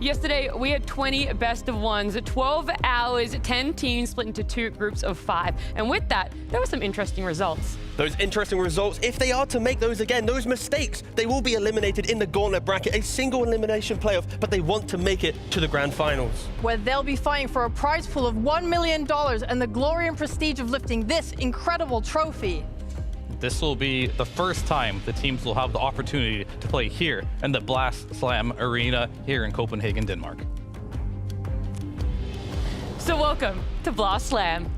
Yesterday, we had 20 best of ones, 12 hours, 10 teams split into 2 groups of 5. And with that, there were some interesting results. Those interesting results, if they are to make those again, those mistakes, they will be eliminated in the gauntlet bracket, a single elimination playoff, but they want to make it to the grand finals. Where they'll be fighting for a prize pool of $1 million and the glory and prestige of lifting this incredible trophy. This will be the first time the teams will have the opportunity to play here in the Blast Slam Arena here in Copenhagen, Denmark. So welcome to Blast Slam.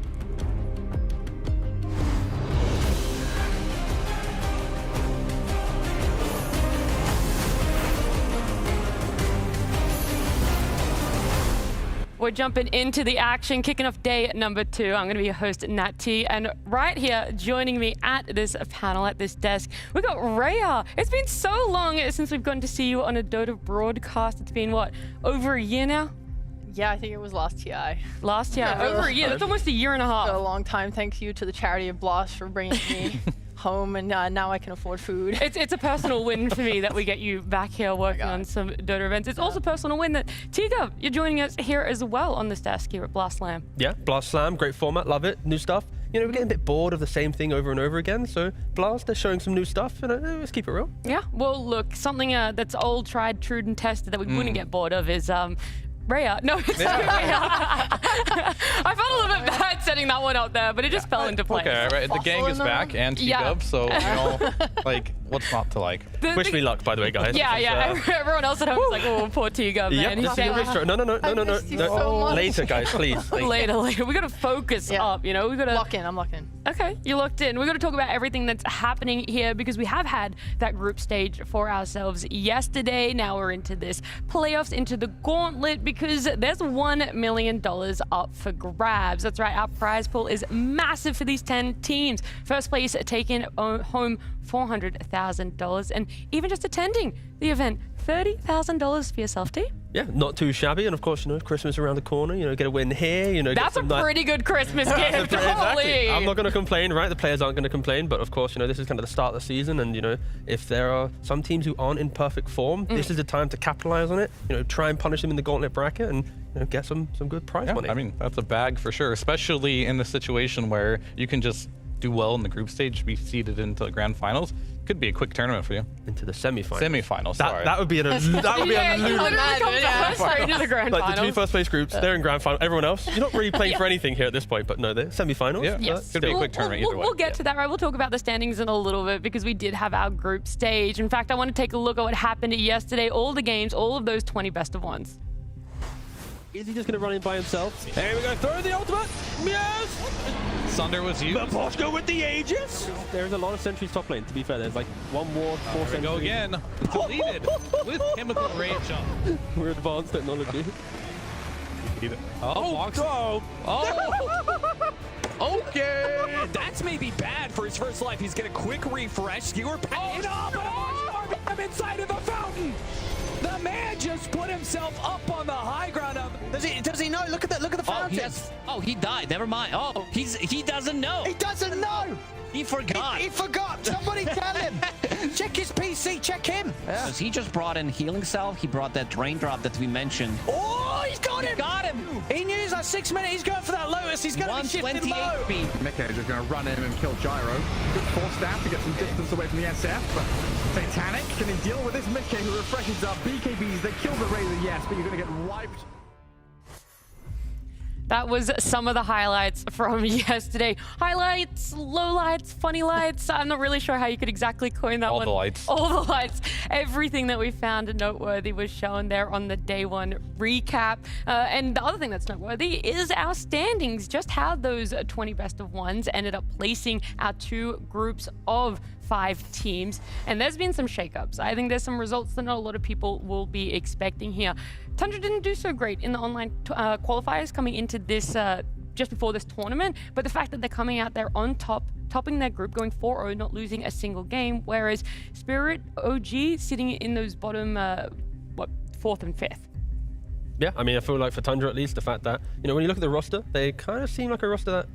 We're jumping into the action, kicking off day number 2. I'm going to be your host, Nat T. And right here, joining me at this panel, at this desk, we've got Rhea. It's been so long since we've gotten to see you on a Dota broadcast. It's been, what, over a year now? Yeah, I think it was last TI. Last year, over a year. That's almost a year and a half. A long time. Thank you to the charity of Blast for bringing me home, and now I can afford food. It's a personal win for me that we get you back here working on some Dota events. It's also a personal win that Tiga, you're joining us here as well on this desk here at Blast Slam. Yeah, Blast Slam, great format, love it, new stuff. You know, we're getting a bit bored of the same thing over and over again, so Blast, they're showing some new stuff, and let's keep it real. Yeah, well, look, something that's old, tried, true, and tested that we wouldn't get bored of is Rhea. No, it's not Rhea. I felt a little bit bad setting that one out there, but it just fell into place. Okay, right. The gang is back and T-Dub, so, you know, like, what's not to like? Wish me luck, by the way, guys. Yeah. Everyone else at home is like, oh, poor T-Dub, man. Yep, no. Later, guys, please. Later. We got to focus up, you know? We got to lock in. I'm locked in. Okay, you're locked in. We're going to talk about everything that's happening here because we have had that group stage for ourselves yesterday. Now we're into this playoffs, into the gauntlet, because there's $1 million up for grabs. That's right, our prize pool is massive for these 10 teams. First place taking home $400,000, and even just attending the event, $30,000 for yourself, T. Yeah, not too shabby, and of course, you know, Christmas around the corner, you know, get a win here, you know. That's a pretty good Christmas gift, exactly. I'm not going to complain, right? The players aren't going to complain, but of course, you know, this is kind of the start of the season, and, you know, if there are some teams who aren't in perfect form, this is the time to capitalize on it, you know, try and punish them in the gauntlet bracket, and, you know, get some good prize money. I mean, that's a bag for sure, especially in the situation where you can just do well in the group stage, be seeded into the grand finals. Could be a quick tournament for you. Into the semifinals. Semifinals, sorry. That would be a ludicrous. Straight into the grand like the 2 finals. first place groups, they're in grand final. Everyone else, you're not really playing for anything here at this point, but no, they're semifinals. Yeah, yes. Could be a quick tournament either way. We'll get to that, right? We'll talk about the standings in a little bit because we did have our group stage. In fact, I want to take a look at what happened yesterday. All the games, all of those 20 best of ones. Is he just going to run in by himself? There we go, throw the ultimate. Yes! Sunder was used. Bosco with the Aegis. There's a lot of sentries top lane, to be fair. There's like 1 ward, 4 sentries. Go again. Deleted with chemical rage up. We're advanced technology. Oh, Okay, that's maybe bad for his first life. He's getting a quick refresh. Skewer paid off, but I'm inside of the fountain. The man just put himself up on the high ground. Does he know? Look at the fountain. He died. Never mind. Oh, he doesn't know. He doesn't know. He forgot. He forgot. Somebody tell him. Check his PC. Check him. Because he just brought in healing salve. He brought that raindrop that we mentioned. Oh, he's got him. Got him. He knew he's like 6 minutes. He's going for that Lotus. He's going to be shifting low. 128 speed. Mickey just going to run in and kill Gyro. Good force stab to get some distance away from the SF, but Satanic, can he deal with this Mickey who refreshes up BKBs? They kill the Razor, yes, but you're going to get wiped. That was some of the highlights from yesterday. Highlights, lowlights, funny lights. I'm not really sure how you could exactly coin that one. All the lights. All the lights. Everything that we found noteworthy was shown there on the day 1 recap. And the other thing that's noteworthy is our standings, just how those 20 best of ones ended up placing our 2 groups of 5 teams. And there's been some shakeups. I think there's some results that not a lot of people will be expecting here. Tundra didn't do so great in the online qualifiers coming into this, just before this tournament, but the fact that they're coming out there on top, topping their group, going 4-0, not losing a single game, whereas Spirit, OG, sitting in those bottom, 4th and 5th. Yeah, I mean, I feel like for Tundra at least, the fact that, you know, when you look at the roster, they kind of seem like a roster that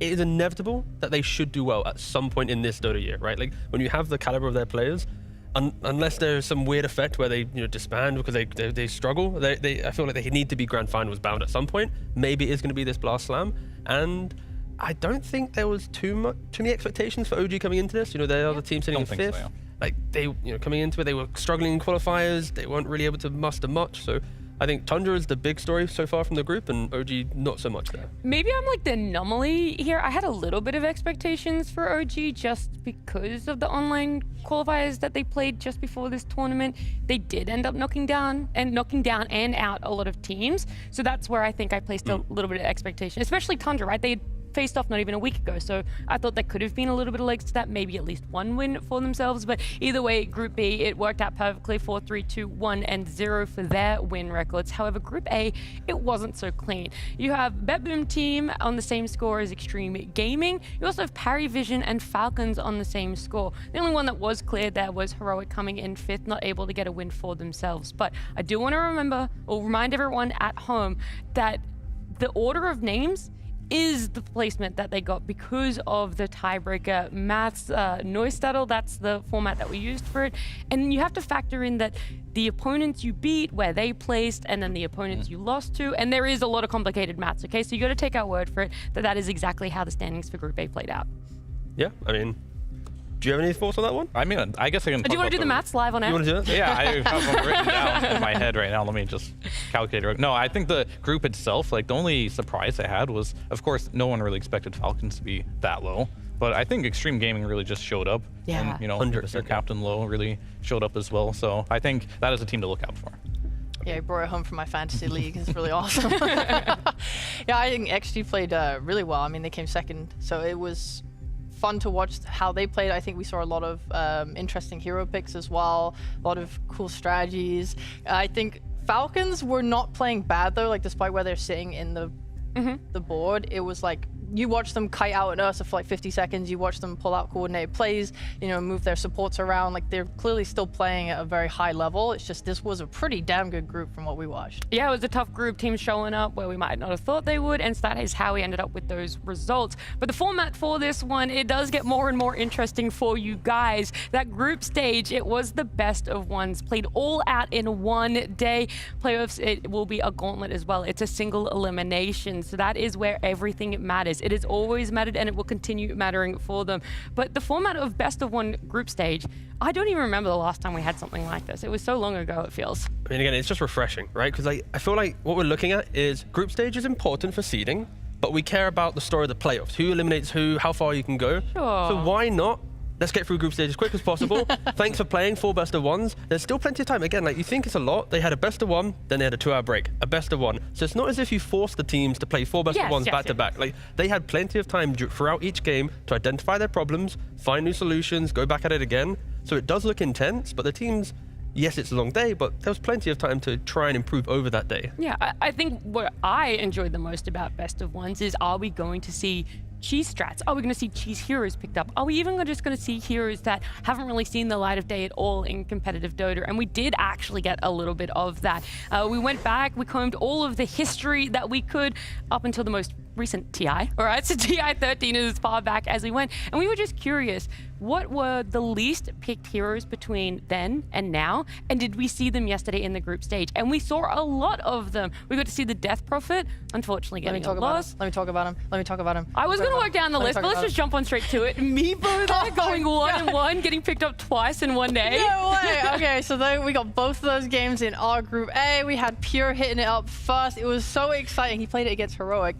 it is inevitable that they should do well at some point in this Dota year, right? Like, when you have the caliber of their players, unless there's some weird effect where they disband because they struggle, I feel like they need to be grand finals bound at some point. Maybe it's going to be this Blast Slam, and I don't think there was too many expectations for OG coming into this. They are the team sitting in 5th. So, yeah. Like they, coming into it, they were struggling in qualifiers. They weren't really able to muster much. So I think Tundra is the big story so far from the group, and OG not so much there. Maybe I'm like the anomaly here. I had a little bit of expectations for OG just because of the online qualifiers that they played just before this tournament. They did end up knocking down and out a lot of teams. So that's where I think I placed a little bit of expectation, especially Tundra, right? They faced off not even a week ago, so I thought there could have been a little bit of legs to that, maybe at least one win for themselves. But either way, Group B, it worked out perfectly, 4-3-2-1-0 for their win records. However, Group A, it wasn't so clean. You have BetBoom team on the same score as Extreme Gaming. You also have Parry Vision and Falcons on the same score. The only one that was cleared there was Heroic coming in 5th, not able to get a win for themselves. But I do want to remind everyone at home that the order of names is the placement that they got because of the tiebreaker maths Neustadel. That's the format that we used for it. And you have to factor in that the opponents you beat, where they placed, and then the opponents you lost to. And there is a lot of complicated maths, okay? So you got to take our word for it that is exactly how the standings for Group A played out. Yeah, I mean, do you have any thoughts on that one? I mean, I guess I can. Do you want to do the maths live on air? You want to do it? Yeah, I have them written down in my head right now. Let me just calculate it. No, I think the group itself, like the only surprise I had was, of course, no one really expected Falcons to be that low. But I think Extreme Gaming really just showed up. Yeah. And, their captain Low really showed up as well. So I think that is a team to look out for. Yeah, I brought it home from my fantasy league. It's really awesome. Yeah, I think XG played really well. I mean, they came 2nd, so it was fun to watch how they played. I think we saw a lot of interesting hero picks as well, a lot of cool strategies. I think Falcons were not playing bad though, like despite where they're sitting in the board, it was like you watch them kite out at Ursa for like 50 seconds, you watch them pull out coordinated plays, move their supports around, like they're clearly still playing at a very high level. It's just this was a pretty damn good group from what we watched. Yeah, it was a tough group, teams showing up where we might not have thought they would, and so that is how we ended up with those results. But the format for this one, it does get more and more interesting for you guys. That group stage, it was the best of ones, played all out in one day. Playoffs, it will be a gauntlet as well. It's a single elimination, so that is where everything matters. It has always mattered, and it will continue mattering for them. But the format of best of one group stage, I don't even remember the last time we had something like this. It was so long ago, it feels. I mean, again, it's just refreshing, right? Because I feel like what we're looking at is group stage is important for seeding, but we care about the story of the playoffs. Who eliminates who, how far you can go. Sure. So why not? Let's get through group stage as quick as possible. Thanks for playing 4 best of ones. There's still plenty of time. Again, like you think it's a lot. They had a best of one, then they had a 2-hour break, a best of one. So it's not as if you forced the teams to play 4 best of ones back to back. Like they had plenty of time throughout each game to identify their problems, find new solutions, go back at it again. So it does look intense, but the teams, yes, it's a long day, but there was plenty of time to try and improve over that day. Yeah, I think what I enjoyed the most about best of ones is, are we going to see cheese strats? Are we going to see cheese heroes picked up? Are we even just going to see heroes that haven't really seen the light of day at all in competitive Dota? And we did actually get a little bit of that. We went back, we combed all of the history that we could up until the most recent TI. All right, so TI 13 is as far back as we went. And we were just curious, what were the least picked heroes between then and now? And did we see them yesterday in the group stage? And we saw a lot of them. We got to see the Death Prophet, unfortunately getting a loss. Let me talk about him. I was going to work down the list, but let's just jump on straight to it. Meepo there going 1-1, getting picked up twice in one day. No way. Okay, so we got both of those games in our group A. We had Pure hitting it up first. It was so exciting. He played it against Heroic.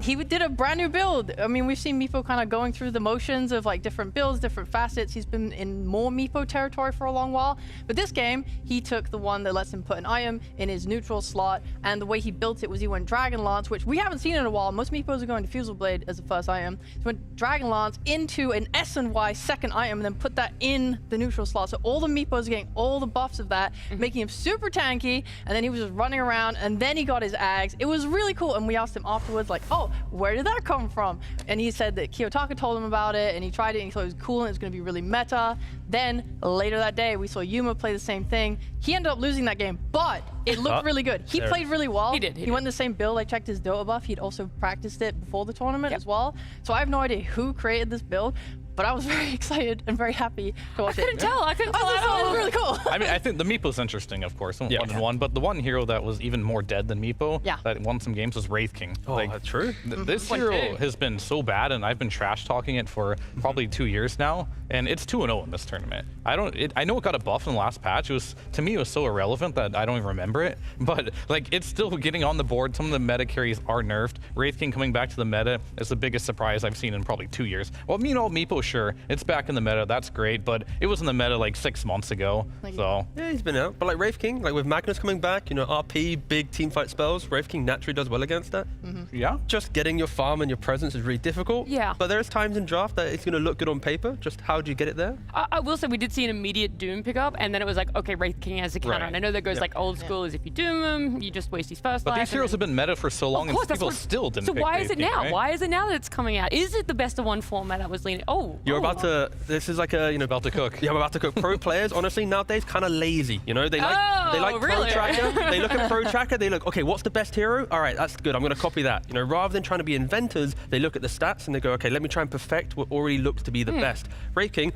He did a brand new build. I mean, we've seen Meepo kind of going through the motions of like different builds, different facets. He's been in more Meepo territory for a long while. But this game, he took the one that lets him put an item in his neutral slot. And the way he built it was he went Dragon Lance, which we haven't seen in a while. Most Meepos are going Diffusal Blade as the first item. He went Dragon Lance into an S&Y second item and then put that in the neutral slot. So all the Meepos are getting all the buffs of that, making him super tanky. And then he was just running around, and then he got his Ags. It was really cool. And we asked him afterwards, like, oh, where did that come from? And he said that Kiyotaka told him about it, and he tried it, and he thought it was cool, and it's going to be really meta. Then later that day, we saw Yuma play the same thing. He ended up losing that game, but it looked really good. He played really well. He did. He went the same build. I checked his Dota buff. He'd also practiced it before the tournament as well. So I have no idea who created this build, but I was very excited and very happy to watch I couldn't tell. I couldn't tell at It was all. really cool. I mean, I think the Meepo's interesting, of course, 1-1, but the one hero that was even more dead than Meepo that won some games was Wraith King. Oh, that's true. This hero has been so bad, and I've been trash talking it for probably 2 years now, and it's 2-0 in this tournament. I know it got a buff in the last patch. It was, to me, it was so irrelevant that I don't even remember it, but like it's still getting on the board. Some of the meta carries are nerfed. Wraith King coming back to the meta is the biggest surprise I've seen in probably 2 years. Well, Meepo, sure, it's back in the meta. That's great, but it was in the meta like 6 months ago. So yeah, he's been out. But like Wraith King, like with Magnus coming back, you know, RP, big team fight spells, Wraith King naturally does well against that. Yeah. Just getting your farm and your presence is really difficult. Yeah. But there's times in draft that it's going to look good on paper. Just how do you get it there? I will say we did see an immediate Doom pickup, and then it was like, okay, Wraith King has a counter. Right. And I know that goes like old school is if you Doom him, you just waste his first But life. these heroes have been meta for so long, and people still didn't So pick why Wraith is it King, now? right? Why is it now that it's coming out? Is it the best of one format that was leaning? You're about to. This is like a about to cook. Yeah, I'm about to cook. Pro players, honestly, nowadays kind of lazy. You know, they like really? Pro Tracker. They look at Pro Tracker. They look, okay, what's the best hero? All right, that's good. I'm going to copy that. You know, rather than trying to be inventors, they look at the stats and they go, okay, let me try and perfect what already looks to be the best. Wraith King,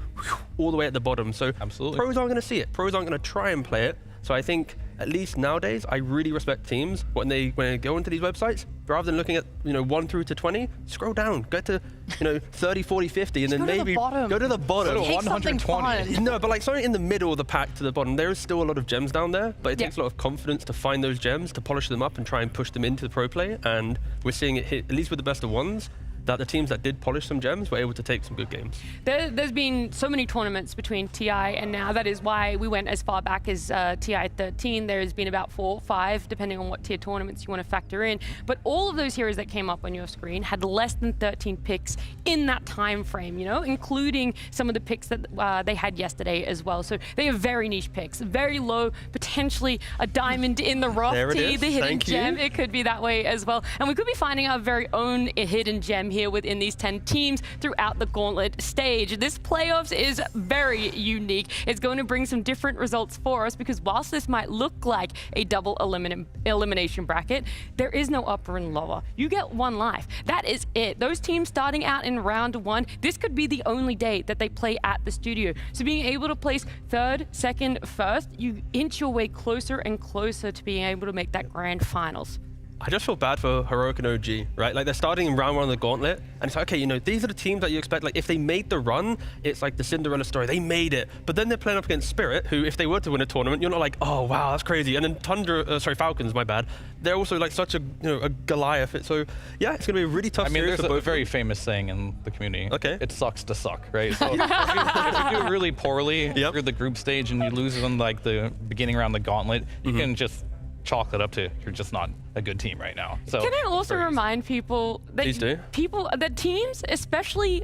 all the way at the bottom. So absolutely, pros aren't going to see it. Pros aren't going to try and play it. So I think, at least nowadays, I really respect teams when they go into these websites, rather than looking at 1 through to 20, scroll down, get to 30, 40, 50, and then maybe go to the bottom. Go to 120. No, but like something in the middle of the pack to the bottom. There is still a lot of gems down there, but it takes a lot of confidence to find those gems, to polish them up and try and push them into the pro play. And we're seeing it hit, at least with the best of ones, that the teams that did polish some gems were able to take some good games. There's been so many tournaments between TI and now. That is why we went as far back as TI 13. There's been about 4 or 5, depending on what tier tournaments you want to factor in. But all of those heroes that came up on your screen had less than 13 picks in that time frame, including some of the picks that they had yesterday as well. So they have very niche picks, very low, potentially a diamond in the rough tier, the hidden gem. It could be that way as well. And we could be finding our very own hidden gem here within these 10 teams throughout the gauntlet stage. This playoffs is very unique. It's going to bring some different results for us because whilst this might look like a double elimination bracket, there is no upper and lower. You get 1 life. That is it. Those teams starting out in round 1, this could be the only day that they play at the studio. So being able to place 3rd, 2nd, 1st, you inch your way closer and closer to being able to make that grand finals. I just feel bad for Heroic and OG, right? Like they're starting in round 1 of the gauntlet, and it's like, okay, these are the teams that you expect. Like if they made the run, it's like the Cinderella story. They made it, but then they're playing up against Spirit, who, if they were to win a tournament, you're not like, oh wow, that's crazy. And then Falcons, my bad. They're also like such a a Goliath. So yeah, it's gonna be a really tough. I mean, series there's for a both very famous saying in the community. Okay. It sucks to suck, right? So if you do really poorly through the group stage and you lose in like the beginning round of the gauntlet, you can just chalk it up to you're just not a good team right now. So can I also remind people that that teams, especially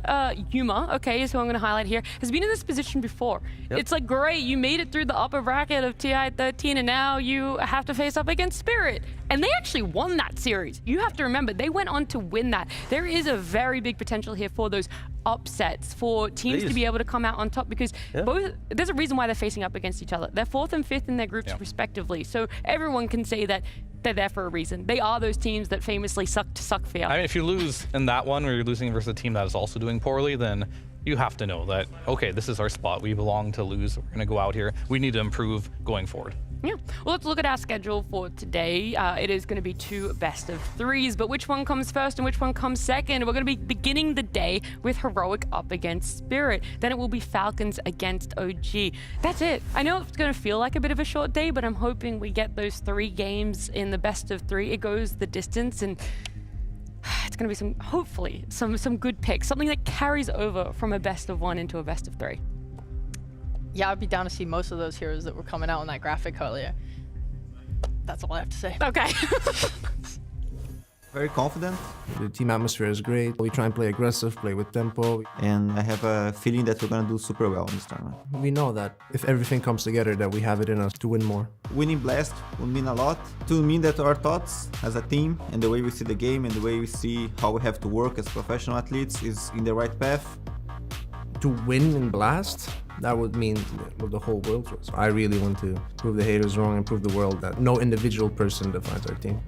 Yuma, is who I'm going to highlight here, has been in this position before. It's like, great, you made it through the upper bracket of TI 13 and now you have to face up against Spirit. And they actually won that series. You have to remember, they went on to win that. There is a very big potential here for those upsets, for teams to be able to come out on top because there's a reason why they're facing up against each other. They're 4th and 5th in their groups respectively. So everyone can say that they're there for a reason. They are those teams that famously suck to suck for you. I mean, if you lose in that one where you're losing versus a team that is also doing poorly, then you have to know that, okay, this is our spot. We belong to lose. We're going to go out here. We need to improve going forward. Yeah. Well, let's look at our schedule for today. It is going to be 2 best of 3s, but which one comes first and which one comes second? We're going to be beginning the day with Heroic up against Spirit. Then it will be Falcons against OG. That's it. I know it's going to feel like a bit of a short day, but I'm hoping we get those 3 games in the best of 3. It goes the distance, and it's going to be hopefully some good picks, something that carries over from a best of 1 into a best of 3. Yeah, I'd be down to see most of those heroes that were coming out in that graphic earlier. That's all I have to say. Okay. Very confident. The team atmosphere is great. We try and play aggressive, play with tempo. And I have a feeling that we're going to do super well in this tournament. We know that if everything comes together, that we have it in us to win more. Winning Blast will mean a lot. To mean that our thoughts as a team and the way we see the game and the way we see how we have to work as professional athletes is in the right path. To win in Blast, that would mean the whole world to us. I really want to prove the haters wrong and prove the world that no individual person defines our team.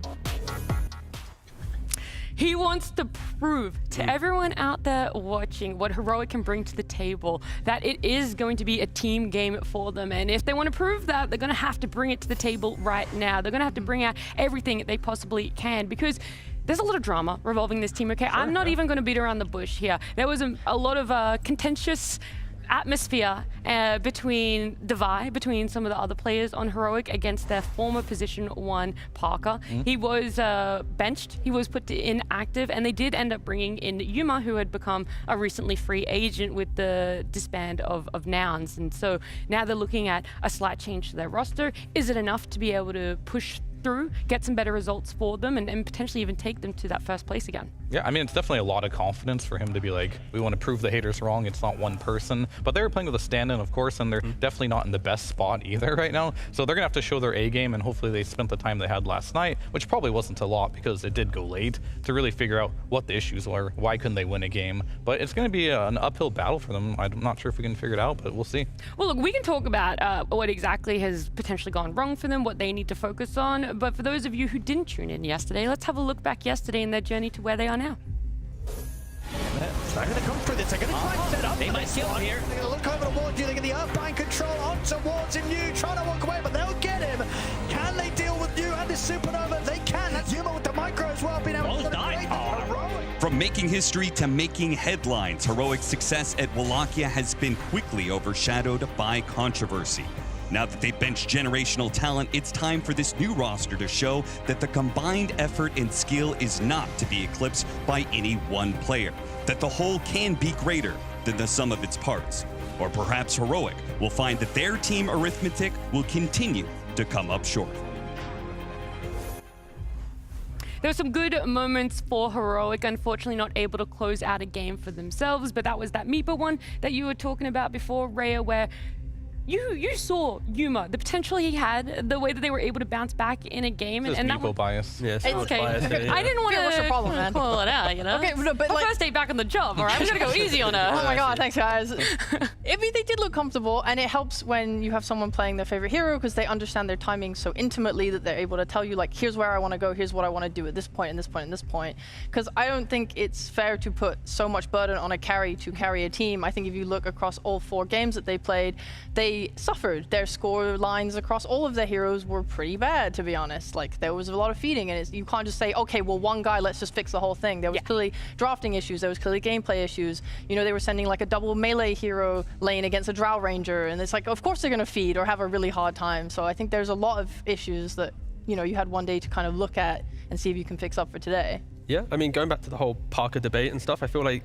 He wants to prove to everyone out there watching watching what Heroic can bring to the table, that it is going to be a team game for them. And if they want to prove that, they're going to have to bring it to the table right now. They're going to have to bring out everything they possibly can, because there's a lot of drama revolving this team, okay? Sure, I'm not even going to beat around the bush here. There was a lot of contentious atmosphere between some of the other players on Heroic against their former position 1 Parker. He was benched, he was put to inactive, and they did end up bringing in Yuma, who had become a recently free agent with the disband of Nouns. And so now they're looking at a slight change to their roster. Is it enough to be able to push through, get some better results for them, and potentially even take them to that first place again? Yeah, I mean, it's definitely a lot of confidence for him to be like, we want to prove the haters wrong. It's not one person. But they were playing with a stand-in, of course, and they're definitely not in the best spot either right now. So they're going to have to show their A game, and hopefully they spent the time they had last night, which probably wasn't a lot because it did go late, to really figure out what the issues were, why couldn't they win a game. But it's going to be an uphill battle for them. I'm not sure if we can figure it out, but we'll see. Well, look, we can talk about what exactly has potentially gone wrong for them, what they need to focus on. But for those of you who didn't tune in yesterday, let's have a look back yesterday in their journey to where they are now. They're going to come through this. They're going to try and set up. They might kill him here. They're going to look over the wall. Do they get the earthbind control on towards him? Yu trying to walk away, but they'll get him. Can they deal with Yu and his supernova? They can. That's Yuma with the micro as well. Being able to died. From making history to making headlines, Heroic's success at Wallachia has been quickly overshadowed by controversy. Now that they've benched generational talent, it's time for this new roster to show that the combined effort and skill is not to be eclipsed by any one player, that the whole can be greater than the sum of its parts. Or perhaps Heroic will find that their team arithmetic will continue to come up short. There were some good moments for Heroic, unfortunately not able to close out a game for themselves, but that was that Meepa one that you were talking about before, Rhea, where you saw Yuma, the potential he had, the way that they were able to bounce back in a game. It's and that Meepo bias. Yes, it's okay. bias, yeah. I didn't want What's your problem, man? call it out, you know? Okay, but My like, first day back on the job, all right? I'm going to go easy on her. oh my god, thanks guys. I mean, they did look comfortable, and it helps when you have someone playing their favorite hero because they understand their timing so intimately that they're able to tell you, like, here's where I want to go, here's what I want to do at this point, and this point, and this point. Because I don't think it's fair to put so much burden on a carry to carry a team. I think if you look across all 4 games that they played, they suffered. Their score lines across all of their heroes were pretty bad, to be honest. Like, there was a lot of feeding, and you can't just say, okay, well, one guy, let's just fix the whole thing. There was clearly drafting issues, there was clearly gameplay issues. You know, they were sending like a double melee hero lane against a Drow Ranger, and it's like, of course they're gonna feed or have a really hard time. So I think there's a lot of issues that, you know, you had one day to kind of look at and see if you can fix up for today. Yeah, I mean, going back to the whole Parker debate and stuff, I feel like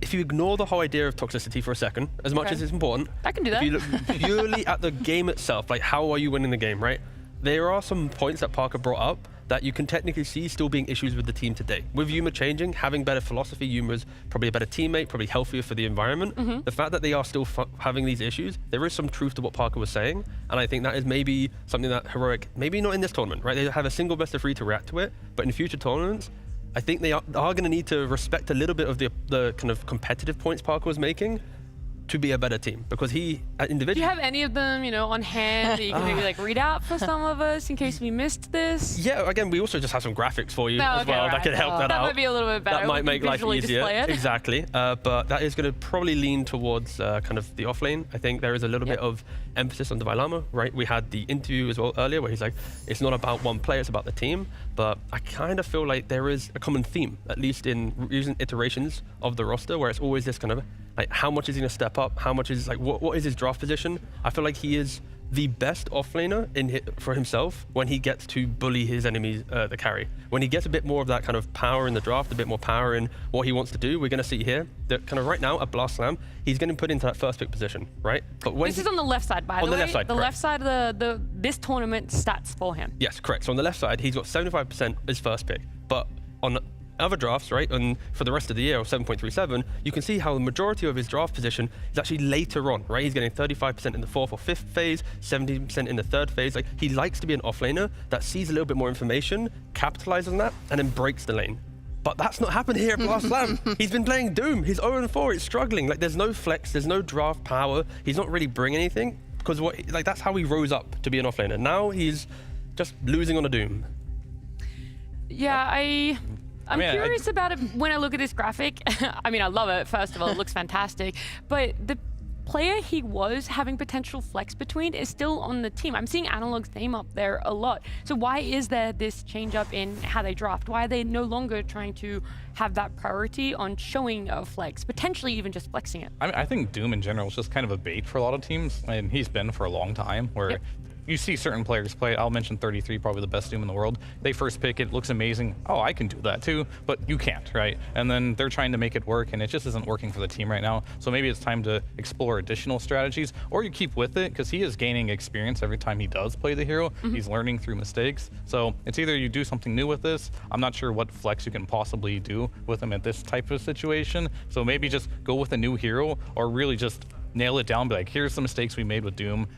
if you ignore the whole idea of toxicity for a second, as much as it's important, I can do that. if you look purely at the game itself, like how are you winning the game, right? There are some points that Parker brought up that you can technically see still being issues with the team today. With Yuma changing, having better philosophy, Yuma's probably a better teammate, probably healthier for the environment. The fact that they are still having these issues, there is some truth to what Parker was saying, and I think that is maybe something that Heroic, maybe not in this tournament, right? They have a single best of 3 to react to it, but in future tournaments, I think they are going to need to respect a little bit of the kind of competitive points Parker was making to be a better team, because he individually. Do you have any of them, you know, on hand that you can maybe like read out for some of us in case we missed this? Yeah, again, we also just have some graphics for you as well that could help that out. That might be a little bit better. That might make life easier. It. Exactly. But that is going to probably lean towards kind of the off lane. I think there is a little bit of emphasis on Devilama, right? We had the interview as well earlier where he's like, it's not about one player, it's about the team. But I kind of feel like there is a common theme, at least in recent iterations of the roster, where it's always this kind of like, how much is he going to step up? How much is like, what is his draft position? I feel like he is the best offlaner for himself when he gets to bully his enemies, the carry. When he gets a bit more of that kind of power in the draft, a bit more power in what he wants to do, we're going to see here that kind of right now at Blast Slam, he's getting put into that first pick position, right? But when this is on the left side, by the way. On the left side, the correct. left side of this tournament stats for him. Yes, correct. So on the left side, he's got 75% as first pick, but on other drafts, right, and for the rest of the year, of 7.37, you can see how the majority of his draft position is actually later on, right? He's getting 35% in the 4th or 5th phase, 70% in the 3rd phase. Like, he likes to be an offlaner that sees a little bit more information, capitalizes on that, and then breaks the lane. But that's not happened here at Blast Slam. He's been playing Doom. He's 0-4. It's struggling. Like, there's no flex. There's no draft power. He's not really bringing anything, because that's how he rose up to be an offlaner. Now he's just losing on a Doom. Yeah, I'm curious about it when I look at this graphic. I mean, I love it. First of all, it looks fantastic. But the player he was having potential flex between is still on the team. I'm seeing Analog's name up there a lot. So why is there this change up in how they draft? Why are they no longer trying to have that priority on showing a flex, potentially even just flexing it? I think Doom in general is just kind of a bait for a lot of teams, and he's been for a long time, where you see certain players play. I'll mention 33, probably the best Doom in the world. They first pick it, looks amazing. Oh, I can do that too, but you can't, right? And then they're trying to make it work, and it just isn't working for the team right now. So maybe it's time to explore additional strategies, or you keep with it, because he is gaining experience every time he does play the hero. He's learning through mistakes. So it's either you do something new with this. I'm not sure what flex you can possibly do with him at this type of situation. So maybe just go with a new hero, or really just nail it down, be like, here's the mistakes we made with Doom.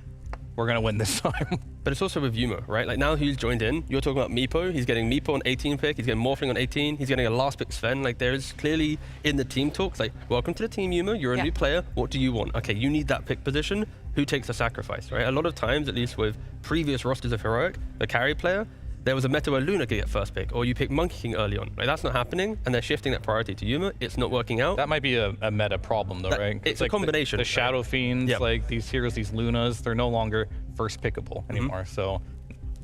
We're going to win this time. But it's also with Yuma, right? Like now he's joined in. You're talking about Meepo. He's getting Meepo on 18 pick. He's getting Morphling on 18. He's getting a last pick Sven. Like there's clearly in the team talks, like, welcome to the team, Yuma. You're a new player. What do you want? Okay, you need that pick position. Who takes the sacrifice, right? A lot of times, at least with previous rosters of Heroic, the carry player, there was a meta where Luna could get first pick, or you pick Monkey King early on. Like that's not happening, and they're shifting that priority to Yuma. It's not working out. That might be a meta problem, though, right? It's like a combination. The Shadow Fiends, like these heroes, these Lunas, they're no longer first pickable anymore. So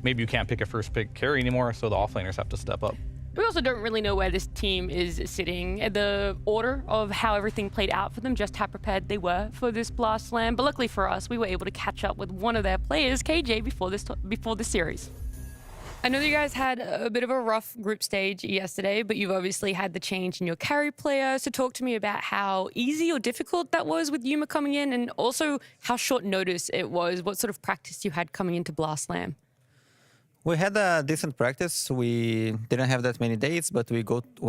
maybe you can't pick a first pick carry anymore, so the offlaners have to step up. We also don't really know where this team is sitting, the order of how everything played out for them, just how prepared they were for this Blast Slam. But luckily for us, we were able to catch up with one of their players, KJ, before this series. I know that you guys had a bit of a rough group stage yesterday, but you've obviously had the change in your carry player. So talk to me about how easy or difficult that was with Yuma coming in, and also how short notice it was, what sort of practice you had coming into Blast Slam. We had a decent practice. We didn't have that many days, but we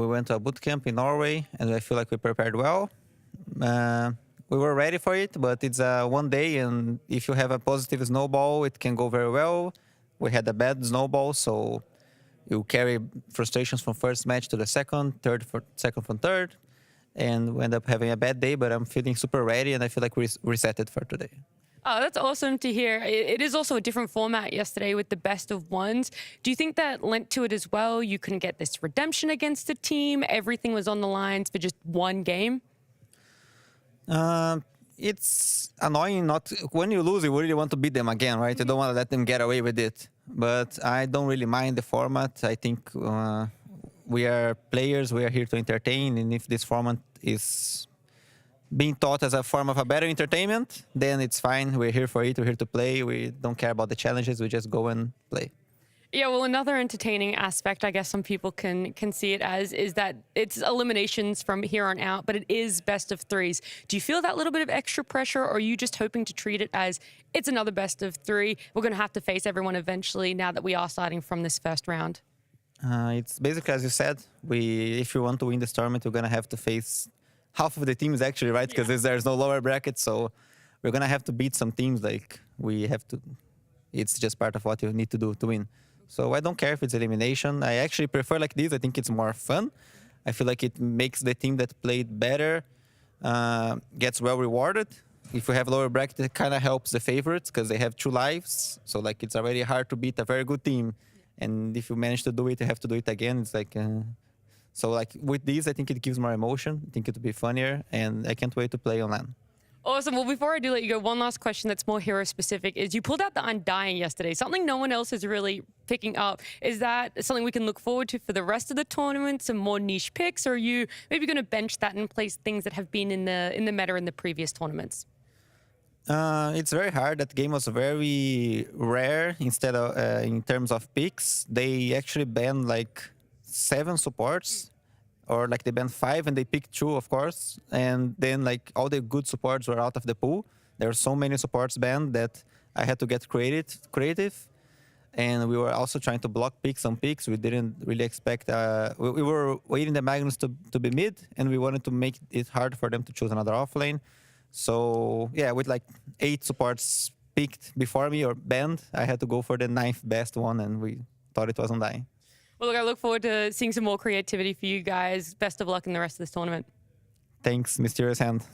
went to a boot camp in Norway, and I feel like we prepared well. We were ready for it, but it's one day, and if you have a positive snowball, it can go very well. We had a bad snowball, so you carry frustrations from first match to the second from third, and we end up having a bad day, but I'm feeling super ready, and I feel like we resetted for today. Oh, that's awesome to hear. It is also a different format yesterday with the best of ones. Do you think that lent to it as well? You couldn't get this redemption against the team. Everything was on the lines for just one game. It's annoying. When you lose, you really want to beat them again, right? You don't want to let them get away with it. But I don't really mind the format. I think we are players. We are here to entertain. And if this format is being taught as a form of a better entertainment, then it's fine. We're here for it. We're here to play. We don't care about the challenges. We just go and play. Yeah, well, another entertaining aspect, I guess some people can see it as, is that it's eliminations from here on out, but it is best of threes. Do you feel that little bit of extra pressure, or are you just hoping to treat it as it's another best of three? We're going to have to face everyone eventually now that we are starting from this first round. It's basically, as you said, if you want to win this tournament, we're going to have to face half of the teams actually, right? Because there's no lower bracket, so we're going to have to beat some teams like we have to. It's just part of what you need to do to win. So I don't care if it's elimination. I actually prefer like this. I think it's more fun. I feel like it makes the team that played better gets well rewarded. If we have lower bracket, it kind of helps the favorites because they have 2 lives. So like it's already hard to beat a very good team. And if you manage to do it, you have to do it again. It's like so like with these, I think it gives more emotion. I think it will be funnier, and I can't wait to play online. Awesome. Well, before I do let you go, one last question that's more hero-specific is you pulled out the Undying yesterday, something no one else is really picking up. Is that something we can look forward to for the rest of the tournament, some more niche picks, or are you maybe going to bench that and place things that have been in the meta in the previous tournaments? It's very hard. That game was very rare instead of in terms of picks. They actually banned like 7 supports. Or like they banned 5 and they picked 2, of course. And then like all the good supports were out of the pool. There were so many supports banned that I had to get creative. And we were also trying to block picks on picks. We didn't really expect... we were waiting the Magnus to be mid, and we wanted to make it hard for them to choose another offlane. So yeah, with like 8 supports picked before me or banned, I had to go for the 9th best one, and we thought it was Undying. Well, look, I look forward to seeing some more creativity for you guys. Best of luck in the rest of this tournament. Thanks, Mysterious Hand.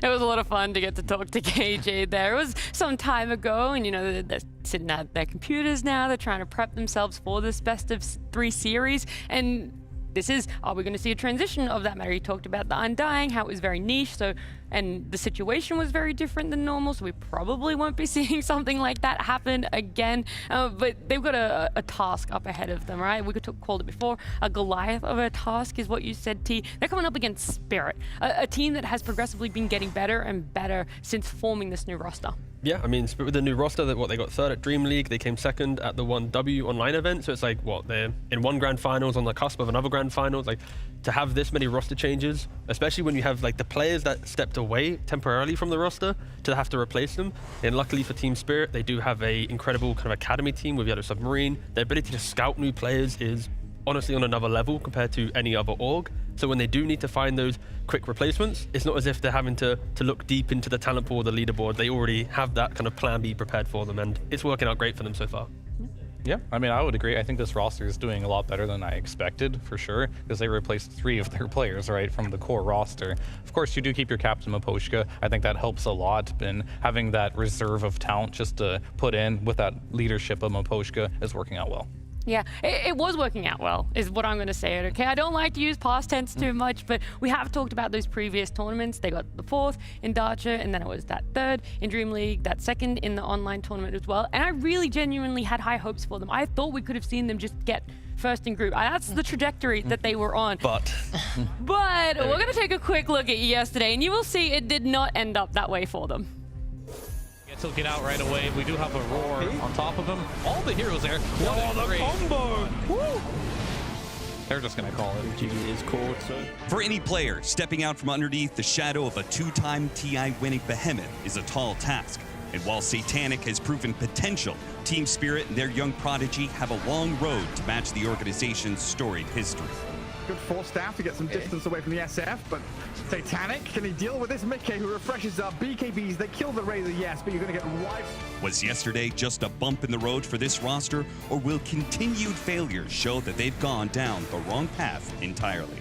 It was a lot of fun to get to talk to KJ there. It was some time ago, and you know, they're sitting at their computers now. They're trying to prep themselves for this best of 3 series, and this is, are we going to see a transition of that? Mary talked about the Undying, how it was very niche, so, and the situation was very different than normal, so we probably won't be seeing something like that happen again. But they've got a task up ahead of them, right? We called it before, a Goliath of a task is what you said, T. They're coming up against Spirit, a team that has progressively been getting better and better since forming this new roster. Yeah, I mean, with the new roster, they got 3rd at Dream League, they came 2nd at the 1W online event, so it's like, what, they're in 1 grand finals on the cusp of another grand finals. Like, to have this many roster changes, especially when you have like the players that stepped away temporarily from the roster to have to replace them. And luckily for Team Spirit, they do have a incredible kind of academy team with Yellow Submarine. Their ability to scout new players is honestly on another level compared to any other org. So when they do need to find those quick replacements, it's not as if they're having to look deep into the talent pool or the leaderboard. They already have that kind of plan B prepared for them, and it's working out great for them so far. Yeah, I mean, I would agree. I think this roster is doing a lot better than I expected, for sure, because they replaced 3 of their players, right, from the core roster. Of course, you do keep your captain, Maposhka. I think that helps a lot, and having that reserve of talent just to put in with that leadership of Maposhka is working out well. Yeah, it was working out well, is what I'm going to say. Okay, I don't like to use past tense too much, but we have talked about those previous tournaments. They got the 4th in Dacha, and then it was that 3rd in Dream League, that 2nd in the online tournament as well. And I really genuinely had high hopes for them. I thought we could have seen them just get 1st in group. That's the trajectory that they were on. But we're going to take a quick look at yesterday, and you will see it did not end up that way for them. He'll get out right away. We do have a roar on top of him. All the heroes there. Oh, the combo! Woo! They're just going to call it. GG is called. For any player, stepping out from underneath the shadow of a 2-time TI winning behemoth is a tall task. And while Satanic has proven potential, Team Spirit and their young prodigy have a long road to match the organization's storied history. Good force staff to get some distance away from the SF, but Satanic, can he deal with this Mickey who refreshes up BKBs? They kill the Razor, yes, but you're going to get wiped. Was yesterday just a bump in the road for this roster, or will continued failures show that they've gone down the wrong path entirely?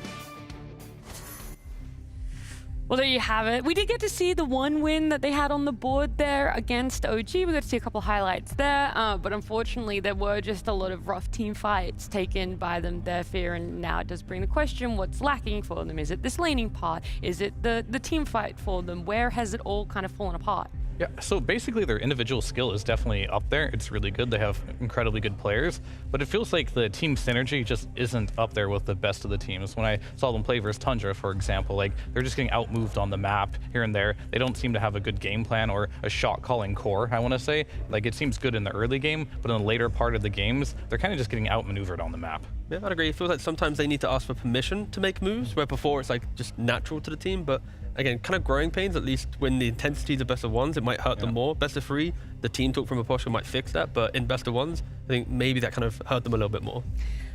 Well, there you have it. We did get to see the 1 win that they had on the board there against OG. We got to see a couple highlights there, but unfortunately there were just a lot of rough team fights taken by them there, Fear, and now it does bring the question, what's lacking for them? Is it this laning part? Is it the team fight for them? Where has it all kind of fallen apart? Yeah, so basically their individual skill is definitely up there. It's really good. They have incredibly good players, but it feels like the team synergy just isn't up there with the best of the teams. When I saw them play versus Tundra, for example, like they're just getting outmoved on the map here and there. They don't seem to have a good game plan or a shot calling core, I want to say. Like it seems good in the early game, but in the later part of the games, they're kind of just getting outmaneuvered on the map. Yeah, I'd agree. It feels like sometimes they need to ask for permission to make moves, where before it's like just natural to the team, but again, kind of growing pains, at least when the intensities are best of 1s, it might hurt them more. Best of 3, the team talk from Apostle might fix that, but in best of 1s, I think maybe that kind of hurt them a little bit more.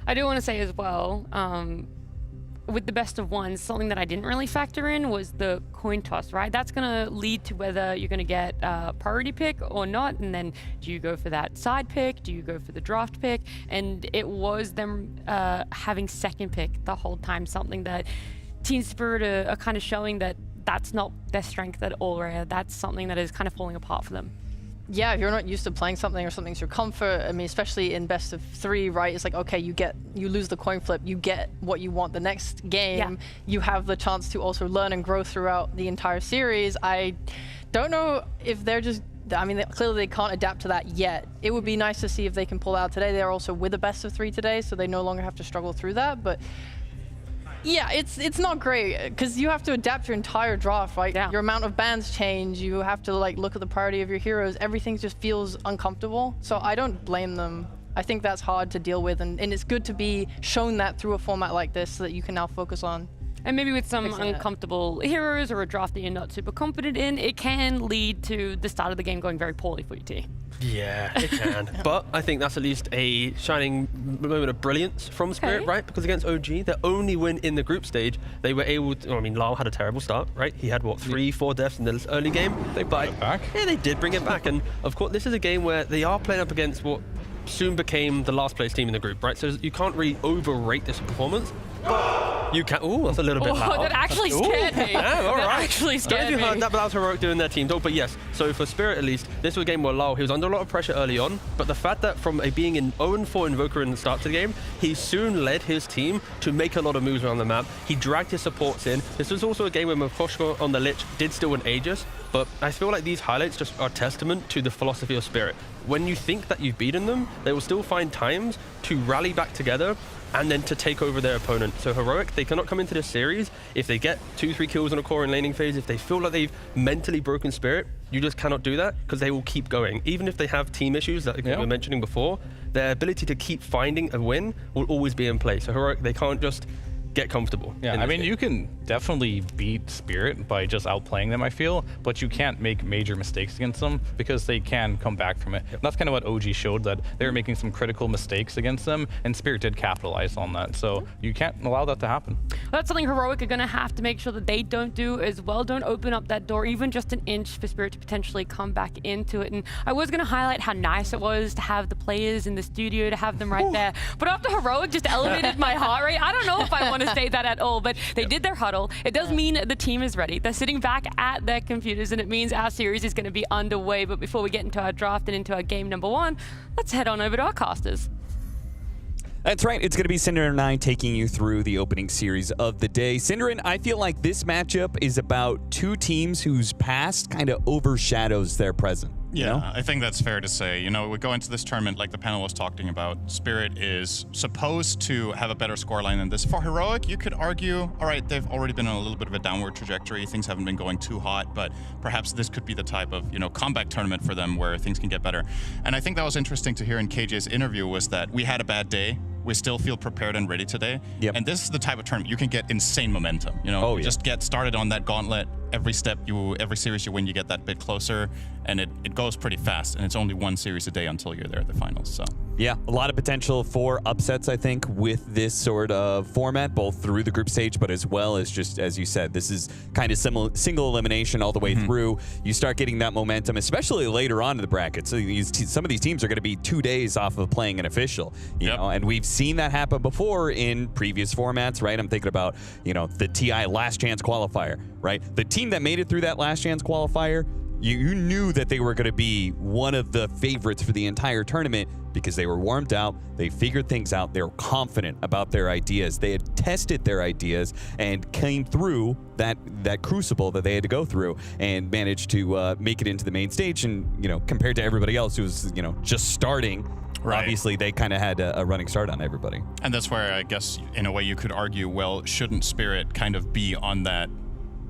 I do want to say as well, with the best of 1s, something that I didn't really factor in was the coin toss, right? That's going to lead to whether you're going to get a priority pick or not, and then do you go for that side pick? Do you go for the draft pick? And it was them having 2nd pick the whole time, something that Team Spirit are kind of showing that that's not their strength at all, right? That's something that is kind of falling apart for them. Yeah, if you're not used to playing something or something's your comfort, I mean, especially in best of 3, right? It's like, okay, you lose the coin flip, you get what you want the next game. You have the chance to also learn and grow throughout the entire series. I don't know if they're just, I mean, clearly they can't adapt to that yet. It would be nice to see if they can pull out today. They're also with a best of 3 today, so they no longer have to struggle through that, but yeah, it's not great because you have to adapt your entire draft, right? Yeah. Your amount of bans change. You have to like look at the priority of your heroes. Everything just feels uncomfortable. So I don't blame them. I think that's hard to deal with, and it's good to be shown that through a format like this so that you can now focus on. And maybe with some uncomfortable heroes or a draft that you're not super confident in, it can lead to the start of the game going very poorly for you, T. Yeah, it can. But I think that's at least a shining moment of brilliance from Spirit, right? Because against OG, their only win in the group stage, they were able to, I mean, Lyle had a terrible start, right? He had, what, 3-4 deaths in the early game? They brought it back. Yeah, they did bring it back. And of course, this is a game where they are playing up against what soon became the last place team in the group, right? So you can't really overrate this performance. But You can. Ooh, that's a little bit loud. That actually scared me. Yeah, all That right. actually scared Glad you me. heard that, but that was Heroic doing their team talk. But yes, so for Spirit at least, this was a game where Lyle, he was under a lot of pressure early on, but the fact that from being in 0-4 Invoker in the start to the game, he soon led his team to make a lot of moves around the map. He dragged his supports in. This was also a game where Mavkoshko on the Lich did still win Aegis, but I feel like these highlights just are testament to the philosophy of Spirit. When you think that you've beaten them, they will still find times to rally back together and then to take over their opponent. So Heroic, they cannot come into this series if they get 2-3 kills on a core in laning phase, if they feel like they've mentally broken Spirit, you just cannot do that because they will keep going. Even if they have team issues that we were mentioning before, their ability to keep finding a win will always be in place. So Heroic, they can't just get comfortable. Yeah, I mean, you can definitely beat Spirit by just outplaying them, I feel, but you can't make major mistakes against them because they can come back from it. And that's kind of what OG showed, that they were making some critical mistakes against them, and Spirit did capitalize on that. So you can't allow that to happen. That's something Heroic are going to have to make sure that they don't do as well. Don't open up that door even just an inch for Spirit to potentially come back into it. And I was going to highlight how nice it was to have the players in the studio, to have them right there. But after Heroic just elevated my heart rate, I don't know if I want to say that at all, but they did their huddle. It does mean the team is ready. They're sitting back at their computers, and it means our series is going to be underway. But before we get into our draft and into our game number 1, let's head on over to our casters. That's right. It's going to be Synderen and I taking you through the opening series of the day. Synderen, I feel like this matchup is about two teams whose past kind of overshadows their present. Yeah, you know? I think that's fair to say. You know, we go into this tournament, like the panel was talking about, Spirit is supposed to have a better scoreline than this. For Heroic, you could argue, all right, they've already been on a little bit of a downward trajectory. Things haven't been going too hot, but perhaps this could be the type of, you know, comeback tournament for them where things can get better. And I think that was interesting to hear in KJ's interview, was that we had a bad day. We still feel prepared and ready today. Yep. And this is the type of tournament you can get insane momentum. You know, just get started on that gauntlet. Every step every series you win, you get that bit closer, and it goes pretty fast. And it's only one series a day until you're there at the finals. So yeah, a lot of potential for upsets, I think, with this sort of format, both through the group stage, but as well as just, as you said, this is kind of single elimination all the way through. You start getting that momentum, especially later on in the bracket. So some of these teams are going to be 2 days off of playing an official, you know, and we've seen that happen before in previous formats, right? I'm thinking about, you know, the TI Last Chance qualifier, right? The team that made it through that Last Chance qualifier, you knew that they were going to be one of the favorites for the entire tournament because they were warmed out, they figured things out, they were confident about their ideas, they had tested their ideas and came through that crucible that they had to go through and managed to make it into the main stage. And, you know, compared to everybody else who was, you know, just starting, obviously they kind of had a running start on everybody. And that's where I guess in a way you could argue, well, shouldn't Spirit kind of be on that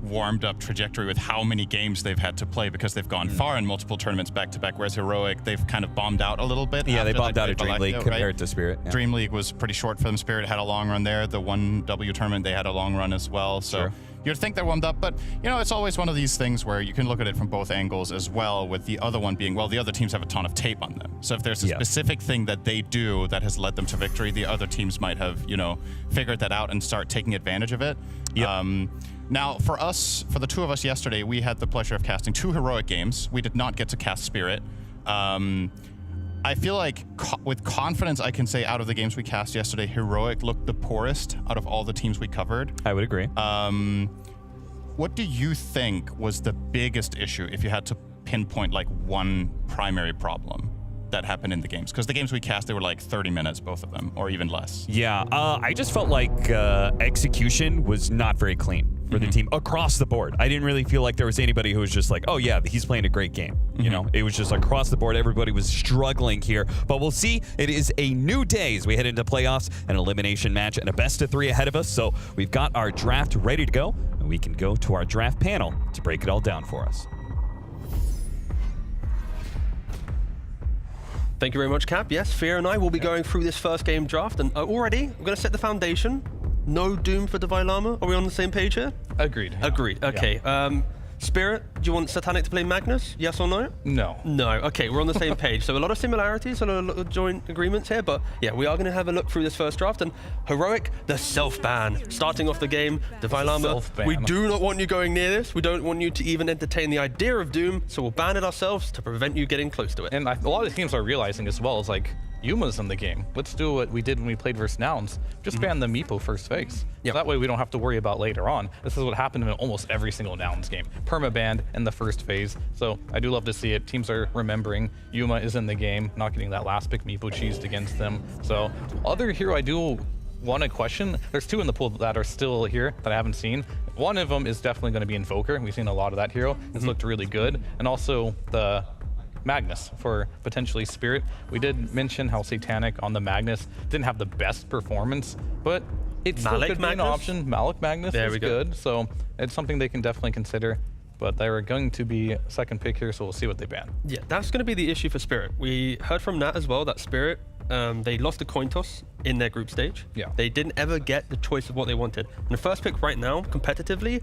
warmed up trajectory with how many games they've had to play, because they've gone far in multiple tournaments back to back, whereas Heroic, they've kind of bombed out a little bit. Yeah, they bombed out at at Dream League compared to Spirit. Yeah. Dream League was pretty short for them. Spirit had a long run there. The 1W tournament, they had a long run as well. So you'd think they're warmed up, but you know, it's always one of these things where you can look at it from both angles as well, with the other one being, well, the other teams have a ton of tape on them. So if there's a specific thing that they do that has led them to victory, the other teams might have, you know, figured that out and start taking advantage of it. Now, for the two of us yesterday, we had the pleasure of casting 2 Heroic games. We did not get to cast Spirit. I feel like with confidence, I can say out of the games we cast yesterday, Heroic looked the poorest out of all the teams we covered. I would agree. What do you think was the biggest issue if you had to pinpoint like one primary problem that happened in the games? Because the games we cast, they were like 30 minutes, both of them, or even less. Yeah, I just felt like execution was not very clean for the team across the board. I didn't really feel like there was anybody who was just like, oh yeah, he's playing a great game. You know, it was just across the board. Everybody was struggling here, but we'll see. It is a new day as we head into playoffs, an elimination match, and a best of 3 ahead of us. So we've got our draft ready to go, and we can go to our draft panel to break it all down for us. Thank you very much, Cap. Yes, Fear and I will be going through this first game draft, and already we're going to set the foundation. No Doom for Divine Llama. Are we on the same page here? Agreed. Agreed. Okay. Spirit, do you want Satanic to play Magnus? Yes or no? No. No. Okay, we're on the same page. So a lot of similarities, a lot of joint agreements here, but yeah, we are going to have a look through this first draft. And Heroic, the self-ban. Starting off the game, Divine Llama, we do not want you going near this. We don't want you to even entertain the idea of Doom, so we'll ban it ourselves to prevent you getting close to it. And a lot of teams are realizing as well, is like, Yuma's in the game. Let's do what we did when we played versus Nouns. Just ban the Meepo first phase. So that way we don't have to worry about later on. This is what happened in almost every single Nouns game. Perma-banned in the first phase. So I do love to see it. Teams are remembering Yuma is in the game, not getting that last pick Meepo cheesed against them. So other hero I do want to question, there's two in the pool that are still here that I haven't seen. One of them is definitely going to be Invoker. We've seen a lot of that hero. It's looked really good. And also the Magnus for potentially Spirit. We did mention how Satanic on the Magnus didn't have the best performance, but it still could be an option. Malik Magnus is good, so it's something they can definitely consider. But they're going to be second pick here, so we'll see what they ban. Yeah, that's going to be the issue for Spirit. We heard from Nat as well that Spirit, they lost a coin toss in their group stage. Yeah. They didn't ever get the choice of what they wanted. And the first pick right now, competitively,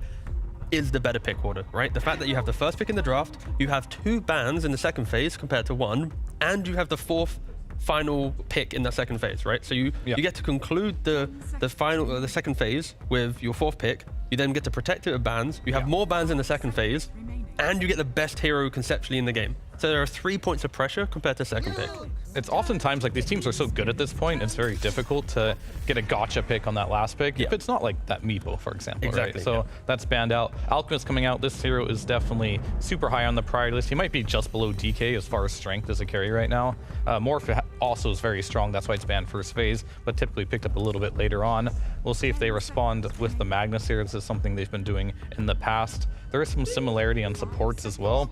is the better pick order, right? The fact that you have the first pick in the draft, you have 2 bans in the second phase compared to 1, and you have the 4th final pick in that second phase, right? So you get to conclude the second phase with your 4th pick. You then get to protect it with bans. You have more bans in the second phase, and you get the best hero conceptually in the game. So there are 3 points of pressure compared to second pick. It's oftentimes like these teams are so good at this point, it's very difficult to get a gotcha pick on that last pick if it's not like that Meepo, for example. Exactly. Right? So that's banned out. Alchemist coming out. This hero is definitely super high on the priority list. He might be just below DK as far as strength as a carry right now. Morph also is very strong. That's why it's banned first phase, but typically picked up a little bit later on. We'll see if they respond with the Magnus here. This is something they've been doing in the past. There is some similarity on supports as well.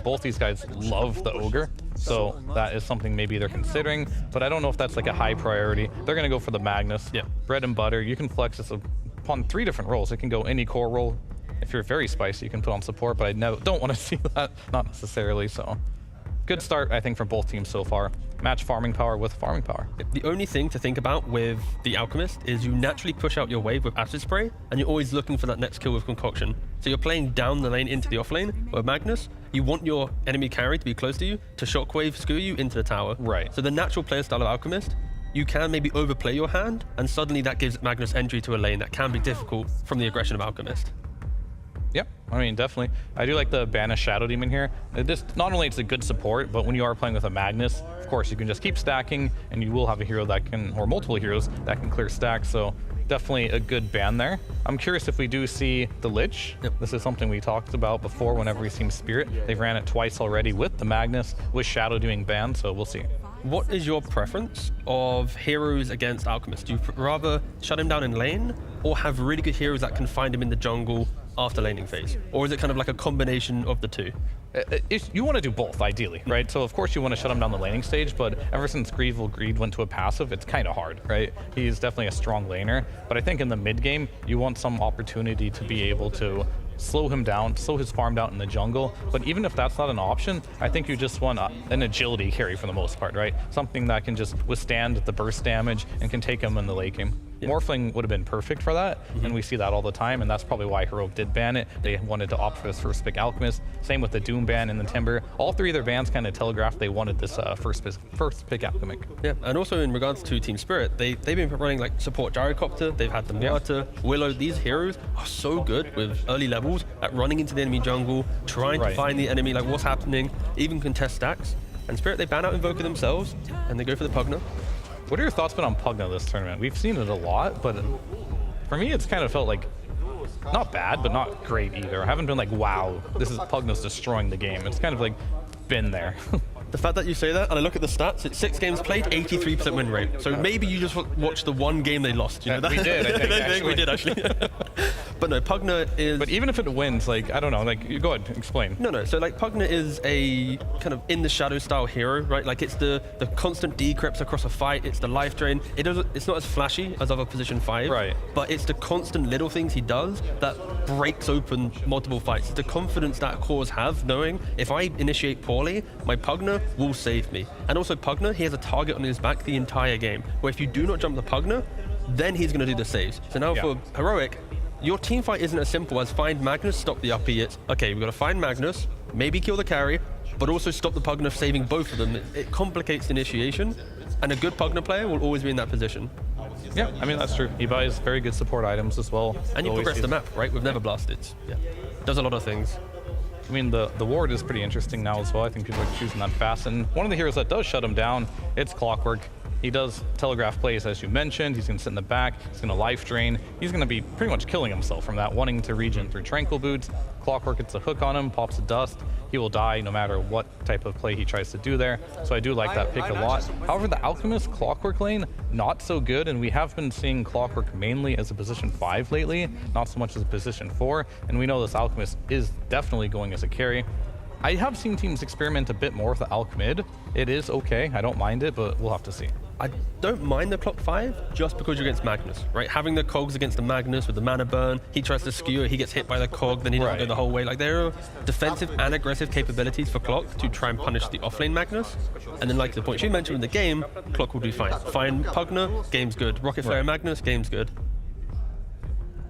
Both these guys love the Ogre, so that is something maybe they're considering, but I don't know if that's like a high priority. They're going to go for the Magnus. Bread and butter. You can flex this upon 3 different roles. It can go any core role. If you're very spicy, you can put on support, but I don't want to see that, not necessarily. So good start, I think, from both teams so far. Match farming power with farming power. The only thing to think about with the Alchemist is you naturally push out your wave with Acid Spray, and you're always looking for that next kill with Concoction. So you're playing down the lane into the off lane. With Magnus, you want your enemy carry to be close to you to shockwave skew you into the tower. Right. So the natural player style of Alchemist, you can maybe overplay your hand, and suddenly that gives Magnus entry to a lane that can be difficult from the aggression of Alchemist. Yep, I mean, definitely. I do like the Banish Shadow Demon here. This, not only it's a good support, but when you are playing with a Magnus, of course, you can just keep stacking, and you will have a hero that can, or multiple heroes that can clear stacks, so definitely a good ban there. I'm curious if we do see the Lich. This is something we talked about before whenever we've seen Spirit. They've ran it twice already with the Magnus, with Shadow doing ban, so we'll see. What is your preference of heroes against Alchemist? Do you rather shut him down in lane, or have really good heroes that can find him in the jungle after laning phase? Or is it kind of like a combination of the two? You want to do both, ideally, right? So of course you want to shut him down the laning stage, but ever since Greed went to a passive, it's kind of hard, right? He's definitely a strong laner, but I think in the mid game, you want some opportunity to be able to slow him down, slow his farm down in the jungle. But even if that's not an option, I think you just want an agility carry for the most part, right? Something that can just withstand the burst damage and can take him in the late game. Morphling would have been perfect for that, and we see that all the time, and that's probably why Heroic did ban it. They wanted to opt for this first pick Alchemist. Same with the Doom ban and the Timber. All 3 of their bans kind of telegraphed they wanted this first pick Alchemic. Yeah, and also in regards to Team Spirit, they've been running like support Gyrocopter, they've had the Martyr, Willow. These heroes are so good with early levels at running into the enemy jungle, trying to find the enemy, like what's happening, even contest stacks. And Spirit, they ban out Invoker themselves, and they go for the Pugna. What are your thoughts been on Pugna this tournament? We've seen it a lot, but for me, it's kind of felt like not bad, but not great either. I haven't been like, wow, this is Pugna's destroying the game. It's kind of like been there. The fact that you say that, and I look at the stats, it's 6 games played, 83% win rate. So maybe you just watched the one game they lost. You know that? We did, I think, actually. We did, actually. But no, Pugna is... But even if it wins, like, I don't know, like, you go ahead, explain. No, so like Pugna is a kind of in the shadow style hero, right? Like it's the constant decrypts across a fight, it's the life drain. It's not as flashy as other position 5, right? But it's the constant little things he does that breaks open multiple fights. It's the confidence that cores have, knowing if I initiate poorly, my Pugna will save me. And also Pugna, he has a target on his back the entire game, where if you do not jump the Pugna, then he's going to do the saves. So now for Heroic, your team fight isn't as simple as find Magnus, stop the up E. It's, okay, we've got to find Magnus, maybe kill the carry, but also stop the Pugna, saving both of them. It complicates the initiation, and a good Pugna player will always be in that position. Yeah, I mean, that's true. He buys very good support items as well. And you progress the map, right? With Never Blast, does a lot of things. I mean, the ward is pretty interesting now as well. I think people are choosing that fast. And one of the heroes that does shut him down, it's Clockwork. He does telegraph plays, as you mentioned. He's going to sit in the back. He's going to life drain. He's going to be pretty much killing himself from that, wanting to regen through Tranquil Boots. Clockwork gets a hook on him, pops a dust. He will die no matter what type of play he tries to do there. So I do like that pick a lot. However, the Alchemist Clockwork lane, not so good. And we have been seeing Clockwork mainly as a position 5 lately, not so much as a position 4. And we know this Alchemist is definitely going as a carry. I have seen teams experiment a bit more with the Alch mid. It is okay. I don't mind it, but we'll have to see. I don't mind the clock 5 just because you're against Magnus, right? Having the cogs against the Magnus with the mana burn, he tries to skew it, he gets hit by the cog, then he doesn't go the whole way. Like, there are defensive and aggressive capabilities for Clock to try and punish the offlane Magnus. And then, like the point you mentioned in the game, Clock will do fine. Fine Pugner, game's good. Rocket Flare Magnus, game's good.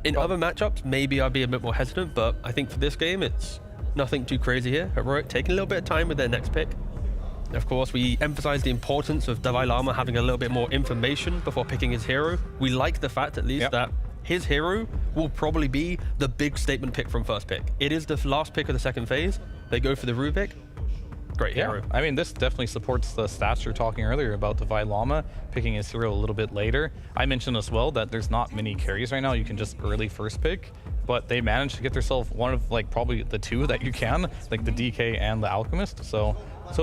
In other matchups, maybe I'll be a bit more hesitant, but I think for this game, it's nothing too crazy here. Heroic taking a little bit of time with their next pick. Of course, we emphasize the importance of Dalai Lama having a little bit more information before picking his hero. We like the fact, at least, that his hero will probably be the big statement pick from first pick. It is the last pick of the second phase. They go for the Rubik. Great hero. I mean, this definitely supports the stats you were talking earlier about Dalai Lama picking his hero a little bit later. I mentioned as well that there's not many carries right now. You can just early first pick, but they managed to get themselves one of, like, probably the 2 that you can, like the DK and the Alchemist. So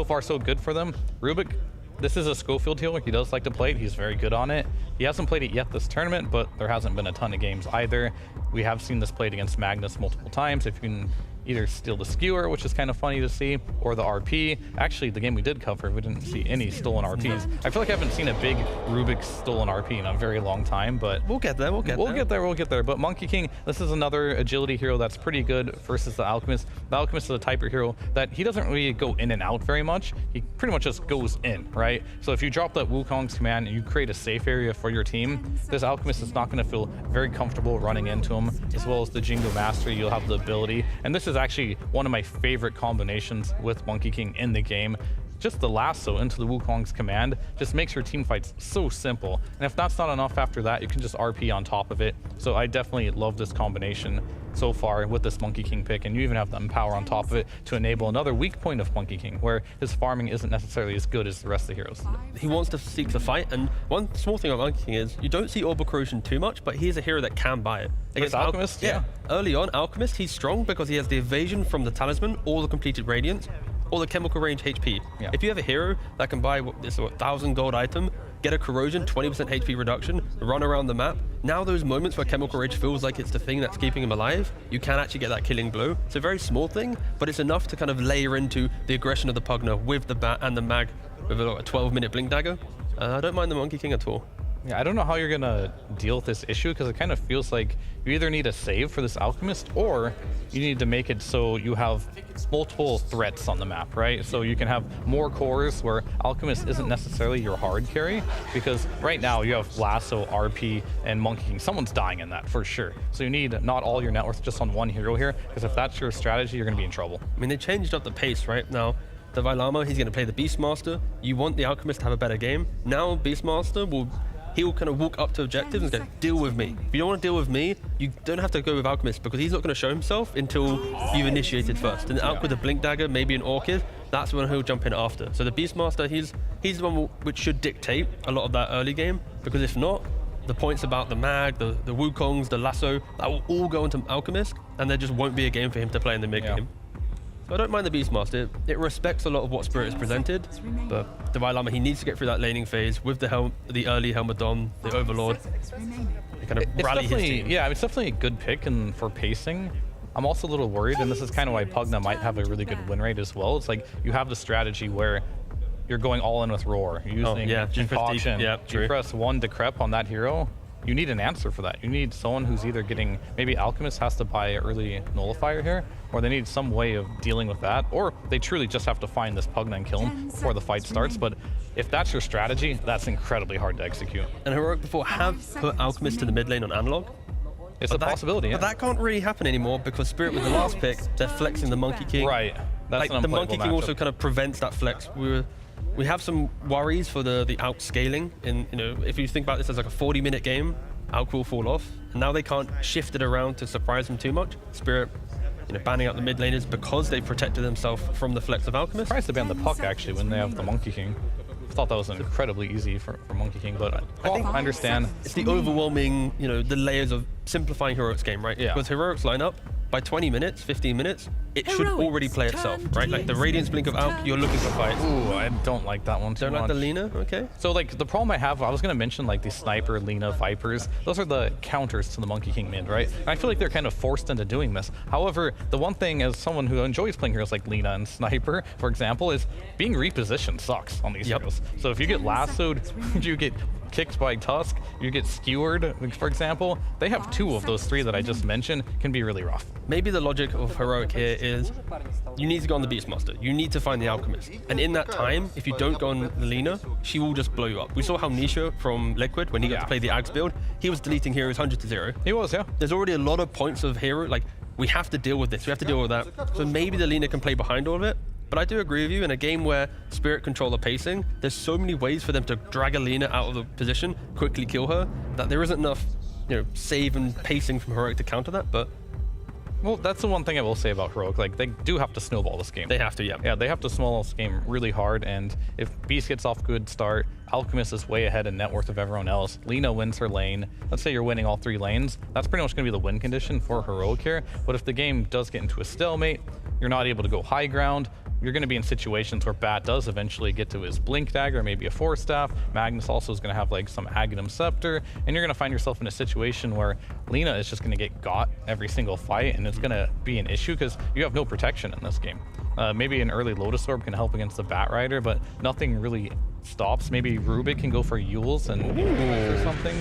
far so good for them. Rubik, this is a Schofield healer. He does like to play it. He's very good on it. He hasn't played it yet this tournament, but there hasn't been a ton of games either. We have seen this played against Magnus multiple times. If you can either steal the skewer, which is kind of funny to see, or the RP. Actually, the game we did cover, we didn't see any stolen RPs. I feel like I haven't seen a big Rubik stolen RP in a very long time, but we'll get there. We'll get there. But Monkey King, this is another agility hero that's pretty good versus the Alchemist. The Alchemist is a type of hero that he doesn't really go in and out very much. He pretty much just goes in, right? So if you drop that Wukong's command and you create a safe area for your team, this Alchemist is not going to feel very comfortable running into him, as well as the Jingo Mastery. You'll have the ability, and this is actually one of my favorite combinations with Monkey King in the game. Just the lasso into the Wukong's command just makes your team fights so simple. And if that's not enough after that, you can just RP on top of it. So I definitely love this combination so far with this Monkey King pick. And you even have the Empower on top of it to enable another weak point of Monkey King, where his farming isn't necessarily as good as the rest of the heroes. He wants to seek the fight, and one small thing about Monkey King is you don't see Orbital Corrosion too much, but he is a hero that can buy it. Against Alchemist? Yeah. Early on, Alchemist, he's strong because he has the evasion from the Talisman, or the completed Radiance, or the chemical range HP. Yeah. If you have a hero that can buy this 1,000 gold item, get a corrosion, 20% HP reduction, run around the map, now those moments where chemical range feels like it's the thing that's keeping him alive, you can actually get that killing blow. It's a very small thing, but it's enough to kind of layer into the aggression of the Pugner with the bat and the mag with a 12-minute blink dagger. I don't mind the Monkey King at all. Yeah, I don't know how you're gonna deal with this issue, because it kind of feels like you either need a save for this Alchemist, or you need to make it so you have multiple threats on the map, right? So you can have more cores where Alchemist isn't necessarily your hard carry, because right now you have Lasso, RP, and Monkey King. Someone's dying in that for sure. So you need not all your net worth just on one hero here, because if that's your strategy, you're gonna be in trouble. I mean, they changed up the pace, right? Now, the Vailama, he's gonna play the Beastmaster. You want the Alchemist to have a better game. Now, Beastmaster he'll kind of walk up to objectives and go, deal with me. If you don't want to deal with me, you don't have to go with Alchemist, because he's not going to show himself until you've initiated first. And out with a Blink Dagger, maybe an Orchid, that's when he'll jump in after. So the Beastmaster, he's the one which should dictate a lot of that early game, because if not, the points about the mag, the Wukongs, the Lasso, that will all go into Alchemist, and there just won't be a game for him to play in the mid game. So I don't mind the Beastmaster. It respects a lot of what Spirit has presented, but Dalai Lama, he needs to get through that laning phase with the early Helmadon, the Overlord, and kind of rally his team. Yeah, it's definitely a good pick, and for pacing, I'm also a little worried, and this is kind of why Pugna might have a really good win rate as well. It's like you have the strategy where you're going all in with Roar, you're using Concoction. You press 1 Decrep on that hero. You need an answer for that. You need someone who's either getting, maybe Alchemist has to buy early Nullifier here, or they need some way of dealing with that, or they truly just have to find this Pugna and kill him before the fight starts. But if that's your strategy, that's incredibly hard to execute. And Heroic before have put Alchemist to the mid lane on analog. It's a possibility, But that can't really happen anymore, because Spirit with the last pick, they're flexing the Monkey King. Right. That's like, the Monkey King also kind of prevents that flex. We have some worries for the outscaling. If you think about this as like a 40-minute game, Alk will fall off, and now they can't shift it around to surprise him too much. Spirit banning out the mid laners because they protected themselves from the flex of Alchemist. Surprised to ban the Puck actually when they have the Monkey King. I thought that was incredibly easy for Monkey King, but I understand. It's the overwhelming, the layers of simplifying Heroic's game, right? Yeah. Because Heroic's lineup, by 20 minutes, 15 minutes, it should already play itself, right? Like the Radiance Blink of Alk, you're looking for fights. Ooh, I don't like that one too much. Don't like the Lina? Okay. So like the problem I have, I was gonna mention like the Sniper, Lina, Vipers. Those are the counters to the Monkey King mid, right? And I feel like they're kind of forced into doing this. However, the one thing as someone who enjoys playing heroes like Lina and Sniper, for example, is being repositioned sucks on these heroes. So if you get lassoed, you get kicked by Tusk, you get skewered, for example. They have 2 of those 3 that I just mentioned, can be really rough. Maybe the logic of Heroic here is you need to go on the Beastmaster. You need to find the Alchemist. And in that time, if you don't go on Lina, she will just blow you up. We saw how Nisha from Liquid, when he got to play the Axe build, he was deleting heroes 100 to 0. He was, yeah. There's already a lot of points of hero, like, we have to deal with this, we have to deal with that. So maybe the Lina can play behind all of it. But I do agree with you, in a game where Spirit control the pacing, there's so many ways for them to drag a Lina out of the position, quickly kill her, that there isn't enough, save and pacing from Heroic to counter that, but... Well, that's the one thing I will say about Heroic. Like, they do have to snowball this game. They have to, yeah. Yeah, they have to snowball this game really hard, and if Beast gets off a good start, Alchemist is way ahead in net worth of everyone else, Lina wins her lane, let's say you're winning all 3 lanes, that's pretty much going to be the win condition for Heroic here. But if the game does get into a stalemate, you're not able to go high ground, you're going to be in situations where Bat does eventually get to his Blink Dagger, maybe a Force Staff. Magnus also is going to have like some Aghanim Scepter, and you're going to find yourself in a situation where Lina is just going to get got every single fight, and it's going to be an issue because you have no protection in this game. Maybe an early Lotus Orb can help against the Bat Rider, but nothing really stops. Maybe Rubik can go for Yules and or something.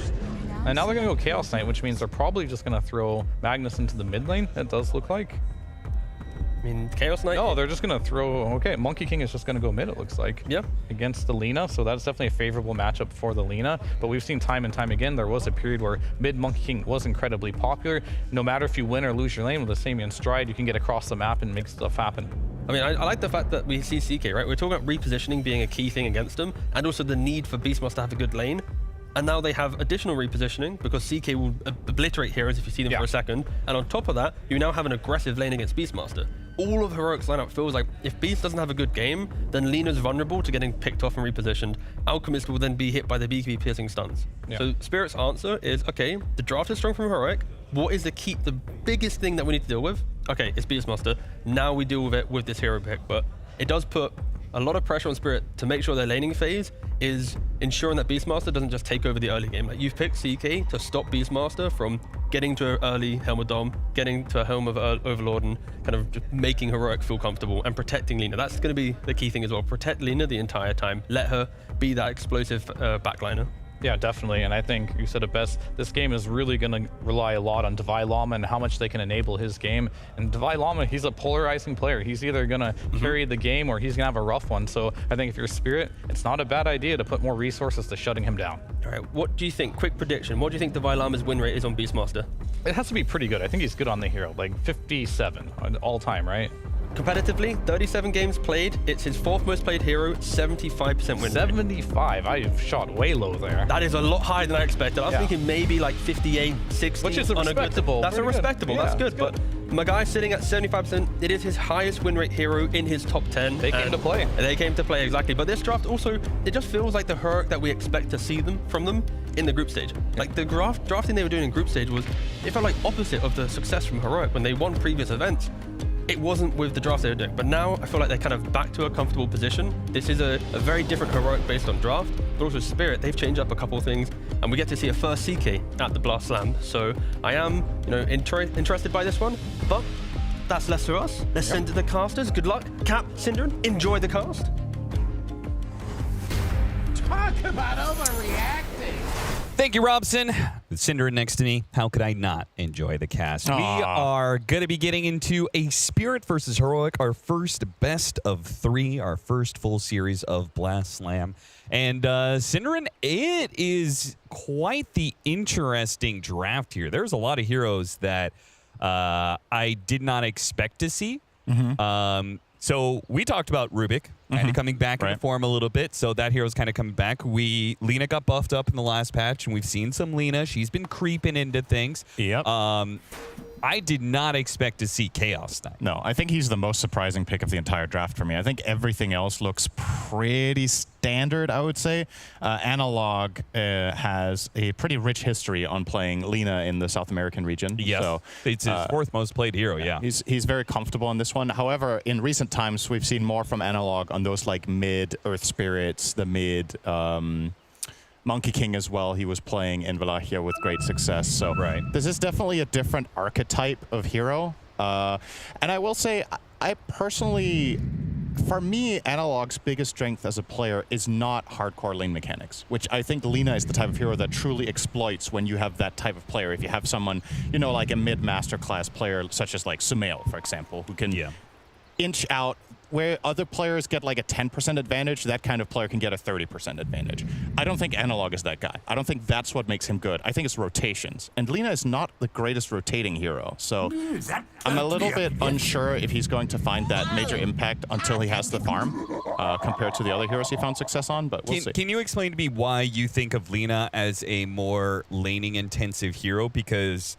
And now they're going to go Chaos Knight, which means they're probably just going to throw Magnus into the mid lane, it does look like. I mean, Chaos Knight? No, they're just going to throw... Okay, Monkey King is just going to go mid, it looks like. Yep. Against the Lina, so that's definitely a favorable matchup for the Lina. But we've seen time and time again, there was a period where mid Monkey King was incredibly popular. No matter if you win or lose your lane with the Samian Stride, you can get across the map and make stuff happen. I mean, I like the fact that we see CK, right? We're talking about repositioning being a key thing against them, and also the need for Beastmaster to have a good lane. And now they have additional repositioning because CK will obliterate heroes if you see them for a second. And on top of that, you now have an aggressive lane against Beastmaster. All of Heroic's lineup feels like if Beast doesn't have a good game, then Lina's vulnerable to getting picked off and repositioned. Alchemist will then be hit by the BKB piercing stuns. So Spirit's answer is, okay, the draft is strong from Heroic. What is the biggest thing that we need to deal with? Okay, it's Beastmaster. Now we deal with it with this hero pick, but it does put a lot of pressure on Spirit to make sure their laning phase is ensuring that Beastmaster doesn't just take over the early game. Like, you've picked CK to stop Beastmaster from getting to an early Helm of Dom, getting to a Helm of Overlord, and kind of just making Heroic feel comfortable and protecting Lina. That's going to be the key thing as well. Protect Lina the entire time. Let her be that explosive backliner. Yeah, definitely. And I think you said it best. This game is really going to rely a lot on Devi Lama and how much they can enable his game. And Devi Lama, he's a polarizing player. He's either going to carry the game or he's going to have a rough one. So I think if you're Spirit, it's not a bad idea to put more resources to shutting him down. All right, what do you think? Quick prediction. What do you think Devi Lama's win rate is on Beastmaster? It has to be pretty good. I think he's good on the hero, like 57 all time, right? Competitively, 37 games played. It's his 4th most played hero, 75% win rate. 75? I've shot way low there. That is a lot higher than I expected. I was thinking maybe like 58, 60. Which is a respectable. That's a respectable. That's good. But my guy's sitting at 75%. It is his highest win rate hero in his top 10. They came to play. They came to play, exactly. But this draft also, it just feels like the Heroic that we expect to see from them in the group stage. Like the drafting they were doing in group stage it felt like opposite of the success from Heroic when they won previous events. It wasn't with the drafts they were doing, but now I feel like they're kind of back to a comfortable position. This is a very different Heroic based on draft, but also Spirit. They've changed up a couple of things, and we get to see a first CK at the Blast Slam. So I am, interested by this one, but that's less for us. Let's send to the casters. Good luck. Cap, Synderen, enjoy the cast. Talk about overreacting. Thank you, Robson. With Synderen next to me, how could I not enjoy the cast? We are going to be getting into a Spirit versus Heroic, our first best of 3, our first full series of Blast Slam. And Synderen, it is quite the interesting draft here. There's a lot of heroes that I did not expect to see. So we talked about Rubik kind of coming back into form a little bit. So that hero's kind of coming back. Lina got buffed up in the last patch, and we've seen some Lina. She's been creeping into things. Yep. I did not expect to see Chaos Knight. No, I think he's the most surprising pick of the entire draft for me. I think everything else looks pretty standard, I would say. Analog has a pretty rich history on playing Lina in the South American region. Yes, so, it's his fourth most played hero, yeah. He's very comfortable in this one. However, in recent times, we've seen more from Analog on those like mid Earth Spirits, the mid Monkey King as well. He was playing in Wallachia with great success. So this is definitely a different archetype of hero. And I will say, I personally, for me, Analog's biggest strength as a player is not hardcore lane mechanics, which I think Lina is the type of hero that truly exploits when you have that type of player. If you have someone, you know, like a mid-master class player, such as like Sumail, for example, who can inch out where other players get like a 10% advantage, that kind of player can get a 30% advantage. I don't think Analog is that guy. I don't think that's what makes him good. I think it's rotations. And Lina is not the greatest rotating hero. So I'm a little bit unsure if he's going to find that major impact until he has the farm compared to the other heroes he found success on, but we'll see. Can you explain to me why you think of Lina as a more laning intensive hero? Because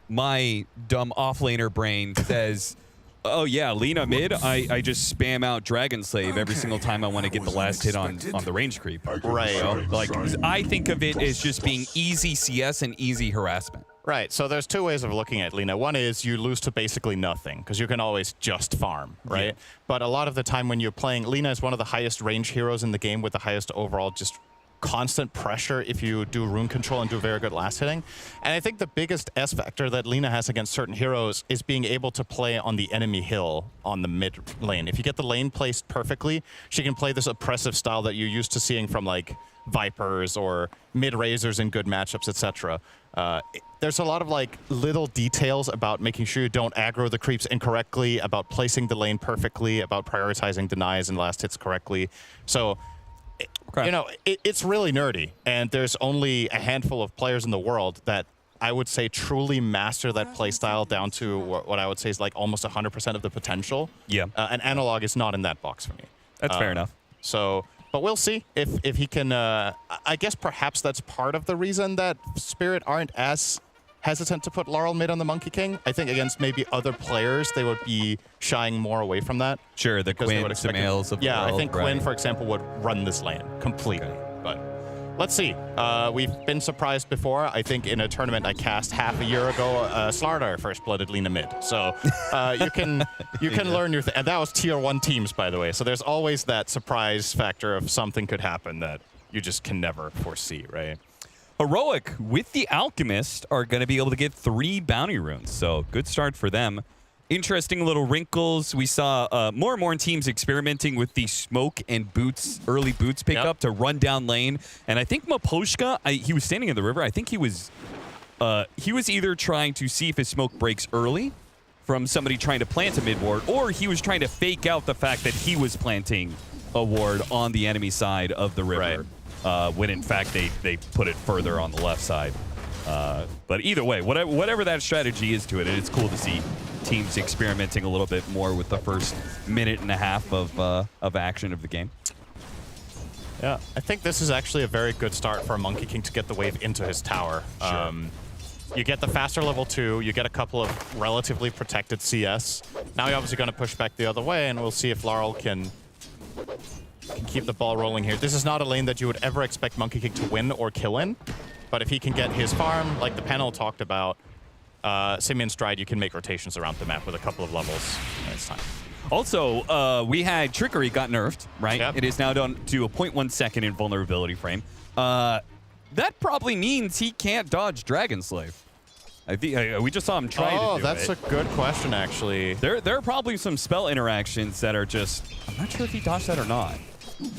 my dumb offlaner brain says, oh yeah, Lina mid, I just spam out Dragon Slave every single time I want to get the last hit on the range creep. Right. So, like, I think of it as just being easy CS and easy harassment. Right, so there's two ways of looking at Lina. One is you lose to basically nothing, because you can always just farm, right? Yeah. But a lot of the time when you're playing, Lina is one of the highest range heroes in the game with the highest overall just constant pressure if you do rune control and do very good last hitting. And I think the biggest S factor that Lina has against certain heroes is being able to play on the enemy hill on the mid lane. If you get the lane placed perfectly, she can play this oppressive style that you're used to seeing from like Vipers or mid-razers in good matchups, etc. There's a lot of like little details about making sure you don't aggro the creeps incorrectly, about placing the lane perfectly, about prioritizing denies and last hits correctly. So you know, it's really nerdy, and there's only a handful of players in the world that I would say truly master that playstyle down to what I would say is like almost 100% of the potential. Yeah. And Analog is not in that box for me. That's fair enough. So, but we'll see if he can. I guess perhaps that's part of the reason that Spirit aren't as hesitant to put Laurel mid on the Monkey King. I think against maybe other players, they would be shying more away from that. Sure, the Quinn, Sumails of the world, I think Quinn, for example, would run this lane completely. But let's see. We've been surprised before. I think in a tournament I cast half a year ago, Slardar first-blooded Lina mid. So you can learn your and that was tier 1 teams, by the way. So there's always that surprise factor of something could happen that you just can never foresee, right? Heroic with the Alchemist are going to be able to get 3 bounty runes, so good start for them. Interesting little wrinkles. We saw more and more teams experimenting with the smoke and boots, early boots pickup to run down lane. And I think Maposhka, he was standing in the river. I think he was either trying to see if his smoke breaks early from somebody trying to plant a mid ward, or he was trying to fake out the fact that he was planting a ward on the enemy side of the river. Right. When in fact they put it further on the left side. But either way, whatever that strategy is to it, it's cool to see teams experimenting a little bit more with the first minute and a half of action of the game. Yeah, I think this is actually a very good start for a Monkey King to get the wave into his tower. Sure. You get the faster level 2, you get a couple of relatively protected CS. Now you're obviously going to push back the other way, and we'll see if Laurel can keep the ball rolling here. This is not a lane that you would ever expect Monkey King to win or kill in, but if he can get his farm, like the panel talked about, Simeon Stride, you can make rotations around the map with a couple of levels. It's time. Also, we had Trickery got nerfed, right? Yep. It is now down to a 0.1 second invulnerability frame. That probably means he can't dodge Dragon Slave. I think we just saw him try to do it. Oh, that's a good question, actually. There are probably some spell interactions that are just... I'm not sure if he dodged that or not.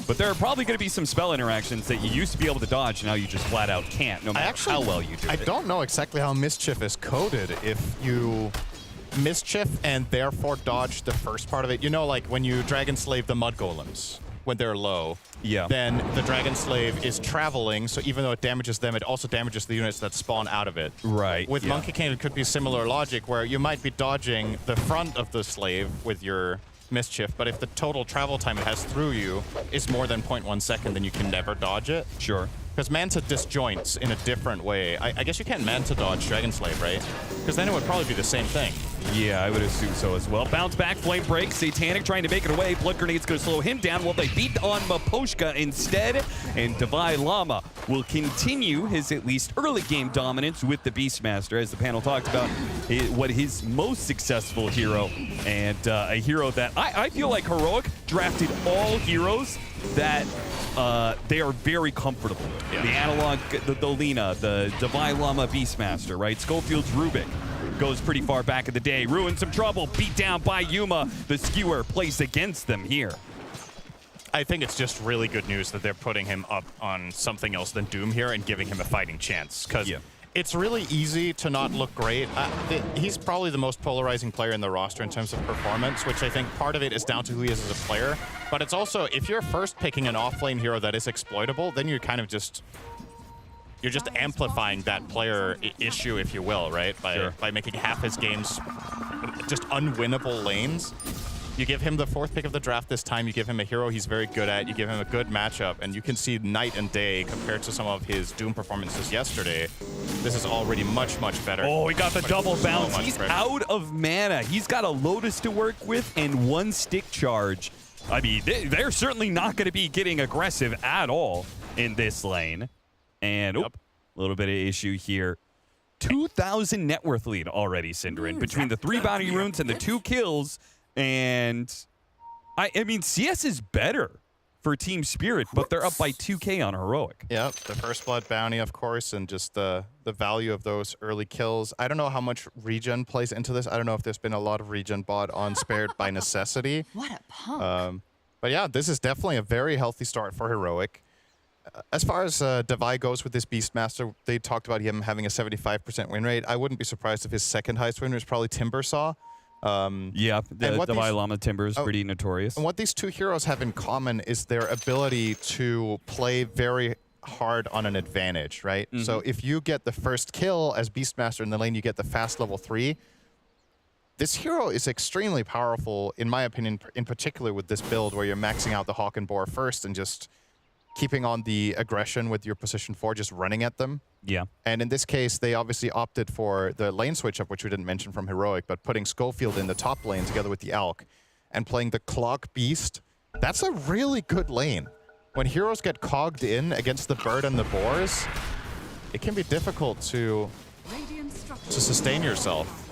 But there are probably going to be some spell interactions that you used to be able to dodge, and now you just flat out can't, no matter how well you do it. I don't know exactly how Mischief is coded. If you Mischief and therefore dodge the first part of it, you know, like when you Dragon Slave the Mud Golems, when they're low, then the Dragon Slave is traveling, so even though it damages them, it also damages the units that spawn out of it. Right. With Monkey King, it could be similar logic, where you might be dodging the front of the slave with your Mischief, but if the total travel time it has through you is more than 0.1 second, then you can never dodge it. Sure. Because Manta disjoints in a different way. I guess you can't Manta dodge Dragon Slave, right? Because then it would probably be the same thing. Yeah, I would assume so as well. Bounce back, flame break, Satanic trying to make it away. Blood Grenade's going to slow him down while they beat on Miposhka instead. And Divine Llama will continue his at least early game dominance with the Beastmaster, as the panel talked about what his most successful hero, and a hero that I feel like Heroic drafted all heroes that they are very comfortable with. Yeah. The analog, the Lina, the Divine Llama Beastmaster, right? Schofield's Rubik goes pretty far back in the day. Ruined some trouble, beat down by Yuma. The skewer plays against them here. I think it's just really good news that they're putting him up on something else than Doom here and giving him a fighting chance. Because it's really easy to not look great. He's probably the most polarizing player in the roster in terms of performance, which I think part of it is down to who he is as a player. But it's also, if you're first picking an offlane hero that is exploitable, then you're kind of just... You're just amplifying that player issue, if you will, right? By making half his games just unwinnable lanes. You give him the 4th pick of the draft this time. You give him a hero he's very good at. You give him a good matchup. And you can see night and day compared to some of his Doom performances yesterday. This is already much, much better. Oh, he got the double bounce. He's out of mana. He's got a Lotus to work with and 1 stick charge. I mean, they're certainly not going to be getting aggressive at all in this lane. And a little bit of issue here. 2,000 net worth lead already, Synderen, between the 3 bounty runes and the 2 kills. And I mean, CS is better for Team Spirit, but they're up by 2K on Heroic. Yep, the first blood bounty, of course, and just the value of those early kills. I don't know how much regen plays into this. I don't know if there's been a lot of regen bought on Spared by necessity. What a punk. But yeah, this is definitely a very healthy start for Heroic. As far as Devi goes with this Beastmaster, they talked about him having a 75% win rate. I wouldn't be surprised if his second highest win rate is probably Timbersaw. Yeah, the Devi Llama Timber is pretty notorious. And what these two heroes have in common is their ability to play very hard on an advantage, right? So if you get the first kill as Beastmaster in the lane, you get the fast level 3. This hero is extremely powerful, in my opinion, in particular with this build where you're maxing out the Hawk and Boar first and just keeping on the aggression with your position 4, just running at them. Yeah. And in this case, they obviously opted for the lane switch up, which we didn't mention from Heroic, but putting Schofield in the top lane together with the Elk and playing the Clog Beast. That's a really good lane. When heroes get cogged in against the Bird and the Boars, it can be difficult to sustain yourself.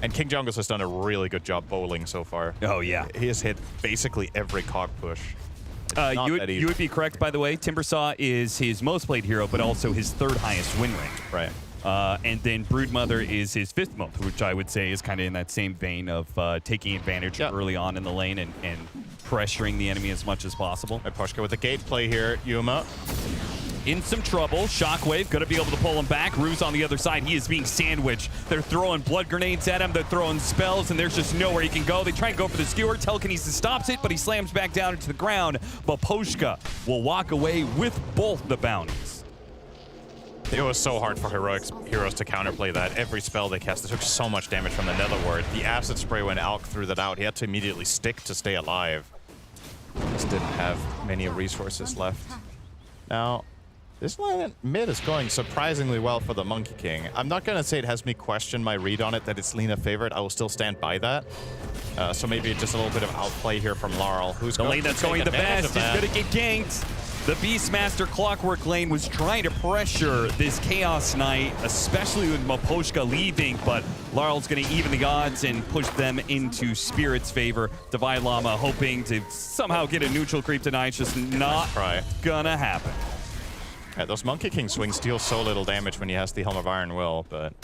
And King Jungles has done a really good job bowling so far. Oh, yeah. He has hit basically every cog push. You would be correct, by the way. Timbersaw is his most played hero, but also his 3rd highest win rate. Right. And then Broodmother is his 5th most, which I would say is kind of in that same vein of taking advantage early on in the lane and pressuring the enemy as much as possible. Miposhka with the gate play here. Yuma in some trouble. Shockwave going to be able to pull him back. Rue's on the other side. He is being sandwiched. They're throwing blood grenades at him. They're throwing spells, and there's just nowhere he can go. They try and go for the skewer. Telekinesis stops it, but he slams back down into the ground. Miposhka will walk away with both the bounties. It was so hard for heroes to counterplay that. Every spell they cast, they took so much damage from the Nether Ward. The acid spray when Alk threw that out, he had to immediately stick to stay alive. Just didn't have many resources left. Now, this line mid is going surprisingly well for the Monkey King. I'm not going to say it has me question my read on it that it's Lina favorite. I will still stand by that. So maybe just a little bit of outplay here from Larl, who's the lane that's going the best. He's going to get ganked. The Beastmaster Clockwork lane was trying to pressure this Chaos Knight, especially with Miposhka leaving, but Larl's going to even the odds and push them into Spirit's favor. Divine Llama hoping to somehow get a neutral creep tonight. It's just not gonna happen. Yeah, those Monkey King swings deal so little damage when he has the Helm of Iron Will, but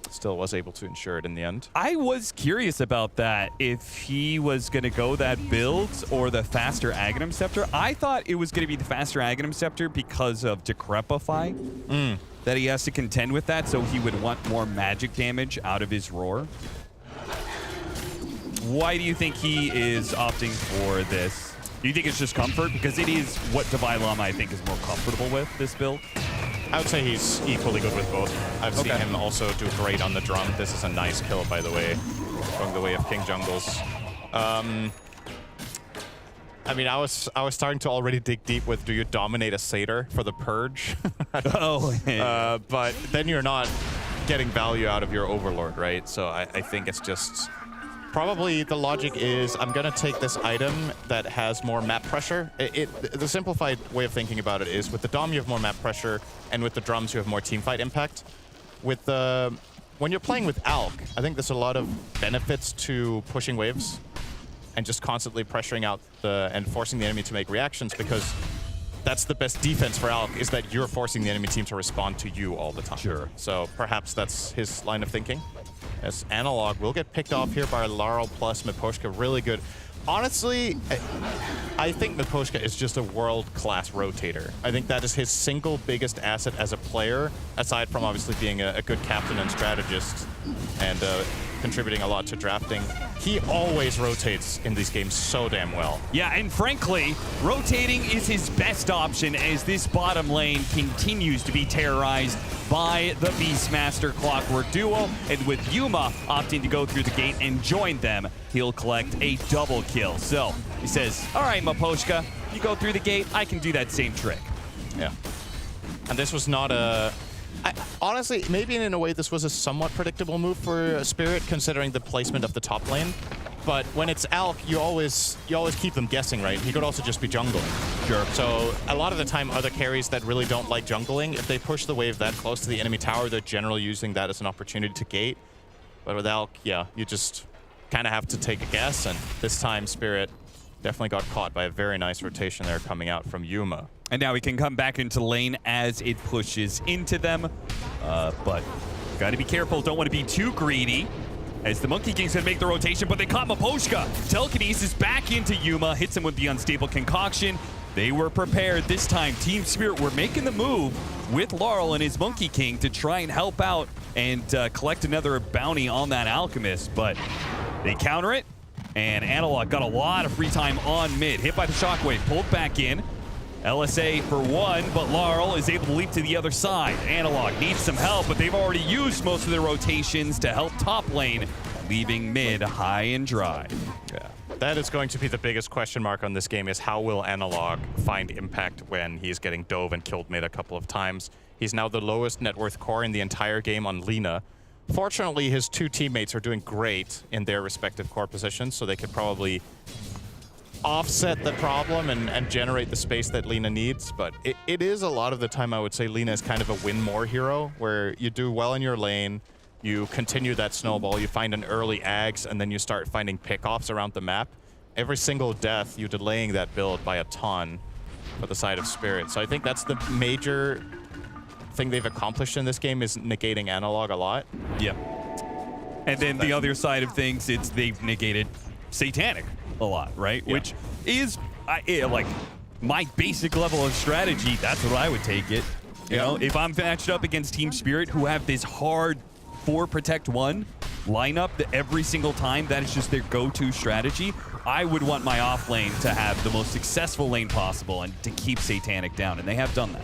still was able to ensure it in the end. I was curious about that, if he was going to go that build or the faster Aghanim Scepter. I thought it was going to be the faster Aghanim Scepter because of Decrepify, that he has to contend with that, so he would want more magic damage out of his Roar. Why do you think he is opting for this? Do you think it's just comfort? Because it is what Divine Llama, I think, is more comfortable with, this build. I would say he's equally good with both. I've seen him also do great on the drum. This is a nice kill, by the way, going the way of King Jungles. I mean, I was starting to already dig deep with, do you dominate a satyr for the purge? But then you're not getting value out of your overlord, right? So I think it's just probably the logic is I'm gonna take this item that has more map pressure. The simplified way of thinking about it is with the Dom you have more map pressure, and with the drums you have more teamfight impact. With the when you're playing with Alk, I think there's a lot of benefits to pushing waves and just constantly pressuring out and forcing the enemy to make reactions, because that's the best defense for Alk, is that you're forcing the enemy team to respond to you all the time. Sure. So perhaps that's his line of thinking. As Analog will get picked off here by Laurel plus Miposhka. Really good. Honestly, I think Miposhka is just a world-class rotator. I think that is his single biggest asset as a player, aside from obviously being a good captain and strategist and contributing a lot to drafting. He always rotates in these games so damn well. Yeah, and frankly, rotating is his best option as this bottom lane continues to be terrorized by the Beastmaster Clockwork duo. And with Yuma opting to go through the gate and join them, he'll collect a double kill. So he says, all right, Miposhka, you go through the gate, I can do that same trick. Yeah. And this was not a... honestly, maybe in a way this was a somewhat predictable move for Spirit, considering the placement of the top lane. But when it's Alk, you always keep them guessing, right? He could also just be jungling. Sure. So a lot of the time, other carries that really don't like jungling, if they push the wave that close to the enemy tower, they're generally using that as an opportunity to gate. But with Alk, yeah, you just kind of have to take a guess. And this time, Spirit definitely got caught by a very nice rotation there coming out from Yuma. And now we can come back into lane as it pushes into them. But got to be careful. Don't want to be too greedy, as the Monkey King's going to make the rotation, but they caught Miposhka. Telekinesis back into Yuma, hits him with the unstable concoction. They were prepared this time. Team Spirit were making the move with Laurel and his Monkey King to try and help out and collect another bounty on that Alchemist, but they counter it, and Analog got a lot of free time on mid. Hit by the Shockwave, pulled back in. LSA for one, but Laurel is able to leap to the other side. Analog needs some help, but they've already used most of their rotations to help top lane, leaving mid high and dry. Yeah, that is going to be the biggest question mark on this game, is how will Analog find impact when he's getting dove and killed mid a couple of times. He's now the lowest net worth core in the entire game on Lina. Fortunately, his two teammates are doing great in their respective core positions, so they could probably offset the problem and generate the space that Lina needs. But it is a lot of the time, I would say, Lina is kind of a win more hero, where you do well in your lane, you continue that snowball, you find an early Ags, and then you start finding pickoffs around the map. Every single death, you're delaying that build by a ton for the side of Spirit. So I think that's the major thing they've accomplished in this game, is negating Analog a lot. Yeah. And then the other side of things, it's they've negated Satanic a lot, right? Yeah. Which is like my basic level of strategy. That's what I would take it. You know, if I'm matched up against Team Spirit, who have this hard 4 protect 1 lineup that every single time that is just their go-to strategy, I would want my off lane to have the most successful lane possible and to keep Satanic down, and they have done that.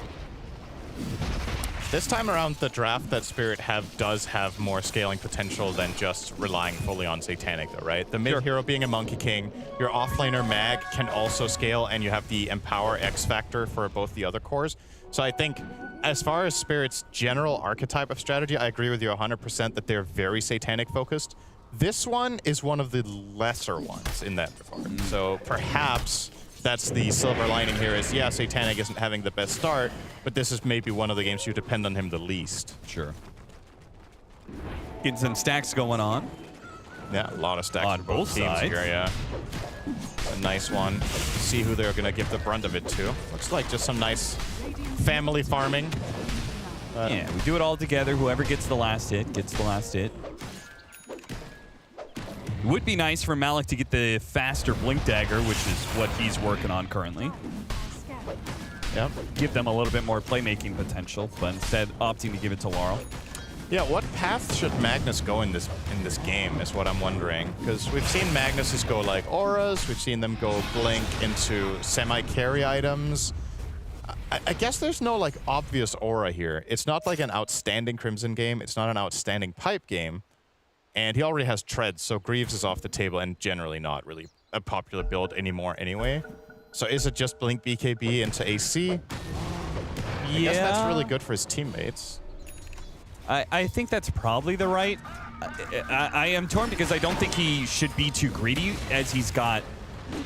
This time around, the draft that Spirit does have more scaling potential than just relying fully on Satanic, though, right? The mid hero being a Monkey King, your offlaner Mag can also scale, and you have the Empower X factor for both the other cores. So I think, as far as Spirit's general archetype of strategy, I agree with you 100% that they're very Satanic focused. This one is one of the lesser ones in that regard. So perhaps that's the silver lining here, is, yeah, Satanic isn't having the best start, but this is maybe one of the games you depend on him the least. Sure. Getting some stacks going on. Yeah, a lot of stacks on for both teams sides. here, yeah. A nice one. See who they're going to give the brunt of it to. Looks like just some nice family farming. Yeah, we do it all together. Whoever gets the last hit gets the last hit. It would be nice for Malik to get the faster Blink Dagger, which is what he's working on currently. Yep. Give them a little bit more playmaking potential, but instead opting to give it to Laurel. Yeah, what path should Magnus go in this game is what I'm wondering. Because we've seen Magnuses go like auras, we've seen them go Blink into semi-carry items. I guess there's no like obvious aura here. It's not like an outstanding Crimson game, it's not an outstanding Pipe game. And he already has Treads, so Greaves is off the table and generally not really a popular build anymore anyway. So is it just blink BKB into AC? I guess that's really good for his teammates. I think that's probably the right. I am torn because I don't think he should be too greedy, as he's got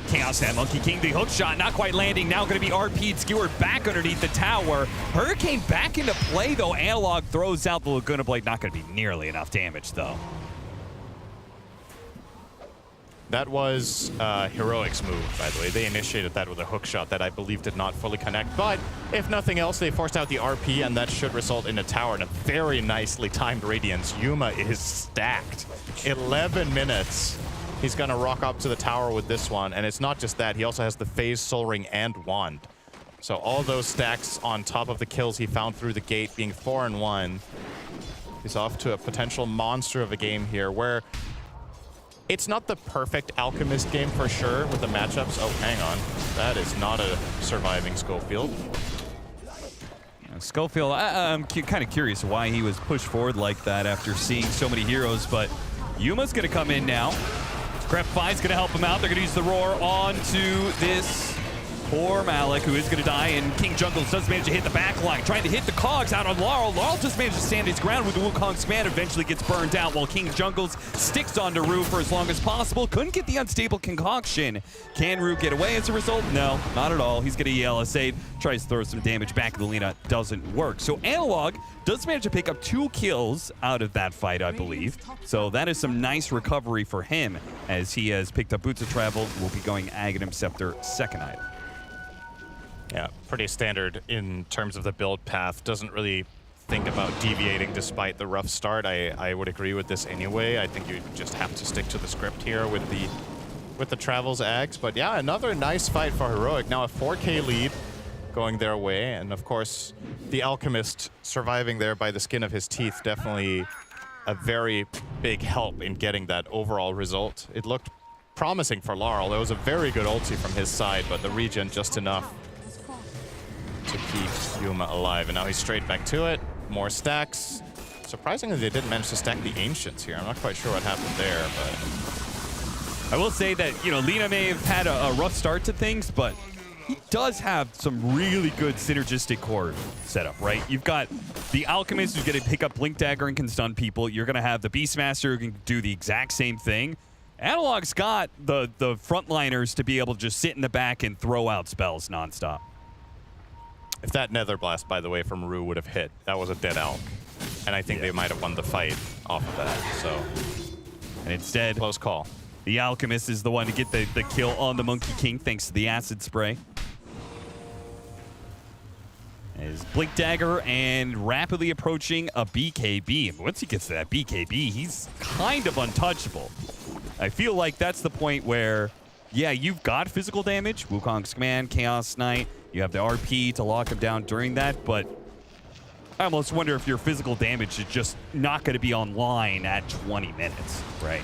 Chaos Net, Monkey King, the hook shot, not quite landing. Now going to be RP'd, skewered back underneath the tower. Hurricane back into play, though. Analog throws out the Laguna Blade. Not going to be nearly enough damage, though. That was Heroic's move, by the way. They initiated that with a hook shot that I believe did not fully connect. But if nothing else, they forced out the RP, and that should result in a tower and a very nicely timed Radiance. Yuma is stacked. 11 minutes. He's going to rock up to the tower with this one. And it's not just that. He also has the Phase, Soul Ring, and Wand. So all those stacks on top of the kills he found through the gate being 4 and 1. He's off to a potential monster of a game here where it's not the perfect Alchemist game for sure with the matchups. Oh, hang on. That is not a surviving Schofield. Schofield, I'm kind of curious why he was pushed forward like that after seeing so many heroes, but Yuma's going to come in now. Grep 5's going to help him out. They're going to use the roar onto this poor Malik, who is going to die, and King Jungles does manage to hit the back line, trying to hit the cogs out on Laurel. Laurel just managed to stand his ground with the Wukong's command, eventually gets burned out, while King Jungles sticks onto Rue for as long as possible. Couldn't get the unstable concoction. Can Rue get away as a result? No, not at all. He's going to ELS8, tries to throw some damage back at the Lina, doesn't work. So Analog does manage to pick up 2 kills out of that fight, I believe. So that is some nice recovery for him, as he has picked up Boots of Travel, will be going Aghanim Scepter, second item. Yeah, pretty standard in terms of the build path. Doesn't really think about deviating despite the rough start. I would agree with this anyway. I think you just have to stick to the script here with the Travels Ags. But yeah, another nice fight for Heroic. Now a 4K lead going their way. And of course, the Alchemist surviving there by the skin of his teeth, definitely a very big help in getting that overall result. It looked promising for Laurel. It was a very good ulti from his side, but the regen just enough to keep Yuma alive. And now he's straight back to it. More stacks. Surprisingly, they didn't manage to stack the Ancients here. I'm not quite sure what happened there, but I will say that, you know, Lina may have had a rough start to things, but he does have some really good synergistic core setup, right? You've got the Alchemist who's going to pick up Blink Dagger and can stun people. You're going to have the Beastmaster who can do the exact same thing. Analog's got the frontliners to be able to just sit in the back and throw out spells nonstop. if that Nether Blast, by the way, from Rue would have hit, that was a dead Alk. And I think they might have won the fight off of that, so. And instead, close call. The Alchemist is the one to get the kill on the Monkey King thanks to the Acid Spray. Is Blink Dagger and rapidly approaching a BKB. And once he gets to that BKB, he's kind of untouchable. I feel like that's the point where, yeah, you've got physical damage, Wukong's Command, Chaos Knight, you have the RP to lock him down during that, but I almost wonder if your physical damage is just not going to be online at 20 minutes, right?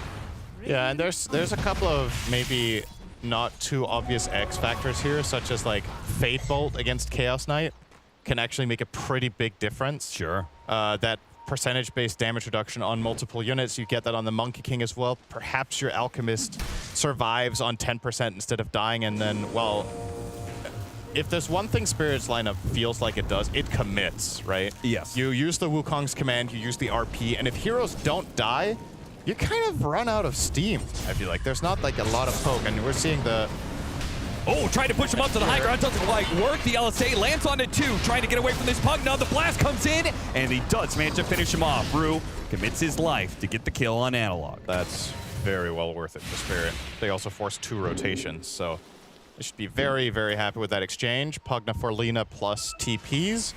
Yeah, and there's a couple of maybe not too obvious X factors here, such as like Fate Bolt against Chaos Knight can actually make a pretty big difference. Sure. That percentage-based damage reduction on multiple units, you get that on the Monkey King as well. Perhaps your Alchemist survives on 10% instead of dying, and then, well, if there's one thing Spirit's lineup feels like it does, it commits, right? Yes. You use the Wukong's Command, you use the RP, and if heroes don't die, you kind of run out of steam, I feel like. There's not like a lot of poke, and we're seeing the... Oh, trying to push him up to the high ground, doesn't quite work. The LSA lands on it too, trying to get away from this pug. Now the blast comes in, and he does manage to finish him off. Rue commits his life to get the kill on Analog. That's very well worth it for Spirit. They also forced 2 rotations, so they should be very, very happy with that exchange. Pugna for Lina plus TPs.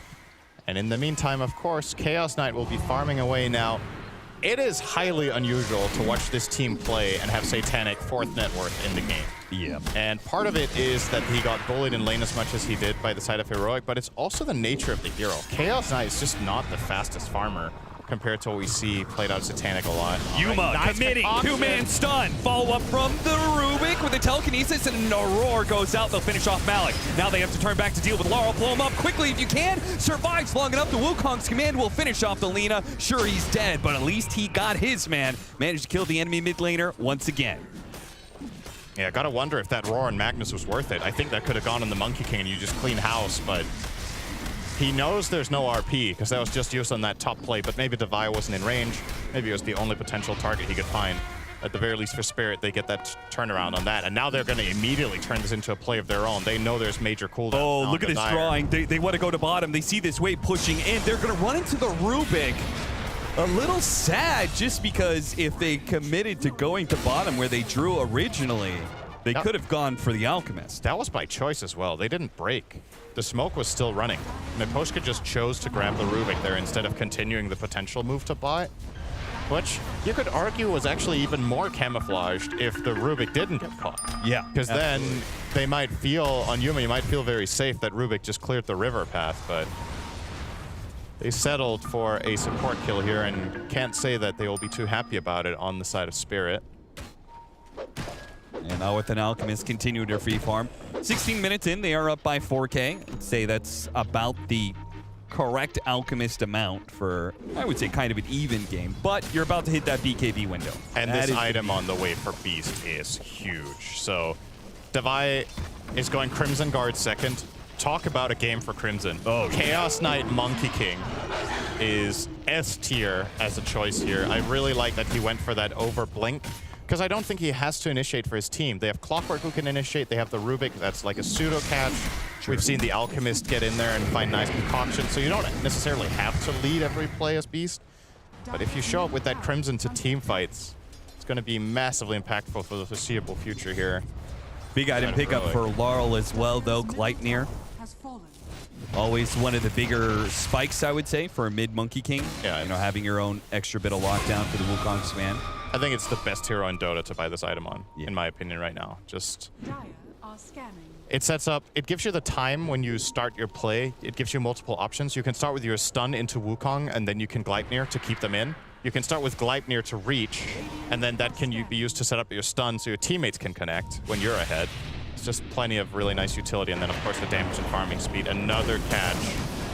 And in the meantime, of course, Chaos Knight will be farming away now. It is highly unusual to watch this team play and have Satanic 4th net worth in the game. Yeah. And part of it is that he got bullied in lane as much as he did by the side of Heroic, but it's also the nature of the hero. Chaos Knight is just not the fastest farmer compared to what we see played out Satanic a lot. Yuma nice committing, 2-man stun. Follow up from the Rubik with the telekinesis, and Aurora goes out. They'll finish off Malik. Now they have to turn back to deal with Laurel. Blow him up quickly if you can. Survives long enough. The Wukong's Command will finish off the Lina. Sure, he's dead, but at least he got his man. Managed to kill the enemy mid laner once again. Yeah, gotta wonder if that Roar on Magnus was worth it. I think that could have gone on the Monkey King and you just clean house, but he knows there's no RP because that was just used on that top play, but maybe Devi wasn't in range. Maybe it was the only potential target he could find. At the very least for Spirit, they get that turnaround on that. And now they're going to immediately turn this into a play of their own. They know there's major cooldown. Oh, look at this drawing. They want to go to bottom. They see this wave pushing in. They're going to run into the Rubik. A little sad just because if they committed to going to bottom where they drew originally, they could have gone for the Alchemist. That was by choice as well. They didn't break. The smoke was still running. Miposhka just chose to grab the Rubik there instead of continuing the potential move to bot, which you could argue was actually even more camouflaged if the Rubik didn't get caught. Yeah. Because then they might feel, on Yuma, you might feel very safe that Rubik just cleared the river path, but they settled for a support kill here and can't say that they will be too happy about it on the side of Spirit. And now with an Alchemist continuing their free farm. 16 minutes in, they are up by 4K. I'd say that's about the correct Alchemist amount for, I would say, kind of an even game. But you're about to hit that BKB window. And this item on the way for Beast is huge. So Devi is going Crimson Guard second. Talk about a game for Crimson. Oh, Chaos Knight Monkey King is S tier as a choice here. I really like that he went for that over blink, because I don't think he has to initiate for his team. They have Clockwork who can initiate. They have the Rubik that's like a pseudo catch. We've seen the Alchemist get in there and find nice concoctions, so you don't necessarily have to lead every play as Beast. But if you show up with that Crimson to team fights, it's going to be massively impactful for the foreseeable future here. Big item pickup for Laurel as well, though. Gleipnir. Always one of the bigger spikes, I would say, for a mid Monkey King. Yeah, you know, having your own extra bit of lockdown for the Wukong Span. I think it's the best hero in Dota to buy this item on, in my opinion, right now. Just it sets up, it gives you the time when you start your play. It gives you multiple options. You can start with your stun into Wukong, and then you can Gleipnir to keep them in. You can start with Gleipnir to reach, and then that can be used to set up your stun so your teammates can connect when you're ahead. It's just plenty of really nice utility, and then of course the damage and farming speed. Another catch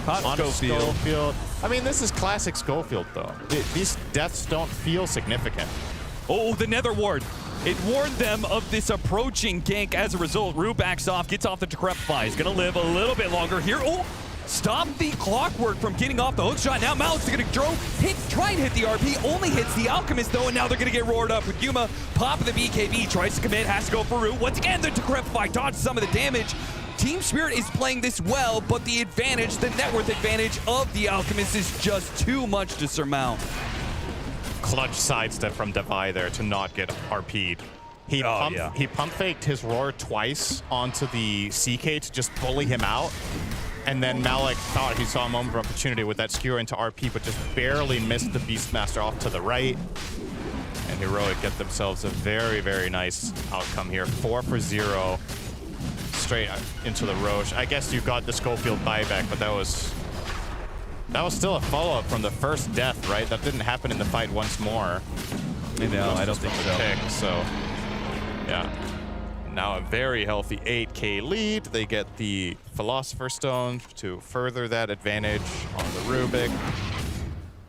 on Schofield. I mean, this is classic Schofield though. These deaths don't feel significant. Oh, the Nether Ward. It warned them of this approaching gank. As a result, Rue backs off, gets off the Decrepify. He's going to live a little bit longer here. Oh, stop the Clockwork from getting off the hook shot. Now Malice is going to try and hit the RP. Only hits the Alchemist, though, and now they're going to get roared up with Yuma. Popping the BKB, tries to commit, has to go for Rue. Once again, the Decrepify dodges some of the damage. Team Spirit is playing this well, but the advantage, the net worth advantage of the Alchemist is just too much to surmount. Clutch sidestep from Devi there to not get RP'd. He pump faked his Roar twice onto the CK to just bully him out. And then Malik thought he saw a moment of opportunity with that skewer into RP, but just barely missed the Beastmaster off to the right. And Heroic get themselves a very, very nice outcome here. 4 for 0. Straight into the Roche. I guess you got the Schofield buyback, but that was still a follow-up from the first death, right? That didn't happen in the fight once more. No, I don't think so. Pick, so, yeah. Now a very healthy 8K lead. They get the Philosopher Stone to further that advantage on the Rubik.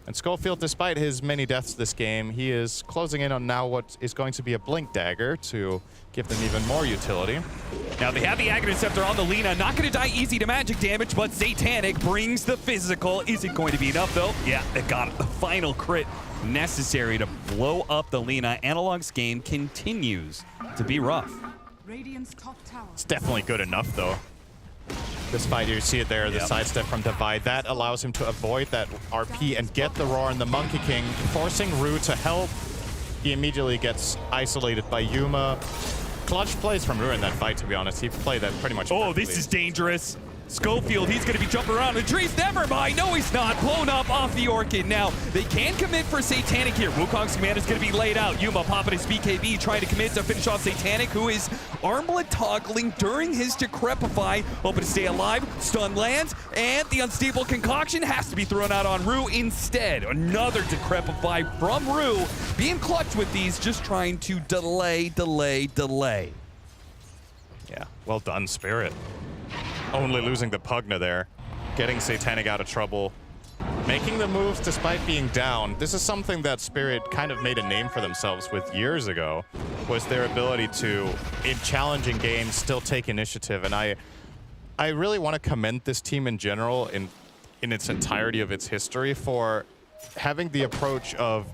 And Schofield, despite his many deaths this game, he is closing in on now what is going to be a Blink Dagger to give them even more utility. Now they have the Aghanim Scepter on the Lina. Not going to die easy to magic damage, but Satanic brings the physical. Is it going to be enough, though? Yeah, they got the final crit necessary to blow up the Lina. Analog's game continues to be rough. It's definitely good enough, though. This fight, you see it there, the sidestep from Devi. That allows him to avoid that RP and get the Roar and the Monkey King, forcing Rue to help. He immediately gets isolated by Yuma. Clutch plays from Rue in that fight, to be honest. He played that pretty much perfectly. This is dangerous. Schofield, he's going to be jumping around the trees. Never mind. No, he's not. Blown up off the Orchid. Now, they can commit for Satanic here. Wukong's command is going to be laid out. Yuma popping his BKB, trying to commit to finish off Satanic, who is armlet toggling during his Decrepify. Hoping to stay alive. Stun lands, and the Unstable Concoction has to be thrown out on Rue instead. Another Decrepify from Rue. Being clutch with these, just trying to delay. Yeah, well done, Spirit. Only losing the Pugna there, getting Satanic out of trouble, making the moves despite being down. This is something that Spirit kind of made a name for themselves with years ago. was their ability to, in challenging games, still take initiative. And I really want to commend this team in general in its entirety of its history for having the approach of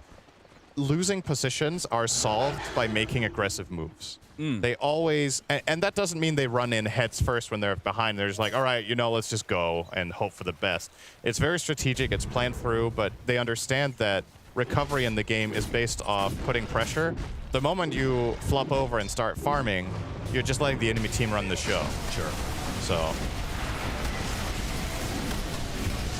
losing positions are solved by making aggressive moves. They always, and that doesn't mean they run in heads first when they're behind. They're just like, all right, let's just go and hope for the best. It's very strategic, it's planned through, but they understand that recovery in the game is based off putting pressure. The moment you flop over and start farming, you're just letting the enemy team run the show. Sure. So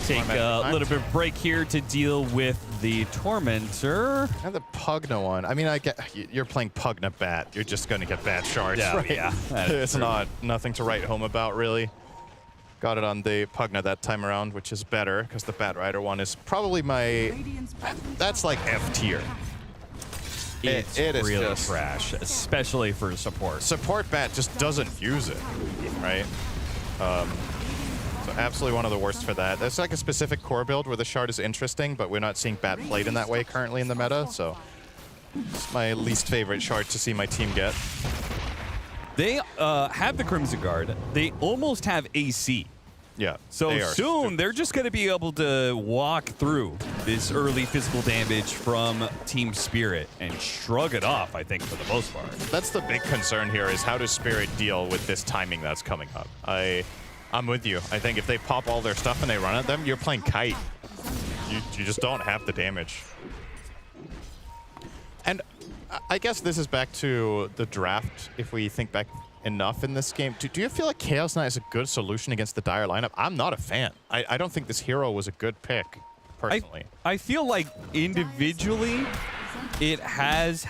take a little bit of break here to deal with the Tormentor. And the Pugna one. I mean, I get you're playing Pugna Bat. You're just going to get bad shards, right? Yeah. It's nothing to write home about, really. Got it on the Pugna that time around, which is better because the Bat Rider one is probably that's like F tier. It is really just trash, especially for support. Support Bat just doesn't use it, right? So absolutely one of the worst for that. There's like a specific core build where the shard is interesting, but we're not seeing Bat played in that way currently in the meta, so it's my least favorite shard to see my team get. They have the Crimson Guard. They almost have AC. Yeah. So soon they're just going to be able to walk through this early physical damage from Team Spirit and shrug it off, I think, for the most part. That's the big concern here is how does Spirit deal with this timing that's coming up? I'm with you. I think if they pop all their stuff and they run at them, you're playing kite. You just don't have the damage. And I guess this is back to the draft, if we think back enough in this game. Do you feel like Chaos Knight is a good solution against the Dire lineup? I'm not a fan. I don't think this hero was a good pick, personally. I feel like individually, it has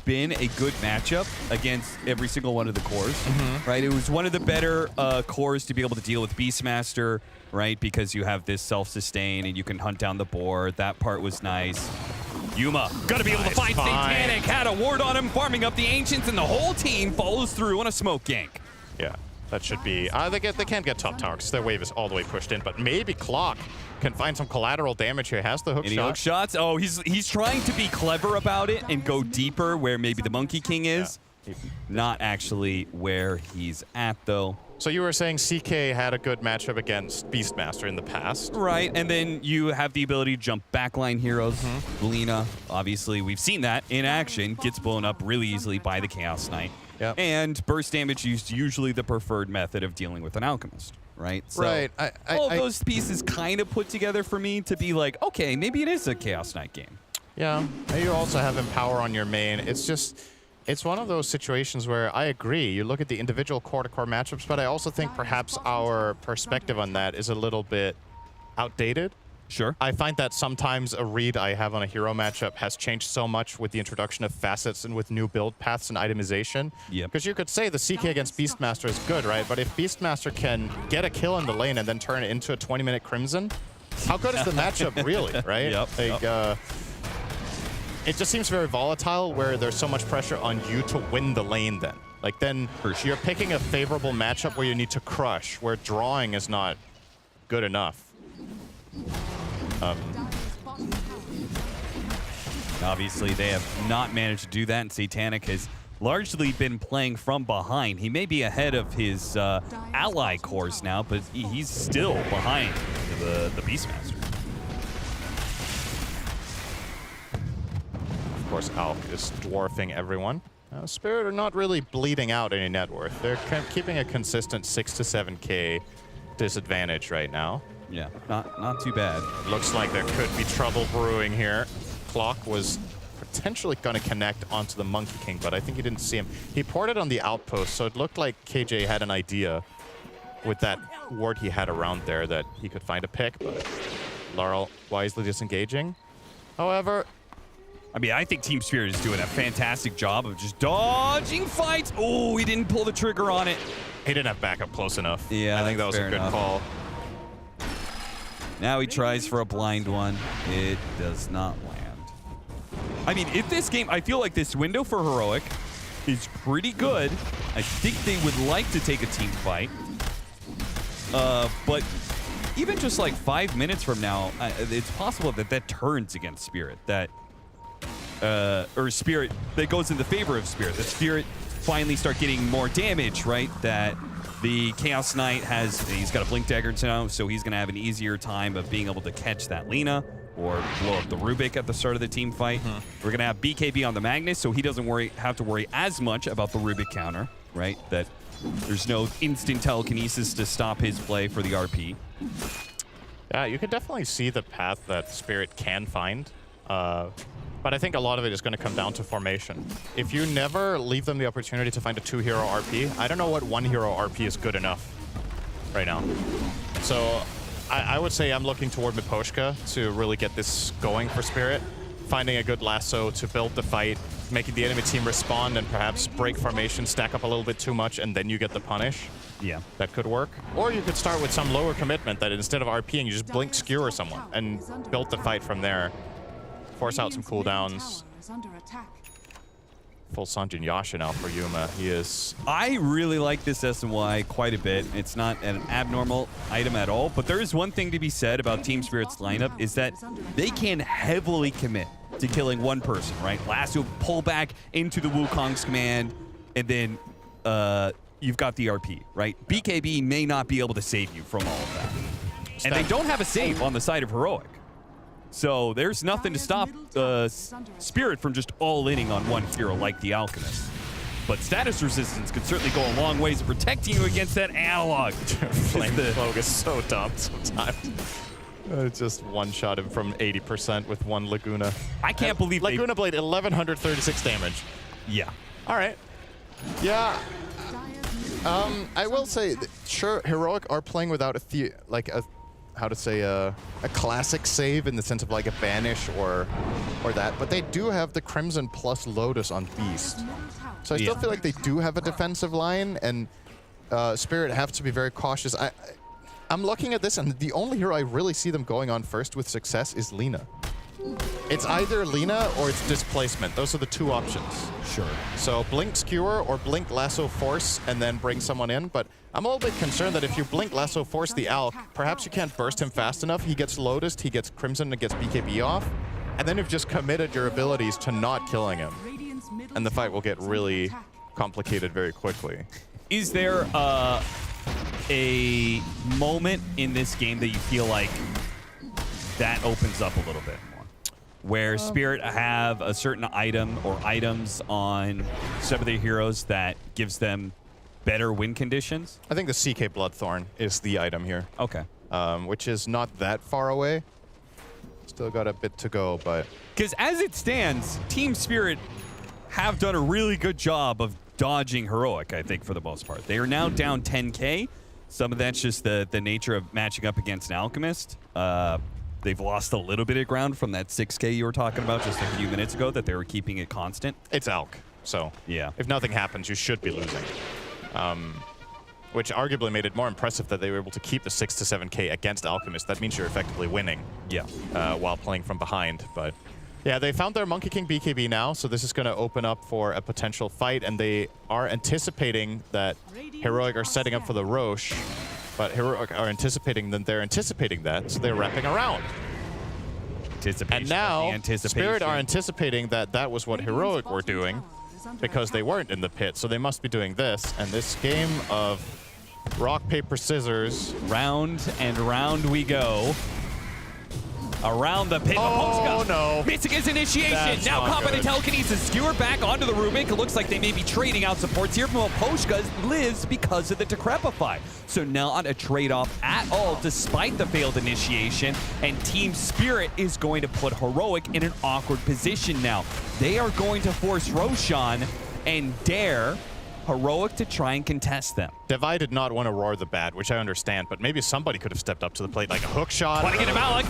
been a good matchup against every single one of the cores, right? It was one of the better cores to be able to deal with Beastmaster, right? Because you have this self-sustain and you can hunt down the board. That part was nice. Yuma, gonna be able to find Satanic, had a ward on him, farming up the Ancients, and the whole team follows through on a smoke gank. Yeah, that should be... they can't get top tower because their wave is all the way pushed in, but maybe Clock can find some collateral damage here. Has the hook Any shot. hook shots? Oh, he's trying to be clever about it and go deeper where maybe the Monkey King is. Yeah. Not actually where he's at, though. So you were saying CK had a good matchup against Beastmaster in the past. Right, and then you have the ability to jump backline heroes. Lena, obviously, we've seen that in action. Gets blown up really easily by the Chaos Knight. Yep. And burst damage is usually the preferred method of dealing with an Alchemist, right? So right. All of those pieces kind of put together for me to be like, okay, maybe it is a Chaos Knight game. Yeah, you also have Empower on your main. It's just... It's one of those situations where I agree. You look at the individual core-to-core matchups, but I also think perhaps our perspective on that is a little bit outdated. Sure. I find that sometimes a read I have on a hero matchup has changed so much with the introduction of facets and with new build paths and itemization. Yep. Because you could say the CK against Beastmaster is good, right? But if Beastmaster can get a kill in the lane and then turn it into a 20-minute Crimson, how good is the matchup really, right? Yep. It just seems very volatile where there's so much pressure on you to win the lane then. Like then you're picking a favorable matchup where you need to crush, where drawing is not good enough. Obviously, they have not managed to do that, and Satanic has largely been playing from behind. He may be ahead of his ally cores now, but he's still behind the Beastmaster. Of course, Alk is dwarfing everyone. Spirit are not really bleeding out any net worth. They're keeping a consistent 6 to 7k disadvantage right now. Yeah, not too bad. Looks like there could be trouble brewing here. Clock was potentially going to connect onto the Monkey King, but I think he didn't see him. He ported on the outpost, so it looked like KJ had an idea with that ward he had around there that he could find a pick, but Laurel wisely disengaging. However, I mean, I think Team Spirit is doing a fantastic job of just dodging fights. Oh, he didn't pull the trigger on it. He didn't have backup close enough. Yeah, I think that was a good call. Now he tries for a blind one. It does not land. I mean, if this game, I feel like this window for Heroic is pretty good. I think they would like to take a team fight. But even just like 5 minutes from now, it's possible that turns against Spirit. That or Spirit, that goes in the favor of Spirit. That Spirit finally start getting more damage, right? That the Chaos Knight he's got a Blink Dagger now, so he's going to have an easier time of being able to catch that Lina or blow up the Rubik at the start of the team fight. We're going to have BKB on the Magnus, so he doesn't have to worry as much about the Rubik counter, right? That there's no instant telekinesis to stop his play for the RP. Yeah, you can definitely see the path that Spirit can find. But I think a lot of it is going to come down to formation. If you never leave them the opportunity to find a 2-hero RP, I don't know what 1-hero RP is good enough right now. So I would say I'm looking toward Miposhka to really get this going for Spirit. Finding a good lasso to build the fight, making the enemy team respond and perhaps break formation, stack up a little bit too much, and then you get the punish. Yeah. That could work. Or you could start with some lower commitment that instead of RPing, you just blink skewer someone and build the fight from there. Force out some cooldowns. Full Sanjin Yasha now for Yuma. He is... I really like this SNY quite a bit. It's not an abnormal item at all, but there is one thing to be said about Team Spirit's lineup is that they can heavily commit to killing one person, right? Lasso pull back into the Wukong's command, and then you've got the RP, right? BKB may not be able to save you from all of that. And they don't have a save on the side of Heroic. So there's nothing to stop Spirit from just all-inning on one hero like the Alchemist. But status resistance could certainly go a long ways in protecting you against that analog. Flame Fog is so dumb sometimes. Just one-shot him from 80% with one Laguna. I can't believe Laguna Blade, 1,136 damage. Yeah. All right. Yeah. I will say, sure, Heroic are playing without a classic save in the sense of like a banish or that, but they do have the Crimson plus Lotus on Beast. So I still feel like they do have a defensive line, and Spirit have to be very cautious. I'm looking at this, and the only hero I really see them going on first with success is Lina. It's either Lina or it's Displacement. Those are the two options. Sure. So Blink Skewer or Blink Lasso Force and then bring someone in. But I'm a little bit concerned that if you Blink Lasso Force the Alk, perhaps you can't burst him fast enough. He gets Lotused, he gets Crimson, and gets BKB off. And then you've just committed your abilities to not killing him. And the fight will get really complicated very quickly. Is there a moment in this game that you feel like that opens up a little bit more, where Spirit have a certain item or items on some of their heroes that gives them better win conditions? I think the CK Bloodthorn is the item here. Okay. Which is not that far away. Still got a bit to go, but... Because as it stands, Team Spirit have done a really good job of dodging Heroic, I think, for the most part. They are now down 10K. Some of that's just the nature of matching up against an Alchemist. They've lost a little bit of ground from that 6K you were talking about just a few minutes ago, that they were keeping it constant. It's Alk, so yeah. If nothing happens, you should be losing. Which arguably made it more impressive that they were able to keep the 6 to 7K against Alchemist. That means you're effectively winning. Yeah. While playing from behind, but yeah, they found their Monkey King BKB now, so this is going to open up for a potential fight, and they are anticipating that Heroic are setting up for the Roche. But Heroic are anticipating that they're anticipating that, so they're wrapping around. And now, Spirit are anticipating that that was what Heroic were doing, because they weren't in the pit, so they must be doing this. And this game of rock, paper, scissors. Round and round we go. Around the pit. Oh, no. Missing his initiation. That's now competent good. telekinesis. Skewer back onto the Rubik. It looks like they may be trading out supports here. Poshka lives because of the Decrepify. So not a trade-off at all, despite the failed initiation. And Team Spirit is going to put Heroic in an awkward position now. They are going to force Roshan and dare Heroic to try and contest them. Devi did not want to roar the bad, which I understand, but maybe somebody could have stepped up to the plate, like a hook shot. Want to get him out, like...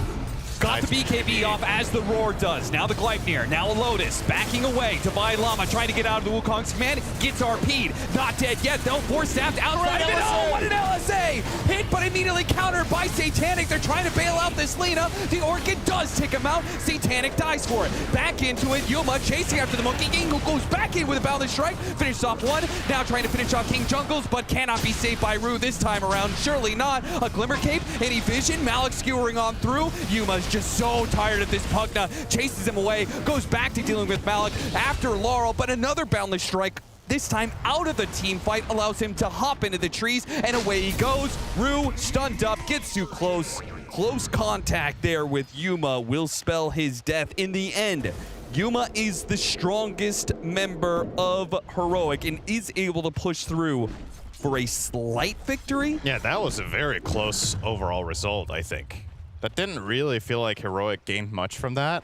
Got the BKB off as the Roar does. Now the Gleipnir, now a Lotus, backing away. Divine Llama trying to get out of the Wukong's command, gets RP'd. Not dead yet, though. Force staffed outside of it. Oh, what an LSA! Hit, but immediately countered by Satanic. They're trying to bail out this Lina. The Orchid does take him out. Satanic dies for it. Back into it. Yuma chasing after the Monkey King, who goes back in with a Boundless Strike. Finishes off one. Now trying to finish off King Jungles, but cannot be saved by Rue this time around. Surely not. A Glimmer Cape, any vision. Malik skewering on through. Yuma is just so tired of this. Pugna chases him away, goes back to dealing with Malik after Laurel, but another boundless strike, this time out of the team fight, allows him to hop into the trees, and away he goes. Rue stunned up, gets too close. Close contact there with Yuma will spell his death. In the end, Yuma is the strongest member of Heroic and is able to push through for a slight victory. Yeah, that was a very close overall result, I think. That didn't really feel like Heroic gained much from that.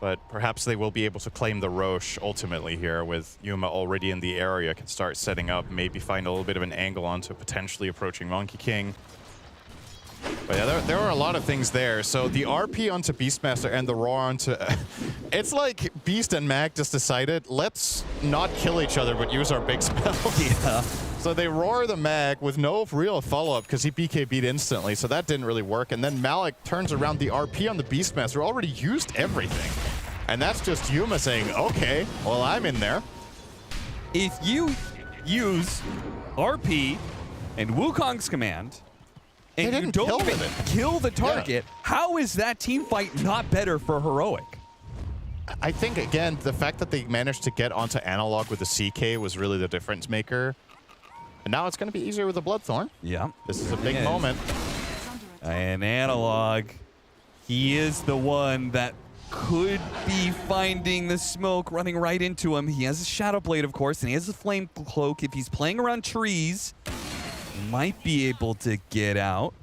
But perhaps they will be able to claim the Roche ultimately here with Yuma already in the area, can start setting up, maybe find a little bit of an angle onto potentially approaching Monkey King. But yeah, there are a lot of things there. So the RP onto Beastmaster and the roar onto... it's like Beast and Mag just decided, let's not kill each other, but use our big spell. Yeah. So they roar the Mag with no real follow-up because he BKB'd instantly, so that didn't really work. And then Malik turns around the RP on the Beastmaster, already used everything. And that's just Yuma saying, okay, well, I'm in there. If you use RP and Wukong's command, and you don't even kill the target, how is that team fight not better for Heroic? I think, again, the fact that they managed to get onto Analog with the CK was really the difference maker. And now it's going to be easier with the Bloodthorn. Yeah. This is a big moment. And Analog, he is the one that could be finding the smoke running right into him. He has a Shadow Blade, of course, and he has a Flame Cloak. If he's playing around trees, might be able to get out.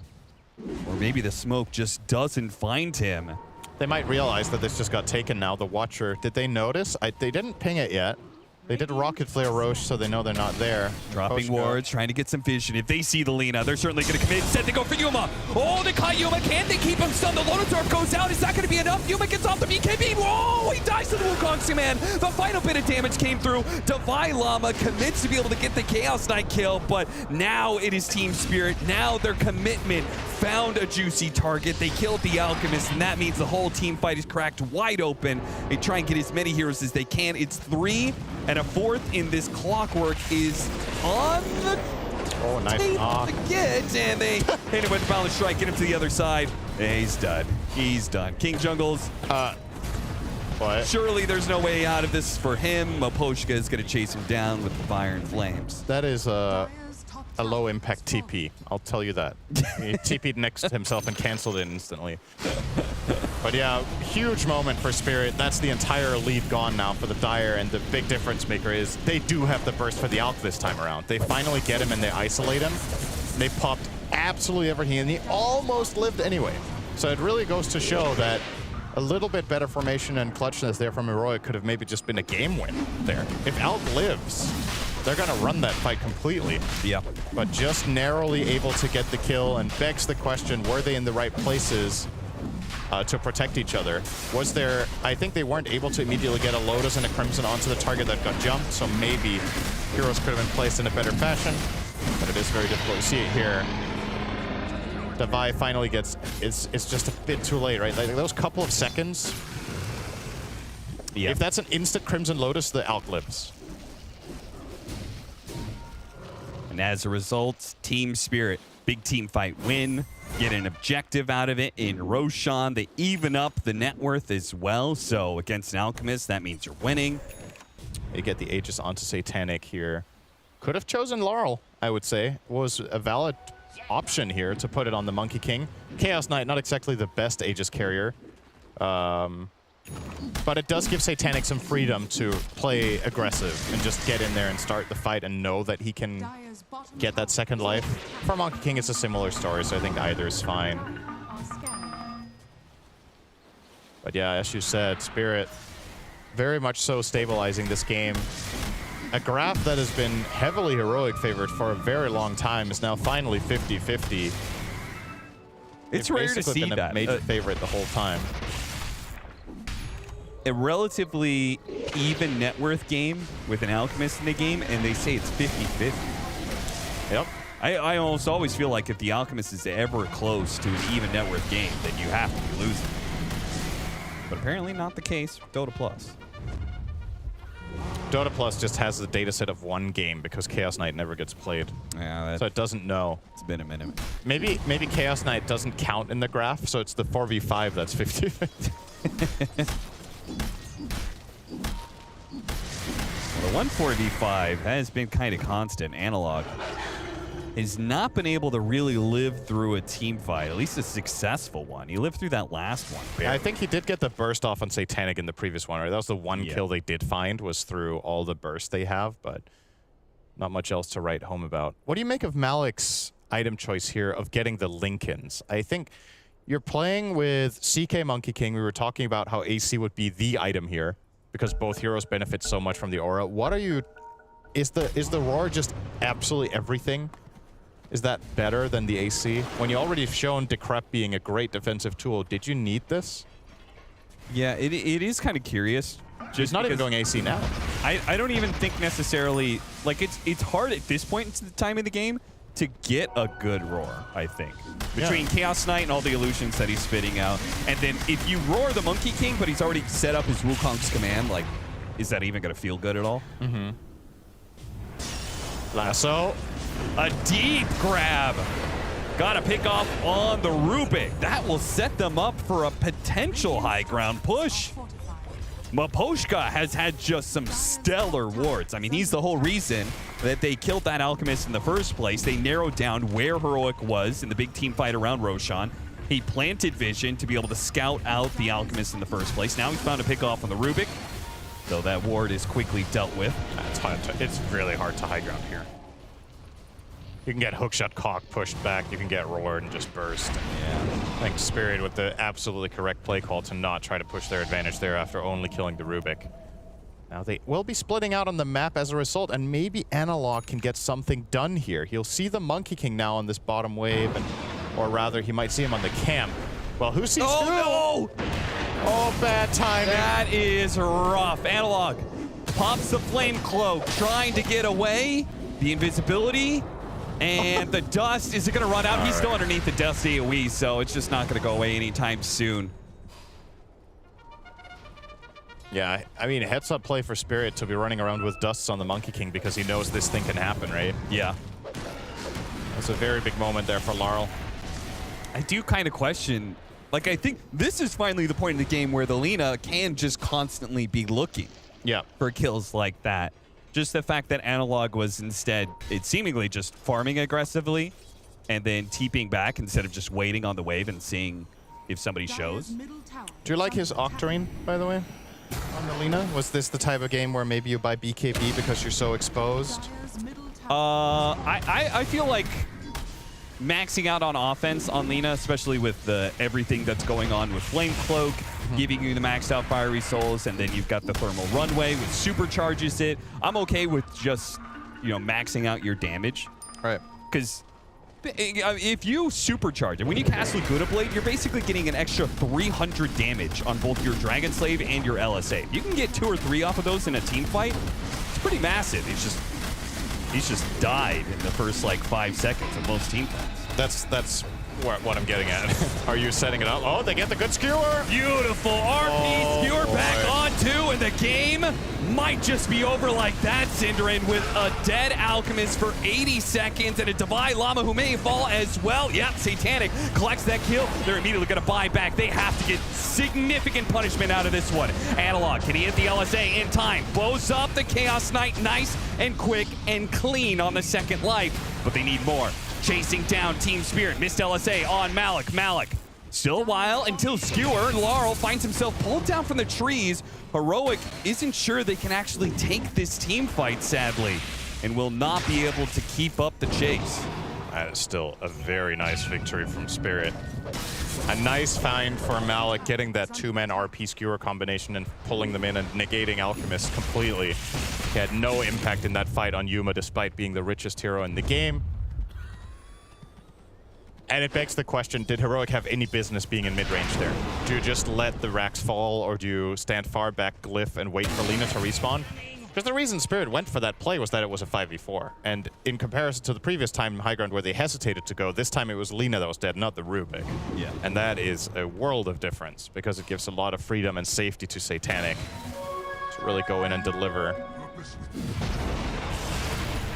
Or maybe the smoke just doesn't find him. They might realize that this just got taken now. The Watcher, did they notice? They didn't ping it yet. They did Rocket Flare Roche, so they know they're not there. Dropping wards, trying to get some vision. If they see the Lina, they're certainly going to commit. Instead, they go for Yuma. Oh, they caught Yuma. Can they keep him stunned? The Lotus Orb goes out. Is that going to be enough? Yuma gets off the BKB. Whoa, he dies to the Wukong's command. The final bit of damage came through. Divine Llama commits to be able to get the Chaos Knight kill, but now it is Team Spirit. Now their commitment found a juicy target. They killed the Alchemist, and that means the whole team fight is cracked wide open. They try and get as many heroes as they can. It's 3 and a 4th in this Clockwork is on the table to get, and they hit him with the Boundless Strike, get him to the other side. And he's done. He's done. King Jungles. What? Surely there's no way out of this for him. Moposhka is going to chase him down with the Fire and Flames. That is a low-impact TP. I'll tell you that. He TP'd next to himself and canceled it instantly. But yeah, huge moment for Spirit. That's the entire lead gone now for the Dire, and the big difference maker is they do have the burst for the Alk this time around. They finally get him and they isolate him. They popped absolutely everything, and he almost lived anyway. So it really goes to show that a little bit better formation and clutchness there from Heroic could have maybe just been a game win there. If Alk lives, they're going to run that fight completely. Yeah. But just narrowly able to get the kill, and begs the question, were they in the right places to protect each other? Was there... I think they weren't able to immediately get a Lotus and a Crimson onto the target that got jumped, so maybe heroes could have been placed in a better fashion, but it is very difficult to see it here. Devi finally gets... It's just a bit too late, right? Like those couple of seconds... Yeah. If that's an instant Crimson Lotus, the Alk lives. And as a result, Team Spirit, big team fight win, get an objective out of it in Roshan. They even up the net worth as well. So against an Alchemist, that means you're winning. They get the Aegis onto Satanic here. Could have chosen Laurel, I would say. Was a valid option here to put it on the Monkey King. Chaos Knight, not exactly the best Aegis carrier. But it does give Satanic some freedom to play aggressive and just get in there and start the fight and know that he can get that second life. For Monkey King, it's a similar story, so I think either is fine. But yeah, as you said, Spirit very much so stabilizing this game. A graph that has been heavily Heroic favored for a very long time is now finally 50-50. It's rare to see been that. A major favorite the whole time. A relatively even net worth game with an Alchemist in the game, and they say it's 50-50. Yep. I almost always feel like if the Alchemist is ever close to an even net worth game, then you have to be losing. But apparently not the case with Dota Plus. Dota Plus just has the data set of one game because Chaos Knight never gets played. Yeah, so it doesn't know. It's been a minute. Maybe Chaos Knight doesn't count in the graph, so it's the 4v5 that's 50-50. The 1-4v5 has been kind of constant. Analog has not been able to really live through a team fight, at least a successful one. He lived through that last one. Yeah, I think he did get the burst off on Satanic in the previous one, right? That was the one kill they did find, was through all the bursts they have, but not much else to write home about. What do you make of Malik's item choice here of getting the Lincolns? I think you're playing with CK Monkey King. We were talking about how AC would be the item here because both heroes benefit so much from the aura. What are you... Is the Roar just absolutely everything? Is that better than the AC? When you already have shown Decrep being a great defensive tool, did you need this? Yeah, it is kind of curious. He's not even going AC now. I don't even think necessarily... Like, it's hard at this point in the time of the game to get a good Roar, I think. Between Chaos Knight and all the illusions that he's spitting out. And then if you Roar the Monkey King, but he's already set up his Wukong's command, like, is that even going to feel good at all? Mm-hmm. Lasso. A deep grab. Got to pick off on the Rubik. That will set them up for a potential high ground push. Maposhka has had just some stellar wards. I mean, he's the whole reason that they killed that Alchemist in the first place. They narrowed down where Heroic was in the big team fight around Roshan. He planted vision to be able to scout out the Alchemist in the first place. Now he's found a pick off on the Rubik, though that ward is quickly dealt with. It's really hard to high ground here. You can get hookshot cock pushed back. You can get roared and just burst. Yeah. I think Spirit with the absolutely correct play call to not try to push their advantage there after only killing the Rubik. Now they will be splitting out on the map as a result, and maybe Analog can get something done here. He'll see the Monkey King now on this bottom wave, and, or rather, he might see him on the camp. Well, who sees who? No! Oh, bad timing. That is rough. Analog pops the flame cloak, trying to get away. The invisibility. And the dust, is it going to run out? He's still underneath the dust AoE, so it's just not going to go away anytime soon. Yeah, I mean, heads up play for Spirit to be running around with dusts on the Monkey King because he knows this thing can happen, right? Yeah. That's a very big moment there for Laurel. I do kind of question, like, I think this is finally the point in the game where the Lina can just constantly be looking for kills like that. Just the fact that Analog was instead, it seemingly just farming aggressively and then TPing back instead of just waiting on the wave and seeing if somebody shows. Do you like his Octarine, by the way, on the Lina? Was this the type of game where maybe you buy BKB because you're so exposed? I feel like maxing out on offense on Lina, especially with everything that's going on with Flame Cloak, giving you the maxed out Fiery Souls, and then you've got the Thermal Runway, which supercharges it. I'm okay with just, maxing out your damage. Right. Because if you supercharge it, when you cast Laguda Blade, you're basically getting an extra 300 damage on both your Dragon Slave and your LSA. If you can get 2 or 3 off of those in a team fight, it's pretty massive. He's just died in the first, 5 seconds of most team fights. That's what I'm getting at. Are you setting it up? Oh, they get the good skewer. Beautiful RP skewer back on 2, and the game might just be over like that, Synderen, with a dead Alchemist for 80 seconds and a Divine Llama who may fall as well. Yep, Satanic collects that kill. They're immediately going to buy back. They have to get significant punishment out of this one. Analog, can he hit the LSA in time? Blows up the Chaos Knight, nice and quick and clean on the second life, but they need more. Chasing down Team Spirit, missed LSA on Malik. Malik, still a while until Skewer. Laurel finds himself pulled down from the trees. Heroic isn't sure they can actually take this team fight, sadly, and will not be able to keep up the chase. That is still a very nice victory from Spirit. A nice find for Malik, getting that 2-man RP Skewer combination and pulling them in and negating Alchemist completely. He had no impact in that fight on Yuma, despite being the richest hero in the game. And it begs the question, did Heroic have any business being in mid-range there? Do you just let the racks fall, or do you stand far back, glyph, and wait for Lina to respawn? Because the reason Spirit went for that play was that it was a 5v4. And in comparison to the previous time in High Ground where they hesitated to go, this time it was Lina that was dead, not the Rubik. Yeah. And that is a world of difference, because it gives a lot of freedom and safety to Satanic to really go in and deliver.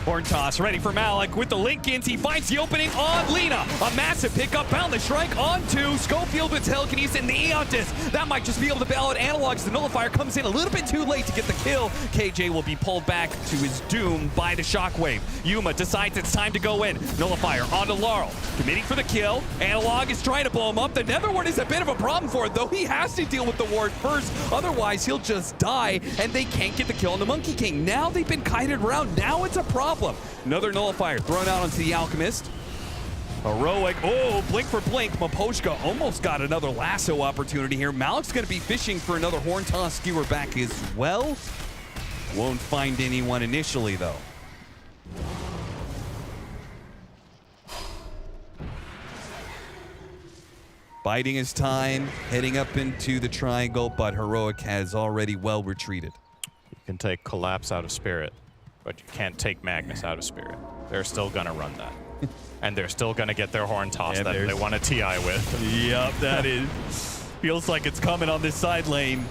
Horn toss ready for Malik with the Lincolns. He finds the opening on Lina. A massive pickup, boundless strike onto Schofield with telekinesis and the Eon Disc. That might just be able to bail out Analogs. The Nullifier comes in a little bit too late to get the kill. KJ will be pulled back to his doom by the Shockwave. Yuma decides it's time to go in. Nullifier onto Laurel, committing for the kill. Analog is trying to blow him up. The Nether Ward is a bit of a problem for it, though. He has to deal with the ward first. Otherwise, he'll just die, and they can't get the kill on the Monkey King. Now they've been kited around. Now it's a problem. Another Nullifier thrown out onto the Alchemist. Heroic, oh, blink for blink. Maposhka almost got another lasso opportunity here. Malik's going to be fishing for another Horn Toss skewer back as well. Won't find anyone initially, though. Biding his time, heading up into the triangle, but Heroic has already well retreated. You can take Collapse out of Spirit, but you can't take Magnus out of Spirit. They're still gonna run that. And they're still gonna get their Horn Toss that they want to TI with. Yep, that is. Feels like it's coming on this side lane.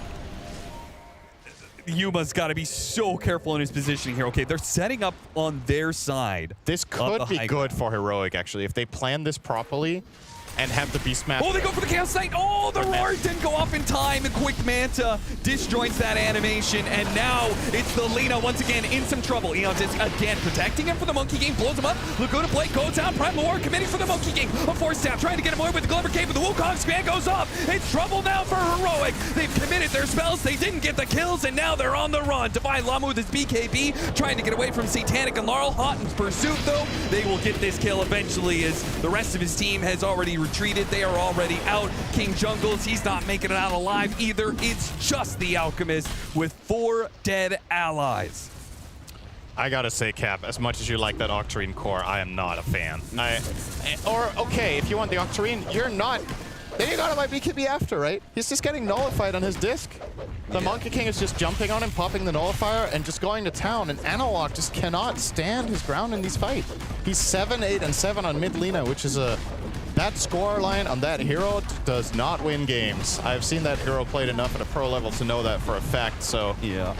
Yuma's got to be so careful in his positioning here. Okay, they're setting up on their side. This could be good for Heroic, actually, if they plan this properly and have the Beastmaster. Oh, they go for the Chaos Knight. Oh, the roar didn't go off in time. The quick Manta disjoints that animation, and now it's the Lina once again in some trouble. Eon Disc again protecting him for the Monkey Game, blows him up. Laguna Blade goes down. Primal War committing for the Monkey Game. A Force Staff trying to get him away with the Glimmer Cave, but the Wukong span goes up. It's trouble now for Heroic. They've committed their spells. They didn't get the kills, and now they're on the run. Divine Llama with his BKB trying to get away from Satanic and Laurel. Hot in pursuit, though. They will get this kill eventually as the rest of his team has already retreated. They are already out. King Jungles, he's not making it out alive either. It's just the Alchemist with 4 dead allies. I gotta say, Cap, as much as you like that Octarine core, I am not a fan. Okay, if you want the Octarine, you're not. Then you got him by BKB after, right? He's just getting nullified on his disc. The Monkey King is just jumping on him, popping the nullifier, and just going to town. And Analog just cannot stand his ground in these fights. He's 7, 8, and 7 on mid Lina, which is that score line on that hero does not win games. I've seen that hero played enough at a pro level to know that for a fact, so yeah.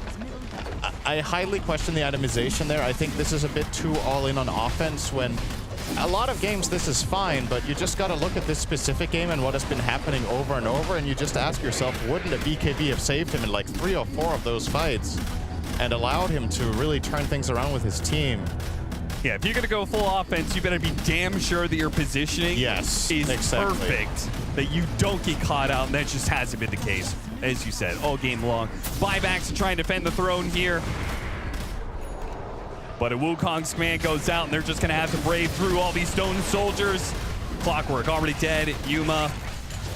I highly question the itemization there. I think this is a bit too all in on offense when a lot of games this is fine, but you just got to look at this specific game and what has been happening over and over, and you just ask yourself, wouldn't a BKB have saved him in like 3 or 4 of those fights and allowed him to really turn things around with his team? Yeah, if you're going to go full offense, you better be damn sure that your positioning is perfect, that you don't get caught out, and that just hasn't been the case, as you said, all game long. Buybacks to try and defend the throne here. But a Wukong's command goes out, and they're just going to have to brave through all these stone soldiers. Clockwork already dead. Yuma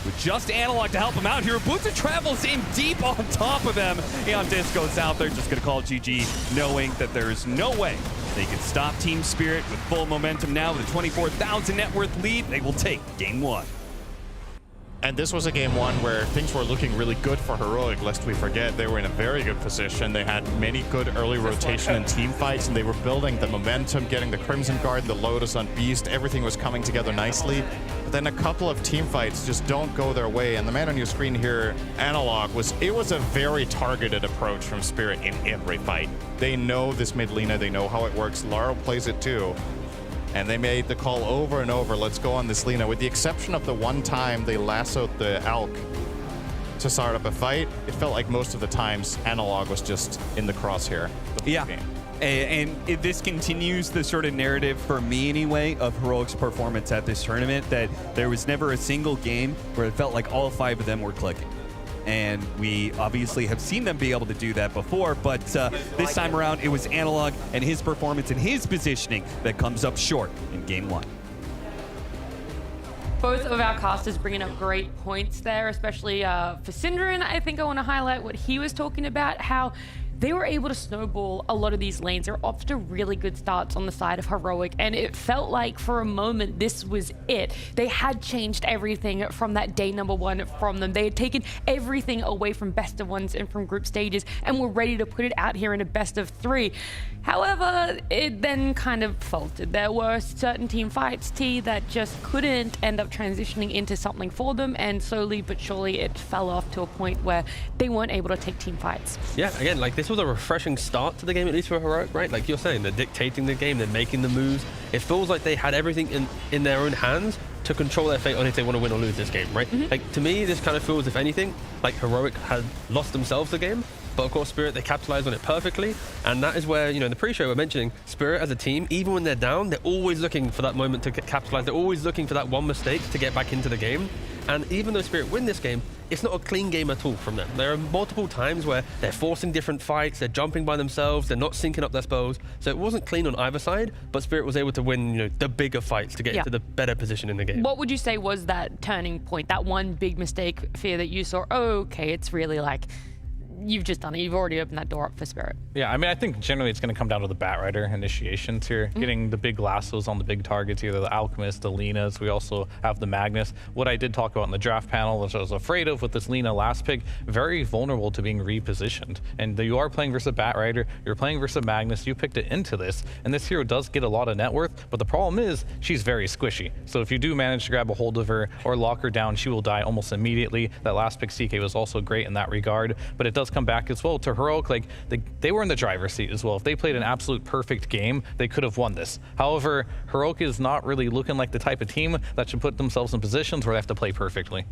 with just Analog to help him out here. Boots of Travels in deep on top of them. Eon Disc goes out. They're just going to call GG, knowing that there is no way they can stop Team Spirit with full momentum now with a 24,000 net worth lead. They will take game 1. And this was a game 1 where things were looking really good for Heroic, lest we forget. They were in a very good position. They had many good early rotation and team fights, and they were building the momentum, getting the Crimson Guard, the Lotus on Beast. Everything was coming together nicely. But then a couple of team fights just don't go their way. And the man on your screen here, Analog, it was a very targeted approach from Spirit in every fight. They know this mid Lina, they know how it works. Laurel plays it too. And they made the call over and over, let's go on this Lina. With the exception of the one time they lassoed the Alk to start up a fight, it felt like most of the times Analog was just in the crosshair. Yeah. And this continues the sort of narrative, for me anyway, of Heroic's performance at this tournament, that there was never a single game where it felt like all 5 of them were clicking. And we obviously have seen them be able to do that before, but this time around it was Analog and his performance and his positioning that comes up short in game 1. Both of our casters bringing up great points there, especially for Synderen. I think I want to highlight what he was talking about, how they were able to snowball a lot of these lanes. They're off to really good starts on the side of Heroic, and it felt like for a moment this was it. They had changed everything from that day number 1 from them. They had taken everything away from best of 1s and from group stages and were ready to put it out here in a best of 3. However, it then kind of faltered. There were certain team fights, that just couldn't end up transitioning into something for them, and slowly but surely it fell off to a point where they weren't able to take team fights. Yeah, again, like this was a refreshing start to the game, at least for Heroic, right? Like you're saying, they're dictating the game, they're making the moves. It feels like they had everything in their own hands to control their fate on if they want to win or lose this game, right? Like, to me, this kind of feels, if anything, like Heroic had lost themselves the game. But of course, Spirit, they capitalized on it perfectly. And that is where, you know, in the pre-show we're mentioning Spirit as a team, even when they're down, they're always looking for that moment to capitalize. They're always looking for that one mistake to get back into the game. And even though Spirit win this game, it's not a clean game at all from them. There are multiple times where they're forcing different fights, they're jumping by themselves, they're not syncing up their spells. So it wasn't clean on either side, but Spirit was able to win, you know, the bigger fights to get into the better position in the game. What would you say was that turning point, that one big mistake, Fear, that you saw, oh, okay, it's really like, you've just done it. You've already opened that door up for Spirit. Yeah, I mean, I think generally it's going to come down to the Batrider initiations here. Getting the big lassos on the big targets, either the Alchemist, the Linas. We also have the Magnus. What I did talk about in the draft panel, which I was afraid of with this Lina last pick, very vulnerable to being repositioned. And you are playing versus a Batrider, you're playing versus a Magnus, you picked it into this, and this hero does get a lot of net worth, but the problem is she's very squishy. So if you do manage to grab a hold of her or lock her down, she will die almost immediately. That last pick CK was also great in that regard, but it does come back as well to Heroic. Like they were in the driver's seat as well. If they played an absolute perfect game, they could have won this. However, Heroic is not really looking like the type of team that should put themselves in positions where they have to play perfectly.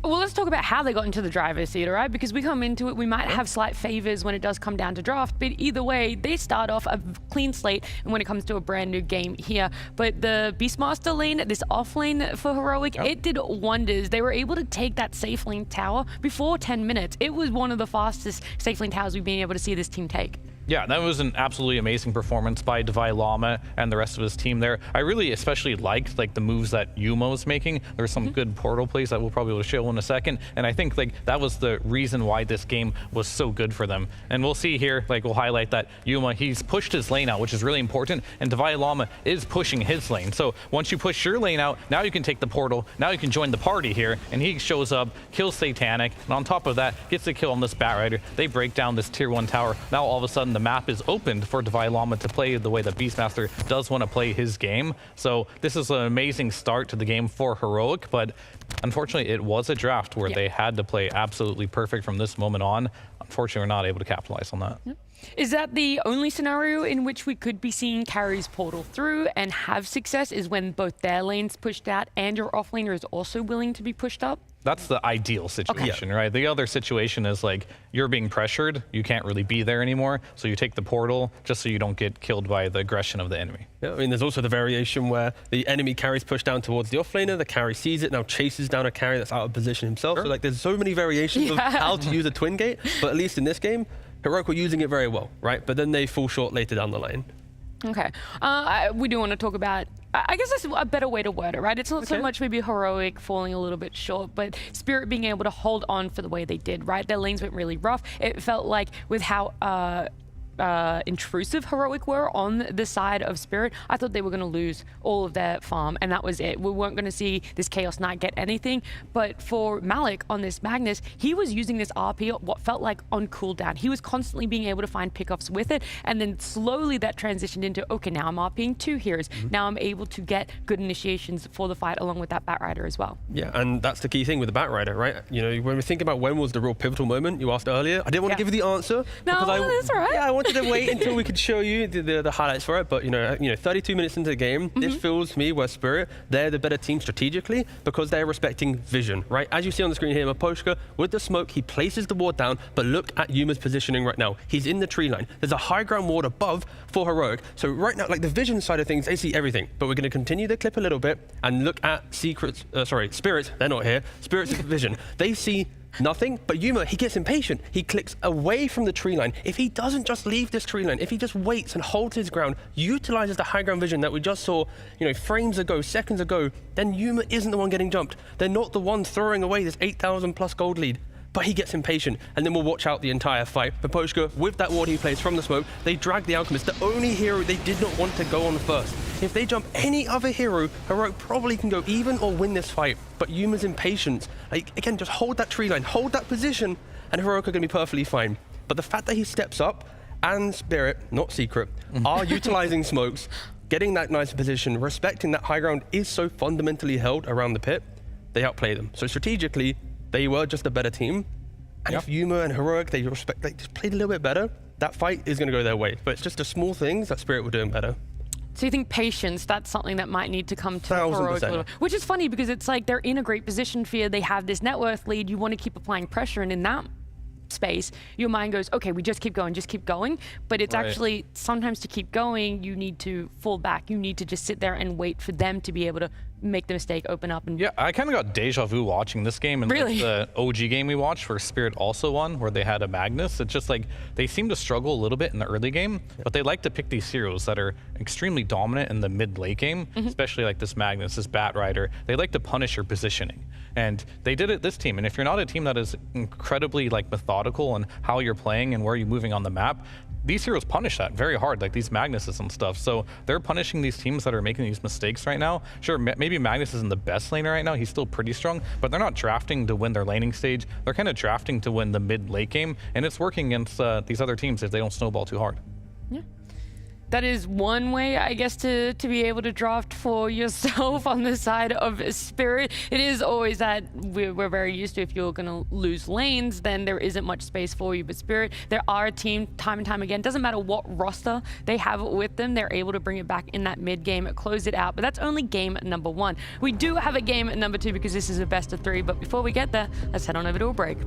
Well, let's talk about how they got into the driver's seat, right? Because we come into it, we might have slight favors when it does come down to draft, but either way, they start off a clean slate and when it comes to a brand new game here. But the Beastmaster lane, this off lane for Heroic, it did wonders. They were able to take that safe lane tower before 10 minutes. It was one of the fastest safe lane towers we've been able to see this team take. Yeah, that was an absolutely amazing performance by Divai Lama and the rest of his team there. I really especially liked the moves that Yuma was making. There were some good portal plays that we'll probably show in a second, and I think that was the reason why this game was so good for them. And we'll see here, we'll highlight that Yuma, he's pushed his lane out, which is really important, and Divai Lama is pushing his lane. So once you push your lane out, now you can take the portal, now you can join the party here, and he shows up, kills Satanic, and on top of that, gets the kill on this Batrider. They break down this tier 1 tower. Now all of a sudden the map is opened for Divai Lama to play the way that Beastmaster does want to play his game. So this is an amazing start to the game for Heroic, but unfortunately it was a draft where they had to play absolutely perfect from this moment on. Unfortunately, we're not able to capitalize on that. Is that the only scenario in which we could be seeing carries portal through and have success, is when both their lanes pushed out and your offlaner is also willing to be pushed up? That's the ideal situation, right? The other situation is you're being pressured, you can't really be there anymore, so you take the portal just so you don't get killed by the aggression of the enemy. Yeah, I mean, there's also the variation where the enemy carries pushed down towards the offlaner, the carry sees it, now chases down a carry that's out of position himself. So there's so many variations of how to use a twin gate, but at least in this game, Heroic were using it very well, right? But then they fall short later down the lane. Okay. We do want to talk about, I guess that's a better way to word it, right? It's not so much maybe Heroic falling a little bit short, but Spirit being able to hold on for the way they did, right? Their lanes went really rough. It felt like with how intrusive Heroic were on the side of Spirit, I thought they were going to lose all of their farm, and that was it. We weren't going to see this Chaos Knight get anything, but for Malik on this Magnus, he was using this RP what felt like on cooldown. He was constantly being able to find pickoffs with it, and then slowly that transitioned into, okay, now I'm RPing 2 heroes. Now I'm able to get good initiations for the fight along with that Batrider as well. Yeah, and that's the key thing with the Batrider, right? You know, when we think about when was the real pivotal moment, you asked earlier, I didn't want to give you the answer. No, that's all right. Yeah, I wanted to wait until we could show you the highlights for it, but you know, 32 minutes into the game, this feels to me where Spirit, they're the better team strategically because they're respecting vision, right? As you see on the screen here, Maposhka with the smoke, he places the ward down, but look at Yuma's positioning right now. He's in the tree line. There's a high ground ward above for Heroic. So right now, the vision side of things, they see everything, but we're going to continue the clip a little bit and look at Spirits, they're not here, Spirits' vision. They see nothing, but Yuma, he gets impatient. He clicks away from the tree line. If he doesn't just leave this tree line, if he just waits and holds his ground, utilizes the high ground vision that we just saw, frames ago, seconds ago, then Yuma isn't the one getting jumped. They're not the ones throwing away this 8,000 plus gold lead. But he gets impatient, and then we'll watch out the entire fight. Poposhka, with that ward he plays from the smoke, they drag the Alchemist, the only hero they did not want to go on first. If they jump any other hero, Heroic probably can go even or win this fight. But Yuma's impatience, again, just hold that tree line, hold that position, and Heroic are going to be perfectly fine. But the fact that he steps up, and Spirit, not Secret, are utilizing smokes, getting that nice position, respecting that high ground is so fundamentally held around the pit, they outplay them. So strategically, they were just a better team. And if Yuma and Heroic, they just played a little bit better, that fight is going to go their way. But it's just the small things that Spirit were doing better. So you think patience, that's something that might need to come to 1000%. Heroic a little, which is funny because it's like they're in a great position for you. They have this net worth lead. You want to keep applying pressure, and in that space, your mind goes, okay, we just keep going. But it's actually sometimes to keep going, you need to fall back. You need to just sit there and wait for them to be able to make the mistake, open up. And yeah, I kind of got deja vu watching this game, and really? the OG game we watched where Spirit also won, where they had a Magnus. It's just like they seem to struggle a little bit in the early game, but they like to pick these heroes that are extremely dominant in the mid-late game, especially like this Magnus, this Bat Rider. They like to punish your positioning, and they did it this team. And if you're not a team that is incredibly like methodical in how you're playing and where you're moving on the map, these heroes punish that very hard, like these Magnuses and stuff. So they're punishing these teams that are making these mistakes right now. Sure, maybe Magnus isn't the best laner right now. He's still pretty strong, but they're not drafting to win their laning stage. They're kind of drafting to win the mid-late game, and it's working against these other teams if they don't snowball too hard. Yeah. That is one way, I guess, to be able to draft for yourself on the side of Spirit. It is always that we're very used to, if you're going to lose lanes, then there isn't much space for you. But Spirit, there are a team time and time again, doesn't matter what roster they have with them, they're able to bring it back in that mid game, close it out. But that's only game number 1. We do have a game at number 2 because this is a best of 3. But before we get there, let's head on over to a break.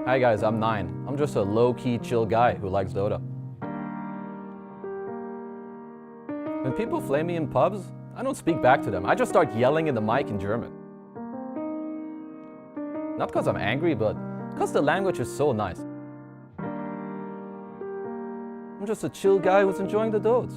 Hi guys, I'm 9. I'm just a low-key chill guy who likes Dota. When people flame me in pubs, I don't speak back to them. I just start yelling in the mic in German. Not because I'm angry, but because the language is so nice. I'm just a chill guy who's enjoying the dodes.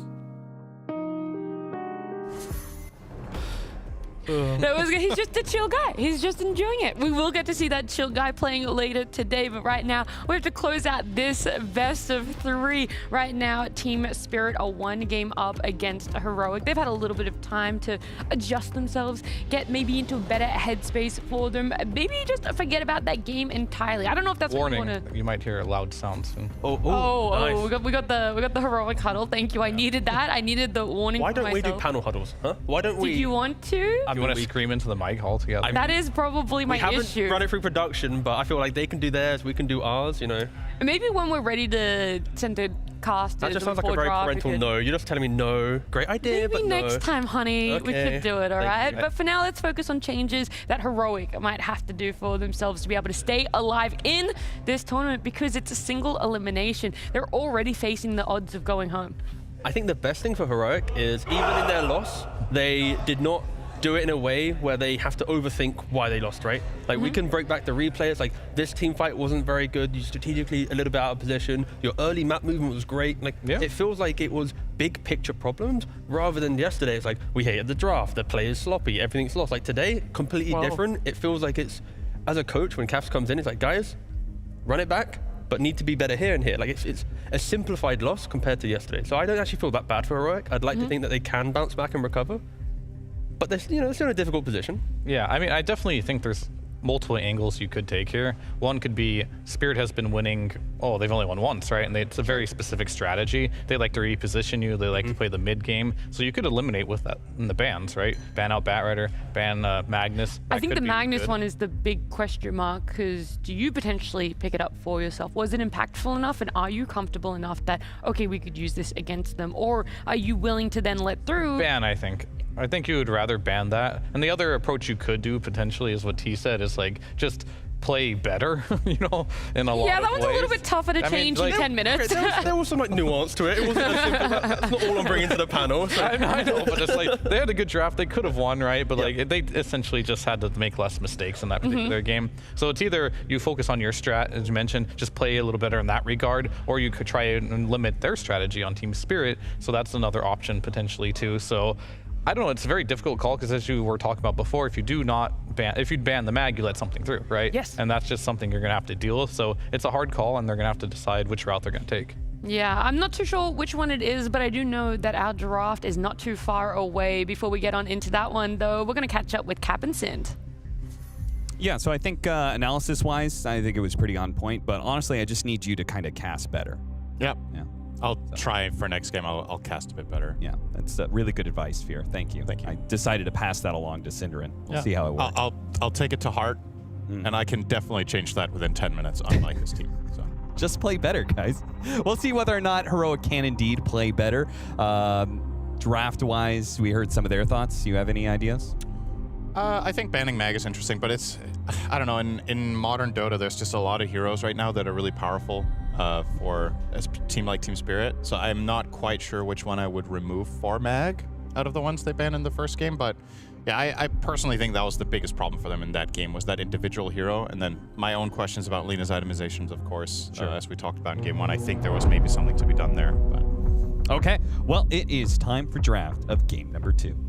He's just a chill guy. He's just enjoying it. We will get to see that chill guy playing later today, but right now we have to close out this best of 3. Right now, Team Spirit are 1 game up against Heroic. They've had a little bit of time to adjust themselves, get maybe into a better headspace for them. Maybe just forget about that game entirely. I don't know if that's Warning, what you want to. You might hear a loud sound soon. Nice. we got the Heroic huddle. Thank you. I needed that. I needed the warning. Why for don't we do myself. panel huddles? Huh? Why don't we? Did you want to? You want to scream into the mic altogether? That is probably my we haven't issue. run it through production, but I feel like they can do theirs, we can do ours, you know. Maybe when we're ready to send a cast. That just sounds like a very parental no. You're just telling me no. Great idea, Maybe but no. next time, honey, we Okay. could do it, all Thank right? you. But for now, let's focus on changes that Heroic might have to do for themselves to be able to stay alive in this tournament, because it's a single elimination. They're already facing the odds of going home. I think the best thing for Heroic is, even in their loss, they did not do it in a way where they have to overthink why they lost, right? Like, we can break back the replay. It's like, this team fight wasn't very good. You strategically a little bit out of position. Your early map movement was great. Like, it feels like it was big picture problems rather than yesterday. It's like, we hated the draft. The play is sloppy. Everything's lost. Like, today, completely different. It feels like it's, as a coach, when Caps comes in, it's like, guys, run it back, but need to be better here and here. Like, it's a simplified loss compared to yesterday. So I don't actually feel that bad for Heroic. I'd like to think that they can bounce back and recover. But they're still in a difficult position. Yeah, I mean, I definitely think there's multiple angles you could take here. One could be Spirit has been winning, they've only won once, right? And it's a very specific strategy. They like to reposition you. They like to play the mid game. So you could eliminate with that in the bans, right? Ban out Batrider, ban Magnus. I think the Magnus one is the big question mark, because do you potentially pick it up for yourself? Was it impactful enough, and are you comfortable enough that, okay, we could use this against them? Or are you willing to then let through? Ban, I think. I think you would rather ban that. And the other approach you could do potentially is what T said, is like just play better, you know, in a lot of ways. Yeah, that one's a little bit tougher to change in 10 minutes. There was some like nuance to it. It wasn't as simple. That's not all I'm bringing to the panel. So. I know, but it's like they had a good draft. They could have won, right? But like they essentially just had to make less mistakes in that particular game. So it's either you focus on your strat, as you mentioned, just play a little better in that regard, or you could try and limit their strategy on Team Spirit. So that's another option potentially too. So I don't know, it's a very difficult call, because as you were talking about before, if you do not ban, if you ban the mag, you let something through, right? Yes. And that's just something you're gonna have to deal with. So it's a hard call, and they're gonna have to decide which route they're gonna take. Yeah, I'm not too sure which one it is, but I do know that our draft is not too far away. Before we get on into that one, though, we're gonna catch up with Cap and Sind. Yeah, so I think analysis-wise, I think it was pretty on point, but honestly, I just need you to kind of cast better. Yep. Yeah. I'll try for next game. I'll cast a bit better. Yeah, that's really good advice, Fear. Thank you. Thank you. I decided to pass that along to Cinderin. We'll see how it works. I'll take it to heart, and I can definitely change that within 10 minutes, unlike this team. So just play better, guys. We'll see whether or not Heroic can indeed play better. Draft-wise, we heard some of their thoughts. Do you have any ideas? I think banning mag is interesting, but it's, I don't know, in modern Dota, there's just a lot of heroes right now that are really powerful for a team like Team Spirit. So I'm not quite sure which one I would remove for mag out of the ones they banned in the first game. But yeah, I personally think that was the biggest problem for them in that game, was that individual hero. And then my own questions about Lena's itemizations, of course, as we talked about in game one. I think there was maybe something to be done there. But. Okay, well, it is time for draft of game number 2.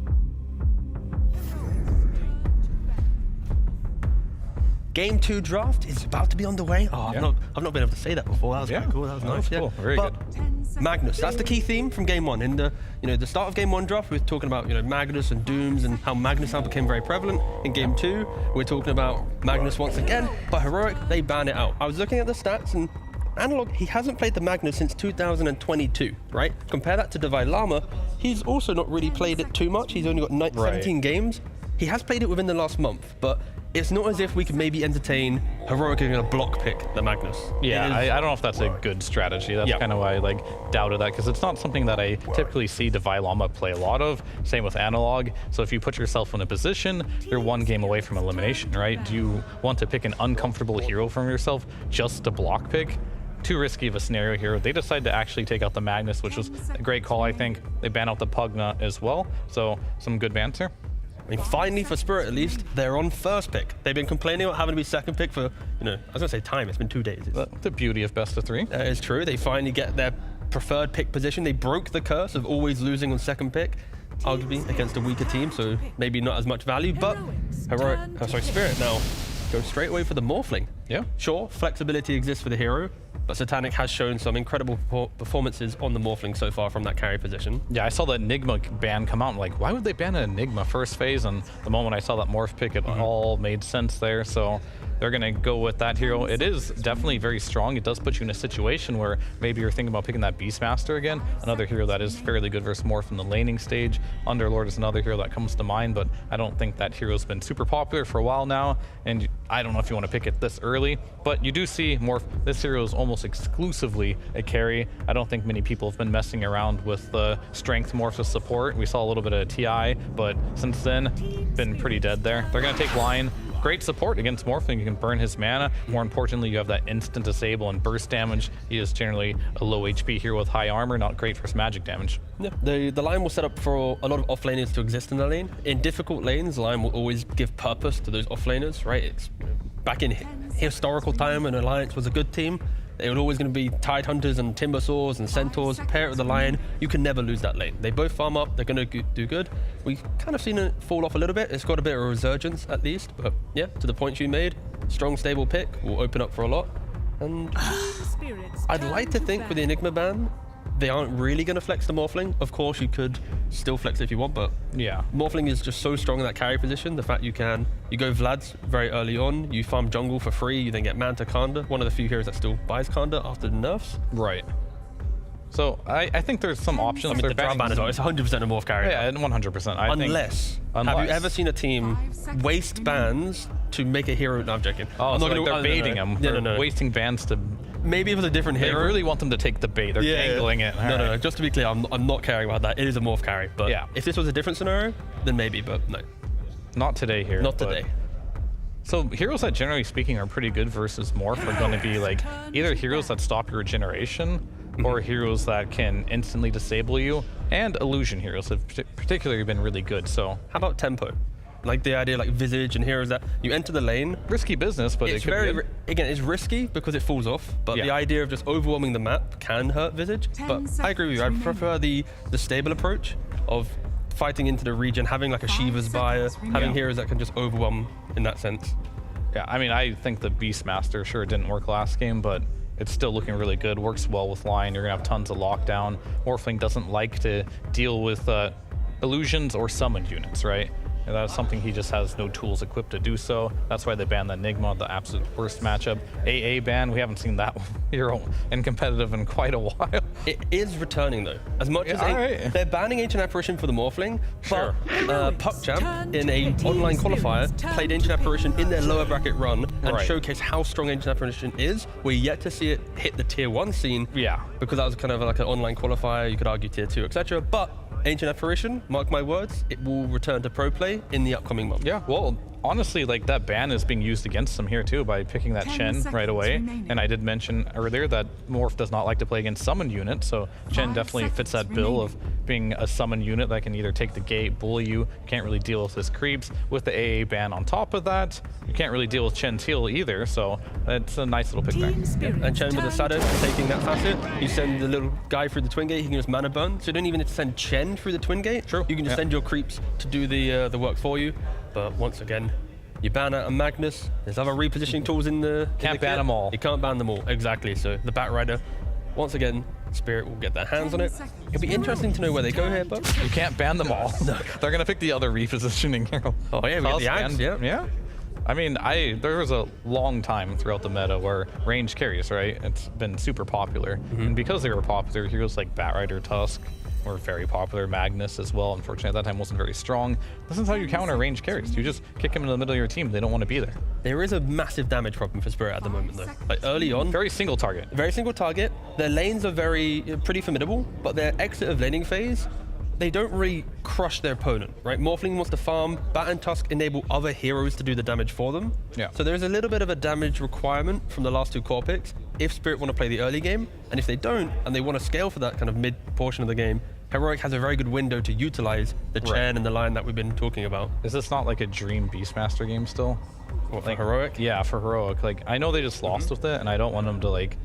Game 2 draft is about to be underway. I've not been able to say that before. That was quite cool. That was nice. Cool. Very but good. Magnus, that's the key theme from game 1. In the the start of game 1 draft, we were talking about Magnus and Dooms and how Magnus now became very prevalent. In game 2, we're talking about Magnus once again, but Heroic, they ban it out. I was looking at the stats, and Analog, he hasn't played the Magnus since 2022, right? Compare that to Divide Llama, he's also not really played it too much. He's only got 17 games. He has played it within the last month, but it's not as if we could maybe entertain Heroic going to block pick the Magnus. Yeah, I don't know if that's a good strategy. That's kind of why I like doubted that, because it's not something that I typically see Divai Llama play a lot of. Same with Analog. So if you put yourself in a position, you're one game away from elimination, right? Do you want to pick an uncomfortable hero from yourself just to block pick? Too risky of a scenario here. They decided to actually take out the Magnus, which was a great call, I think. They ban out the Pugna as well, so some good bans here. I mean, finally for Spirit at least, they're on first pick. They've been complaining about having to be second pick for, I was gonna say time, it's been 2 days. The beauty of best of 3. That is true. They finally get their preferred pick position. They broke the curse of always losing on second pick, arguably against a weaker team, so maybe not as much value, but Spirit now go straight away for the Morphling. Yeah. Sure, flexibility exists for the hero, but Satanic has shown some incredible performances on the Morphling so far from that carry position. Yeah, I saw the Enigma ban come out. Like, why would they ban an Enigma first phase? And the moment I saw that Morph pick, it all made sense there. So they're going to go with that hero. It is definitely very strong. It does put you in a situation where maybe you're thinking about picking that Beastmaster again. Another hero that is fairly good versus Morph in the laning stage. Underlord is another hero that comes to mind, but I don't think that hero's been super popular for a while now. And I don't know if you want to pick it this early, but you do see Morph. This hero is almost exclusively a carry. I don't think many people have been messing around with the strength Morph to support. We saw a little bit of TI, but since then, been pretty dead there. They're going to take line. Great support against Morphling. You can burn his mana. More importantly, you have that instant disable and burst damage. He is generally a low HP hero with high armor, not great for his magic damage. Yeah, the line will set up for a lot of offlaners to exist in the lane. In difficult lanes, the line will always give purpose to those offlaners, right? It's back in historical time when Alliance was a good team. They were always going to be Tide Hunters and Timber Saws and Centaurs. Pair it with the Lion, you can never lose that lane. They both farm up, they're going to do good. We've kind of seen it fall off a little bit. It's got a bit of a resurgence at least, but yeah, to the points you made, strong, stable pick will open up for a lot. And I'd like to think with the Enigma ban, they aren't really going to flex the Morphling. Of course, you could still flex it if you want, but yeah, Morphling is just so strong in that carry position. The fact you go Vlad's very early on, you farm jungle for free, you then get Manta Kanda, one of the few heroes that still buys Kanda after the nerfs. Right. So I think there's some options. I mean, the drought ban is it's 100% a morph carry. Yeah, and 100%. Unless, have you ever seen a team waste bans to make a hero? No, I'm joking. Oh, so they're baiting them. No. Wasting bans to... Maybe it was a different hero. They really want them to take the bait. They're angling it. No. Just to be clear, I'm not caring about that. It is a morph carry. But if this was a different scenario, then maybe, but no. Not today here. Not today. So heroes that generally speaking are pretty good versus morph are going to be like either heroes that stop your regeneration or heroes that can instantly disable you, and illusion heroes have particularly been really good. So how about tempo? Like the idea like Visage and heroes that you enter the lane. Risky business, but it's very, again, it's risky because it falls off, but the idea of just overwhelming the map can hurt Visage. But I agree with you, I prefer the stable approach of fighting into the region, having like a Shiva's buyer, having heroes that can just overwhelm in that sense. Yeah, I mean, I think the Beastmaster sure didn't work last game, but it's still looking really good, works well with line. You're gonna have tons of lockdown. Morphling doesn't like to deal with illusions or summoned units, right? And that's something he just has no tools equipped to do so. That's why they banned the Enigma, the absolute worst matchup. AA ban, we haven't seen that hero in competitive in quite a while. It is returning though. As much as they're banning Ancient Apparition for the Morphling, but PuckChamp in a online qualifier played Ancient Apparition in their lower bracket run and showcased how strong Ancient Apparition is. We're yet to see it hit the tier 1 scene. Yeah. Because that was kind of like an online qualifier, you could argue tier 2, etc. But Ancient Apparition, mark my words, it will return to pro play in the upcoming month. Yeah, well, honestly, like that ban is being used against them here too by picking that Chen right away. And I did mention earlier that Morph does not like to play against summoned units, so Chen definitely fits that bill of being a summoned unit that can either take the gate, bully you, can't really deal with his creeps. With the AA ban on top of that, you can't really deal with Chen's heal either, so it's a nice little pick there. Yeah. And Chen with the Shadow taking that facet, you send the little guy through the twin gate, he can just mana burn, so you don't even need to send Chen through the twin gate. True. You can just send your creeps to do the work for you. But once again, you ban out a Magnus, there's other repositioning tools in the Can't ban them all. You can't ban them all, exactly. So the Bat Rider, once again, Spirit will get their hands on it. It'll be interesting to know where they go here, but you can't ban them all. They're gonna pick the other repositioning hero. Oh yeah, we got the Axe, yeah. I mean, there was a long time throughout the meta where range carries, right? It's been super popular. And because they were popular, heroes like Bat Rider, Tusk, were very popular. Magnus as well, unfortunately at that time wasn't very strong. This is how you counter range carries. You just kick them in the middle of your team. They don't want to be there. There is a massive damage problem for Spirit at the moment though. Like early on, very single target. Very single target. Their lanes are pretty formidable, but their exit of laning phase, they don't really crush their opponent, right? Morphling wants to farm, Bat and Tusk enable other heroes to do the damage for them. Yeah. So there's a little bit of a damage requirement from the last two core picks if Spirit want to play the early game, and if they don't, and they want to scale for that kind of mid portion of the game, Heroic has a very good window to utilize the Chen and the line that we've been talking about. Is this not like a dream Beastmaster game still? What, for Heroic? Yeah, for Heroic. Like, I know they just lost with it, and I don't want them to like,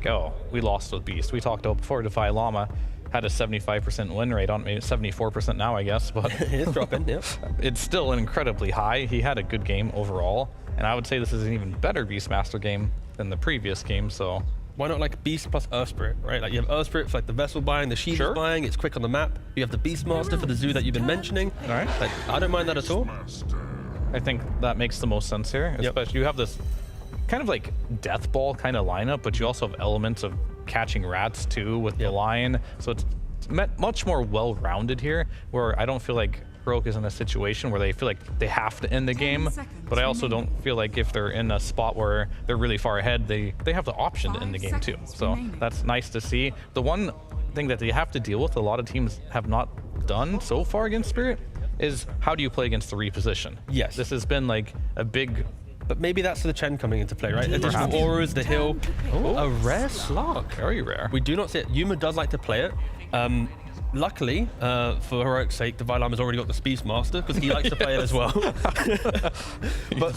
oh, we lost with Beast. We talked about before, Defy Llama had a 75% win rate on, maybe 74% now, I guess, but it's dropping, yep. It's still incredibly high. He had a good game overall, and I would say this is an even better Beastmaster game than the previous game, so. Why not like Beast plus Earth Spirit, right? Like you have Earth Spirit for like the vessel buying, the Sheep is buying, it's quick on the map. You have the Beastmaster for the zoo that you've been mentioning. All right. Like, I don't mind that at all. I think that makes the most sense here, especially you have this kind of like death ball kind of lineup, but you also have elements of catching rats too with the lion, so it's much more well-rounded here, where I don't feel like Heroic is in a situation where they feel like they have to end the game, but I also don't feel like if they're in a spot where they're really far ahead, they have the option to end the game too. So that's nice to see. The one thing that they have to deal with, a lot of teams have not done so far against Spirit, is how do you play against the reposition? Yes. This has been like a big... But maybe that's the Chen coming into play, right? Additional auras, the hill. Oh, a rare Slark. Very rare. We do not see it. Yuma does like to play it. Luckily, for Heroic's sake, Defy Llama's already got the Beastmaster because he likes to play it as well. But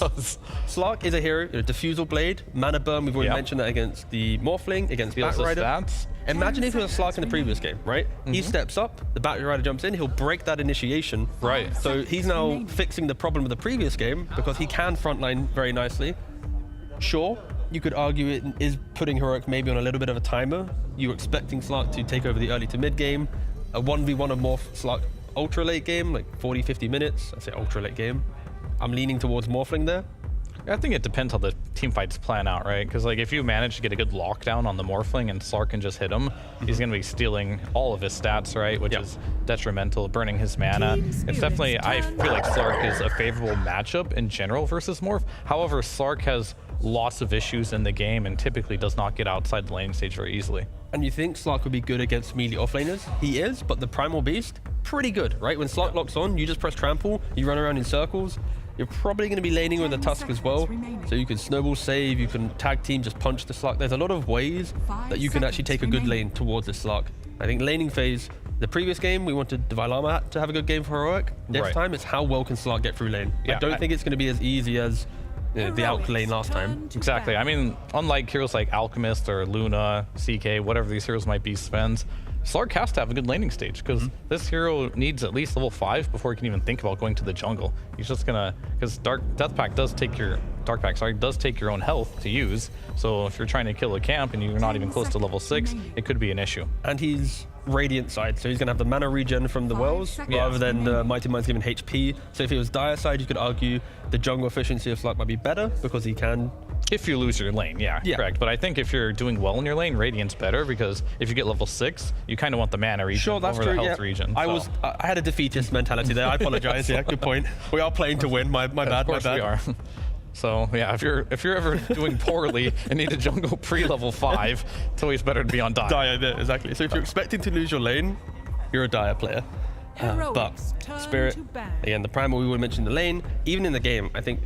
Slark is a hero, Diffusal Blade, Mana Burn, we've already mentioned that against the Morphling, against Bat Rider. Imagine if it was Slark in the previous game, right? He steps up, the Bat Rider jumps in, he'll break that initiation. Right. So he's now fixing the problem of the previous game because he can frontline very nicely. Sure, you could argue it is putting Heroic maybe on a little bit of a timer. You're expecting Slark to take over the early to mid game. A 1v1 or more Slark ultra late game, like 40, 50 minutes. I say ultra late game. I'm leaning towards Morphling there. I think it depends how the team fights plan out, right? Because like if you manage to get a good lockdown on the Morphling and Slark can just hit him, he's going to be stealing all of his stats, right? Which is detrimental, burning his mana. It's definitely, I feel like Slark is a favorable matchup in general versus Morph. However, Slark has lots of issues in the game and typically does not get outside the laning stage very easily. And you think Slark would be good against melee offlaners? He is, but the Primal Beast, pretty good, right? When Slark locks on, you just press trample, you run around in circles. You're probably going to be laning with a Tusk as well. So you can snowball save, you can tag team, just punch the Slark. There's a lot of ways that you can actually take a good lane towards the Slark. I think laning phase, the previous game, we wanted Defy Llama to have a good game for Heroic. Next time, it's how well can Slark get through lane. I don't think it's going to be as easy as the Alk lane last time. Exactly. I mean, unlike heroes like Alchemist or Luna, CK, whatever these heroes might be, Svens, Slark has to have a good laning stage because this hero needs at least level 5 before he can even think about going to the jungle. He's just gonna, because Death Pact does take your does take your own health to use. So if you're trying to kill a camp and you're not even close to level 6, it could be an issue. And he's Radiant side, so he's gonna have the mana regen from the wells rather than the Mighty Mind's giving HP. So if it was Dire side, you could argue the jungle efficiency of Slark might be better because he can. If you lose your lane, correct. But I think if you're doing well in your lane, Radiant's better because if you get level 6, you kind of want the mana regen over the health regen. I had a defeatist mentality there. I apologize. Good point. We are playing to win. My bad. Of course we are. So yeah, if you're ever doing poorly and need a jungle pre-level 5, it's always better to be on Dire. Dire, exactly. So if you're expecting to lose your lane, you're a Dire player. But Spirit, again, the Primal, we would mention the lane. Even in the game, I think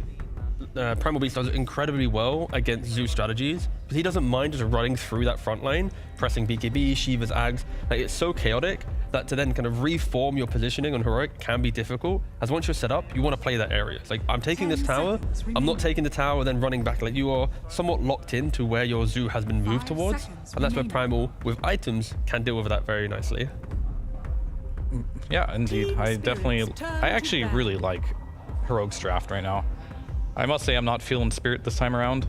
Primal Beast does incredibly well against Zoo strategies because he doesn't mind just running through that front line, pressing BKB, Shiva's Ags. Like, it's so chaotic that to then kind of reform your positioning on Heroic can be difficult. As once you're set up, you want to play that area. It's like, I'm taking this tower, I'm not taking the tower, then running back. Like, you are somewhat locked into where your Zoo has been moved towards. And that's where Primal, with items, can deal with that very nicely. Yeah, indeed. I actually really like Heroic's draft right now. I must say I'm not feeling Spirit this time around.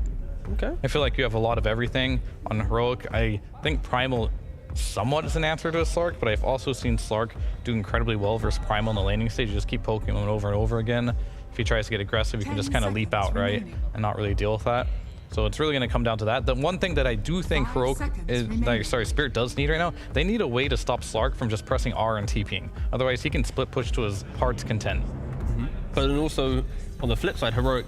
Okay. I feel like you have a lot of everything on Heroic. I think Primal somewhat is an answer to a Slark, but I've also seen Slark do incredibly well versus Primal in the laning stage. You just keep poking him over and over again. If he tries to get aggressive, you can just kind of leap out, right? And not really deal with that. So it's really going to come down to that. The one thing that I do think Spirit does need right now, they need a way to stop Slark from just pressing R and TPing. Otherwise, he can split push to his heart's content. But then also, on the flip side, Heroic,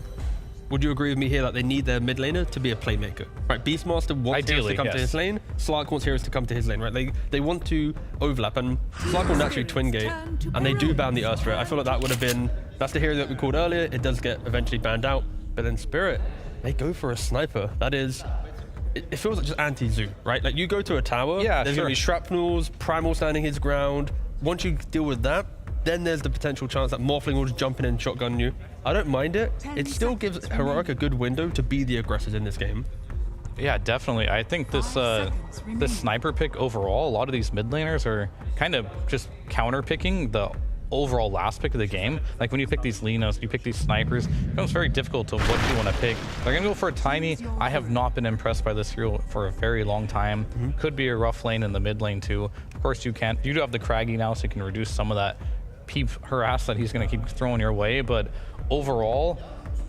would you agree with me here that they need their mid laner to be a playmaker? Right, Beastmaster wants heroes to come to his lane, Slark wants heroes to come to his lane, right? They want to overlap, and Slark will naturally twin gate, and they do ban the Earth Spirit. I feel like that would have been, that's the hero that we called earlier, it does get eventually banned out, but then Spirit, they go for a sniper. That is, it feels like just anti-Zoo, right? Like you go to a tower, there's gonna be shrapnels, Primal standing his ground. Once you deal with that, then there's the potential chance that Morphling will just jump in and shotgun you. I don't mind it. It still gives Heroic a good window to be the aggressors in this game. Yeah, definitely. I think this sniper pick overall, a lot of these mid laners are kind of just counter picking the overall last pick of the game. Like when you pick these Linos, you pick these snipers, it becomes very difficult to what you want to pick. They're gonna go for a Tiny. I have not been impressed by this hero for a very long time. Could be a rough lane in the mid lane too. Of course you can't. You do have the Craggy now, so you can reduce some of that peep harass that he's gonna keep throwing your way. But overall,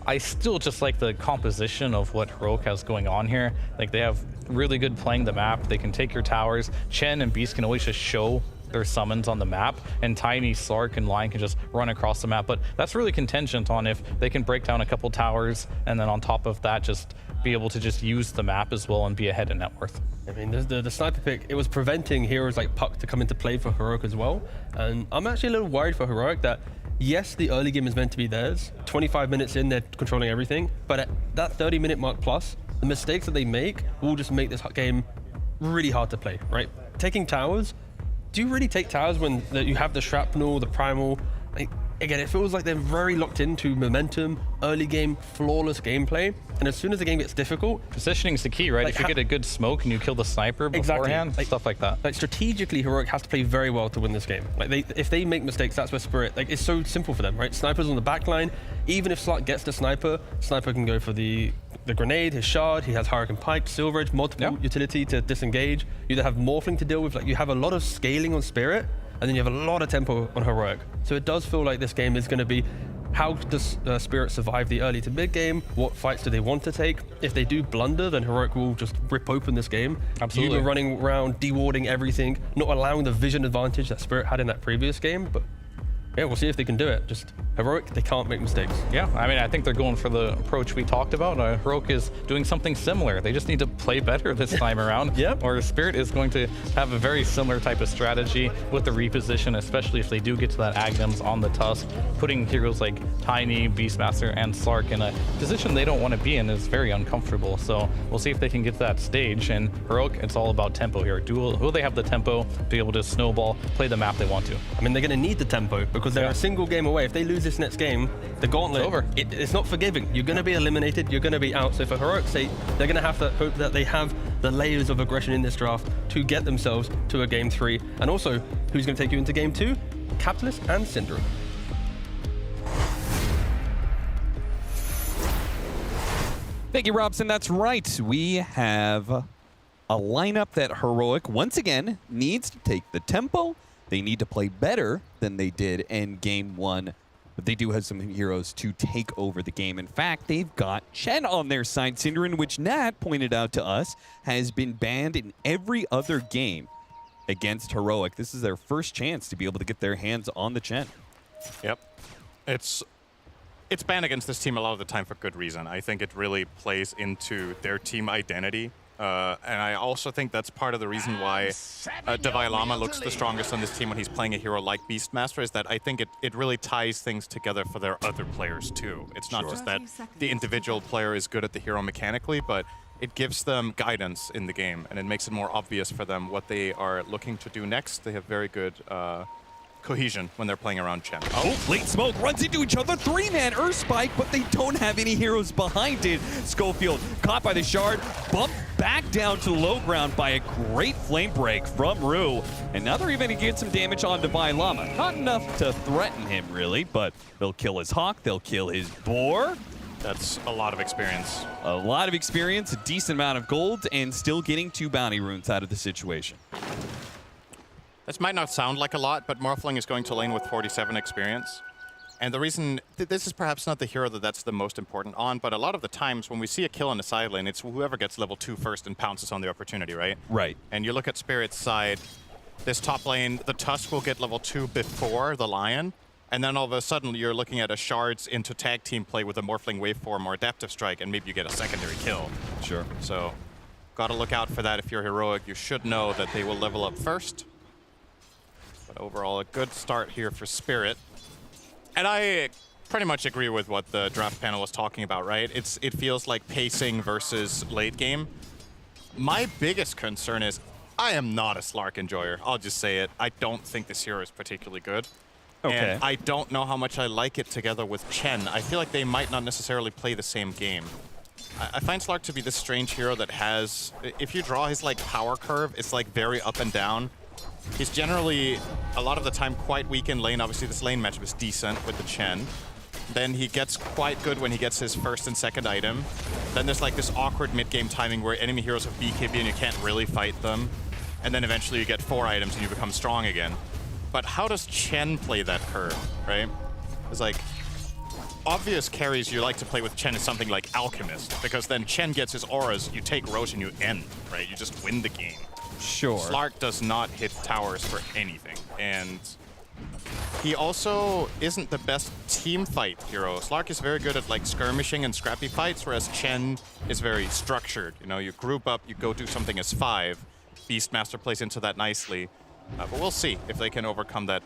I still just like the composition of what Heroic has going on here. Like they have really good playing the map. They can take your towers. Chen and Beast can always just show their summons on the map, and Tiny, Slark, and Lion can just run across the map. But that's really contingent on if they can break down a couple towers, and then on top of that, just be able to just use the map as well and be ahead in net worth. I mean, the sniper pick, it was preventing heroes like Puck to come into play for Heroic as well. And I'm actually a little worried for Heroic that, yes, the early game is meant to be theirs. 25 minutes in, they're controlling everything. But at that 30-minute mark plus, the mistakes that they make will just make this game really hard to play, right? Taking towers, do you really take towers when you have the shrapnel, the primal? Like, again, it feels like they're very locked into momentum, early game, flawless gameplay. And as soon as the game gets difficult, positioning is the key, right? Like, if you get a good smoke and you kill the sniper beforehand, stuff like that. Like strategically, Heroic has to play very well to win this game. Like if they make mistakes, that's where Spirit, like it's so simple for them, right? Sniper's on the back line. Even if Slark gets the sniper can go for the grenade, his shard, he has Hurricane Pike, Silver Edge, multiple utility to disengage. You either have Morphling to deal with, like you have a lot of scaling on Spirit, and then you have a lot of tempo on Heroic. So it does feel like this game is going to be, how does Spirit survive the early to mid game? What fights do they want to take? If they do blunder, then Heroic will just rip open this game. Absolutely. You were running around, dewarding everything, not allowing the vision advantage that Spirit had in that previous game, but yeah, we'll see if they can do it. Just Heroic, they can't make mistakes. Yeah, I mean, I think they're going for the approach we talked about. Heroic is doing something similar. They just need to play better this time around. Or Spirit is going to have a very similar type of strategy with the reposition, especially if they do get to that Agnems on the Tusk. Putting heroes like Tiny, Beastmaster, and Slark in a position they don't want to be in is very uncomfortable. So we'll see if they can get to that stage. And Heroic, it's all about tempo here. Will they have the tempo to be able to snowball, play the map they want to? I mean, they're going to need the tempo because they're a single game away. If they lose this next game, the gauntlet, over. It's not forgiving. You're going to be eliminated. You're going to be out. So for Heroic's sake, they're going to have to hope that they have the layers of aggression in this draft to get themselves to a game 3. And also, who's going to take you into game 2? Capitalist and Syndrome. Thank you, Robson. That's right. We have a lineup that Heroic, once again, needs to take the tempo. They need to play better than they did in game 1. But they do have some heroes to take over the game. In fact, they've got Chen on their side. Synderen, which Nat pointed out to us, has been banned in every other game against Heroic. This is their first chance to be able to get their hands on the Chen. Yep. It's banned against this team a lot of the time for good reason. I think it really plays into their team identity. And I also think that's part of the reason why Davai Lama looks the strongest on this team when he's playing a hero like Beastmaster, is that I think it really ties things together for their other players too. It's not just that the individual player is good at the hero mechanically, but it gives them guidance in the game, and it makes it more obvious for them what they are looking to do next. They have very good cohesion when they're playing around Chen. Oh, late smoke runs into each other. 3-man Earth Spike, but they don't have any heroes behind it. Schofield caught by the shard, bumped back down to low ground by a great flame break from Rue. And now they're even going to get some damage on Divine Llama. Not enough to threaten him, really, but they'll kill his Hawk, they'll kill his Boar. That's a lot of experience. A lot of experience, a decent amount of gold, and still getting 2 bounty runes out of the situation. This might not sound like a lot, but Morphling is going to lane with 47 experience. And the reason, this is perhaps not the hero that's the most important on, but a lot of the times when we see a kill on the side lane, it's whoever gets level 2 first and pounces on the opportunity, right? Right. And you look at Spirit's side, this top lane, the Tusk will get level 2 before the Lion, and then all of a sudden you're looking at a Shards into tag team play with a Morphling Waveform or Adaptive Strike, and maybe you get a secondary kill. Sure. So, gotta look out for that if you're heroic. You should know that they will level up first. But overall, a good start here for Spirit. And I pretty much agree with what the draft panel was talking about, right? It feels like pacing versus late game. My biggest concern is I am not a Slark enjoyer. I'll just say it. I don't think this hero is particularly good. Okay. And I don't know how much I like it together with Chen. I feel like they might not necessarily play the same game. I find Slark to be this strange hero that has, if you draw his like power curve, it's like very up and down. He's generally, a lot of the time, quite weak in lane. Obviously, this lane matchup is decent with the Chen. Then he gets quite good when he gets his first and second item. Then there's like this awkward mid-game timing where enemy heroes have BKB and you can't really fight them. And then eventually you get 4 items and you become strong again. But how does Chen play that curve, right? It's like, obvious carries you like to play with Chen is something like Alchemist, because then Chen gets his auras, you take Roche and you end, right? You just win the game. Sure. Slark does not hit towers for anything, and he also isn't the best team fight hero. Slark is very good at like skirmishing and scrappy fights, whereas Chen is very structured. You know, you group up, you go do something as 5. Beastmaster plays into that nicely, but we'll see if they can overcome that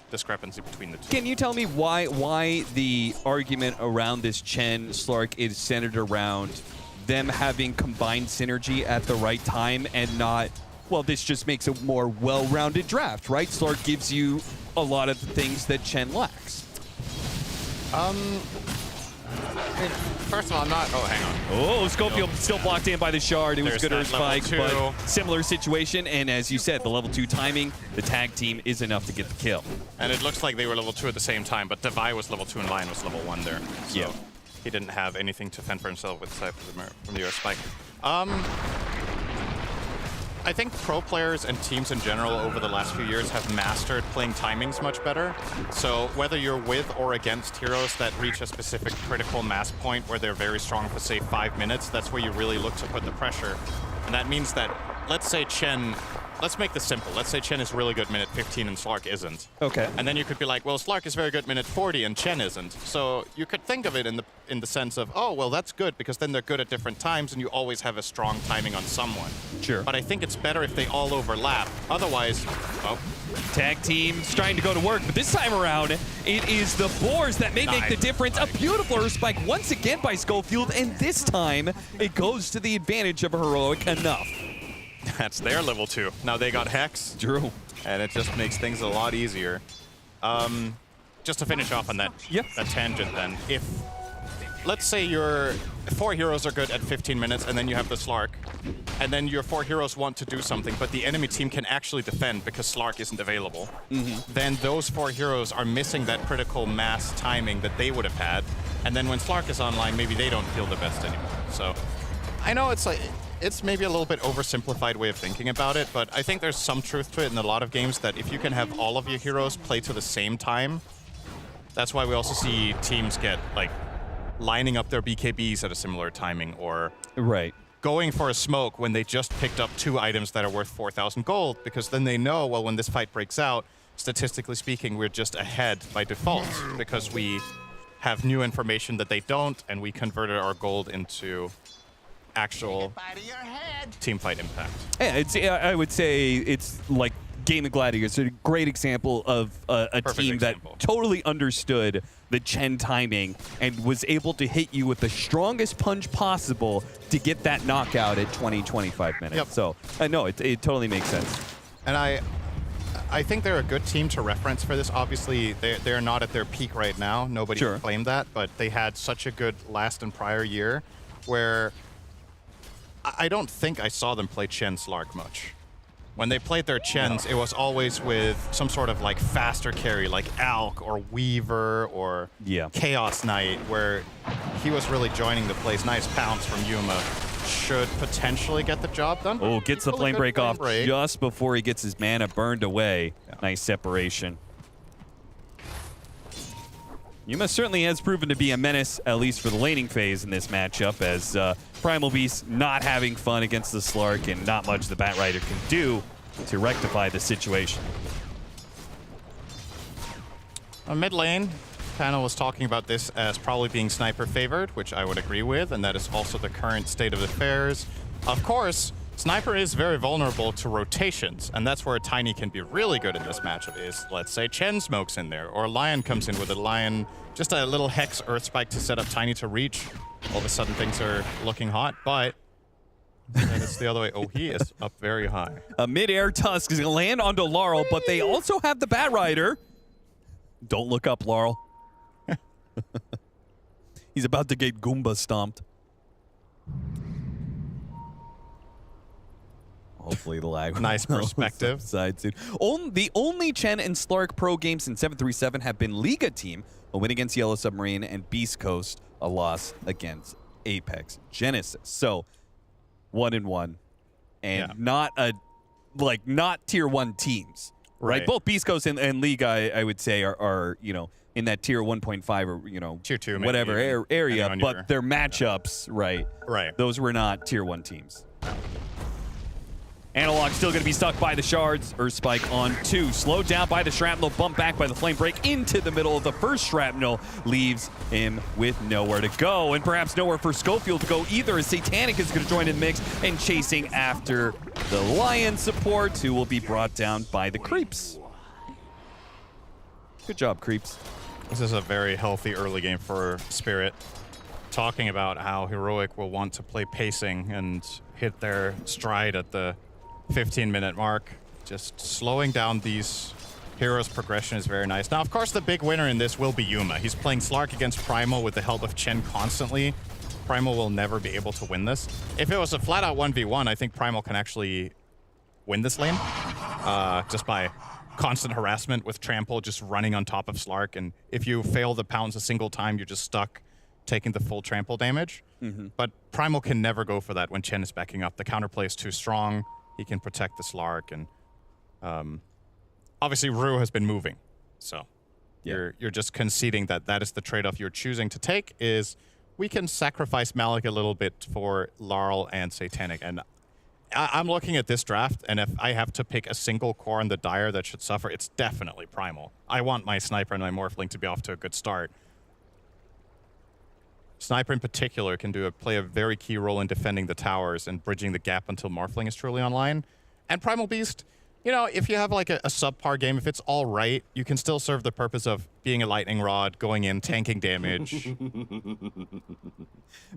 discrepancy between the two. Can you tell me why the argument around this Chen Slark is centered around them having combined synergy at the right time and not, well, this just makes a more well-rounded draft, right? Slark gives you a lot of the things that Chen lacks. I mean, first of all, I'm not, oh, hang on. Oh, Schofield still blocked in by the Shard. It was good or spike, but similar situation. And as you said, the level 2 timing, the tag team is enough to get the kill. And it looks like they were level 2 at the same time, but Devi was level 2 and Lion was level 1 there. So yeah. He didn't have anything to fend for himself with aside from the US spike. I think pro players and teams in general over the last few years have mastered playing timings much better. So whether you're with or against heroes that reach a specific critical mass point where they're very strong for, say, 5 minutes, that's where you really look to put the pressure. And that means that, let's say Chen, let's make this simple. Let's say Chen is really good minute 15 and Slark isn't. Okay. And then you could be like, well, Slark is very good minute 40 and Chen isn't. So you could think of it in the sense of, oh, well, that's good because then they're good at different times and you always have a strong timing on someone. Sure. But I think it's better if they all overlap. Otherwise, oh. Tag team's trying to go to work, but this time around, it is the fours that may make the difference. A beautiful air spike once again by Schofield, and this time it goes to the advantage of Heroic enough. That's their level 2. Now they got Hex. True. And it just makes things a lot easier. Just to finish off on that, that tangent then. If, let's say your 4 heroes are good at 15 minutes and then you have the Slark, and then your 4 heroes want to do something, but the enemy team can actually defend because Slark isn't available, then those 4 heroes are missing that critical mass timing that they would have had. And then when Slark is online, maybe they don't feel the best anymore. So I know it's like, it's maybe a little bit oversimplified way of thinking about it, but I think there's some truth to it in a lot of games that if you can have all of your heroes play to the same time, that's why we also see teams get like lining up their BKBs at a similar timing or going for a smoke when they just picked up 2 items that are worth 4,000 gold, because then they know, well, when this fight breaks out, statistically speaking, we're just ahead by default because we have new information that they don't, and we converted our gold into actual team fight impact. Yeah, I would say it's like Game of Gladiators. It's a great example of a team that totally understood the Chen timing and was able to hit you with the strongest punch possible to get that knockout at 20-25 minutes. So no, it totally makes sense. And I think they're a good team to reference for this. Obviously, they're not at their peak right now. Nobody claimed that, but they had such a good last and prior year where I don't think I saw them play Chen Slark much. When they played their Chens, it was always with some sort of like faster carry, like Alk or Weaver or Chaos Knight, where he was really joining the plays. Nice pounce from Yuma. Should potentially get the job done. Oh, gets the flame break off just before he gets his mana burned away. Nice separation. Yuma certainly has proven to be a menace, at least for the laning phase in this matchup, as Primal Beast not having fun against the Slark and not much the Batrider can do to rectify the situation. Mid lane, Panel was talking about this as probably being sniper favored, which I would agree with, and that is also the current state of affairs. Of course, Sniper is very vulnerable to rotations, and that's where Tiny can be really good in this matchup is, let's say, Chen smokes in there, or Lion comes in with a Lion, just a little Hex Earth Spike to set up Tiny to reach. All of a sudden, things are looking hot, but then it's the other way. Oh, he is up very high. A mid-air Tusk is going to land onto Laurel, but they also have the Batrider. Don't look up, Laurel. He's about to get Goomba stomped. Hopefully the lag. Nice perspective. Side soon. The only Chen and Slark pro games in 737 have been Liga Team, a win against Yellow Submarine, and Beast Coast, a loss against Apex Genesis. So 1-1, and not tier 1 teams, right? Both Beast Coast and Liga, I would say, are in that tier 1.5 or tier 2, whatever maybe, area, but their matchups, right? Those were not tier 1 teams. Analog still going to be stuck by the shards. Earth Spike on 2. Slowed down by the shrapnel. Bumped back by the flame break into the middle of the first shrapnel. Leaves him with nowhere to go. And perhaps nowhere for Schofield to go either, as Satanic is going to join in the mix and chasing after the Lion support, who will be brought down by the Creeps. Good job, Creeps. This is a very healthy early game for Spirit. Talking about how Heroic will want to play pacing and hit their stride at the 15-minute mark. Just slowing down these heroes' progression is very nice. Now, of course, the big winner in this will be Yuma. He's playing Slark against Primal with the help of Chen constantly. Primal will never be able to win this. If it was a flat-out 1v1, I think Primal can actually win this lane just by constant harassment with Trample just running on top of Slark. And if you fail the pounds a single time, you're just stuck taking the full Trample damage. But Primal can never go for that when Chen is backing up. The counterplay is too strong. He can protect the Slark, and obviously Rue has been moving, so you're just conceding that is the trade-off you're choosing to take. Is we can sacrifice Malik a little bit for Laurel and Satanic, and I'm looking at this draft, and if I have to pick a single core in the Dire that should suffer, it's definitely Primal. I want my Sniper and my Morphling to be off to a good start. Sniper in particular can play a very key role in defending the towers and bridging the gap until Morphling is truly online. And Primal Beast, if you have like a subpar game, if it's all right, you can still serve the purpose of being a lightning rod, going in, tanking damage.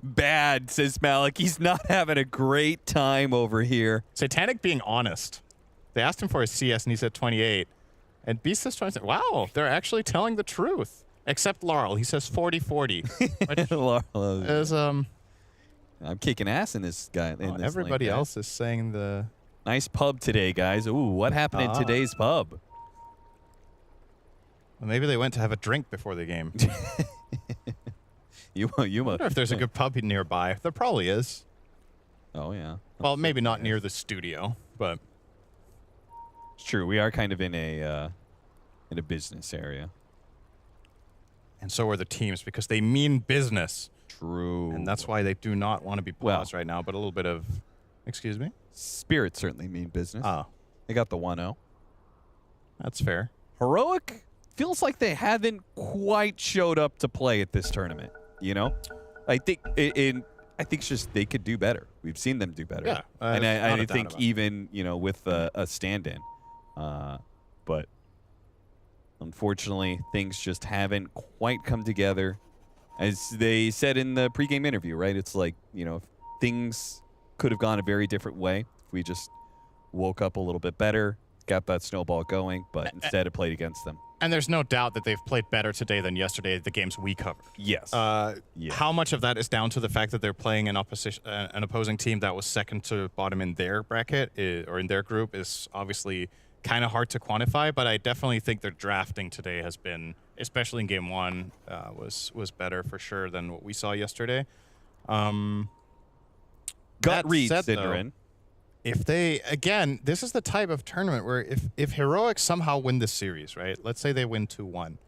Bad, says Malik. He's not having a great time over here. Satanic being honest. They asked him for his CS and he said 28. And Beast says 27. Wow, they're actually telling the truth. Except Laurel, he says 40-40. Laurel is I'm kicking ass in this guy. Everybody else is saying the nice pub today, guys. Ooh, what happened in today's pub? Well, maybe they went to have a drink before the game. I wonder if there's a good pub nearby. There probably is. Oh yeah. Well, maybe not near the studio, but it's true. We are kind of in a business area. And so are the teams, because they mean business. True. And that's why they do not want to be paused right now, but a little bit of... Excuse me? Spirit certainly mean business. Oh. They got the 1-0. That's fair. Heroic feels like they haven't quite showed up to play at this tournament, I think I think it's just they could do better. We've seen them do better. Yeah. And I think even, with a stand-in. But... unfortunately, things just haven't quite come together. As they said in the pregame interview, right? It's like, if things could have gone a very different way. If we just woke up a little bit better, got that snowball going, but instead it played against them. And there's no doubt that they've played better today than yesterday at the games we covered. Yes. How much of that is down to the fact that they're playing an opposing team that was second to bottom in their bracket or in their group is obviously kind of hard to quantify, but I definitely think their drafting today has been, especially in game 1, was better for sure than what we saw yesterday. Gut read, Cinderin. If they, again, this is the type of tournament where if Heroic somehow win this series, right? Let's say they win 2-1.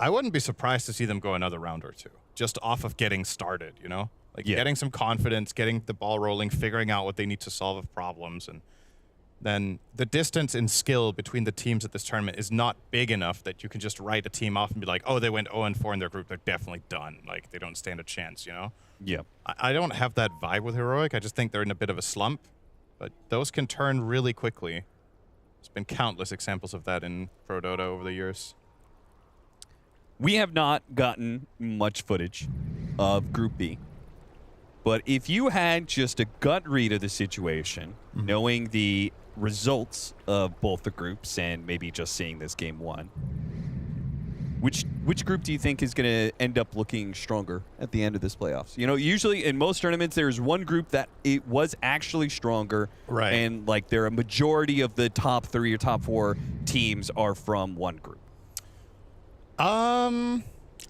I wouldn't be surprised to see them go another round or two, just off of getting started, you know? Like getting some confidence, getting the ball rolling, figuring out what they need to solve of problems. And then the distance in skill between the teams at this tournament is not big enough that you can just write a team off and be like, oh, they went 0-4 in their group. They're definitely done. Like, they don't stand a chance, you know? Yeah. I don't have that vibe with Heroic. I just think they're in a bit of a slump. But those can turn really quickly. There's been countless examples of that in Pro Dota over the years. We have not gotten much footage of Group B. But if you had just a gut read of the situation, knowing the results of both the groups and maybe just seeing this game one, which group do you think is going to end up looking stronger at the end of this playoffs? You know, usually in most tournaments, there's one group that it was actually stronger. Right. And like a majority of the top 3 or top 4 teams are from one group.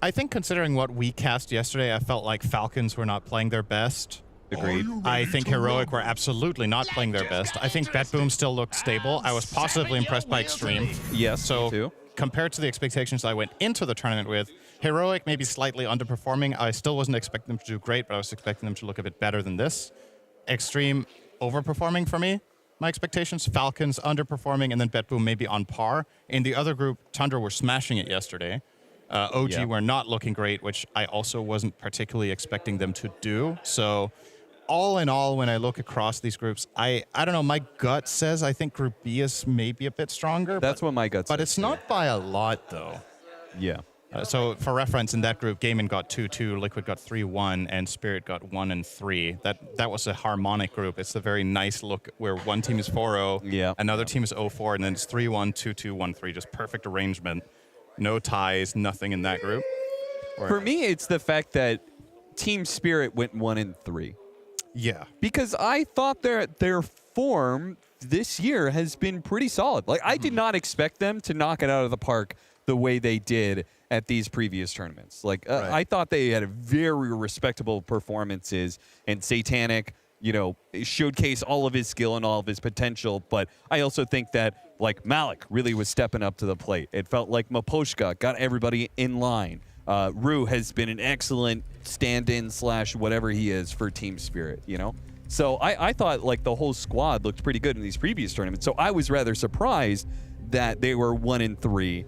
I think considering what we cast yesterday, I felt like Falcons were not playing their best. Agreed. I think Heroic were absolutely not playing their best. I think BetBoom still looked stable. I was positively impressed by Extreme. Yes, so too. Compared to the expectations I went into the tournament with, Heroic maybe slightly underperforming. I still wasn't expecting them to do great, but I was expecting them to look a bit better than this. Extreme overperforming for me. My expectations, Falcons underperforming, and then BetBoom maybe on par. In the other group, Tundra were smashing it yesterday. OG were not looking great, which I also wasn't particularly expecting them to do. So all in all, when I look across these groups, I don't know, my gut says I think Group B is maybe a bit stronger. That's what my gut says. But it's not by a lot, though. Yeah. So for reference, in that group, Gaimin got 2-2, Liquid got 3-1, and Spirit got 1-3. That was a harmonic group. It's a very nice look where one team is 4-0, another team is 0-4, and then it's 3-1, 2-2, 1-3. Just perfect arrangement. No ties, nothing in that group. For me, it's the fact that Team Spirit went 1-3. Yeah. Because I thought their form this year has been pretty solid. Like, I did not expect them to knock it out of the park the way they did at these previous tournaments. Like, I thought they had a very respectable performances, and Satanic, you know, showcase all of his skill and all of his potential. But I also think that, like, Malik really was stepping up to the plate. It felt like Maposhka got everybody in line. Rue has been an excellent stand-in / whatever he is for Team Spirit, you know? So I thought, like, the whole squad looked pretty good in these previous tournaments. So I was rather surprised that they were 1-3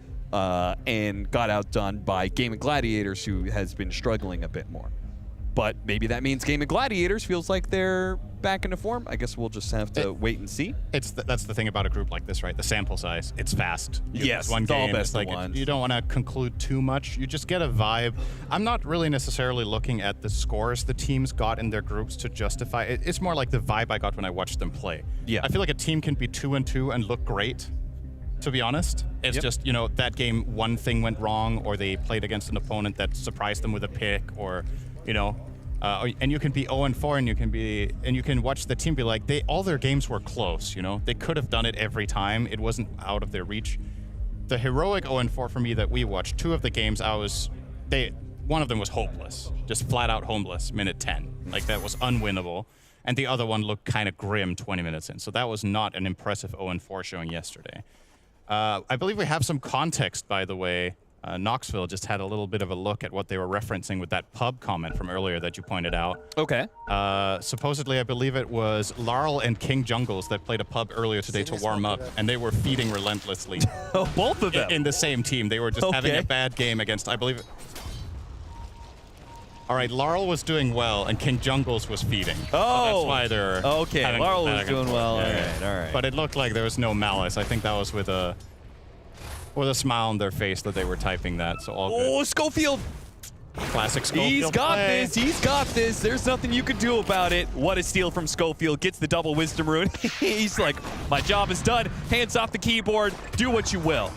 and got outdone by Game of Gladiators, who has been struggling a bit more. But maybe that means Game of Gladiators feels like they're back into form. I guess we'll just have to wait and see. That's the thing about a group like this, right? The sample size. It's fast. Yes, one it's all game. best It's like you don't want to conclude too much. You just get a vibe. I'm not really necessarily looking at the scores the teams got in their groups to justify it. It's more like the vibe I got when I watched them play. Yeah. I feel like a team can be 2-2 and look great. To be honest, it's just, you know, that game one thing went wrong, or they played against an opponent that surprised them with a pick, or, you know, and you can be 0-4, and you can watch the team be like, all their games were close, you know, they could have done it every time. It wasn't out of their reach. The Heroic 0-4 for me that we watched, 2 of the games one of them was hopeless, just flat out homeless, minute 10. Like, that was unwinnable. And the other one looked kind of grim 20 minutes in. So that was not an impressive 0-4 showing yesterday. I believe we have some context, by the way. Knoxville just had a little bit of a look at what they were referencing with that pub comment from earlier that you pointed out. Okay. Supposedly, I believe it was Laurel and King Jungles that played a pub earlier today to warm up, and they were feeding relentlessly. Oh, both of them? In the same team. They were just having a bad game against, I believe... All right, Laurel was doing well, and King Jungles was feeding. Oh, so that's why they're okay. Laurel was doing well. Yeah, all right. But it looked like there was no malice. I think that was with a smile on their face that they were typing that. So all good. Oh, Schofield! Classic Schofield. He's got play. this. He's got this. There's nothing you can do about it. What a steal from Schofield. Gets the double wisdom rune. He's like, my job is done. Hands off the keyboard. Do what you will.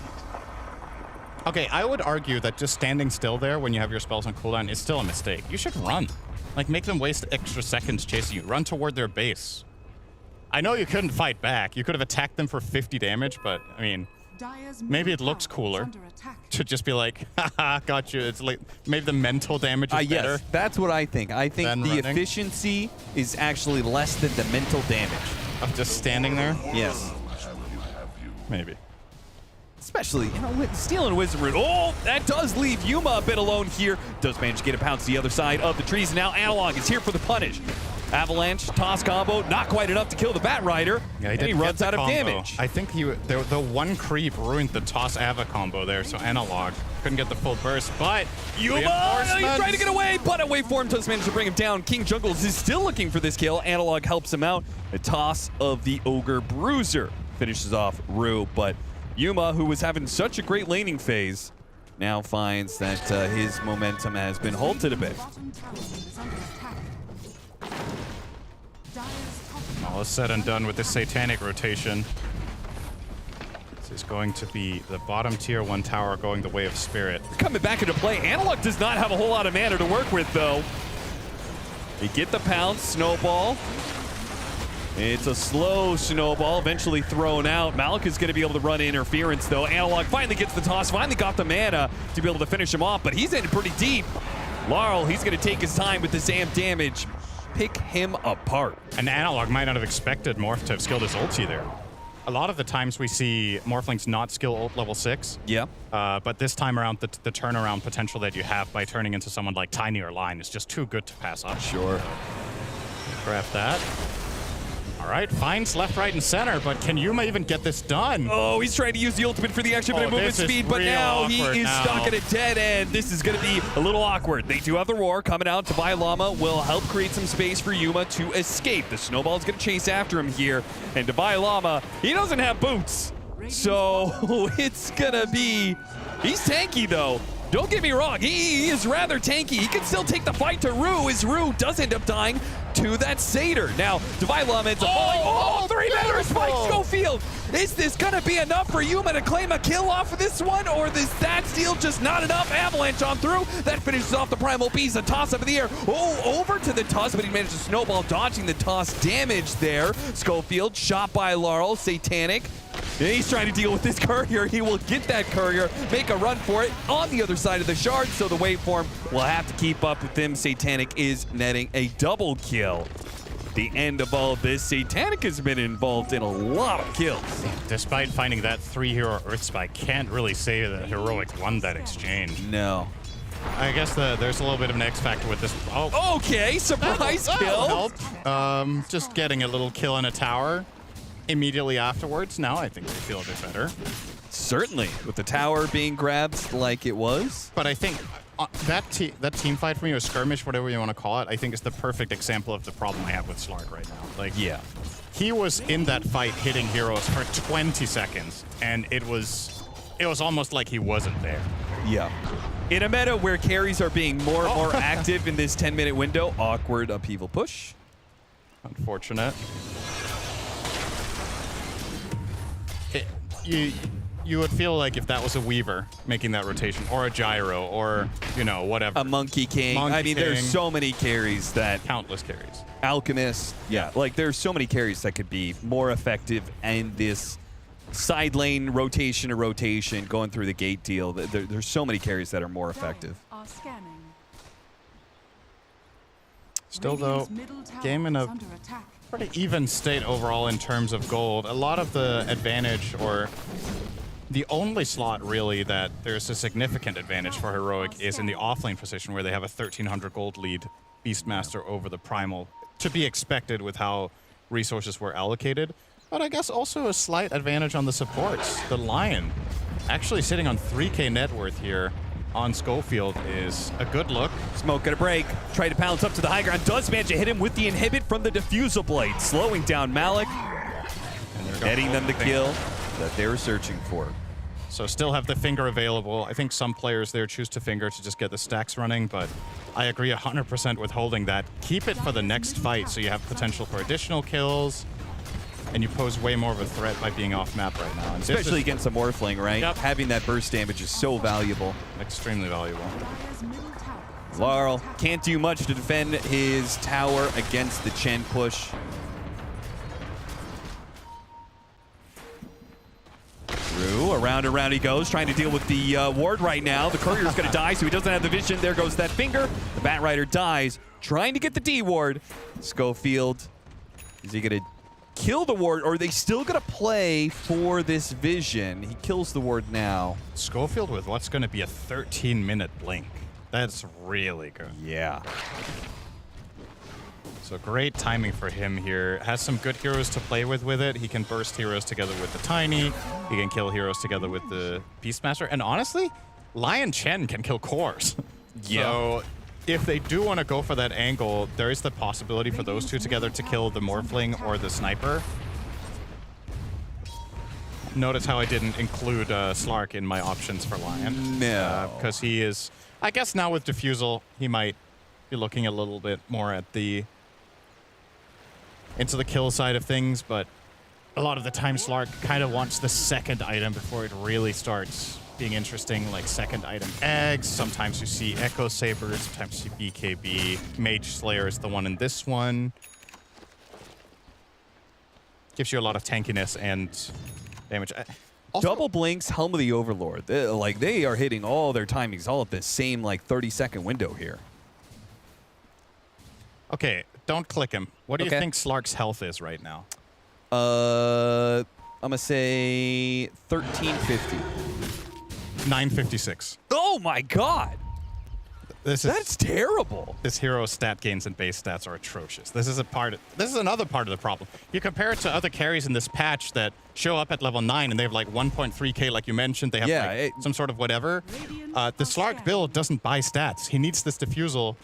Okay, I would argue that just standing still there when you have your spells on cooldown is still a mistake. You should run. Like, make them waste extra seconds chasing you. Run toward their base. I know you couldn't fight back. You could have attacked them for 50 damage, but, I mean, maybe it looks cooler to just be like, haha, got you. It's like, maybe the mental damage is better. Yes, that's what I think. I think the running. efficiency is actually less than the mental damage. Of just standing there? Yes. Maybe. Especially, you know, stealing Wisdom Root. Oh, that does leave Yuma a bit alone here. Does manage to get a pounce to the other side of the trees. Now Analog is here for the punish. Avalanche, toss combo, not quite enough to kill the Bat Rider. Yeah, and he runs out of damage. I think the one creep ruined the toss Ava combo there, so Analog couldn't get the full burst, but Yuma, he's trying to get away, but a waveform does manage to bring him down. King Jungles is still looking for this kill. Analog helps him out. A toss of the Ogre Bruiser finishes off Rue, but Yuma, who was having such a great laning phase, now finds that his momentum has been halted a bit. All is said and done with this Satanic rotation. This is going to be the bottom tier 1 tower going the way of Spirit. Coming back into play, Analog does not have a whole lot of mana to work with, though. They get the pounce, snowball. It's a slow snowball, eventually thrown out. Malik is going to be able to run interference, though. Analog finally gets the toss, finally got the mana to be able to finish him off, but he's in pretty deep. Laurel, he's going to take his time with the Zam damage. Pick him apart. And Analog might not have expected Morph to have skilled his ulti there. A lot of the times we see Morphlings not skill ult level 6. Yeah. But this time around, the turnaround potential that you have by turning into someone like Tiny or Line is just too good to pass up. Sure. Grab that. All right, finds left, right, and center, but can Yuma even get this done? Oh, he's trying to use the ultimate for the extra bit of movement speed, but now he is stuck at a dead end. This is going to be a little awkward. They do have the roar coming out. Divine Llama will help create some space for Yuma to escape. The snowball is going to chase after him here, and Divine Llama, he doesn't have boots, so it's going to be... He's tanky, though. Don't get me wrong, he is rather tanky. He can still take the fight to Rue, as Rue does end up dying to that Satyr. Now, Divine Llama ends up falling. Oh, 3-man respite, Schofield. Is this gonna be enough for Yuma to claim a kill off of this one, or is that steal just not enough? Avalanche on through. That finishes off the Primal Beast. A toss up in the air. Oh, over to the toss, but he managed to snowball, dodging the toss damage there. Schofield shot by Laurel. Satanic. He's trying to deal with this courier. He will get that courier, make a run for it on the other side of the shard, so the waveform will have to keep up with him. Satanic is netting a double kill. The end of all of this, Satanic has been involved in a lot of kills. Despite finding that 3-hero Earth Spike, can't really say that Heroic won that exchange. No. I guess there's a little bit of an X factor with this. Oh, okay, surprise kill. Help. Just getting a little kill in a tower. Immediately afterwards, now I think they feel a bit better. Certainly, with the tower being grabbed like it was. But I think that team fight for me, or skirmish, whatever you want to call it, I think is the perfect example of the problem I have with Slark right now. Like, yeah, he was in that fight hitting heroes for 20 seconds, and it was almost like he wasn't there. Yeah. In a meta where carries are being more and more active in this 10-minute window, awkward upheaval push. Unfortunate. You would feel like if that was a Weaver making that rotation, or a Gyro, or, you know, whatever. A Monkey King. I mean, there's so many carries that... Countless carries. Alchemist. Yeah, like there's so many carries that could be more effective in this side lane rotation to rotation, going through the gate deal. There's so many carries that are more effective. Still, though, game in a pretty even state overall in terms of gold. A lot of the advantage, or the only slot really that there's a significant advantage for Heroic, is in the offlane position where they have a 1,300 gold lead Beastmaster over the Primal. To be expected with how resources were allocated. But I guess also a slight advantage on the supports. The Lion actually sitting on 3k net worth here on Schofield is a good look. Smoke gonna break. Try to pounce up to the high ground. Does manage to hit him with the inhibit from the Diffusal Blade, slowing down Malik, getting them the kill that they were searching for. So still have the finger available. I think some players there choose to finger to just get the stacks running, but I agree 100% with holding that. Keep it for the next fight so you have potential for additional kills, and you pose way more of a threat by being off map right now. And especially against a Morphling, right? Yep. Having that burst damage is so valuable. Extremely valuable. Laurel can't do much to defend his tower against the Chen push. Rue, around and around he goes, trying to deal with the ward right now. The courier's going to die, so he doesn't have the vision. There goes that finger. The Bat Rider dies, trying to get the D ward. Schofield, is he going to kill the ward, or are they still going to play for this vision? He kills the ward now. Schofield with what's going to be a 13-minute blink. That's really good. Yeah. So great timing for him here. Has some good heroes to play with it. He can burst heroes together with the Tiny. He can kill heroes together with the Beastmaster. And honestly, Lion Chen can kill cores. Yeah. So if they do want to go for that angle, there is the possibility for those two together to kill the Morphling or the Sniper. Notice how I didn't include Slark in my options for Lion. No. Because he is, I guess now with Diffusal, he might be looking a little bit more at the into the kill side of things, but a lot of the time Slark kind of wants the second item before it really starts being interesting, like second item eggs. Sometimes you see Echo Saber, sometimes you see BKB. Mage Slayer is the one in this one. Gives you a lot of tankiness and damage. Also, Double Blinks, Helm of the Overlord. They are hitting all their timings all at the same 30-second window here. Okay, don't click him. What do you think Slark's health is right now? I'm gonna say 1350. 956. Oh my god! That's terrible. This hero's stat gains and base stats are atrocious. This is another part of the problem. You compare it to other carries in this patch that show up at level 9 and they have 1.3k like you mentioned. They have some sort of whatever. The Slark build doesn't buy stats. He needs this Diffusal.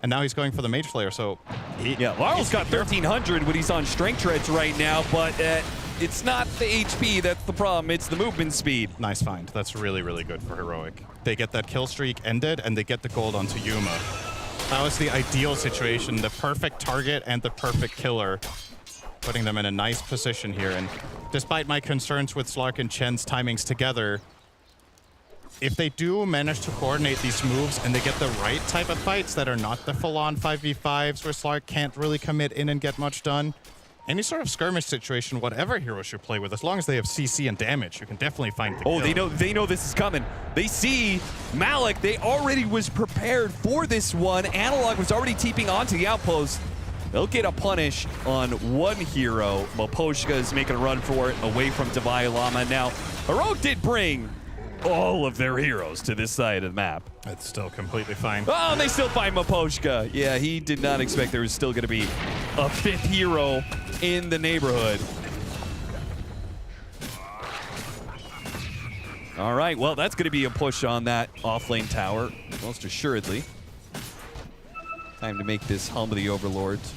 And now he's going for the Mage Slayer, so... Laurel's got 1,300 when he's on Strength Treads right now, but it's not the HP that's the problem, it's the movement speed. Nice find. That's really, really good for Heroic. They get that kill streak ended, and they get the gold onto Yuma. That was the ideal situation, the perfect target and the perfect killer, putting them in a nice position here. And despite my concerns with Slark and Chen's timings together, if they do manage to coordinate these moves and they get the right type of fights that are not the full-on 5v5s where Slark can't really commit in and get much done, any sort of skirmish situation, whatever hero should play with, as long as they have CC and damage, you can definitely find the kill. They know this is coming. They see Malik. They already was prepared for this one. Analog was already TPing onto the outpost. They'll get a punish on one hero. Maposhka is making a run for it away from Divai Lama. Now, Heroic did bring all of their heroes to this side of the map. It's still completely fine. Oh, and they still find Maposhka. Yeah, he did not expect there was still going to be a fifth hero in the neighborhood. All right, well, that's going to be a push on that off-lane tower, most assuredly. Time to make this Helm of the Overlords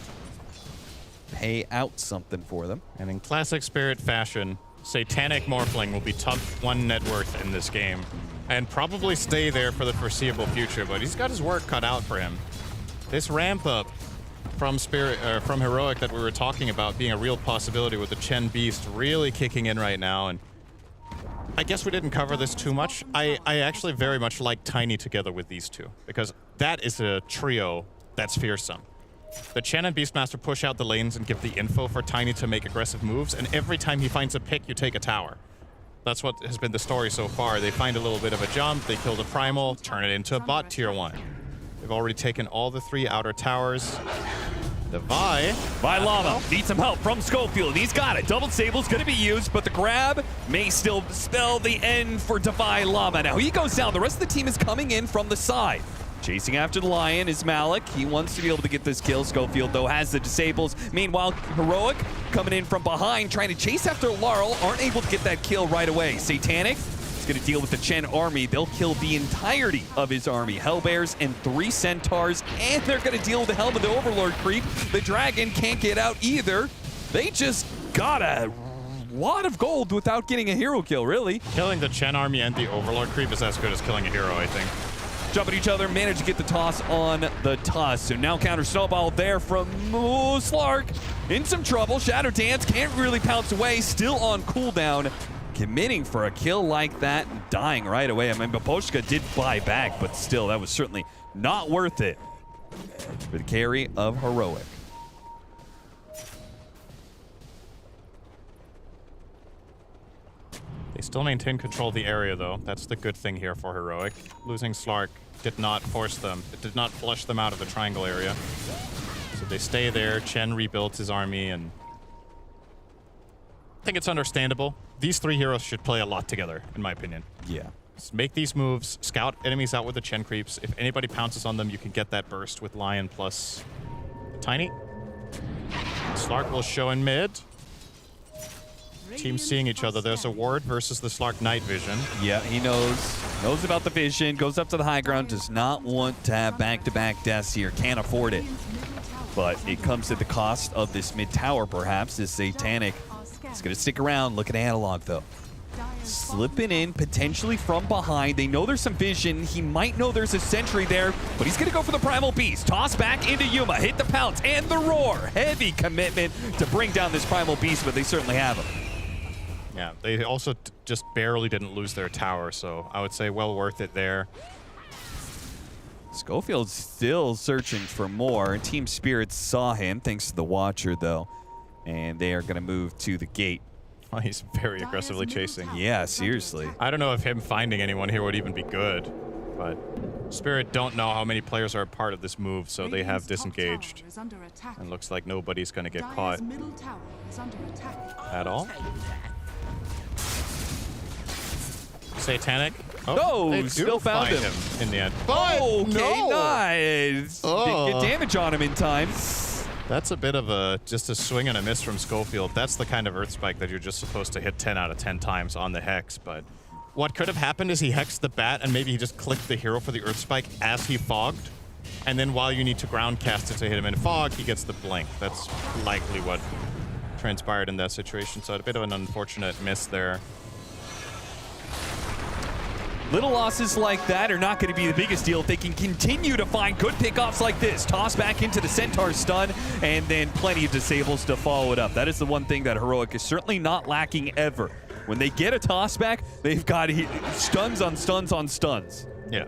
pay out something for them. And in classic Spirit fashion, Satanic Morphling will be top 1 net worth in this game and probably stay there for the foreseeable future, but he's got his work cut out for him. This ramp up from from Heroic that we were talking about being a real possibility with the Chen Beast really kicking in right now, and I guess we didn't cover this too much. I actually very much like Tiny together with these two because that is a trio that's fearsome. The Chen and Beastmaster push out the lanes and give the info for Tiny to make aggressive moves, and every time he finds a pick, you take a tower. That's what has been the story so far. They find a little bit of a jump, they kill the Primal, turn it into a bot tier 1. They've already taken all the 3 outer towers. Divai Lama needs some help from Schofield. He's got it. Double Sable's going to be used, but the grab may still spell the end for Divai Lama. Now he goes down. The rest of the team is coming in from the side. Chasing after the Lion is Malik. He wants to be able to get this kill. Schofield, though, has the disables. Meanwhile, Heroic coming in from behind, trying to chase after Laurel. Aren't able to get that kill right away. Satanic is going to deal with the Chen army. They'll kill the entirety of his army. Hellbears and 3 Centaurs, and they're going to deal with the Helm of the Overlord creep. The Dragon can't get out either. They just got a lot of gold without getting a hero kill, really. Killing the Chen army and the Overlord creep is as good as killing a hero, I think. Jump at each other, manage to get the toss on the toss. So now counter snowball there from Slark. In some trouble. Shadow Dance can't really pounce away. Still on cooldown. Committing for a kill like that, dying right away. I mean, Maposhka did buy back, but still, that was certainly not worth it for the carry of Heroic. They still maintain control of the area, though. That's the good thing here for Heroic. Losing Slark did not force them. It did not flush them out of the triangle area. So they stay there. Chen rebuilds his army, and think it's understandable. These three heroes should play a lot together, in my opinion. Yeah. Just make these moves, scout enemies out with the Chen creeps. If anybody pounces on them, you can get that burst with Lion plus Tiny. Slark will show in mid. Teams seeing each other. There's a ward versus the Slark night vision. Yeah, he knows about the vision, goes up to the high ground, does not want to have back-to-back deaths here, can't afford it. But it comes at the cost of this mid tower, perhaps, as Satanic is going to stick around. Look at Analog, though. Slipping in, potentially from behind. They know there's some vision. He might know there's a sentry there, but he's going to go for the Primal Beast. Toss back into Yuma, hit the pounce, and the roar. Heavy commitment to bring down this Primal Beast, but they certainly have him. Yeah, they also just barely didn't lose their tower, so I would say well worth it there. Schofield's still searching for more. Team Spirit saw him, thanks to the Watcher, though. And they are going to move to the gate. Oh, he's very aggressively chasing. Yeah, seriously. I don't know if him finding anyone here would even be good, but Spirit don't know how many players are a part of this move, so they have disengaged. And looks like nobody's going to get caught at all. Satanic. Oh, they do still found find him in the end. Okay, nice. Didn't get damage on him in time. That's a bit of just a swing and a miss from Schofield. That's the kind of Earth Spike that you're just supposed to hit 10 out of 10 times on the Hex. But what could have happened is he hexed the bat and maybe he just clicked the hero for the Earth Spike as he fogged. And then while you need to ground cast it to hit him in fog, he gets the blink. That's likely what transpired in that situation. So a bit of an unfortunate miss there. Little losses like that are not going to be the biggest deal if they can continue to find good pickoffs like this. Toss back into the Centaur stun, and then plenty of disables to follow it up. That is the one thing that Heroic is certainly not lacking ever. When they get a toss back, they've got stuns on stuns on stuns. Yeah,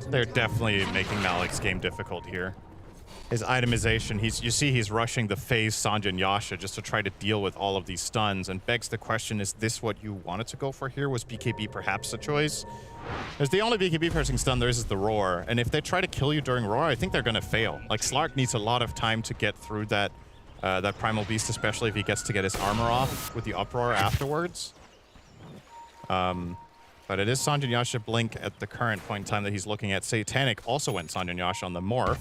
they're definitely making Malik's game difficult here. His itemization, you see he's rushing the phase Sanjay and Yasha just to try to deal with all of these stuns, and begs the question, is this what you wanted to go for here? Was BKB perhaps a choice? There's the only BKB pressing stun there is the Roar, and if they try to kill you during Roar, I think they're going to fail. Like, Slark needs a lot of time to get through that Primal Beast, especially if he gets to get his armor off with the Uproar afterwards. But it is Sanjay and Yasha blink at the current point in time that he's looking at. Satanic also went Sanjay and Yasha on the Morph.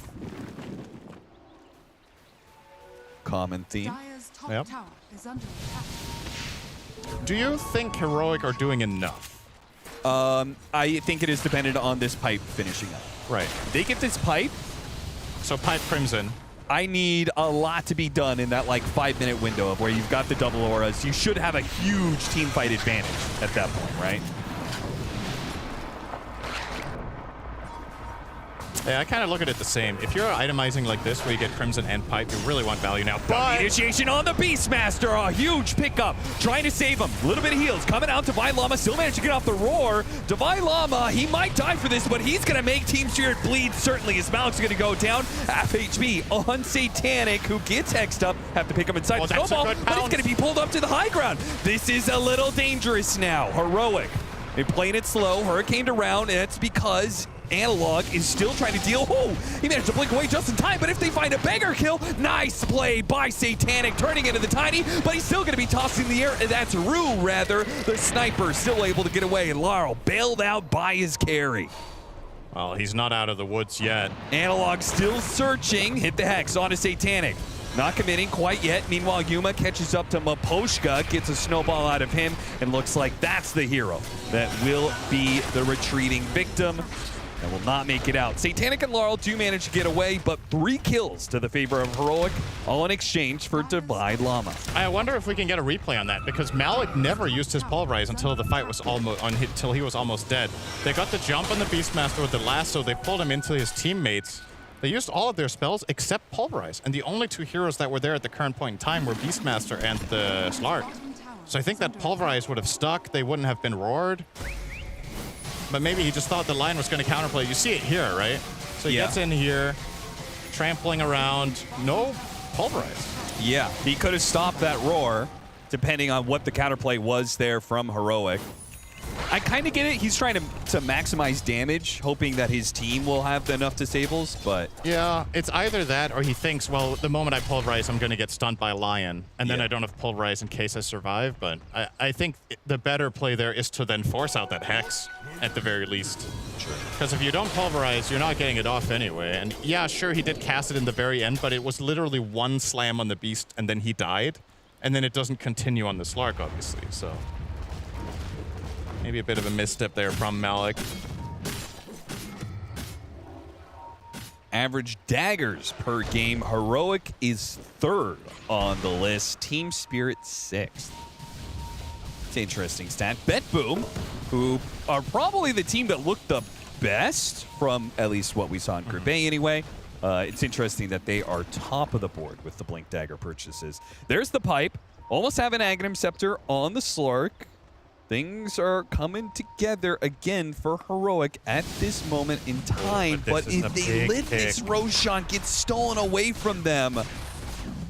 Common theme. Yep. Do you think Heroic are doing enough? I think it is dependent on this pipe finishing up. Right. They get this pipe. So pipe Crimson. I need a lot to be done in that like 5-minute window of where you've got the double auras. You should have a huge team fight advantage at that point, right? Yeah, I kind of look at it the same. If you're itemizing like this where you get Crimson and Pipe, you really want value now. But initiation on the Beastmaster, a huge pickup, trying to save him. A little bit of heals coming out. Divine Llama still managed to get off the Roar. Divine Llama, he might die for this, but he's going to make Team Spirit bleed, certainly. His Malik's going to go down. Half HP on Satanic, who gets hexed up. Have to pick him inside the snowball, but he's going to be pulled up to the high ground. This is a little dangerous now. Heroic. They're playing it slow. Hurricaned around, and it's because Analog is still trying to deal. Oh, he managed to blink away just in time, but if they find a beggar kill, nice play by Satanic, turning into the Tiny, but he's still going to be tossed in the air. That's Rue, rather. The sniper still able to get away, and Laurel bailed out by his carry. Well, he's not out of the woods yet. Analog still searching. Hit the Hex onto Satanic. Not committing quite yet. Meanwhile, Yuma catches up to Maposhka, gets a snowball out of him, and looks like that's the hero that will be the retreating victim and will not make it out. Satanic and Laurel do manage to get away, but 3 kills to the favor of Heroic, all in exchange for Divine Llama. I wonder if we can get a replay on that, because Malik never used his Pulverize until the fight was almost until he was almost dead. They got the jump on the Beastmaster with the lasso. They pulled him into his teammates. They used all of their spells except Pulverize, and the only 2 heroes that were there at the current point in time were Beastmaster and the Slark. So I think that Pulverize would have stuck. They wouldn't have been roared. But maybe he just thought the line was going to counterplay. You see it here, right? So he gets in here, trampling around. No Pulverize. Yeah, he could have stopped that roar, depending on what the counterplay was there from Heroic. I kind of get it. He's trying to maximize damage, hoping that his team will have enough disables, but... Yeah, it's either that or he thinks, well, the moment I pulverize, I'm going to get stunned by Lion, and then I don't have pulverize in case I survive, but I think the better play there is to then force out that Hex, at the very least. Because if you don't pulverize, you're not getting it off anyway, and yeah, sure, he did cast it in the very end, but it was literally one slam on the Beast, and then he died, and then it doesn't continue on the Slark, obviously, so... Maybe a bit of a misstep there from Malik. Average daggers per game. Heroic is 3rd on the list. Team Spirit 6th. It's an interesting stat. Bet Boom, who are probably the team that looked the best from at least what we saw in Group A anyway. It's interesting that they are top of the board with the Blink Dagger purchases. There's the Pipe. Almost have an Aghanim Scepter on the Slark. Things are coming together again for Heroic at this moment in time, but if they let this Roshan get stolen away from them,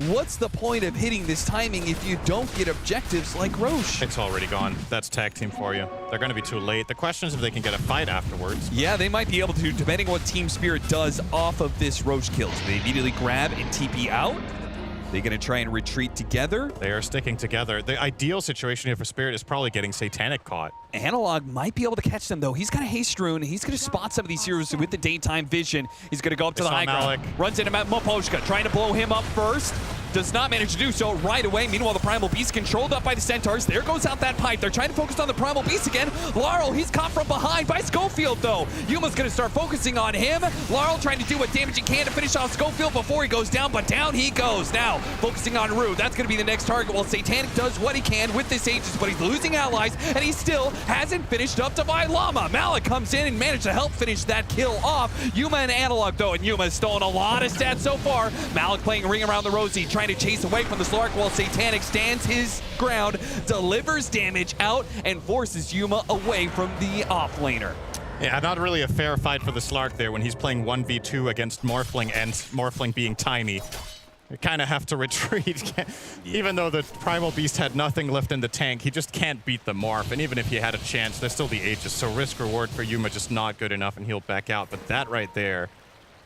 what's the point of hitting this timing if you don't get objectives like Roche? It's already gone. That's tag team for you. They're going to be too late. The question is if they can get a fight afterwards. Yeah, they might be able to, depending on what Team Spirit does off of this Roche kill. Do they immediately grab and TP out? They're going to try and retreat together. They are sticking together. The ideal situation here for Spirit is probably getting Satanic caught. Analog might be able to catch them, though. He's got a Haste Rune. He's going to spot some of these heroes with the daytime vision. He's going to go up to the high ground. Runs into Moposhka, trying to blow him up first. Does not manage to do so right away. Meanwhile, the Primal Beast controlled up by the Centaurs. There goes out that Pipe. They're trying to focus on the Primal Beast again. Laurel, he's caught from behind by Schofield, though. Yuma's going to start focusing on him. Laurel trying to do what damage he can to finish off Schofield before he goes down, but down he goes. Now, focusing on Rue. That's going to be the next target while Satanic does what he can with this Aegis, but he's losing allies, and he still hasn't finished up to buy Llama. Malik comes in and managed to help finish that kill off. Yuma and Analog, though, and Yuma has stolen a lot of stats so far. Malik playing a ring around the Rosie, trying to chase away from the Slark while Satanic stands his ground, delivers damage out, and forces Yuma away from the offlaner. Yeah, not really a fair fight for the Slark there when he's playing 1v2 against Morphling, and Morphling being tiny. You kind of have to retreat. Even though the Primal Beast had nothing left in the tank, he just can't beat the Morph. And even if he had a chance, there's still the Aegis. So risk-reward for Yuma just not good enough, and he'll back out. But that right there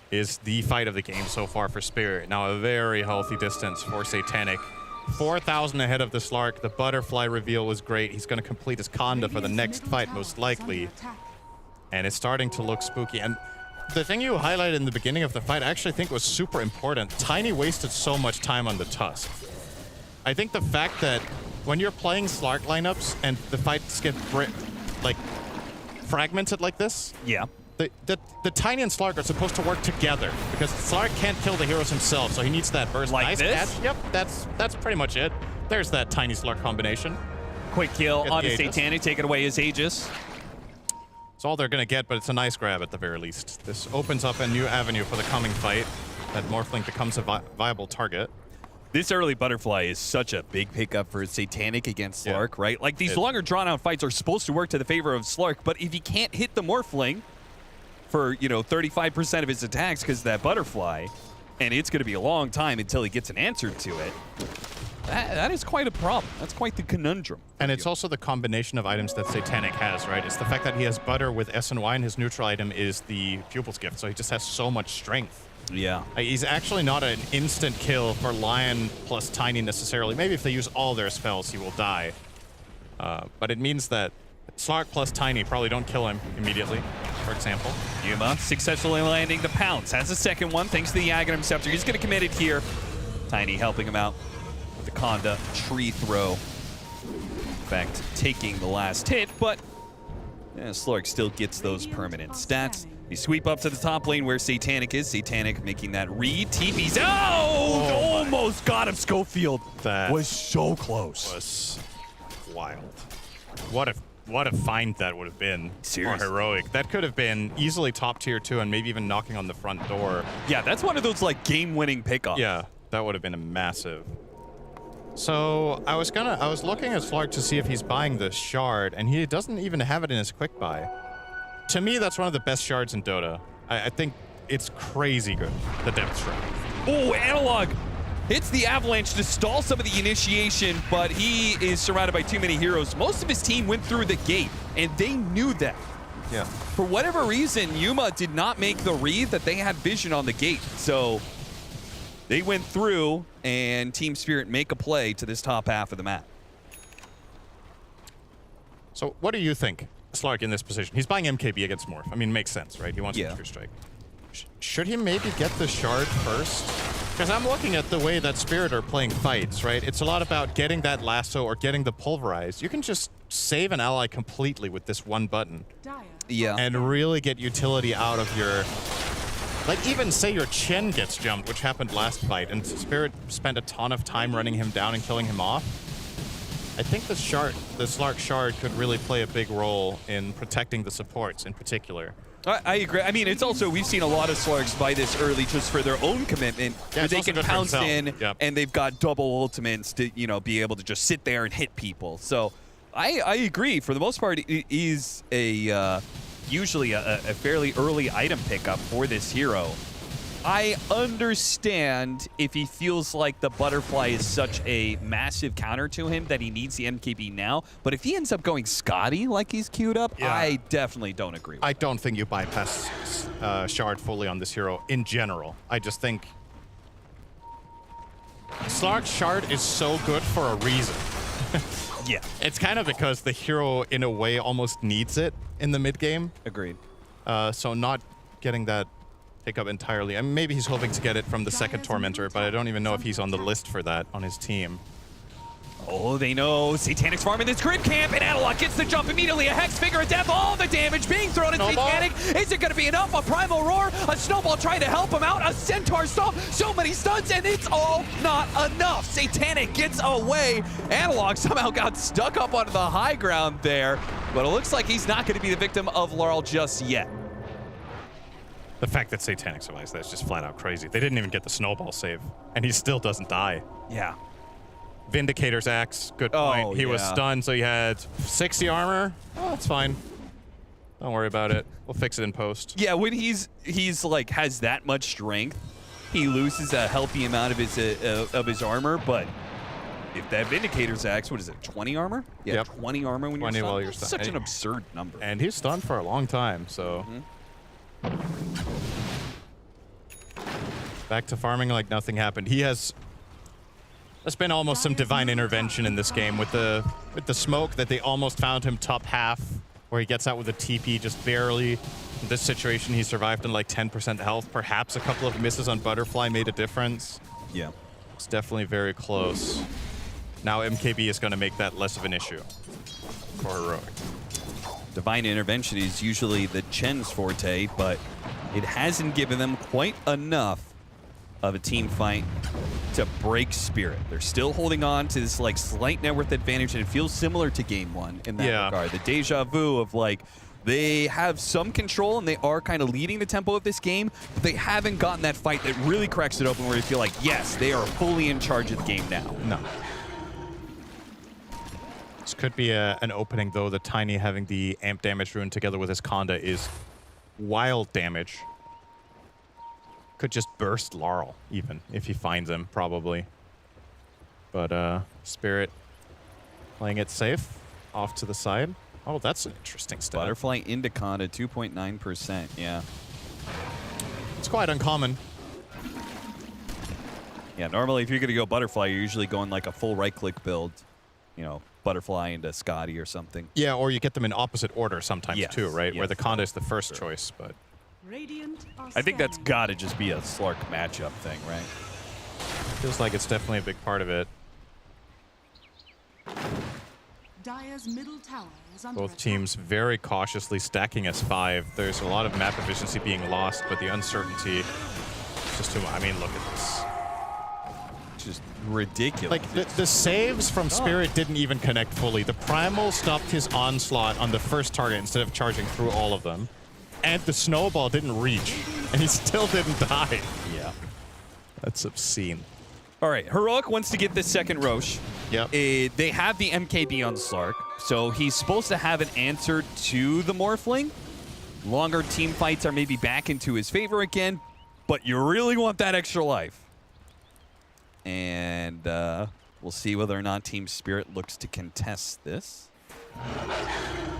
is the fight of the game so far for Spirit. Now a very healthy distance for Satanic. 4,000 ahead of the Slark. The butterfly reveal was great. He's going to complete his Conda for the next fight, most likely. And it's starting to look spooky. And the thing you highlighted in the beginning of the fight, I actually think was super important. Tiny wasted so much time on the Tusk. I think the fact that when you're playing Slark lineups and the fights get like fragmented like this, yeah, the Tiny and Slark are supposed to work together because Slark can't kill the heroes himself, so he needs that burst. Like nice this? catch. Yep, that's pretty much it. There's that Tiny Slark combination. Quick kill on Satanic, taking away his Aegis. It's all they're going to get, but it's a nice grab at the very least. This opens up a new avenue for the coming fight. That Morphling becomes a viable target. This early butterfly is such a big pickup for Satanic against Slark, right? Like, these longer drawn-out fights are supposed to work to the favor of Slark, but if you can't hit the Morphling for, 35% of his attacks because of that butterfly, and it's going to be a long time until he gets an answer to it, that is quite a problem. That's quite the conundrum. And it's also the combination of items that Satanic has, right? It's the fact that he has Butter with S and Y, and his neutral item is the Pupil's Gift, so he just has so much strength. Yeah. He's actually not an instant kill for Lion plus Tiny necessarily. Maybe if they use all their spells, he will die. But it means that Slark plus Tiny probably don't kill him immediately, for example. Yuma successfully landing the pounce. Has a second one thanks to the Aghanim Scepter. He's going to commit it here. Tiny helping him out. The Conda tree throw. In fact, taking the last hit, but Slark still gets those permanent stats. They sweep up to the top lane where Satanic is. Satanic making that read. TP's out! Almost got him, Schofield. That was so close. Was wild. What a find that would have been for Heroic. That could have been easily top tier 2 and maybe even knocking on the front door. Yeah, that's one of those like game-winning pickoffs. Yeah, that would have been a massive. So I was looking at Slark to see if he's buying the shard, and he doesn't even have it in his quick buy. To me, that's one of the best shards in Dota. I think it's crazy good, the Depth Shroud. Oh, Analog hits the avalanche to stall some of the initiation, but he is surrounded by too many heroes. Most of his team went through the gate, and they knew that. Yeah. For whatever reason, Yuma did not make the read that they had vision on the gate. So they went through, and Team Spirit make a play to this top half of the map. So what do you think, Slark, in this position? He's buying MKB against Morph. I mean, makes sense, right? He wants to True Strike. Should he maybe get the shard first? Because I'm looking at the way that Spirit are playing fights, right? It's a lot about getting that lasso or getting the pulverize. You can just save an ally completely with this one button. Yeah. And really get utility out of your... Like, even say your Chen gets jumped, which happened last fight, and Spirit spent a ton of time running him down and killing him off. I think the Slark shard could really play a big role in protecting the supports in particular. I agree. I mean, it's also, we've seen a lot of Slarks buy this early just for their own commitment, where they can pounce in, and they've got double ultimates to, you know, be able to just sit there and hit people. So I agree. For the most part, it is a usually a fairly early item pickup for this hero. I understand if he feels like the butterfly is such a massive counter to him that he needs the MKB now, but if he ends up going Scotty like he's queued up, I definitely don't agree with I don't think you bypass shard fully on this hero in general. I just think Slark shard is so good for a reason. Yeah. It's kind of because the hero, in a way, almost needs it in the mid game. Agreed. So not getting that pick up entirely. I mean, maybe he's hoping to get it from the second Tormentor, but I don't even know if he's on the list for that on his team. Oh, they know Satanic's farming this grid camp, and Analog gets the jump immediately. A Hex Finger of Death, all the damage being thrown at Satanic. Is it going to be enough? A Primal Roar, a Snowball trying to help him out, a Centaur Stomp, so many stuns, and it's all not enough. Satanic gets away. Analog somehow got stuck up onto the high ground there, but it looks like he's not going to be the victim of Laurel just yet. The fact that Satanic survives, that's just flat out crazy. They didn't even get the Snowball save, and he still doesn't die. Yeah. Vindicator's Axe, good point. He was stunned, so he had 60 armor. Oh, it's fine. Don't worry about it. We'll fix it in post. Yeah, when he's like has that much strength, he loses a healthy amount of his armor. But if that Vindicator's Axe, what is it, 20 armor? Yeah, 20 armor when you're stunned. While you're stunned. Such an absurd number. And he's stunned for a long time, so. Back to farming like nothing happened. There's been almost some divine intervention in this game with the smoke that they almost found him top half, where he gets out with a TP just barely. In this situation, he survived in like 10% health. Perhaps a couple of misses on Butterfly made a difference. Yeah. It's definitely very close. Now MKB is going to make that less of an issue for Heroic. Divine intervention is usually the Chen's forte, but it hasn't given them quite enough of a team fight to break Spirit. They're still holding on to this like slight net worth advantage, and it feels similar to game one in that regard. The deja vu of like, they have some control and they are kind of leading the tempo of this game, but they haven't gotten that fight that really cracks it open where you feel like, yes, they are fully in charge of the game now. No. This could be an opening, though. The Tiny having the amp damage rune together with his Conda is wild damage. Could just burst Laurel, even, if he finds him, probably. But Spirit playing it safe, off to the side. Oh, that's an interesting step. Butterfly into Conda, 2.9%, yeah. It's quite uncommon. Yeah, normally if you're going to go Butterfly, you're usually going like a full right-click build. You know, Butterfly into Scotty or something. Yeah, or you get them in opposite order sometimes too, right? Where the Conda is the first choice, but... I think that's got to just be a Slark matchup thing, right? Feels like it's definitely a big part of it. Dire's middle tower is under Both teams very cautiously stacking S5. There's a lot of map efficiency being lost, but the uncertainty is just too much. I mean, look at this. Just ridiculous. Like, the saves from Spirit didn't even connect fully. The Primal stopped his onslaught on the first target instead of charging through all of them. And the Snowball didn't reach, and he still didn't die. Yeah. That's obscene. All right, Heroic wants to get the second Roche. Yep. They have the MKB on Slark, so he's supposed to have an answer to the Morphling. Longer team fights are maybe back into his favor again, but you really want that extra life. And we'll see whether or not Team Spirit looks to contest this.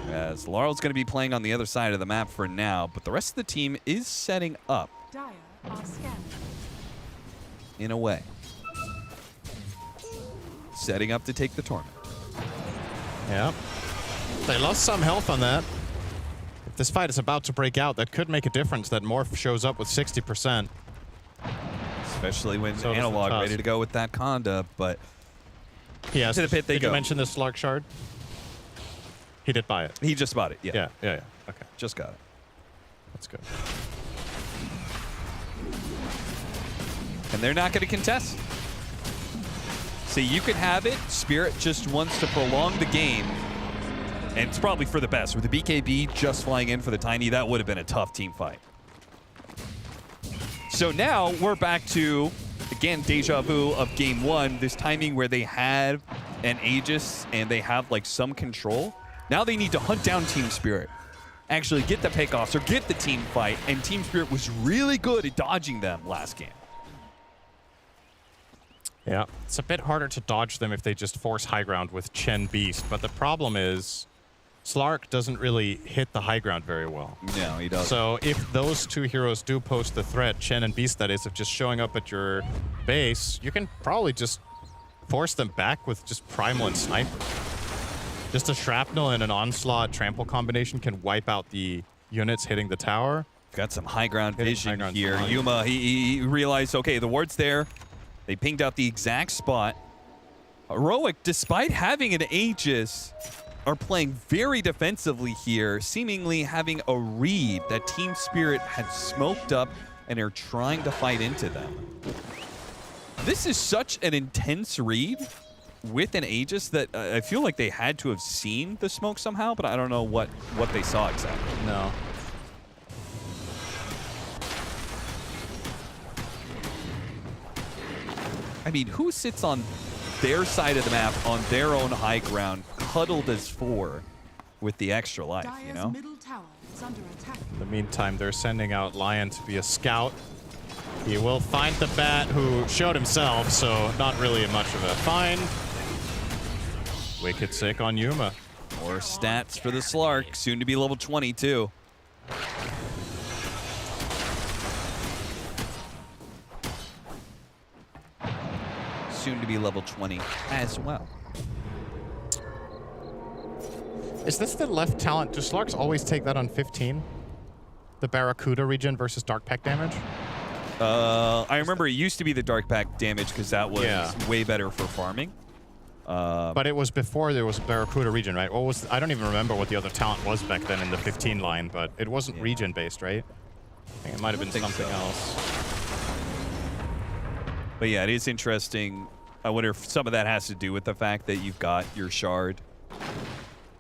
As Laurel's going to be playing on the other side of the map for now, but the rest of the team is setting up Dire are scanning. in a way. Setting up to take the tournament. Yeah. They lost some health on that. If this fight is about to break out, that could make a difference that Morph shows up with 60%. Especially when So Analog ready to go with that Conda, but Yes. to the pit they Did go. you mention the Slark Shard? He did buy it. He just bought it, yeah. Yeah. Okay. Just got it. That's good. And they're not going to contest. See, you could have it. Spirit just wants to prolong the game. And it's probably for the best. With the BKB just flying in for the Tiny, that would have been a tough team fight. So now we're back to, again, deja vu of game one. This timing where they had an Aegis and they have like some control. Now they need to hunt down Team Spirit. Actually get the pickoffs or get the team fight. And Team Spirit was really good at dodging them last game. Yeah, it's a bit harder to dodge them if they just force high ground with Chen Beast, but the problem is Slark doesn't really hit the high ground very well. No, he doesn't. So if those two heroes do pose the threat, Chen and Beast that is, of just showing up at your base, you can probably just force them back with just Primal and Sniper. Just a Shrapnel and an Onslaught Trample combination can wipe out the units hitting the tower. Got some high ground vision here. fine. Yuma, he realized, okay, the ward's there. They pinged out the exact spot. Heroic, despite having an Aegis, are playing very defensively here, seemingly having a read that Team Spirit had smoked up and are trying to fight into them. This is such an intense read with an Aegis that I feel like they had to have seen the smoke somehow, but I don't know what they saw exactly. No. I mean, who sits on their side of the map on their own high ground, cuddled as 4 with the extra life, you know? Middle tower is under attack. In the meantime, they're sending out Lion to be a scout. He will find the Bat, who showed himself, so not really much of a find. Wicked sick on Yuma. More stats for the Slark, soon to be level 22. Soon to be level 20 as well. Is this the left talent? Do Slarks always take that on 15? The Barracuda regen versus Dark Pack damage? I remember it used to be the Dark Pack damage because that was way better for farming. But it was before there was Barracuda regen, right? What was? I don't even remember what the other talent was back then in the 15 line, but it wasn't regen based, right? I think it might have been something else. But yeah, it is interesting. I wonder if some of that has to do with the fact that you've got your shard.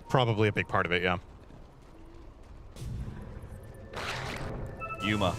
Probably a big part of it, yeah. Yuma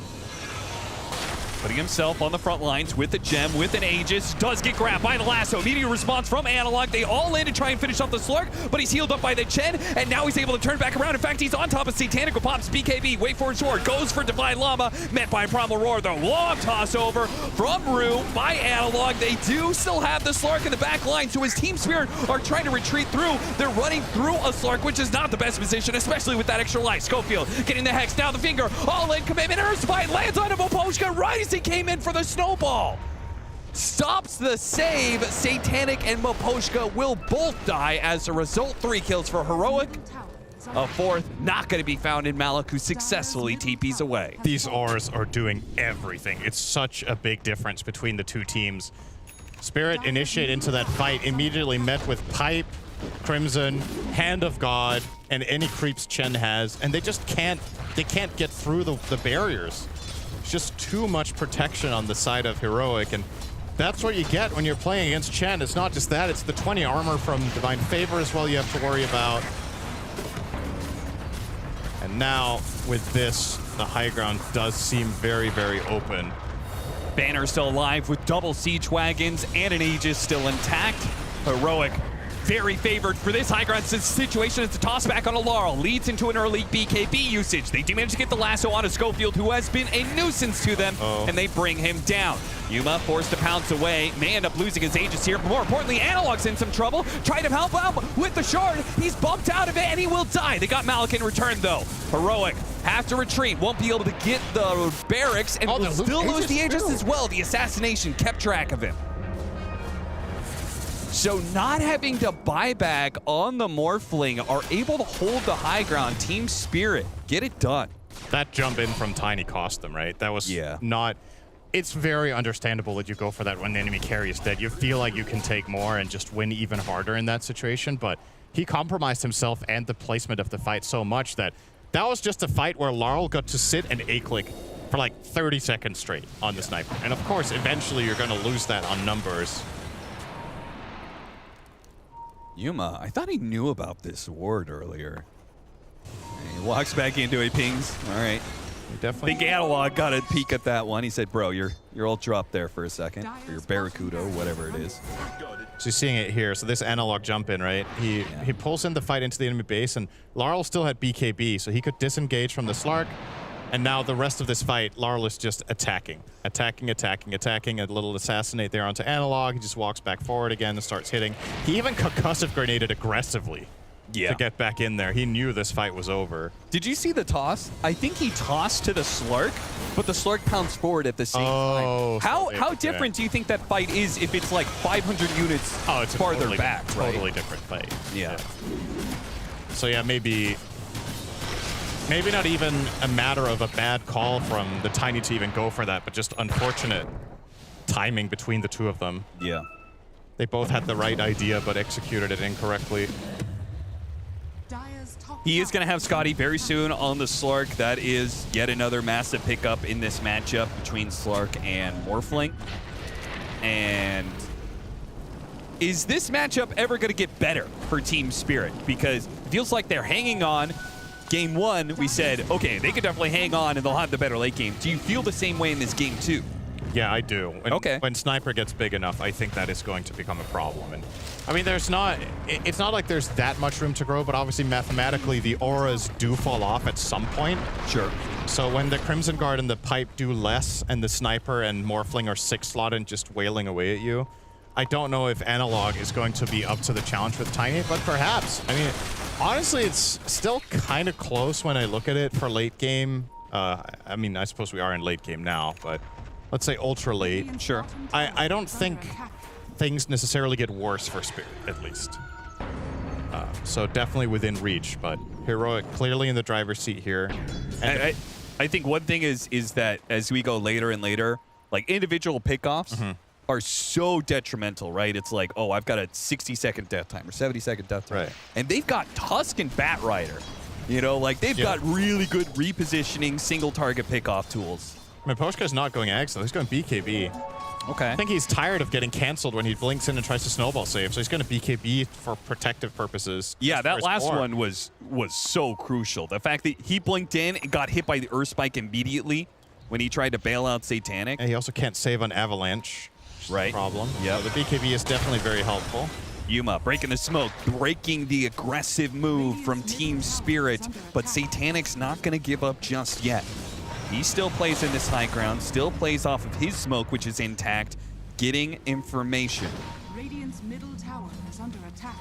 putting himself on the front lines with a gem, with an Aegis. Does get grabbed by the lasso. Immediate response from Analog. They all in to try and finish off the Slark, but he's healed up by the Chen, and now he's able to turn back around. In fact, he's on top of Satanic with pops BKB. Wait for his sword. Goes for Divine Llama. Met by Primal Roar. The long toss over from Rue by Analog. They do still have the Slark in the back line, so his Team Spirit are trying to retreat through. They're running through a Slark, which is not the best position, especially with that extra life. Schofield getting the Hex. Now the Finger. All in commitment. Earth Spite lands on Moposhka right as he came in for the snowball. Stops the save. Satanic and Moposhka will both die as a result. 3 kills for Heroic. A 4th not going to be found in Malik, who successfully TPs away. These ores are doing everything. It's such a big difference between the two teams. Spirit initiate into that fight, immediately met with Pipe, Crimson, Hand of God, and any creeps Chen has, and they just can't get through the barriers. It's just too much protection on the side of Heroic, and that's what you get when you're playing against Chen. It's not just that, it's the 20 armor from Divine Favor as well you have to worry about. And now, with this, the high ground does seem very, very open. Banner still alive with double siege wagons and an Aegis still intact. Heroic very favored for this high ground situation. It's a toss back on a Laurel. Leads into an early BKB usage. They do manage to get the lasso on a Schofield, who has been a nuisance to them, and they bring him down. Yuma forced to pounce away. May end up losing his Aegis here, but more importantly, Analog's in some trouble. Tried to help out with the shard. He's bumped out of it, and he will die. They got Malik in return, though. Heroic have to retreat. Won't be able to get the barracks, and will still lose the Aegis as well. The assassination kept track of him. So not having to buy back on the Morphling are able to hold the high ground. Team Spirit, get it done. That jump in from Tiny cost them, right? That was not... It's very understandable that you go for that when the enemy carry is dead. You feel like you can take more and just win even harder in that situation, but he compromised himself and the placement of the fight so much that that was just a fight where Laurel got to sit and A-click for like 30 seconds straight on the sniper. And of course, eventually you're going to lose that on numbers. Yuma, I thought he knew about this ward earlier. He walks back into it, pings. All right. Definitely. Big Analog got a peek at that one. He said, bro, you're ultra up there for a second. Or your Barracuda, whatever it is. So you're seeing it here. So this Analog jump in, right? He pulls in the fight into the enemy base, and Laurel still had BKB, so he could disengage from the Slark. And now the rest of this fight, Laurel is just attacking. Attacking. A little assassinate there onto Analog. He just walks back forward again and starts hitting. He even concussive grenaded aggressively to get back in there. He knew this fight was over. Did you see the toss? I think he tossed to the Slark, but the Slark pounced forward at the same time. How different do you think that fight is if it's like 500 units it's farther totally, back? Totally different fight. Yeah. So yeah, maybe not even a matter of a bad call from the Tiny to even go for that, but just unfortunate timing between the two of them. Yeah. They both had the right idea, but executed it incorrectly. He is going to have Scotty very soon on the Slark. That is yet another massive pickup in this matchup between Slark and Morphling. And is this matchup ever going to get better for Team Spirit? Because it feels like they're hanging on. Game one, we said, okay, they could definitely hang on and they'll have the better late game. Do you feel the same way in this game too? Yeah, I do. When Sniper gets big enough, I think that is going to become a problem. And I mean, it's not like there's that much room to grow, but obviously mathematically the auras do fall off at some point. Sure. So when the Crimson Guard and the Pipe do less and the Sniper and Morphling are 6-slot and just wailing away at you, I don't know if Analog is going to be up to the challenge with Tiny, but perhaps. I mean, honestly, it's still kind of close when I look at it for late game. I mean, I suppose we are in late game now, but let's say ultra late. Sure. I don't think things necessarily get worse for Spirit, at least. So definitely within reach, but Heroic clearly in the driver's seat here. And I think one thing is that as we go later and later, like individual pickoffs are so detrimental, right? It's like, oh, I've got a 60-second death time or 70-second death time. Right. And they've got Tusk and Batrider. You know, like they've got really good repositioning single target pickoff tools. I mean, Poshka's not going Axe, though. He's going BKB. Okay. I think he's tired of getting canceled when he blinks in and tries to snowball save, so he's going to BKB for protective purposes. Yeah, that last one was so crucial. The fact that he blinked in and got hit by the Earth Spike immediately when he tried to bail out Satanic. And he also can't save on Avalanche. Right. Problem. Yeah, the BKB is definitely very helpful. Yuma breaking the smoke, breaking the aggressive move from Team Spirit, but Satanic's not going to give up just yet. He still plays in this high ground, still plays off of his smoke, which is intact, getting information. Radiant's middle tower is under attack.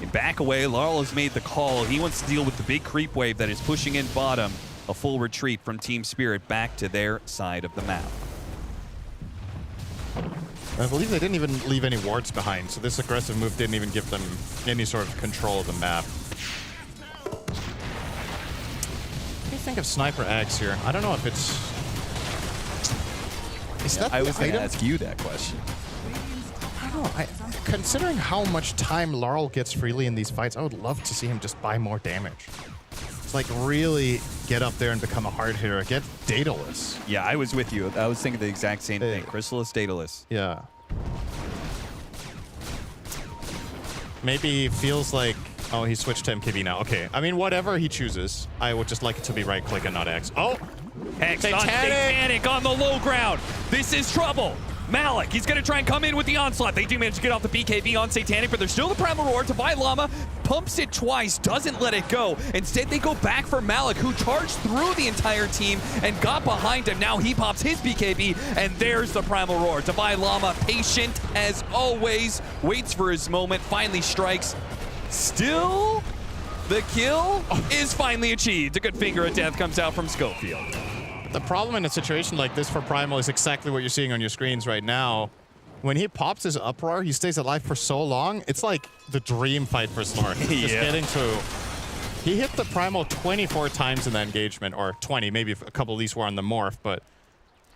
And back away, Laurel has made the call. He wants to deal with the big creep wave that is pushing in bottom. A full retreat from Team Spirit back to their side of the map. I believe they didn't even leave any wards behind, so this aggressive move didn't even give them any sort of control of the map. What do you think of Sniper Axe here? I don't know if it's... Is that I was going to item? ask you that question. I don't know. Considering how much time Laurel gets freely in these fights, I would love to see him just buy more damage. It's like really get up there and become a hard hitter. Get Daedalus. Yeah, I was with you. I was thinking the exact same thing. Chrysalis, Daedalus. Yeah. Maybe feels like... Oh, he switched to MKB now. Okay. I mean, whatever he chooses, I would just like it to be right-click and not X. Oh! Hex on Satanic on the low ground. This is trouble. Malik, he's going to try and come in with the onslaught. They do manage to get off the BKB on Satanic, but there's still the Primal Roar. Divine Llama pumps it twice, doesn't let it go. Instead, they go back for Malik, who charged through the entire team and got behind him. Now he pops his BKB, and there's the Primal Roar. Divine Llama, patient as always, waits for his moment, finally strikes. Still, the kill is finally achieved. A good finger of death comes out from Schofield. The problem in a situation like this for Primal is exactly what you're seeing on your screens right now. When he pops his uproar, he stays alive for so long. It's like the dream fight for Slark. Just getting to... He hit the Primal 24 times in that engagement, or 20, maybe a couple of these were on the morph, but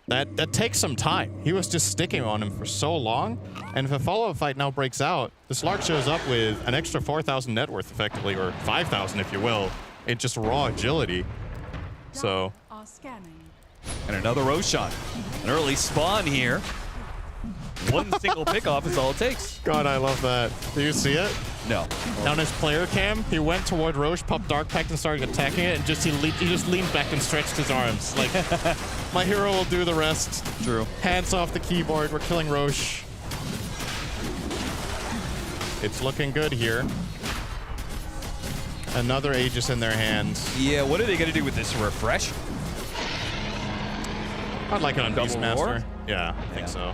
that takes some time. He was just sticking on him for so long, and if a follow-up fight now breaks out, the Slark shows up with an extra 4,000 net worth effectively, or 5,000 if you will, in just raw agility. So... And another Roshan. An early spawn here. One single pickoff is all it takes. God, I love that. Do you see it? No. On his player cam, he went toward Roche, popped Dark Pact and started attacking it, and he just leaned back and stretched his arms. Like, my hero will do the rest. True. Hands off the keyboard. We're killing Roche. It's looking good here. Another Aegis in their hands. Yeah, what are they going to do with this refresh? I'd like it on Double Beastmaster. Roar? Yeah, I think so.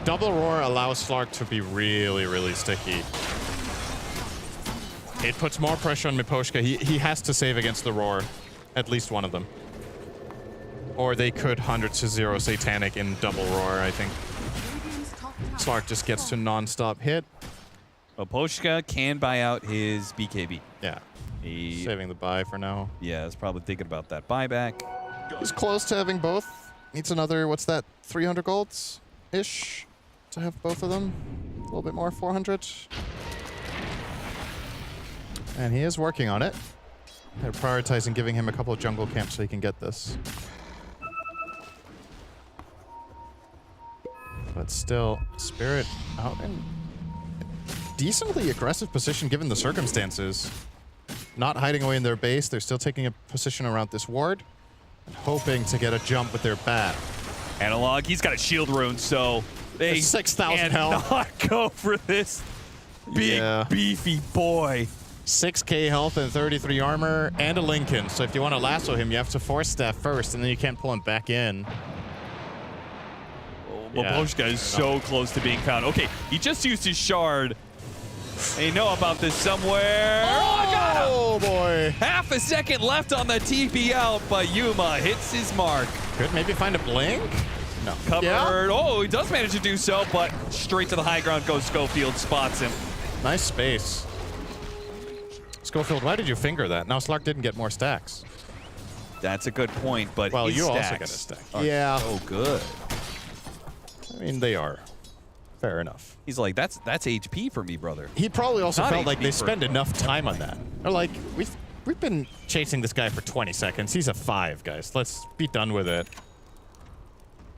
Double Roar allows Slark to be really, really sticky. It puts more pressure on Miposhka. He has to save against the Roar. At least one of them. Or they could 100-0 Satanic in Double Roar, I think. Slark just gets to non-stop hit. Miposhka can buy out his BKB. Yeah. Saving the buy for now. Yeah, he's probably thinking about that buyback. He's close to having both. Needs another, what's that, 300 golds-ish to have both of them. A little bit more, 400. And he is working on it. They're prioritizing giving him a couple of jungle camps so he can get this. But still, Spirit out in a decently aggressive position given the circumstances. Not hiding away in their base. They're still taking a position around this ward. And hoping to get a jump with their bat. Analog, he's got a shield rune, so they 6,000 health. cannot go for this big, beefy boy. 6k health and 33 armor and a Lincoln. So if you want to lasso him, you have to force staff first, and then you can't pull him back in. Miposhka is so close to being found. Okay, he just used his shard. They know about this somewhere. Oh, I got him! Oh, boy. Half a second left on the TP out, but Yuma hits his mark. Could maybe find a blink? No. Covered. Yeah. Oh, he does manage to do so, but straight to the high ground goes Schofield, spots him. Nice space. Schofield, why did you finger that? Now Slark didn't get more stacks. That's a good point, but well, his you stacks also get a stack. are so good. I mean, they are. Fair enough. He's like, that's HP for me, brother. He probably also Not felt like HP they for spend him. enough time on that. They're like, we've been chasing this guy for 20 seconds. He's a 5, guys. Let's be done with it.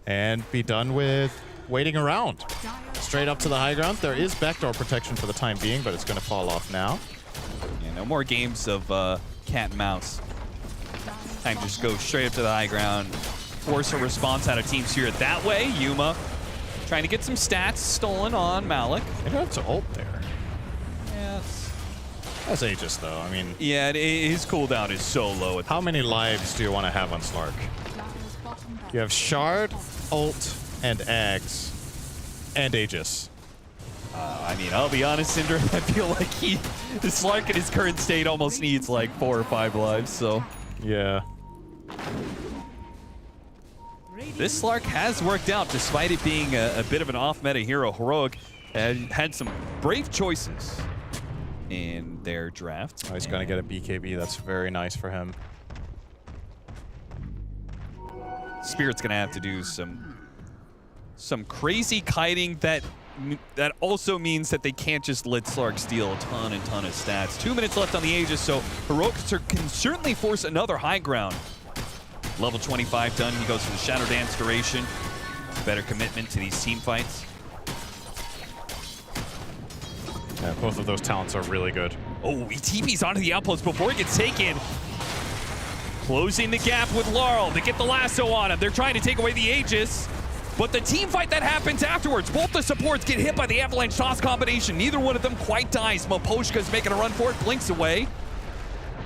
And be done with waiting around. Straight up to the high ground. There is backdoor protection for the time being, but it's going to fall off now. Yeah, no more games of cat and mouse. Time to just go straight up to the high ground. Force a response out of Team Spirit that way. Yuma trying to get some stats stolen on Malik. They don't have to ult there. Yes. That's Aegis, though. I mean... Yeah, his cooldown is so low. How many lives do you want to have on Slark? You have Shard, ult, and Ags, and Aegis. I mean, I'll be honest, Cinder, I feel like the Slark in his current state almost needs like 4 or 5 lives, so... Yeah. This Slark has worked out, despite it being a bit of an off-meta hero. Heroic had some brave choices in their draft. Oh, he's going to get a BKB. That's very nice for him. Spirit's going to have to do some crazy kiting that also means that they can't just let Slark steal a ton of stats. 2 minutes left on the Aegis, so Heroic can certainly force another high ground. Level 25 done. He goes for the Shadow Dance duration. Better commitment to these team fights. Yeah, both of those talents are really good. Oh, he TP's onto the outpost before he gets taken. Closing the gap with Laurel. They get the lasso on him. They're trying to take away the Aegis. But the team fight that happens afterwards, both the supports get hit by the avalanche toss combination. Neither one of them quite dies. Maposhka's making a run for it, blinks away.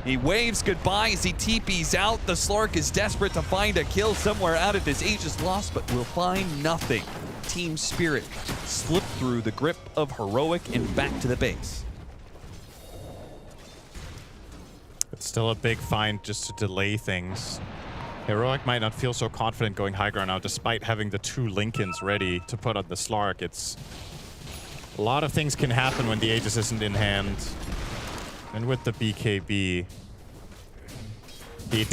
He waves goodbye as he TP's out. The Slark is desperate to find a kill somewhere out of this Aegis loss, but will find nothing. Team Spirit slipped through the grip of Heroic and back to the base. It's still a big find just to delay things. Heroic might not feel so confident going high ground now, despite having the 2 Lincolns ready to put on the Slark. It's a lot of things can happen when the Aegis isn't in hand. And with the BKB, he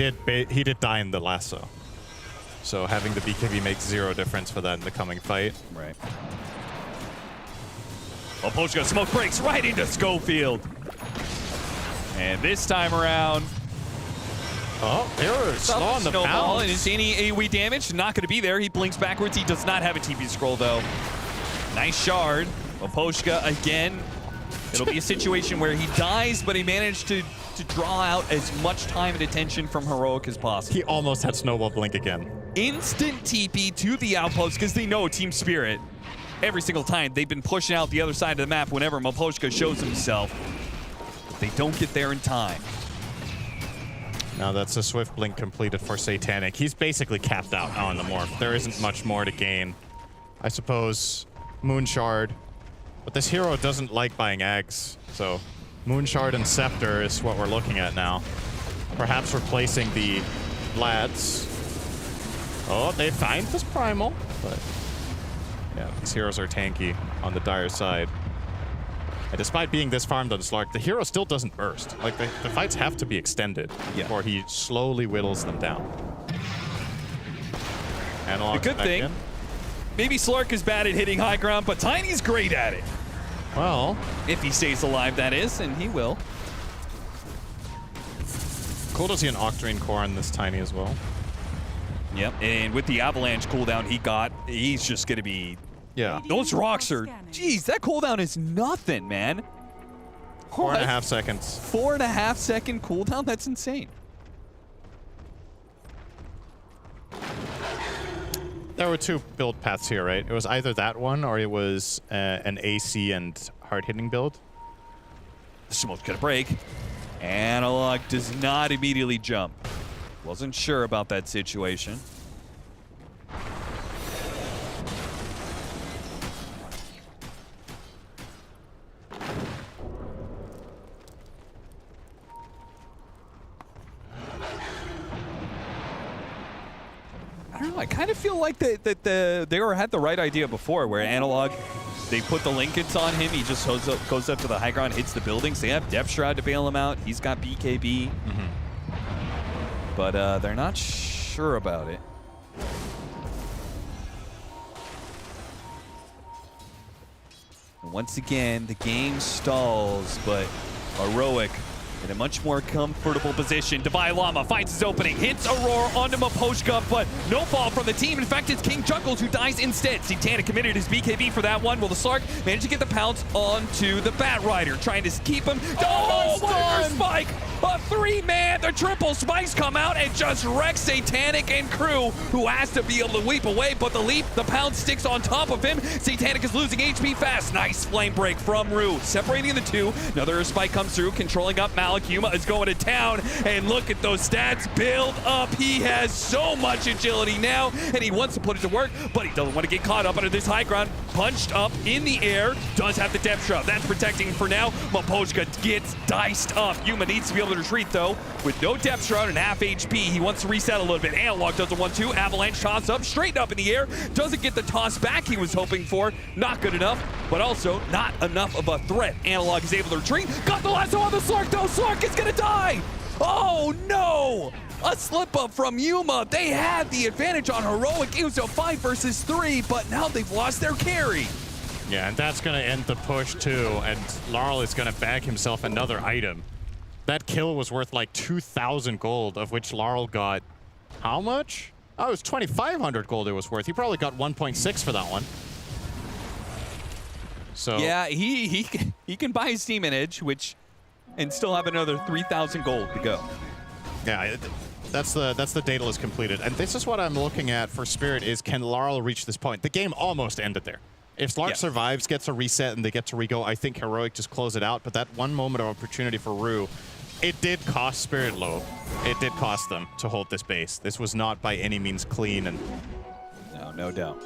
did die in the lasso. So having the BKB makes 0 difference for that in the coming fight. Right. Maposhka smoke breaks right into Schofield. And this time around, they were slow on the snowball, and bounce. is any AoE damage? Not going to be there. He blinks backwards. He does not have a TP scroll, though. Nice shard. Maposhka again. It'll be a situation where he dies, but he managed to draw out as much time and attention from Heroic as possible. He almost had Snowball blink again. Instant TP to the outpost because they know Team Spirit. Every single time they've been pushing out the other side of the map whenever Maposhka shows himself. But they don't get there in time. Now that's a swift blink completed for Satanic. He's basically capped out now in the morph. There isn't much more to gain. I suppose Moonshard. But this hero doesn't like buying eggs, so Moonshard and Scepter is what we're looking at now. Perhaps replacing the Vlads. Oh, they find this Primal, but yeah, these heroes are tanky on the Dire side. And despite being this farmed on Slark, the hero still doesn't burst. Like, the fights have to be extended before he slowly whittles them down. Analog The good thing, in. maybe Slark is bad at hitting high ground, but Tiny's great at it. Well, if he stays alive, that is, and he will. Cool to see an Octarine core on this Tiny as well. Yep, and with the avalanche cooldown he's just going to be... Yeah. Those rocks are... Jeez, that cooldown is nothing, man. 4.5 seconds. 4.5 second cooldown? That's insane. There were 2 build paths here, right? It was either that one or it was an AC and hard-hitting build. The smoke's gonna break. Analog does not immediately jump. Wasn't sure about that situation. I don't know. I kind of feel like they had the right idea before, where Analog, they put the Lincolns on him. He just goes up to the high ground, hits the buildings. They have Depth Shroud to bail him out. He's got BKB. But they're not sure about it. Once again, the game stalls, but Heroic in a much more comfortable position. Divine Llama finds his opening, hits Aurora onto Maposhka, but no fall from the team. In fact, it's King Juggles who dies instead. Satanic committed his BKB for that one. Will the Slark manage to get the pounce onto the Bat Rider, trying to keep him? Oh, Fire Spike! A 3-man, the triple spikes come out and just wreck Satanic and crew, who has to be able to leap away, but the pounce sticks on top of him. Satanic is losing HP fast. Nice flame break from Rue, separating the two. Another spike comes through, controlling up Malik. Yuma is going to town, and look at those stats build up. He has so much agility now, and he wants to put it to work, but he doesn't want to get caught up under this high ground. Punched up in the air, does have the depth shroud. That's protecting for now. Maposhka gets diced up. Yuma needs to be able to retreat, though. With no depth shroud and half HP, he wants to reset a little bit. Analog doesn't want to. Avalanche toss up, straight up in the air. Doesn't get the toss back he was hoping for. Not good enough, but also not enough of a threat. Analog is able to retreat. Got the lasso on the Slark, though. Slark is gonna die. Oh no! A slip up from Yuma. They had the advantage on Heroic. It was a 5 versus 3, but now they've lost their carry. Yeah, and that's going to end the push too, and Laurel is going to bag himself another item. That kill was worth like 2,000 gold, of which Laurel got how much? Oh, it was 2,500 gold it was worth. He probably got 1.6 for that one. So yeah, he can buy his team an edge, and still have another 3,000 gold to go. Yeah, That's the Daedalus completed. And this is what I'm looking at for Spirit is, can Larl reach this point? The game almost ended there. If Slark survives, gets a reset, and they get to re-go, I think Heroic just close it out. But that one moment of opportunity for Rue, it did cost Spirit low. It did cost them to hold this base. This was not by any means clean. And no doubt.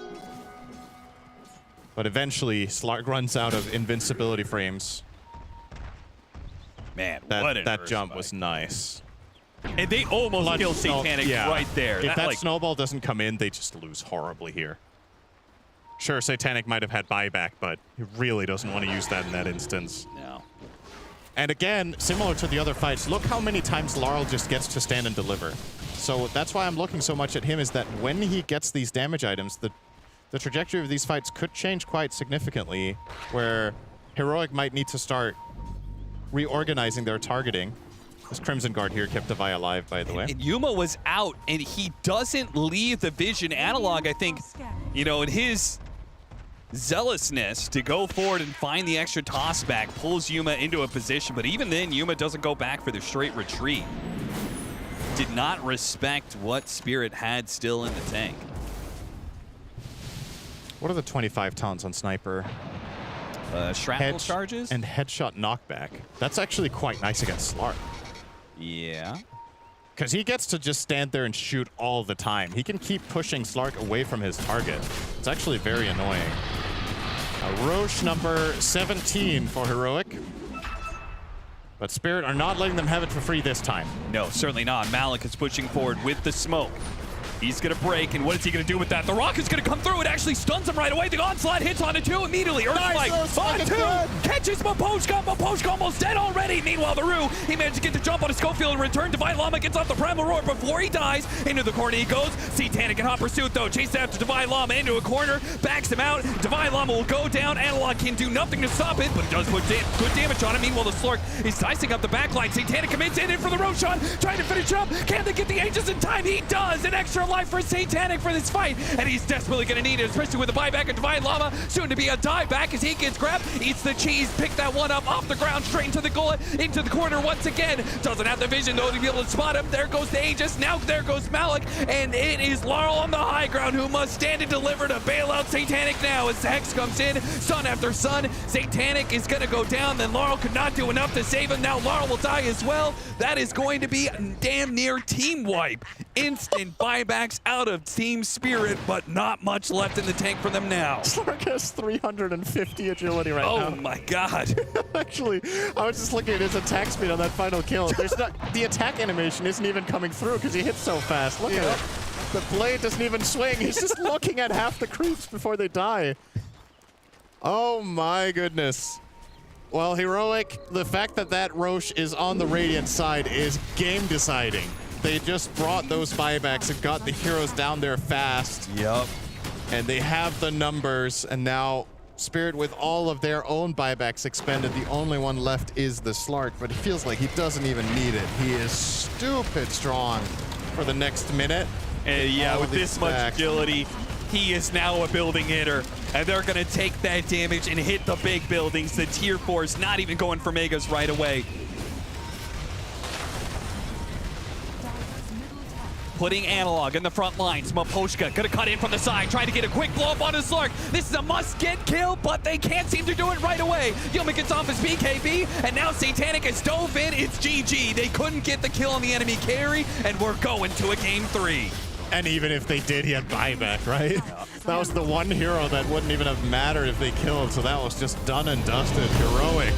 But eventually, Slark runs out of invincibility frames. Man, that jump was nice. And they almost killed Satanic right there. If that snowball doesn't come in, they just lose horribly here. Sure, Satanic might have had buyback, but he really doesn't want to use that in that instance. No. And again, similar to the other fights, look how many times Larl just gets to stand and deliver. So that's why I'm looking so much at him, is that when he gets these damage items, the trajectory of these fights could change quite significantly, where Heroic might need to start reorganizing their targeting. This Crimson Guard here kept Devi alive, by the way. And Yuma was out, and he doesn't leave the vision. Analog, I think, you know, in his zealousness to go forward and find the extra toss back pulls Yuma into a position, but even then, Yuma doesn't go back for the straight retreat. Did not respect what Spirit had still in the tank. What are the 25 talents on Sniper? Shrapnel charges? And headshot knockback. That's actually quite nice against Slark. Yeah. Because he gets to just stand there and shoot all the time. He can keep pushing Slark away from his target. It's actually very annoying. Roche number 17 for Heroic. But Spirit are not letting them have it for free this time. No, certainly not. Malik is pushing forward with the smoke. He's going to break, and what is he going to do with that? The rock is going to come through. It actually stuns him right away. The onslaught hits on it, too, immediately. Earthquake on two. Catches Maposhka. Maposhka almost dead already. Meanwhile, the Rue, he managed to get the jump on a Schofield and return. Divine Llama gets off the Primal Roar before he dies. Into the corner he goes. Satanic in hot pursuit, though. Chased after Divine Llama into a corner. Backs him out. Divine Llama will go down. Analog can do nothing to stop it, but it does put good damage on him. Meanwhile, the Slurk is dicing up the backline. Satanic commits in for the Roshan. Trying to finish up. Can they get the Aegis in time? He does. An extra life for Satanic for this fight, and he's desperately going to need it, especially with a buyback of Divine Llama, soon to be a dieback as he gets grabbed, eats the cheese, pick that one up off the ground, straight into the gullet, into the corner once again. Doesn't have the vision, though, to be able to spot him. There goes the Aegis, now there goes Malik, and it is Larl on the high ground who must stand and deliver to bail out Satanic now as the Hex comes in, stun after stun. Satanic is going to go down, then Larl could not do enough to save him. Now Larl will die as well. That is going to be a damn near team wipe. Instant buybacks out of Team Spirit, but not much left in the tank for them now. Slark has 350 agility right now. Oh my god. Actually, I was just looking at his attack speed on that final kill. There's not, the attack animation isn't even coming through because he hits so fast. Look at it. The blade doesn't even swing. He's just looking at half the creeps before they die. Oh my goodness. Well, Heroic, the fact that that Roche is on the Radiant side is game deciding. They just brought those buybacks and got the heroes down there fast. Yep. And they have the numbers, and now Spirit, with all of their own buybacks expended, the only one left is the Slark, but it feels like he doesn't even need it. He is stupid strong for the next minute. And yeah, with this much agility, he is now a building hitter, and they're going to take that damage and hit the big buildings. The tier 4s not even going for Megas right away. Putting Analog in the front lines. Maposhka gonna cut in from the side, trying to get a quick blow up on his Slark. This is a must-get kill, but they can't seem to do it right away. Yuma gets off his BKB, and now Satanic has dove in. It's GG. They couldn't get the kill on the enemy carry, and we're going to a game 3. And even if they did, he had buyback, right? Yeah. That was the one hero that wouldn't even have mattered if they killed, so that was just done and dusted. Heroic.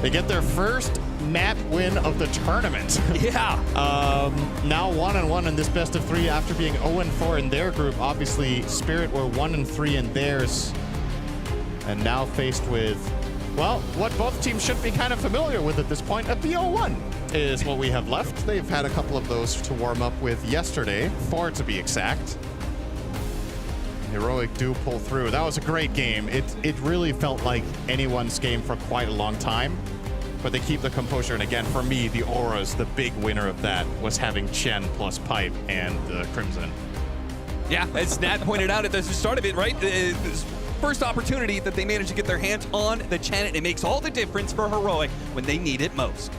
They get their first map win of the tournament. Yeah. Now 1-1 in this best of 3 after being 0-4 in their group. Obviously, Spirit were 1-3 in theirs. And now faced with, well, what both teams should be kind of familiar with at this point. A BO1 is what we have left. They've had a couple of those to warm up with yesterday, 4 to be exact. Heroic do pull through. That was a great game. It really felt like anyone's game for quite a long time, but they keep the composure. And again, for me, the Auras, the big winner of that was having Chen plus Pipe and Crimson. Yeah, as Nat pointed out at the start of it, right? This first opportunity that they managed to get their hands on the Chen, and it makes all the difference for Heroic when they need it most.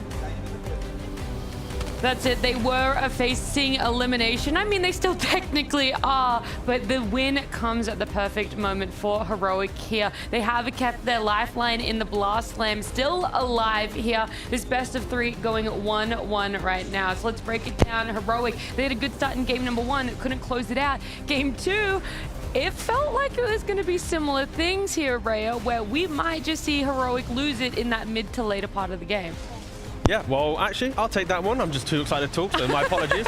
That's it. They were facing elimination. I mean, they still technically are, but the win comes at the perfect moment for Heroic here. They have kept their lifeline in the Blast Slam still alive here. This best of 3 going 1-1 right now. So let's break it down. Heroic, they had a good start in game number 1. Couldn't close it out. Game 2, it felt like it was going to be similar things here, Rhea, where we might just see Heroic lose it in that mid to later part of the game. Yeah, well, actually, I'll take that one. I'm just too excited to talk, so my apologies.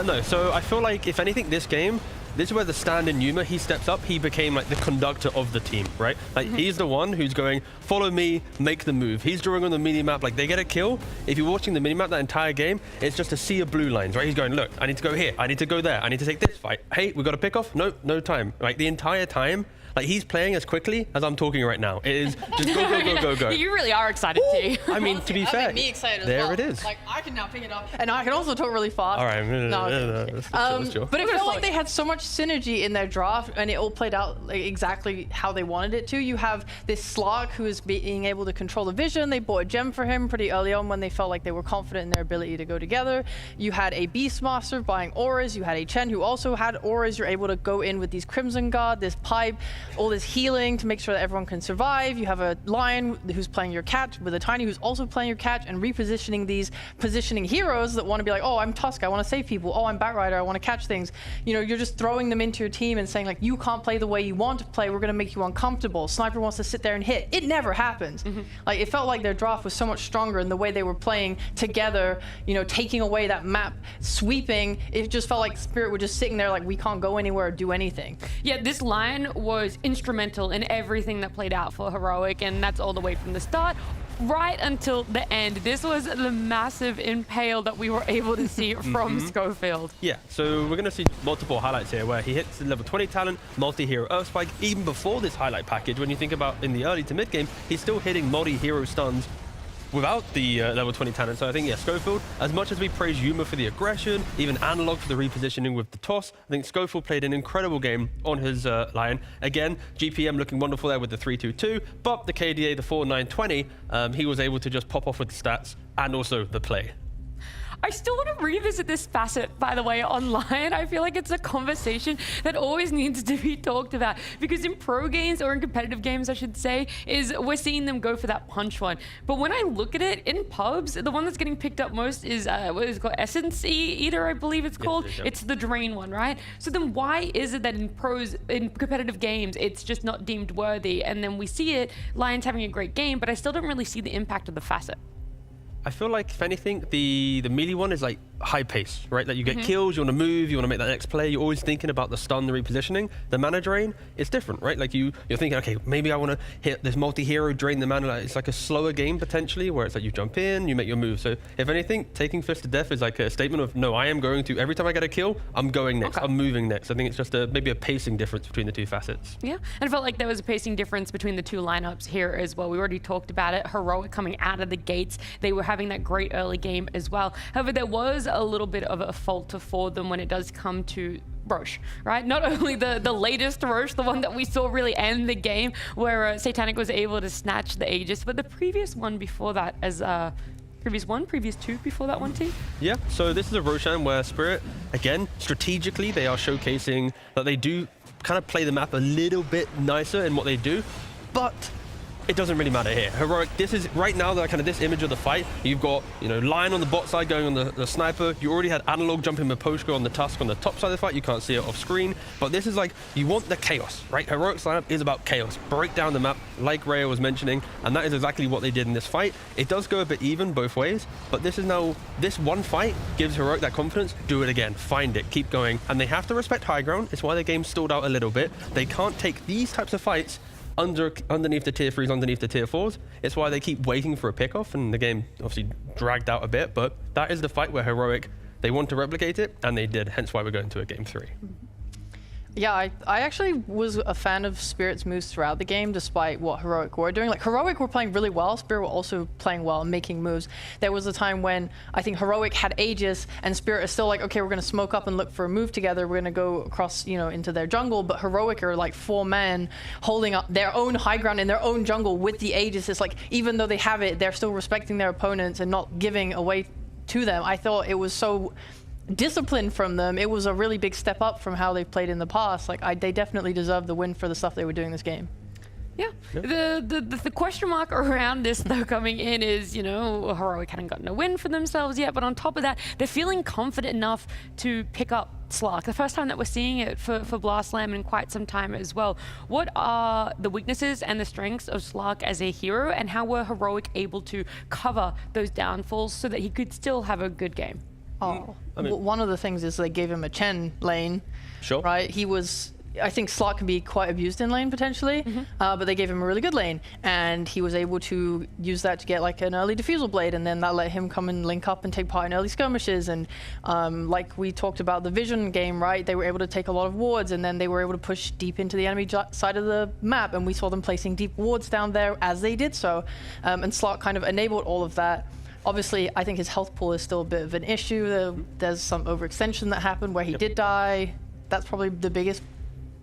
No, so I feel like, if anything, this game, this is where the stand-in Yuma, he steps up. He became like the conductor of the team, right? Like, he's the one who's going, follow me, make the move. He's drawing on the mini-map. Like, they get a kill. If you're watching the mini-map that entire game, it's just a sea of blue lines, right? He's going, look, I need to go here. I need to go there. I need to take this fight. Hey, we got a pick off? Nope, no time. Like, the entire time, like, he's playing as quickly as I'm talking right now. It is just go, go, go, go, go. You really are excited, too. I mean, to be fair, me excited as there well. it is. Like, I can now pick it up, and I can also talk really fast. All right, Let's chill. But it felt like they had so much synergy in their draft, and it all played out like exactly how they wanted it to. You have this Slark who is being able to control the vision. They bought a gem for him pretty early on when they felt like they were confident in their ability to go together. You had a Beastmaster buying auras. You had a Chen who also had auras. You're able to go in with these Crimson Guard, this pipe, all this healing to make sure that everyone can survive. You have a Lion who's playing your cat with a Tiny who's also playing your cat, and repositioning these positioning heroes that want to be like, oh, I'm Tusk, I want to save people. Oh, I'm Batrider, I want to catch things. You know, you're just throwing them into your team and saying like, you can't play the way you want to play. We're going to make you uncomfortable. Sniper wants to sit there and hit. It never happens. Like, it felt like their draft was so much stronger in the way they were playing together, you know, taking away that map, sweeping. It just felt like Spirit were just sitting there like, we can't go anywhere or do anything. Yeah, this Lion was instrumental in everything that played out for Heroic, and that's all the way from the start right until the end. This was the massive impale that we were able to see from Schofield. Yeah, so we're going to see multiple highlights here where he hits the level 20 talent, multi-hero Earth Spike. Even before this highlight package, when you think about in the early to mid game, he's still hitting multi-hero stuns without the level 20 talent. So I think, yeah, Schofield, as much as we praise Yuma for the aggression, even Analog for the repositioning with the toss, I think Schofield played an incredible game on his Lion. Again, GPM looking wonderful there with the 3-2-2, but the KDA, the 4-9-20, he was able to just pop off with the stats and also the play. I still want to revisit this facet, by the way, online. I feel like it's a conversation that always needs to be talked about, because in pro games, or in competitive games, I should say, is we're seeing them go for that punch one. But when I look at it in pubs, the one that's getting picked up most is what is it called? at.CET, I believe it's called. Yes. It's the drain one, right? So then why is it that in pros, in competitive games, it's just not deemed worthy? And then we see it, Lions having a great game, but I still don't really see the impact of the facet. I feel like, if anything, the melee one is like high pace, right? Like, you get kills, you want to move, you want to make that next play. You're always thinking about the stun, the repositioning. The mana drain, it's different, right? Like, you're thinking, okay, maybe I want to hit this multi-hero, drain the mana. Like, it's like a slower game potentially, where it's like you jump in, you make your move. So if anything, taking Fist to Death is like a statement of, no, I am going to, every time I get a kill, I'm going next, I'm moving next. I think it's just maybe a pacing difference between the two facets. Yeah, and I felt like there was a pacing difference between the two lineups here as well. We already talked about it. Heroic coming out of the gates, they were having that great early game as well. However, there was a little bit of a falter for them when it does come to Roche, right? Not only the latest Roche, the one that we saw really end the game, where Satanic was able to snatch the Aegis, but the previous one before that, as previous two before that one too. Yeah, so this is a Roshan where Spirit, again, strategically, they are showcasing that they do kind of play the map a little bit nicer in what they do, but it doesn't really matter here. Heroic, this is right now the kind of this image of the fight. You've got, you know, Lion on the bot side going on the sniper. You already had Analog jumping with Poshko on the Tusk on the top side of the fight. You can't see it off screen, but this is like, you want the chaos, right? Heroic's lineup is about chaos. Break down the map, like Rhea was mentioning, and that is exactly what they did in this fight. It does go a bit even both ways, but this is now, this one fight gives Heroic that confidence. Do it again, find it, keep going, and they have to respect high ground. It's why the game stalled out a little bit. They can't take these types of fights underneath the tier 3s, underneath the tier 4s. It's why they keep waiting for a pickoff, and the game obviously dragged out a bit, but that is the fight where Heroic, they want to replicate it, and they did, hence why we're going to a game 3. Yeah, I actually was a fan of Spirit's moves throughout the game, despite what Heroic were doing. Like, Heroic were playing really well, Spirit were also playing well and making moves. There was a time when I think Heroic had Aegis, and Spirit is still like, okay, we're going to smoke up and look for a move together. We're going to go across, you know, into their jungle, but Heroic are like 4 men holding up their own high ground in their own jungle with the Aegis. It's like, even though they have it, they're still respecting their opponents and not giving away to them. I thought it was so disciplined from them. It was a really big step up from how they've played in the past. Like they definitely deserve the win for the stuff they were doing this game. Yeah. The question mark around this though coming in is, you know, Heroic hadn't gotten a win for themselves yet, but on top of that, they're feeling confident enough to pick up Slark. The first time that we're seeing it for Blastlam in quite some time as well. What are the weaknesses and the strengths of Slark as a hero, and how were Heroic able to cover those downfalls so that he could still have a good game? Oh, one of the things is they gave him a Chen lane. Sure. Right? I think Slark can be quite abused in lane potentially, but they gave him a really good lane, and he was able to use that to get like an early defusal blade, and then that let him come and link up and take part in early skirmishes. And like we talked about the Vision game, right? They were able to take a lot of wards, and then they were able to push deep into the enemy side of the map, and we saw them placing deep wards down there as they did so. And Slark kind of enabled all of that. Obviously, I think his health pool is still a bit of an issue. There's some overextension that happened where he did die. That's probably the biggest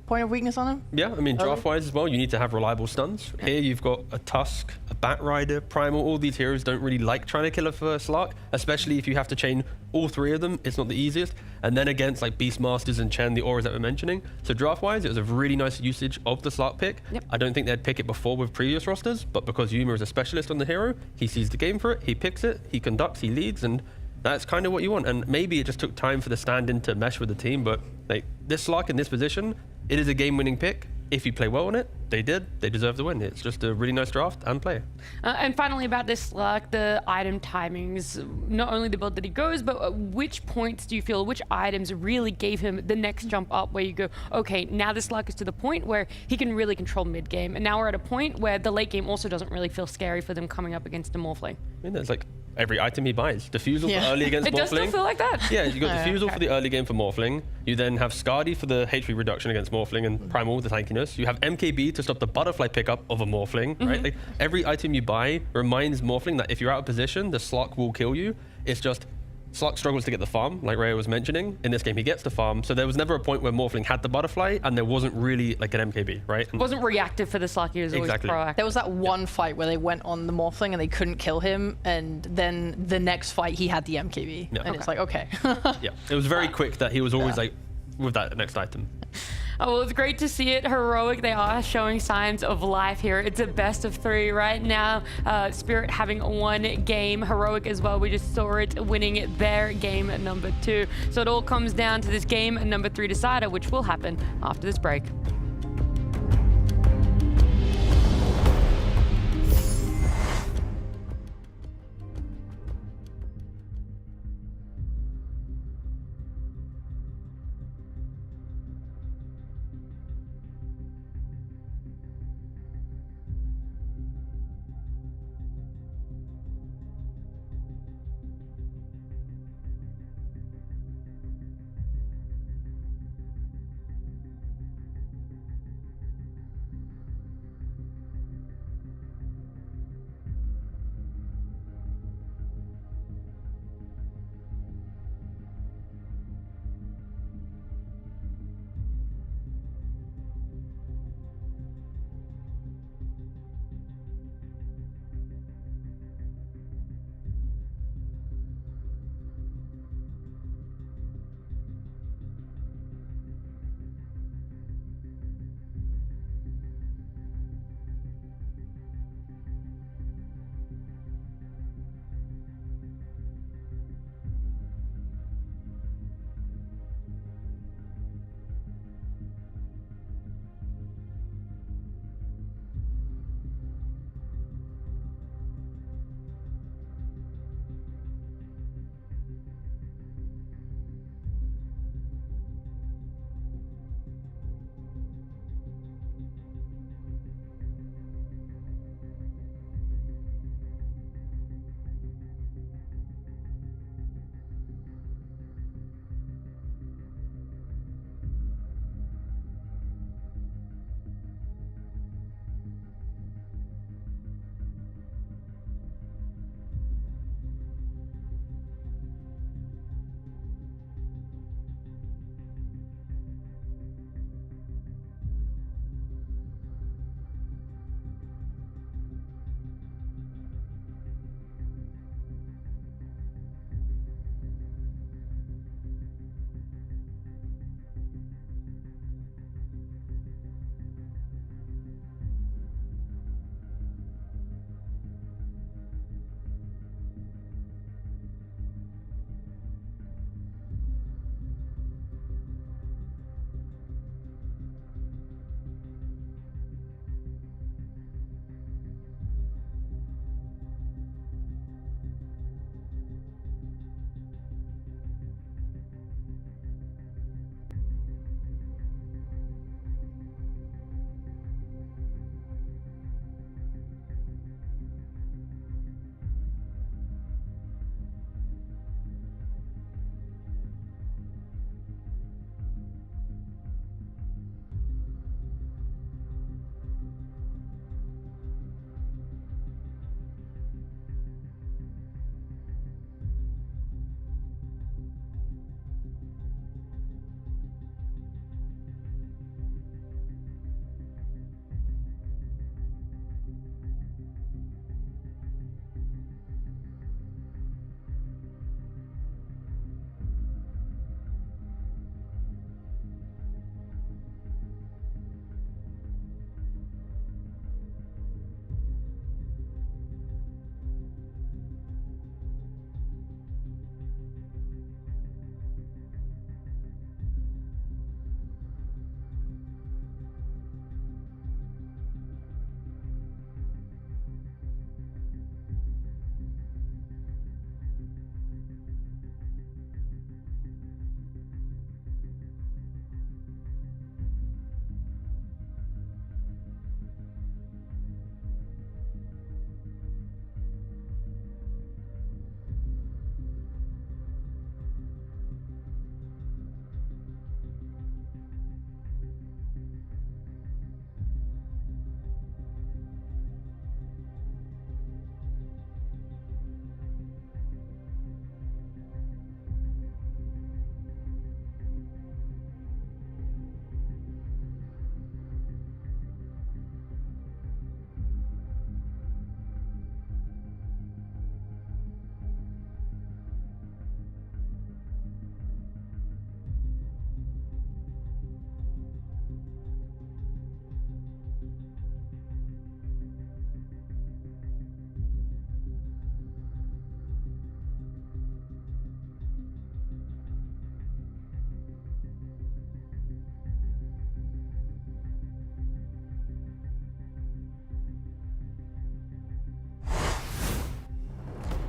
point of weakness on him. Yeah, I mean, draft-wise as well, you need to have reliable stuns. Here you've got a Tusk, a Batrider, Primal. All these heroes don't really like trying to kill a first Slark, especially if you have to chain all three of them. It's not the easiest. And then against like Beastmasters and Chen, the auras that we're mentioning. So draft-wise, it was a really nice usage of the Slark pick. I don't think they'd pick it before with previous rosters, but because Yuma is a specialist on the hero, he sees the game for it, he picks it, he conducts, he leads, and that's kind of what you want. And maybe it just took time for the stand-in to mesh with the team, but like this Slark in this position, it is a game-winning pick. If you play well on it, they did. They deserve the win. It's just a really nice draft and play. And finally about this Slark, the item timings. Not only the build that he goes, but at which points do you feel, which items really gave him the next jump up where you go, okay, now this Slark is to the point where he can really control mid-game. And now we're at a point where the late game also doesn't really feel scary for them coming up against a Morphling. I mean, there's like every item he buys. Defusal for early against Morphling. It does still feel like that. Yeah, you got Defusal for the early game for Morphling. You then have Skadi for the HP reduction against Morphling and Primal, the tankiness. You have MKB to stop the butterfly pickup of a Morphling, right? Like every item you buy reminds Morphling that if you're out of position, the Slark will kill you. It's just Slark struggles to get the farm, like Rhea was mentioning. In this game, he gets the farm. So there was never a point where Morphling had the butterfly and there wasn't really like an MKB, right? And wasn't reactive for the Slark, he was always proactive. There was that one fight where they went on the Morphling and they couldn't kill him, and then the next fight he had the MKB. And it's like, okay. Yeah, it was very quick that he was always like with that next item. Oh, well, it's great to see it. Heroic, they are showing signs of life here. It's a best of 3 right now. Spirit having one game. Heroic as well. We just saw it winning their game number 2. So it all comes down to this game number 3 decider, which will happen after this break.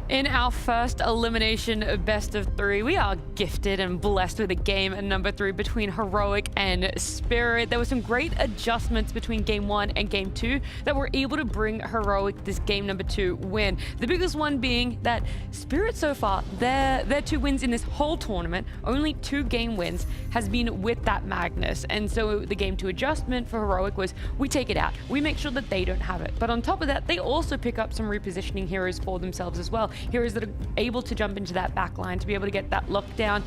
In our first elimination of best of 3, we are gifted and blessed with a game at number 3 between Heroic and Spirit. There were some great adjustments between game 1 and game 2 that were able to bring Heroic this game number 2 win. The biggest one being that Spirit so far, their 2 wins in this whole tournament, only 2 game wins, has been with that Magnus. And so the game 2 adjustment for Heroic was we take it out. We make sure that they don't have it. But on top of that, they also pick up some repositioning heroes for themselves as well. Heroes that are able to jump into that back line to be able to get that lockdown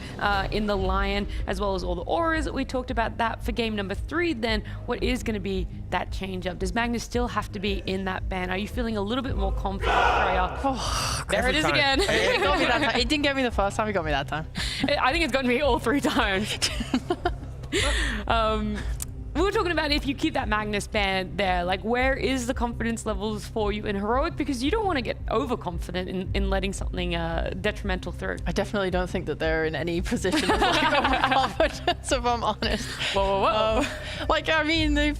in the Lion, as well as all the auras that we talked about that for game number 3. Then what is going to be that change up? Does Magnus still have to be in that ban? Are you feeling a little bit more confident, Freya? Oh, there it is again. It got me that time. It didn't get me the first time, it got me that time. I think it's gotten me all 3 times. We were talking about if you keep that Magnus ban there, like where is the confidence levels for you in Heroic? Because you don't want to get overconfident in letting something detrimental through. I definitely don't think that they're in any position of like overconfidence, if I'm honest. Whoa. Like, I mean, they've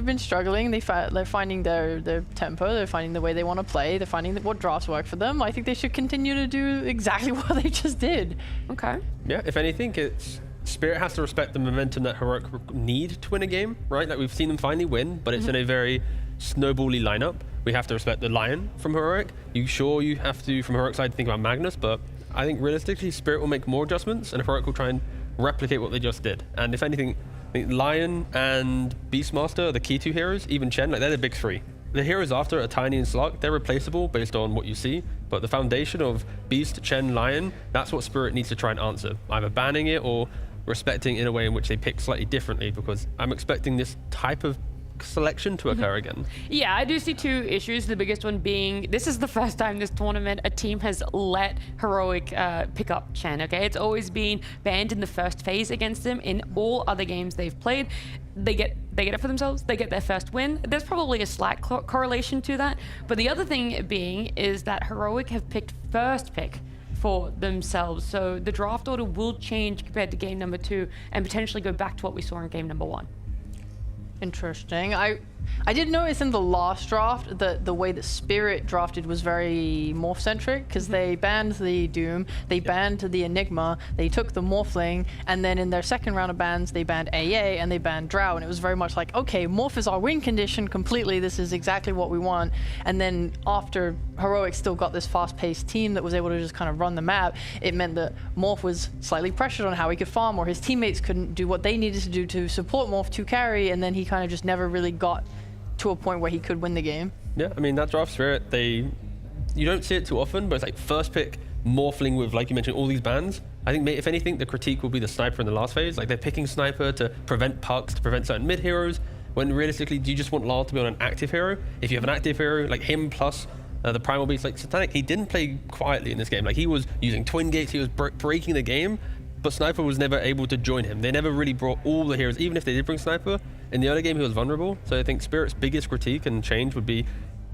been struggling. They're finding their tempo. They're finding the way they want to play. They're finding what drafts work for them. I think they should continue to do exactly what they just did. Okay. Yeah, if anything, Spirit has to respect the momentum that Heroic need to win a game, right? Like we've seen them finally win, but it's in a very snowbally lineup. We have to respect the Lion from Heroic. You have to, from Heroic's side, think about Magnus, but I think realistically, Spirit will make more adjustments and Heroic will try and replicate what they just did. And if anything, I think Lion and Beastmaster are the key 2 heroes, even Chen, like they're the big 3. The heroes after are Tiny and Slark. They're replaceable based on what you see, but the foundation of Beast, Chen, Lion, that's what Spirit needs to try and answer. Either banning it or respecting in a way in which they pick slightly differently, because I'm expecting this type of selection to occur again. Yeah, I do see 2 issues. The biggest one being this is the first time this tournament a team has let Heroic pick up Chen, okay? It's always been banned in the first phase against them. In all other games they've played, they get it for themselves. They get their first win. There's probably a slight correlation to that. But the other thing being is that Heroic have picked first pick for themselves. So the draft order will change compared to game number 2 and potentially go back to what we saw in game number 1. Interesting. I did notice in the last draft that the way that Spirit drafted was very morph-centric, because they banned the Doom, they banned the Enigma, they took the Morphling, and then in their second round of bans, they banned AA and they banned Drow, and it was very much like, okay, Morph is our win condition completely, this is exactly what we want. And then after Heroic still got this fast-paced team that was able to just kind of run the map, it meant that Morph was slightly pressured on how he could farm, or his teammates couldn't do what they needed to do to support Morph to carry, and then he kind of just never really got to a point where he could win the game. Yeah, I mean, that draft Spirit, you don't see it too often, but it's like first pick Morphling with, like you mentioned, all these bans. I think if anything, the critique will be the Sniper in the last phase. Like they're picking Sniper to prevent pucks, to prevent certain mid heroes, when realistically, do you just want Lyle to be on an active hero? If you have an active hero, like him plus the Primal Beast, like Satanic, he didn't play quietly in this game. Like he was using Twin Gates, he was breaking the game, but Sniper was never able to join him. They never really brought all the heroes, even if they did bring Sniper. In the other game, he was vulnerable. So I think Spirit's biggest critique and change would be,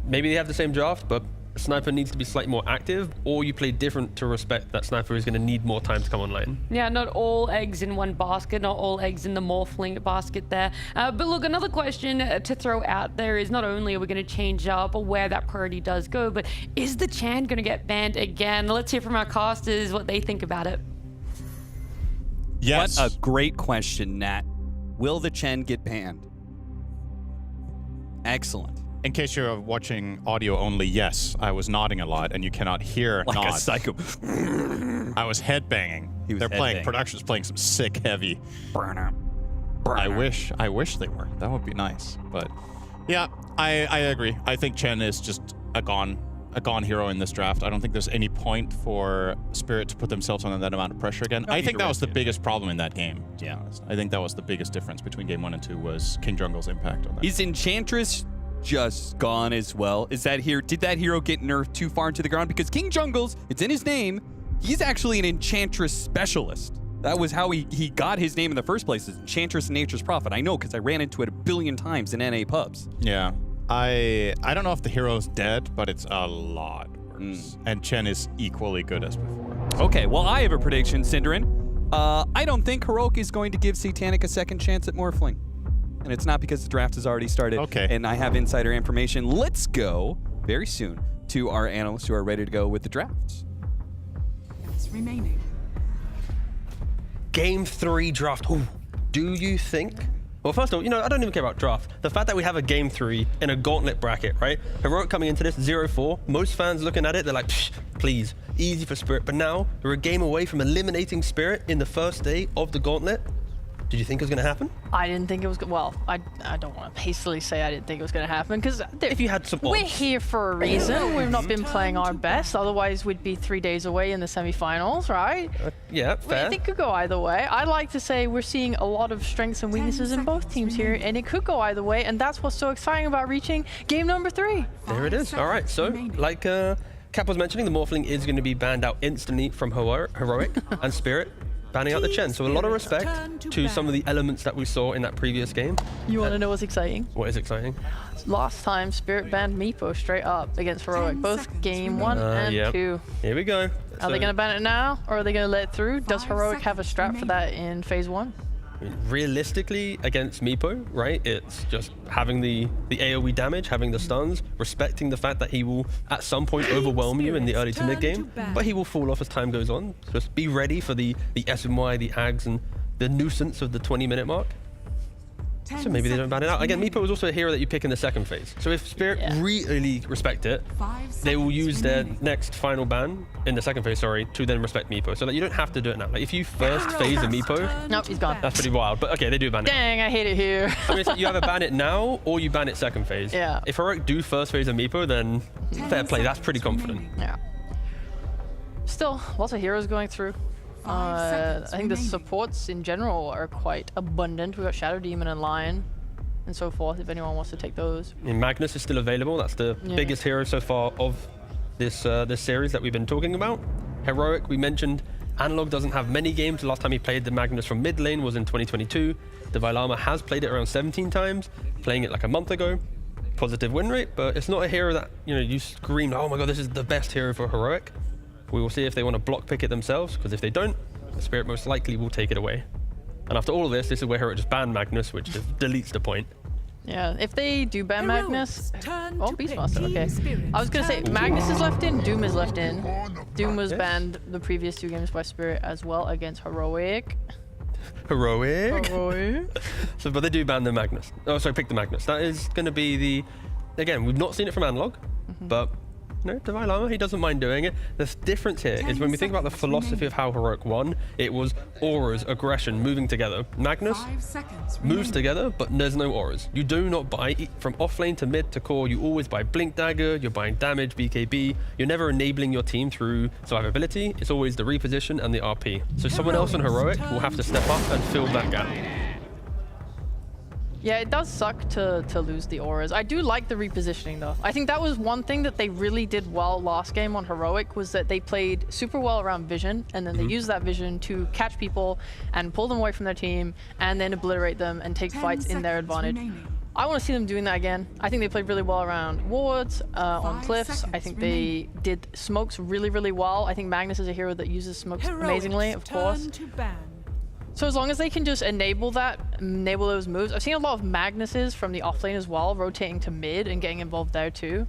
maybe they have the same draft, but Sniper needs to be slightly more active, or you play different to respect that Sniper is going to need more time to come online. Yeah, not all eggs in one basket, not all eggs in the Morphling basket there. But look, another question to throw out there is not only are we going to change up where that priority does go, but is the Chan going to get banned again? Let's hear from our casters what they think about it. Yes. What a great question, Nat. Will the Chen get banned? Excellent. In case you're watching audio only, yes, I was nodding a lot, and you cannot hear like nod. a psycho. I was headbanging. They're playing. Production's playing some sick heavy. I wish they were. That would be nice. But yeah, I agree. I think Chen is just a gone hero in this draft. I don't think there's any point for Spirit to put themselves under that amount of pressure again. I think that was the biggest problem in that game, to be honest. I think that was the biggest difference between game 1 and 2 was King Jungle's impact on that. Is Enchantress just gone as well? Did that hero get nerfed too far into the ground? Because King Jungle's, it's in his name, he's actually an Enchantress specialist. That was how he got his name in the first place, is Enchantress and Nature's Prophet. I know, because I ran into it 1 billion times in NA pubs. Yeah. I don't know if the hero's dead, but it's a lot worse. And Chen is equally good as before. Okay, well, I have a prediction, Synderin. I don't think Heroic is going to give Satanic a second chance at Morphling. And it's not because the draft has already started. Okay. And I have insider information. Let's go, very soon, to our analysts who are ready to go with the drafts. Remaining. Game 3 draft. Ooh, do you think? Well, first of all, I don't even care about draft. The fact that we have a game 3 in a gauntlet bracket, right? Heroic coming into this 0-4. Most fans looking at it, they're like, please, easy for Spirit. But now we're a game away from eliminating Spirit in the first day of the gauntlet. Did you think it was going to happen? I didn't think it was. Well, I don't want to hastily say I didn't think it was going to happen because if you had some we're odds. here for a reason. We've not been playing our best. Otherwise, we'd be 3 days away in the semifinals, right? Yeah, fair. I think it could go either way. I like to say we're seeing a lot of strengths and weaknesses in both teams here, and it could go either way. And that's what's so exciting about reaching game number 3. There it is. All right. So, like Cap was mentioning, the Morphling is going to be banned out instantly from Heroic and Spirit. Banning out the Chen. So a lot of respect to some of the elements that we saw in that previous game. You want to know what's exciting? What is exciting? Last time, Spirit banned Meepo straight up against Heroic, both game 1 and 2. Here we go. Are they going to ban it now, or are they going to let it through? Does Heroic have a strat for that in phase 1? I mean, realistically, against Meepo, right, it's just having the AoE damage, having the stuns, respecting the fact that he will at some point overwhelm you in the early to mid game, but he will fall off as time goes on. Just be ready for the SMY, the Ags, and the nuisance of the 20-minute mark. So maybe they don't ban it out. Again, Meepo is also a hero that you pick in the second phase. So if Spirit really respect it, they will use their next final ban in the second phase, to then respect Meepo. So that you don't have to do it now. Like if you first phase a Meepo, nope, he's gone. That's pretty wild. But okay, they do ban it. Dang, I hate it here. I mean, you either ban it now or you ban it second phase. Yeah. If Heroic do first phase a Meepo, then fair play. That's pretty confident. Yeah. Still, lots of heroes going through. I think the supports in general are quite abundant. We've got Shadow Demon and Lion and so forth, if anyone wants to take those. And Magnus is still available. That's the biggest hero so far of this this series that we've been talking about. Heroic, we mentioned, Analog doesn't have many games. The last time he played the Magnus from mid lane was in 2022. The Vailama has played it around 17 times, playing it like a month ago. Positive win rate, but it's not a hero that, you scream, oh my god, this is the best hero for Heroic. We will see if they want to block pick it themselves, because if they don't, the Spirit most likely will take it away. And after all of this is where Heroic just banned Magnus, which just deletes the point. Yeah, if they do ban Magnus... Oh, Beastmaster, okay. I was going to say, Magnus is left in, Doom is left in. Doom was banned the previous 2 games by Spirit as well against Heroic. Heroic? So, but they do ban the Magnus. Oh, sorry, pick the Magnus. That is going to be the... Again, we've not seen it from Analog, but... No, Divine Lama, he doesn't mind doing it. The difference here is when we think about the philosophy of how Heroic won, it was auras, aggression, moving together. Magnus moves together, but there's no auras. You do not buy, from offlane to mid to core, you always buy Blink Dagger, you're buying damage, BKB. You're never enabling your team through survivability. It's always the reposition and the RP. So someone else on Heroic will have to step up and fill that gap. Yeah, it does suck to lose the auras. I do like the repositioning though. I think that was one thing that they really did well last game on Heroic, was that they played super well around vision, and then they used that vision to catch people and pull them away from their team and then obliterate them and take fights in their advantage. I want to see them doing that again. I think they played really well around wards, on cliffs. I think they did smokes really, really well. I think Magnus is a hero that uses smokes amazingly, of course. So as long as they can just enable those moves. I've seen a lot of Magnuses from the offlane as well, rotating to mid and getting involved there too.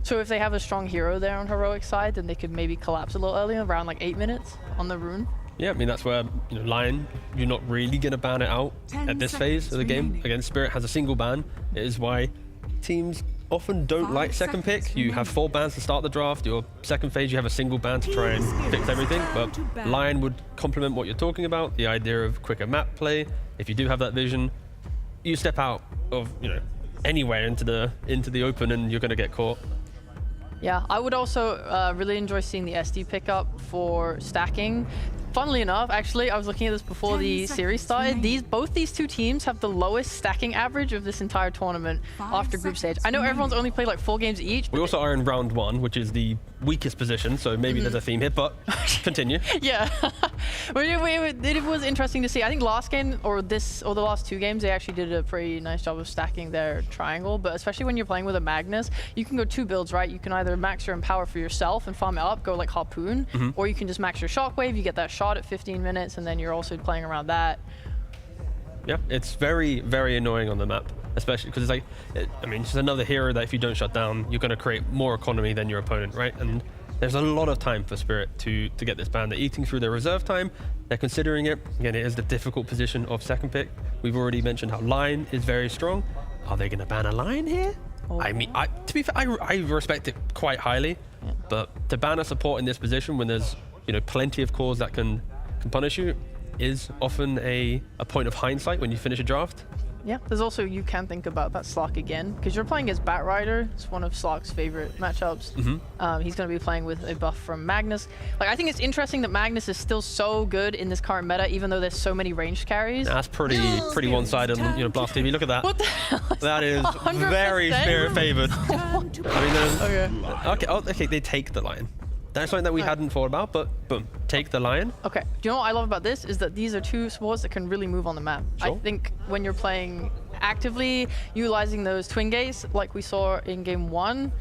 So if they have a strong hero there on Heroic side, then they could maybe collapse a little earlier, around like 8 minutes on the rune. Yeah, I mean, that's where, Lion, you're not really going to ban it out at this phase of the game. Again, Spirit has a single ban. It is why teams often don't like second pick. You have 4 bans to start the draft. Your second phase, you have a single ban to try and fix everything. But Lion would complement what you're talking about, the idea of quicker map play. If you do have that vision, you step out of, anywhere into the open and you're going to get caught. Yeah, I would also really enjoy seeing the SD pickup for stacking. Funnily enough, actually, I was looking at this before the series started. Both these 2 teams have the lowest stacking average of this entire tournament after group stage. I know everyone's only played like 4 games each. We also are in round 1, which is the weakest position, so maybe there's a theme here, but continue. Yeah, it was interesting to see. I think last game or the last 2 games, they actually did a pretty nice job of stacking their triangle, but especially when you're playing with a Magnus, you can go 2 builds, right? You can either max your Empower for yourself and farm it up, go like Harpoon, or you can just max your Shockwave, you get that shot at 15 minutes, and then you're also playing around that. Yeah, it's very, very annoying on the map. especially because it's like, I mean, it's another hero that if you don't shut down, you're going to create more economy than your opponent, right? And there's a lot of time for Spirit to get this ban. They're eating through their reserve time. They're considering it. Again, it is the difficult position of second pick. We've already mentioned how Lion is very strong. Are they going to ban a Lion here? I mean, to be fair, I respect it quite highly, but to ban a support in this position when there's, you know, plenty of cores that can punish you is often a point of hindsight when you finish a draft. Yeah, there's also, you can think about that Slark again, because you're playing as Batrider. It's one of Slark's favorite matchups. He's going to be playing with a buff from Magnus. Like, I think it's interesting that Magnus is still so good in this current meta, even though there's so many ranged carries. That's pretty one-sided on, you know, Blast TV. Look at that. What the hell is that is 100%? very Spirit favored. I mean, okay, they take the Lion. That's something that we hadn't thought about, but boom, take the Lion. Okay, do you know what I love about this? Is that these are two supports that can really move on the map. Sure. I think when you're playing actively, utilizing those twin gates, like we saw in game 1,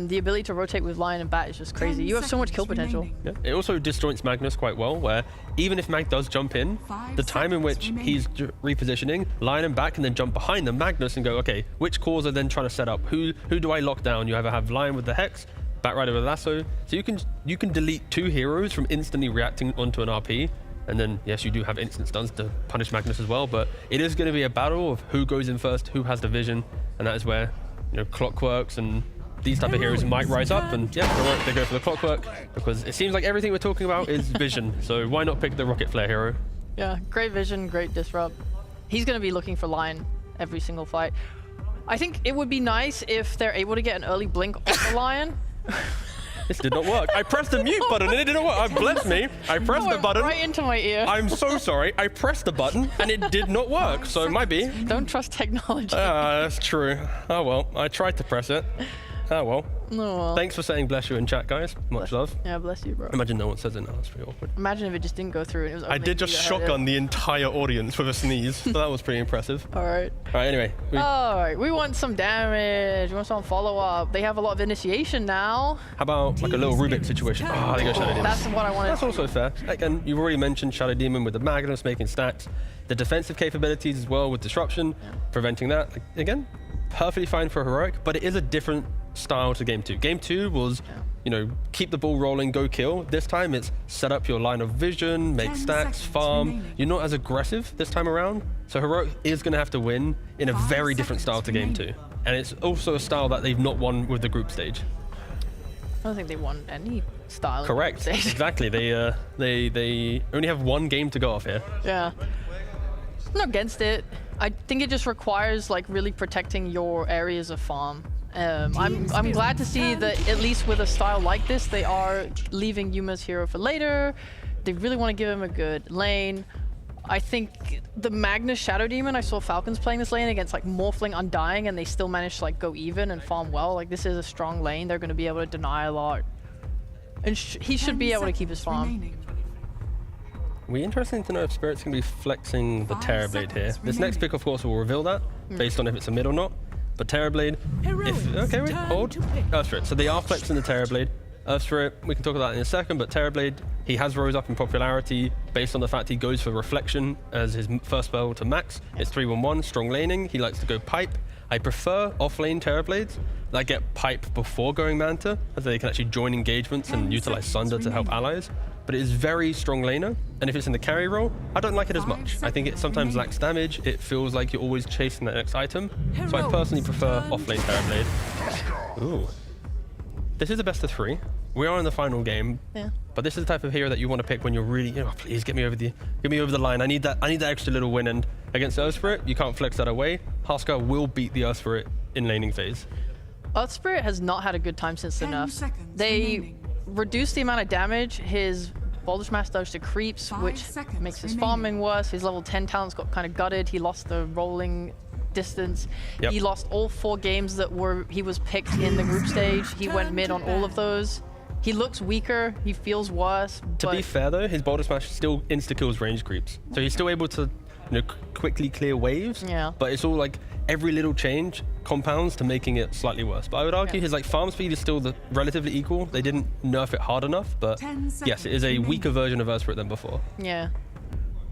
the ability to rotate with Lion and Bat is just crazy. You have so much kill potential. Yeah. It also disjoints Magnus quite well, where even if Mag does jump in, the time in which he's repositioning, Lion and Bat can then jump behind the Magnus and go, okay, which cores are then trying to set up? Who do I lock down? You either have Lion with the Hex, Batrider with Lasso, so you can delete 2 heroes from instantly reacting onto an RP, and then yes, you do have instant stuns to punish Magnus as well. But it is going to be a battle of who goes in first, who has the vision, and that is where, you know, Clockworks and these type of heroes might rise up. And yeah, they go for the Clockwork because it seems like everything we're talking about is vision. So why not pick the Rocket Flare hero? Yeah, great vision, great disrupt. He's going to be looking for Lion every single fight. I think it would be nice if they're able to get an early blink on the Lion. This did not work. I pressed the mute button and it didn't work. Bless me. I pressed the button. Right into my ear. I'm so sorry. I pressed the button and it did not work. So it might be. Don't trust technology. That's true. Oh well. I tried to press it. Oh well. No, well. Thanks for saying bless you in chat, guys. Much love. Yeah, bless you, bro. Imagine no one says it now. That's pretty awkward. Imagine if it just didn't go through and it was I did just shotgun the entire audience with a sneeze. So that was pretty impressive. All right. All right, anyway. All right, we want some damage. We want some follow-up. They have a lot of initiation now. How about like a little Rubik situation? Oh, they go Shadow Demon. That's what I wanted. That's also fair. Again, you've already mentioned Shadow Demon with the Magnus making stacks. The defensive capabilities as well with Disruption, preventing that. Like, again, perfectly fine for Heroic, but it is a different style to game 2. Game 2 was, you know, keep the ball rolling, go kill. This time it's set up your line of vision, make stacks, farm. You're not as aggressive this time around. So Heroic is going to have to win in a very different style to game 2. And it's also a style that they've not won with the group stage. I don't think they won any style. Correct. Exactly. They only have 1 game to go off here. Yeah. I'm not against it. I think it just requires like really protecting your areas of farm. I'm glad to see that at least with a style like this, they are leaving Yuma's hero for later. They really want to give him a good lane. I think the Magnus Shadow Demon, I saw Falcons playing this lane against like Morphling Undying, and they still managed to like go even and farm well. Like this is a strong lane. They're going to be able to deny a lot. And he should be able to keep his farm. We're interesting to know if Spirit's going to be flexing the Terrorblade here. This next pick, of course, will reveal that, based on if it's a mid or not. But Terrorblade, okay, wait, hold. Earth Spirit. So they are flexing the Terrorblade. Earth Spirit, we can talk about that in a second, but Terrorblade, he has rose up in popularity based on the fact he goes for Reflection as his first spell to max. It's 3-1-1, strong laning. He likes to go Pipe. I prefer off-lane Terrorblades that get Pipe before going Manta, as they can actually join engagements and utilize Sunder to help allies. But it is very strong laner, and if it's in the carry role, I don't like it as much. I think it sometimes lacks damage. It feels like you're always chasing that next item. So I personally prefer off-lane Terrorblade. Ooh. This is a best of 3. We are in the final game, but this is the type of hero that you want to pick when you're really, you know, please get me over the line. I need that extra little win, and against Earth Spirit, you can't flex that away. Huskar will beat the Earth Spirit in laning phase. Earth Spirit has not had a good time since the nerf. They reduced the amount of damage his Boulder Smash does to creeps, which makes his farming worse. His level 10 talents got kind of gutted. He lost the rolling distance. He lost all 4 games that he was picked in the group stage. He went mid on all of those. He looks weaker. He feels worse. To be fair though, his Boulder Smash still insta-kills range creeps. So he's still able to, you know, quickly clear waves. Yeah. But it's all like every little change compounds to making it slightly worse. But I would argue his like farm speed is still relatively equal. They didn't nerf it hard enough, but yes, it is a weaker version of Earth Spirit than before. Yeah.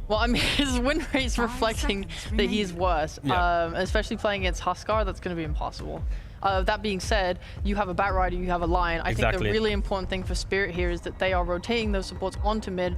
Well, I mean, his win rate's reflecting that he's worse. Yeah. Especially playing against Huskar, that's going to be impossible. That being said, you have a Bat Rider, you have a Lion. I think the really important thing for Spirit here is that they are rotating those supports onto mid.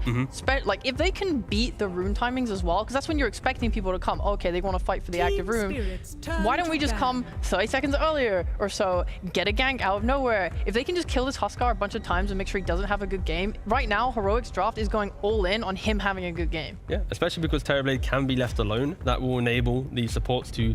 Like, if they can beat the rune timings as well, because that's when you're expecting people to come. Okay, they want to fight for the active rune. Why don't we just come 30 seconds earlier or so, get a gank out of nowhere? If they can just kill this Huskar a bunch of times and make sure he doesn't have a good game, right now, Heroic's draft is going all in on him having a good game. Yeah, especially because Terrorblade can be left alone. That will enable the supports to,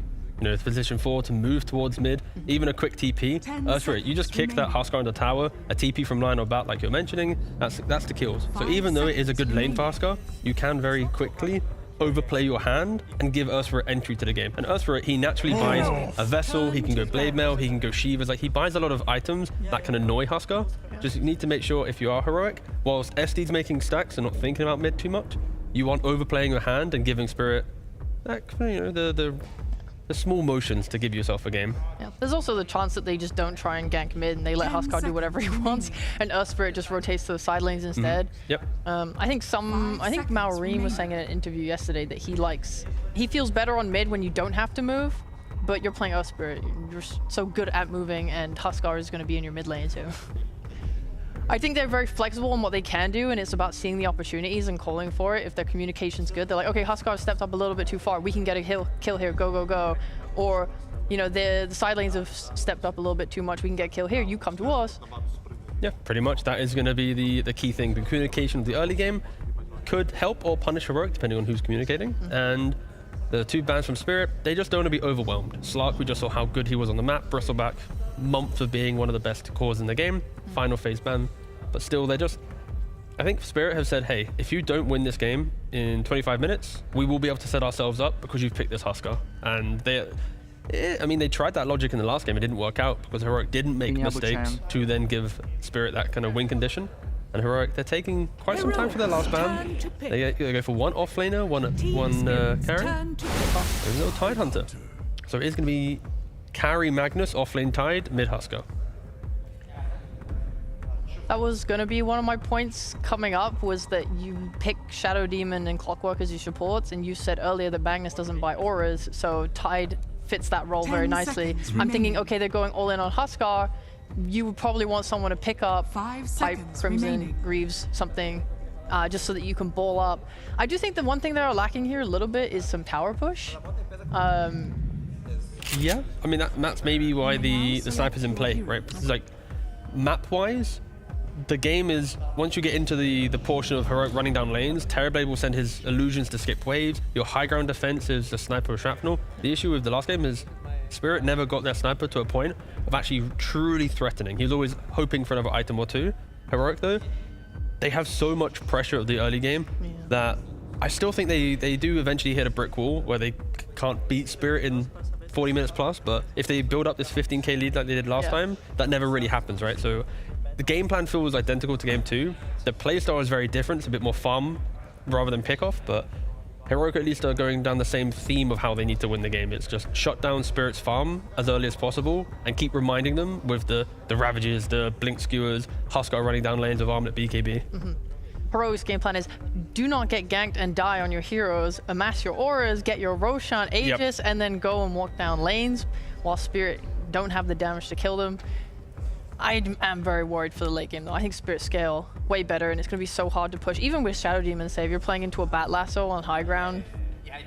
position 4 to move towards mid, even a quick TP. You just kick that Huskar on the tower, a TP from line or bat like you're mentioning, that's the kills. So even though it is a good lane for Huskar, you can very quickly overplay your hand and give Ursula entry to the game. And Ursula, he naturally buys a Vessel, he can go Blade Mail, he can go Shivas, like he buys a lot of items that can annoy Huskar. Just need to make sure if you are Heroic, whilst SD's making stacks and not thinking about mid too much, you aren't overplaying your hand and giving Spirit that, the small motions to give yourself a game. Yeah. There's also the chance that they just don't try and gank mid and they let Huskar do whatever he wants, and Spirit just rotates to the side lanes instead. Yep. I think Maureen was saying in an interview yesterday that he feels better on mid when you don't have to move, but you're playing Spirit. You're so good at moving, and Huskar is going to be in your mid lane too. I think they're very flexible in what they can do, and it's about seeing the opportunities and calling for it. If their communication's good, they're like, okay, Huskar stepped up a little bit too far. We can get a kill here, go, go, go. Or, the side lanes have stepped up a little bit too much. We can get a kill here. You come to us. Yeah, pretty much. That is going to be the key thing. The communication of the early game could help or punish Heroic, depending on who's communicating. And the two bans from Spirit, they just don't want to be overwhelmed. Slark, we just saw how good he was on the map. Bristleback, months of being one of the best cores in the game. Final phase ban. But still, I think Spirit have said, hey, if you don't win this game in 25 minutes, we will be able to set ourselves up because you've picked this Huskar. And they tried that logic in the last game. It didn't work out because Heroic didn't make mistakes to then give Spirit that kind of win condition. And Heroic, they're taking quite some time for their last ban. They go for one offlaner, one carry. There's no Tide Hunter. So it is going to be carry Magnus, offlane Tide, mid Huskar. That was going to be one of my points coming up, was that you pick Shadow Demon and Clockwork as your supports, and you said earlier that Magnus doesn't buy auras, so Tide fits that role very nicely. I'm thinking, okay, they're going all in on Huskar. You would probably want someone to pick up Pipe, Crimson, Greaves, something, just so that you can ball up. I do think the one thing they are lacking here a little bit is some tower push. Yeah, I mean, that's maybe why the sniper's in play, right? Because, like, map-wise, the game is, once you get into the portion of Heroic running down lanes, Terrorblade will send his illusions to skip waves. Your high ground defense is the sniper or shrapnel. The issue with the last game is Spirit never got their sniper to a point of actually truly threatening. He was always hoping for another item or two. Heroic, though, they have so much pressure of the early game that I still think they do eventually hit a brick wall where they can't beat Spirit in 40 minutes plus, but if they build up this 15k lead like they did last time, that never really happens, right? So the game plan feels identical to game 2. The playstyle is very different. It's a bit more farm rather than pick off, but Heroic at least are going down the same theme of how they need to win the game. It's just shut down Spirit's farm as early as possible and keep reminding them with the Ravages, the Blink Skewers, Huskar running down lanes of Armlet BKB. Heroic's game plan is do not get ganked and die on your heroes, amass your auras, get your Roshan Aegis, and then go and walk down lanes while Spirit don't have the damage to kill them. I am very worried for the late game though. I think Spirit scale way better, and it's going to be so hard to push. Even with Shadow Demon save, you're playing into a Bat Lasso on high ground.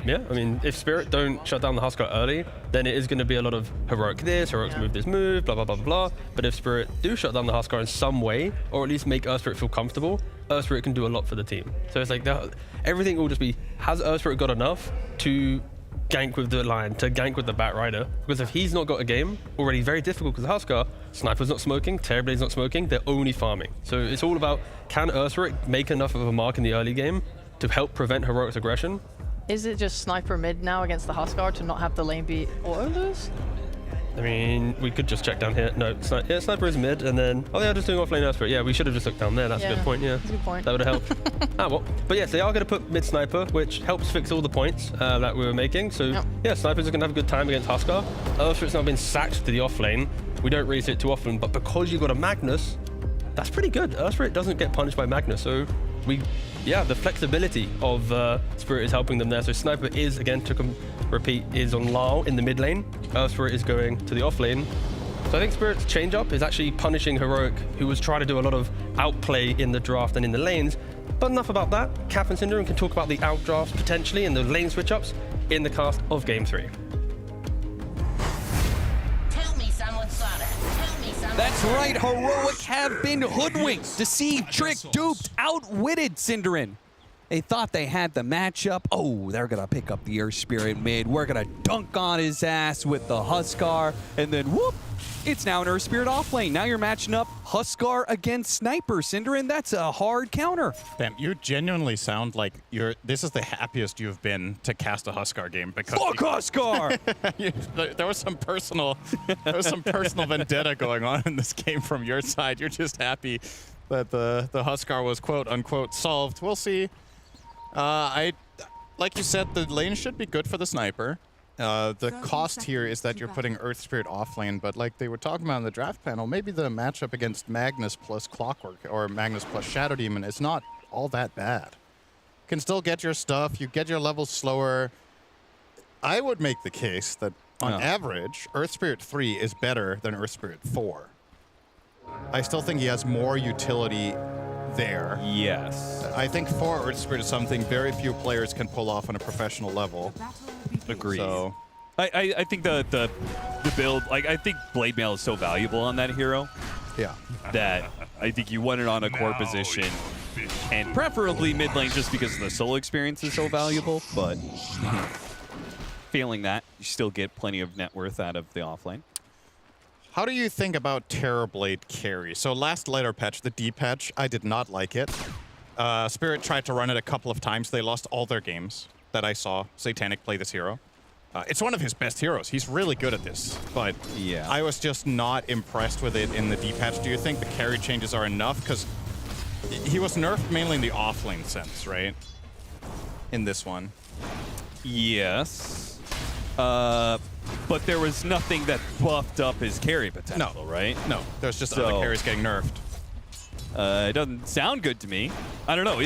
Yeah, I mean, if Spirit don't shut down the Huskar early, then it is going to be a lot of Heroic this, Heroic's move this move, blah, blah, blah, blah. But if Spirit do shut down the Huskar in some way, or at least make Spirit feel comfortable, Spirit can do a lot for the team. So it's like everything will just be, has Spirit got enough to gank with the Lion, to gank with the Bat Rider? Because if he's not got a game, already very difficult because Huskar, Sniper's not smoking, Terrorblade's not smoking, they're only farming. So it's all about, can Ursuric make enough of a mark in the early game to help prevent Heroic's aggression? Is it just Sniper mid now against the Huskar to not have the lane be auto lose? I mean, we could just check down here. No, Sniper is mid, and then... Oh, they are just doing offlane Ursuric. Yeah, we should have just looked down there. That's a good point, yeah. That's a good point. That would have helped. Well. But yes, they are going to put mid Sniper, which helps fix all the points that we were making. So, yeah, Snipers are going to have a good time against Huskar. Ursuric's now been sacked to the offlane. We don't really see it too often, but because you've got a Magnus, that's pretty good. Ursuric doesn't get punished by Magnus, so yeah, the flexibility of Spirit is helping them there. So Sniper is, again, to repeat, is on Lao in the mid lane. Spirit is going to the off lane. So I think Spirit's change up is actually punishing Heroic, who was trying to do a lot of outplay in the draft and in the lanes. But enough about that. Cap and Syndrome can talk about the outdrafts potentially and the lane switch ups in the cast of Game 3. That's right, Heroic have been hoodwinked, deceived, tricked, duped, outwitted Cinderin. They thought they had the matchup. Oh, they're gonna pick up the Earth Spirit mid. We're gonna dunk on his ass with the Huskar, and then whoop, it's now an Earth Spirit off lane. Now you're matching up Huskar against Sniper. Cinderin, that's a hard counter. Damn, you genuinely sound like this is the happiest you've been to cast a Huskar game because fuck Huskar! there was some personal vendetta going on in this game from your side. You're just happy that the Huskar was quote unquote solved. We'll see. Like you said, the lane should be good for the Sniper. The cost here is that you're putting Earth Spirit off lane, but like they were talking about in the draft panel, maybe the matchup against Magnus plus Clockwork or Magnus plus Shadow Demon is not all that bad. You can still get your stuff, you get your levels slower. I would make the case that on average, Earth Spirit 3 is better than Earth Spirit 4. I still think he has more utility there. Yes. I think 4 Earth Spirit is something very few players can pull off on a professional level. Agreed. So I think the build, like I think Blade Mail is so valuable on that hero. Yeah. That I think you want it on a core position, and preferably mid lane just because the solo experience is so valuable, but failing that, you still get plenty of net worth out of the offlane. How do you think about Terrorblade carry? So last later patch, the D patch, I did not like it. Spirit tried to run it a couple of times. They lost all their games that I saw Satanic play this hero. It's one of his best heroes. He's really good at this, but yeah, I was just not impressed with it in the D patch. Do you think the carry changes are enough? Because he was nerfed mainly in the offlane sense, right? In this one. Yes. But there was nothing that buffed up his carry potential, right? No, there's just other carries getting nerfed. It doesn't sound good to me. I don't know.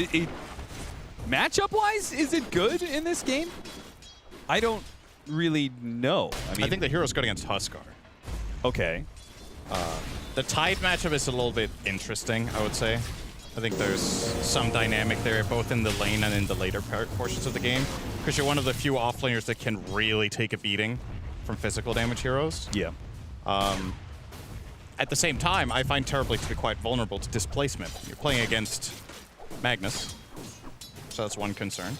Matchup-wise, is it good in this game? I don't really know. I think the hero's good against Huskar. Okay. The Tide matchup is a little bit interesting, I would say. I think there's some dynamic there, both in the lane and in the later portions of the game, because you're one of the few offlaners that can really take a beating from physical damage heroes. Yeah. At the same time, I find Terrorblade to be quite vulnerable to displacement. You're playing against Magnus, so that's one concern.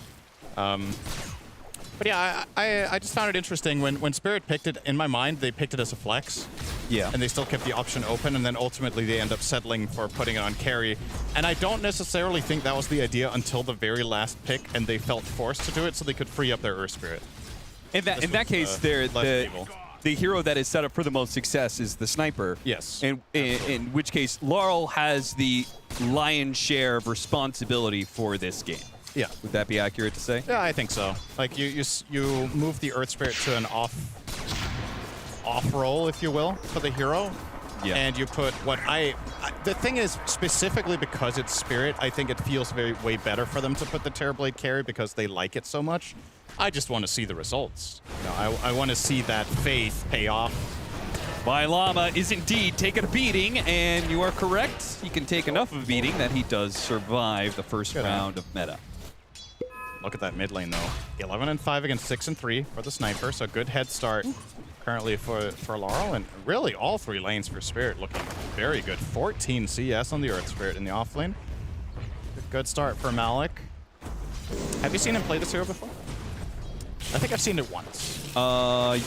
But yeah, I just found it interesting when Spirit picked it. In my mind, they picked it as a flex. Yeah. And they still kept the option open, and then ultimately they end up settling for putting it on carry. And I don't necessarily think that was the idea until the very last pick, and they felt forced to do it so they could free up their Earth Spirit. In that case, the hero that is set up for the most success is the Sniper. Yes. In which case, Laurel has the lion's share of responsibility for this game. Yeah. Would that be accurate to say? Yeah, I think so. Like you move the Earth Spirit to an off role, if you will, for the hero. Yeah. And you put what the thing is, specifically because it's Spirit, I think it feels way better for them to put the Terrorblade carry because they like it so much. I just want to see the results. You know, I want to see that faith pay off. My Llama is indeed taking a beating, and you are correct. He can take enough of a beating that he does survive the first round of meta. Look at that mid lane, though. 11-5 against 6-3 for the Sniper, so good head start currently for Laurel, and really all 3 lanes for Spirit looking very good. 14 CS on the Earth Spirit in the off lane. Good start for Malik. Have you seen him play this hero before? I think I've seen it once.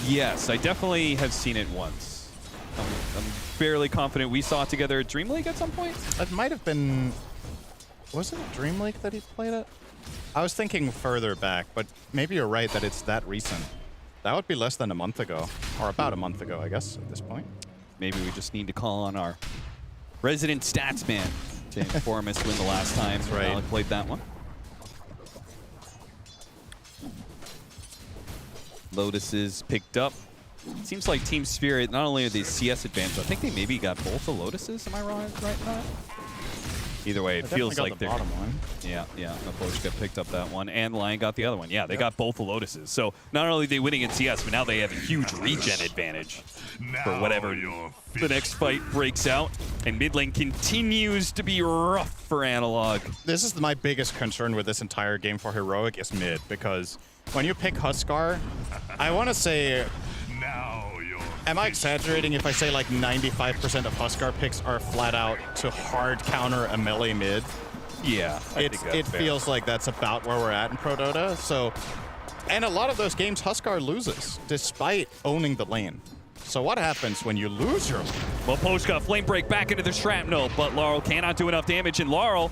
Yes, I definitely have seen it once. I'm fairly confident we saw it together at Dream League at some point. It might have been... Was it Dream League that he played it? I was thinking further back, but maybe you're right that it's that recent. That would be less than a month ago, or about a month ago, I guess, at this point. Maybe we just need to call on our resident stats man to inform us when the last time Malik played that one. Lotus is picked up. Seems like Team Spirit, not only are they CS advanced, I think they maybe got both the Lotuses. Am I right in that? Either way, it feels like the they're... bottom one. Yeah. Napoleon picked up that one, and Lion got the other one. Yeah, they got both the Lotuses. So not only are they winning in CS, but now they have a huge regen advantage for whatever the next fight breaks out. And mid lane continues to be rough for Analog. This is my biggest concern with this entire game for Heroic is mid, because when you pick Huskar, I want to say... Am I exaggerating if I say like 95% of Huskar picks are flat out to hard counter a melee mid? Yeah, it feels like that's about where we're at in Pro Dota. So, and a lot of those games Huskar loses despite owning the lane. So what happens when you lose your lane? Well, Poshka, flame break back into the shrapnel, but Laurel cannot do enough damage, and Laurel,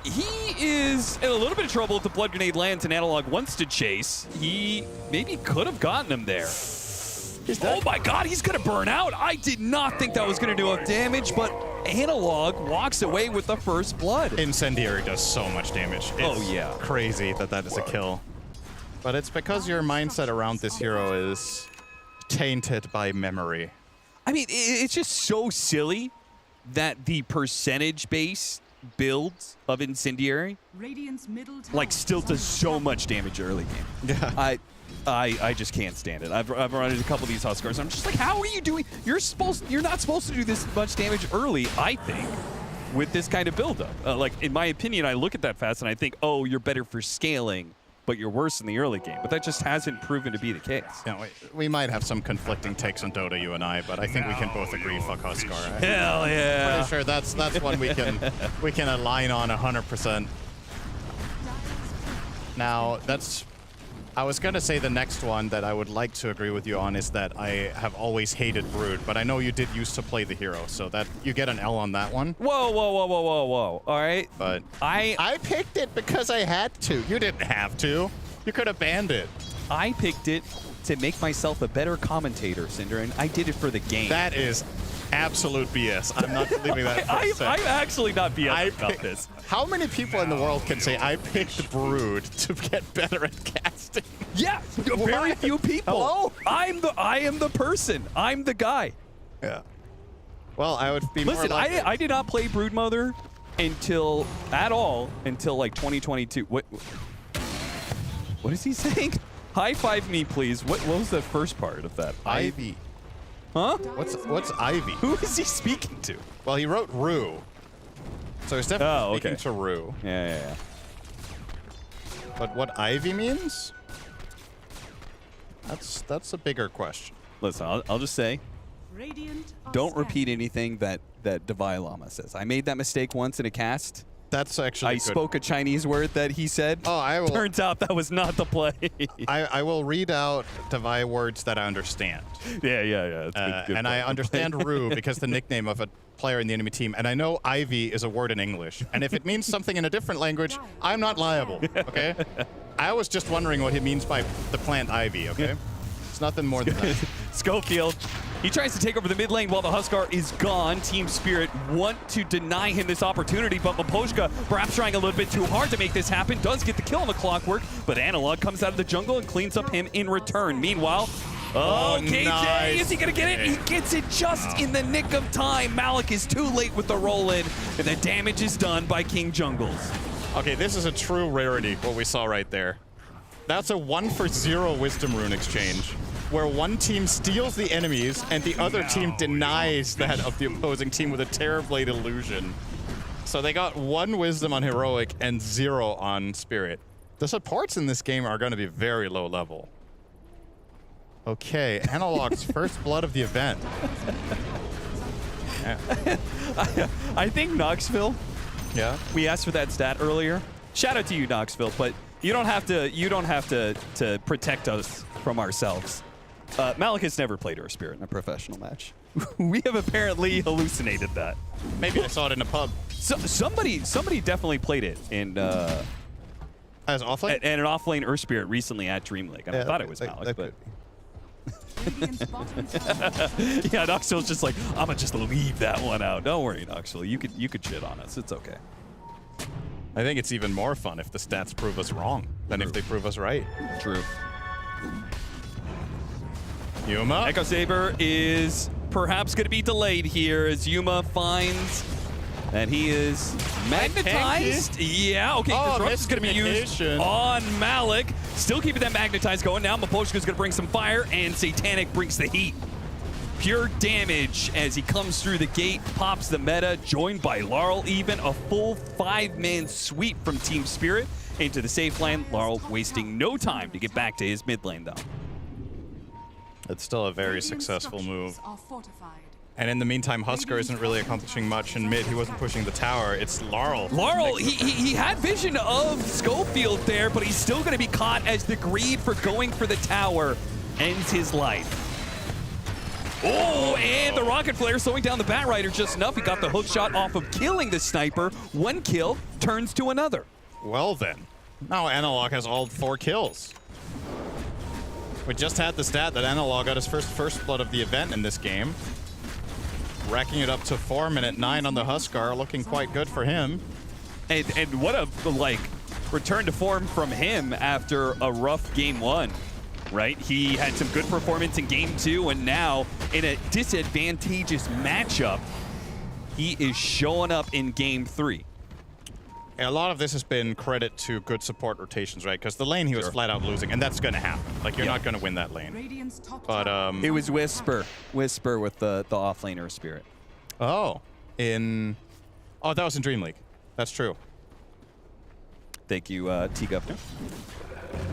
he is in a little bit of trouble if the blood grenade lands and Analog wants to chase. He maybe could have gotten him there. Oh my god, he's gonna burn out. I did not think that was gonna do enough damage, but Analog walks away with the first blood. Incendiary does so much damage. It's crazy that is a kill. But it's because your mindset around this hero is tainted by memory. I mean, it's just so silly that the percentage-based builds of Incendiary like still does so much damage early game. Yeah. I just can't stand it. I've run into a couple of these Huskars. I'm just like, how are you doing? You're not supposed to do this much damage early, I think, with this kind of buildup. Like, in my opinion, I look at that fast and I think, oh, you're better for scaling, but you're worse in the early game. But that just hasn't proven to be the case. Yeah, we might have some conflicting takes on Dota, you and I, but I think we can both agree, fuck Huskar. Hell yeah! Pretty sure that's one we can align on 100%. Now I was going to say the next one that I would like to agree with you on is that I have always hated Brood, but I know you did used to play the hero, so that you get an L on that one. Whoa. All right. But I picked it because I had to. You didn't have to. You could have banned it. I picked it to make myself a better commentator, Cinder, and I did it for the game. That is absolute BS. I'm not believing that. I'm actually not BS about this. How many people in the world can say I picked Brood to get better at casting? Yeah, very few people. Hello? I am the person. I'm the guy. Yeah. Well, I would be Listen, more likely. I did not play Broodmother until like 2022. What is he saying? High five me, please. What was the first part of that? Ivy. Huh? What's Ivy? Who is he speaking to? Well, he wrote Rue. So he's definitely speaking to Rue. Yeah. But what Ivy means? That's a bigger question. Listen, I'll just say, don't repeat anything that Devi Lama says. I made that mistake once in a cast. That's actually I spoke a Chinese word that he said. Oh, I will. Turns out that was not the play. I will read out Devi words that I understand. Yeah. It's good and I understand Rue because the nickname of a player in the enemy team. And I know Ivy is a word in English. And if it means something in a different language, I'm not liable, okay? I was just wondering what he means by the plant Ivy, okay? It's nothing more than that. Schofield, he tries to take over the mid lane while the Huskar is gone. Team Spirit want to deny him this opportunity, but Maposhka, perhaps trying a little bit too hard to make this happen, does get the kill on the Clockwork, but Analog comes out of the jungle and cleans up him in return. Meanwhile, KJ, nice. Is he going to get it? He gets it just in the nick of time. Malik is too late with the roll-in, and the damage is done by King Jungles. Okay, this is a true rarity, what we saw right there. That's a 1-for-0 Wisdom Rune exchange, where one team steals the enemies and the other team denies that of the opposing team with a Terrorblade illusion. So they got 1 Wisdom on Heroic and 0 on Spirit. The supports in this game are going to be very low level. Okay, Analog's first blood of the event. Yeah. I think Knoxville. Yeah. We asked for that stat earlier. Shout out to you, Knoxville, but you don't have to protect us from ourselves. Malik has never played Earth Spirit in a professional match. We have apparently hallucinated that. Maybe I saw it in a pub. So, somebody definitely played it in as offlane? And an offlane Earth Spirit recently at Dream League. I thought it was Malik, but yeah, Knoxville's just like, I'm gonna just leave that one out. Don't worry, Knoxville. You could shit on us. It's okay. I think it's even more fun if the stats prove us wrong than if they prove us right. True. Yuma. Echo Saber is perhaps going to be delayed here as Yuma finds And he is magnetized. Yeah, okay. Oh, Disrupt is going to be used on Malik. Still keeping that magnetized going. Now Maposhka's going to bring some fire, and Satanic brings the heat. Pure damage as he comes through the gate, pops the meta, joined by Larl even. A full 5-man sweep from Team Spirit into the safe lane. Larl wasting no time to get back to his mid lane, though. It's still a very successful move. And in the meantime, Husker isn't really accomplishing much in mid. He wasn't pushing the tower. It's Larl. Larl, he had vision of Schofield there, but he's still going to be caught as the greed for going for the tower ends his life. Oh, and the rocket flare slowing down the Batrider just enough. He got the hook shot off of killing the sniper. 1 kill turns to another. Well then, now Analog has all 4 kills. We just had the stat that Analog got his first blood of the event in this game. Racking it up to 4 minute 9 on the Huskar, looking quite good for him. And what a return to form from him after a rough game 1, right? He had some good performance in game 2, and now in a disadvantageous matchup, he is showing up in game 3. And a lot of this has been credit to good support rotations, right? Because the lane he was flat out losing, and that's going to happen. Like, you're not going to win that lane. But it was Whisper with the offlaner Spirit. Oh, that was in Dream League. That's true. Thank you, T-Governor.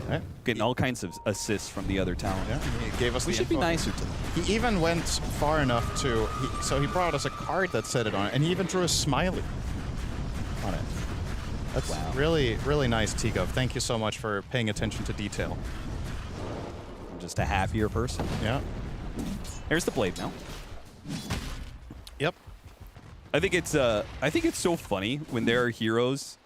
Right. Getting all kinds of assists from the other talent. Yeah, he gave us. We should be nicer to them. He even went far enough to. So he brought us a card that said it on it, and he even drew a smiley on it. That's really, really nice, T-Gov. Thank you so much for paying attention to detail. I'm just a happier person. Yeah. Here's the blade now. Yep. I think it's so funny when there are heroes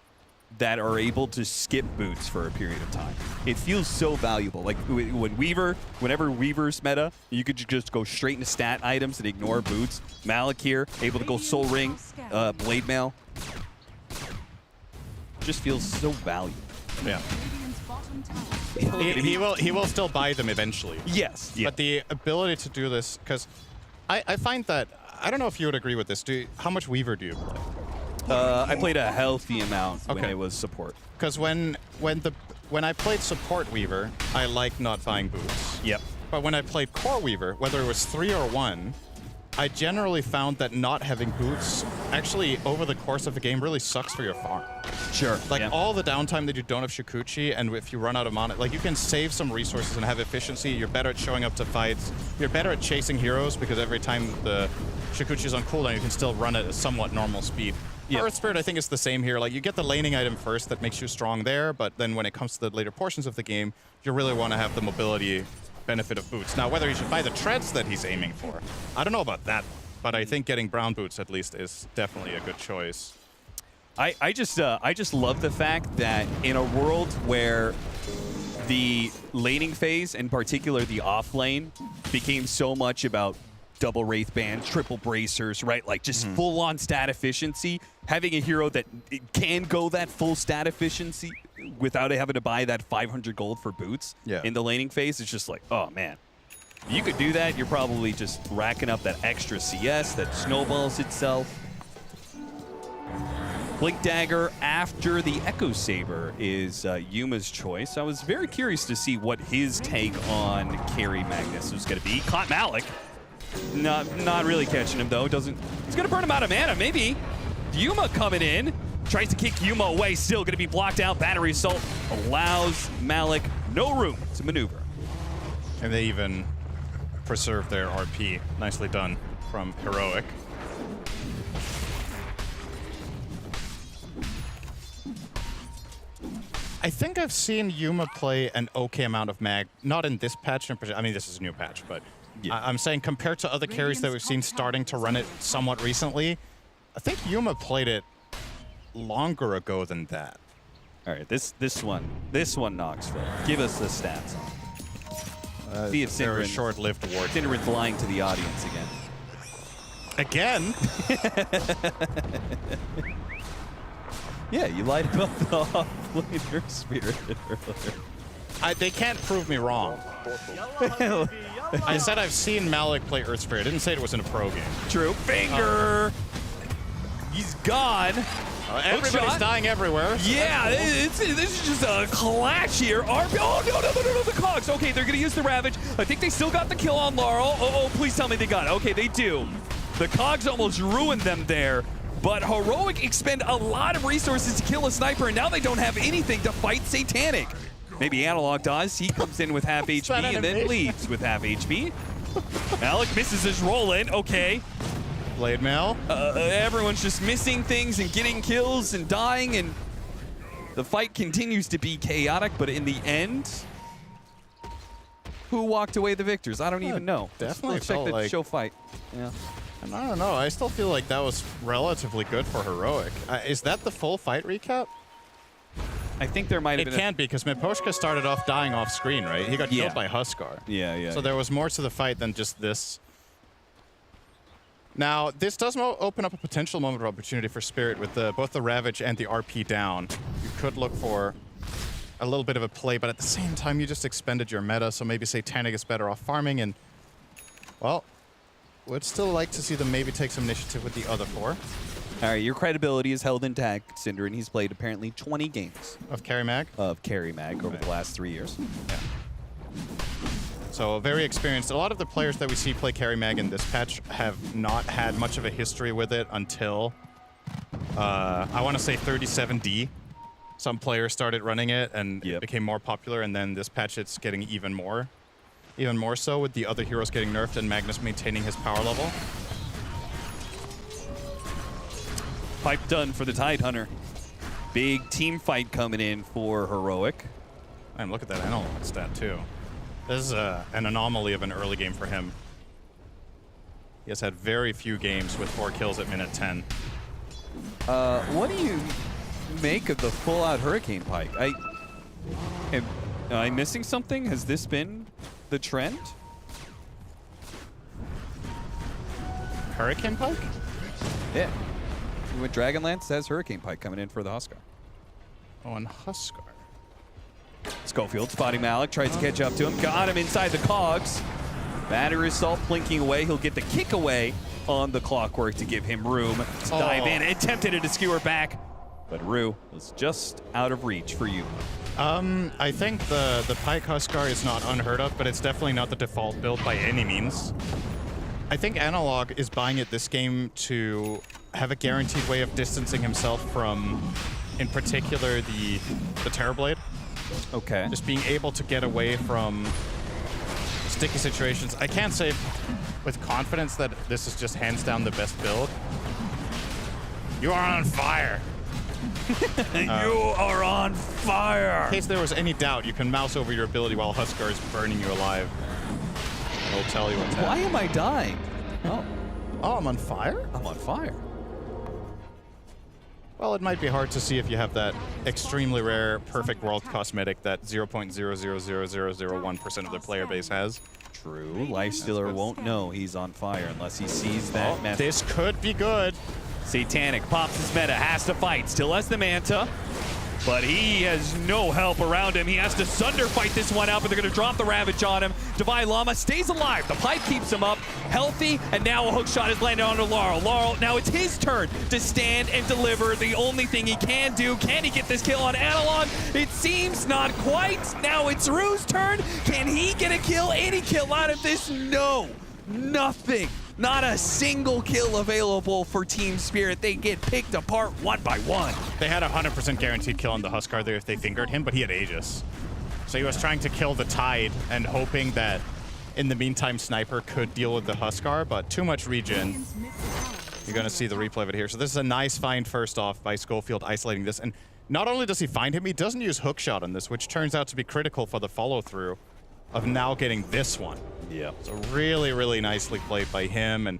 that are able to skip boots for a period of time. It feels so valuable. Like whenever Weaver's meta, you could just go straight into stat items and ignore boots. Malik here, able to go Soul Ring, Blade Mail. Just feels so valuable. Yeah. He will still buy them eventually. Yes. Yeah. But the ability to do this, because I find that, I don't know if you would agree with this. How much Weaver do you play? I played a healthy amount when it was support. Because when I played support Weaver, I liked not buying boots. Yep. But when I played core Weaver, whether it was 3 or 1, I generally found that not having boots actually over the course of the game really sucks for your farm. Sure. Like all the downtime that you don't have Shikuchi, and if you run out of mana, like you can save some resources and have efficiency. You're better at showing up to fights. You're better at chasing heroes because every time the Shikuchi is on cooldown, you can still run at a somewhat normal speed. Yep. Earth Spirit, I think, is the same here. Like you get the laning item first that makes you strong there, but then when it comes to the later portions of the game, you really want to have the mobility benefit of boots. Now, whether he should buy the treads that he's aiming for, I don't know about that, but I think getting brown boots at least is definitely a good choice. I just love the fact that in a world where the laning phase, in particular the off lane, became so much about double Wraith Band, triple bracers, right? Like just full-on stat efficiency. Having a hero that can go that full stat efficiency without having to buy that 500 gold for boots in the laning phase, it's just like, oh man. You could do that, you're probably just racking up that extra CS that snowballs itself. Blink Dagger after the Echo Saber is Yuma's choice. I was very curious to see what his take on carry Magnus was going to be. Caught Malik. Not really catching him though. He's gonna burn him out of mana, maybe. Yuma coming in. Tries to kick Yuma away, still gonna be blocked out. Battery Assault allows Malik no room to maneuver. And they even preserve their RP. Nicely done from Heroic. I think I've seen Yuma play an okay amount of mag, not in this patch. I mean, this is a new patch, but I'm saying compared to other carries that we've seen starting to run it somewhat recently, I think Yuma played it longer ago than that. All right, this one, Knoxville. Give us the stats. See if they're a short-lived award. Cinderin's lying to the audience again. Yeah, you lied about the off-laner Spirit earlier. They can't prove me wrong. I said I've seen Malik play Earth Spirit. I didn't say it was in a pro game. True. Finger! He's gone. Everybody's dying everywhere. So yeah, this is just a clash here. RP. Oh, no, the Cogs. Okay, they're going to use the Ravage. I think they still got the kill on Laurel. Oh, please tell me they got it. Okay, they do. The Cogs almost ruined them there. But Heroic expend a lot of resources to kill a sniper, and now they don't have anything to fight Satanic. Maybe Analog does. He comes in with half HP and then leaves with half HP. Alec misses his roll-in. Okay. Blade Mail. Everyone's just missing things and getting kills and dying, and the fight continues to be chaotic, but in the end, who walked away the victors? I don't even know. Definitely Let's check felt the like show fight. Yeah. And I don't know. I still feel like that was relatively good for Heroic. Is that the full fight recap? I think there might have been. It can't be, because Miposhka started off dying off screen, right? He got killed by Huskar. Yeah. So there was more to the fight than just this. Now, this does open up a potential moment of opportunity for Spirit with both the Ravage and the RP down. You could look for a little bit of a play, but at the same time, you just expended your meta, so maybe Satanic is better off farming, and, well, would still like to see them maybe take some initiative with the other 4. All right, your credibility is held intact, Cinder, and he's played apparently 20 games. Of Carry Mag? Of Carry Mag over the last 3 years. Yeah. So very experienced. A lot of the players that we see play Carry Mag in this patch have not had much of a history with it until, I want to say 37D. Some players started running it and it became more popular, and then this patch it's getting even more so with the other heroes getting nerfed and Magnus maintaining his power level. Pipe done for the Tidehunter. Big team fight coming in for Heroic. And look at that analog stat too. This is an anomaly of an early game for him. He has had very few games with 4 kills at minute 10. What do you make of the full-out Hurricane Pike? Am I missing something? Has this been the trend? Hurricane Pike? Yeah. With Dragonlance, has Hurricane Pike coming in for the Huskar. Oh, and Huskar. Schofield spotting Malik, tries to catch up to him. Got him inside the cogs. Batter Assault blinking away. He'll get the kick away on the Clockwork to give him room to dive in. Attempted to skewer back, but Rue was just out of reach for you. I think the Pike Huskar is not unheard of, but it's definitely not the default build by any means. I think Analog is buying it this game to have a guaranteed way of distancing himself from, in particular, the Terrorblade. Okay. Just being able to get away from sticky situations. I can't say with confidence that this is just hands down the best build. You are on fire. You are on fire. In case there was any doubt, you can mouse over your ability while Huskar is burning you alive. It'll tell you what's happening. Why am I dying? Oh, I'm on fire? I'm on fire. Well, it might be hard to see if you have that extremely rare perfect world cosmetic that 0.00001% of the player base has. True. Lifestealer won't know he's on fire unless he sees that method. This could be good. Satanic pops his meta, has to fight, still has the Manta, but he has no help around him. He has to Sunder fight this one out, but they're going to drop the Ravage on him. Divine Llama stays alive. The pipe keeps him up, healthy, and now a hook shot is landed onto Laurel. Laurel, now it's his turn to stand and deliver the only thing he can do. Can he get this kill on Analog? It seems not quite. Now it's Rue's turn. Can he get a kill? Any kill out of this? No, nothing. Not a single kill available for Team Spirit. They get picked apart one by one. They had a 100% guaranteed kill on the Huskar there if they fingered him, but he had Aegis. So he was trying to kill the Tide and hoping that in the meantime Sniper could deal with the Huskar, but too much regen. You're going to see the replay of it here. So this is a nice find first off by Schofield isolating this. And not only does he find him, he doesn't use hookshot on this, which turns out to be critical for the follow-through of now getting this one. Yeah. So really, really nicely played by him. And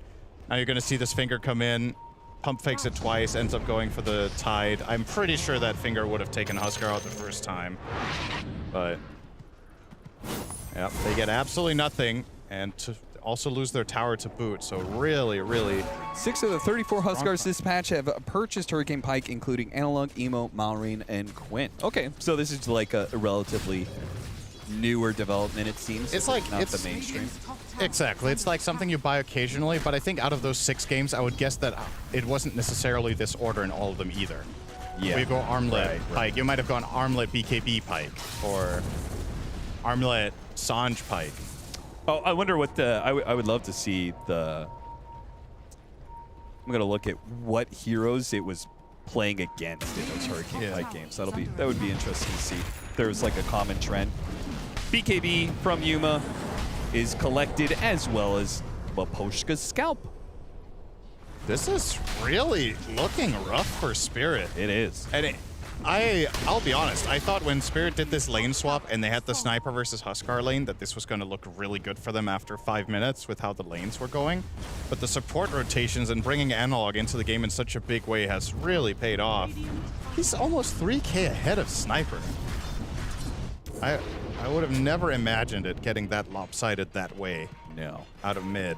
now you're going to see this finger come in, pump fakes it twice, ends up going for the Tide. I'm pretty sure that finger would have taken Huskar out the first time. But, yep, they get absolutely nothing. And to also lose their tower to boot. So really, really... 6 of the 34 Huskars this patch have purchased Hurricane Pike, including Analog, Emo, Malrine, and Quinn. Okay, so this is like a relatively newer development, it seems. It's like not the mainstream. Exactly. It's like something you buy occasionally, but I think out of those 6 games, I would guess that it wasn't necessarily this order in all of them either. Yeah. We go Armlet, Right. Pike. You might have gone Armlet, BKB, Pike, or Armlet, Sanj, Pike. Oh, I wonder what the... I would love to see the... I'm going to look at what heroes it was playing against in those Hurricane Pike games. That would be interesting to see. There was like a common trend. BKB from Yuma is collected as well as Baposhka's scalp. This is really looking rough for Spirit. It is. And I'll be honest, I thought when Spirit did this lane swap and they had the Sniper versus Huskar lane that this was going to look really good for them after 5 minutes with how the lanes were going. But the support rotations and bringing Analog into the game in such a big way has really paid off. He's almost 3K ahead of Sniper. I would have never imagined it getting that lopsided that way. No. Out of mid.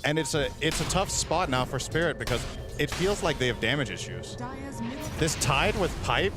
And it's a tough spot now for Spirit because it feels like they have damage issues. This Tide with Pipe.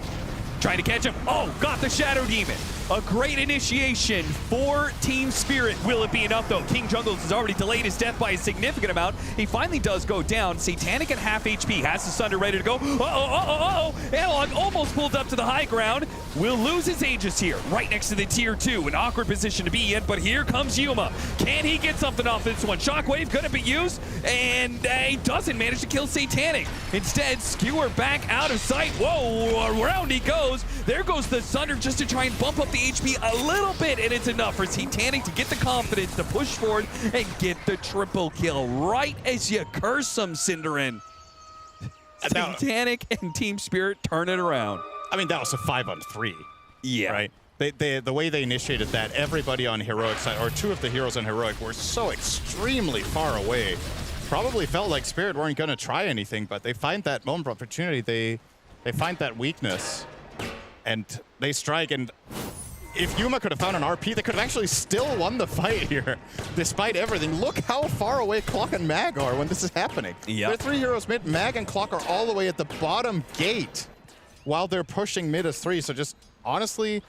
Trying to catch him. Oh, got the Shadow Demon. A great initiation for Team Spirit. Will it be enough, though? King Jungles has already delayed his death by a significant amount. He finally does go down. Satanic at half HP. Has the Sunder ready to go. Uh-oh. Analog almost pulled up to the high ground. Will lose his Aegis here. Right next to the tier 2. An awkward position to be in, but here comes Yuma. Can he get something off this one? Shockwave gonna be used, and he doesn't manage to kill Satanic. Instead, Skewer back out of sight. Whoa, around he goes. There goes the Sunder just to try and bump up the HP a little bit, and it's enough for Satanic to get the confidence to push forward and get the triple kill right as you curse him, Cinderin. Satanic and Team Spirit turn it around. I mean, that was a 5-on-3. Yeah. Right? The way they initiated that, everybody on Heroic side, or 2 of the heroes on Heroic were so extremely far away. Probably felt like Spirit weren't going to try anything, but they find that moment of opportunity. They find that weakness, and they strike. And if Yuma could have found an RP, they could have actually still won the fight here, despite everything. Look how far away Clock and Mag are when this is happening. Yep. There are 3 heroes mid. Mag and Clock are all the way at the bottom gate while they're pushing mid as 3. So just honestly,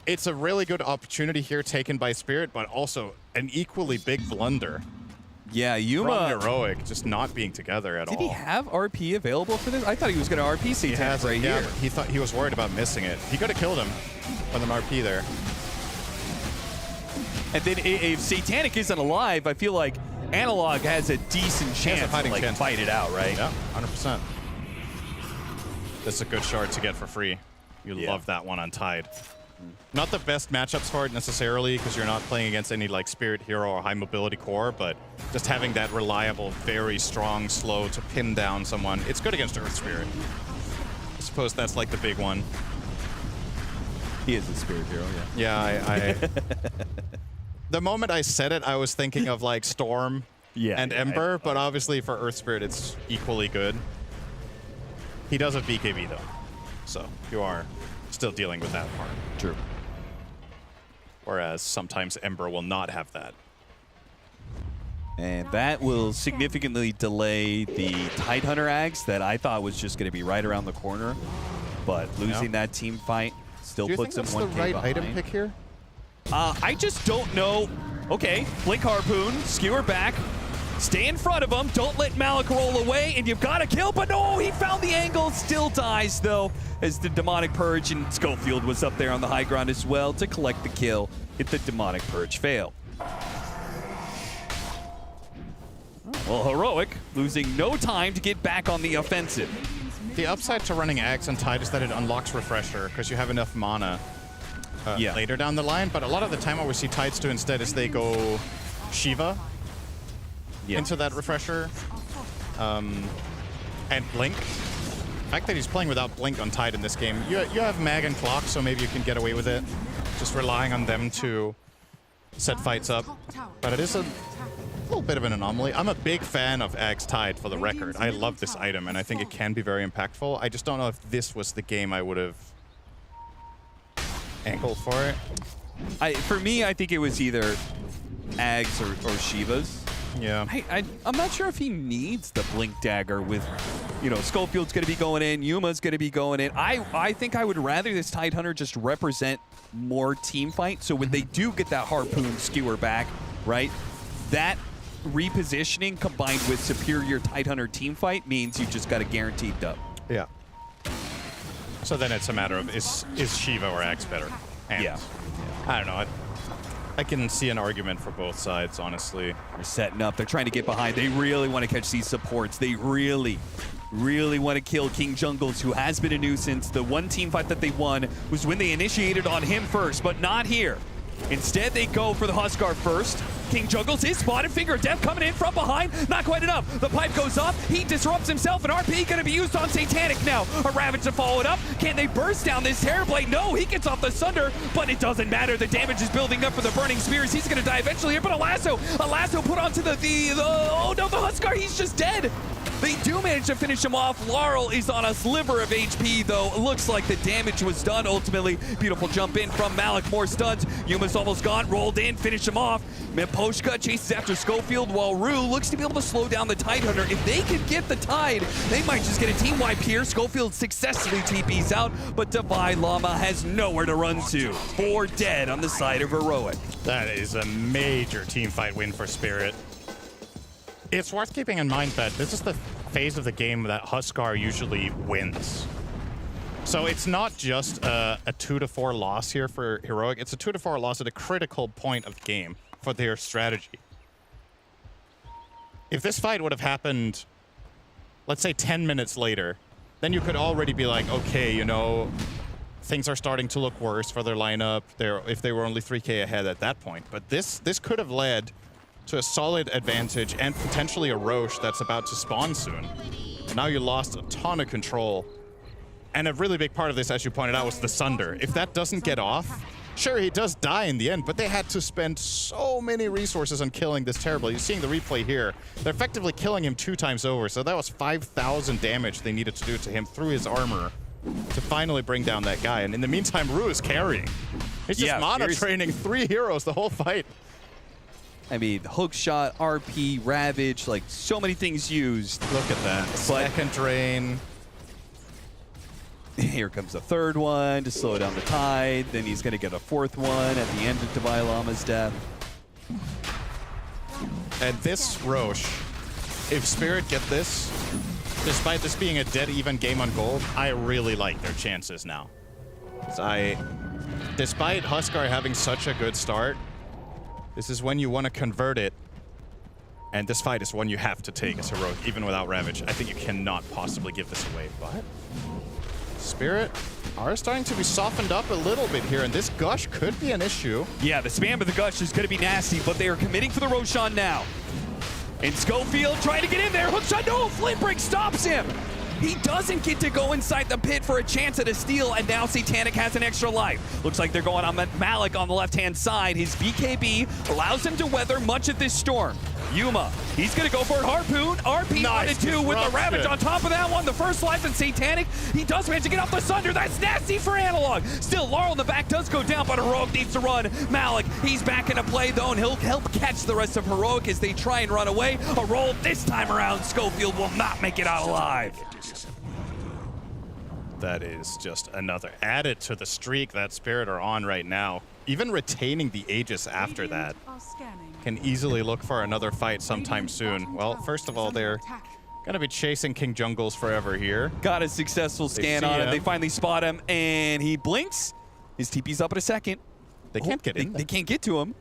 it's a really good opportunity here taken by Spirit, but also an equally big blunder. Yeah, Yuma. From Heroic just not being together at all. Did he have RP available for this? I thought he was going to RP Satanic right here. He thought he was worried about missing it. He could have killed him with an RP there. And then if Satanic isn't alive, I feel like Analog has a decent chance to fight it out, right? Yeah, 100%. This is a good shard to get for free. You love that one on Tide. Not the best matchups for it necessarily, because you're not playing against any like Spirit Hero or high mobility core, but just having that reliable, very strong, slow to pin down someone, it's good against Earth Spirit. I suppose that's like the big one. He is a Spirit Hero, yeah. Yeah, the moment I said it, I was thinking of like Storm and Ember, but obviously for Earth Spirit, it's equally good. He does have BKB though, so you are still dealing with that part. True. Whereas sometimes Ember will not have that. And that will significantly delay the Tidehunter Ags that I thought was just going to be right around the corner. But losing that team fight still puts him 1K behind. Do you think that's the right item pick here? I just don't know. Okay, Blink Harpoon, Skewer back. Stay in front of him. Don't let Malik roll away, and you've got to kill. But no, he found the angle. Still dies, though, as the Demonic Purge, and Schofield was up there on the high ground as well to collect the kill if the Demonic Purge failed. Well, Heroic losing no time to get back on the offensive. The upside to running Axe and Tide is that it unlocks Refresher, because you have enough mana later down the line. But a lot of the time what we see Tides do instead is they go Shiva into that Refresher, and Blink. The fact that he's playing without Blink on Tide in this game, you have Mag and Clock, so maybe you can get away with it, just relying on them to set fights up. But it is a little bit of an anomaly. I'm a big fan of Axe Tide, for the record. I love this item, and I think it can be very impactful. I just don't know if this was the game I would have angled for it. For me, I think it was either Ags or Shivas. Yeah. I'm not sure if he needs the Blink Dagger with, Schofield's going to be going in, Yuma's going to be going in. I think I would rather this Tidehunter just represent more team fight, so when they do get that Harpoon Skewer back, right, that repositioning combined with superior Tidehunter team fight means you just got a guaranteed dub. Yeah. So then it's a matter of is Shiva or Axe better? And Yeah. I don't know. I can see an argument for both sides, honestly. They're setting up. They're trying to get behind. They really want to catch these supports. They really want to kill King Jungles, who has been a nuisance. The one team fight that they won was when they initiated on him first, but not here. Instead, they go for the Huskar first. King Jungles is spotted. Finger of Death coming in from behind. Not quite enough. The pipe goes up. He disrupts himself, and RP going to be used on Satanic now. A Ravage to follow it up. Can they burst down this Terrorblade? No, he gets off the Sunder, but it doesn't matter. The damage is building up for the Burning Spears. He's going to die eventually here, but a lasso put onto oh no, the Huskar, he's just dead. They do manage to finish him off. Laurel is on a sliver of HP, though. It looks like the damage was done ultimately. Beautiful jump in from Malik. More stuns. Yuma's almost gone. Rolled in. Finish him off. Miposhka chases after Schofield while Rue looks to be able to slow down the Tidehunter. If they could get the Tide, they might just get a team wipe here. Schofield successfully TPs out, but Divine Llama has nowhere to run to. 4 dead on the side of Heroic. That is a major team fight win for Spirit. It's worth keeping in mind that this is the phase of the game that Huskar usually wins. So it's not just a 2-4 loss here for Heroic. It's a 2-4 loss at a critical point of the game for their strategy. If this fight would have happened, let's say 10 minutes later, then you could already be like, okay, you know, things are starting to look worse for their lineup. If they were only 3K ahead at that point. But this could have led to a solid advantage and potentially a Roche that's about to spawn soon. And now you lost a ton of control. And a really big part of this, as you pointed out, was the Sunder. If that doesn't get off, sure, he does die in the end, but they had to spend so many resources on killing this Terrible. You're seeing the replay here. They're effectively killing him 2 times over, so that was 5,000 damage they needed to do to him through his armor to finally bring down that guy. And in the meantime, Rue is carrying. He's just mono-training 3 heroes the whole fight. I mean, hook shot, RP, Ravage, like so many things used. Look at that. Second drain. Here comes the 3rd one to slow down the Tide. Then he's going to get a 4th one at the end of Divine Llama's death. And this Roche, if Spirit get this, despite this being a dead even game on gold, I really like their chances now. Despite Huskar having such a good start, this is when you want to convert it, and this fight is one you have to take as Heroic, even without Ravage. I think you cannot possibly give this away, but Spirit are starting to be softened up a little bit here, and this Gush could be an issue. Yeah, the spam of the Gush is going to be nasty, but they are committing for the Roshan now. And Schofield trying to get in there. Hookshot, no, Flint Break stops him. He doesn't get to go inside the pit for a chance at a steal, and now Satanic has an extra life. Looks like they're going on Malik on the left-hand side. His BKB allows him to weather much of this storm. Yuma, he's going to go for it. Harpoon, RP nice on it too with the Ravage on top of that one. The first life in Satanic. He does manage to get off the Sunder. That's nasty for Analog. Still, Laurel in the back does go down, but Heroic needs to run. Malik, he's back into play though, and he'll help catch the rest of Heroic as they try and run away. A roll this time around. Schofield will not make it out alive. That is just another added to the streak that Spirit are on right now. Even retaining the Aegis after that can easily look for another fight sometime soon. Well, first of all, they're going to be chasing King Jungles forever here. Got a successful scan on him. They finally spot him, and he blinks. His TP's up in a second. They can't get in. They can't get to him.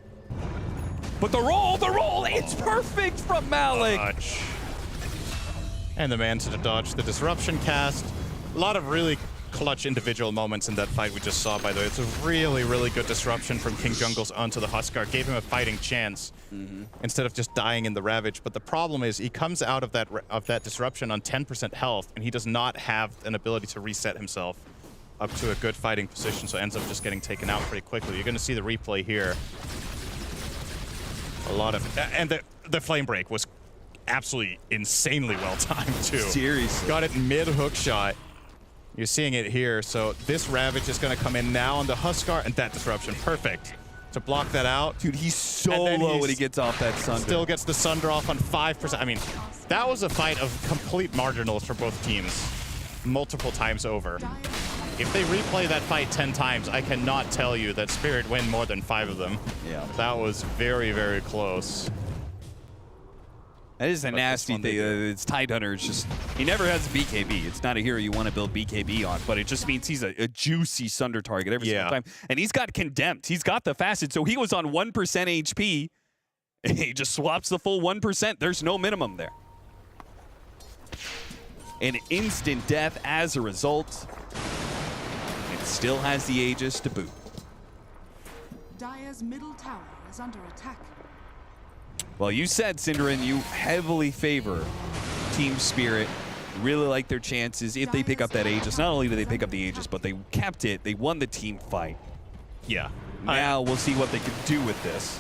But the roll, it's perfect from Malik. And the man to dodge the disruption cast. A lot of really clutch individual moments in that fight we just saw, by the way. It's a really, really good disruption from King Jungles onto the Huskar. Gave him a fighting chance instead of just dying in the Ravage. But the problem is he comes out of that disruption on 10% health, and he does not have an ability to reset himself up to a good fighting position, so ends up just getting taken out pretty quickly. You're going to see the replay here. A lot of... And the Flame Break was absolutely insanely well timed, too. Seriously. Got it mid-hook shot. You're seeing it here, so this Ravage is going to come in now on the Huskar, and that disruption, perfect. To block that out. Dude, he's so low when he gets off that Sunder. Still gets the Sunder off on 5%. I mean, that was a fight of complete marginals for both teams multiple times over. If they replay that fight 10 times, I cannot tell you that Spirit win more than 5 of them. Yeah. That was very, very close. That is a But nasty this one they thing. It's Tidehunter. It's just, he never has a BKB. It's not a hero you want to build BKB on, but it just means he's a juicy Sunder target every single time. And he's got Condemned. He's got the Facet, so he was on 1% HP. He just swaps the full 1%. There's no minimum there. An instant death as a result. It still has the Aegis to boot. Dire's middle tower is under attack. Well, you said, Synderen, you heavily favor Team Spirit. You really like their chances if they pick up that Aegis. Not only do they pick up the Aegis, but they kept it. They won the team fight. Yeah. Now we'll see what they can do with this.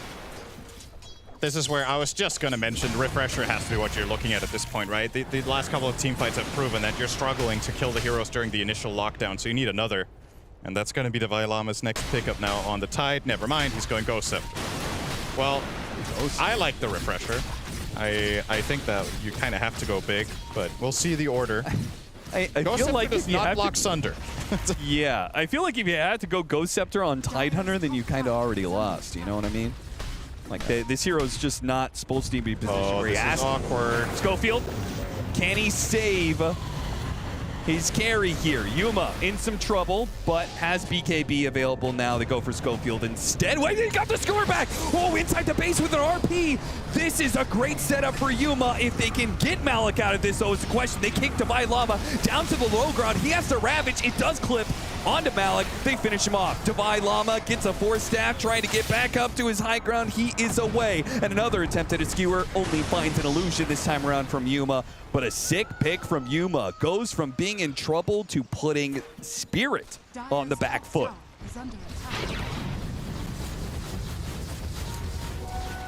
This is where I was just going to mention Refresher has to be what you're looking at this point, right? The last couple of team fights have proven that you're struggling to kill the heroes during the initial lockdown, so you need another. And that's going to be Divine Llama's next pickup now on the Tide. Never mind, he's going Ghost Scepter. Well, I like the Refresher. I think that you kind of have to go big, but we'll see the order. I feel like does not block Sunder. Yeah, I feel like if you had to go Ghost Scepter on Tidehunter, then you kind of already lost. You know what I mean? Like, this hero's just not supposed to be positioned where he has. This is awkward. Schofield, can he save his carry here? Yuma in some trouble, but has BKB available now to go for Schofield instead. Wait, he got the score back! Oh, inside the base with an RP! This is a great setup for Yuma. If they can get Malik out of this, though, is the question. They kick Divine Llama down to the low ground. He has to Ravage. It does clip onto Malik. They finish him off. Divine Llama gets a 4-staff, trying to get back up to his high ground. He is away. And another attempt at a skewer only finds an illusion this time around from Yuma. But a sick pick from Yuma. Goes from being in trouble to putting Spirit on the back foot.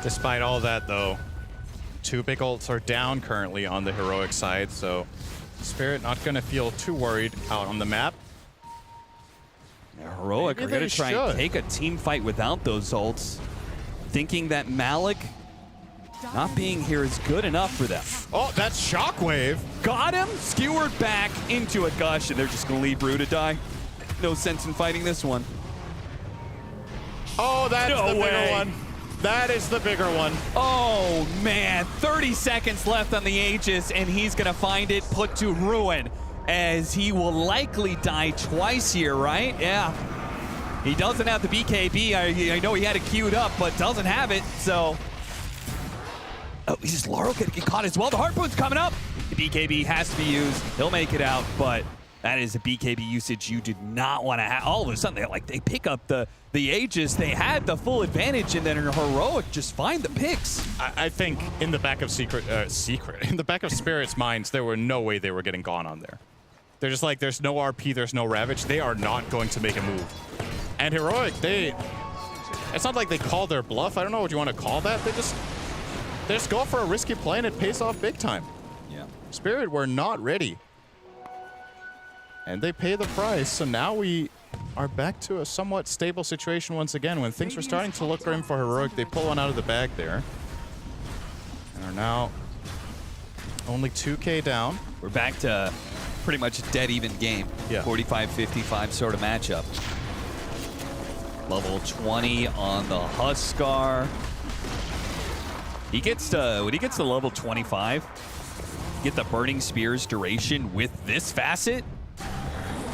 Despite all that, though, 2 big ults are down currently on the heroic side, so Spirit not going to feel too worried out on the map. Heroic are going to try and take a team fight without those ults, thinking that Malik not being here is good enough for them. Oh, that's Shockwave. Got him, skewered back into a gush, and they're just going to leave Rue to die. No sense in fighting this one. Oh, that's the bigger one. That is the bigger one. Oh, man. 30 seconds left on the Aegis, and he's going to find it put to ruin, as he will likely die twice here, right? Yeah. He doesn't have the BKB. I know he had it queued up, but doesn't have it, so... Oh, is Laurel going to get caught as well? The Harpoon's coming up. The BKB has to be used. He'll make it out, but that is a BKB usage you did not want to have. All of a sudden, they pick up the Aegis. They had the full advantage, and then Heroic just find the picks. I think in the back of in the back of Spirit's minds, there were no way they were getting gone on there. They're just like, there's no RP, there's no Ravage. They are not going to make a move. And Heroic, it's not like they call their bluff. I don't know what you want to call that. They just go for a risky play, and it pays off big time. Yeah. Spirit were not ready. And they pay the price, so now we are back to a somewhat stable situation once again. When things were starting to look grim for Heroic, they pull one out of the bag there. And are now only 2K down. We're back to pretty much a dead even game. Yeah. 45-55 sort of matchup. Level 20 on the Huskar. When he gets to level 25, get the Burning Spear's duration with this facet.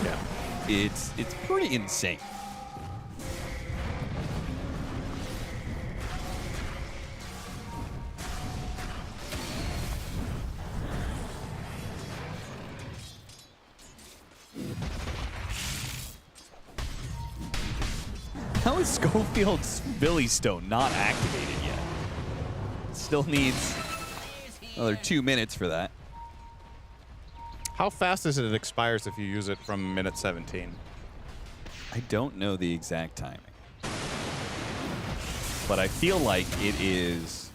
Yeah. It's pretty insane. How is Schofield's Billy Stone not activated yet? Still needs another 2 minutes for that. How fast is it expires if you use it from minute 17? I don't know the exact timing, but I feel like it is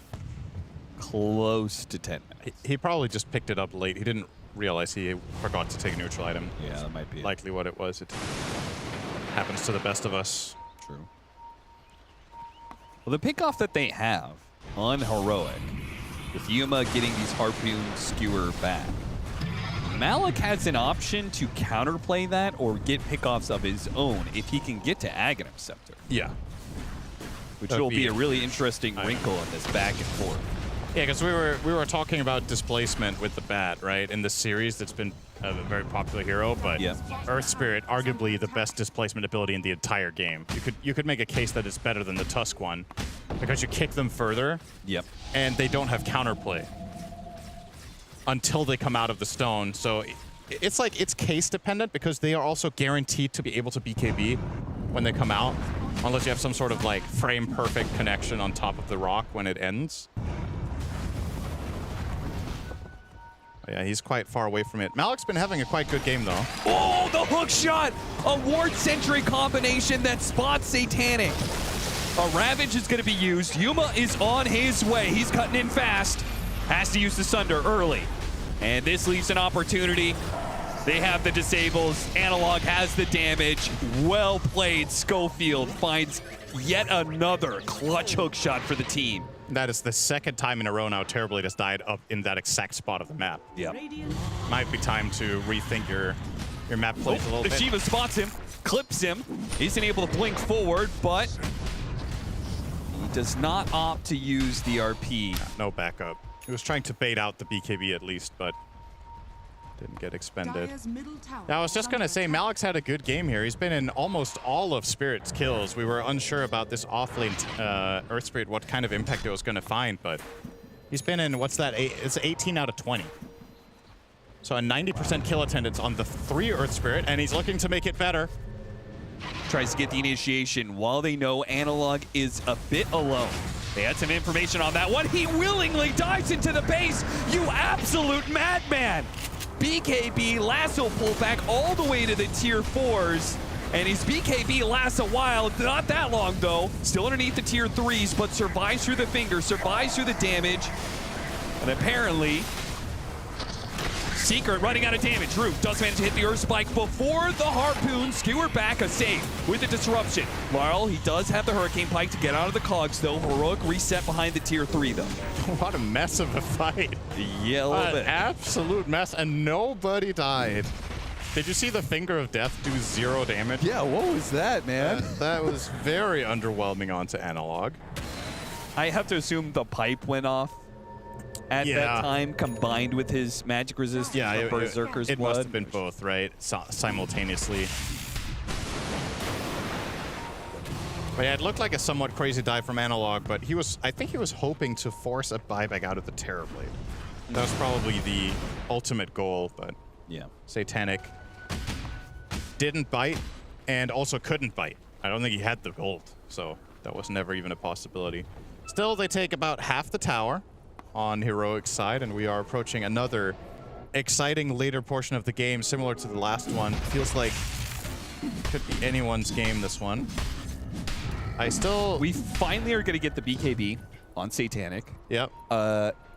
close to 10 minutes. He probably just picked it up late. He didn't realize he forgot to take a neutral item. Yeah, that might be likely what it was. It happens to the best of us. True. Well, the pickoff that they have on Heroic, with Yuma getting these Harpoon Skewer back, Malik has an option to counterplay that or get pickoffs of his own if he can get to Aghanim Scepter. Yeah. Which will be a really interesting wrinkle in this back and forth. Yeah, because we were talking about displacement with the bat, right? In this series, that's been a very popular hero, but Earth Spirit, arguably the best displacement ability in the entire game. You could make a case that it's better than the Tusk one, because you kick them further. Yep. And they don't have counterplay until they come out of the stone. So it's like it's case dependent, because they are also guaranteed to be able to BKB when they come out, unless you have some sort of like frame perfect connection on top of the rock when it ends. Yeah, he's quite far away from it. Malik's been having a quite good game, though. Oh, the hook shot! A ward sentry combination that spots Satanic. A Ravage is going to be used. Yuma is on his way. He's cutting in fast. Has to use the Sunder early. And this leaves an opportunity. They have the disables. Analog has the damage. Well played. Schofield finds yet another clutch hook shot for the team. That is the second time in a row now Terrorblade has died up in that exact spot of the map. Yep. Might be time to rethink your map plays a little bit. Shiva spots him, clips him. He's able to blink forward, but he does not opt to use the RP. No backup. He was trying to bait out the BKB at least, but didn't get expended. Now, I was just going to say, Malik's had a good game here. He's been in almost all of Spirit's kills. We were unsure about this offlane Earth Spirit, what kind of impact it was going to find, but he's been in, what's that? It's 18 out of 20. So a 90% kill attendance on the 3 Earth Spirit, and he's looking to make it better. Tries to get the initiation while they know Analog is a bit alone. They had some information on that one. He willingly dives into the base. You absolute madman. BKB lasso pullback all the way to the tier 4s. And his BKB lasts a while, not that long though. Still underneath the tier 3s, but survives through the fingers, survives through the damage. And apparently, Secret running out of damage. Roof does manage to hit the Earth Spike before the Harpoon. Skewer back a save with the disruption. Larl, he does have the Hurricane Pike to get out of the cogs though. Heroic reset behind the tier 3 though. What a mess of a fight. Yeah, a little bit. Absolute mess, and nobody died. Did you see the Finger of Death do 0 damage? Yeah, what was that, man? That was very underwhelming onto Analog. I have to assume the pipe went off at that time, combined with his magic resistance. Yeah, Berserker's it blood. must have been both, right? Simultaneously. But yeah, it looked like a somewhat crazy dive from Analog, but I think he was hoping to force a buyback out of the Terrorblade. That was probably the ultimate goal, but yeah, Satanic didn't bite and also couldn't bite. I don't think he had the gold, so that was never even a possibility. Still, they take about half the tower on Heroic's side, and we are approaching another exciting later portion of the game, similar to the last one. Feels like could be anyone's game, this one. We finally are going to get the BKB on Satanic. Yep.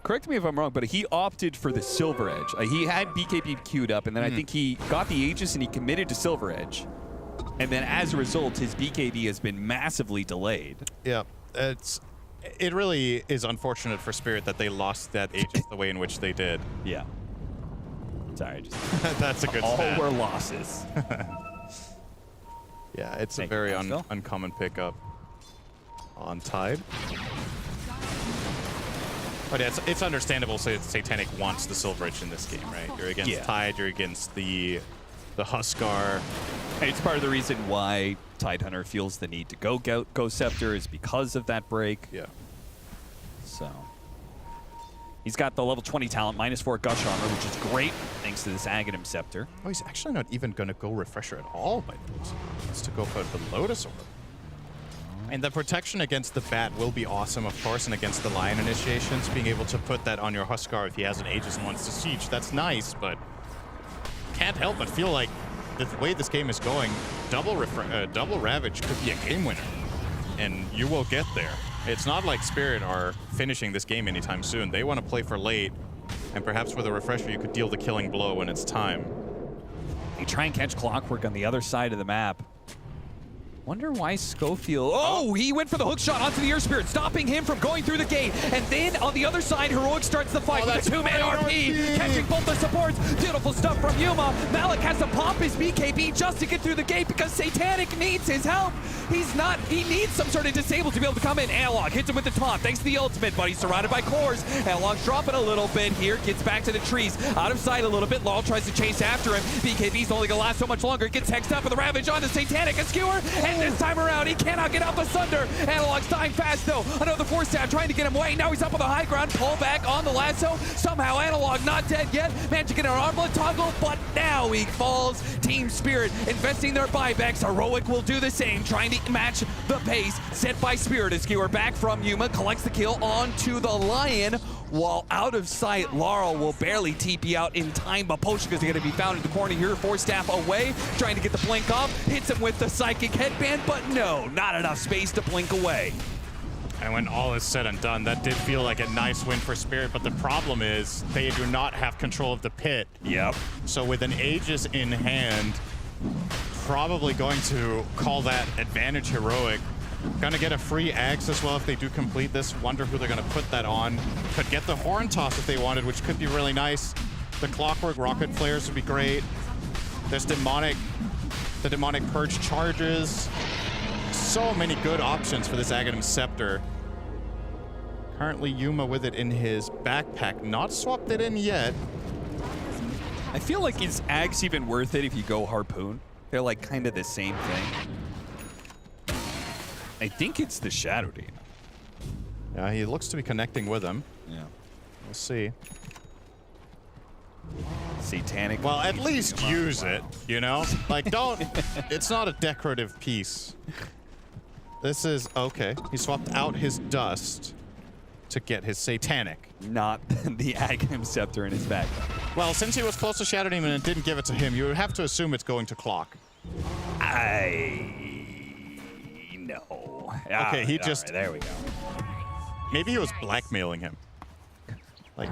Correct me if I'm wrong, but he opted for the Silver Edge. He had BKB queued up, and then I think he got the Aegis and he committed to Silver Edge. And then as a result, his BKB has been massively delayed. Yeah, it really is unfortunate for Spirit that they lost that Aegis the way in which they did. Yeah. Sorry, that's a good all stat. were losses. Yeah, it's a very uncommon pickup on Tide. But yeah, it's understandable. So Satanic wants the Silver Edge in this game, right? You're against Tide, you're against the Huskar. It's part of the reason why Tidehunter feels the need to go Scepter is because of that break. Yeah. So he's got the level 20 talent, -4 Gush Armor, which is great thanks to this Aghanim Scepter. Oh, he's actually not even going to go Refresher at all by the looks. He wants to go for the Lotus Orb. And the protection against the Bat will be awesome, of course, and against the Lion initiations. Being able to put that on your Huskar if he has an Aegis and wants to siege, that's nice, but can't help but feel like the way this game is going, double Ravage could be a game winner, and you will get there. It's not like Spirit are finishing this game anytime soon. They want to play for late, and perhaps with a Refresher you could deal the killing blow when it's time. They try and catch Clockwork on the other side of the map. Wonder why Schofield... Oh, he went for the hook shot onto the Earth Spirit, stopping him from going through the gate. And then on the other side, Heroic starts the fight with a 2-man RP, catching both the supports. Beautiful stuff from Yuma. Malik has to pop his BKB just to get through the gate because Satanic needs his help. He needs some sort of disable to be able to come in. Analog hits him with the taunt thanks to the ultimate, but he's surrounded by cores. Analog's dropping a little bit here, gets back to the trees, out of sight a little bit. Law tries to chase after him. BKB's only gonna last so much longer. Gets hexed up with the Ravage onto Satanic, a skewer, and this time around, he cannot get out the Sunder. Analog's dying fast though. Another force stab trying to get him away. Now he's up on the high ground. Pull back on the lasso. Somehow Analog not dead yet. Managed to get an armlet toggle, but now he falls. Team Spirit investing their buybacks. Heroic will do the same, trying to match the pace set by Spirit. A skewer back from Yuma, collects the kill onto the Lion. While out of sight, Laurel will barely TP out in time, but Poshka's going to be found in the corner here. Force staff away, trying to get the blink off. Hits him with the Psychic Headband, but no, not enough space to blink away. And when all is said and done, that did feel like a nice win for Spirit, but the problem is they do not have control of the pit. Yep. So with an Aegis in hand, probably going to call that advantage Heroic. Gonna get a free Axe as well if they do complete this. Wonder who they're gonna put that on. Could get the Horn Toss if they wanted, which could be really nice. The Clockwork Rocket Flares would be great. There's the Demonic Purge charges. So many good options for this Aghanim Scepter. Currently Yuma with it in his backpack. Not swapped it in yet. I feel like is Axe even worth it if you go Harpoon? They're like kind of the same thing. I think it's the Shadow Demon. Yeah, he looks to be connecting with him. Yeah. We'll see. Satanic. Well, at least use it, you know? Like, don't... It's not a decorative piece. This is... Okay. He swapped out his Dust to get his Satanic. Not the Aghanim Scepter in his bag. Well, since he was close to Shadow Demon and didn't give it to him, you would have to assume it's going to Clock. No. Okay, he just... Right, there we go. Maybe he was blackmailing him. Like...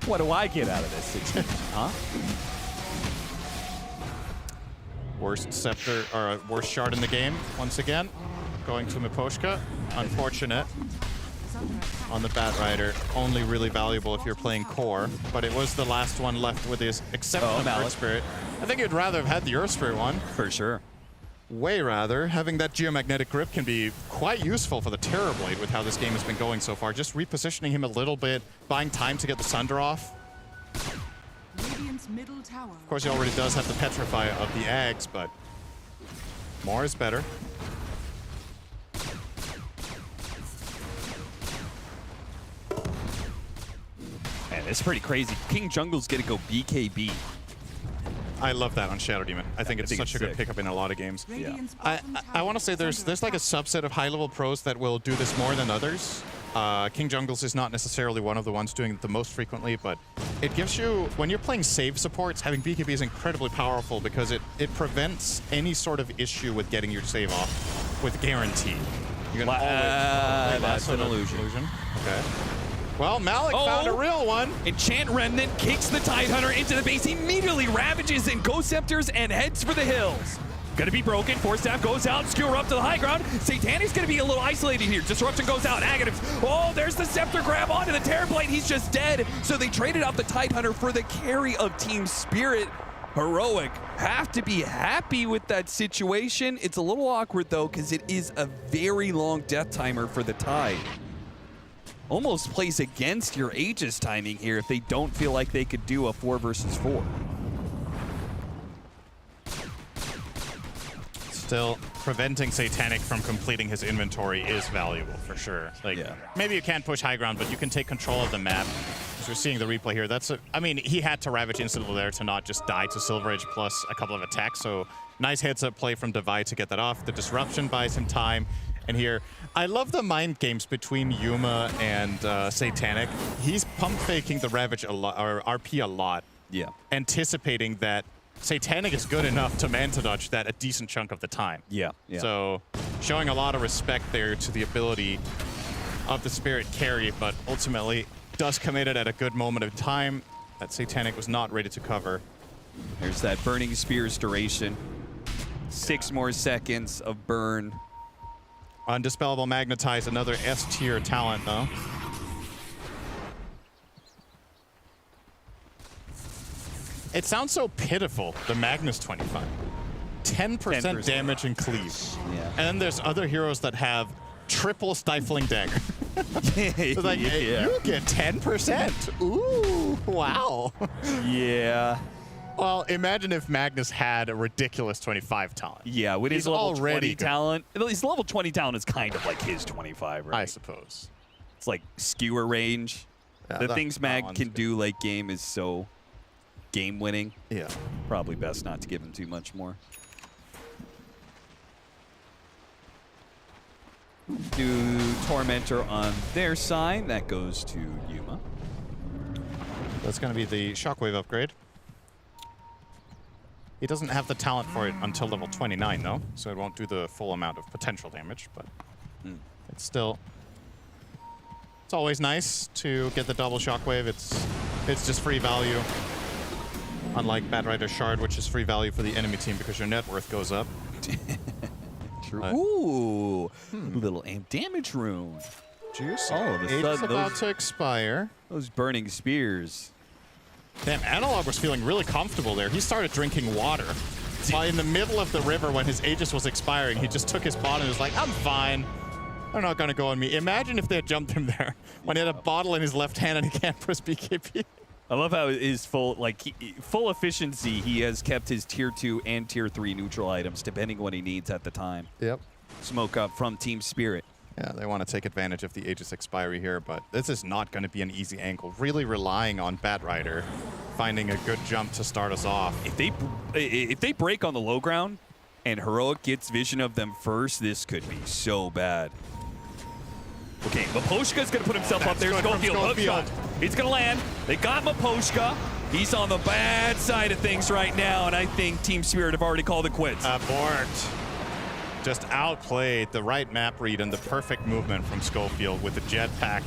What do I get out of this situation, huh? Worst Scepter, or worst shard in the game, once again. Going to Miposhka. Unfortunate. On the Batrider. Only really valuable if you're playing core. But it was the last one left with his exception of Earth Spirit. I think you'd rather have had the Earth Spirit one. For sure. Way rather. Having that Geomagnetic Grip can be quite useful for the Terrorblade with how this game has been going so far. Just repositioning him a little bit, buying time to get the Sunder off. Middle tower. Of course, he already does have the Petrify of the Ags, but more is better. Man, it's pretty crazy. King Jungle's gonna go BKB. I love that on Shadow Demon. I think it's such a good pickup in a lot of games. Yeah. I want to say there's like a subset of high-level pros that will do this more than others. King Jungles is not necessarily one of the ones doing it the most frequently, but it gives you, when you're playing save supports, having BKB is incredibly powerful because it prevents any sort of issue with getting your save off with guarantee. You can always... that's an illusion. Okay. Well, Malik found a real one. Enchant Remnant kicks the Tidehunter into the base, immediately ravages and Ghost Scepters and heads for the hills. Gonna be broken. Force Staff goes out. Skewer up to the high ground. Satanic's gonna be a little isolated here. Disruption goes out. Aghanim. Oh, there's the Scepter grab onto the Terrorblade. He's just dead. So they traded out the Tidehunter for the carry of Team Spirit. Heroic have to be happy with that situation. It's a little awkward though, because it is a very long death timer for the Tide. Almost plays against your Aegis timing here if they don't feel like they could do a 4 versus 4. Still, preventing Satanic from completing his inventory is valuable for sure. Like, maybe you can't push high ground, but you can take control of the map. As we're seeing the replay here, I mean, he had to Ravage instantly there to not just die to Silver Edge plus a couple of attacks, so nice heads-up play from Divide to get that off. The disruption buys him time. And here, I love the mind games between Yuma and Satanic. He's pump faking the Ravage a lot, or RP a lot. Yeah. Anticipating that Satanic is good enough to man to dodge that a decent chunk of the time. Yeah. So showing a lot of respect there to the ability of the Spirit carry, but ultimately does commit it at a good moment of time that Satanic was not ready to cover. There's that Burning Spear's duration. 6 more seconds of burn. Undispellable Magnetize, another S-tier talent, though. It sounds so pitiful, the Magnus 25. 10% damage and cleave. Yeah. And then there's other heroes that have triple stifling dagger. It's like, you get 10%. Ooh, wow. Yeah. Well, imagine if Magnus had a ridiculous 25 talent. Yeah, with his He's level already 20 talent. His level 20 talent is kind of like his 25, right? I suppose. It's like skewer range. Yeah, the things Mag can do late game is so game winning. Yeah. Probably best not to give him too much more. New Tormentor on their side. That goes to Yuma. That's going to be the Shockwave upgrade. He doesn't have the talent for it until level 29, though, so it won't do the full amount of potential damage, but it's still... It's always nice to get the double Shockwave. It's just free value. Unlike Batrider's Shard, which is free value for the enemy team because your net worth goes up. True. Ooh, little amp damage rune. Juicy. All of a Age is sudden, about to expire. Those burning spears. Damn, Analog was feeling really comfortable there. He started drinking water. In the middle of the river when his Aegis was expiring, he just took his bottle and was like, I'm fine. They're not going to go on me. Imagine if they had jumped him there when he had a bottle in his left hand and he can't press BKB. I love how his full efficiency, he has kept his tier 2 and tier 3 neutral items depending what he needs at the time. Yep. Smoke up from Team Spirit. Yeah, they want to take advantage of the Aegis expiry here, but this is not going to be an easy angle. Really relying on Batrider finding a good jump to start us off. If they break on the low ground and Heroic gets vision of them first, this could be so bad. Okay, Maposhka's going to put himself up there. Schofield, hook shot. He's going to land. They got Maposhka. He's on the bad side of things right now, and I think Team Spirit have already called it quits. Abort. Just outplayed the right map read and the perfect movement from Schofield with the jetpack.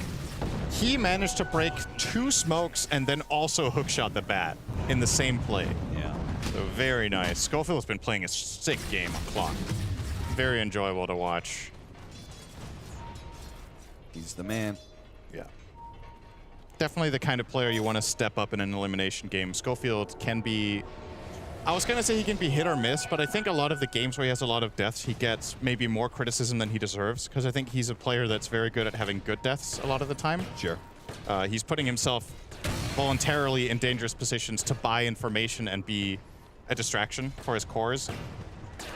He managed to break 2 smokes and then also hookshot the bat in the same play. Yeah. So very nice. Schofield's been playing a sick game on clock. Very enjoyable to watch. He's the man. Yeah. Definitely the kind of player you want to step up in an elimination game. Schofield can be... I was going to say he can be hit or miss, but I think a lot of the games where he has a lot of deaths, he gets maybe more criticism than he deserves, because I think he's a player that's very good at having good deaths a lot of the time. Sure. He's putting himself voluntarily in dangerous positions to buy information and be a distraction for his cores.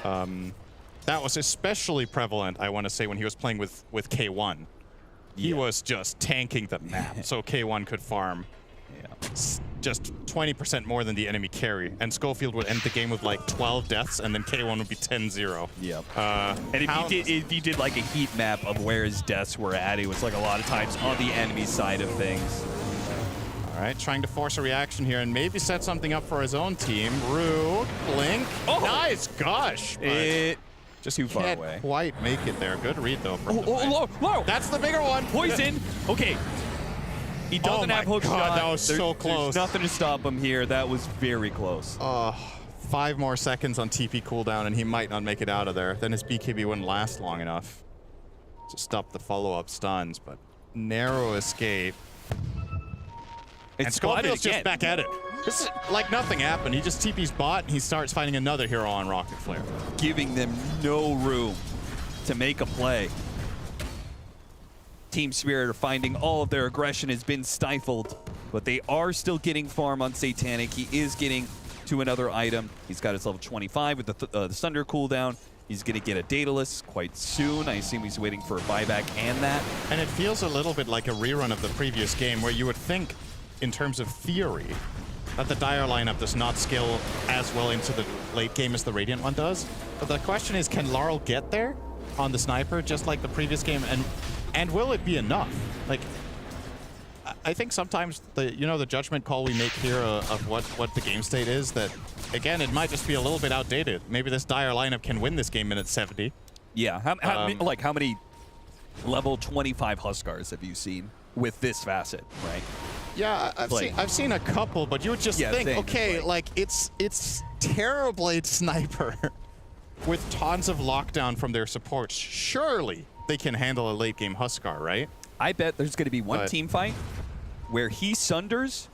That was especially prevalent, I want to say, when he was playing with K1. He was just tanking the map, so K1 could farm just 20% more than the enemy carry. And Schofield would end the game with like 12 deaths, and then K1 would be 10-0. Yep. And if he did like a heat map of where his deaths were at, it was like a lot of times on the enemy side of things. All right, trying to force a reaction here and maybe set something up for his own team. Rue, Blink, nice, gosh. Just too far away. Can't quite make it there. Good read, though. From Low. That's the bigger one. Poison. Okay. He doesn't have hook shot. That was so close. There's nothing to stop him here. That was very close. 5 more seconds on TP cooldown, and he might not make it out of there. Then his BKB wouldn't last long enough to stop the follow-up stuns, but narrow escape. And Schofield's just back at it. This is like nothing happened. He just TP's bot, and he starts fighting another hero on Rocket Flare. Giving them no room to make a play. Team Spirit are finding all of their aggression has been stifled, but they are still getting farm on Satanic. He is getting to another item. He's got his level 25 with the Thunder cooldown. He's going to get a Daedalus quite soon. I assume he's waiting for a buyback and that. And it feels a little bit like a rerun of the previous game where you would think, in terms of theory, that the Dire lineup does not scale as well into the late game as the Radiant one does. But the question is, can Laurel get there on the Sniper just like the previous game? And will it be enough? Like, I think sometimes the judgment call we make here of what the game state is, that again it might just be a little bit outdated. Maybe this Dire lineup can win this game in 70. Yeah. How many level 25 Huskars have you seen with this facet, right? Yeah, I've seen a couple, but you would just think, okay, like it's Terrorblade Sniper with tons of lockdown from their supports, surely they can handle a late game Huskar, right? I bet there's going to be one team fight where he sunders,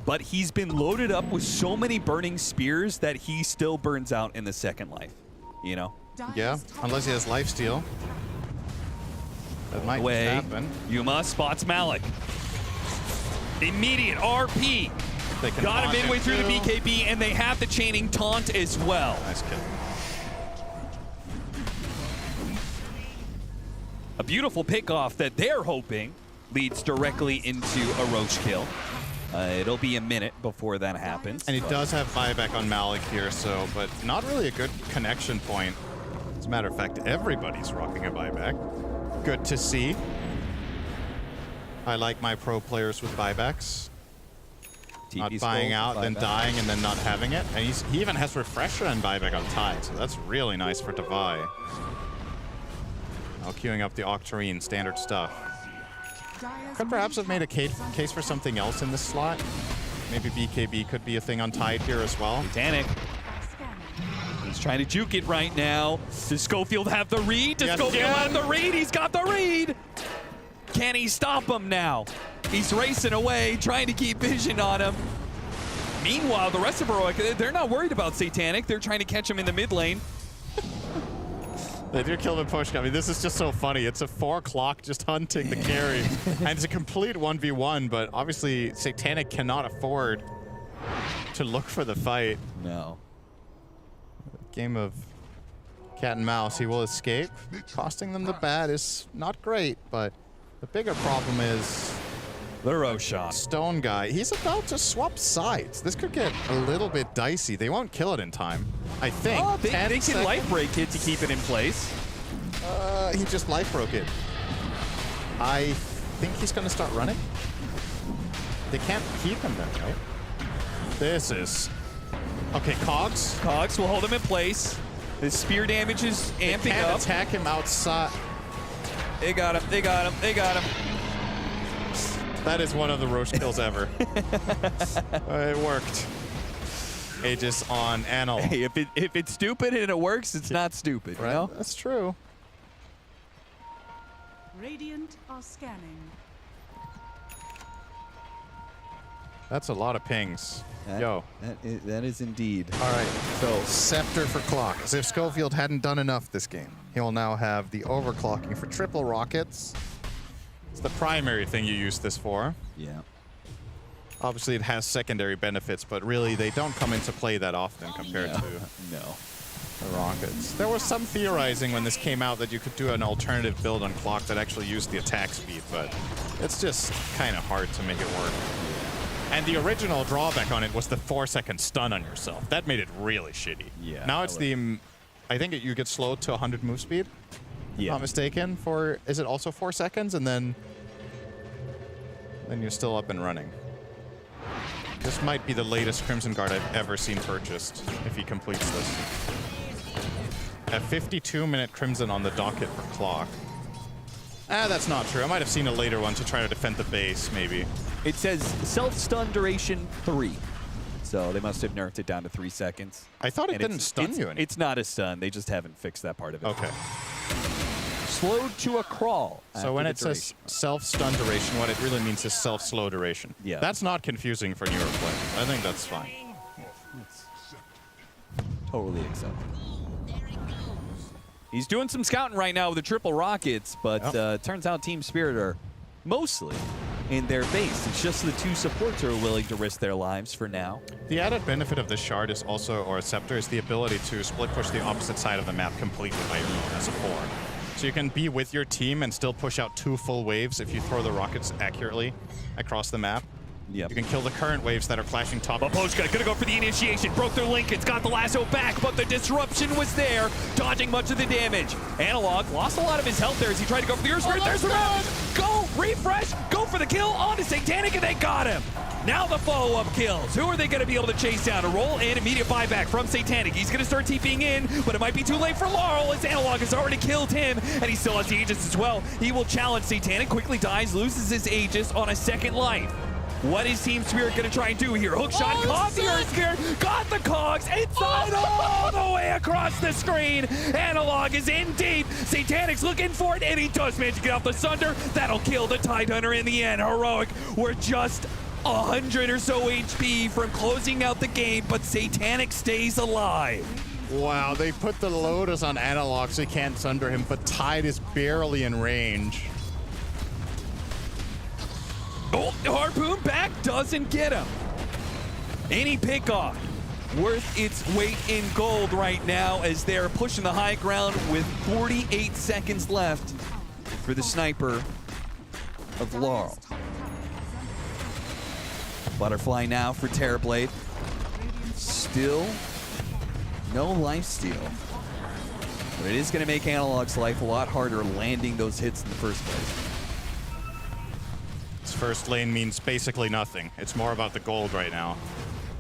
but he's been loaded up with so many burning spears that he still burns out in the second life, you know? Yeah, unless he has lifesteal. That might happen. Yuma spots Malik. Immediate RP. Got him midway through the BKB, and they have the chaining taunt as well. Nice kill. A beautiful pickoff that they're hoping leads directly into a Roche kill. It'll be a minute before that happens. And he does have buyback on Malik here, so, but not really a good connection point. As a matter of fact, everybody's rocking a buyback. Good to see. I like my pro players with buybacks. Not buying out, then dying, and then not having it. And he even has Refresher and buyback on Tide, so that's really nice for Devi. Now queuing up the Octarine, standard stuff. Could perhaps have made a case for something else in this slot. Maybe BKB could be a thing on Tide here as well. Titanic. He's trying to juke it right now. Does Schofield have the read? Does Schofield have the read? He's got the read! Can he stop him now? He's racing away, trying to keep vision on him. Meanwhile, the rest of Heroic, they're not worried about Satanic. They're trying to catch him in the mid lane. They do kill the push. I mean, this is just so funny. It's a 4 o'clock just hunting the carry. And it's a complete 1v1, but obviously Satanic cannot afford to look for the fight. No. Game of cat and mouse. He will escape. Costing them the bad is not great, but the bigger problem is the Roshan. Stone guy. He's about to swap sides. This could get a little bit dicey. They won't kill it in time, I think. Oh, they can life break it to keep it in place. He just life broke it. I think he's going to start running. They can't keep him then, right? This is... Okay, Cogs. Cogs will hold him in place. The spear damage is amping they can't up. Attack him outside. They got him. They got him. They got him. That is one of the Roche kills ever. It worked. Aegis on Anil. Hey, if it's stupid and it works, it's not stupid, right? You know? That's true. Radiant are scanning. That's a lot of pings. Yo. That is indeed. All right, so Scepter for clock. As if Schofield hadn't done enough this game. He will now have the overclocking for triple rockets. It's the primary thing you use this for. Yeah. Obviously, it has secondary benefits, but really, they don't come into play that often compared to the rockets. There was some theorizing when this came out that you could do an alternative build on clock that actually used the attack speed, but it's just kind of hard to make it work. And the original drawback on it was the 4-second stun on yourself. That made it really shitty. Yeah. Now it's the, I think you get slowed to 100 move speed. Yeah. Not mistaken. For, is it also 4 seconds? And then you're still up and running. This might be the latest Crimson Guard I've ever seen purchased, if he completes this. A 52-minute Crimson on the docket for clock. That's not true. I might have seen a later one to try to defend the base, maybe. It says self-stun duration 3. So they must have nerfed it down to 3 seconds. I thought it didn't stun you. It's not a stun. They just haven't fixed that part of it. Okay. Slowed to a crawl. So when it says self-stun duration, what it really means is self-slow duration. Yeah. That's not confusing for newer players. I think that's fine. Totally acceptable. He's doing some scouting right now with the triple rockets, but turns out Team Spirit are mostly in their base. It's just the 2 supports who are willing to risk their lives for now. The added benefit of this shard is also, or a scepter, is the ability to split push the opposite side of the map completely by your own as a 4. So you can be with your team and still push out 2 full waves if you throw the rockets accurately across the map. Yep. You can kill the current waves that are flashing top. Baposhka gonna go for the initiation, broke their link, it's got the lasso back, but the disruption was there, dodging much of the damage. Analog lost a lot of his health there as he tried to go for the Earth Spirit. There's the round! Go, refresh, go for the kill, on to Satanic, and they got him! Now the follow-up kills. Who are they gonna be able to chase down? A roll and immediate buyback from Satanic. He's gonna start TPing in, but it might be too late for Laurel as Analog has already killed him, and he still has the Aegis as well. He will challenge Satanic, quickly dies, loses his Aegis on a second life. What is Team Spirit going to try and do here? Hookshot caught the Earth Spirit, got the cogs, inside all the way across the screen. Analog is in deep. Satanic's looking for it, and he does manage to get off the Sunder. That'll kill the Tidehunter in the end. Heroic were just 100 or so HP from closing out the game, but Satanic stays alive. Wow, they put the Lotus on Analog so he can't Sunder him, but Tide is barely in range. Oh, Harpoon back doesn't get him. Any pickoff worth its weight in gold right now as they're pushing the high ground with 48 seconds left for the sniper of Laurel. Butterfly now for Terrorblade. Still no lifesteal. But it is going to make Analog's life a lot harder landing those hits in the first place. This first lane means basically nothing. It's more about the gold right now.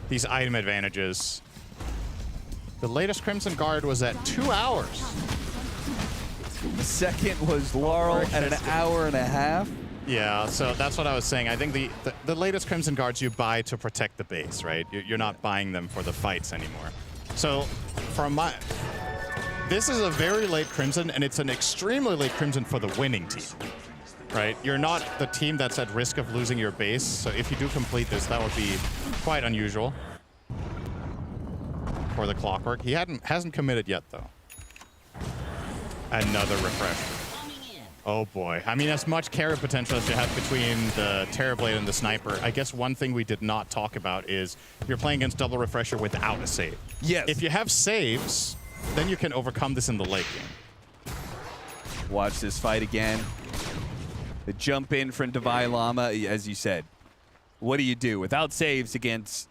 These item advantages. The latest Crimson Guard was at 2 hours. The second was Laurel at an hour and a half. Yeah, so that's what I was saying. I think the latest Crimson Guards you buy to protect the base, right? You're not buying them for the fights anymore. So this is a very late Crimson, and it's an extremely late Crimson for the winning team. Right, you're not the team that's at risk of losing your base, so if you do complete this, that would be quite unusual for the Clockwork. He hasn't committed yet, though. Another refresher. Oh boy, I mean, as much carry potential as you have between the Terrorblade and the Sniper. I guess one thing we did not talk about is you're playing against double refresher without a save. Yes. If you have saves, then you can overcome this in the late game. Watch this fight again. The jump in from Divine Llama, as you said. What do you do without saves against,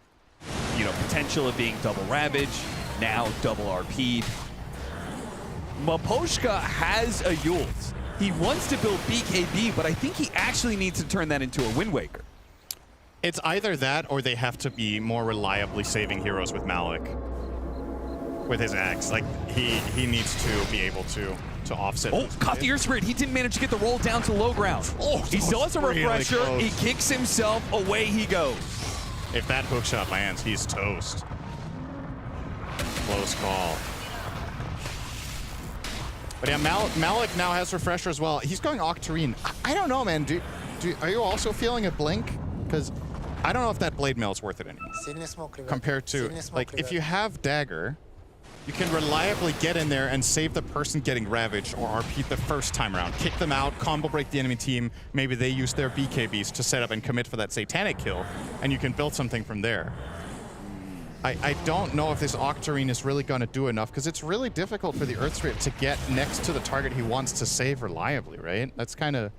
potential of being double Ravage, now double RP'd? Maposhka has a Yules. He wants to build BKB, but I think he actually needs to turn that into a Wind Waker. It's either that or they have to be more reliably saving heroes with Malik. With his axe. Like, he needs to be able to offset. Oh, caught the Earth Spirit. He didn't manage to get the roll down to low ground. Oh, he still has a refresher. Really he kicks himself. Away he goes. If that hookshot lands, he's toast. Close call. But yeah, Malik now has refresher as well. He's going Octarine. I don't know, man. Are you also feeling a blink? Because I don't know if that blade mail is worth it anymore. Compared to, like, if you have dagger, you can reliably get in there and save the person getting ravaged or RP the first time around. Kick them out, combo break the enemy team. Maybe they use their BKBs to set up and commit for that Satanic kill, and you can build something from there. I don't know if this Octarine is really going to do enough, because it's really difficult for the Earth Spirit to get next to the target he wants to save reliably, right? That's kind of...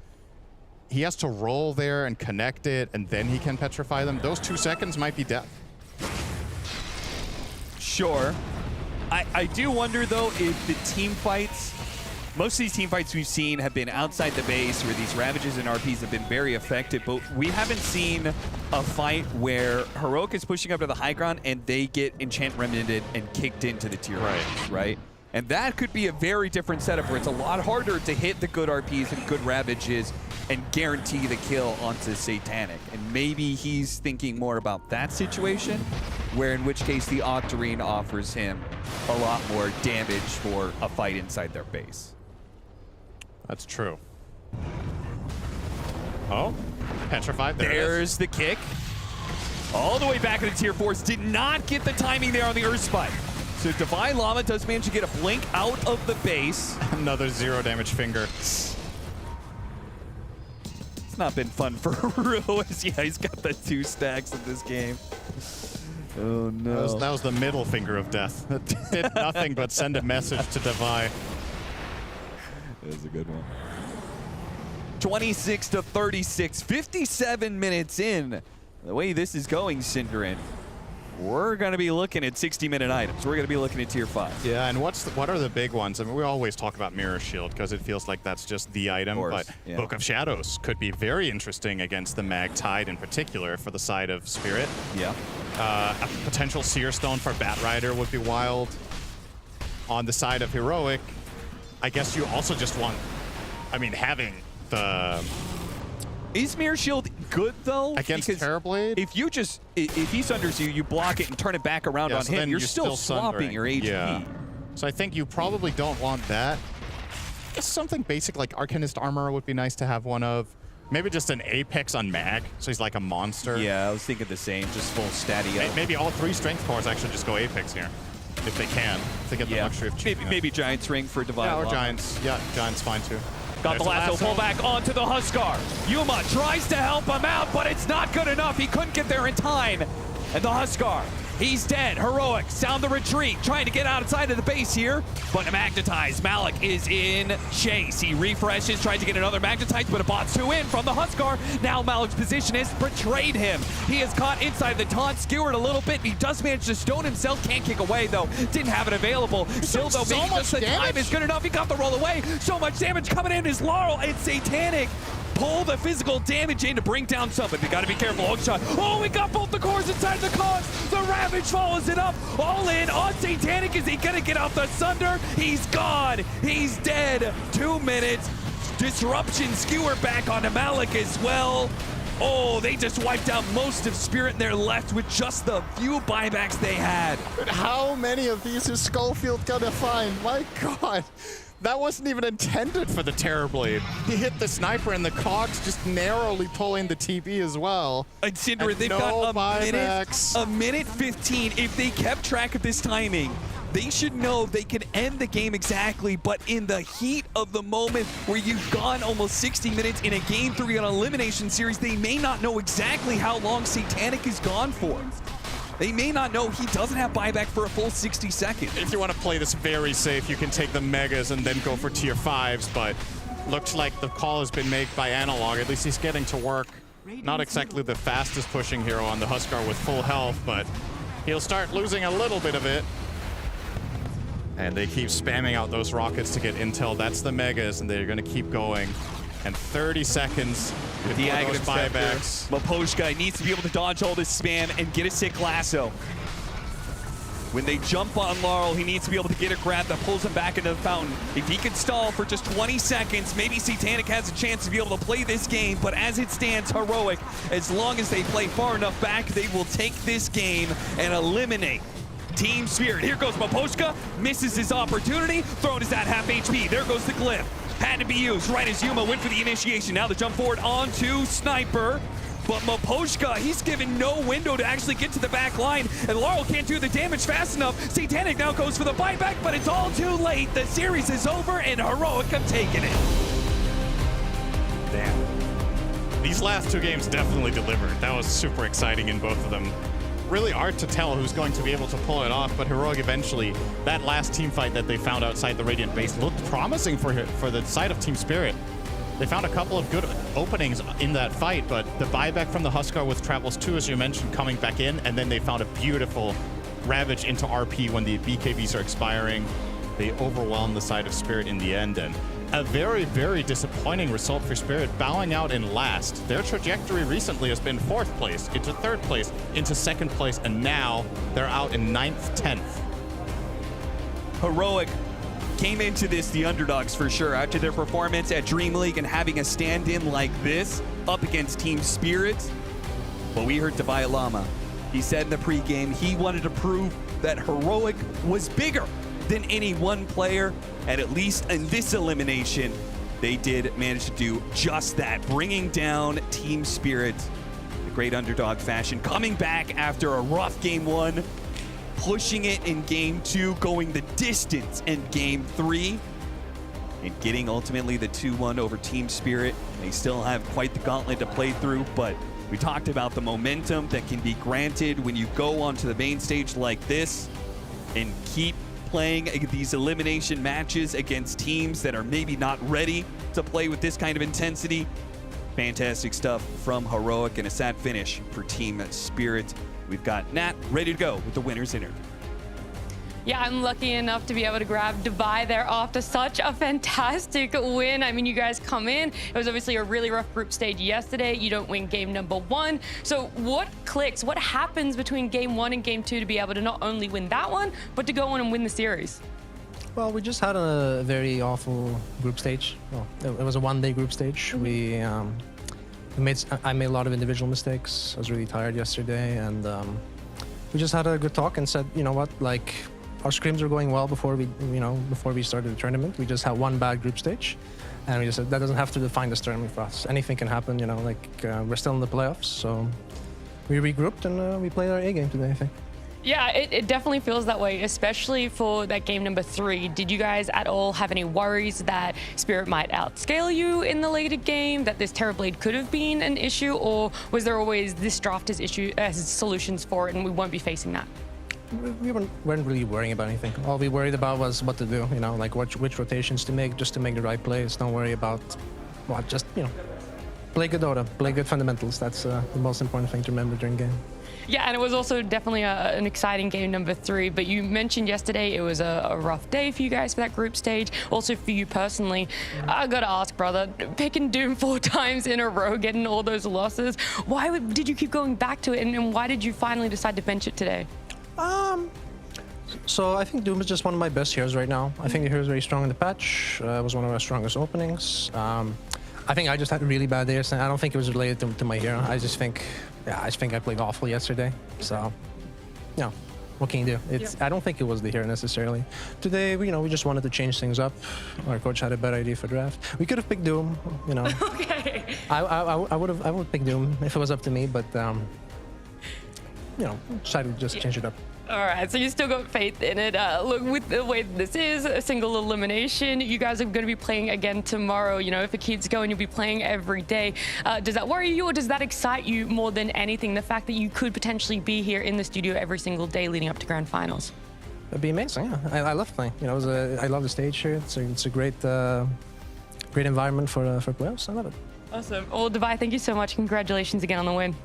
He has to roll there and connect it, and then he can petrify them. Those 2 seconds might be death. Sure. I do wonder, though, if the team fights, most of these team fights we've seen have been outside the base where these Ravages and RPs have been very effective, but we haven't seen a fight where Heroic is pushing up to the high ground and they get Enchant Remnanted and kicked into the tier right? And that could be a very different setup where it's a lot harder to hit the good RPs and good Ravages and guarantee the kill onto Satanic. And maybe he's thinking more about that situation, where in which case the Octarine offers him a lot more damage for a fight inside their base. That's true. Oh, petrified. There's the kick. All the way back into tier 4s. Did not get the timing there on the Earth Spike. So Divine Llama does manage to get a blink out of the base. Another 0 damage finger. It's not been fun for Ruiz. Yeah, he's got the 2 stacks in this game. Oh no. That was the middle finger of death. That did nothing but send a message to Divine. That was a good one. 26 to 36, 57 minutes in. The way this is going, Cinderin, we're going to be looking at 60-minute items. We're going to be looking at tier 5. Yeah, and what are the big ones? I mean, we always talk about Mirror Shield because it feels like that's just the item, but yeah. Book of Shadows could be very interesting against the Mag Tide in particular for the side of Spirit. Yeah. A potential Seer Stone for Bat Rider would be wild. On the side of Heroic, I guess you also just want, I mean, having the... Is Mirror Shield good though. Against because Terrorblade? if he sunders you, you block it and turn it back around on so him. then You're still swapping sundering. your HP. Yeah. So I think you probably don't want that. I guess something basic like Arcanist Armor would be nice to have one of. Maybe just an Apex on Mag, so he's like a monster. Yeah, I was thinking the same, just full statty up. Maybe all 3 strength cores actually just go Apex here, if they can. If they get the luxury of choosing maybe Giant's Ring for Divine. Yeah, or Law. Giants. Yeah, Giants fine too. Got the lasso, pull back onto the Huskar. Yuma tries to help him out, but it's not good enough. He couldn't get there in time. And the Huskar, he's dead. Heroic, sound the retreat, trying to get outside of the base here, but magnetized. Malik is in chase. He refreshes, tries to get another magnetized, but a bot's 2 in from the Huskar. Now Malik's position has betrayed him. He is caught inside the taunt, skewered a little bit. He does manage to stone himself. Can't kick away though. Didn't have it available. Still though, maybe just the time is good enough. He got the roll away. So much damage coming in is Laurel and Satanic. Pull the physical damage in to bring down something. We got to be careful. Hookshot. Oh, we got both the cores inside the cause. The Ravage follows it up. All in on Satanic. Is he going to get out the Sunder? He's gone. He's dead. 2 minutes. Disruption skewer back onto Malik as well. Oh, they just wiped out most of Spirit and they're left with just the few buybacks they had. But how many of these is Schofield gonna find? My God. That wasn't even intended for the Terrorblade. He hit the sniper and the cogs just narrowly pulling the TB as well. And Cinder, they've no got buybacks. a minute 15. If they kept track of this timing, they should know they can end the game exactly, but in the heat of the moment where you've gone almost 60 minutes in a Game 3 on an Elimination Series, they may not know exactly how long Satanic is gone for. They may not know he doesn't have buyback for a full 60 seconds. If you want to play this very safe, you can take the Megas and then go for tier 5s, but looks like the call has been made by Analog. At least he's getting to work. Not exactly the fastest pushing hero on the Huskar with full health, but he'll start losing a little bit of it. And they keep spamming out those rockets to get intel. That's the Megas, and they're going to keep going. And 30 seconds with those buybacks. Maposhka needs to be able to dodge all this spam and get a sick lasso. When they jump on Laurel, he needs to be able to get a grab that pulls him back into the fountain. If he can stall for just 20 seconds, maybe Satanic has a chance to be able to play this game, but as it stands, Heroic, as long as they play far enough back, they will take this game and eliminate Team Spirit. Here goes Maposhka, misses his opportunity, throwing his at half HP. There goes the glyph. Had to be used right as Yuma went for the initiation. Now the jump forward onto Sniper. But Maposhka, he's given no window to actually get to the back line, and Laurel can't do the damage fast enough. Satanic now goes for the buyback, but it's all too late. The series is over, and Heroic have taken it. Damn. These last 2 games definitely delivered. That was super exciting in both of them. Really hard to tell who's going to be able to pull it off, but Heroic eventually, that last team fight that they found outside the Radiant base looked promising for the side of Team Spirit. They found a couple of good openings in that fight, but the buyback from the Huskar with Travels 2, as you mentioned, coming back in, and then they found a beautiful Ravage into RP when the BKBs are expiring. They overwhelmed the side of Spirit in the end, and a very, very disappointing result for Spirit, bowing out in last. Their trajectory recently has been 4th place, into 3rd place, into 2nd place, and now they're out in 9th, 10th. Heroic came into this the underdogs for sure. After their performance at Dream League and having a stand-in like this up against Team Spirit. But we heard Tobias Lama. He said in the pregame he wanted to prove that Heroic was bigger than any one player, and at least in this elimination, they did manage to do just that, bringing down Team Spirit in great underdog fashion, coming back after a rough Game 1, pushing it in Game 2, going the distance in Game 3, and getting ultimately the 2-1 over Team Spirit. They still have quite the gauntlet to play through, but we talked about the momentum that can be granted when you go onto the main stage like this and keep playing these elimination matches against teams that are maybe not ready to play with this kind of intensity. Fantastic stuff from Heroic and a sad finish for Team Spirit. We've got Nat ready to go with the winner's interview. Yeah, I'm lucky enough to be able to grab Dubai there after such a fantastic win. I mean, you guys come in. It was obviously a really rough group stage yesterday. You don't win game number 1. So what clicks? What happens between game 1 and game 2 to be able to not only win that one, but to go on and win the series? Well, we just had a very awful group stage. Well, it was a one-day group stage. We I made a lot of individual mistakes. I was really tired yesterday, and we just had a good talk and said, you know what, like our scrims are going well before we started the tournament. We just had one bad group stage, and we just said that doesn't have to define this tournament for us. Anything can happen, we're still in the playoffs, so we regrouped and we played our A game today, I think. Yeah, it definitely feels that way, especially for that game number 3. Did you guys at all have any worries that Spirit might outscale you in the later game, that this Terrorblade could have been an issue, or was there always this draft as solutions for it and we won't be facing that? We weren't really worrying about anything. All we worried about was what to do, like which rotations to make, just to make the right plays. Don't worry about just play good Dota, play good fundamentals. That's the most important thing to remember during game. Yeah, and it was also definitely an exciting game number 3, but you mentioned yesterday it was a rough day for you guys for that group stage, also for you personally. I gotta ask, brother, picking Doom 4 times in a row, getting all those losses, why did you keep going back to it, and why did you finally decide to bench it today? So I think Doom is just one of my best heroes right now. I think the hero is very strong in the patch. It was one of our strongest openings. I think I just had a really bad day. I don't think it was related to my hero. I just think I played awful yesterday. So, what can you do? I don't think it was the hero necessarily. Today, we just wanted to change things up. Our coach had a better idea for draft. We could have picked Doom. Okay. I would pick Doom if it was up to me, but decided to just change it up. All right, so you still got faith in it. Look, with the way this is a single elimination, you guys are going to be playing again tomorrow. If it keeps going, you'll be playing every day. Does that worry you, or does that excite you more than anything? The fact that you could potentially be here in the studio every single day leading up to grand finals. It'd be amazing. Yeah, I love playing. I love the stage here. It's a great environment for playoffs. I love it. Awesome. Well, Devi, thank you so much. Congratulations again on the win.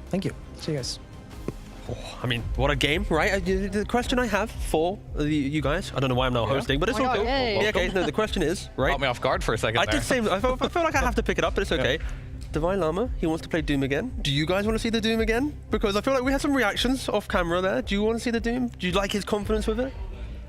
Thank you. See you guys. I mean, what a game, right? The question I have for you guys, I don't know why I'm now hosting, but it's all cool. Yeah, okay, no, the question is, right? Caught me off guard for a second. I did say, I feel like I have to pick it up, but it's okay. Devi Lama, he wants to play Doom again. Do you guys want to see the Doom again? Because I feel like we had some reactions off camera there. Do you want to see the Doom? Do you like his confidence with it?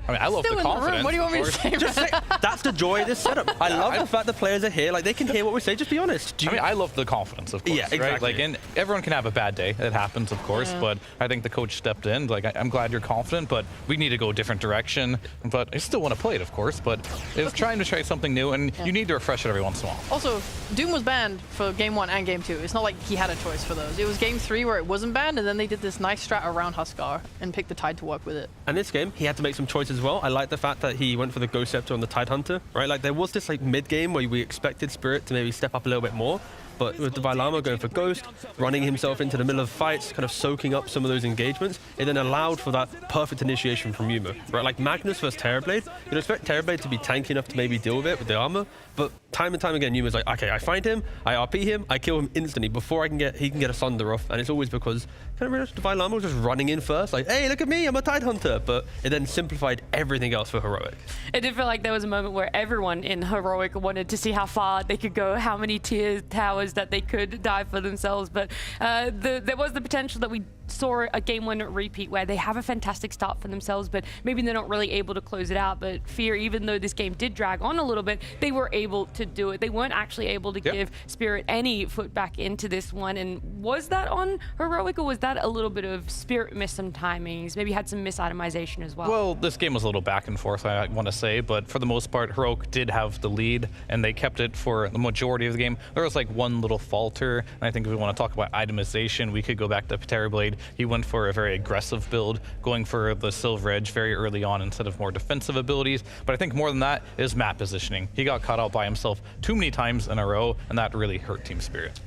I mean, I love Still the in the confidence. room. What do you want me to say? Just say, that's the joy of this setup. I love the fact the players are here. Like, they can hear what we say. Just be honest. I love the confidence, of course. Yeah, exactly. Right? Like, and everyone can have a bad day. It happens, of course. But I think the coach stepped in. Like, I'm glad you're confident, but we need to go a different direction. But I still want to play it, of course. But it's trying to try something new, and you need to refresh it every once in a while. Also, Doom was banned for game 1 and game 2. It's not like he had a choice for those. It was game 3 where it wasn't banned, and then they did this nice strat around Huskar and picked the Tide to work with it. And this game, he had to make some choices as well. I like the fact that he went for the Ghost Scepter on the Tide Hunter, right? Like, there was this like mid game where we expected Spirit to maybe step up a little bit more, but with Devi Lama going for Ghost, running himself into the middle of fights, kind of soaking up some of those engagements, it then allowed for that perfect initiation from Yuma, right? Like Magnus versus Terrorblade, you'd expect Terrorblade to be tanky enough to maybe deal with it with the armor, but time and time again, Yuma's like, okay, I find him, I RP him, I kill him instantly before he can get a Sunder off, and it's always because kind of realized Devi Lama was just running in first, like, hey, look at me, I'm a Tide Hunter, but it then simplified everything else for Heroic. It did feel like there was a moment where everyone in Heroic wanted to see how far they could go, how many tier towers that they could dive for themselves, but there was the potential that we saw a game 1 repeat where they have a fantastic start for themselves, but maybe they're not really able to close it out. But Fear, even though this game did drag on a little bit, they were able to do it. They weren't actually able to give Spirit any foot back into this one. And was that on Heroic, or was that a little bit of Spirit missed some timings, maybe had some misitemization as well? Well, this game was a little back and forth, I want to say, but for the most part, Heroic did have the lead, and they kept it for the majority of the game. There was like one little falter, and I think if we want to talk about itemization, we could go back to Terrorblade. He went for a very aggressive build, going for the Silver Edge very early on instead of more defensive abilities. But I think more than that is map positioning. He got caught out by himself too many times in a row, and that really hurt Team Spirit.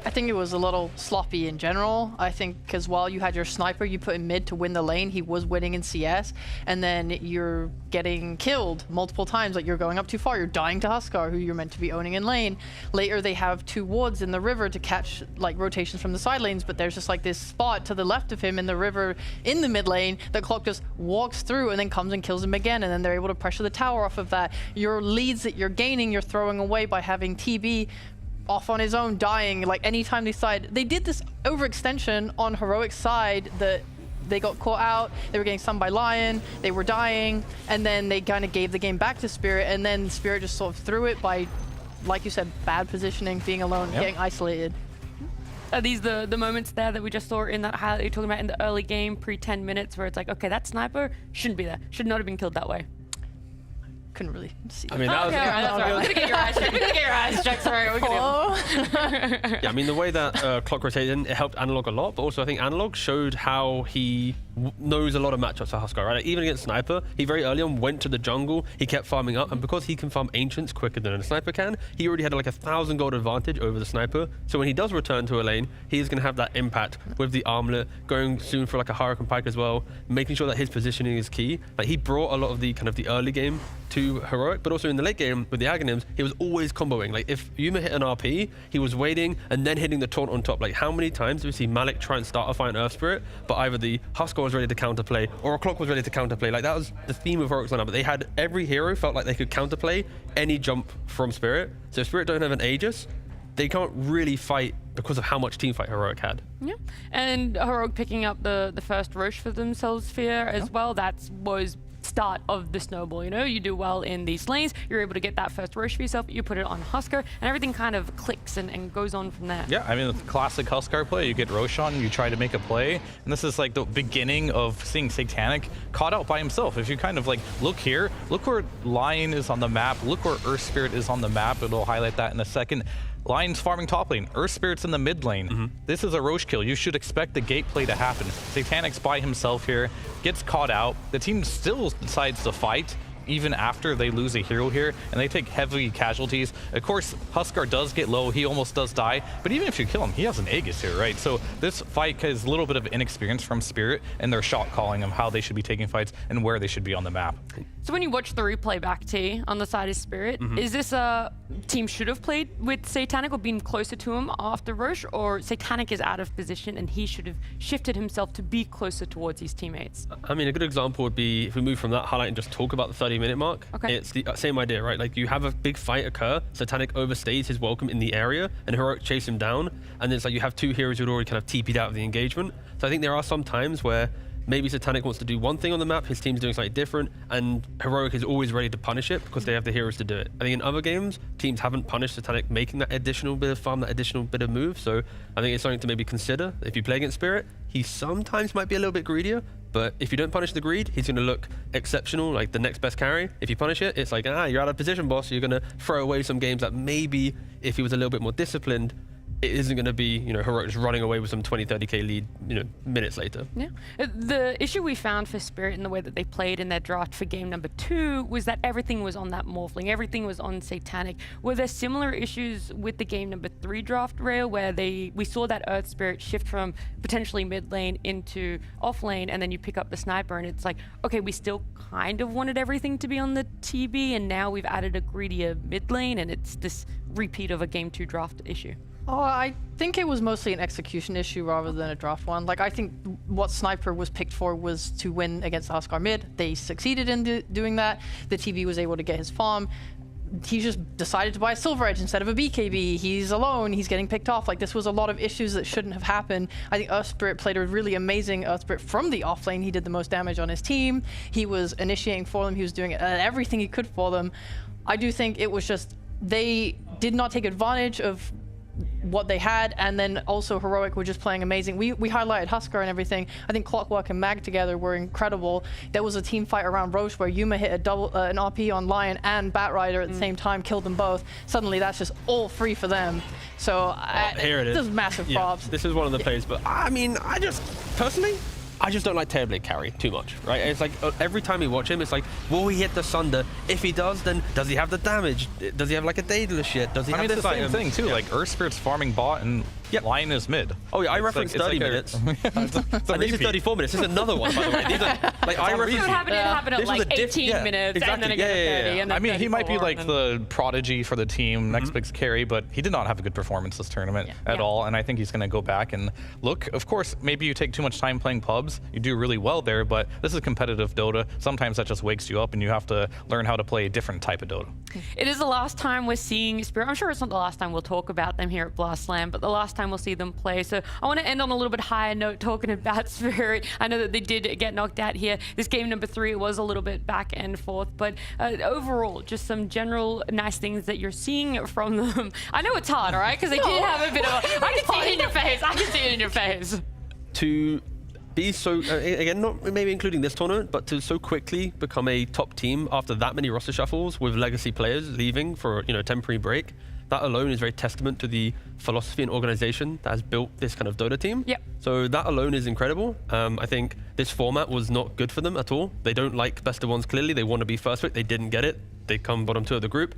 I think it was a little sloppy in general. I think because while you had your sniper you put in mid to win the lane, he was winning in CS, and then you're getting killed multiple times. Like, you're going up too far, you're dying to Huskar, who you're meant to be owning in lane. Later they have 2 wards in the river to catch like rotations from the side lanes, but there's just like this spot to the left of him in the river in the mid lane that Clock just walks through and then comes and kills him again, and then they're able to pressure the tower off of that. Your leads that you're gaining, you're throwing away by having TB off on his own, dying like anytime they side. They did this overextension on Heroic's side that they got caught out, they were getting stunned by Lion, they were dying, and then they kind of gave the game back to Spirit, and then Spirit just sort of threw it by, like you said, bad positioning, being alone, getting isolated. Are these the moments there that we just saw in that highlight you're talking about in the early game, pre-10 minutes, where it's like, okay, that sniper shouldn't be there. Should not have been killed that way. Couldn't really see. I mean, that was... Okay, all right, that's all right. We're gonna get your eyes checked. We're gonna get your eyes checked. Sorry, we're gonna... Yeah, I mean, the way that clock rotated, it helped Analog a lot, but also I think Analog showed how he knows a lot of matchups for Huskar, right? Like, even against Sniper, he very early on went to the jungle, he kept farming up, and because he can farm Ancients quicker than a Sniper can, he already had like 1,000 gold advantage over the Sniper. So when he does return to a lane, he is going to have that impact with the armlet, going soon for like a Hurricane Pike as well, making sure that his positioning is key. Like, he brought a lot of the kind of the early game to Heroic, but also in the late game with the Aghanims, he was always comboing. Like, if Yuma hit an RP, he was waiting and then hitting the taunt on top. Like, how many times do we see Malik try and start a fight in Earth Spirit, but either the Huskar was ready to counterplay or a Clock was ready to counterplay? Like, that was the theme of Heroic's lineup. But they had every hero felt like they could counterplay any jump from Spirit. So if Spirit don't have an Aegis, they can't really fight because of how much teamfight Heroic had. Yeah, and Heroic picking up the first Roche for themselves here as well. That was start of the snowball. You know, you do well in these lanes, you're able to get that first Roche for yourself, you put it on Huskar, and everything kind of clicks and goes on from there. Yeah, I mean, it's classic Huskar play. You get Roche on, you try to make a play, and this is like the beginning of seeing Satanic caught out by himself. If you kind of like look here, look where Lion is on the map, look where Earth Spirit is on the map, it'll highlight that in a second. Lion's farming top lane, Earth Spirit's in the mid lane. This is a Roche kill. You should expect the gate play to happen. Satanic's by himself here, gets caught out. The team still decides to fight even after they lose a hero here, and they take heavy casualties. Of course, Huskar does get low, he almost does die, but even if you kill him, he has an Aegis here, right? So this fight has a little bit of inexperience from Spirit and their shot calling of how they should be taking fights and where they should be on the map. So when you watch the replay back, T, on the side of Spirit, is this a team should have played with Satanic or been closer to him after Roche, or Satanic is out of position and he should have shifted himself to be closer towards his teammates? I mean, a good example would be if we move from that highlight and just talk about the 30-minute mark. Okay. It's the same idea, right? Like, you have a big fight occur, Satanic overstays his welcome in the area, and Heroic chase him down, and it's like you have two heroes who'd already kind of TP'd out of the engagement. So I think there are some times where maybe Satanic wants to do one thing on the map, his team's doing something different, and Heroic is always ready to punish it because they have the heroes to do it. I think in other games, teams haven't punished Satanic making that additional bit of farm, that additional bit of move, so I think it's something to maybe consider. If you play against Spirit, he sometimes might be a little bit greedier, but if you don't punish the greed, he's going to look exceptional, like the next best carry. If you punish it, it's like, you're out of position, boss. You're going to throw away some games that maybe if he was a little bit more disciplined, it isn't going to be, Heroic just running away with some 20, 30k lead, minutes later. Yeah. The issue we found for Spirit in the way that they played in their draft for game number 2 was that everything was on that Morphling. Everything was on Satanic. Were there similar issues with the game number 3 draft rail where we saw that Earth Spirit shift from potentially mid lane into off lane, and then you pick up the sniper and it's like, okay, we still kind of wanted everything to be on the TB, and now we've added a greedier mid lane, and it's this repeat of a game 2 draft issue? Oh, I think it was mostly an execution issue rather than a draft one. Like, I think what Sniper was picked for was to win against the Huskar mid. They succeeded in doing that. The TV was able to get his farm. He just decided to buy a Silver Edge instead of a BKB. He's alone. He's getting picked off. Like, this was a lot of issues that shouldn't have happened. I think Earth Spirit played a really amazing Earth Spirit from the off lane. He did the most damage on his team. He was initiating for them. He was doing everything he could for them. I do think it was just they did not take advantage of what they had, and then also Heroic were just playing amazing. We highlighted Huskar and everything. I think Clockwork and Mag together were incredible. There was a team fight around Roche where Yuma hit an RP on Lion and Batrider at the same time, killed them both. Suddenly that's just all free for them. So here it is. This is massive props. This is one of the plays, but I mean, I just don't like Terrorblade carry too much, right? It's like every time we watch him, it's like, will he hit the Sunder? If he does, then does he have the damage? Does he have like a Daedalus shit? Does he have the same thing too, like Earth Spirit's farming bot and Lion is mid. Oh yeah, I referenced 30 minutes. And this is 34 minutes. This is another one, by the way. These are, like, I referenced... It happened at like 18 minutes, exactly. and then again at 30. And then I mean, he might be 34, like the prodigy for the team, next big carry, but he did not have a good performance this tournament at all, and I think he's going to go back and look. Of course, maybe you take too much time playing pubs, you do really well there, but this is competitive Dota. Sometimes that just wakes you up, and you have to learn how to play a different type of Dota. It is the last time we're seeing Spirit. I'm sure it's not the last time we'll talk about them here at Blast Slam, but the last time time we'll see them play. So I want to end on a little bit higher note talking about Spirit. I know that they did get knocked out here. This game number 3 was a little bit back and forth, but overall, just some general nice things that you're seeing from them. I know it's hard, all right? Because they did have a bit of I can see it in your face. I can see it in your face. To be so, again, not maybe including this tournament, but to so quickly become a top team after that many roster shuffles with legacy players leaving for, you know, a temporary break, that alone is very testament to the philosophy and organization that has built this kind of Dota team. Yep. So that alone is incredible. I think this format was not good for them at all. They don't like best of ones clearly. They want to be first pick. They didn't get it. They come bottom 2 of the group.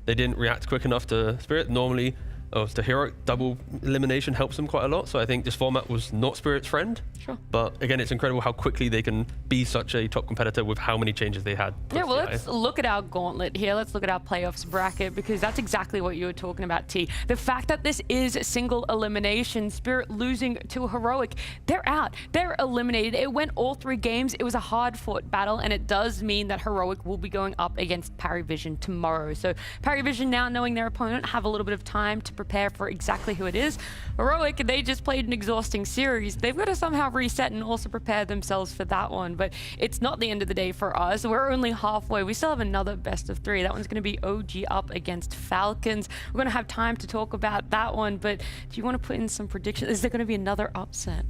They didn't react quick enough to Spirit. Normally, to Heroic, double elimination helps them quite a lot. So I think this format was not Spirit's friend. Sure. But again, it's incredible how quickly they can be such a top competitor with how many changes they had. Yeah, well, let's look at our gauntlet here. Let's look at our playoffs bracket, because that's exactly what you were talking about, T. The fact that this is single elimination, Spirit losing to Heroic, they're out. They're eliminated. It went all 3 games. It was a hard-fought battle, and it does mean that Heroic will be going up against Parivision tomorrow. So Parivision, now knowing their opponent, have a little bit of time to prepare for exactly who it is. Heroic, they just played an exhausting series. They've got to somehow reset and also prepare themselves for that one. But it's not the end of the day for us. We're only halfway. We still have another best of 3. That one's going to be OG up against Falcons. We're going to have time to talk about that one. But do you want to put in some predictions? Is there going to be another upset?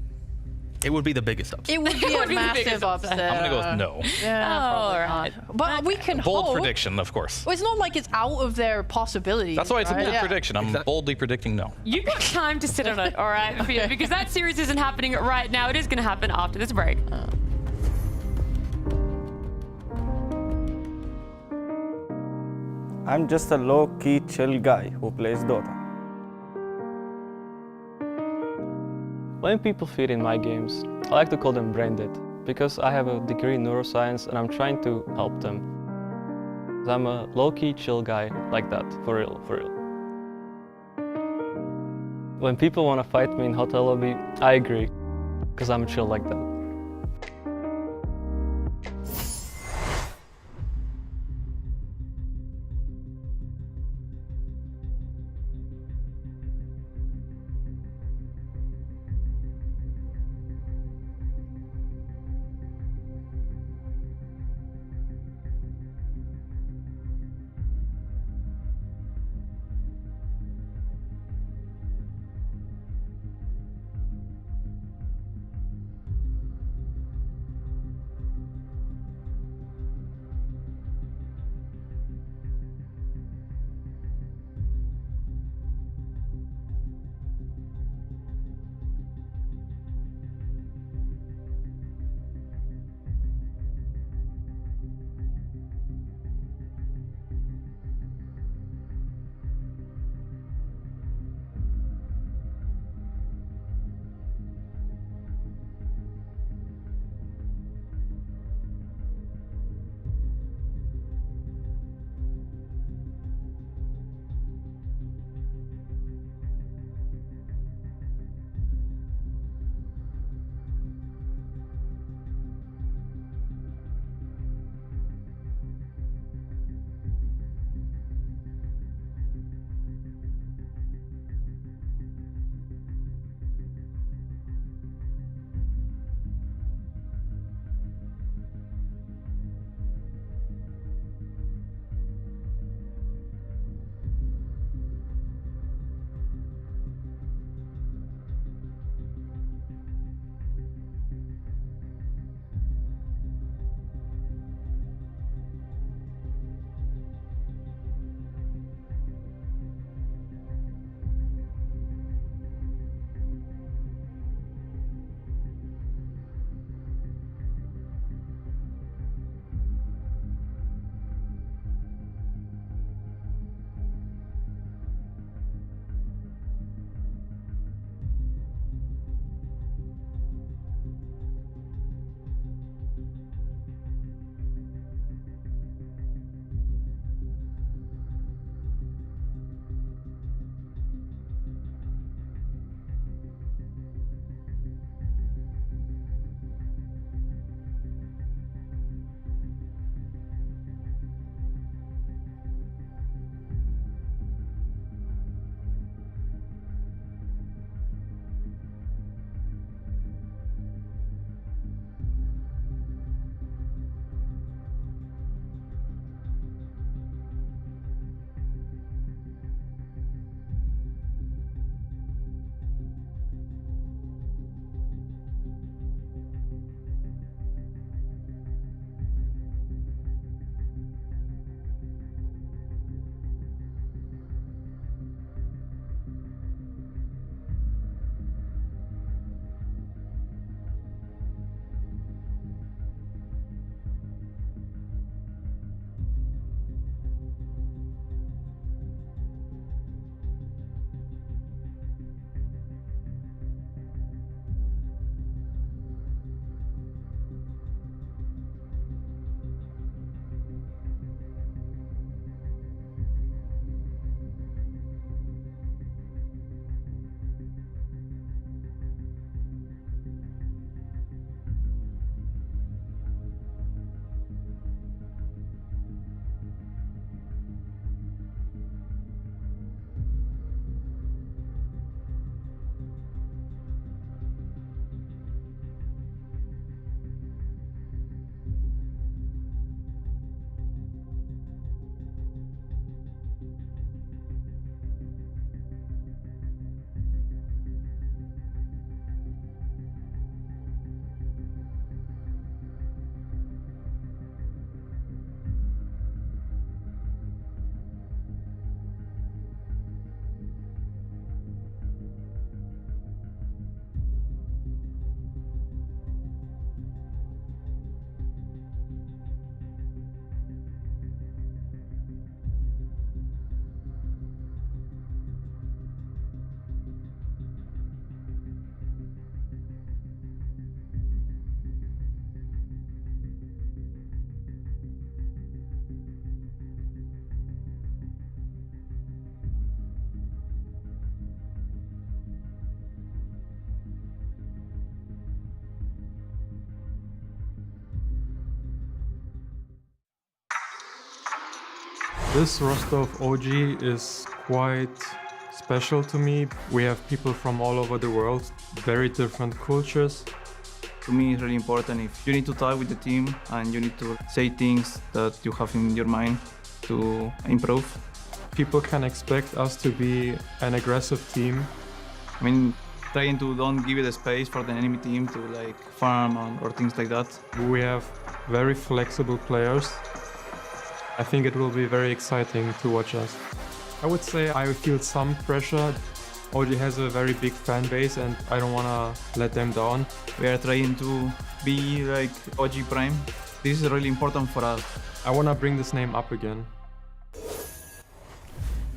It would be the biggest upset. It would be a massive upset. I'm going to go with no. Yeah, all right. But we can Bold hope. prediction, of course. Well, it's not like it's out of their possibilities. That's why it's a right? bold prediction. I'm boldly predicting no. You've got time to sit on it, all right? Okay. Because that series isn't happening right now. It is going to happen after this break. I'm just a low-key, chill guy who plays Dota. When people feed in my games, I like to call them brain dead, because I have a degree in neuroscience and I'm trying to help them. I'm a low-key, chill guy like that, for real, for real. When people want to fight me in hotel lobby, I agree, because I'm chill like that. This roster of OG is quite special to me. We have people from all over the world, very different cultures. To me, it's really important if you need to talk with the team and you need to say things that you have in your mind to improve. People can expect us to be an aggressive team. I mean, trying to don't give it a space for the enemy team to like farm or things like that. We have very flexible players. I think it will be very exciting to watch us. I would say I feel some pressure. OG has a very big fan base and I don't want to let them down. We are trying to be like OG Prime. This is really important for us. I want to bring this name up again.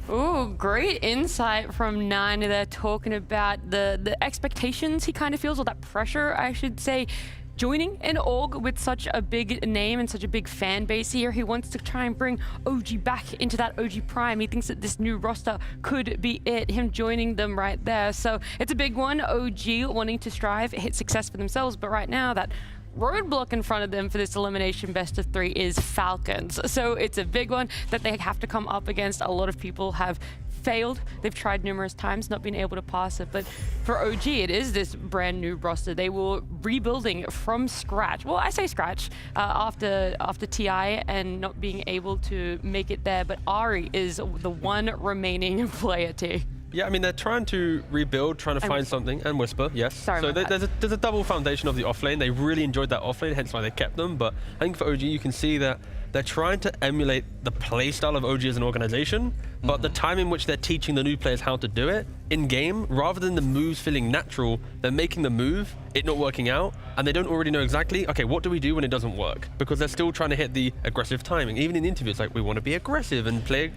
Ooh, great insight from Nine there, talking about the expectations he kind of feels, or that pressure, I should say, joining an org with such a big name and such a big fan base here. He wants to try and bring OG back into that OG Prime. He thinks that this new roster could be it, him joining them right there. So it's a big one. OG wanting to strive, hit success for themselves, but right now that roadblock in front of them for this elimination best of 3 is Falcons. So it's a big one that they have to come up against. A lot of people have failed. They've tried numerous times, not been able to pass it. But for OG, it is this brand new roster. They were rebuilding from scratch. Well, I say scratch after TI and not being able to make it there. But Ari is the one remaining player, T. Yeah, I mean, they're trying to rebuild, trying to find something, and Whisper, yes. Sorry, so there's a double foundation of the offlane. They really enjoyed that offlane, hence why they kept them. But I think for OG, you can see that they're trying to emulate the playstyle of OG as an organization, but the time in which they're teaching the new players how to do it in-game, rather than the moves feeling natural, they're making the move, it not working out, and they don't already know exactly, okay, what do we do when it doesn't work? Because they're still trying to hit the aggressive timing. Even in interviews, like, we want to be aggressive and play,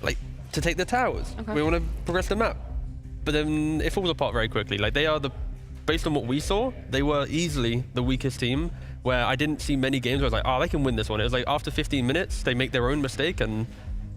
like, to take the towers. Okay. We want to progress the map. But then it falls apart very quickly. Like, they are based on what we saw, they were easily the weakest team, where I didn't see many games where I was like, oh, they can win this one. It was like after 15 minutes, they make their own mistake and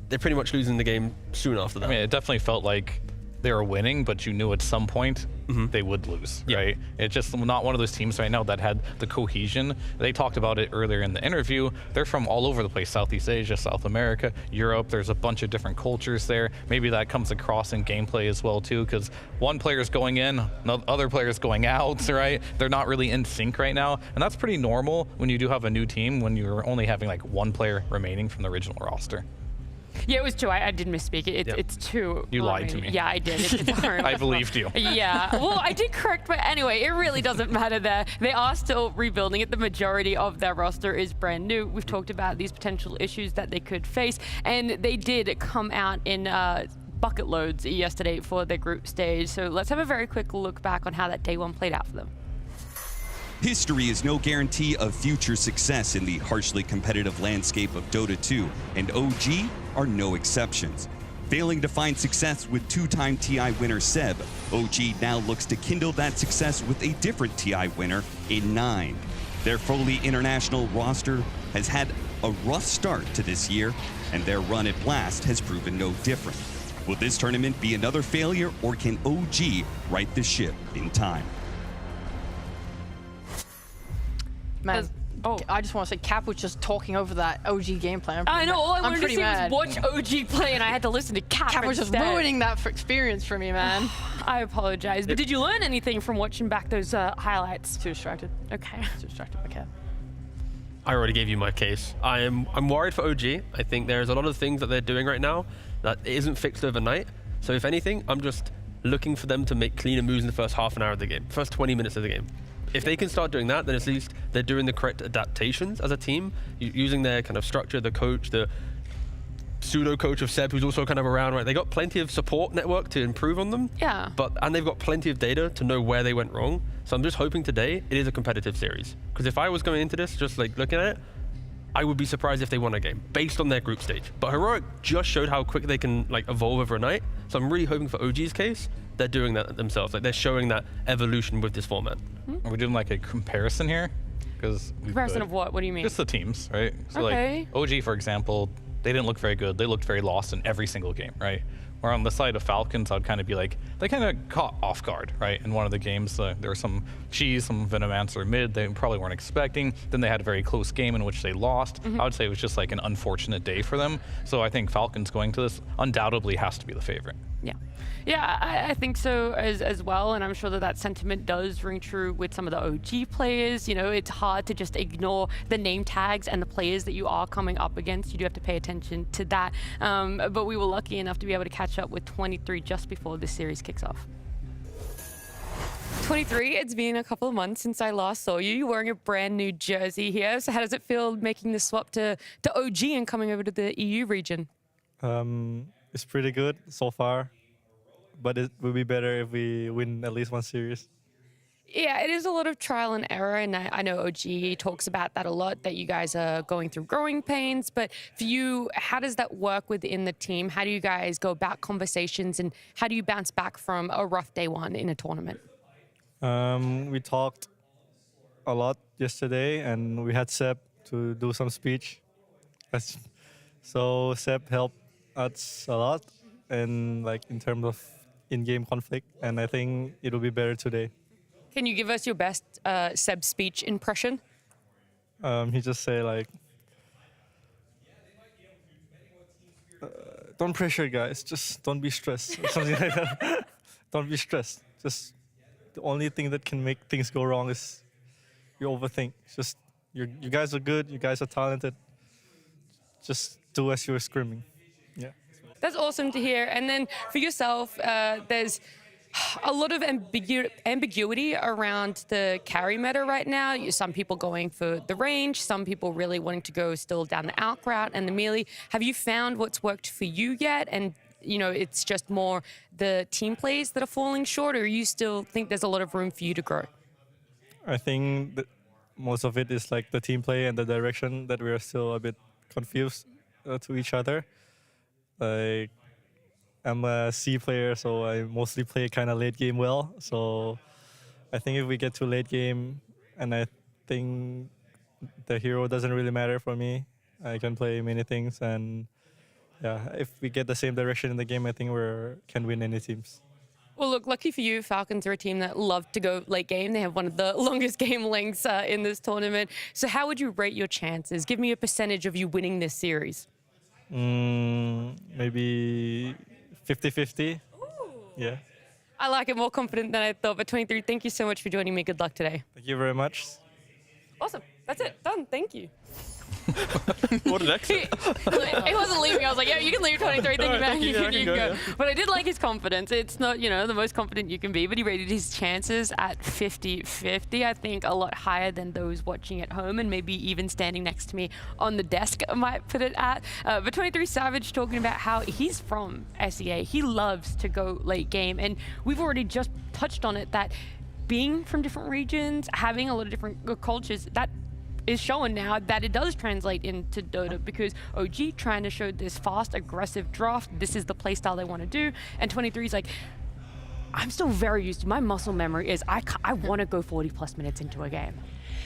they're pretty much losing the game soon after that. I mean, it definitely felt like they were winning, but you knew at some point they would lose, right? It's just not one of those teams right now that had the cohesion. They talked about it earlier in the interview. They're from all over the place, Southeast Asia, South America, Europe. There's a bunch of different cultures there. Maybe that comes across in gameplay as well too, because one player's going in, other player's going out, right? They're not really in sync right now. And that's pretty normal when you do have a new team, when you're only having like one player remaining from the original roster. Yeah, it was 2. I did misspeak. It's 2. You lied to me. Yeah, I did. It's hard. I believed you. Yeah. Well, I did correct, but anyway, it really doesn't matter there. They are still rebuilding it. The majority of their roster is brand new. We've talked about these potential issues that they could face, and they did come out in bucket loads yesterday for their group stage. So let's have a very quick look back on how that day 1 played out for them. History is no guarantee of future success in the harshly competitive landscape of Dota 2, and OG are no exceptions. Failing to find success with 2-time TI winner Seb, OG now looks to kindle that success with a different TI winner in 9. Their fully international roster has had a rough start to this year, and their run at Blast has proven no different. Will this tournament be another failure, or can OG right the ship in time? Man, I just want to say Cap was just talking over that OG gameplay. I know, all I wanted to pretty see mad. was watch OG play, and I had to listen to Cap. Cap was just ruining that experience for me, man. I apologize, but did you learn anything from watching back those highlights? Too distracted. Okay. Too distracted by Cap. I already gave you my case. I'm worried for OG. I think there's a lot of things that they're doing right now that isn't fixed overnight. So if anything, I'm just looking for them to make cleaner moves in the first half an hour of the game, first 20 minutes of the game. If they can start doing that, then at least they're doing the correct adaptations as a team, using their kind of structure, the coach, the pseudo coach of Seb, who's also kind of around, right? They got plenty of support network to improve on them. Yeah. And they've got plenty of data to know where they went wrong. So I'm just hoping today it is a competitive series. Because if I was going into this, just like looking at it, I would be surprised if they won a game based on their group stage. But Heroic just showed how quick they can like evolve overnight. So I'm really hoping for OG's case, they're doing that themselves. Like they're showing that evolution with this format. Are we doing like a comparison here? Comparison of what? What do you mean? Just the teams, right? So okay. like OG, for example, they didn't look very good. They looked very lost in every single game, right? Where on the side of Falcons, I'd kind of be like, they kind of caught off guard, right? In one of the games, there were some Cheese, some Venomancer mid they probably weren't expecting. Then they had a very close game in which they lost. I would say it was just like an unfortunate day for them. So I think Falcons going to this undoubtedly has to be the favorite. Yeah, I think so as well, and I'm sure that sentiment does ring true with some of the OG players. You know, it's hard to just ignore the name tags and the players that you are coming up against. You do have to pay attention to that. But we were lucky enough to be able to catch up with 23 just before this series kicks off. 23, it's been a couple of months since I last saw you. You're wearing a brand new jersey here. So how does it feel making the swap to OG and coming over to the EU region? It's pretty good so far, but it would be better if we win at least one series. Yeah, it is a lot of trial and error, and I know OG talks about that a lot, that you guys are going through growing pains. But for you, how does that work within the team? How do you guys go about conversations, and how do you bounce back from a rough day one in a tournament? We talked a lot yesterday, and we had Seb to do some speech. So Seb helped us a lot, and like in terms of in-game conflict, and I think it'll be better today. Can you give us your best Seb speech impression? He just say like, don't pressure guys, just don't be stressed, or something like that. Don't be stressed. Just the only thing that can make things go wrong is you overthink. It's just you guys are good, you guys are talented. Just do as you're screaming. Yeah. That's awesome to hear. And then for yourself, there's a lot of ambiguity around the carry meta right now. Some people going for the range, some people really wanting to go still down the out route and the melee. Have you found what's worked for you yet? And you know, it's just more the team plays that are falling short, or you still think there's a lot of room for you to grow? I think that most of it is like the team play and the direction that we are still a bit confused to each other. Like, I'm a C player, so I mostly play kind of late game well. So I think if we get to late game, and I think the hero doesn't really matter for me, I can play many things. And yeah, if we get the same direction in the game, I think we can win any teams. Well, look, lucky for you, Falcons are a team that love to go late game. They have one of the longest game lengths in this tournament. So how would you rate your chances? Give me a percentage of you winning this series. Maybe 50-50. Yeah. I like it, more confident than I thought. But 23, thank you so much for joining me. Good luck today. Thank you very much. Awesome. That's it. Done. Thank you. What an exit. He wasn't leaving. I was like, yeah, you can leave 23. Thank you, man. You can go. Yeah. But I did like his confidence. It's not, you know, the most confident you can be, but he rated his chances at 50-50. I think a lot higher than those watching at home, and maybe even standing next to me on the desk I might put it at. But 23 Savage talking about how he's from SEA. He loves to go late game, and we've already just touched on it, that being from different regions, having a lot of different cultures, that is showing now that it does translate into Dota, because OG trying to show this fast, aggressive draft. This is the playstyle they want to do. And 23 is like, I'm still very used to, my muscle memory is I want to go 40 plus minutes into a game.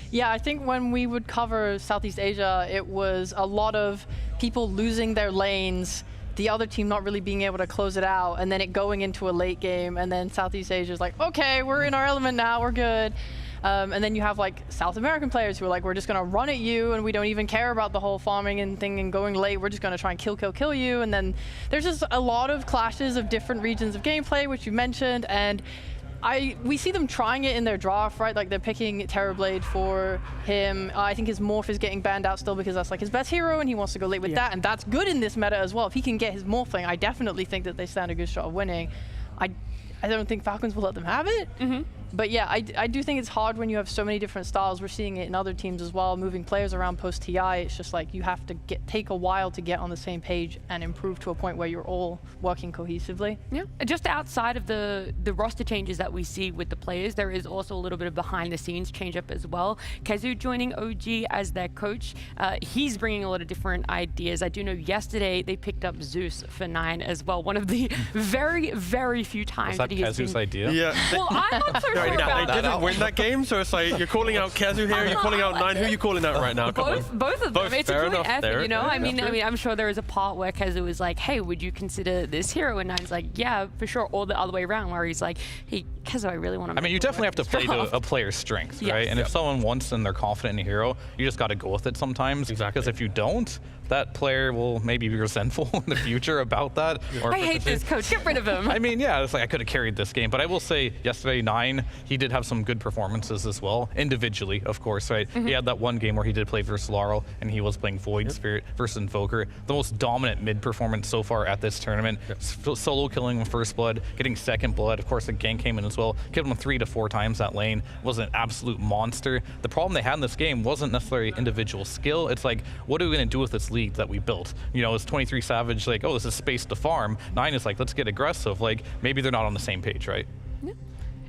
Yeah, I think when we would cover Southeast Asia, it was a lot of people losing their lanes, the other team not really being able to close it out, and then it going into a late game, and then Southeast Asia is like, okay, we're in our element now, we're good. And then you have like South American players who are like, we're just going to run at you, and we don't even care about the whole farming and thing and going late. We're just going to try and kill you. And then there's just a lot of clashes of different regions of gameplay, which you mentioned. And we see them trying it in their draft, right? Like they're picking Terrorblade for him. I think his Morph is getting banned out still because that's like his best hero, and he wants to go late with that. And that's good in this meta as well. If he can get his Morph thing, I definitely think that they stand a good shot of winning. I don't think Falcons will let them have it. But yeah, I do think it's hard when you have so many different styles. We're seeing it in other teams as well, moving players around post-TI. It's just like you have to take a while to get on the same page and improve to a point where you're all working cohesively. Yeah, just outside of the roster changes that we see with the players, there is also a little bit of behind-the-scenes change-up as well. Kezu joining OG as their coach. He's bringing a lot of different ideas. I do know yesterday they picked up Zeus for 9 as well. One of the very, very few times Was that that he has Kezu's been... idea? Yeah. Well, I'm not so sorry Right now, about they that. didn't win that game, so it's like you're calling out Kezu here, you're calling out Nine. Who are you calling out right now? Come on. Both of them. Both, It's a fair joint enough. effort, Fair- you know. fair I mean, enough. I'm sure there is a part where Kezu was like, "Hey, would you consider this hero?" And Nine's like, "Yeah, for sure." Or the other way around, where he's like, "Hey, Kezu, I really want to." I mean, you definitely have to play to a player's strengths, Yes. right? And if someone wants and they're confident in a hero, you just got to go with it sometimes. Exactly. Because if you don't, that player will maybe be resentful in the future about that. Or I hate this coach. Get rid of him. I mean, yeah, it's like I could have carried this game, but I will say yesterday, Nine, he did have some good performances as well, individually, of course, right? He had that one game where he did play versus Laurel, and he was playing Void Spirit versus Invoker. The most dominant mid performance so far at this tournament. Solo killing first blood, getting second blood. Of course, the gank came in as well. Killed him 3 to 4 times that lane. Was an absolute monster. The problem they had in this game wasn't necessarily individual skill. It's like, what are we going to do with this lead that we built? You know, is 23 Savage like, oh, this is space to farm? Nine is like, let's get aggressive. Like, maybe they're not on the same page, right?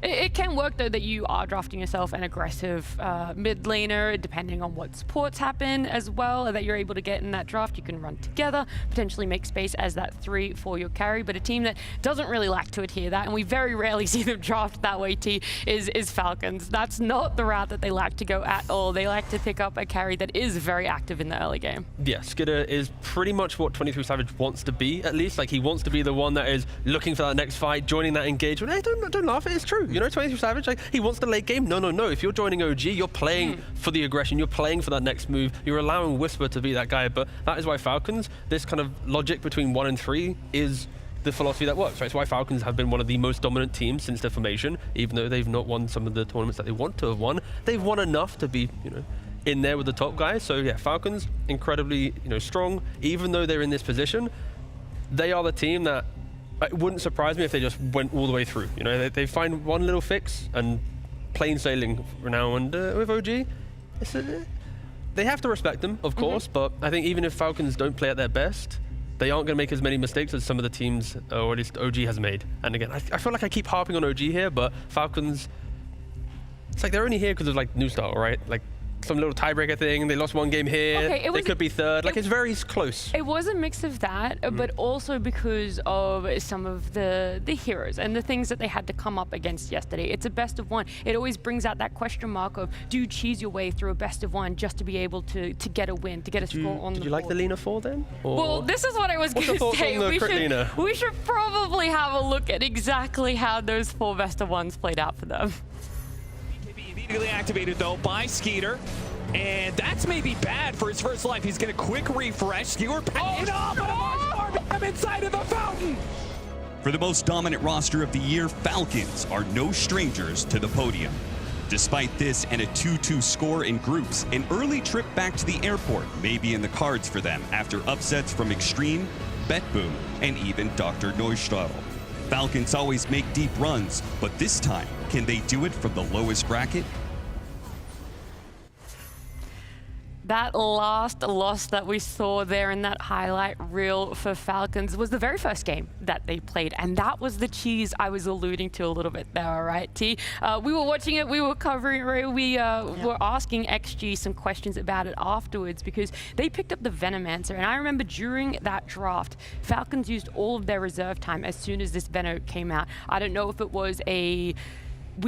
It can work, though, that you are drafting yourself an aggressive mid laner, depending on what supports happen as well, that you're able to get in that draft. You can run together, potentially make space as that 3 for your carry. But a team that doesn't really like to adhere that, and we very rarely see them draft that way, T, is Falcons. That's not the route that they like to go at all. They like to pick up a carry that is very active in the early game. Yeah, Skidder is pretty much what 23 Savage wants to be, at least. Like, he wants to be the one that is looking for that next fight, joining that engagement. Hey, don't laugh, it's true. You know, 23 Savage, like, he wants the late game. No. If you're joining OG, you're playing for the aggression. You're playing for that next move. You're allowing Whisper to be that guy. But that is why Falcons, this kind of logic between 1 and 3 is the philosophy that works, right? It's why Falcons have been one of the most dominant teams since their formation, even though they've not won some of the tournaments that they want to have won. They've won enough to be, you know, in there with the top guys. So yeah, Falcons, incredibly, you know, strong. Even though they're in this position, they are the team that it wouldn't surprise me if they just went all the way through. You know, they find one little fix and plain sailing for now. And with OG, they have to respect them, of course, but I think even if Falcons don't play at their best, they aren't going to make as many mistakes as some of the teams, or at least OG has made. And again, I feel like I keep harping on OG here, but Falcons, it's like they're only here because of like new style, right? Like some little tiebreaker thing. They lost one game here. Okay, they could be third. Like, it's very close. It was a mix of that, but also because of some of the heroes and the things that they had to come up against yesterday. It's a best of 1. It always brings out that question mark of, do you cheese your way through a best of 1 just to be able to get a win, to get a score on the board? Did you like the Lina 4 then? Or well, this is what I was going to say. We should probably have a look at exactly how those 4 best of 1s played out for them. Immediately activated though by Skeeter, and that's maybe bad for his first life. He's gonna quick refresh. Skeeter packing up, and a Mars inside of the fountain. For the most dominant roster of the year, Falcons are no strangers to the podium. Despite this and a 2-2 score in groups, an early trip back to the airport may be in the cards for them after upsets from Extreme, BetBoom, and even Dr. Neustadl. Falcons always make deep runs, but this time, can they do it from the lowest bracket? That last loss that we saw there in that highlight reel for Falcons was the very first game that they played, and that was the cheese I was alluding to a little bit there, all right, T? We were watching it, we were covering it, we were asking XG some questions about it afterwards because they picked up the Venomancer, and I remember during that draft, Falcons used all of their reserve time as soon as this Veno came out. I don't know if it was we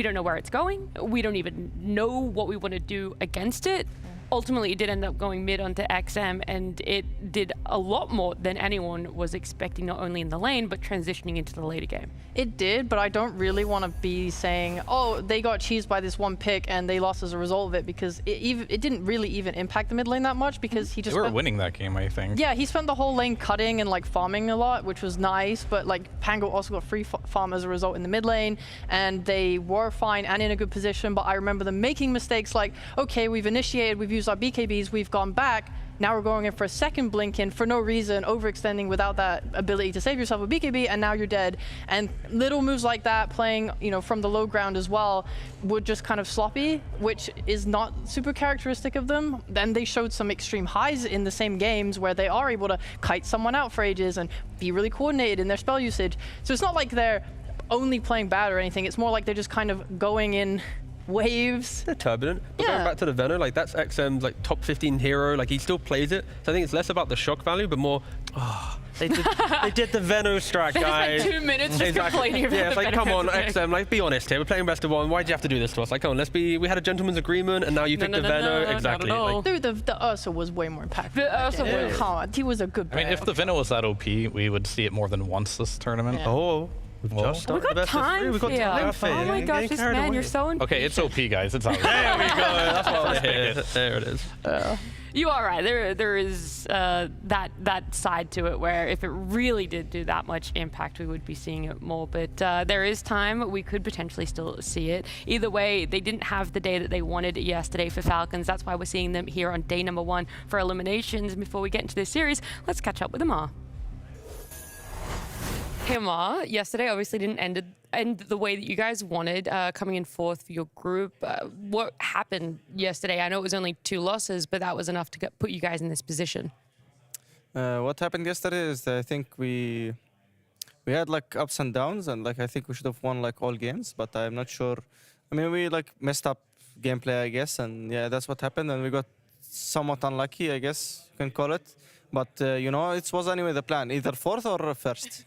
don't know where it's going, we don't even know what we want to do against it. Ultimately, it did end up going mid onto XM, and it did a lot more than anyone was expecting, not only in the lane, but transitioning into the later game. It did, but I don't really want to be saying, oh, they got cheesed by this one pick and they lost as a result of it, because it didn't really even impact the mid lane that much, because he just They were winning that game, I think. Yeah, he spent the whole lane cutting and like farming a lot, which was nice, but like Pango also got free farm as a result in the mid lane, and they were fine and in a good position, but I remember them making mistakes like, okay, we've initiated, we've used our BKBs, we've gone back, now we're going in for a second blink in for no reason, overextending without that ability to save yourself with BKB, and now you're dead. And little moves like that, playing, you know, from the low ground as well, were just kind of sloppy, which is not super characteristic of them. Then they showed some extreme highs in the same games where they are able to kite someone out for ages and be really coordinated in their spell usage. So it's not like they're only playing bad or anything, it's more like they're just kind of going in waves. They're turbulent. But Yeah. going back to the Venom, like that's XM's like top 15 hero. Like he still plays it. So I think it's less about the shock value, but more. They did the Venom strat, They just guys. spent 2 minutes just complaining about Yeah, it's the like, Venom come on, today. XM, like, be honest here. We're playing best of one. Why'd you have to do this to us? Like, come on, we had a gentleman's agreement, and now you picked the Venom. Exactly. Like, Dude, the Ursa was way more impactful. The Ursa was. Come on, he was a good I mean, player. if the Vino was that OP, we would see it more than once this tournament. Yeah. Oh, we've just started We got the best of three. time We've got for you. time for you. Oh my gosh, this man, you're so impatient. Okay, it's OP, guys. It's out. There we go. That's what I hear. There it is. You are right. There is that side to it where if it really did do that much impact, we would be seeing it more. But there is time. We could potentially still see it. Either way, they didn't have the day that they wanted yesterday for Falcons. That's why we're seeing them here on day number 1 for eliminations. Before we get into this series, let's catch up with Amar. Hey Amar, yesterday obviously didn't end the way that you guys wanted, coming in 4th for your group. What happened yesterday? I know it was only 2 losses, but that was enough to put you guys in this position. What happened yesterday is that I think we had like ups and downs, and like I think we should have won like all games, but I'm not sure. I mean, we like messed up gameplay, I guess, and yeah, that's what happened, and we got somewhat unlucky, I guess you can call it. But you know, it was anyway the plan, either 4th or 1st.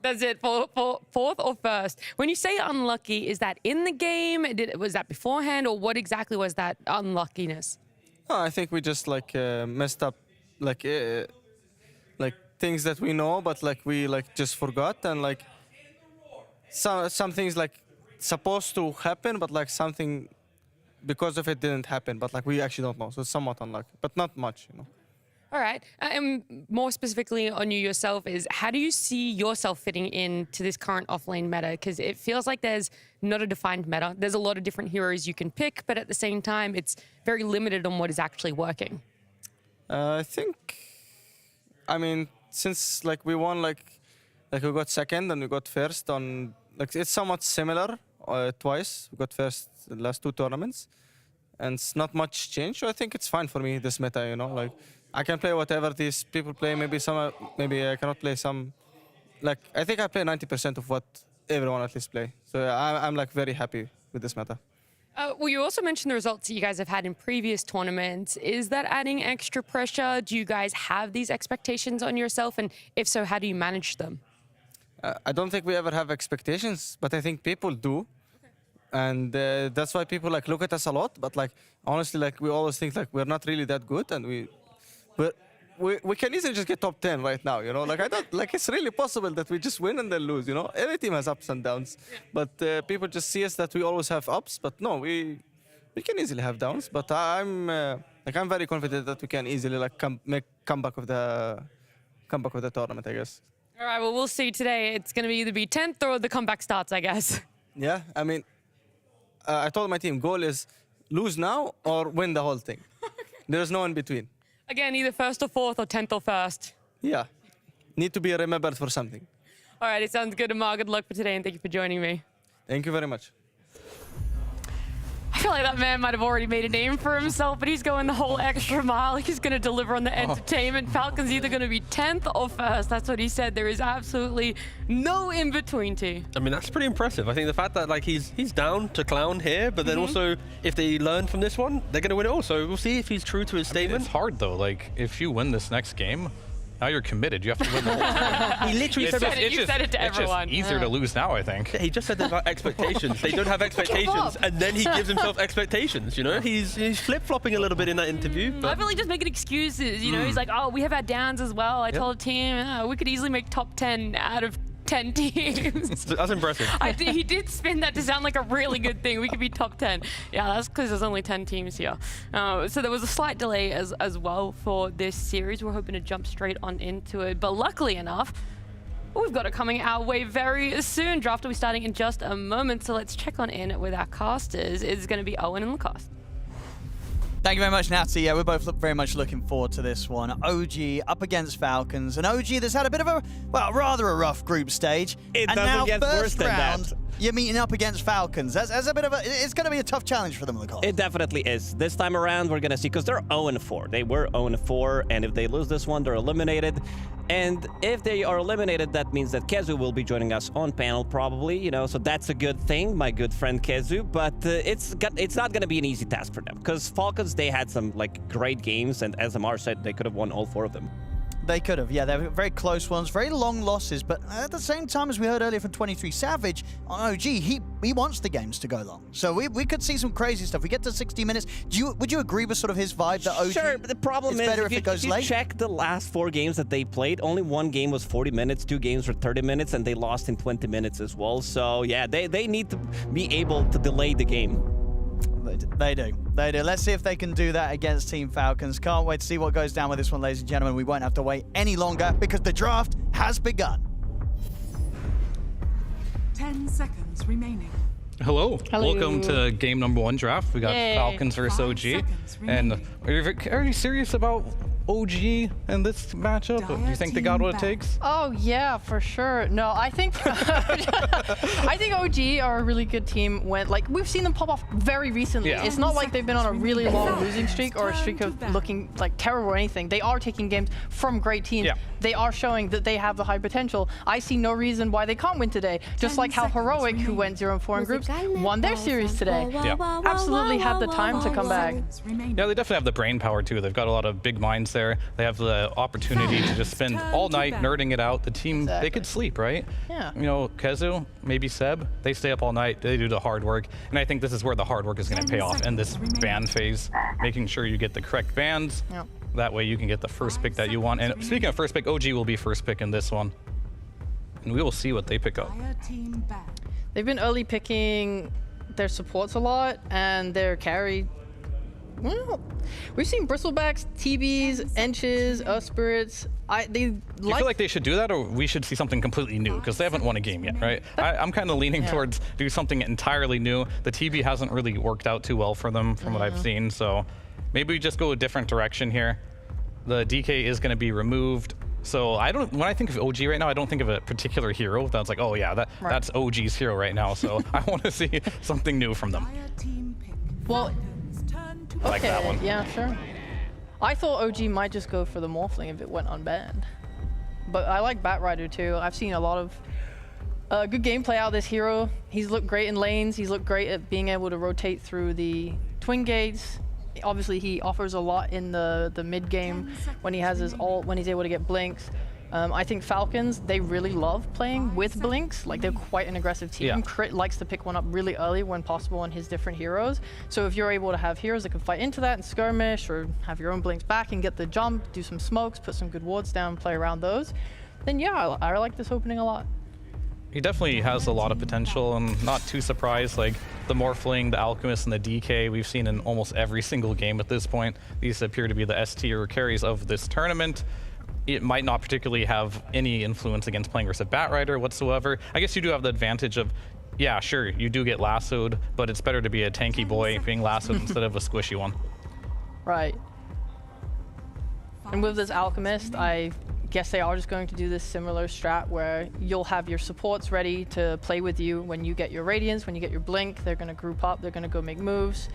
That's it, for 4th or 1st. When you say unlucky, is that in the game? Was that beforehand, or what exactly was that unluckiness? No, I think we just like messed up, like things that we know, but like we like just forgot, and like some things like supposed to happen, but like something because of it didn't happen, but like we actually don't know, so it's somewhat unlucky, but not much, you know. All right. And more specifically on you yourself is, how do you see yourself fitting into this current offlane meta? Because it feels like there's not a defined meta. There's a lot of different heroes you can pick, but at the same time, it's very limited on what is actually working. I think, I mean, since like we won, like we got 2nd and we got 1st on, like it's somewhat similar twice. We got 1st the last 2 tournaments, and it's not much change. So I think it's fine for me, this meta, you know, like I can play whatever these people play. Maybe I cannot play some. Like I think I play 90% of what everyone at least play. So I'm like very happy with this meta. Well, you also mentioned the results that you guys have had in previous tournaments. Is that adding extra pressure? Do you guys have these expectations on yourself? And if so, how do you manage them? I don't think we ever have expectations, but I think people do. And that's why people like look at us a lot. But like honestly, like we always think like we're not really that good, and we can easily just get top 10 right now, you know. Like I don't like it's really possible that we just win and then lose, you know. Every team has ups and downs, but people just see us that we always have ups. But no, we can easily have downs. But I'm very confident that we can easily like make comeback of the tournament, I guess. All right. Well, we'll see today. It's going to either be 10th or the comeback starts, I guess. Yeah, I mean, I told my team goal is lose now or win the whole thing. There's no in between. Again, either 1st or 4th or 10th or 1st. Yeah. Need to be remembered for something. All right, it sounds good, Amar. Good luck for today, and thank you for joining me. Thank you very much. I feel like that man might have already made a name for himself, but he's going the whole extra mile. He's going to deliver on the entertainment. Falcons either going to be 10th or 1st. That's what he said. There is absolutely no in-between, T. I mean, that's pretty impressive. I think the fact that like he's down to clown here, but then also if they learn from this one, they're going to win it also. We'll see if he's true to his statement. It's hard though. Like if you win this next game, now you're committed. You have to win the whole tournament. He literally said it. You said it to everyone. It's just easier to lose now, I think. He just said about expectations. They don't have expectations, and then he gives himself expectations. You know, he's flip-flopping a little bit in that interview. I feel like just making excuses. You know, he's like, oh, we have our downs as well. I told the team we could easily make top 10 out of 10 teams. That's impressive. He did spin that to sound like a really good thing. We could be top 10. Yeah, that's because there's only 10 teams here. So there was a slight delay as well for this series. We're hoping to jump straight on into it. But luckily enough, we've got it coming our way very soon. Draft will be starting in just a moment. So let's check on in with our casters. It's going to be Owen and Lacoste. Thank you very much, Natty. Yeah, we're both very much looking forward to this one. OG up against Falcons. An OG that's had a bit of a, well, rather a rough group stage. It and doesn't now get worse first than round, that. you're meeting up against Falcons. That's a bit of a, it's going to be a tough challenge for them, Nicole. It definitely is. This time around, we're going to see, because they're 0-4. They were 0-4, and if they lose this one, they're eliminated. And if they are eliminated, that means that Kezu will be joining us on panel probably, you know, so that's a good thing, my good friend Kezu, but it's not going to be an easy task for them, because Falcons, they had some, like, great games, and as Amar said, they could have won all 4 of them. They could have, yeah. They were very close ones, very long losses. But at the same time, as we heard earlier from 23 Savage on OG, he wants the games to go long. So we could see some crazy stuff. We get to 60 minutes. Would you agree with sort of his vibe that OG? Sure, but the problem is better if it goes late. Check the last 4 games that they played. Only 1 game was 40 minutes, 2 games were 30 minutes, and they lost in 20 minutes as well. So yeah, they need to be able to delay the game. They do. Let's see if they can do that against Team Falcons. Can't wait to see what goes down with this one, ladies and gentlemen. We won't have to wait any longer because the draft has begun. 10 seconds remaining. Hello. Hello. Welcome to game number 1 draft. We got Yay. Falcons versus OG. And are you serious about OG in this matchup? Do you think they got what it takes? Oh yeah, for sure. No, I think I think OG are a really good team when, like, we've seen them pop off very recently. Yeah. It's not like they've been on a really long losing streak or a streak of looking like terrible or anything. They are taking games from great teams. Yeah. They are showing that they have the high potential. I see no reason why they can't win today. Just like how Heroic, who went 0-4 in groups, won their series today. Yeah. Absolutely had the time to come back. Yeah, they definitely have the brain power too. They've got a lot of big minds there. They have the opportunity to just spend all night nerding it out. The team, they could sleep, right? Yeah. You know, Kezu, maybe Seb, they stay up all night. They do the hard work. And I think this is where the hard work is going to pay off in this ban phase, making sure you get the correct bans. Yep. That way you can get the first pick that you want. And speaking of first pick, OG will be first pick in this one. And we will see what they pick up. They've been early picking their supports a lot and their carry. Well, we've seen Bristlebacks, TBs, Enches, Spirits. Do you feel like they should do that, or we should see something completely new? Because they haven't won a game yet, right? I'm kind of leaning towards do something entirely new. The TB hasn't really worked out too well for them from what I've seen, so maybe we just go a different direction here. The DK is going to be removed. So when I think of OG right now, I don't think of a particular hero that's like, oh yeah, that's OG's hero right now. So I want to see something new from them. Well, Like that one. Yeah, sure. I thought OG might just go for the Morphling if it went unbanned. But I like Batrider too. I've seen a lot of good gameplay out of this hero. He's looked great in lanes. He's looked great at being able to rotate through the twin gates. Obviously, he offers a lot in the mid game when he has his ult, when he's able to get blinks. I think Falcons, they really love playing with blinks. Like, they're quite an aggressive team. Yeah. Crit likes to pick one up really early when possible on his different heroes. So if you're able to have heroes that can fight into that and skirmish, or have your own blinks back and get the jump, do some smokes, put some good wards down, play around those, then yeah, I like this opening a lot. He definitely has a lot of potential. I'm not too surprised. Like the Morphling, the Alchemist, and the DK we've seen in almost every single game at this point. These appear to be the S tier carries of this tournament. It might not particularly have any influence against playing versus Batrider whatsoever. I guess you do have the advantage of, yeah, sure, you do get lassoed, but it's better to be a tanky boy being lassoed instead of a squishy one. Right. And with this Alchemist, I guess they are just going to do this similar strat where you'll have your supports ready to play with you when you get your Radiance, when you get your Blink. They're going to group up, they're going to go make moves.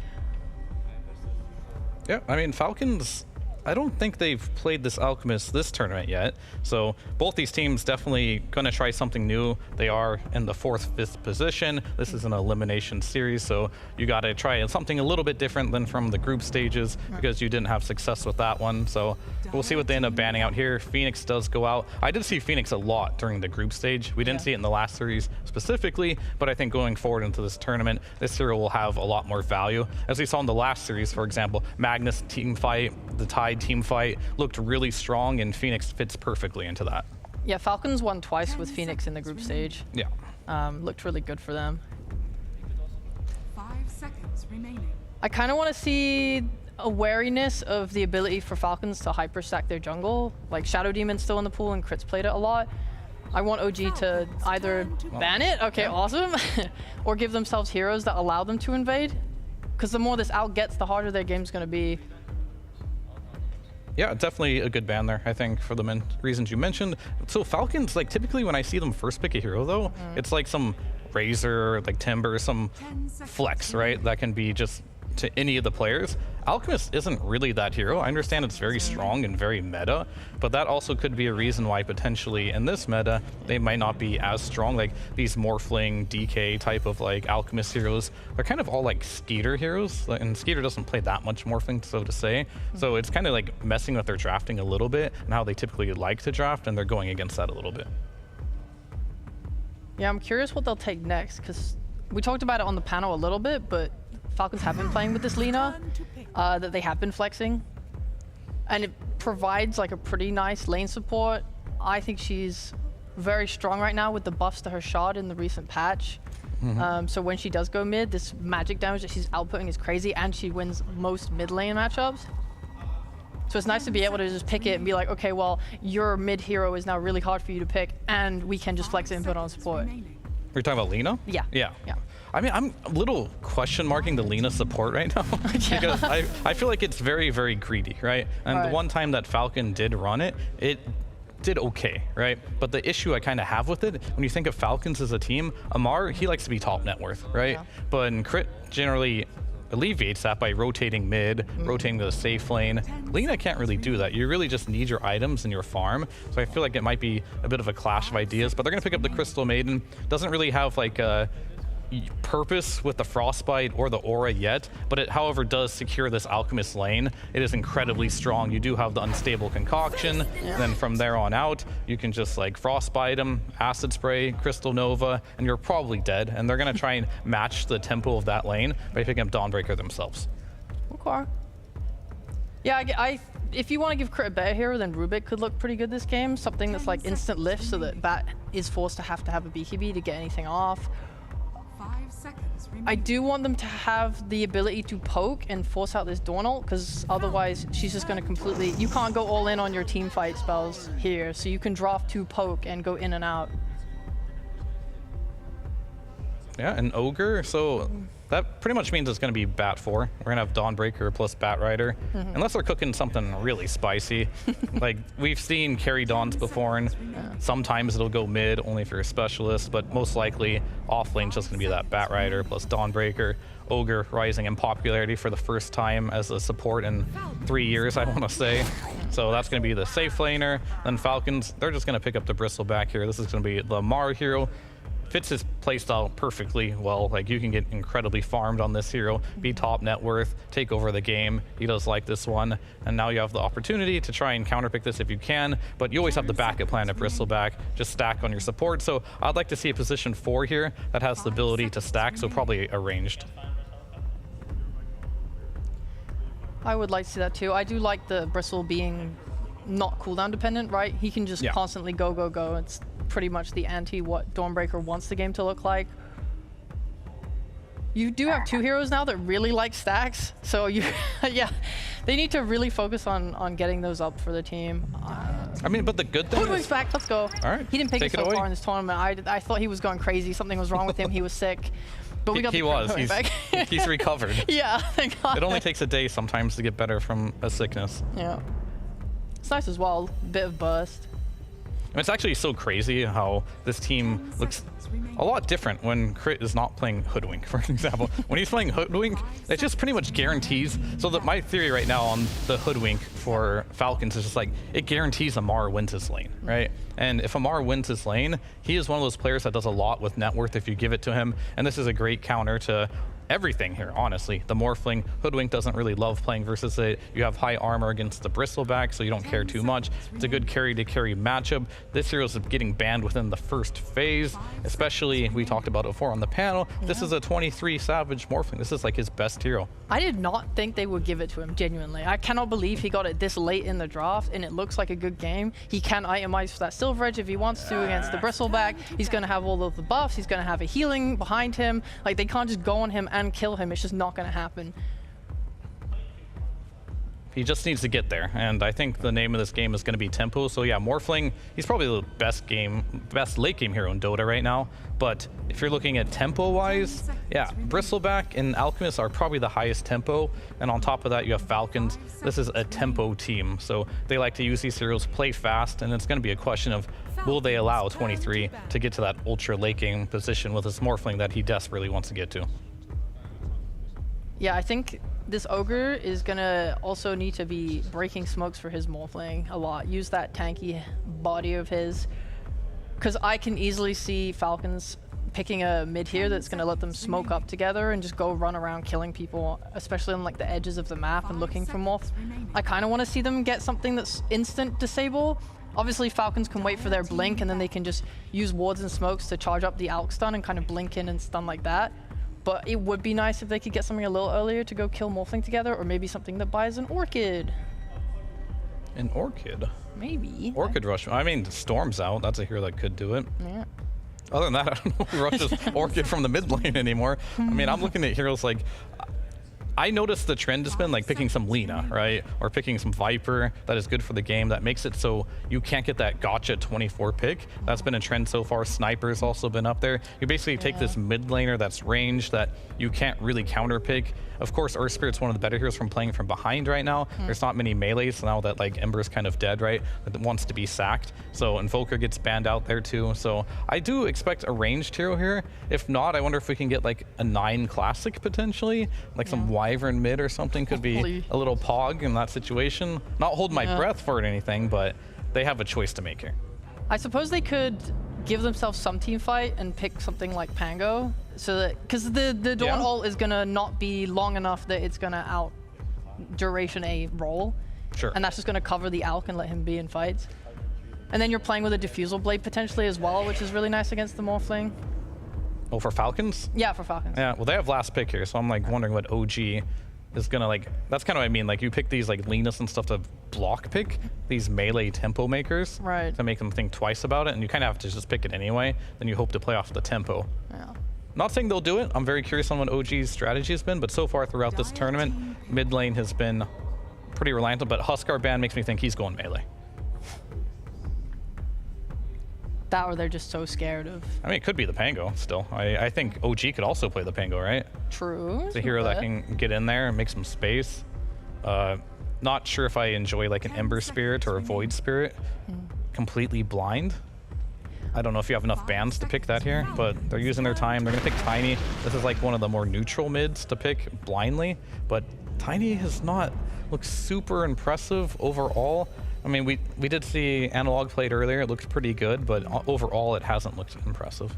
Yeah, I mean, Falcons, I don't think they've played this Alchemist this tournament yet. So both these teams definitely going to try something new. They are in the 4th, 5th position. This is an elimination series, so you got to try something a little bit different than from the group stages because you didn't have success with that one. So we'll see what they end up banning out here. Phoenix does go out. I did see Phoenix a lot during the group stage. We didn't see it in the last series specifically, but I think going forward into this tournament, this hero will have a lot more value. As we saw in the last series, for example, Magnus team fight, the Tide team fight looked really strong, and Phoenix fits perfectly into that. Yeah, Falcons won twice with Phoenix in the group stage. Yeah. Looked really good for them. 5 seconds remaining. I kind of want to see a wariness of the ability for Falcons to hyper-stack their jungle. Like Shadow Demon's still in the pool and Crits played it a lot. I want OG to either ban it, okay, awesome, or give themselves heroes that allow them to invade. Because the more this out gets, the harder their game's going to be. Yeah, definitely a good ban there, I think, for the reasons you mentioned. So Falcons, like typically when I see them first pick a hero though, it's like some Razor, like Timber, some flex, right? That can be just to any of the players. Alchemist isn't really that hero. I understand it's very strong and very meta, but that also could be a reason why potentially in this meta, they might not be as strong. Like these Morphling, DK type of like Alchemist heroes, they're kind of all like Skeeter heroes, and Skeeter doesn't play that much Morphling, so to say. So it's kind of like messing with their drafting a little bit and how they typically like to draft, and they're going against that a little bit. Yeah, I'm curious what they'll take next, because we talked about it on the panel a little bit, but Falcons have been playing with this Lina that they have been flexing, and it provides like a pretty nice lane support. I think she's very strong right now with the buffs to her shard in the recent patch. So when she does go mid, this magic damage that she's outputting is crazy, and she wins most mid lane matchups. So it's nice to be able to just pick it and be like, okay, well, your mid hero is now really hard for you to pick, and we can just flex it and put on support. You're talking about Lina? Yeah. Yeah. I mean, I'm a little question marking the Lina support right now because I feel like it's very, very greedy, right? And the one time that Falcon did run it, it did okay, right? But the issue I kind of have with it, when you think of Falcons as a team, Amar, he likes to be top net worth, right? But in Crit generally alleviates that by rotating mid, rotating to the safe lane. Lina can't really do that. You really just need your items and your farm. So I feel like it might be a bit of a clash of ideas, but they're going to pick up the Crystal Maiden. Doesn't really have like a purpose with the Frostbite or the Aura yet, but it however does secure this Alchemist lane. It is incredibly strong. You do have the Unstable Concoction, and then from there on out you can just like Frostbite them, Acid Spray, Crystal Nova, and you're probably dead. And they're gonna try and match the tempo of that lane by picking up Dawnbreaker themselves. Okay. Yeah, if you want to give Crit a better hero, then Rubik could look pretty good this game. Something that's like instant lift so that Bat is forced to have a BKB to get anything off. I do want them to have the ability to poke and force out this Dawn ult, because otherwise she's just going to completely... You can't go all in on your team fight spells here, so you can draft 2 poke and go in and out. Yeah, an Ogre, so that pretty much means it's going to be Bat 4. We're going to have Dawnbreaker plus Bat Rider, unless they're cooking something really spicy. Like, we've seen carry Dawns before, and sometimes it'll go mid, only for a specialist, but most likely off lane just going to be that Bat Rider plus Dawnbreaker. Ogre rising in popularity for the first time as a support in 3 years, I want to say. So that's going to be the safe laner. Then Falcons, they're just going to pick up the Bristleback here. This is going to be the Mar hero. Fits his playstyle perfectly well. Like, you can get incredibly farmed on this hero, be top net worth, take over the game. He does like this one, and now you have the opportunity to try and counterpick this if you can, but you always have the backup plan at Bristleback. Just stack on your support. So I'd like to see a position 4 here that has the ability to stack, so probably a ranged. I would like to see that too. I do like the Bristle being not cooldown dependent, right? He can just constantly go, go, go. It's pretty much the anti what Dawnbreaker wants the game to look like. You do have 2 heroes now that really like stacks, so you, they need to really focus on getting those up for the team. I mean, but the good thing is... back, let's go. All right, he didn't pick it so away. far in this tournament. I thought he was going crazy. Something was wrong with him. He was sick. But we got he was. He's recovered. Yeah, thank God. It only takes a day sometimes to get better from a sickness. Yeah. It's nice as well. Bit of burst. And it's actually so crazy how this team looks a lot different when Crit is not playing Hoodwink, for example. When he's playing Hoodwink, it just pretty much guarantees. So that my theory right now on the Hoodwink for Falcons is just like, it guarantees Amar wins his lane, right? And if Amar wins his lane, he is one of those players that does a lot with net worth if you give it to him. And this is a great counter to everything here, honestly. The Morphling, Hoodwink doesn't really love playing versus it. You have high armor against the Bristleback, so you don't care too much. It's a good carry-to-carry matchup. This hero's getting banned within the first phase, especially, we talked about it before on the panel. This is a 23 Savage Morphling. This is like his best hero. I did not think they would give it to him, genuinely. I cannot believe he got it this late in the draft, and it looks like a good game. He can itemize for that Silver Edge if he wants to against the Bristleback. He's going to have all of the buffs. He's going to have a healing behind him. Like, they can't just go on him and kill him. It's just not going to happen. he just needs to get there. And I think the name of this game is going to be tempo. So yeah, Morphling, he's probably the best late game hero in Dota right now. But if you're looking at tempo-wise, yeah, Bristleback and Alchemist are probably the highest tempo. And on top of that, you have Falcons. This is a tempo team. So they like to use these heroes, play fast, and it's going to be a question of will they allow 23 to get to that ultra late game position with this Morphling that he desperately wants to get to. Yeah, I think this Ogre is gonna also need to be breaking smokes for his Morphling a lot. Use that tanky body of his. Because I can easily see Falcons picking a mid here that's gonna let them smoke up together and just go run around killing people, especially on like the edges of the map and looking for Morph. I kind of want to see them get something that's instant disable. Obviously Falcons can wait for their blink and then they can just use wards and smokes to charge up the Alk stun and kind of blink in and stun like that. But it would be nice if they could get something a little earlier to go kill Morphling together, or maybe something that buys an Orchid. An Orchid? Maybe. Orchid Rush. I mean, Storm's out. That's a hero that could do it. Yeah. Other than that, I don't know who rushes Orchid from the mid lane anymore. I mean, I'm looking at heroes like... I noticed the trend has been like picking some Lina, right? Or picking some Viper that is good for the game, that makes it so you can't get that gotcha 24 pick. That's been a trend so far. Sniper's also been up there. You basically take this mid laner that's ranged that you can't really counter pick. Of course, Earth Spirit's one of the better heroes from playing from behind right now. There's not many melees now that like Ember's kind of dead, right? That wants to be sacked. So Invoker gets banned out there too. So I do expect a ranged hero here. If not, I wonder if we can get like a 9 classic potentially, like some Wyvern mid or something could be a little pog in that situation. Not hold my breath for it or anything, but they have a choice to make here. I suppose they could give themselves some team fight and pick something like Pango, so that because the Dawn ult is gonna not be long enough that it's gonna out duration a roll. Sure. And that's just gonna cover the Alk and let him be in fights. And then you're playing with a Diffusal Blade potentially as well, which is really nice against the Morphling. Oh, for Falcons? Yeah, for Falcons. Yeah, well, they have last pick here, so I'm like wondering what OG is gonna like. That's kind of what I mean. Like you pick these like Linus and stuff to block pick these melee tempo makers, right? To make them think twice about it, and you kind of have to just pick it anyway. Then you hope to play off the tempo. Yeah. Not saying they'll do it. I'm very curious on what OG's strategy has been, but so far throughout this tournament, mid lane has been pretty reliant. But Huskar ban makes me think he's going melee. That or they're just so scared of. I mean, it could be the Pango still. I think OG could also play the Pango, right? True. It's a hero that can get in there and make some space. Not sure if I enjoy like an Ember Spirit or a Void Spirit. Completely blind. I don't know if you have enough bans to pick that here, but they're using their time. They're gonna pick Tiny. This is like one of the more neutral mids to pick blindly, but Tiny has not looked super impressive overall. I mean, we did see Analog played earlier. It looks pretty good, but overall it hasn't looked impressive.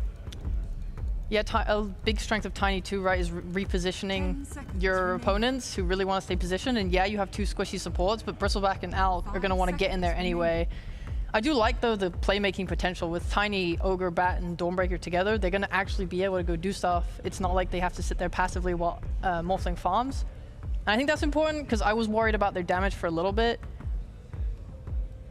Yeah, a big strength of Tiny too, right, is repositioning your opponents who really want to stay positioned. And yeah, you have 2 squishy supports, but Bristleback and Al are going to want to get in there anyway. I do like, though, the playmaking potential with Tiny, Ogre, Bat, and Dawnbreaker together. They're going to actually be able to go do stuff. It's not like they have to sit there passively while Morphling farms. And I think that's important because I was worried about their damage for a little bit.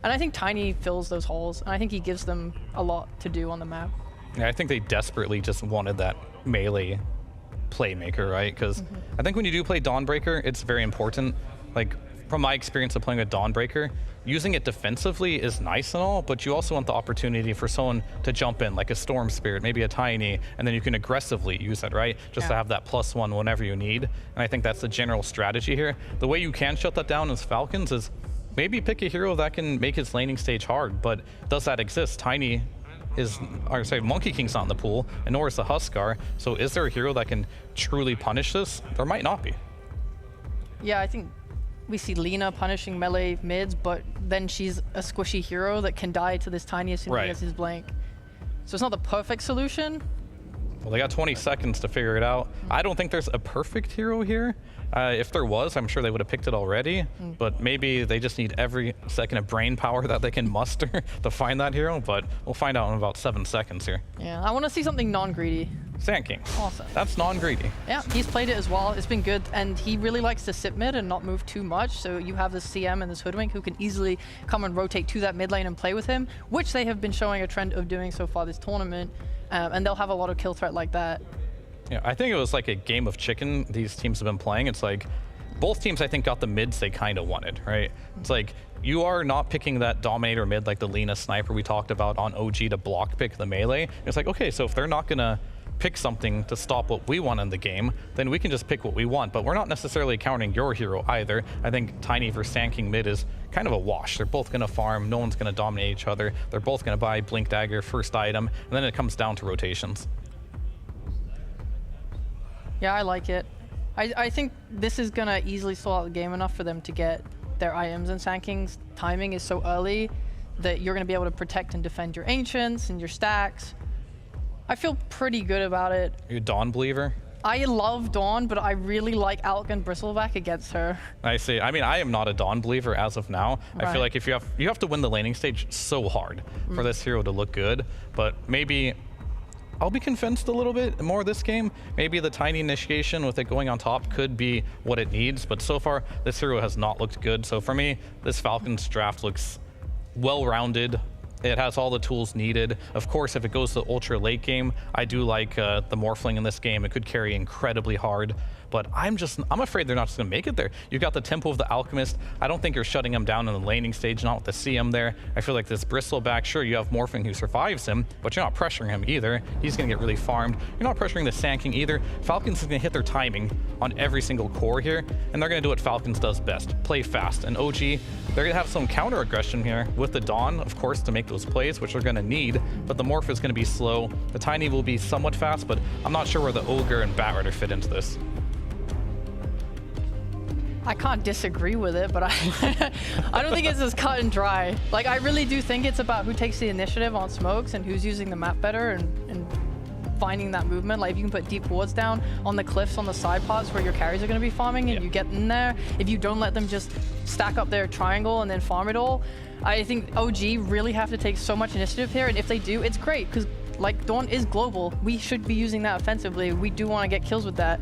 And I think Tiny fills those holes, and I think he gives them a lot to do on the map. Yeah, I think they desperately just wanted that melee playmaker, right? Because I think when you do play Dawnbreaker, it's very important. Like, from my experience of playing with Dawnbreaker, using it defensively is nice and all, but you also want the opportunity for someone to jump in, like a Storm Spirit, maybe a Tiny, and then you can aggressively use it, right? Just to have that +1 whenever you need. And I think that's the general strategy here. The way you can shut that down as Falcons is maybe pick a hero that can make his laning stage hard, but does that exist? Tiny is, or sorry, Monkey King's not in the pool, and nor is the Huskar. So is there a hero that can truly punish this? There might not be. Yeah, I think we see Lina punishing melee mids, but then she's a squishy hero that can die to this Tiny as soon as he gets his blank. So it's not the perfect solution. Well, they got 20 seconds to figure it out. I don't think there's a perfect hero here. If there was, I'm sure they would have picked it already, but maybe they just need every second of brain power that they can muster to find that hero, but we'll find out in about 7 seconds here. Yeah, I want to see something non-greedy. Sand King. Awesome. That's non-greedy. Yeah, he's played it as well. It's been good, and he really likes to sit mid and not move too much, so you have this CM and this Hoodwink who can easily come and rotate to that mid lane and play with him, which they have been showing a trend of doing so far this tournament, and they'll have a lot of kill threat like that. Yeah, I think it was like a game of chicken these teams have been playing. It's like both teams, I think, got the mids they kind of wanted, right? It's like, you are not picking that dominator mid like the Lina sniper we talked about on OG to block pick the melee. It's like, okay, so if they're not going to pick something to stop what we want in the game, then we can just pick what we want. But we're not necessarily counting your hero either. I think Tiny versus Sanking mid is kind of a wash. They're both going to farm. No one's going to dominate each other. They're both going to buy Blink Dagger, first item, and then it comes down to rotations. Yeah, I like it. I think this is going to easily sort out the game enough for them to get their items, and Sanking's timing is so early that you're going to be able to protect and defend your Ancients and your stacks. I feel pretty good about it. Are you a Dawn believer? I love Dawn, but I really like Alk and Bristleback against her. I see. I mean, I am not a Dawn believer as of now. Right. I feel like if you have to win the laning stage so hard for this hero to look good, but maybe I'll be convinced a little bit more this game. Maybe the Tiny initiation with it going on top could be what it needs, but so far this hero has not looked good. So for me, this Falcons draft looks well-rounded. It has all the tools needed. Of course, if it goes to ultra late game, I do like the Morphling in this game. It could carry incredibly hard, but I'm afraid they're not just gonna make it there. You've got the Tempo of the Alchemist. I don't think you're shutting him down in the laning stage, not with the CM there. I feel like this Bristleback, sure, you have Morphling who survives him, but you're not pressuring him either. He's gonna get really farmed. You're not pressuring the Sanking either. Falcons is gonna hit their timing on every single core here, and they're gonna do what Falcons does best, play fast. And OG, they're gonna have some counter aggression here with the Dawn, of course, to make those plays, which they're gonna need, but the Morph is gonna be slow. The Tiny will be somewhat fast, but I'm not sure where the Ogre and Batrider fit into this. I can't disagree with it, but I don't think it's as cut and dry. Like, I really do think it's about who takes the initiative on smokes and who's using the map better and finding that movement. Like, if you can put deep wards down on the cliffs on the side parts where your carries are going to be farming and you get in there, if you don't let them just stack up their triangle and then farm it all, I think OG really have to take so much initiative here, and if they do, it's great, because like, Dawn is global. We should be using that offensively. We do want to get kills with that.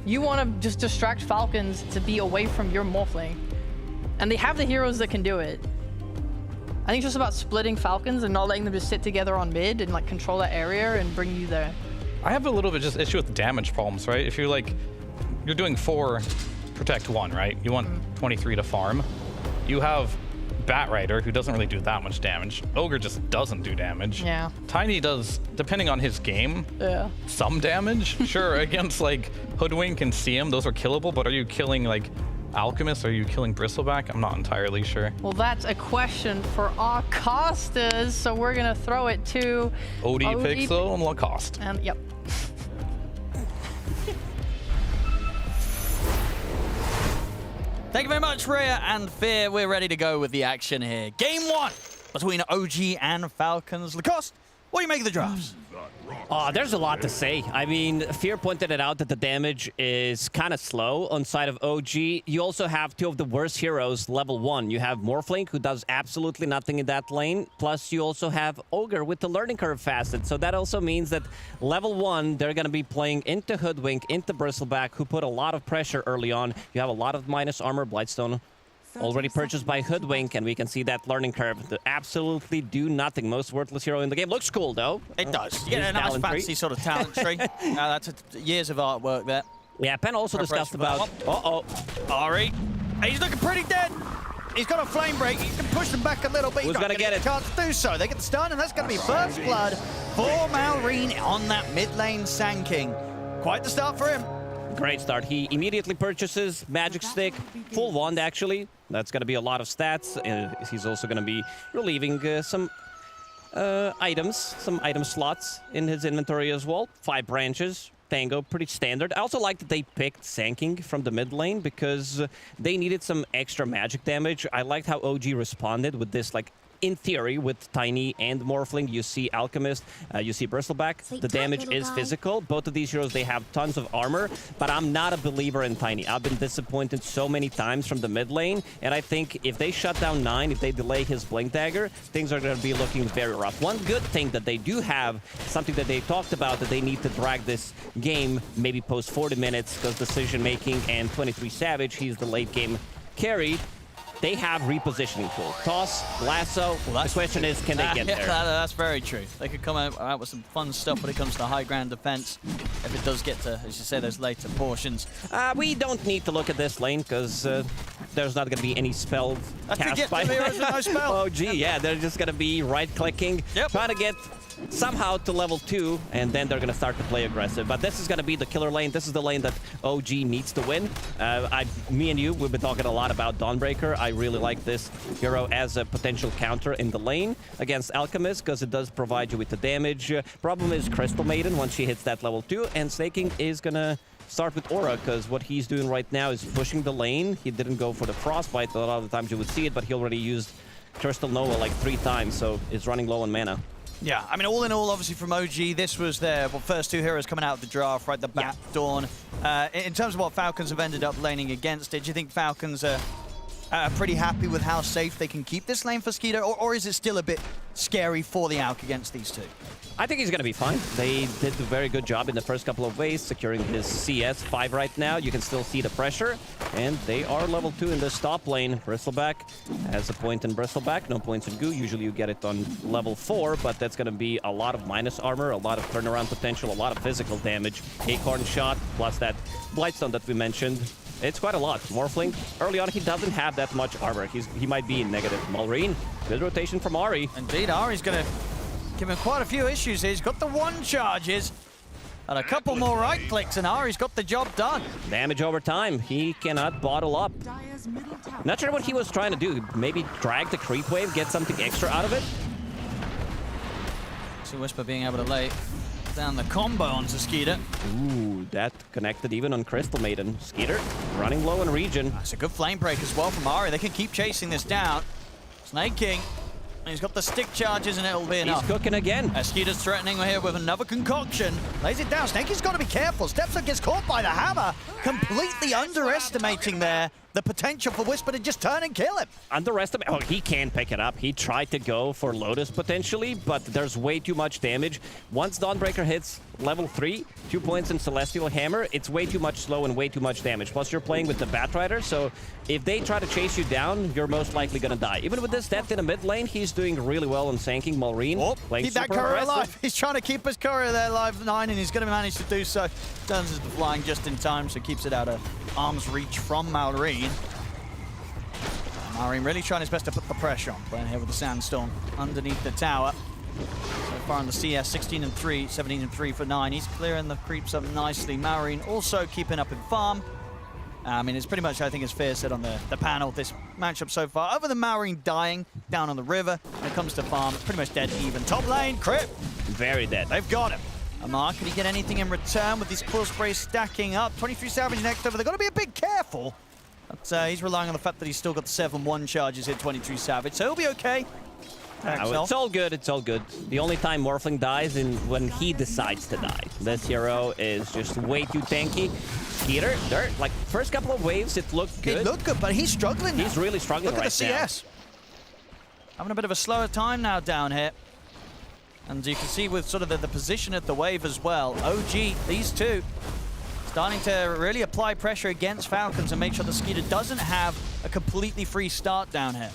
You want to just distract Falcons to be away from your Morphling. And they have the heroes that can do it. I think it's just about splitting Falcons and not letting them just sit together on mid and like control that area and bring you there. I have a little bit just issue with damage problems, right? If you're like, you're doing 4, protect 1, right? You want 23 to farm. You have Batrider, who doesn't really do that much damage. Ogre just doesn't do damage. Yeah. Tiny does, depending on his game, some damage. Sure, against like Hoodwink and CM, those are killable, but are you killing like Alchemist? Are you killing Bristleback? I'm not entirely sure. Well, that's a question for our casters, so we're gonna throw it to OD Pixel and Lacoste. And yep. Thank you very much, Rhea and Fear. We're ready to go with the action here. Game 1 between OG and Falcons. Lacoste, what do you make of the drafts? There's a lot to say. I mean, Fear pointed it out that the damage is kind of slow on side of OG. You also have 2 of the worst heroes, level 1. You have Morphling, who does absolutely nothing in that lane. Plus, you also have Ogre with the learning curve facet. So that also means that level 1, they're going to be playing into Hoodwink, into Bristleback, who put a lot of pressure early on. You have a lot of minus armor, Blightstone already purchased by Hoodwink, and we can see that learning curve. They absolutely do nothing. Most worthless hero in the game. Looks cool, though. It does. You get a nice fancy sort of talent tree. That's years of artwork there. Yeah, Pen also discussed about... Ari. He's looking pretty dead. He's got a flame break. He can push them back a little bit. Who's going to get it? Chance to do so. They get the stun, and that's going to be first blood for Malrine on that mid lane Sanking. Quite the start for him. Great start. He immediately purchases Magic Stick, full wand actually. That's going to be a lot of stats. He's also going to be relieving some items, some item slots in his inventory as well. 5 branches, Tango, pretty standard. I also like that they picked Sanking from the mid lane because they needed some extra magic damage. I liked how OG responded with this, like, in theory, with Tiny and Morphling, you see Alchemist, you see Bristleback. The damage is physical. Both of these heroes, they have tons of armor, but I'm not a believer in Tiny. I've been disappointed so many times from the mid lane, and I think if they shut down 9, if they delay his Blink Dagger, things are going to be looking very rough. One good thing that they do have, something that they talked about, that they need to drag this game maybe post 40 minutes, because decision making and 23 Savage, he's the late game carry. they have repositioning tools. Toss, lasso. Well, the question is, can they get there? That's very true. They could come out with some fun stuff when it comes to high ground defense if it does get to, as you say, those later portions. We don't need to look at this lane because there's not going to be any spells cast by no spell. Oh, gee, yeah, they're just going to be right-clicking, trying to get somehow to level 2, and then they're going to start to play aggressive. But this is going to be the killer lane. This is the lane that OG needs to win. Me and you, we've been talking a lot about Dawnbreaker. I really like this hero as a potential counter in the lane against Alchemist because it does provide you with the damage. Problem is Crystal Maiden once she hits that level 2, and Snaking is going to start with Aura because what he's doing right now is pushing the lane. He didn't go for the Frostbite. A lot of the times you would see it, but he already used Crystal Nova like 3 times, so it's running low on mana. Yeah, I mean, all in all, obviously from OG, this was their first 2 heroes coming out of the draft, right? The Bat Dawn. In terms of what Falcons have ended up laning against it, do you think Falcons are pretty happy with how safe they can keep this lane for Skeeter, or is it still a bit scary for the Alk against these 2? I think he's going to be fine. They did a very good job in the first couple of waves, securing his CS 5 right now. You can still see the pressure, and they are level 2 in this top lane. Bristleback has a point in Bristleback, no points in Goo. Usually you get it on level 4, but that's going to be a lot of minus armor, a lot of turnaround potential, a lot of physical damage. Acorn shot, plus that Blightstone that we mentioned. It's quite a lot. Morphling, early on, he doesn't have that much armor. He might be in negative. Malrine, good rotation from Ahri. Indeed, Ahri's going to give him quite a few issues here. He's got the 1 charges and a couple more right clicks, and Ahri's got the job done. Damage over time. He cannot bottle up. Not sure what he was trying to do. Maybe drag the creep wave, get something extra out of it. See Whisper being able to lay down the combo onto Skeeter. Ooh, that connected even on Crystal Maiden. Skeeter running low in region. That's a good flame break as well from Ahri. They can keep chasing this down. Snake King. He's got the stick charges and it'll be enough. He's cooking again. Skeeter's threatening here with another concoction. Lays it down. Snakey's got to be careful. Steps up, gets caught by the hammer. Completely underestimating there the potential for Whisper to just turn and kill him. Underestimate. Oh, he can pick it up. He tried to go for Lotus potentially, but there's way too much damage. Once Dawnbreaker hits level 3, 2 points in Celestial Hammer, it's way too much slow and way too much damage. Plus, you're playing with the Batrider, so if they try to chase you down, you're most likely going to die. Even with this death in the mid lane, he's doing really well on sanking Malrine. Keep that courier alive. He's trying to keep his courier there alive 9, and he's going to manage to do so. Turns into flying just in time, so keeps it out of arm's reach from Malrine. Malrine really trying his best to put the pressure on. Playing here with the Sandstorm underneath the tower. So far on the CS, 16-3, 17-3 for 9. He's clearing the creeps up nicely. Malrine also keeping up in farm. I mean, it's pretty much, I think, as Fear said on the panel, this matchup so far. Other than Malrine dying down on the river, when it comes to farm, pretty much dead even. Top lane, Crip. Very dead. They've got him. Amar, can he get anything in return with these Quill Sprays stacking up? 23 Savage next over. They've got to be a bit careful. But he's relying on the fact that he's still got the 7-1 charges here, 23 Savage, so he'll be okay. It's all good, it's all good. The only time Morphling dies is when he decides to die. This hero is just way too tanky. Skeeter, Dirt, like first couple of waves, it looked good. It looked good, but he's struggling now. He's really struggling right now. Look at the CS. Having a bit of a slower time now down here. And you can see with sort of the position at the wave as well. OG, these 2, starting to really apply pressure against Falcons and make sure the Skeeter doesn't have a completely free start down here.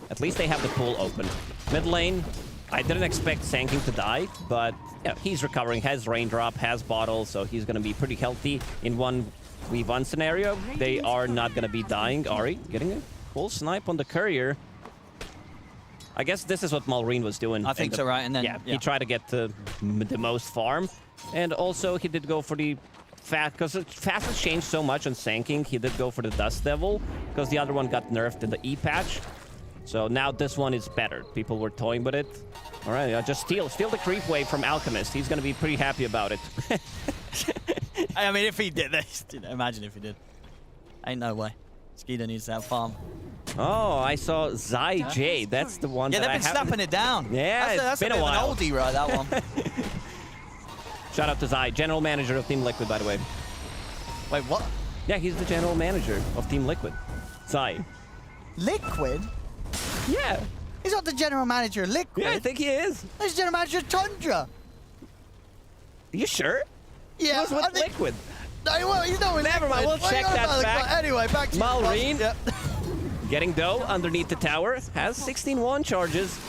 At least they have the pool open. Mid lane, I didn't expect Sanking to die, but yeah, he's recovering, has Raindrop, has Bottle, so he's going to be pretty healthy in 1v1 scenario. They are not going to be dying. Ahri getting a full snipe on the courier. I guess this is what Malrine was doing. I think so, right? And then he tried to get the most farm, and also he did go for the fast, because fast has changed so much on Sanking. He did go for the Dust Devil because the other one got nerfed in the E patch. So now this one is better. People were toying with it. All right, just steal the creep wave from Alchemist. He's going to be pretty happy about it. I mean, if he did, imagine if he did. Ain't no way. Skeeter needs that farm. Oh, I saw Zai J. That's the one. Yeah, they've been snapping it down. Yeah, that's been a bit a while. of an oldie, right? That one. Shout out to Zai, general manager of Team Liquid, by the way. Wait, what? Yeah, he's the general manager of Team Liquid. Zai. Liquid? Yeah. He's not the general manager of Liquid. Yeah, I think he is. He's general manager of Tundra. You sure? Yeah. He was with Liquid. No, well, he's not Never mind, we'll check that back. Anyway, back to Malrine. Yep. Getting dough underneath the tower. Has 16-1 charges.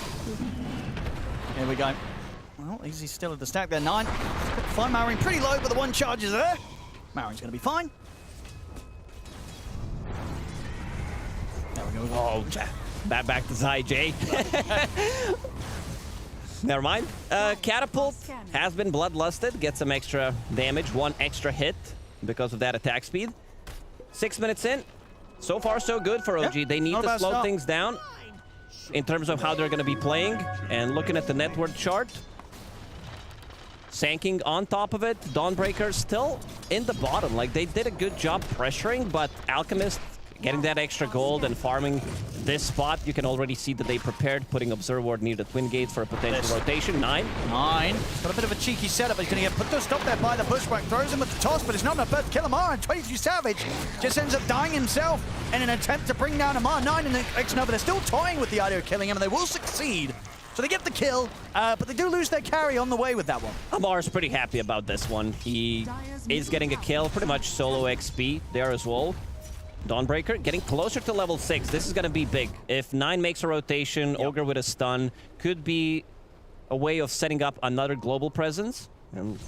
Here we go. Well, Easy still at the stack there. 9. Fine, Malrine pretty low, but the 1 charge is there. Malrine's going to be fine. There we go. Oh, back to Zai. Never mind. Catapult has been bloodlusted. Gets some extra damage. 1 extra hit because of that attack speed. 6 minutes in. So far, so good for OG. They need to slow things down in terms of how they're going to be playing. And looking at the net worth chart, Sanking on top of it. Dawnbreaker still in the bottom. Like, they did a good job pressuring, but Alchemist getting that extra gold and farming this spot. You can already see that they prepared, putting Observer Ward near the Twin Gates for a potential rotation. 9. Got a bit of a cheeky setup. He's going to get put to stop there by the pushback. Throws him with the toss, but it's not enough to kill Amar. And 23 Savage just ends up dying himself in an attempt to bring down Amar. 9 and X-Nova. They're still toying with the idea of killing him, and they will succeed. So they get the kill, but they do lose their carry on the way with that one. Amar's pretty happy about this one. He is getting a kill, pretty much solo XP there as well. Dawnbreaker getting closer to level 6. This is going to be big. If 9 makes a rotation, Ogre with a stun could be a way of setting up another global presence. And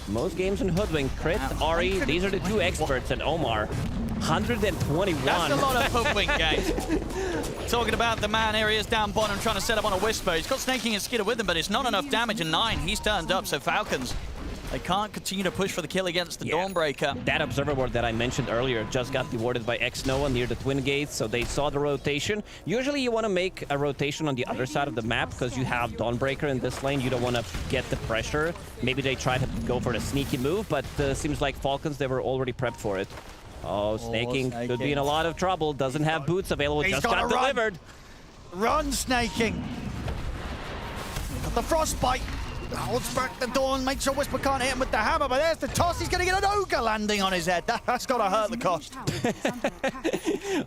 most games in Hoodwink, Crit, Ari, these are the 2 experts, and Omar. 121. That's a lot of Hoodwink games. Talking about the man here, he is down bottom trying to set up on a Whisper. He's got Snaking and Skitter with him, but it's not enough damage, and 9, he's turned up, so Falcons, they can't continue to push for the kill against the Dawnbreaker. That Observer Ward that I mentioned earlier just got rewarded by X-Noah near the Twin Gates, so they saw the rotation. Usually you want to make a rotation on the other side of the map because you have Dawnbreaker in this lane. You don't want to get the pressure. Maybe they try to go for the sneaky move, but seems like Falcons, they were already prepped for it. Oh, Snaking could be in a lot of trouble. Doesn't have boots available. He's just got delivered. Run, Snaking. Got the Frostbite. Holds back the Dawn, makes sure Whisper can't hit him with the hammer, but there's the toss. He's going to get an Ogre landing on his head. That's got to hurt the cost.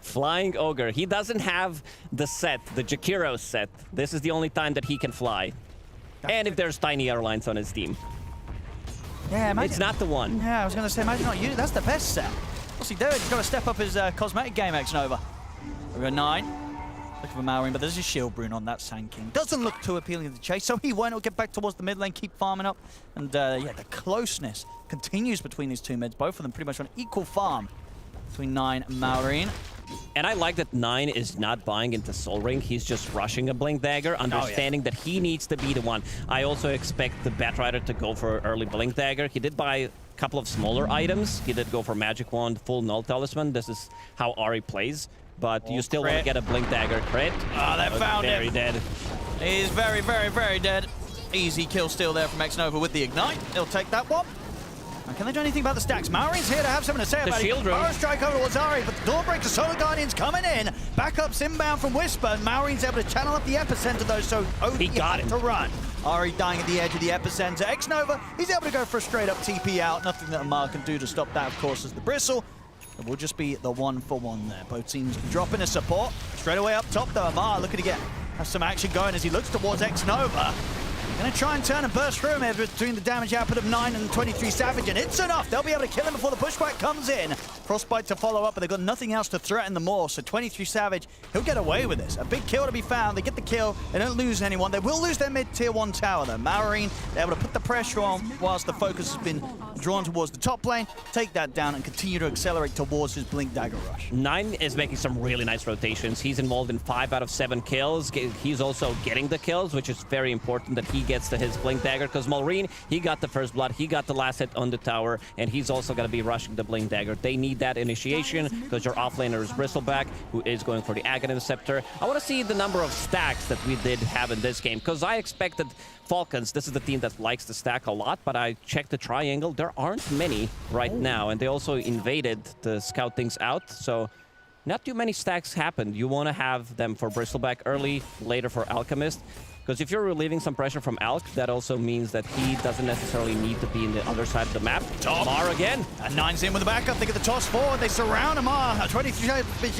Flying Ogre. He doesn't have the set, the Jakiro set. This is the only time that he can fly. And if there's Tiny Airlines on his team. Yeah, imagine. It's not the one. Yeah, I was going to say, imagine not you. That's the best set. What's he doing? He's got to step up his cosmetic game, X-Nova. We've got 9. Looking for Malrine, but there's a shield rune on that Sand King. Doesn't look too appealing to chase, so he won't. He'll get back towards the mid lane, keep farming up. And yeah, the closeness continues between these two mids. Both of them pretty much on equal farm between 9 and Malrine. And I like that 9 is not buying into Soul Ring. He's just rushing a Blink Dagger, understanding that he needs to be the one. I also expect the Batrider to go for early Blink Dagger. He did buy a couple of smaller items. He did go for Magic Wand, full Null Talisman. This is how Ari plays. But you still want to get a Blink Dagger crit. Oh, they found him. Very dead. He's very, very, very dead. Easy kill steal there from X-Nova with the Ignite. He'll take that one. Now, can they do anything about the stacks? Malrine's here to have something to say about it. Power strike over towards Ari, but the Dawnbreaker Solar Guardian's coming in. Backups inbound from Whisper, and Malrine's able to channel up the epicenter though, so he got him to run. Ari dying at the edge of the epicenter. X-Nova, he's able to go for a straight up TP out. Nothing that Amar can do to stop that, of course, is the Bristle. It will just be the 1-for-1 there. Both teams dropping a support. Straight away up top though, Amar looking to have some action going as he looks towards X-Nova. Gonna try and turn and burst through him here between the damage output of 9 and 23 Savage, and it's enough. They'll be able to kill him before the pushback comes in. Frostbite to follow up, but they've got nothing else to threaten them more. So 23 Savage, he'll get away with this. A big kill to be found. They get the kill. They don't lose anyone. They will lose their mid-tier 1 tower though. Malrine, they're able to put the pressure on whilst the focus has been drawn towards the top lane, take that down and continue to accelerate towards his Blink Dagger rush. 9 is making some really nice rotations. He's involved in 5 out of 7 kills. He's also getting the kills, which is very important that he gets to his Blink Dagger, because Malrine, he got the first blood, he got the last hit on the tower, and he's also going to be rushing the Blink Dagger. They need that initiation, because your offlaner is Bristleback, who is going for the Aghanim Scepter. I want to see the number of stacks that we did have in this game, because I expected Falcons, this is the team that likes to stack a lot, but I checked the triangle, there aren't many right now, and they also invaded to scout things out, so not too many stacks happened. You want to have them for Bristleback early, later for Alchemist, because if you're relieving some pressure from Alk, that also means that he doesn't necessarily need to be in the other side of the map. Amar again. And 9's in with the backup. They get the toss forward. They surround Amar. 23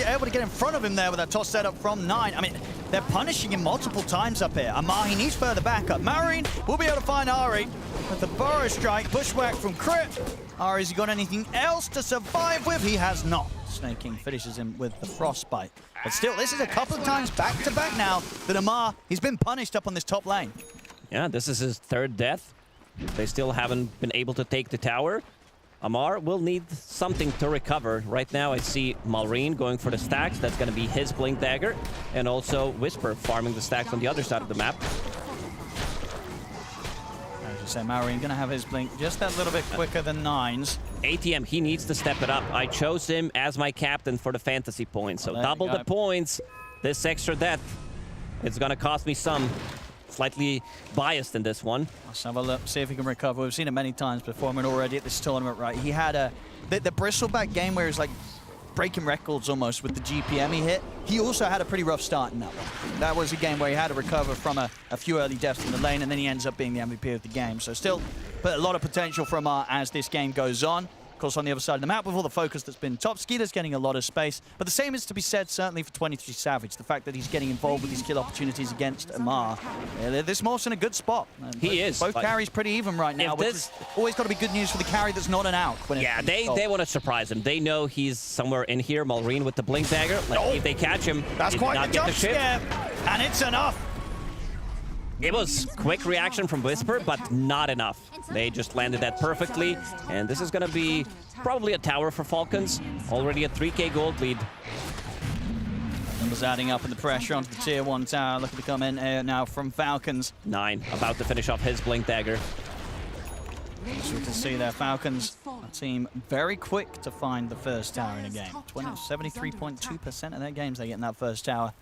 able to get in front of him there with that toss setup from 9. I mean, They're punishing him multiple times up here. Amar, he needs further backup. Marine will be able to find Ari with the Burrow Strike. Bushwhack from Crit. Ari, has he got anything else to survive with? He has not. Snake King finishes him with the Frostbite. But still, this is a couple of times back-to-back now that Amar, he's been punished up on this top lane. Yeah, this is his third death. They still haven't been able to take the tower. Amar will need something to recover. Right now, I see Malrine going for the stacks. That's going to be his Blink Dagger. And also Whisper farming the stacks on the other side of the map. As you say, Malrine going to have his Blink just that little bit quicker than Nines. ATM, he needs to step it up. I chose him as my captain for the fantasy points. So double the points. This extra death, it's going to cost me some. Slightly biased in this one. Let's have a look, see if he can recover. We've seen it many times before. I mean, already at this tournament, right? He had the Bristleback game where he was like breaking records almost with the GPM he hit. He also had a pretty rough start in that one. That was a game where he had to recover from a few early deaths in the lane, and then he ends up being the MVP of the game. So still, but a lot of potential for Amar as this game goes on. Of course, on the other side of the map, with all the focus that's been top, Skeeter's getting a lot of space. But the same is to be said, certainly, for 23 Savage. The fact that he's getting involved with these kill opportunities against Amar. This Morph's in a good spot. He is. Both carries pretty even right now, which is always got to be good news for the carry that's not an out. Yeah, they want to surprise him. They know he's somewhere in here. Malrine with the Blink Dagger. Let's see if they catch him. That's quite the jump scare. And it's enough. It was quick reaction from Whisper, but not enough. They just landed that perfectly, and this is going to be probably a tower for Falcons. Already a 3k gold lead. Numbers adding up in the pressure onto the tier 1 tower. Looking to come in here now from Falcons. 9, about to finish off his Blink Dagger. As we can see there, Falcons, a team very quick to find the first tower in a game. 73.2% of their games they get in that first tower.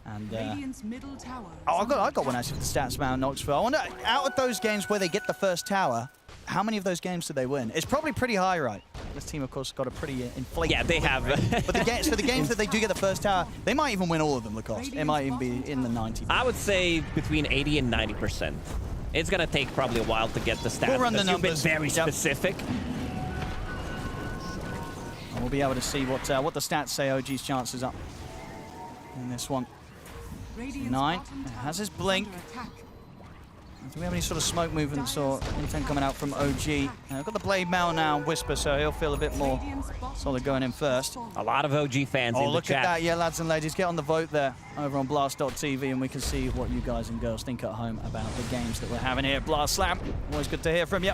And I got one actually for the stats man Knoxville. I wonder, out of those games where they get the first tower, how many of those games do they win? It's probably pretty high, right? This team, of course, got a pretty inflated. Yeah, they have. But for the games that they do get the first tower, they might even win all of them, Lacoste. It might even be in the 90%. I would say between 80 and 90%. It's going to take probably a while to get the stats. We'll run the numbers. You've been very specific. And we'll be able to see what the stats say OG's chances up in this one. 9 has his blink. Do we have any sort of smoke movements or anything coming out from OG? I've got the Blade Mail now and Whisper, so he'll feel a bit more solid going in first. A lot of OG fans in the look chat. at that. Yeah, lads and ladies, get on the vote there over on Blast.tv and we can see what you guys and girls think at home about the games that we're having here. Blast Slam, always good to hear from you.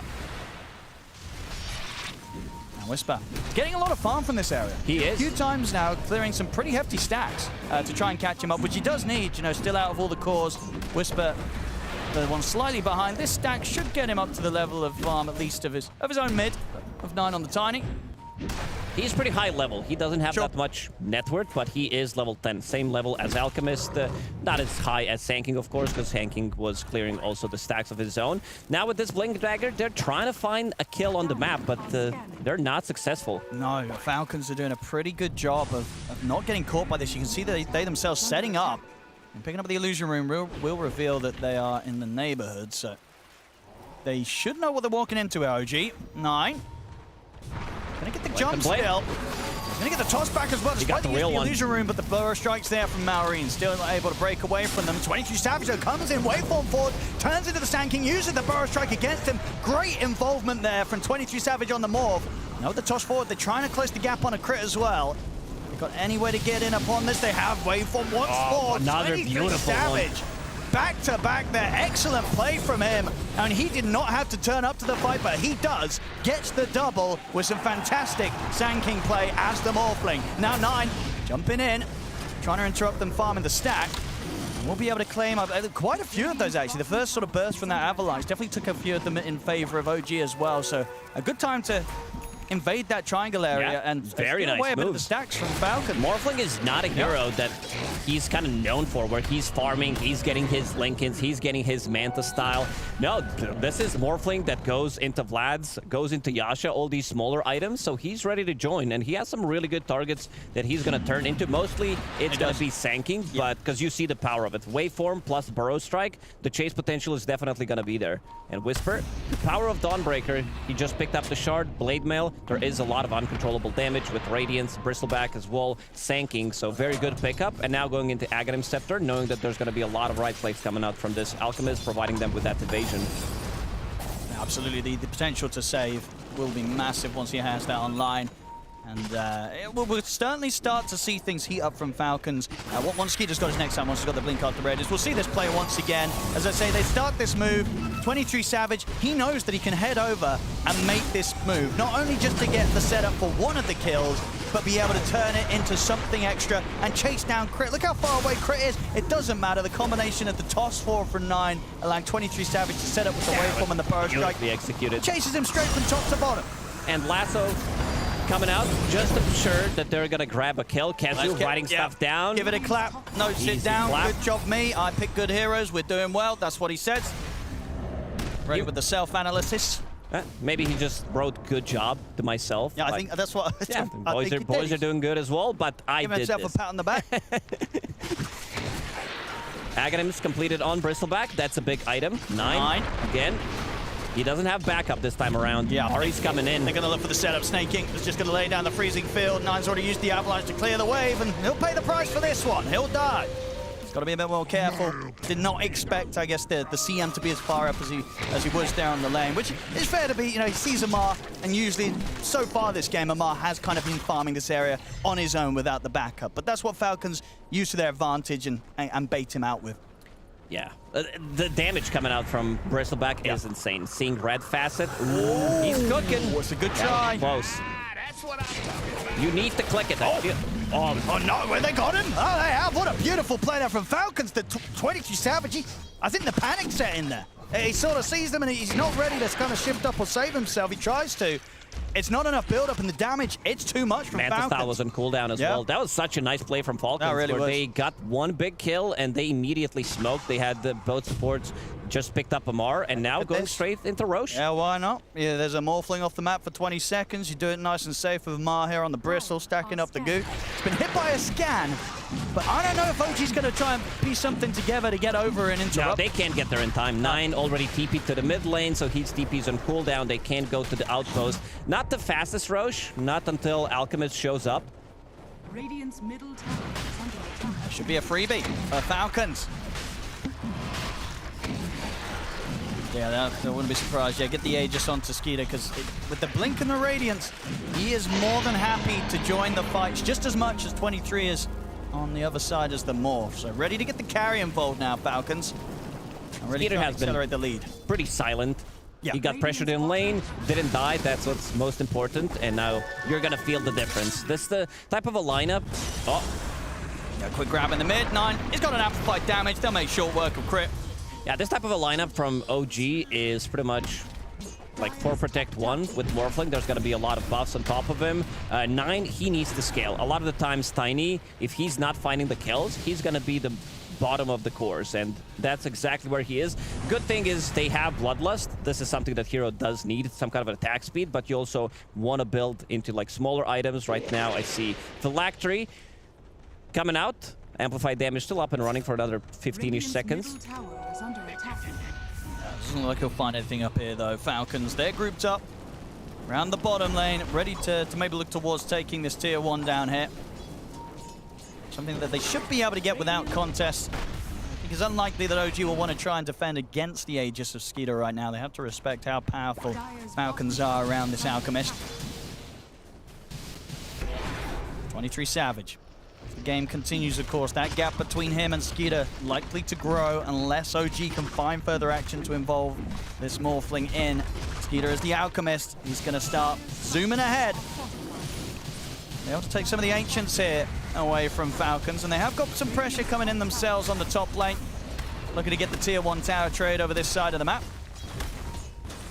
Whisper getting a lot of farm from this area. He is. A few times now, clearing some pretty hefty stacks to try and catch him up, which he does need, you know, still out of all the cores. Whisper, the one slightly behind. This stack should get him up to the level of farm, at least of his own mid, of 9 on the Tiny. He's pretty high level. He doesn't have that much net worth, but he is level 10. Same level as Alchemist. Not as high as Sanking, of course, because Sanking was clearing also the stacks of his own. Now with this Blink Dagger, they're trying to find a kill on the map, but they're not successful. No, Falcons are doing a pretty good job of not getting caught by this. You can see that they themselves setting up and picking up the illusion room will reveal that they are in the neighborhood, so they should know what they're walking into, OG. 9. Gonna get the jump still. Gonna get the toss back as well. Despite the illusion room, but the Burrow Strike's there from Malrine. Still not able to break away from them. 22 Savage though comes in, waveform forward, turns into the Sand King, uses the Burrow Strike against him. Great involvement there from 22 Savage on the morph. Now with the toss forward, they're trying to close the gap on a crit as well. They've got any way to get in upon this. They have waveform once more. Another 23 beautiful Savage. one. Back to back there, excellent play from him, and he did not have to turn up to the fight, but he does, gets the double with some fantastic Sand King play as the Morphling. Now 9, jumping in, trying to interrupt them farming the stack. We'll be able to claim up quite a few of those actually. The first sort of burst from that avalanche definitely took a few of them in favor of OG as well, so a good time to invade that triangle area and very nice away a bit of the moves. stacks from Falcon. Morphling is not a hero that he's kind of known for, where he's farming, he's getting his Lincolns, he's getting his Manta style. No, this is Morphling that goes into Vlad's, goes into Yasha, all these smaller items, so he's ready to join, and he has some really good targets that he's going to turn into. Mostly, it's going to be Sanking, but because you see the power of it. Waveform plus Burrow Strike, the chase potential is definitely going to be there. And Whisper, the power of Dawnbreaker, he just picked up the shard, Blade Mail, there is a lot of uncontrollable damage with Radiance, Bristleback as well, Sanking, so very good pickup. And now going into Aghanim Scepter, knowing that there's going to be a lot of right plays coming out from this Alchemist, providing them with that evasion. Absolutely, the potential to save will be massive once he has that online. And we'll certainly start to see things heat up from Falcons. Once Skeeter's got his next time, once he's got the blink after Radius, we'll see this play once again. As I say, they start this move. 23 Savage, he knows that he can head over and make this move. Not only just to get the setup for one of the kills, but be able to turn it into something extra and chase down Crit. Look how far away Crit is. It doesn't matter. The combination of the toss 4 from 9, allowing 23 Savage to set up with the waveform and the burrow strike. Be executed. Chases him straight from top to bottom. And Lasso coming out, just assured that they're gonna grab a kill. Kezu writing stuff down. Give it a clap. No, sit down. Clap. Good job, me. I pick good heroes. We're doing well. That's what he says. Ready with the self-analysis. Maybe he just wrote "good job" to myself. Yeah, I think that's what. Yeah, boys are doing good as well. But I give did himself this. a pat on the back. Aghanim's completed on Bristleback. That's a big item. 9 again. He doesn't have backup this time around. Yeah, Ari's coming in. They're going to look for the setup. Snake King is just going to lay down the freezing field. Nine's already used the avalanche to clear the wave, and he'll pay the price for this one. He'll die. He's got to be a bit more careful. Did not expect, I guess, the CM to be as far up as he was there on the lane, which is fair to be. You know, he sees Amar, and usually, so far this game, Amar has kind of been farming this area on his own without the backup. But that's what Falcons use to their advantage and bait him out with. Yeah, the damage coming out from Bristleback is insane. Seeing Red Facet, ooh, he's cooking. It's a good try. Close. You need to click it. Oh no, they got him. Oh, they have. What a beautiful play there from Falcons. The 22 Savage. I think the panic set in there. He sort of sees them and he's not ready to kind of shift up or save himself. He tries to. It's not enough build-up, and the damage, it's too much from Falcons. Mantis was on cooldown as well. That was such a nice play from Falcons, where they got one big kill, and they immediately smoked. They had both supports just picked up Amar, and now going straight into Roche. Yeah, why not? Yeah, there's a Morphling off the map for 20 seconds. You do it nice and safe with Amar here on the Bristle, stacking up the goo. It's been hit by a scan, but I don't know if OG's going to try and piece something together to get over and interrupt. No, they can't get there in time. 9 already TP'd to the mid lane, so he's TP's on cooldown. They can't go to the outpost. Not the fastest Roche, not until Alchemist shows up. Radiant's middle tower is under attack. That should be a freebie for Falcons. Yeah, that wouldn't be surprised. Yeah, get the Aegis onto Skeeter, because with the Blink and the Radiance, he is more than happy to join the fights just as much as 23 is on the other side as the Morph. So ready to get the carry involved now, Falcons. And really Skeeter trying has to accelerate the lead. Pretty silent. Yeah. He got pressured in lane, didn't die, that's what's most important, and now you're gonna feel the difference. This is the type of a lineup. Oh. Yeah, quick grab in the mid. 9, he's got an amplified damage. They'll make short work of Crit. Yeah, this type of a lineup from OG is pretty much like 4 protect 1 with Morphling. There's going to be a lot of buffs on top of him. 9, he needs to scale. A lot of the times, Tiny, if he's not finding the kills, he's going to be the bottom of the course, and that's exactly where he is. Good thing is they have Bloodlust. This is something that hero does need, some kind of an attack speed, but you also want to build into like smaller items. Right now, I see Phylactery coming out. Amplified damage still up and running for another 15-ish seconds. Doesn't look like he'll find anything up here, though. Falcons, they're grouped up around the bottom lane, ready to maybe look towards taking this tier 1 down here. Something that they should be able to get without contest. I think it's unlikely that OG will want to try and defend against the Aegis of Skeeter right now. They have to respect how powerful Falcons are around this Alchemist. 23 Savage. The game continues, of course. That gap between him and Skeeter likely to grow unless OG can find further action to involve this Morphling in. Skeeter is the Alchemist. He's going to start zooming ahead. They have to take some of the Ancients here away from Falcons, and they have got some pressure coming in themselves on the top lane. Looking to get the tier 1 tower trade over this side of the map.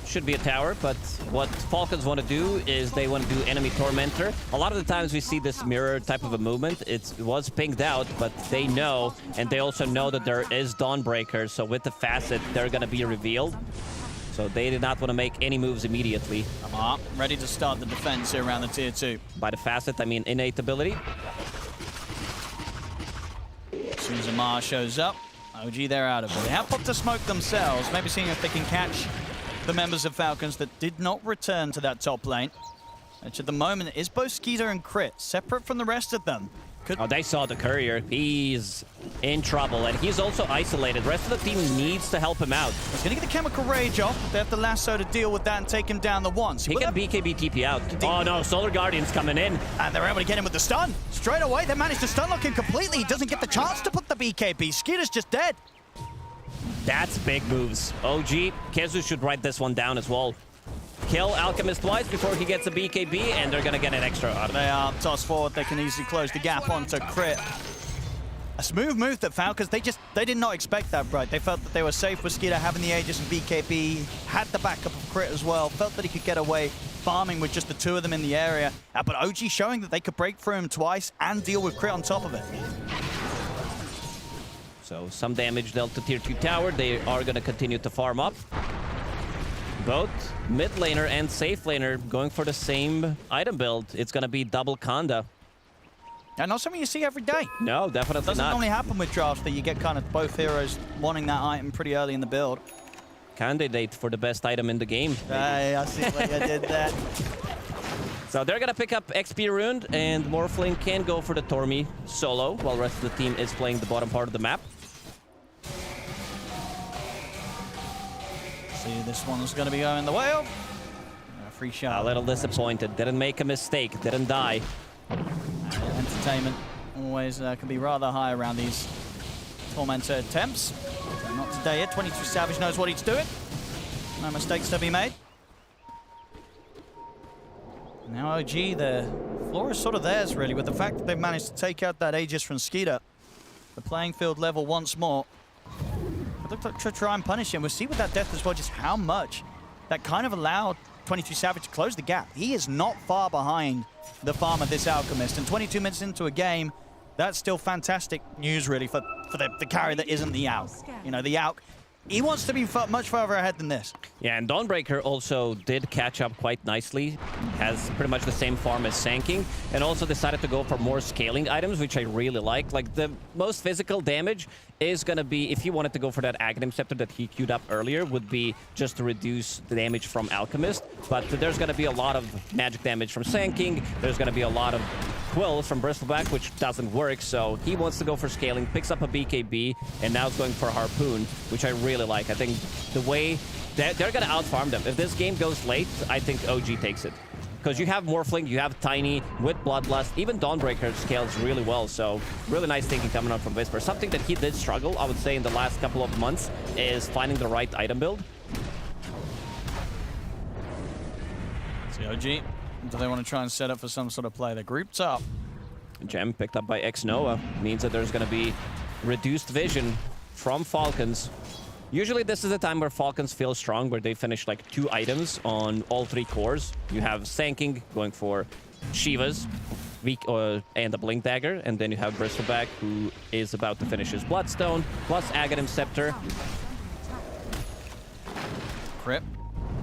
Should be a tower, but what Falcons want to do is they want to do enemy tormentor. A lot of the times we see this mirror type of a movement. It was pinged out, but they know, and they also know that there is Dawnbreaker, so with the facet, they're going to be revealed. So they did not want to make any moves immediately. Ready to start the defense here around the tier 2. By the facet, I mean innate ability. As soon as Amar shows up, OG, they're out of it. They have popped a smoke themselves, maybe seeing if they can catch the members of Falcons that did not return to that top lane. which at the moment is both Skeeter and Crit, separate from the rest of them. Oh, they saw the courier. He's in trouble, and he's also isolated. The rest of the team needs to help him out. He's going to get the Chemical Rage off. They have the lasso to deal with that and take him down the once. He can BKB TP out. Oh no, Solar Guardian's coming in. And they're able to get him with the stun. Straight away, they managed to stun lock him completely. He doesn't get the chance to put the BKB. Skeeter's just dead. That's big moves. OG, Kezu should write this one down as well. Kill Alchemist twice before he gets a BKB, and they're gonna get an extra out of it. They are tossed forward. They can easily close the gap onto Crit. A smooth move that Falcons, they did not expect that, right? They felt that they were safe with Skeeter having the Aegis and BKB, had the backup of Crit as well, felt that he could get away farming with just the two of them in the area. But OG showing that they could break through him twice and deal with Crit on top of it. So some damage dealt to tier 2 tower. They are gonna continue to farm up. Both mid laner and safe laner going for the same item build. It's gonna be double Kanda. And not something you see every day. No, definitely Doesn't not. normally happen with drafts that you get kind of both heroes wanting that item pretty early in the build. Candidate for the best item in the game. Hey, I see what you did there. So they're gonna pick up XP Rune, and Morphling can go for the Tormy solo, while the rest of the team is playing the bottom part of the map. See, this one's gonna be going the way of. Free shot. A little disappointed. Didn't make a mistake. Didn't die. Entertainment always can be rather high around these Tormentor attempts. So not today yet. 22 Savage knows what he's doing. No mistakes to be made. Now OG, the floor is sort of theirs really, with the fact that they've managed to take out that Aegis from Skeeter. The playing field level once more. It looked like to try and punish him. We'll see with that death as well just how much that kind of allowed 22 Savage to close the gap. He is not far behind the farm of this Alchemist, and 22 minutes into a game, that's still fantastic news really for the carry that isn't the Alk. You know, the Alk, he wants to be much further ahead than this. Yeah, and Dawnbreaker also did catch up quite nicely. Has pretty much the same farm as Sanking, and also decided to go for more scaling items, which I really like. Like, the most physical damage is going to be, if he wanted to go for that Aghanim Scepter that he queued up earlier, would be just to reduce the damage from Alchemist. But there's going to be a lot of magic damage from Sanking. There's going to be a lot of Quills from Bristleback, which doesn't work, so he wants to go for scaling, picks up a BKB, and now is going for Harpoon, which I really like. I think the way they're going to outfarm them. If this game goes late, I think OG takes it. Because you have Morphling, you have Tiny with Bloodlust, even Dawnbreaker scales really well, so really nice thinking coming out from Whisper. Something that he did struggle, I would say, in the last couple of months is finding the right item build. See OG, do they want to try and set up for some sort of play? They're grouped up. Gem picked up by X-Noah means that there's going to be reduced vision from Falcons. Usually this is the time where Falcons feel strong, where they finish like 2 items on all 3 cores. You have Sanking going for Shivas and the Blink Dagger, and then you have Bristleback, who is about to finish his Bloodstone, plus Aghanim Scepter. Crip.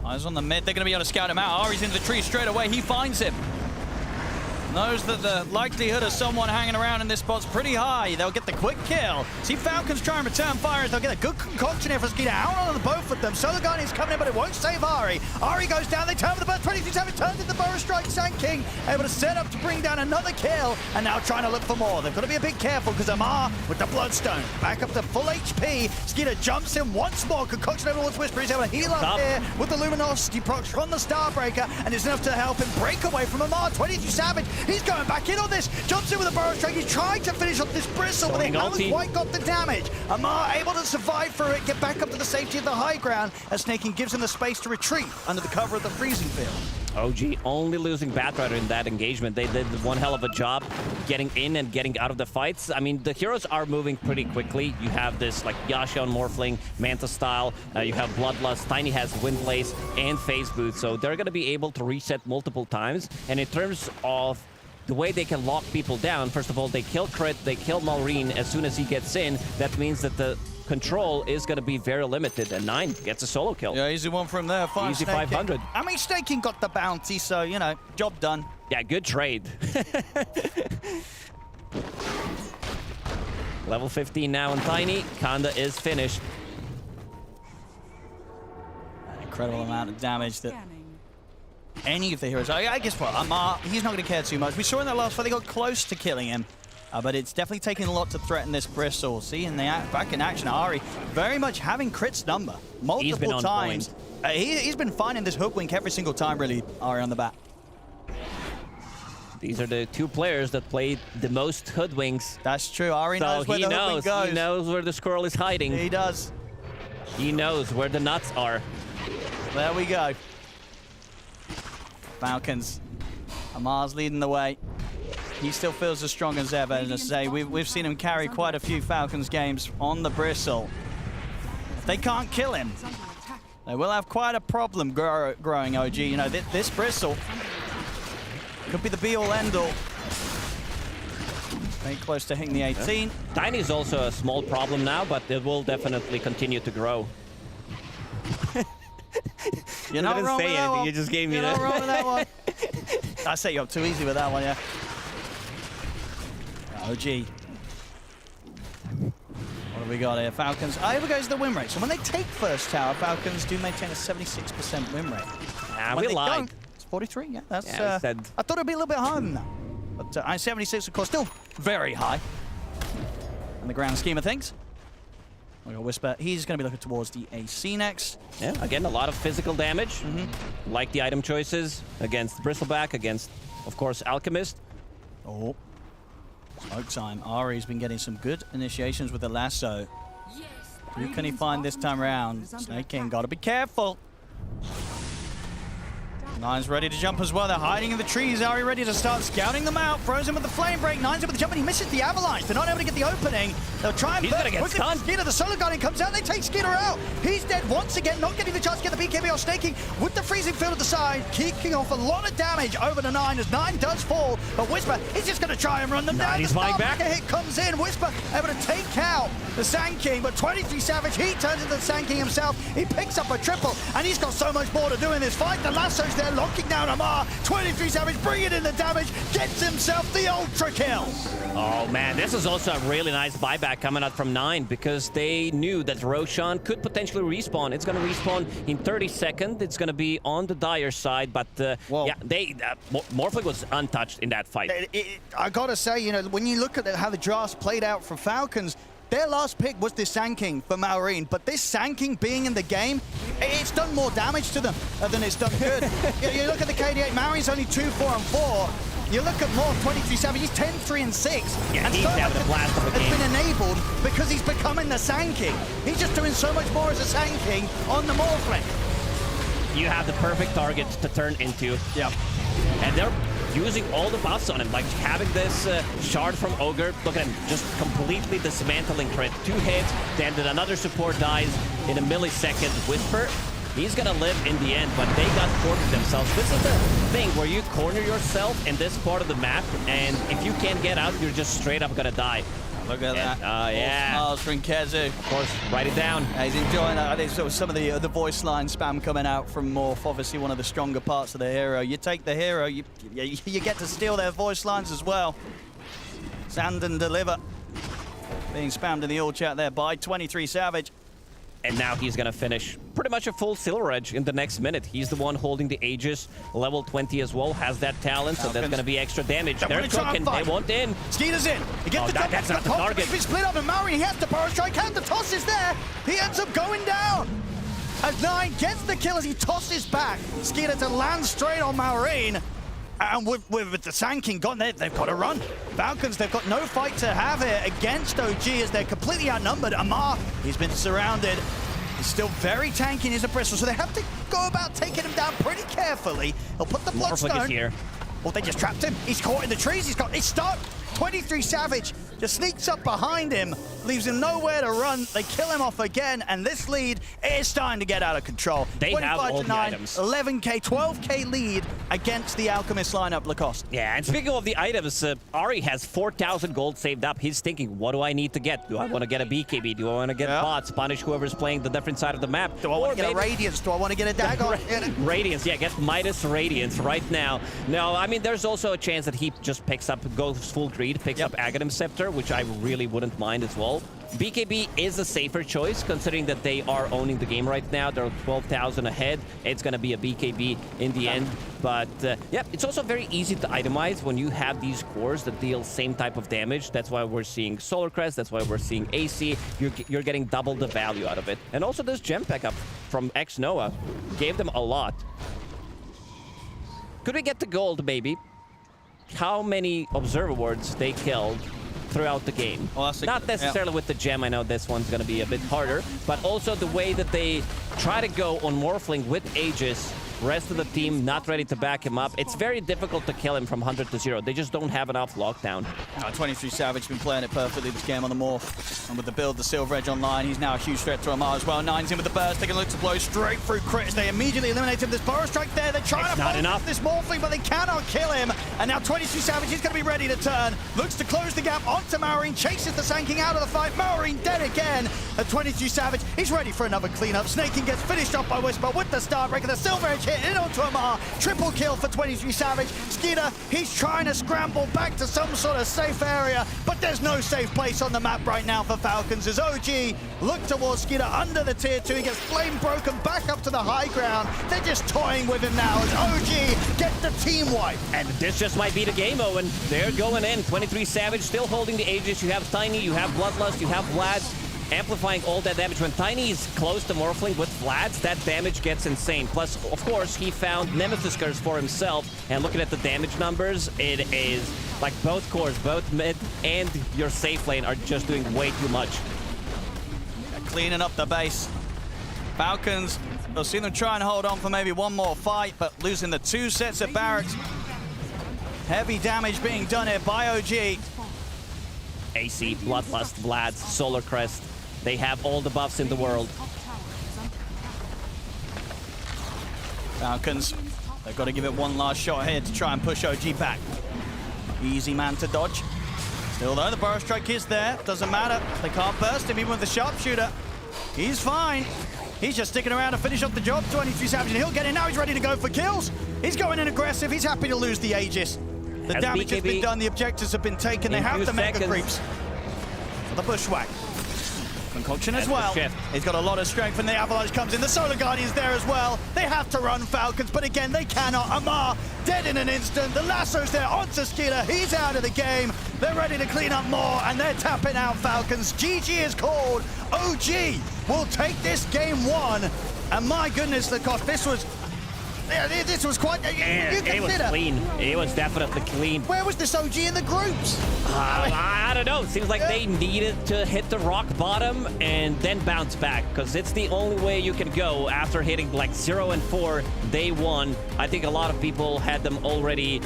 Eyes on the mid. They're going to be able to scout him out. Ari's into the tree straight away. He finds him. Knows that the likelihood of someone hanging around in this spot's pretty high. They'll get the quick kill. See Falcons try and return fire as they'll get a good concoction here for Skeeter. Out on the both of them. Solar Guardian's coming in, but it won't save Ari. Ari goes down. They turn for the burst. 22 Savage turns into the Burrow Strike. Sanking able to set up to bring down another kill, and now trying to look for more. They've got to be a bit careful because Amar with the Bloodstone back up to full HP. Skeeter jumps in once more. Concoction over towards Whisper. He's able to heal up here with the Luminosity procs from the Starbreaker, and it's enough to help him break away from Amar. 22 Savage. He's going back in on this. Jumps in with a Burrow Strike. He's trying to finish off this Bristle, but they haven't quite got the damage. Amar able to survive through it, get back up to the safety of the high ground, as Snaking gives him the space to retreat under the cover of the freezing field. OG only losing Batrider in that engagement. They did one hell of a job getting in and getting out of the fights. I mean, the heroes are moving pretty quickly. You have this like Yasha on Morphling, Manta style. You have Bloodlust. Tiny has Windblaze and Phase Booth, so they're going to be able to reset multiple times. And in terms of the way they can lock people down, first of all, they kill Crit, they kill Malrine as soon as he gets in. That means that the control is going to be very limited, and 9 gets a solo kill. Yeah, easy one from there. Easy 500. I mean, Snaking got the bounty, so, you know, job done. Yeah, good trade. Level 15 now on Tiny. Kanda is finished. An incredible amount of damage that any of the heroes. I guess what, Amar, he's not going to care too much. We saw in that last fight they got close to killing him. But it's definitely taking a lot to threaten this Bristle. See, back in action, Ari very much having Crit's number multiple times. He's been finding this hoodwink every single time, really, Ari on the bat. These are the two players that played the most hoodwinks. That's true. Ari knows where the hoodwink goes. He knows where the squirrel is hiding. He does. He knows where the nuts are. There we go. Falcons. Amar's leading the way. He still feels as strong as ever, and as I say, we've seen him carry quite a few Falcons games on the Bristle. If they can't kill him, they will have quite a problem growing, OG. You know, this Bristle could be the be-all, end-all. Very close to hitting the 18. Tiny is also a small problem now, but it will definitely continue to grow. You're not wrong with that one. You just gave me You're that. not wrong with that one. I set you up too easy with that one, yeah. OG. What have we got here? Falcons. Here goes the win rate. So when they take first tower, Falcons do maintain a 76% win rate. We lied. It's 43, yeah. That's, yeah, I thought it'd be a little bit higher than that. But 76, of course, still very high in the grand scheme of things. We got Whisper. He's going to be looking towards the AC next. Yeah, again, a lot of physical damage. Like the item choices against Bristleback, against, of course, Alchemist. Oh. Smoke time. Ari's been getting some good initiations with the lasso. Who can he find this time around? Snake King, gotta be careful. Nine's ready to jump as well. They're hiding in the trees. Ari ready to start scouting them out. Throws him with the flame break. Nine's with the jump, and he misses the avalanche. They're not able to get the opening. They'll try and burst. Get stunned. Skeeter, the Solar Guardian comes out. They take Skeeter out. He's dead once again, not getting the chance to get the BKB or staking with the freezing field at the side, kicking off a lot of damage over to Nine as Nine does fall. But Whisper is just going to try and run them down. He's the flying back. A hit comes in. Whisper able to take out the Sand King, but 23 Savage, he turns into the Sand King himself. He picks up a triple, and he's got so much more to do in this fight. The lasso's there, locking down Amar. 23 Savage bringing in the damage, gets himself the ultra kill. Oh man, this is also a really nice buyback coming out from Nine, because they knew that Roshan could potentially respawn. It's going to respawn in 30 seconds. It's going to be on the Dire side, but yeah, Morphling was untouched in that fight. I gotta say, you know, when you look at how the drafts played out for Falcons, their last pick was this Sand King for Maureen, but this Sand King being in the game, it's done more damage to them than it's done good. you look at the KD8, Maureen's only 2, 4, and 4. You look at Morph, 23 Savage, he's 10, 3, and 6. Yeah, and he's having a blast of a game. It's been enabled because he's becoming the Sand King. He's just doing so much more as a Sand King on the Morphling. You have the perfect target to turn into. Yep. And they're using all the buffs on him, like having this shard from Ogre. Look at him, just completely dismantling Crit. 2 hits, then another support dies in a millisecond. Whisper, he's gonna live in the end, but they got cornered themselves. This is the thing where you corner yourself in this part of the map, and if you can't get out, you're just straight up gonna die. Look at that. Yeah. Smiles from Kezu. Of course, write it down. Yeah, he's enjoying that. I think so some of the voice line spam coming out from Morph, obviously one of the stronger parts of the hero. You take the hero, you get to steal their voice lines as well. Sand and deliver. Being spammed in the all chat there by 23 Savage. And now he's gonna finish pretty much a full Silver Edge in the next minute. He's the one holding the Aegis, level 20 as well, has that talent, so that's gonna be extra damage. They're cooking, they want in. Skeeter's in. He gets the that's not the target. He's been split up, and Maureen, he has to power strike out. The toss is there. He ends up going down. As Nine gets the kill as he tosses back. Skeeter to land straight on Maureen. And with the Sand King gone there, they've got to run. Falcons, they've got no fight to have here against OG as they're completely outnumbered. Amar, he's been surrounded. He's still very tanky in his Bristle, so they have to go about taking him down pretty carefully. He'll put the Bloodstone. Here. Well, they just trapped him. He's caught in the trees. He's stuck. 23 Savage just sneaks up behind him, leaves him nowhere to run. They kill him off again, and this lead is starting to get out of control. They have all the items. 11k, 12k lead against the Alchemist lineup, Lacoste. Yeah, and speaking of the items, Ari has 4,000 gold saved up. He's thinking, what do I need to get? Do I want to get a BKB? Do I want to get bots? Punish whoever's playing the different side of the map? Do I want to get a Radiance? Do I want to get a Dagger? Radiance, yeah, get Midas Radiance right now. No, I mean, there's also a chance that he just goes full greed, picks up Aghanim Scepter, which I really wouldn't mind as well. BKB is a safer choice, considering that they are owning the game right now. They're 12,000 ahead. It's going to be a BKB in the end. But yeah, it's also very easy to itemize when you have these cores that deal same type of damage. That's why we're seeing Solar Crest. That's why we're seeing AC. You're getting double the value out of it. And also this gem pickup from X-Noah gave them a lot. Could we get the gold, baby? How many Observer Wards they killed throughout the game? Well, not necessarily with the gem. I know this one's going to be a bit harder, but also the way that they try to go on Morphling with Aegis. Rest of the team not ready to back him up. It's very difficult to kill him from 100 to 0. They just don't have enough lockdown. 23 Savage been playing it perfectly this game on the Morph. And with the build, the Silver Edge online, he's now a huge threat to Amar as well. Nine's in with the burst, taking a look to blow straight through crits. They immediately eliminate him. There's Burrow Strike there. They're trying to focus this Morphling, but they cannot kill him. And now 23 Savage is going to be ready to turn. Looks to close the gap onto Maureen, chases the Sand King out of the fight. Maureen dead again. At 23 Savage, he's ready for another cleanup. Snaking gets finished off by Whisper with the Starbreaker. The Silver Edge hit in onto Amar. Triple kill for 23 Savage. Skeeter, he's trying to scramble back to some sort of safe area, but there's no safe place on the map right now for Falcons as OG look towards Skeeter under the tier 2. He gets flame broken back up to the high ground. They're just toying with him now as OG get the team wipe. And this just might be the game, Owen. They're going in. 23 Savage still holding the Aegis. You have Tiny, you have Bloodlust, you have Vlad. Amplifying all that damage. When Tiny is close to Morphling with Vlads, that damage gets insane. Plus, of course, he found Nemesis Curse for himself. And looking at the damage numbers, it is like both cores, both mid and your safe lane are just doing way too much. Cleaning up the base. Falcons, we'll see them try and hold on for maybe one more fight, but losing the 2 sets of barracks. Heavy damage being done here by OG. AC, Bloodlust, Vlad, Solar Crest. They have all the buffs in the world. Falcons, they've got to give it one last shot here to try and push OG back. Easy man to dodge. Still though, the Burrow Strike is there. Doesn't matter. They can't burst him even with the Sharpshooter. He's fine. He's just sticking around to finish off the job. 23 Savage, and he'll get in now. He's ready to go for kills. He's going in aggressive. He's happy to lose the Aegis. The damage has been done. The objectives have been taken. They have the Mega Creeps. For the Bushwhack. Concoction as well. He's got a lot of strength, and the Avalanche comes in. The Solar Guardian's there as well. They have to run Falcons, but again, they cannot. Amar dead in an instant. The lasso's there onto Skeeter. He's out of the game. They're ready to clean up more, and they're tapping out Falcons. GG is called. OG will take this game 1. And my goodness, Lacoste, this was quite. It was clean. It was definitely clean. Where was this OG in the groups? I don't know. It seems like they needed to hit the rock bottom and then bounce back, because it's the only way you can go after hitting like 0 and 4 day 1. I think a lot of people had them already.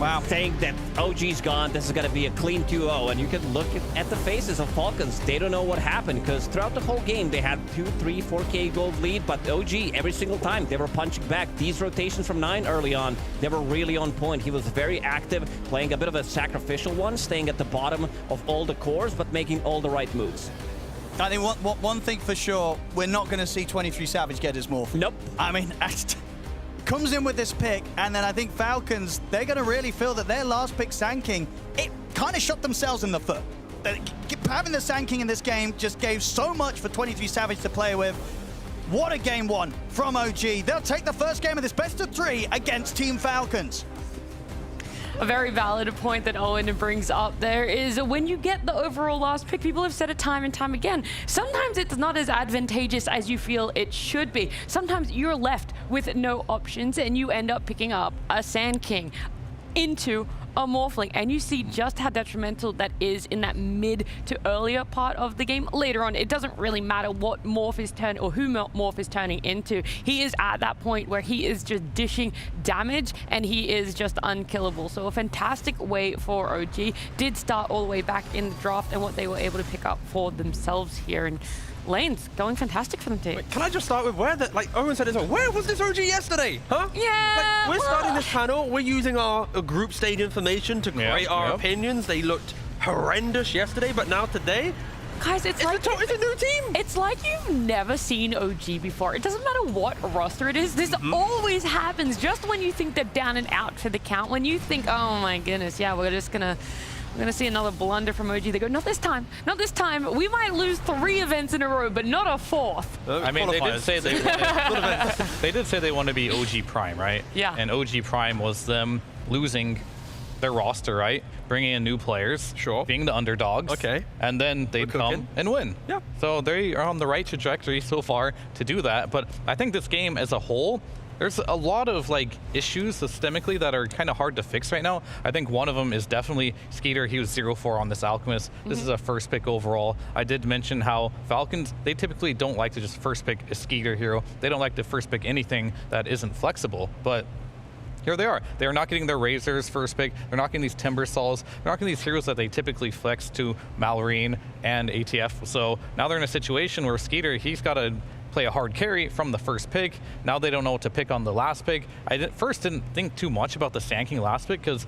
Wow. Saying that OG's gone, this is going to be a clean 2-0, and you can look at the faces of Falcons. They don't know what happened, because throughout the whole game, they had 2, 3, 4K gold lead, but OG, every single time, they were punching back. These rotations from 9 early on, they were really on point. He was very active, playing a bit of a sacrificial one, staying at the bottom of all the cores, but making all the right moves. I think one thing for sure, we're not going to see 23 Savage get his morph. Nope. I mean, comes in with this pick, and then I think Falcons, they're going to really feel that their last pick, Sand King, it kind of shot themselves in the foot. Having the Sand King in this game just gave so much for 23 Savage to play with. What a game 1 from OG. They'll take the first game of this best of 3 against Team Falcons. A very valid point that Owen brings up there is when you get the overall last pick, people have said it time and time again, sometimes it's not as advantageous as you feel it should be. Sometimes you're left with no options and you end up picking up a Sand King into a Morphling, and you see just how detrimental that is in that mid to earlier part of the game. Later on, it doesn't really matter what Morph is turning or who Morph is turning into. He is at that point where he is just dishing damage and he is just unkillable. So a fantastic way for OG. Did start all the way back in the draft and what they were able to pick up for themselves here. And lanes going fantastic for them too. Wait, can I just start with like Owen said, where was this OG yesterday? Huh? Yeah. Like, we're starting this panel. We're using our group stage information to create our opinions. They looked horrendous yesterday, but now today, guys, it's a new team. It's like you've never seen OG before. It doesn't matter what roster it is. This always happens just when you think they're down and out for the count. When you think, oh my goodness, yeah, we're We're going to see another blunder from OG. They go, not this time, not this time. We might lose 3 events in a row, but not a 4th. I mean, they did say they did say they want to be OG Prime, right? Yeah. And OG Prime was them losing their roster, right? Bringing in new players, being the underdogs. Okay. And then they'd come and win. Yeah. So they are on the right trajectory so far to do that. But I think this game as a whole, there's a lot of like issues systemically that are kind of hard to fix right now. I think one of them is definitely Skeeter. He was 0-4 on this Alchemist. This is a first pick overall. I did mention how Falcons, they typically don't like to just first pick a Skeeter hero. They don't like to first pick anything that isn't flexible. But here they are. They are not getting their Razors first pick. They're not getting these Timbersaws. They're not getting these heroes that they typically flex to Malorine and ATF. So now they're in a situation where Skeeter, he's got to play a hard carry from the first pick. Now they don't know what to pick on the last pick. I didn't think too much about the Sand King last pick because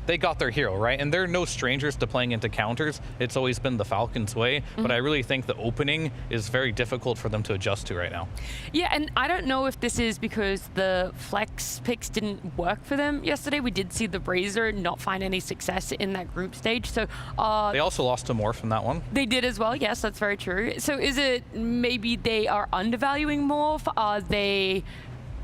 they got their hero, right? And they're no strangers to playing into counters. It's always been the Falcons' way, but I really think the opening is very difficult for them to adjust to right now. Yeah, and I don't know if this is because the flex picks didn't work for them yesterday. We did see the Razor not find any success in that group stage. So they also lost to Morph in that one. They did as well. Yes, that's very true. So is it maybe they are undervaluing Morph? Are they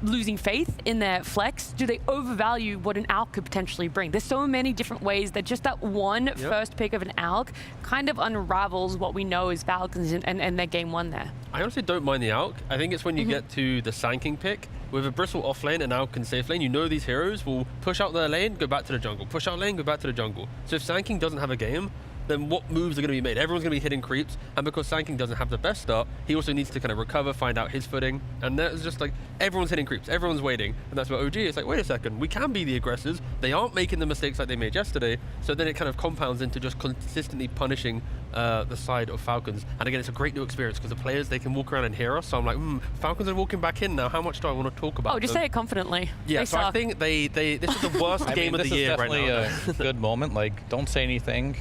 losing faith in their flex? Do they overvalue what an ALK could potentially bring? There's so many different ways that just that one first pick of an ALK kind of unravels what we know as Falcons and their game 1 there. I honestly don't mind the ALK. I think it's when you get to the Sand King pick, with a Bristle off lane and ALK in safe lane, you know these heroes will push out their lane, go back to the jungle, push out lane, go back to the jungle. So if Sand King doesn't have a game, then what moves are going to be made? Everyone's going to be hitting creeps, and because Sand King doesn't have the best start, he also needs to kind of recover, find out his footing, and that's just like, everyone's hitting creeps, everyone's waiting, and that's what OG is like, wait a second, we can be the aggressors, they aren't making the mistakes like they made yesterday, so then it kind of compounds into just consistently punishing the side of Falcons, and again, it's a great new experience, because the players, they can walk around and hear us, so I'm like, Falcons are walking back in now, how much do I want to talk about just them? say it confidently. Yeah, they so suck. I think this is the worst game of the year right now. This is definitely a good moment, like, don't say anything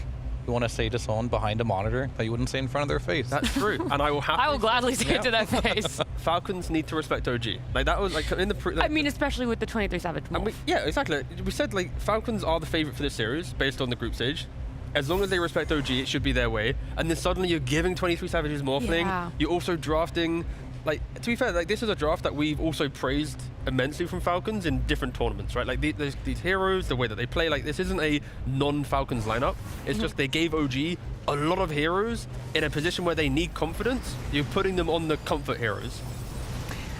you want to say to someone behind a monitor that you wouldn't say in front of their face. That's true, and I will happily I will gladly say it to their face. Falcons need to respect OG. Like that was like in the. I mean, especially with the 23 Savage. Yeah, exactly. We said like Falcons are the favorite for this series based on the group stage. As long as they respect OG, it should be their way. And then suddenly you're giving 23 Savages Morphling. Yeah. You're also drafting. Like, to be fair, like this is a draft that we've also praised immensely from Falcons in different tournaments, right? Like these heroes, the way that they play, like this isn't a non-Falcons lineup. It's just they gave OG a lot of heroes in a position where they need confidence. You're putting them on the comfort heroes.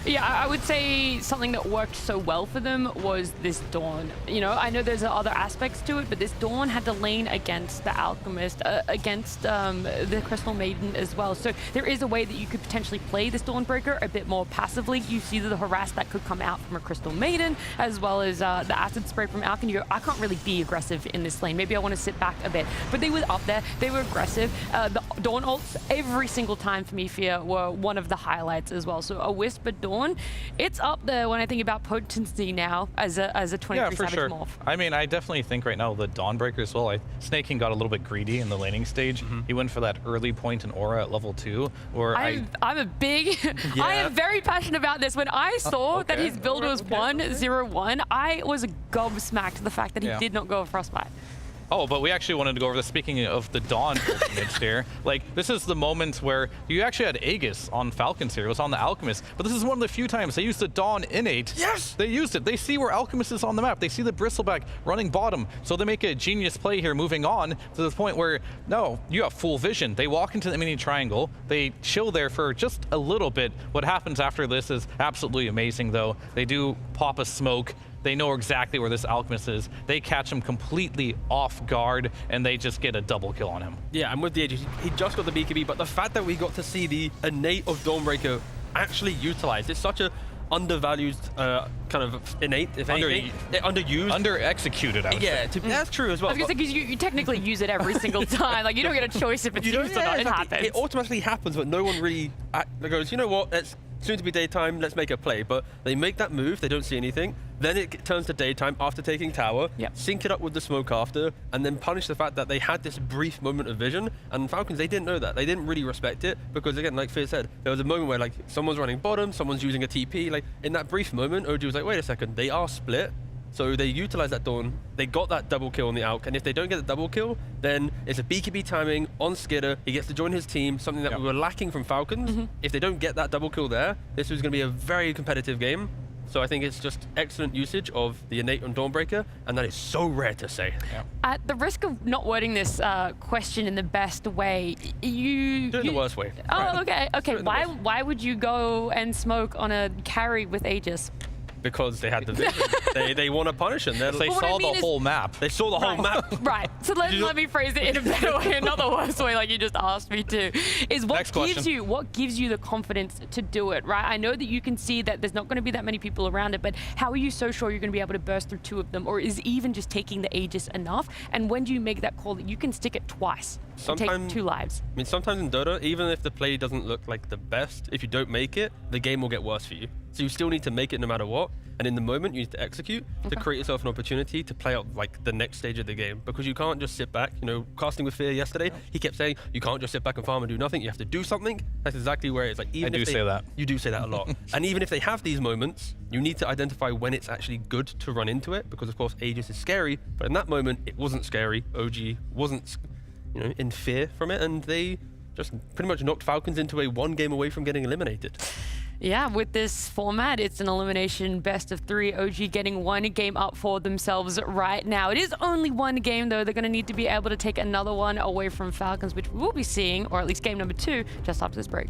Yeah, I would say something that worked so well for them was this Dawn. You know, I know there's other aspects to it, but this Dawn had to lane against the Alchemist, against the Crystal Maiden as well. So there is a way that you could potentially play this Dawnbreaker a bit more passively. You see the harass that could come out from a Crystal Maiden, as well as the acid spray from Alk, and you go, I can't really be aggressive in this lane. Maybe I want to sit back a bit. But they were up there. They were aggressive. The Dawn ults, every single time for me, Fear, were one of the highlights as well. So a Whisper Dawn, it's up there when I think about potency now as a 23 yeah, for Savage sure. Morph. I mean, I definitely think right now the Dawnbreaker as well. Snake King got a little bit greedy in the laning stage. He went for that early point in aura at level 2, where I'm a big, I am very passionate about this. When I saw that his build was 1-0-1, I was gobsmacked the fact that he did not go Frostbite. Oh, but we actually wanted to go over this. Speaking of the Dawn ultimate here, like this is the moment where you actually had Aegis on Falcons here. It was on the Alchemist, but this is one of the few times they used the Dawn innate. Yes! They used it. They see where Alchemist is on the map. They see the Bristleback running bottom, so they make a genius play here, moving on to the point where, no, you have full vision. They walk into the mini triangle. They chill there for just a little bit. What happens after this is absolutely amazing, though. They do pop a smoke. They know exactly where this Alchemist is. They catch him completely off guard, and they just get a double kill on him. Yeah, and with the Aegis, he just got the BKB, but the fact that we got to see the innate of Dawnbreaker actually utilized, it's such a undervalued kind of innate, if anything. Underused. Under-executed, I would say. That's true as well. I was going to say, because you technically use it every single time. Like, you don't get a choice if it's used or not. It happens. It automatically happens, but no one really goes, you know what, it's soon to be daytime, let's make a play. But they make that move, they don't see anything. Then it turns to daytime after taking tower, sync it up with the smoke after, and then punish the fact that they had this brief moment of vision. And Falcons, they didn't know that. They didn't really respect it because, again, like Fear said, there was a moment where like someone's running bottom, someone's using a TP. Like in that brief moment, OG was like, wait a second, they are split. So they utilized that Dawn, they got that double kill on the Alk, and if they don't get the double kill, then it's a BKB timing on Skidder, he gets to join his team, something that we were lacking from Falcons. If they don't get that double kill there, this was going to be a very competitive game. So I think it's just excellent usage of the innate on Dawnbreaker, and that is so rare to say. At the risk of not wording this question in the best way, you... Do it in the worst way. Oh, okay. Okay, why would you go and smoke on a carry with Aegis? Because they had the vision. they want to punish him. They saw the whole map. They saw the whole map. Right. So let me phrase it in a better way, not the worst way like you just asked me to. Is what gives you the confidence to do it, right? I know that you can see that there's not going to be that many people around it, but how are you so sure you're going to be able to burst through 2 of them, or is even just taking the Aegis enough? And when do you make that call that you can stick it twice and take 2 lives? I mean, sometimes in Dota, even if the play doesn't look like the best, if you don't make it, the game will get worse for you. So you still need to make it no matter what. And in the moment, you need to execute to create yourself an opportunity to play out like the next stage of the game. Because you can't just sit back. You know, casting with Fear yesterday, he kept saying, you can't just sit back and farm and do nothing. You have to do something. That's exactly where it's like, even if say that. You do say that a lot. And even if they have these moments, you need to identify when it's actually good to run into it. Because of course, Aegis is scary. But in that moment, it wasn't scary. OG wasn't, you know, in fear from it. And they just pretty much knocked Falcons into a 1 game away from getting eliminated. Yeah, with this format, it's an elimination best of 3. OG getting 1 game up for themselves right now. It is only 1 game, though. They're going to need to be able to take another one away from Falcons, which we will be seeing, or at least game number 2, just after this break.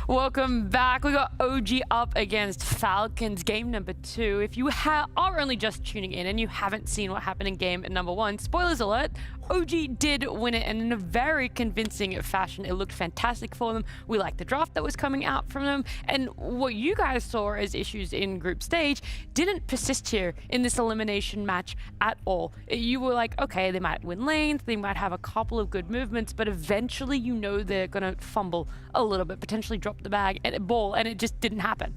Welcome back. We got OG up against Falcons, game number 2. If you are only just tuning in and you haven't seen what happened in game number 1, spoilers alert, OG did win it, and in a very convincing fashion. It looked fantastic for them. We liked the draft that was coming out from them, and what you guys saw as issues in group stage didn't persist here in this elimination match at all. You were like, okay, they might win lanes, they might have a couple of good movements, but eventually you know they're gonna fumble a little bit, potentially drop the ball, and it just didn't happen.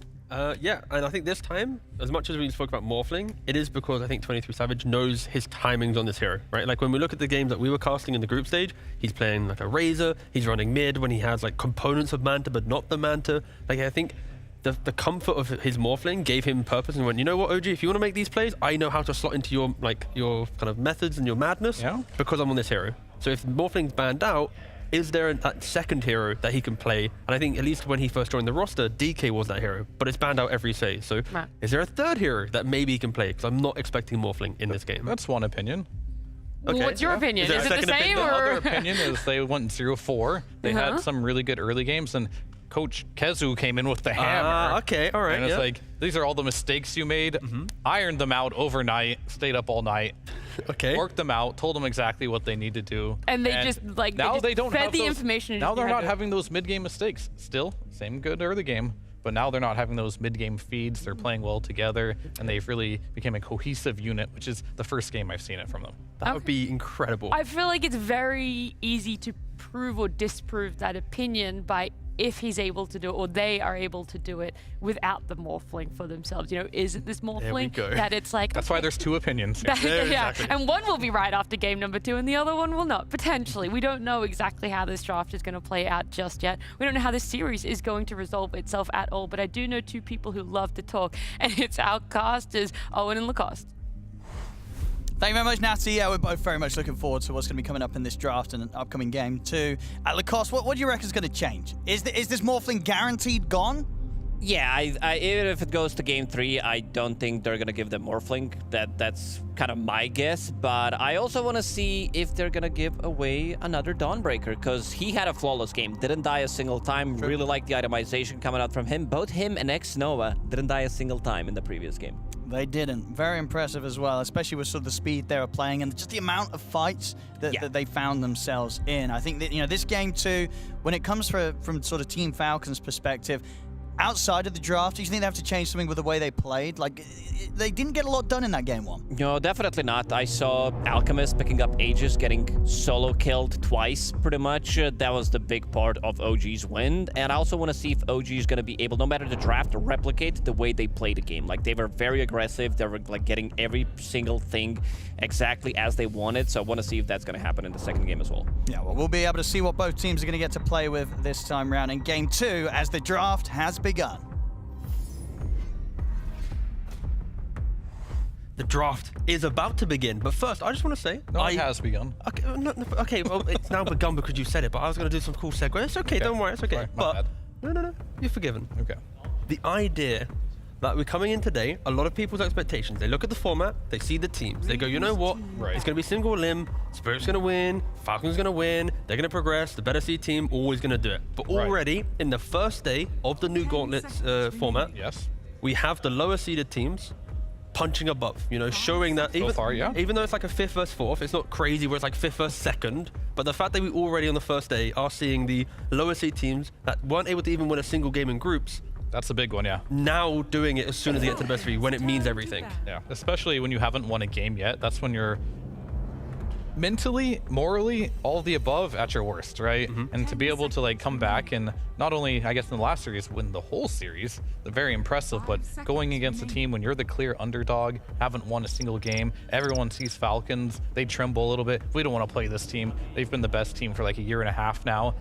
Yeah, and I think this time, as much as we spoke about Morphling, it is because I think 23 Savage knows his timings on this hero, right? Like when we look at the games that we were casting in the group stage, he's playing like a Razor, he's running mid when he has like components of Manta but not the Manta. Like I think the comfort of his Morphling gave him purpose and went, you know what, OG, if you want to make these plays, I know how to slot into your kind of methods and your madness because I'm on this hero. So if Morphling's banned out, is there that second hero that he can play? And I think at least when he first joined the roster, DK was that hero, but it's banned out every phase. So is there a third hero that maybe he can play? Because I'm not expecting Morphling in this game. That's one opinion. Okay. What's your opinion? Is it the same? The Or? other opinion is they went 0-4. They had some really good early games, and Coach Kezu came in with the hammer. Okay, all right. And it's like, these are all the mistakes you made. Ironed them out overnight, stayed up all night. Okay. Worked them out, told them exactly what they need to do. And they just like now they don't have fed the those, information. Now they're not having those mid-game mistakes. Still, same good early game, but now they're not having those mid-game feeds. They're playing well together, and they've really become a cohesive unit, which is the first game I've seen it from them. That would be incredible. I feel like it's very easy to prove or disprove that opinion by if he's able to do it, or they are able to do it without the Morphling for themselves. You know, is it this Morphling that it's like... That's why there's two opinions. Exactly. And one will be right after game number 2 and the other one will not, potentially. We don't know exactly how this draft is going to play out just yet. We don't know how this series is going to resolve itself at all, but I do know 2 people who love to talk, and it's our casters, Owen and Lacoste. Thank you very much, Natty. Yeah, we're both very much looking forward to what's going to be coming up in this draft and an upcoming game too. Lacoste, what do you reckon is going to change? Is this Morphling guaranteed gone? Yeah, even if it goes to game 3, I don't think they're going to give them Morphling. That's kind of my guess. But I also want to see if they're going to give away another Dawnbreaker, because he had a flawless game. Didn't die a single time. True. Really like the itemization coming out from him. Both him and X-Nova didn't die a single time in the previous game. They didn't. Very impressive as well, especially with sort of the speed they were playing and just the amount of fights that they found themselves in. I think that, you know, this game too, when it comes from sort of Team Falcons perspective, outside of the draft, do you think they have to change something with the way they played? Like, they didn't get a lot done in that game 1. No, definitely not. I saw Alchemist picking up Aegis, getting solo killed twice, pretty much. That was the big part of OG's win. And I also want to see if OG is going to be able, no matter the draft, to replicate the way they played the game. Like, they were very aggressive. They were, like, getting every single thing exactly as they wanted. So I want to see if that's going to happen in the second game as well. Yeah, well, we'll be able to see what both teams are going to get to play with this time round in game 2 as the draft has begun. The draft is about to begin, but first, I just want to say... No, it has begun. Okay, well, it's now begun because you said it, but I was going to do some cool segue. It's okay, don't worry, it's okay. Sorry, my bad. No, you're forgiven. Okay. The idea that we're coming in today, a lot of people's expectations, they look at the format, they see the teams, they go, you know what, it's going to be single limb, Spirit's going to win, Falcon's going to win, they're going to progress, the better seed team always going to do it. But already, in the first day of the new Gauntlets format, we have the lower seeded teams punching above, you know, showing that even though it's like a 5th versus 4th, it's not crazy where it's like 5th versus 2nd, but the fact that we already on the first day are seeing the lower seed teams that weren't able to even win a single game in groups, that's a big one, yeah. now doing it as soon as they get to the best 3 when it means everything. Yeah, especially when you haven't won a game yet. That's when you're mentally, morally, all of the above at your worst, right? And to be able to like come back and not only, I guess in the last series, win the whole series, very impressive, but going against a team when you're the clear underdog, haven't won a single game, everyone sees Falcons, they tremble a little bit. We don't want to play this team. They've been the best team for like a year and a half now.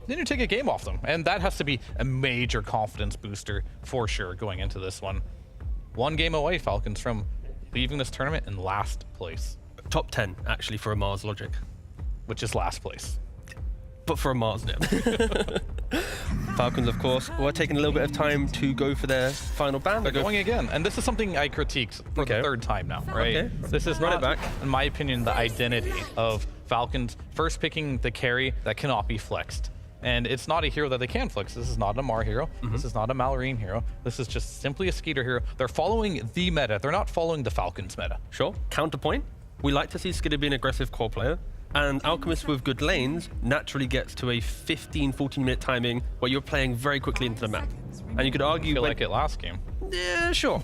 Then you take a game off them, and that has to be a major confidence booster for sure going into this one. 1 game away, Falcons, from leaving this tournament in last place. Top 10, actually, for a Mars logic. Which is last place. But for a Mars, yeah. Falcons, of course, were taking a little bit of time to go for their final ban. They're going again, and this is something I critiqued for the 3rd time now, right? Okay. This is not, in my opinion, the identity of Falcons first picking the carry that cannot be flexed. And it's not a hero that they can flex. This is not a Mar hero. This is not a Malorine hero. This is just simply a Skeeter hero. They're following the meta. They're not following the Falcons meta. Sure. Counterpoint. We like to see Skeeter be an aggressive core player. And Alchemist with good lanes naturally gets to a 15-14 minute timing where you're playing very quickly into the map. And you could argue like it last game. Yeah, sure.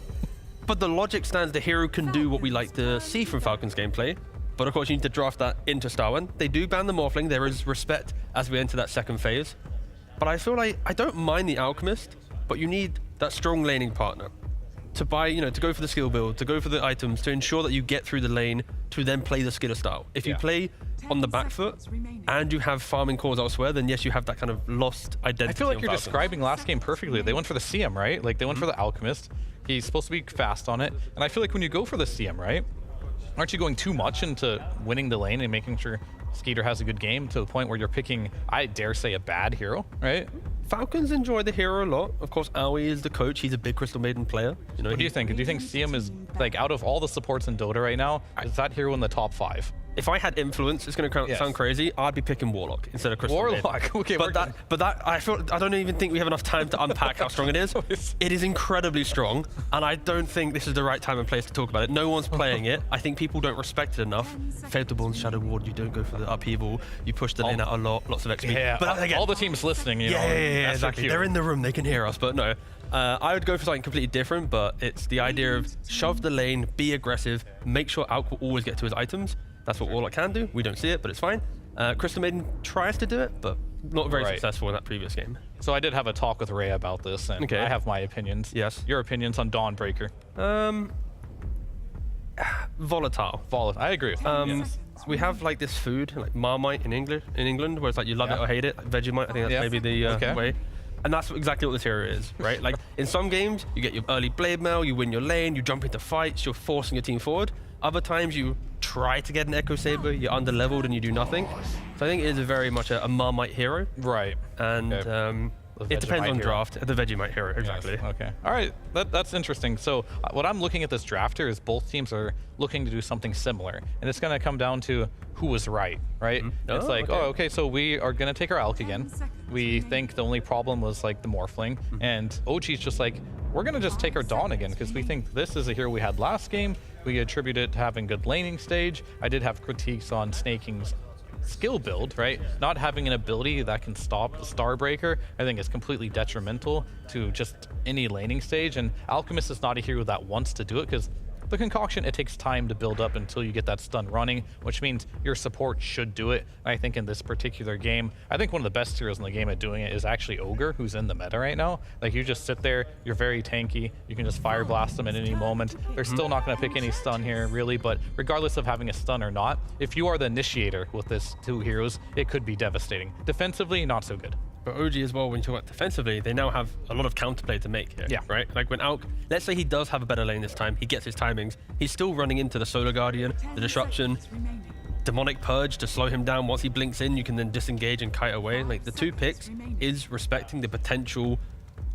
But the logic stands the hero can do what we like to see from Falcons gameplay. But of course you need to draft that into Star 1. They do ban the Morphling. There is respect as we enter that second phase. But I feel like I don't mind the Alchemist, but you need that strong laning partner to buy, you know, to go for the skill build, to go for the items, to ensure that you get through the lane, to then play the Skiller style. If you play on the back foot and you have farming cores elsewhere, then yes, you have that kind of lost identity. I feel like you're Falcons. describing last game perfectly. They went for the CM, right? Like they went for the Alchemist. He's supposed to be fast on it. And I feel like when you go for the CM, right, aren't you going too much into winning the lane and making sure Skeeter has a good game to the point where you're picking, I dare say, a bad hero, right? Falcons enjoy the hero a lot. Of course, Aoi is the coach. He's a big Crystal Maiden player. You know, What do you think? Do you think CM is, like, out of all the supports in Dota right now, is that hero in the top 5? If I had influence, it's going to sound crazy, I'd be picking Warlock instead of Crystal Maiden. Warlock, okay. But that I don't even think we have enough time to unpack how strong it is. It is incredibly strong, and I don't think this is the right time and place to talk about it. No one's playing it. I think people don't respect it enough. Fatal Shadow Ward, you don't go for the upheaval. You push the lane out a lot, lots of XP. Yeah, but again, all the teams listening, you know. Yeah, exactly. They're in the room, they can hear us, but no. I would go for something completely different, but it's the idea of shove the lane, be aggressive, make sure Alk will always get to his items. That's what Warlock can do. We don't see it, but it's fine. Crystal Maiden tries to do it, but not very successful in that previous game. So I did have a talk with Ray about this, and I have my opinions. Yes. Your opinions on Dawnbreaker? Volatile. I agree with that. Yes. We have like this food, like Marmite in England, where it's like you love it or hate it. Like Vegemite, I think that's maybe the way. And that's exactly what this hero is, right? Like in some games, you get your early blade mail, you win your lane, you jump into fights, you're forcing your team forward. Other times you try to get an Echo Saber, you're under leveled and you do nothing. So I think it is very much a Marmite hero. Right. And it depends on draft. The Vegemite hero, exactly. Yes. Okay. All right. That's interesting. So what I'm looking at this draft here is both teams are looking to do something similar. And it's going to come down to who was right? It's like, okay, so we are going to take our Alk again. We think the only problem was like the Morphling. And OG's just like, we're going to just take our Dawn again because we think this is a hero we had last game. We attribute it to having good laning stage. I did have critiques on Snaking's skill build, right? Not having an ability that can stop the Starbreaker, I think is completely detrimental to just any laning stage. And Alchemist is not a hero that wants to do it because the concoction, it takes time to build up until you get that stun running, which means your support should do it. I think in this particular game, I think one of the best heroes in the game at doing it is actually Ogre, who's in the meta right now. Like you just sit there, you're very tanky, you can just fire blast them at any moment. They're still not going to pick any stun here, really, but regardless of having a stun or not, if you are the initiator with this two heroes, it could be devastating. Defensively, not so good. But OG as well, when you talk about defensively, they now have a lot of counterplay to make here, right? Like when Alk, let's say he does have a better lane this time, he gets his timings, he's still running into the Solar Guardian, the Disruption, Demonic Purge to slow him down. Once he blinks in, you can then disengage and kite away. Like the two picks is respecting the potential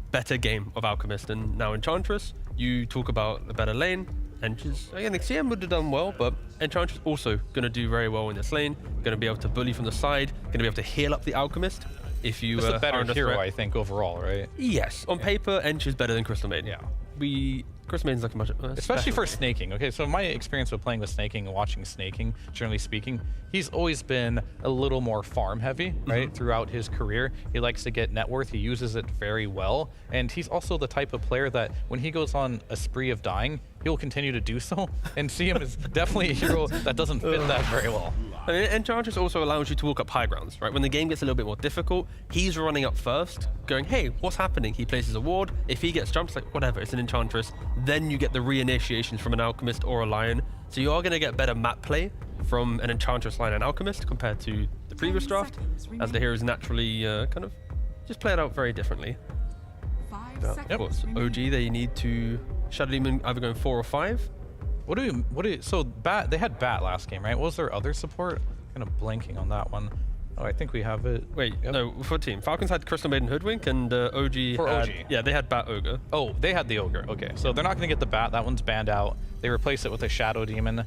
better game of Alchemist. And now Enchantress, you talk about the better lane, Ench's, again, the CM would have done well, but Enchantress also going to do very well in this lane, going to be able to bully from the side, going to be able to heal up the Alchemist. If you it's a better hero, threat. I think, overall, right? Yes. On paper, Ench is better than Crystal Maiden. Yeah. Crystal Maiden's like a much especially for snaking. Okay, so my experience with playing with snaking and watching snaking, generally speaking, he's always been a little more farm heavy, right? Throughout his career, he likes to get net worth. He uses it very well, and he's also the type of player that when he goes on a spree of dying, he'll continue to do so. And CM is definitely a hero that doesn't fit that very well. I mean, Enchantress also allows you to walk up high grounds, right? When the game gets a little bit more difficult, he's running up first, going, hey, what's happening? He places a ward. If he gets jumped, it's like, whatever, it's an Enchantress. Then you get the reinitiations from an Alchemist or a Lion. So you are going to get better map play from an Enchantress, Lion, and Alchemist compared to the previous draft, as the heroes naturally kind of just play it out very differently. Of course, OG, they need to Shadow Demon either going 4 or 5. So Bat, they had Bat last game, right? What was their other support? Kind of blanking on that one. Oh, I think we have it. Wait, no, for team. Falcons had Crystal Maiden Hoodwink and OG OG. Yeah, they had Bat Ogre. Oh, they had the Ogre. Okay, so they're not going to get the Bat. That one's banned out. They replace it with a Shadow Demon.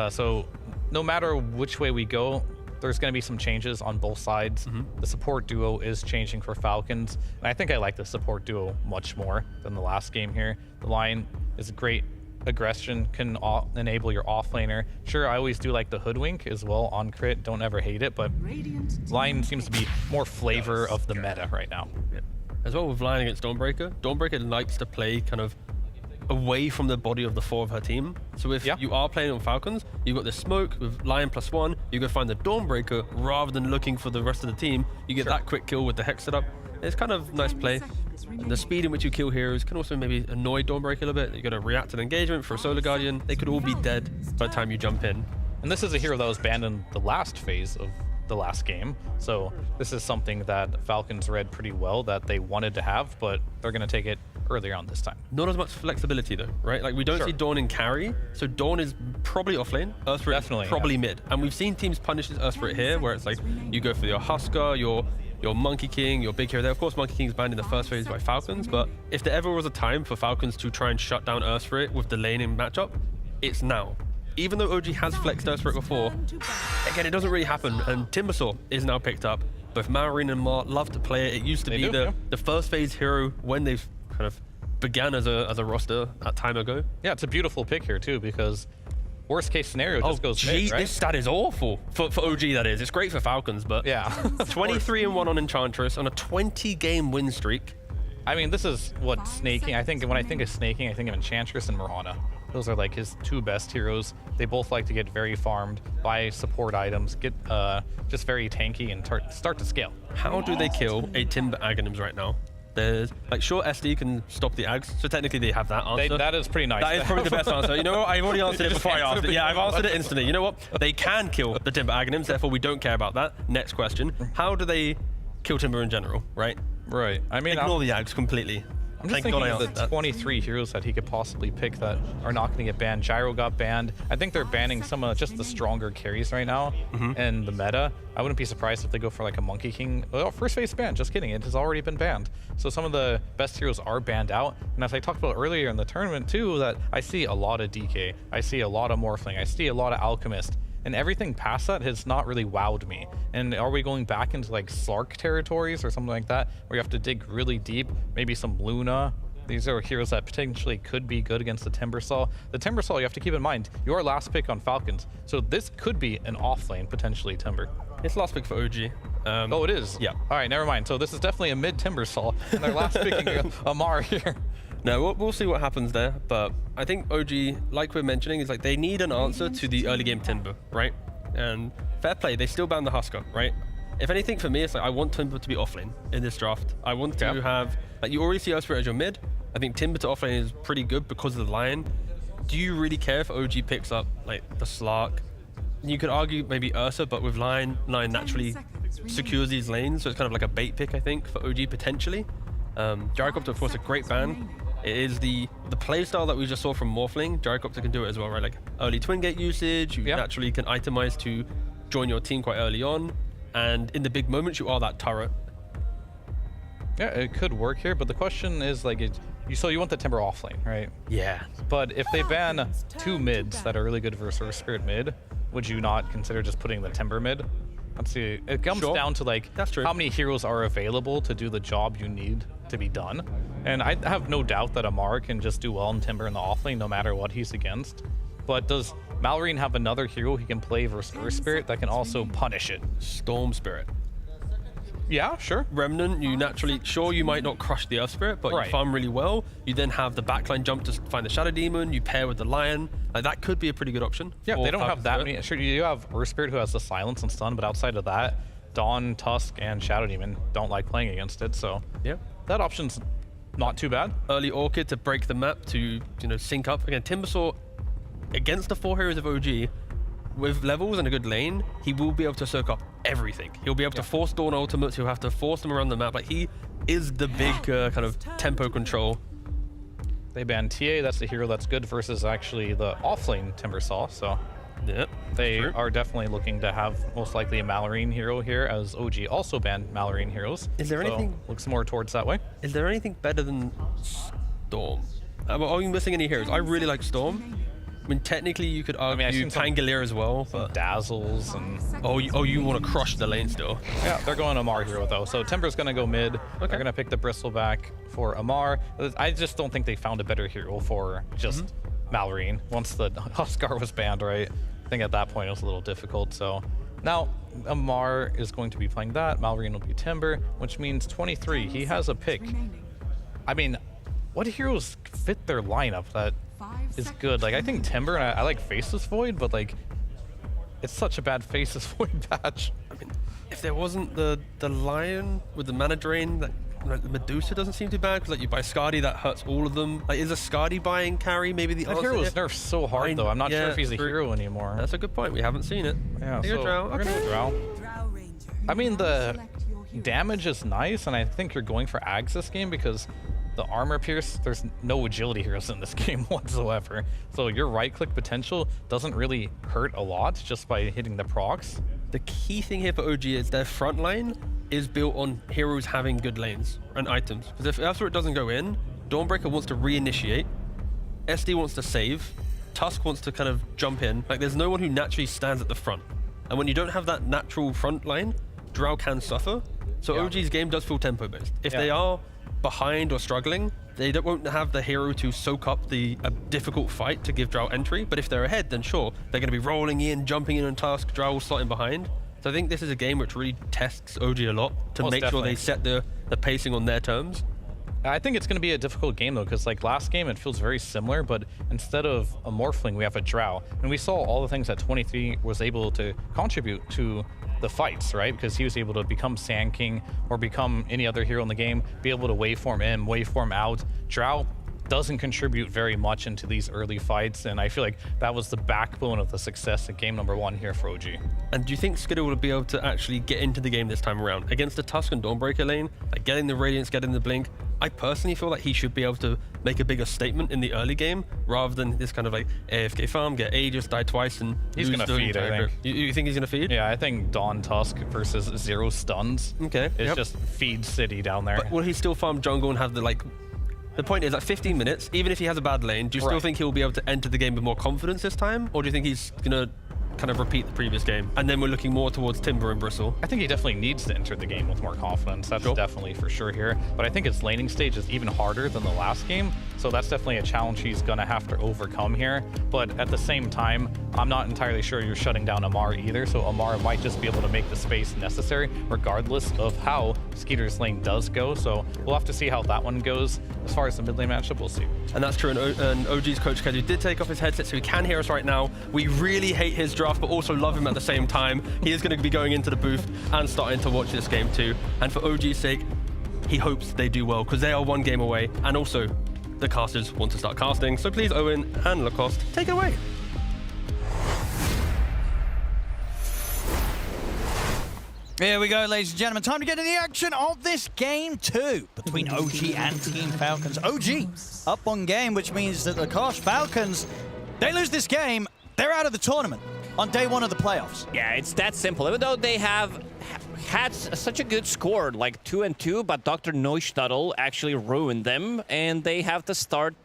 So no matter which way we go, there's going to be some changes on both sides. The support duo is changing for Falcons, and I think I like the support duo much more than the last game here. The line is great. Aggression can enable your offlaner. Sure, I always do like the hoodwink as well on crit. Don't ever hate it, but line seems to be more flavor of the meta right now. As well with line against Dawnbreaker, Dawnbreaker likes to play kind of away from the body of the 4 of her team. So if you are playing on Falcons, you've got this smoke with Lion +1, you go find the Dawnbreaker rather than looking for the rest of the team. You get that quick kill with the Hex setup. It's kind of nice play. And the speed in which you kill heroes can also maybe annoy Dawnbreaker a little bit. You got to react to an engagement for a Solar Guardian. They could all be dead by the time you jump in. And this is a hero that was banned in the last phase of the last game. So this is something that Falcons read pretty well that they wanted to have, but they're going to take it earlier on this time. Not as much flexibility though, right? Like we don't see Dawn in carry, so Dawn is probably off lane, Earthspirit is probably mid. And we've seen teams punish this Earthspirit here, where it's like you go for your Husker, your Monkey King, your big hero there. Of course, Monkey King's banned in the first phase by Falcons, but if there ever was a time for Falcons to try and shut down Earthspirit with the laning matchup, it's now. Even though OG has flexed Earthspirit before, again, it doesn't really happen, and Timbersaw is now picked up. Both Marine and Mart love to play it. It used to be the first phase hero when they've kind of began as a roster that time ago. Yeah, it's a beautiful pick here too, because worst case scenario just goes mid, right? This stat is awful for OG, that is. It's great for Falcons, but 23-1 on Enchantress on a 20-game win streak. I mean, this is what snaking. I think when I think of snaking, I think of Enchantress and Mirana. Those are like his 2 best heroes. They both like to get very farmed, buy support items, get just very tanky and start to scale. How do they kill a Timber Aghanims right now? There's like sure SD can stop the Ags, so technically they have that answer. That is pretty nice. That is probably the best answer. You know what? I've already answered it before I asked it. Yeah, I've answered it instantly. You know what? They can kill the Timber Aghanims, therefore we don't care about that. Next question. How do they kill Timber in general, right? Right. I mean, ignore the Ags completely. I'm just thinking of the 23 heroes that he could possibly pick that are not going to get banned. Gyro got banned. I think they're banning some of just the stronger carries right now in the meta. I wouldn't be surprised if they go for like a Monkey King. Oh, first phase ban, just kidding. It has already been banned. So some of the best heroes are banned out. And as I talked about earlier in the tournament too, that I see a lot of DK. I see a lot of Morphling. I see a lot of Alchemist. And everything past that has not really wowed me. And are we going back into like Slark territories or something like that, where you have to dig really deep? Maybe some Luna. These are heroes that potentially could be good against the Timbersaw. The Timbersaw, you have to keep in mind, your last pick on Falcons. So this could be an off lane, potentially, Timber. It's last pick for OG. Oh, it is? Yeah. All right, never mind. So this is definitely a mid Timbersaw, and they're last picking Amar here. No, we'll see what happens there, but I think OG, like we're mentioning, is like they need an answer to the early game Timber, right? And fair play, they still ban the Husker, right? If anything, for me, it's like I want Timber to be offlane in this draft. I want to have, like you already see Earthspirit as your mid. I think Timber to offlane is pretty good because of the Lion. Do you really care if OG picks up like the Slark? You could argue maybe Ursa, but with Lion naturally secures these lanes, so it's kind of like a bait pick, I think, for OG potentially. Gyrocopter, of course, a great ban. It is the playstyle that we just saw from Morphling. Gyrocopter can do it as well, right? Like early Twin Gate usage, you naturally can itemize to join your team quite early on, and in the big moments, you are that turret. Yeah, it could work here, but the question is like, so you want the Timber off lane, right? Yeah. But if they ban 2 mids that are really good versus Earthspirit mid, would you not consider just putting the Timber mid? Let's see. It comes down to like how many heroes are available to do the job you need to be done. And I have no doubt that Amar can just do well in Timber in the offlane no matter what he's against. But does Malorine have another hero he can play versus Earthspirit that can also punish it? Storm Spirit. Yeah, sure. Remnant, you naturally, sure, you might not crush the Earthspirit, but you farm really well. You then have the backline jump to find the Shadow Demon, you pair with the Lion. Like, that could be a pretty good option. Yeah, they don't have that many. Sure, you have Earthspirit who has the Silence and Stun, but outside of that, Dawn, Tusk, and Shadow Demon don't like playing against it, so yeah, that option's not too bad. Early Orchid to break the map to, sync up. Again, Timbersaw, against the 4 heroes of OG, with levels and a good lane, he will be able to soak up everything. He'll be able to force Dawn ultimates, he'll have to force them around the map. Like, he is the big kind of tempo control. They ban TA, that's the hero that's good versus actually the offlane Timbersaw, so yeah, they are definitely looking to have most likely a Malorine hero here, as OG also banned Malorine heroes. Is there anything? Looks more towards that way. Is there anything better than Storm? Are you missing any heroes? I really like Storm. I mean, technically you could argue Pangolier as well, but Dazzles and you want to crush the lane still. Yeah, they're going Amar hero though. So Timber's gonna go mid. They're gonna pick the Bristle back for Amar. I just don't think they found a better hero for just Malrine once the Huskar was banned, right? I think at that point it was a little difficult. So now Amar is going to be playing that. Malrine will be Timber, which means 23. He has a pick. I mean, what heroes fit their lineup that is good? Like, I think Timber, and I like Faceless Void, but like, it's such a bad Faceless Void patch. I mean, if there wasn't the Lion with the mana drain, that like, the Medusa doesn't seem too bad, because like you buy Skadi, that hurts all of them. Like, is a Skadi buying carry maybe the answer? Hero is nerfed so hard though. I'm not sure if he's a hero anymore. That's a good point. We haven't seen it. Yeah, so we're gonna go Drow. I mean, the damage is nice, and I think you're going for Ags this game because the armor pierce, there's no agility heroes in this game whatsoever. So your right-click potential doesn't really hurt a lot just by hitting the procs. The key thing here for OG is their front line is built on heroes having good lanes and items. Because if after it doesn't go in, Dawnbreaker wants to reinitiate, SD wants to save, Tusk wants to kind of jump in. Like, there's no one who naturally stands at the front. And when you don't have that natural front line, Drow can suffer. So OG's game does feel tempo-based. If they are behind or struggling, they won't have the hero to soak up a difficult fight to give Drow entry. But if they're ahead, then sure, they're going to be rolling in, jumping in on Tusk, Drow will slot in behind. So I think this is a game which really tests OG a lot to make sure they set the pacing on their terms. I think it's going to be a difficult game though, because like last game it feels very similar, but instead of a Morphling we have a Drow, and we saw all the things that 23 was able to contribute to the fights, right? Because he was able to become Sand King or become any other hero in the game, be able to waveform in, waveform out. Drow doesn't contribute very much into these early fights, and I feel like that was the backbone of the success of game number 1 here for OG. And do you think Skidder will be able to actually get into the game this time around? Against the Tusk and Dawnbreaker lane, like getting the Radiance, getting the Blink, I personally feel like he should be able to make a bigger statement in the early game, rather than this kind of like AFK farm, get Aegis, die twice, and he's gonna feed, I think. You think he's gonna feed? Yeah, I think Dawn Tusk versus 0 stuns. Okay. It's just feed City down there. But will he still farm jungle and have the like... The point is, like 15 minutes, even if he has a bad lane, do you still think he'll be able to enter the game with more confidence this time? Or do you think he's gonna kind of repeat the previous game? And then we're looking more towards Timber and Bristle. I think he definitely needs to enter the game with more confidence. That's definitely for sure here. But I think his laning stage is even harder than the last game. So that's definitely a challenge he's gonna have to overcome here. But at the same time, I'm not entirely sure you're shutting down Amar either. So Amar might just be able to make the space necessary regardless of how Skeeter's lane does go. So we'll have to see how that one goes. As far as the mid lane matchup, we'll see. And that's true. And OG's coach Kedu did take off his headset, so he can hear us right now. We really hate his draft, but also love him at the same time. He is going to be going into the booth and starting to watch this game too. And for OG's sake, he hopes they do well, because they are 1 game away. And also, the casters want to start casting. So please, Owen and Lacoste, take it away. Here we go, ladies and gentlemen. Time to get in the action of this game 2 between OG and Team Falcons. OG up on game, which means that the Falcons, they lose this game, they're out of the tournament on day 1 of the playoffs. Yeah, it's that simple. Even though they have had such a good score, like 2-2, but Dr. Neustadl actually ruined them, and they have to start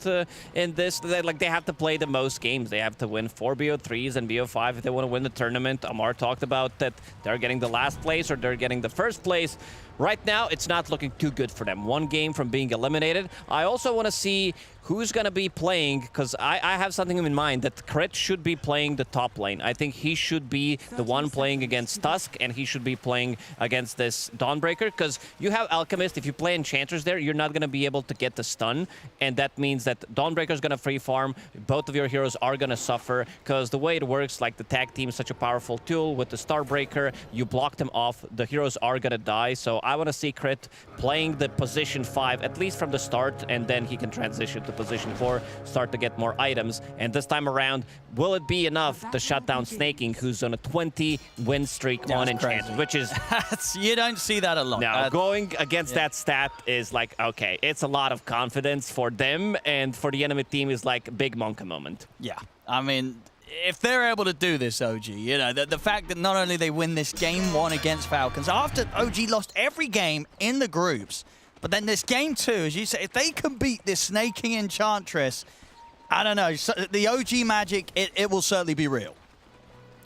in this. They have to play the most games. They have to win 4 BO3s and BO5 if they want to win the tournament. Amar talked about that they're getting the last place or they're getting the first place. Right now, it's not looking too good for them. 1 game from being eliminated. I also want to see who's going to be playing, because I have something in mind that Crit should be playing the top lane. I think he should be the one playing against Tusk, and he should be playing against this Dawnbreaker, because you have Alchemist. If you play Enchanters there, you're not going to be able to get the stun, and that means that Dawnbreaker is going to free farm. Both of your heroes are going to suffer, because the way it works, like the tag team is such a powerful tool with the Starbreaker, you block them off, the heroes are going to die. So I want to see Crit playing the position 5, at least from the start, and then he can transition to position 4, start to get more items. And this time around, will it be enough to shut down Snaking, who's on a 20-win streak on Enchanted, which is... You don't see that a lot. No, going against that stat is like, okay, it's a lot of confidence for them, and for the enemy team is like a big Monka moment. Yeah, I mean, if they're able to do this, OG, you know, the fact that not only they win this game 1 against Falcons, after OG lost every game in the groups, but then this game 2, as you say, if they can beat this Snaking Enchantress, I don't know. So the OG magic, it will certainly be real.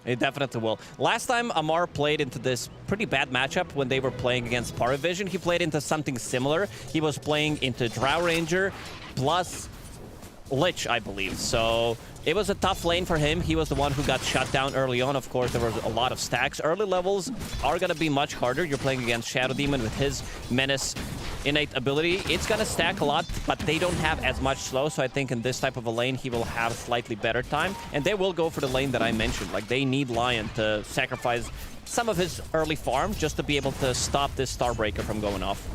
It definitely will. Last time Amar played into this pretty bad matchup when they were playing against Paravision, he played into something similar. He was playing into Drow Ranger plus Lich, I believe. So it was a tough lane for him. He was the one who got shut down early on. Of course, there was a lot of stacks. Early levels are going to be much harder. You're playing against Shadow Demon with his Menace innate ability. It's going to stack a lot, but they don't have as much slow. So I think in this type of a lane, he will have a slightly better time. And they will go for the lane that I mentioned. Like, they need Lion to sacrifice some of his early farm just to be able to stop this Starbreaker from going off.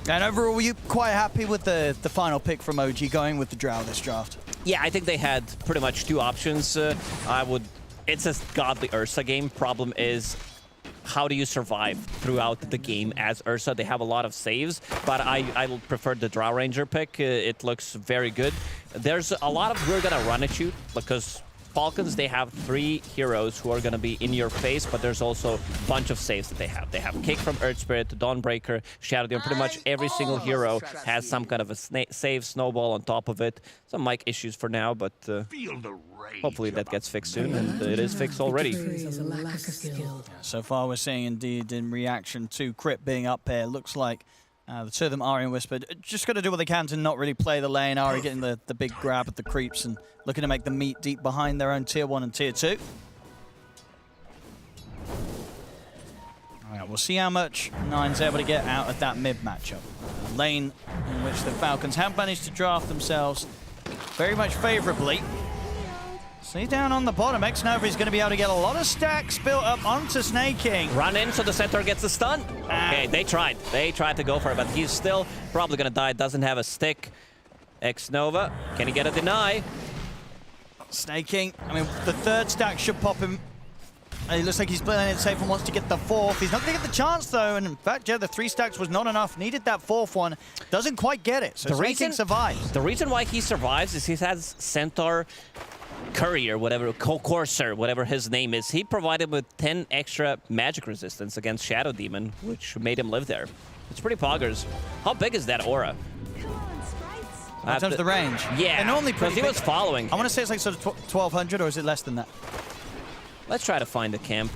And overall, were you quite happy with the final pick from OG going with the Drow this draft? Yeah, I think they had pretty much two options. It's a godly Ursa game. Problem is, how do you survive throughout the game as Ursa? They have a lot of saves, but I prefer the Drow Ranger pick. It looks very good. There's a lot of we're gonna run at you because Falcons, they have 3 heroes who are going to be in your face, but there's also a bunch of saves that they have. They have Kick from Earth Spirit, Dawnbreaker, Shadow Demon. Pretty much every single hero has some kind of a save, Snowball on top of it. Some mic issues for now, but hopefully that gets fixed soon, and it is fixed already. So far we're seeing indeed in reaction to Crypt being up here, looks like the two of them, Ari and Whisper, just got to do what they can to not really play the lane. Ari getting the big grab at the creeps and looking to make them meet deep behind their own tier 1 and tier 2. All right, we'll see how much Nine's able to get out of that mid matchup. A lane in which the Falcons have managed to draft themselves very much favorably. See down on the bottom, X-Nova is going to be able to get a lot of stacks built up onto Snake King. Run in so the centaur gets the stun. Okay, they tried. They tried to go for it, but he's still probably going to die. Doesn't have a stick. X-Nova, can he get a deny? Snake King, I mean, the 3rd stack should pop him. And it looks like he's playing it safe and wants to get the 4th. He's not going to get the chance, though. And in fact, yeah, the 3 stacks was not enough. Needed that 4th one. Doesn't quite get it. So Snake King survives. The reason why he survives is he has Centaur Courier, whatever, Courser, whatever his name is. He provided with 10 extra magic resistance against Shadow Demon, which made him live there. It's pretty poggers. How big is that aura? In terms of the range? Yeah, they're normally pretty he big. was following. I want to say it's like sort of 1,200, or is it less than that? Let's try to find the camp.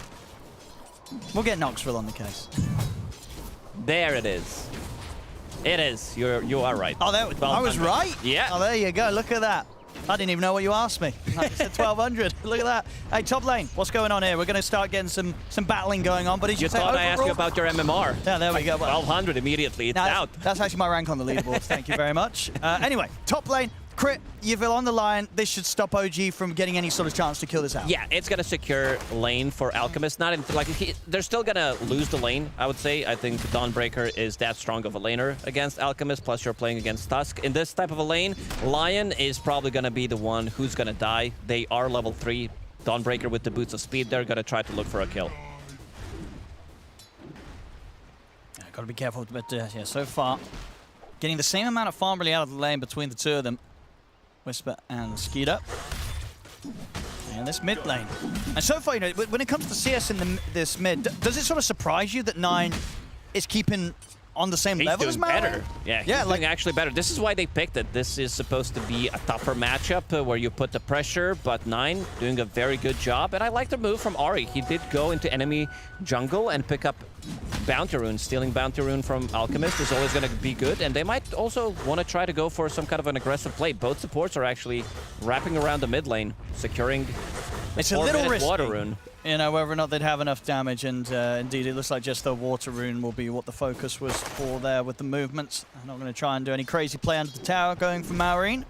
We'll get Knoxville on the case. There it is. It is. You are right. Oh, I was right? Yeah. Oh, there you go. Look at that. I didn't even know what you asked me. I said 1,200. Look at that. Hey, top lane, what's going on here? We're going to start getting some battling going on. But did you say thought overall? I asked you about your MMR? Yeah, there we go. 1,200 immediately. It's out. That's actually my rank on the leaderboard. Thank you very much. Anyway, top lane. Crit, Yvil on the line. This should stop OG from getting any sort of chance to kill this out. Yeah, it's going to secure lane for Alchemist. Not in, like they're still going to lose the lane, I would say. I think Dawnbreaker is that strong of a laner against Alchemist, plus you're playing against Tusk. In this type of a lane, Lion is probably going to be the one who's going to die. They are level 3. Dawnbreaker with the boots of speed, they're going to try to look for a kill. Got to be careful, but yeah, so far, getting the same amount of farm really out of the lane between the two of them. Whisper and Skeeter. And this mid lane. And so far, you know, when it comes to CS in this mid, does it sort of surprise you that Nine is keeping on the same level as Mauer? Better. Yeah, he's doing actually better. This is why they picked it. This is supposed to be a tougher matchup where you put the pressure, but Nine doing a very good job. And I like the move from Ari. He did go into enemy jungle and pick up Bounty Rune. Stealing Bounty Rune from Alchemist is always going to be good. And they might also want to try to go for some kind of an aggressive play. Both supports are actually wrapping around the mid lane, securing it's a little risky. Water Rune. You know, whether or not they'd have enough damage, and indeed it looks like just the Water Rune will be what the focus was for there with the movements. I'm not going to try and do any crazy play under the tower going for Maureen.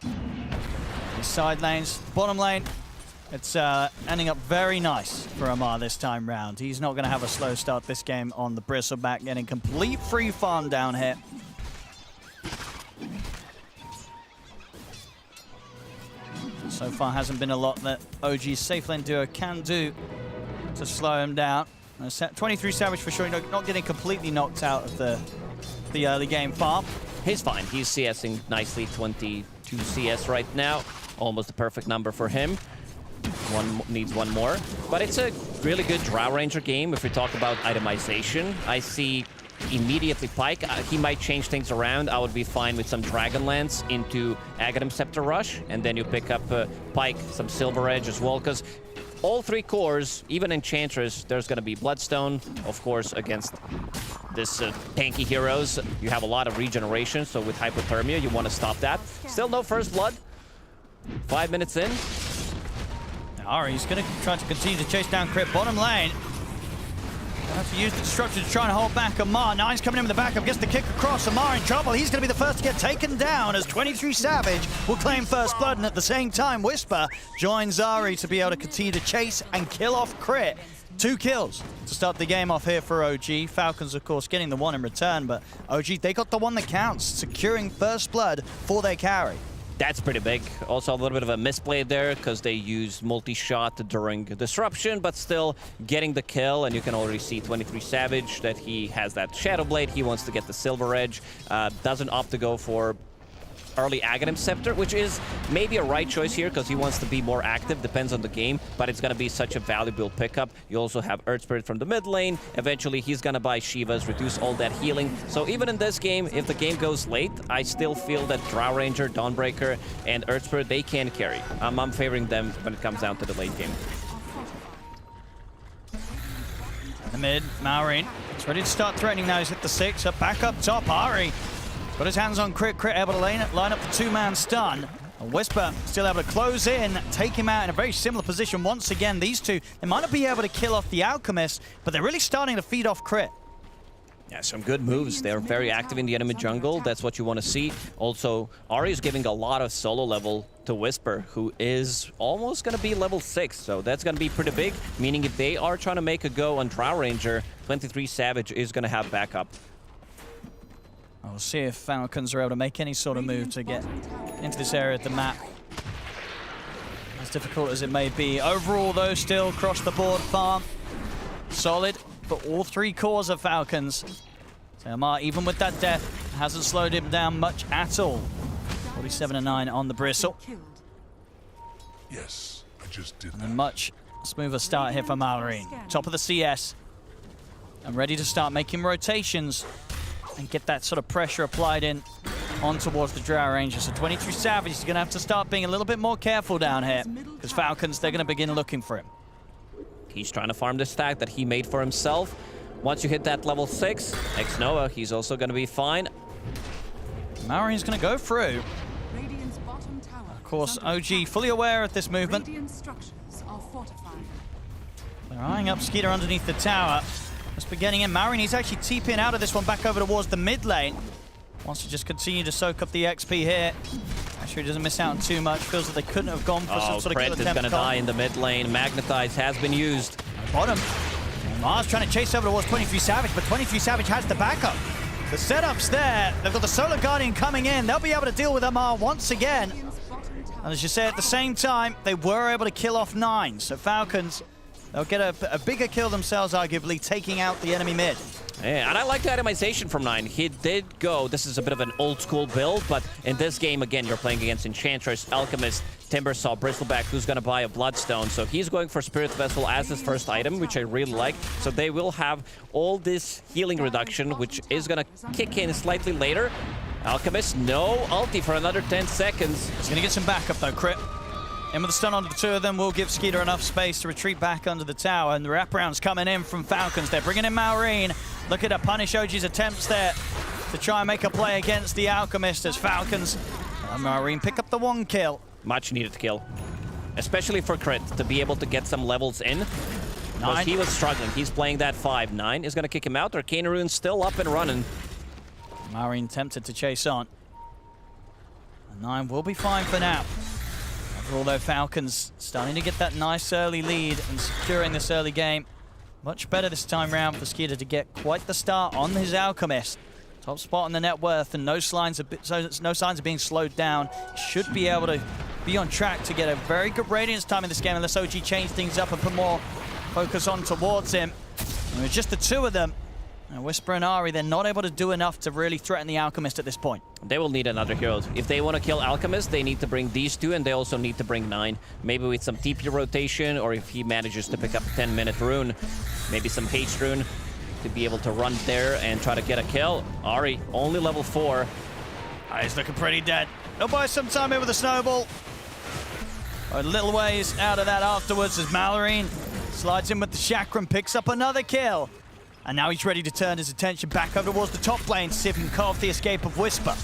These side lanes, bottom lane, it's ending up very nice for Amar this time round. He's not going to have a slow start this game on the Bristleback, getting complete free farm down here. So far hasn't been a lot that OG's safe lane duo can do to slow him down. 23 Savage for sure, not getting completely knocked out of the early game farm. He's fine. He's CSing nicely, 22 CS right now. Almost the perfect number for him. Needs one more. But it's a really good Drow Ranger game if we talk about itemization. I see immediately Pike. He might change things around. I would be fine with some Dragonlance into Aghanim Scepter Rush, and then you pick up Pike, some Silver Edge as well, because all 3 cores, even Enchantress, there's going to be Bloodstone, of course, against this tanky heroes. You have a lot of regeneration, so with Hypothermia, you want to stop that. Still no first blood. 5 minutes in. Ari's going to try to continue to chase down Crit bottom lane. Have to use the disruption to try and hold back Amar. Nine's coming in with the backup, gets the kick across. Amar in trouble. He's going to be the first to get taken down as 23 Savage will claim first blood. And at the same time, Whisper joins Ari to be able to continue to chase and kill off Crit. 2 kills to start the game off here for OG. Falcons, of course, getting the one in return. But OG, they got the one that counts, securing first blood for their carry. That's pretty big. Also a little bit of a misplay there because they used multi-shot during disruption, but still getting the kill. And you can already see 23 Savage that he has that Shadow Blade. He wants to get the Silver Edge. Doesn't opt to go for early Aghanim Scepter, which is maybe a right choice here because he wants to be more active, depends on the game, but it's going to be such a valuable pickup. You also have Earth Spirit from the mid lane. Eventually, he's going to buy Shivas, reduce all that healing. So even in this game, if the game goes late, I still feel that Drow Ranger, Dawnbreaker, and Earth Spirit, they can carry. I'm favoring them when it comes down to the late game. In the mid, Maureen. It's ready to start threatening now. He's hit the 6. Back up top, Ari. Got his hands on Crit. Crit able to line up the 2-man stun. And Whisper still able to close in, take him out in a very similar position. Once again, these two, they might not be able to kill off the Alchemist, but they're really starting to feed off Crit. Yeah, some good moves. They're very active in the enemy jungle. That's what you want to see. Also, Ari is giving a lot of solo level to Whisper, who is almost going to be level 6. So that's going to be pretty big, meaning if they are trying to make a go on Drow Ranger, 23 Savage is going to have backup. We'll see if Falcons are able to make any sort of move to get into this area of the map. As difficult as it may be. Overall, though, still across the board farm. Solid for all 3 cores of Falcons. So Amar, even with that death, hasn't slowed him down much at all. 47-9 on the Bristle. Yes, I just did and a much smoother start here for Mallory. Top of the CS. And ready to start making rotations and get that sort of pressure applied in on towards the Drow Ranger. So 23 Savage is going to have to start being a little bit more careful down here because Falcons, they're going to begin looking for him. He's trying to farm the stack that he made for himself. Once you hit that level 6, ex-Nova, he's also going to be fine. Maureen's going to go through. Of course, OG fully aware of this movement. They're eyeing up Skeeter underneath the tower. Just beginning in. Maureen, he's actually TPing out of this one back over towards the mid lane. Wants to just continue to soak up the XP here. Make sure he doesn't miss out on too much. Feels that they couldn't have gone for some sort of kill attempt. Is going to die in the mid lane. Magnetize has been used. Bottom. Mars trying to chase over towards 23 Savage, but 23 Savage has the backup. The setup's there. They've got the Solar Guardian coming in. They'll be able to deal with Amar once again. And as you say, at the same time, they were able to kill off 9. So Falcons, they'll get a bigger kill themselves, arguably, taking out the enemy mid. Yeah, and I like the itemization from 9. He did go, this is a bit of an old school build, but in this game, again, you're playing against Enchantress, Alchemist, Timbersaw, Bristleback, who's going to buy a Bloodstone. So he's going for Spirit Vessel as his first item, which I really like. So they will have all this healing reduction, which is going to kick in slightly later. Alchemist, no ulti for another 10 seconds. He's going to get some backup, though, Crit. In with the stun on the 2 of them will give Skeeter enough space to retreat back under the tower. And the wraparound's coming in from Falcons. They're bringing in Maureen. Looking to punish OG's attempts there to try and make a play against the Alchemist as Falcons and Maureen pick up the 1 kill. Much needed kill. Especially for Crit to be able to get some levels in. Because he was struggling. He's playing that 5. 9 is going to kick him out. Arcane Rune's still up and running. Maureen tempted to chase on. And 9 will be fine for now. Although Falcons starting to get that nice early lead and securing this early game. Much better this time round for Skeeter to get quite the start on his Alchemist. Top spot on the net worth and no signs of being slowed down. Should be able to be on track to get a very good Radiance time in this game unless OG change things up and put more focus on towards him. And with just the 2 of them, and Whisper and Ari, they're not able to do enough to really threaten the Alchemist at this point. They will need another hero. If they want to kill Alchemist, they need to bring these 2, and they also need to bring 9. Maybe with some TP rotation, or if he manages to pick up a 10-minute rune, maybe some haste rune. to be able to run there and try to get a kill. Ari, only level 4. He's looking pretty dead. He'll buy some time here with a snowball. A little ways out of that afterwards as Malorine slides in with the chakram, picks up another kill. And now he's ready to turn his attention back over towards the top lane to see if he can cut off the escape of Whisper.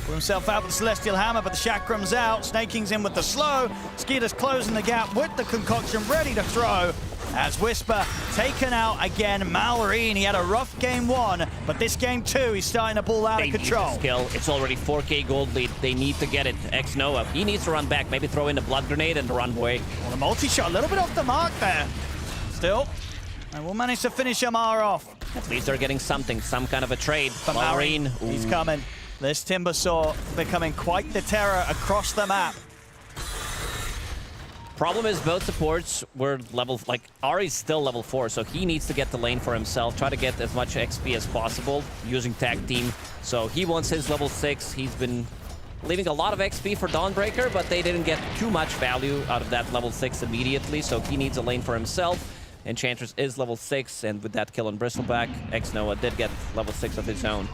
Put himself out with the Celestial Hammer, but the chakram's out. Snaking's in with the slow. Skeeter's closing the gap with the concoction, ready to throw. As Whisper taken out again. Malorine, he had a rough game 1, but this game 2, he's starting to ball out of control. Skill. It's already 4K gold lead. They need to get it. X-Noah, he needs to run back. Maybe throw in a blood grenade and run away. Well, a multi-shot, a little bit off the mark there. Still, and we'll manage to finish Amar off. At least they're getting something, some kind of a trade. But Malorine, he's coming. This Timbersaw becoming quite the terror across the map. Problem is both supports were level, like Ari's still level 4, so he needs to get the lane for himself, try to get as much XP as possible using tag team. So he wants his level 6. He's been leaving a lot of XP for Dawnbreaker, but they didn't get too much value out of that level 6 immediately, so he needs a lane for himself. Enchantress is level 6, and with that kill on Bristleback, X-Noah did get level 6 of his own.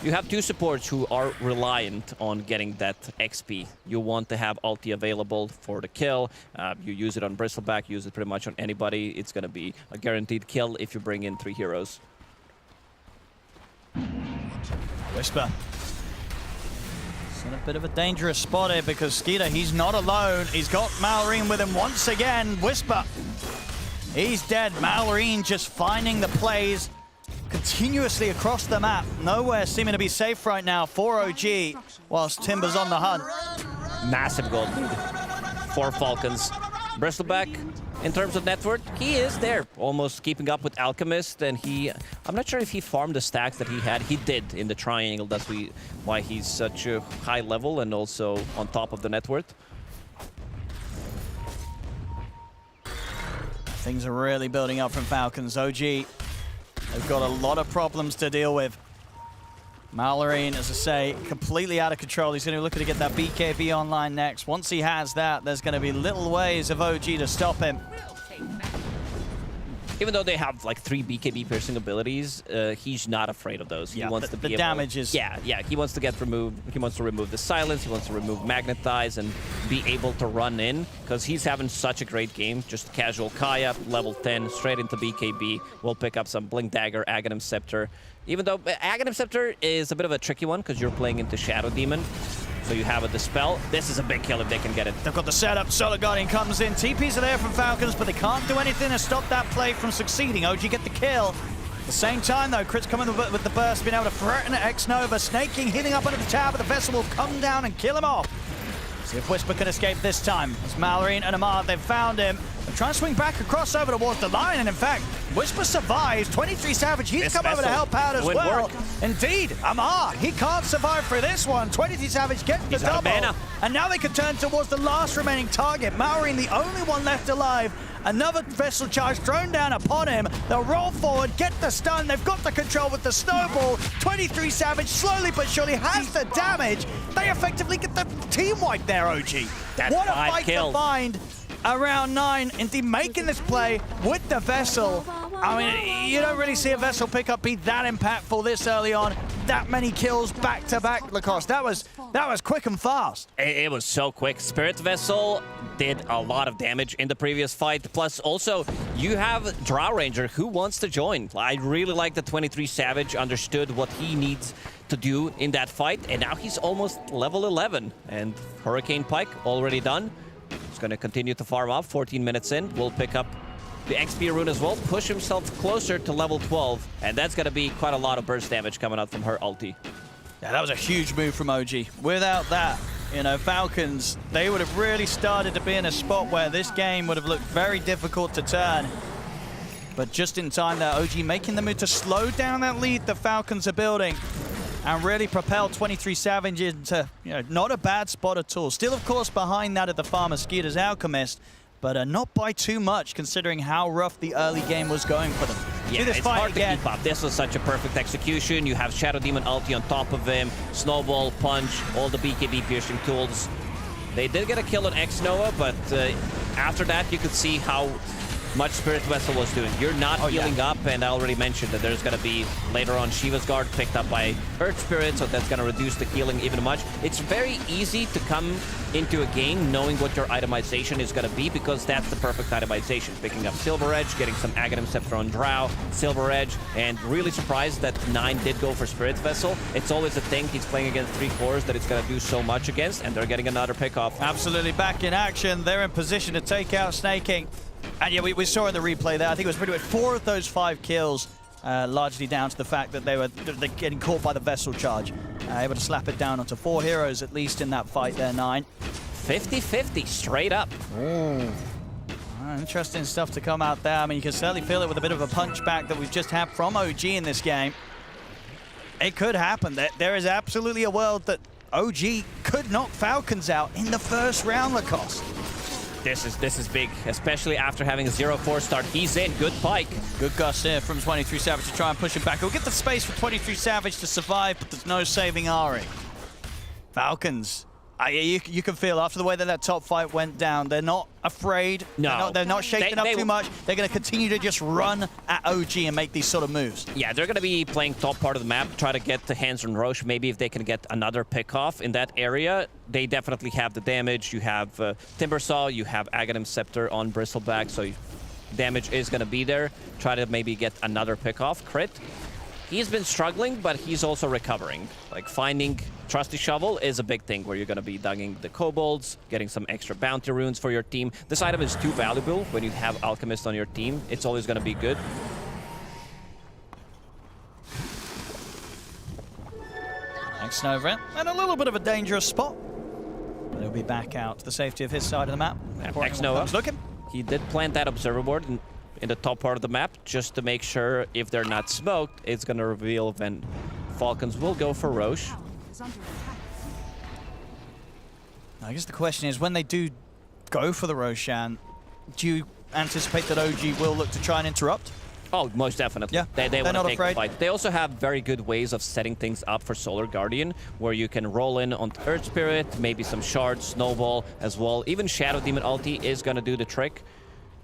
You have 2 supports who are reliant on getting that XP. You want to have ulti available for the kill. You use it on Bristleback, use it pretty much on anybody. It's going to be a guaranteed kill if you bring in 3 heroes. Whisper. It's in a bit of a dangerous spot here because Skeeter, he's not alone. He's got Malorine with him once again. Whisper, he's dead. Malorine just finding the plays continuously across the map. Nowhere seeming to be safe right now for OG, whilst Timber's on the hunt. Massive gold lead for Falcons. Bristleback, in terms of net worth, he is there, almost keeping up with Alchemist, and I'm not sure if he farmed the stacks that he had. He did in the triangle. That's why he's such a high level and also on top of the net worth. Things are really building up from Falcons. OG, they've got a lot of problems to deal with. Malorine, as I say, completely out of control. He's going to be looking to get that BKB online next. Once he has that, there's going to be little ways of OG to stop him. Even though they have like 3 BKB piercing abilities, he's not afraid of those. He wants to be the damage is... Yeah, he wants to get removed. He wants to remove the silence. He wants to remove magnetize and be able to run in because he's having such a great game. Just casual Kaya, level 10, straight into BKB. We'll pick up some Blink Dagger, Aghanim Scepter. Even though Aghanim Scepter is a bit of a tricky one because you're playing into Shadow Demon. So you have a Dispel. This is a big kill if they can get it. They've got the setup. Solar Guardian comes in. TPs are there from Falcons, but they can't do anything to stop that play from succeeding. OG get the kill. At the same time, though, Crit's coming with the burst, being able to threaten X-Nova. Snaking, hitting up under the tower, but the vessel will come down and kill him off. See if Whisper can escape this time. It's Malorine and Amar. They've found him. They're trying to swing back across over towards the line, and in fact, Whisper survives. 23 Savage, he's come over to help out as well. Indeed, Amar, he can't survive through this one. 23 Savage gets the double. And now they can turn towards the last remaining target. Malorine, the only one left alive. Another vessel charge thrown down upon him. They'll roll forward, get the stun. They've got the control with the snowball. 23 Savage slowly but surely has the damage. They effectively get the team wipe there, OG. What a fight to find around 9. Indeed, making this play with the vessel. I mean, you don't really see a vessel pickup be that impactful this early on. That many kills back to back, Lacoste. That was quick and fast. It was so quick. Spirit Vessel did a lot of damage in the previous fight. Plus, also, you have Drow Ranger who wants to join. I really like that 23 Savage understood what he needs to do in that fight, and now he's almost level 11. And Hurricane Pike already done. He's going to continue to farm up. 14 minutes in, we'll pick up the XP rune as well, push himself closer to level 12, and that's going to be quite a lot of burst damage coming out from her ulti. Yeah, that was a huge move from OG. Without that, you know, Falcons, they would have really started to be in a spot where this game would have looked very difficult to turn. But just in time there, OG making the move to slow down that lead the Falcons are building and really propel 23 Savage into, you know, not a bad spot at all. Still, of course, behind that at the Farmer Skeeter's Alchemist, but not by too much, considering how rough the early game was going for them. Yeah, it's hard to keep up. This was such a perfect execution. You have Shadow Demon ulti on top of him, Snowball, Punch, all the BKB piercing tools. They did get a kill on X-Noah, but after that, you could see how much Spirit Vessel was doing. You're not healing up, and I already mentioned that there's going to be, later on, Shiva's Guard picked up by Earth Spirit, so that's going to reduce the healing even much. It's very easy to come into a game knowing what your itemization is going to be, because that's the perfect itemization. Picking up Silver Edge, getting some Aghanim Scepter on Drow, Silver Edge, and really surprised that 9 did go for Spirit Vessel. It's always a thing he's playing against 3 cores that it's going to do so much against, and they're getting another pick off. Absolutely back in action. They're in position to take out Snaking. And yeah, we saw in the replay there, I think it was pretty much 4 of those 5 kills, largely down to the fact that they're getting caught by the Vessel charge. Able to slap it down onto 4 heroes, at least in that fight there, 9. 50-50, straight up. Interesting stuff to come out there. I mean, you can certainly feel it with a bit of a punch back that we've just had from OG in this game. It could happen. There is absolutely a world that OG could knock Falcons out in the first round, Lacoste. This is big, especially after having a 0-4 start. He's in. Good pike. Good gust here from 23 Savage to try and push him back. He'll get the space for 23 Savage to survive, but there's no saving Ari. Falcons. You can feel after the way that top fight went down, they're not afraid. No. They're not shaking up too much. They're going to continue to just run at OG and make these sort of moves. Yeah, they're going to be playing top part of the map, try to get the hands on Roche. Maybe if they can get another pick off in that area, they definitely have the damage. You have Timbersaw, you have Aghanim Scepter on Bristleback, so damage is going to be there. Try to maybe get another pick off. Crit. He's been struggling, but he's also recovering. Like, finding Trusty Shovel is a big thing where you're going to be dugging the kobolds, getting some extra bounty runes for your team. This item is too valuable when you have Alchemist on your team. It's always going to be good. X-Nova in a little bit of a dangerous spot, but he'll be back out to the safety of his side of the map. X-Nova, looking. He did plant that observer board in the top part of the map, just to make sure if they're not smoked, it's going to reveal when Falcons will go for Roche. I guess the question is, when they do go for the Roshan, do you anticipate that OG will look to try and interrupt? Oh, most definitely. Yeah, they they're want not to take afraid. the fight. They also have very good ways of setting things up for Solar Guardian, where you can roll in on Earth Spirit, maybe some shards, Snowball as well. Even Shadow Demon ulti is going to do the trick,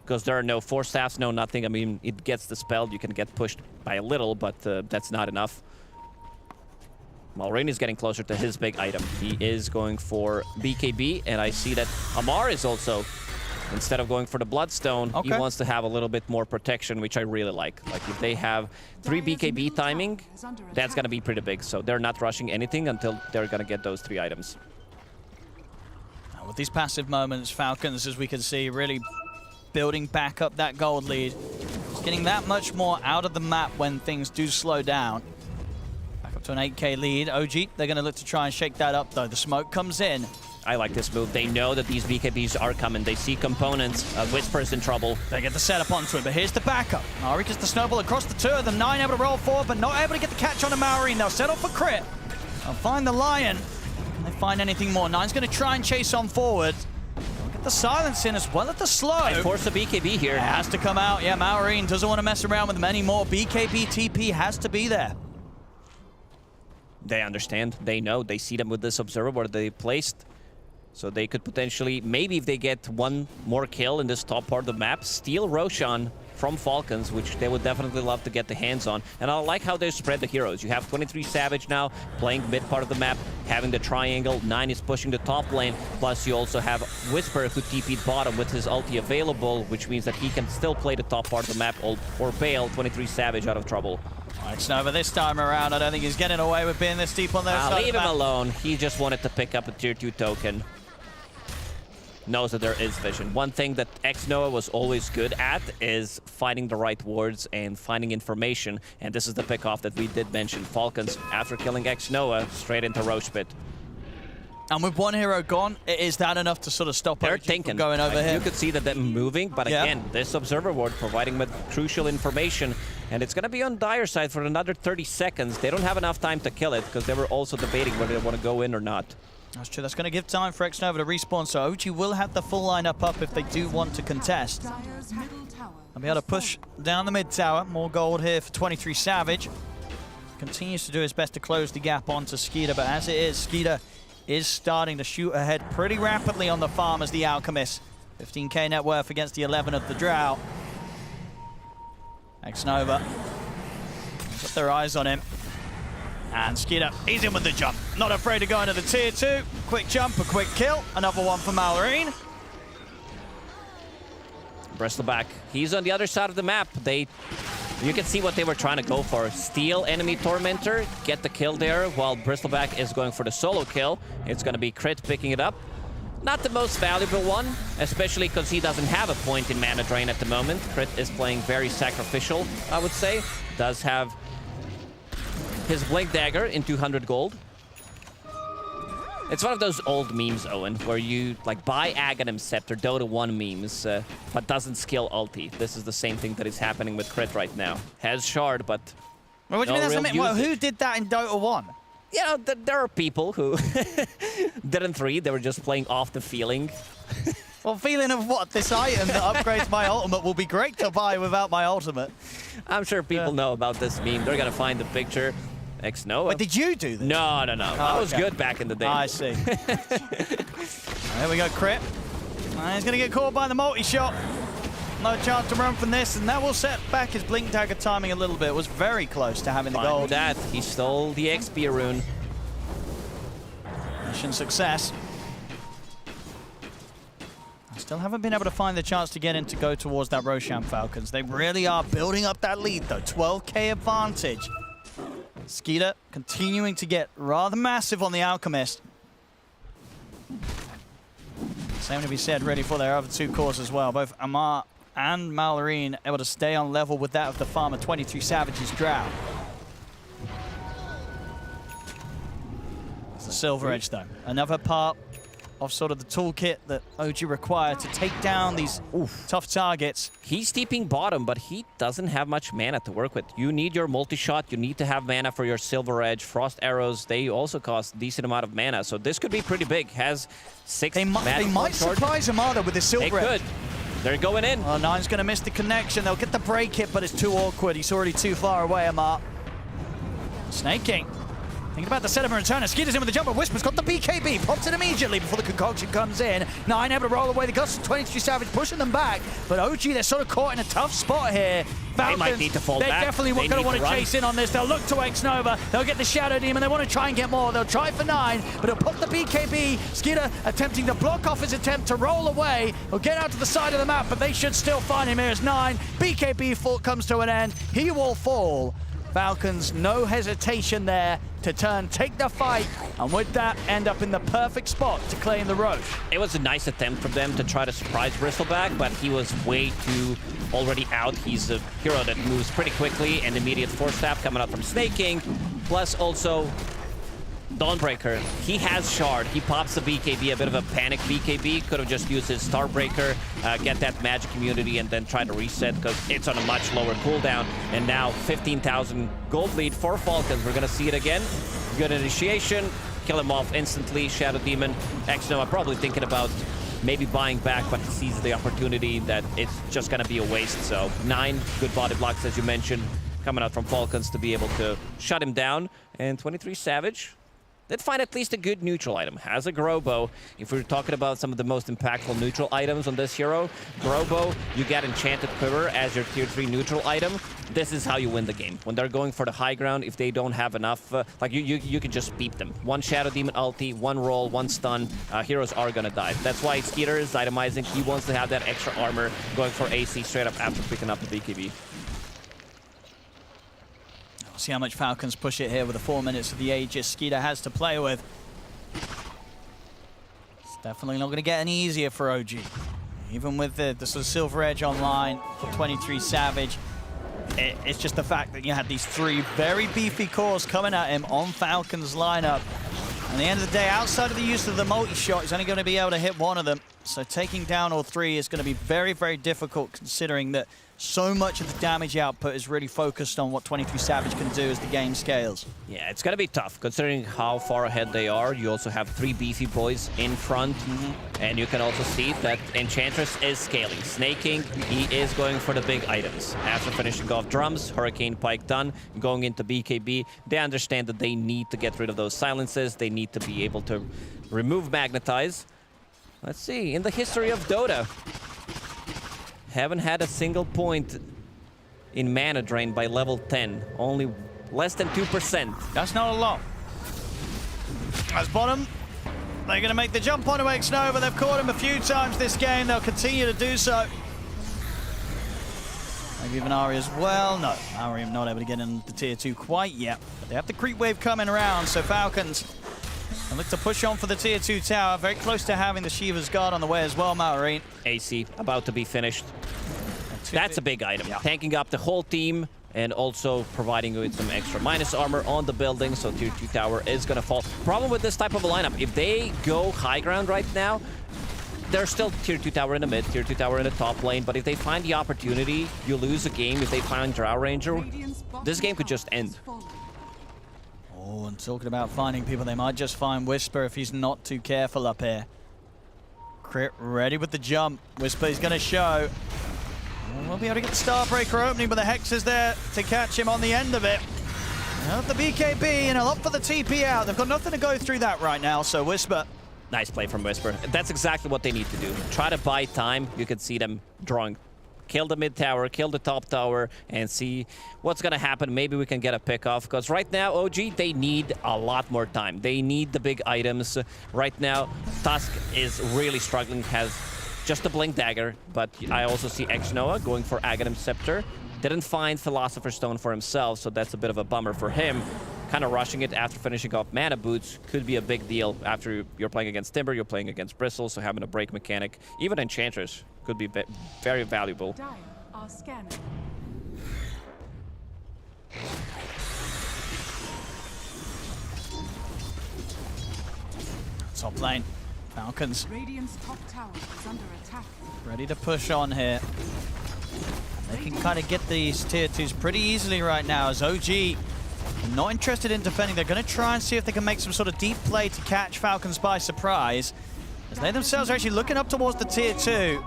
because there are no Force Staffs, no nothing. I mean, it gets the spell. You can get pushed by a little, but that's not enough. Malrain is getting closer to his big item. He is going for BKB, and I see that Amar is also, instead of going for the Bloodstone, he wants to have a little bit more protection, which I really like. Like, if they have 3 BKB timing, that's going to be pretty big. So they're not rushing anything until they're going to get those 3 items. With these passive moments, Falcons, as we can see, really building back up that gold lead. It's getting that much more out of the map when things do slow down. Back up to an 8k lead. OG, they're going to look to try and shake that up, though. The smoke comes in. I like this move. They know that these BKBs are coming. They see components. Whisper's in trouble. They get the setup onto it, but here's the backup. Ari gets the snowball across the 2 of them. 9 able to roll forward, but not able to get the catch on the Maureen. They'll settle for crit. They'll find the Lion. Can they find anything more? 9's going to try and chase on forward. Get the silence in as well as the slow. And force the BKB here. It has to come out. Yeah, Maureen doesn't want to mess around with them anymore. BKB TP has to be there. They understand. They know. They see them with this observer board they placed. So they could potentially, maybe if they get 1 more kill in this top part of the map, steal Roshan from Falcons, which they would definitely love to get the hands on. And I like how they spread the heroes. You have 23 Savage now playing mid part of the map, having the triangle. 9 is pushing the top lane. Plus you also have Whisper who TP'd bottom with his ulti available, which means that he can still play the top part of the map or bail 23 Savage out of trouble. X-Nova this time around, I don't think he's getting away with being this deep on their side. Leave him alone. He just wanted to pick up a tier 2 token. Knows that there is vision. One thing that X-Noah was always good at is finding the right wards and finding information, and this is the pick-off that we did mention. Falcons, after killing X-Noah, straight into Roche Pit. And with 1 hero gone, is that enough to sort of stop They're thinking. Going over here? You could see that they're moving, but again, this observer ward providing with crucial information, and it's going to be on Dire side for another 30 seconds. They don't have enough time to kill it, because they were also debating whether they want to go in or not. That's true. That's going to give time for X-Nova to respawn, so OG will have the full lineup up if they do want to contest. They'll be able to push down the mid tower. More gold here for 23 Savage. Continues to do his best to close the gap onto Skeeter, but as it is, Skeeter is starting to shoot ahead pretty rapidly on the farm as the Alchemist. 15k net worth against the 11 of the Drow. X-Nova. Put their eyes on him. And Skeeter, he's in with the jump. Not afraid to go into the tier 2. Quick jump, a quick kill. Another one for Mallory. Bristleback, he's on the other side of the map. You can see what they were trying to go for. Steal enemy Tormentor, get the kill there, while Bristleback is going for the solo kill. It's going to be Crit picking it up. Not the most valuable one, especially because he doesn't have a point in mana drain at the moment. Crit is playing very sacrificial, I would say. Does have his Blink Dagger in 200 gold. It's one of those old memes, Owen, where you like buy Aghanim Scepter, Dota 1 memes, but doesn't skill ulti. This is the same thing that is happening with Crit right now. Has Shard, but what do you mean that's well, who did that in Dota 1? You know, there are people who didn't read. They were just playing off the feeling. Well, feeling of what? This item that upgrades my ultimate will be great to buy without my ultimate. I'm sure people know about this meme. They're going to find the picture. X-Nova. Wait, did you do this? No. Oh, That was good back in the day. I see. There we go, Crit. He's going to get caught by the multi-shot. No chance to run from this, and that will set back his Blink Dagger timing a little bit. It was very close to having the gold. With that, he stole the XP rune. Mission success. I still haven't been able to find the chance to get in to go towards that Roshan Falcons. They really are building up that lead, though. 12k advantage. Skeeter continuing to get rather massive on the Alchemist. Same to be said, ready for their other two cores as well. Both Amar and Mallory able to stay on level with that of the Farmer 23 Savage's Drow. It's the Silver Edge, though. Another part of sort of the toolkit that OG require to take down these tough targets. He's steeping bottom, but he doesn't have much mana to work with. You need your multi-shot, you need to have mana for your Silver Edge. Frost Arrows, they also cost a decent amount of mana, so this could be pretty big. Has 6 mana. They might surprise Amada with the Silver Edge. They could. They're going in. Oh, Nine's going to miss the connection. They'll get the break hit, but it's too awkward. He's already too far away, Amar. Snake King. Thinking about the setup and return. Skeeter's in with the jump, but Whisper's got the BKB. Pops it immediately before the concoction comes in. Nine able to roll away the Gust. 23 Savage pushing them back. But OG, they're sort of caught in a tough spot here. Falcons, they might need to fall they're back. Definitely going to want to chase in on this. They'll look to X-Nova. They'll get the Shadow Demon. They want to try and get more. They'll try for 9, but he'll pop the BKB. Skeeter attempting to block off his attempt to roll away. He'll get out to the side of the map, but they should still find him here as 9. BKB fault comes to an end. He will fall. Falcons, no hesitation there to take the fight, and with that, end up in the perfect spot to claim the Roche. It was a nice attempt from them to try to surprise Bristleback, but he was way too already out. He's a hero that moves pretty quickly, and immediate Force Staff coming out from Snake King, plus also Dawnbreaker. He has Shard. He pops the BKB, a bit of a panic BKB. Could have just used his Starbreaker, get that magic immunity, and then try to reset because it's on a much lower cooldown. And now 15,000 gold lead for Falcons. We're going to see it again. Good initiation. Kill him off instantly. Shadow Demon. X-Nova probably thinking about maybe buying back, but he sees the opportunity that it's just going to be a waste. So 9 good body blocks, as you mentioned, coming out from Falcons to be able to shut him down. And 23 Savage did find at least a good neutral item. Has a Grobo. If we're talking about some of the most impactful neutral items on this hero, Grobo, you get Enchanted Quiver as your tier 3 neutral item. This is how you win the game. When they're going for the high ground, if they don't have enough, like you can just beat them. 1 Shadow Demon ulti, 1 roll, 1 stun, heroes are gonna die. That's why Skeeter is itemizing. He wants to have that extra armor, going for AC straight up after picking up the BKB. See how much Falcons push it here with the 4 minutes of the Aegis Skeeter has to play with. It's definitely not going to get any easier for OG. Even with the sort of Silver Edge online for 23 Savage, it's just the fact that you had these 3 very beefy cores coming at him on Falcons lineup. At the end of the day, outside of the use of the multi-shot, he's only going to be able to hit 1 of them. So taking down all 3 is going to be very, very difficult, considering that so much of the damage output is really focused on what 23 Savage can do as the game scales. Yeah, it's going to be tough, considering how far ahead they are. You also have 3 beefy boys in front, and you can also see that Enchantress is scaling. Snake King, he is going for the big items. After finishing off drums, Hurricane Pike done, going into BKB, they understand that they need to get rid of those silences. They need to be able to remove Magnetize. Let's see, in the history of Dota, haven't had a single point in mana drain by level 10. Only less than 2%. That's not a lot. As bottom, they're going to make the jump onto X-Nova. They've caught him a few times this game. They'll continue to do so. Maybe even Ari as well. No, Ari not able to get in the tier 2 quite yet. But they have the creep wave coming around, so Falcons and look to push on for the tier 2 tower. Very close to having the Shiva's Guard on the way as well, Maureen. AC about to be finished. That's a big item. Yeah. Tanking up the whole team and also providing you with some extra minus armor on the building, so tier 2 tower is going to fall. Problem with this type of a lineup, if they go high ground right now, there's still tier 2 tower in the mid, tier 2 tower in the top lane, but if they find the opportunity, you lose a game. If they find Drow Ranger, this game could just end. Oh, and talking about finding people, they might just find Whisper if he's not too careful up here. Crit ready with the jump. Whisper is going to show. We'll be able to get the Starbreaker opening, but the Hex is there to catch him on the end of it. Now the BKB and a lot for the TP out. They've got nothing to go through that right now, so Whisper. Nice play from Whisper. That's exactly what they need to do. Try to buy time. You can see them drawing. Kill the mid tower, kill the top tower, and see what's going to happen. Maybe we can get a pick off, because right now, OG, they need a lot more time. They need the big items. Right now, Tusk is really struggling, has just a Blink Dagger, but I also see X-Noah going for Aghanim Scepter. Didn't find Philosopher's Stone for himself, so that's a bit of a bummer for him. Kind of rushing it after finishing off Mana Boots could be a big deal. After you're playing against Timber, you're playing against Bristle, so having a break mechanic, even Enchantress, could be very valuable. Top lane, Falcons. Radiant's top tower is under attack. Ready to push on here. They can kind of get these tier 2s pretty easily right now as OG not interested in defending. They're going to try and see if they can make some sort of deep play to catch Falcons by surprise, as they themselves are actually looking up towards the tier 2.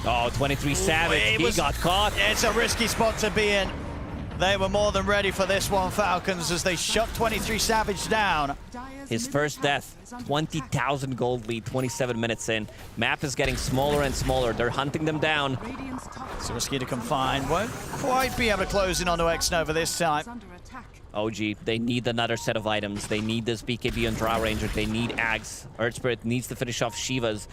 Oh, 23 Savage, he got caught. It's a risky spot to be in. They were more than ready for this one, Falcons, as they shut 23 Savage down. His first death, 20,000 gold lead, 27 minutes in. Map is getting smaller and smaller. They're hunting them down. It's risky to confine. Won't quite be able to close in onto X-Nova this time. OG, they need another set of items. They need this BKB on Drow Ranger. They need Ags. Earth Spirit needs to finish off Shivas.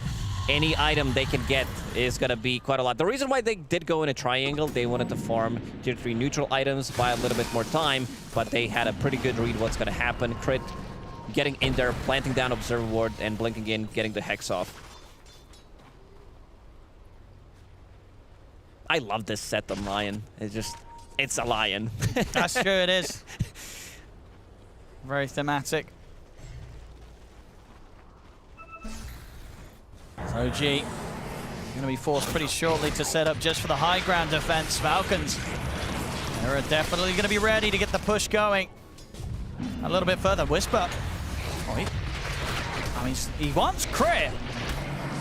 Any item they can get is going to be quite a lot. The reason why they did go in a triangle, they wanted to farm tier 3 neutral items, buy a little bit more time, but they had a pretty good read what's going to happen. Crit, getting in there, planting down Observer Ward, and blinking in, getting the Hex off. I love this set on Lion. It's a lion. That's true, it is. Very thematic. OG going to be forced pretty shortly to set up just for the high ground defense. Falcons, they're definitely going to be ready to get the push going. A little bit further. Whisper. Oh, he wants crit.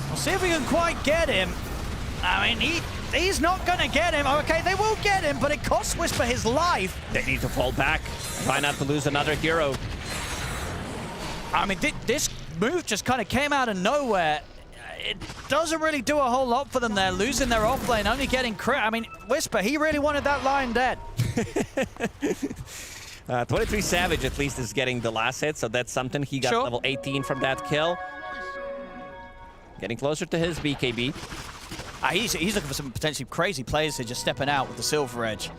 We'll see if we can quite get him. I mean, he's not going to get him. Okay, they will get him, but it costs Whisper his life. They need to fall back. Try not to lose another hero. I mean, this move just kind of came out of nowhere. It doesn't really do a whole lot for them there, losing their off lane, only getting crit. I mean, Whisper, he really wanted that lion dead. 23 Savage at least is getting the last hit, so that's something. He got level 18 from that kill. Getting closer to his BKB. He's looking for some potentially crazy players here, just stepping out with the Silver Edge.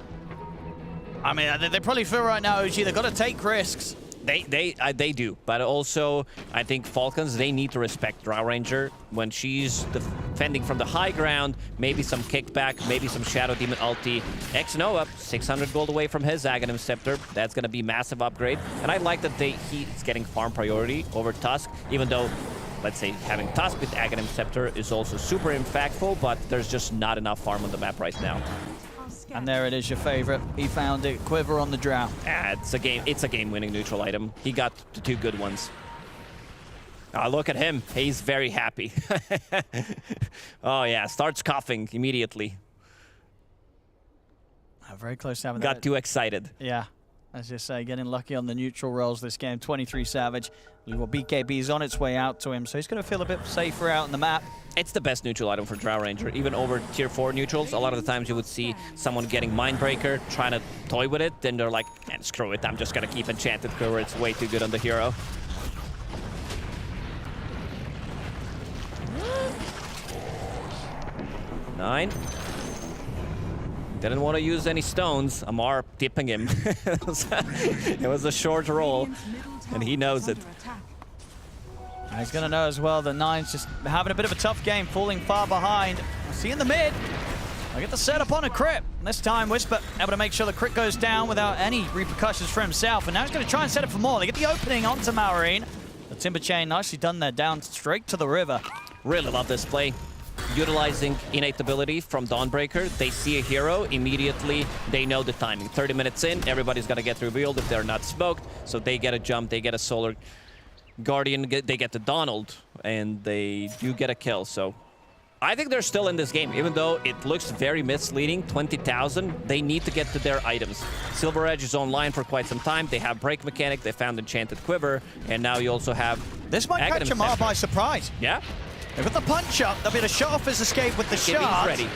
I mean, they probably feel right now, OG, they've got to take risks. They do, but also I think Falcons, they need to respect Drow Ranger when she's defending from the high ground. Maybe some kickback, maybe some Shadow Demon ulti. X-Noah, 600 gold away from his Aghanim Scepter. That's going to be massive upgrade, and I like that he's getting farm priority over Tusk, even though, let's say, having Tusk with Aghanim Scepter is also super impactful, but there's just not enough farm on the map right now. And there it is, your favorite. He found it. Quiver on the Drow. It's a game-winning neutral item. He got the 2 good ones. Oh, look at him. He's very happy. Oh, yeah. Starts coughing immediately. Very close to having Got too excited. Yeah. As you say, getting lucky on the neutral rolls this game. 23 Savage. Well, BKB is on its way out to him, so he's going to feel a bit safer out on the map. It's the best neutral item for Drow Ranger. Even over tier 4 neutrals, a lot of the times you would see someone getting Mindbreaker, trying to toy with it, then they're like, man, screw it, I'm just going to keep Enchanted Quiver. It's way too good on the hero. Nine. Didn't want to use any stones. Amar tipping him. It was a short roll, and he knows it. He's going to know as well that Nine's just having a bit of a tough game, falling far behind. See in the mid. I get the setup on a crit. And this time, Whisper able to make sure the crit goes down without any repercussions for himself. And now he's going to try and set up for more. They get the opening onto Malorine. The Timber Chain, nicely done there, down straight to the river. Really love this play. Utilizing innate ability from Dawnbreaker. They see a hero, immediately they know the timing. 30 minutes in, everybody's gonna get revealed if they're not smoked. So they get a jump, they get a Solar Guardian, they get the Donald, and they do get a kill. So I think they're still in this game, even though it looks very misleading. 20,000, they need to get to their items. Silver Edge is online for quite some time. They have Break Mechanic, they found Enchanted Quiver, and now you also have this might catch Amar by surprise. Yeah. With the punch up, they'll be able to shut off his escape with the shot. Ready.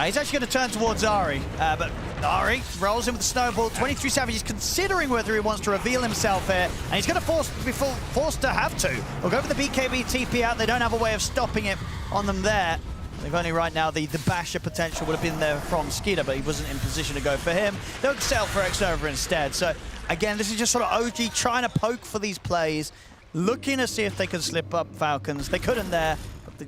He's actually going to turn towards Ari, but Ari rolls in with the snowball. 23 Savage is considering whether he wants to reveal himself here, and he's going to be forced to have to. We'll go for the BKB TP out. They don't have a way of stopping it on them there. They've only right now the basher potential would have been there from Skeeter, but he wasn't in position to go for him. They'll settle for X-Nova instead. So again, this is just sort of OG trying to poke for these plays, looking to see if they can slip up Falcons. They couldn't there. But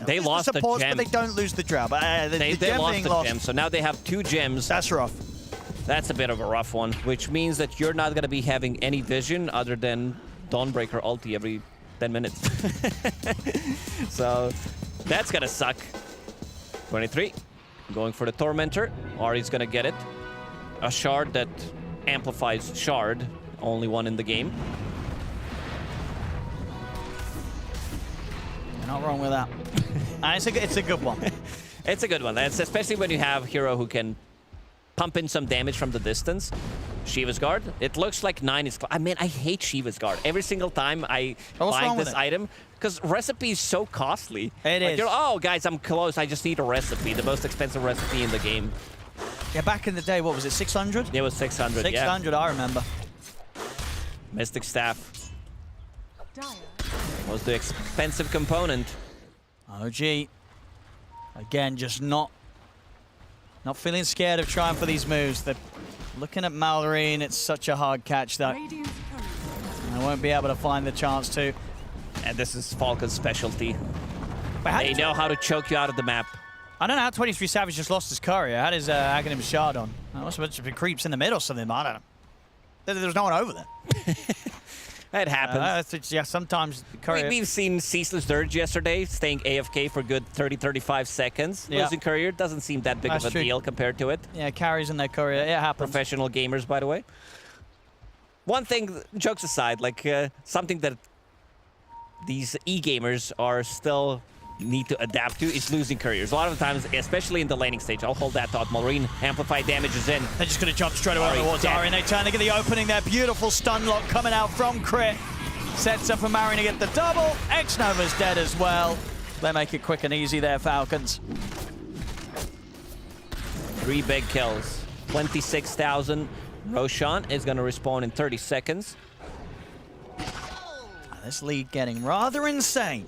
they lost the supports, gem. But they don't lose the Drow. But they lost the gem, so now they have 2 gems. That's rough. That's a bit of a rough one, which means that you're not going to be having any vision other than Dawnbreaker ulti every 10 minutes. So that's going to suck. 23, going for the Tormentor. Ari's going to get it. A shard that amplifies shard, only one in the game. You're not wrong with that. It's a good one. It's a good one. It's especially when you have a hero who can pump in some damage from the distance. Shiva's Guard. It looks like 9 is... I mean, I hate Shiva's Guard. Every single time I buy this item, because recipe is so costly. It is. Oh, guys, I'm close. I just need a recipe. The most expensive recipe in the game. Yeah, back in the day, what was it, 600? It was 600, 600, yeah. I remember. Mystic Staff was the expensive component. OG, again, just not feeling scared of trying for these moves. They're looking at Malorine. It's such a hard catch that I won't be able to find the chance to. And this is Falcon's specialty. They know how to choke you out of the map. I don't know how 23 Savage just lost his courier. Had his Aghanim Shard on. I must have been creeps in the middle or something. I don't know. There's no one over there. That happens. Yeah, sometimes courier... We've seen Ceaseless Dirge yesterday, staying AFK for good 30-35 seconds. Yeah. Losing courier doesn't seem that big of a deal compared to it. Yeah, carries in their courier. It happens. Professional gamers, by the way. One thing, jokes aside, like something that these e-gamers are still need to adapt to is losing couriers. A lot of the times, especially in the laning stage, I'll hold that thought. Malorine, amplified damage is in. They're just going to jump straight away towards Ari, and they turn. They get the opening there. Beautiful stun lock coming out from Crit. Sets up for Marion to get the double. X-Nova's dead as well. They make it quick and easy there, Falcons. 3 big kills. 26,000. Roshan is going to respawn in 30 seconds. This lead getting rather insane.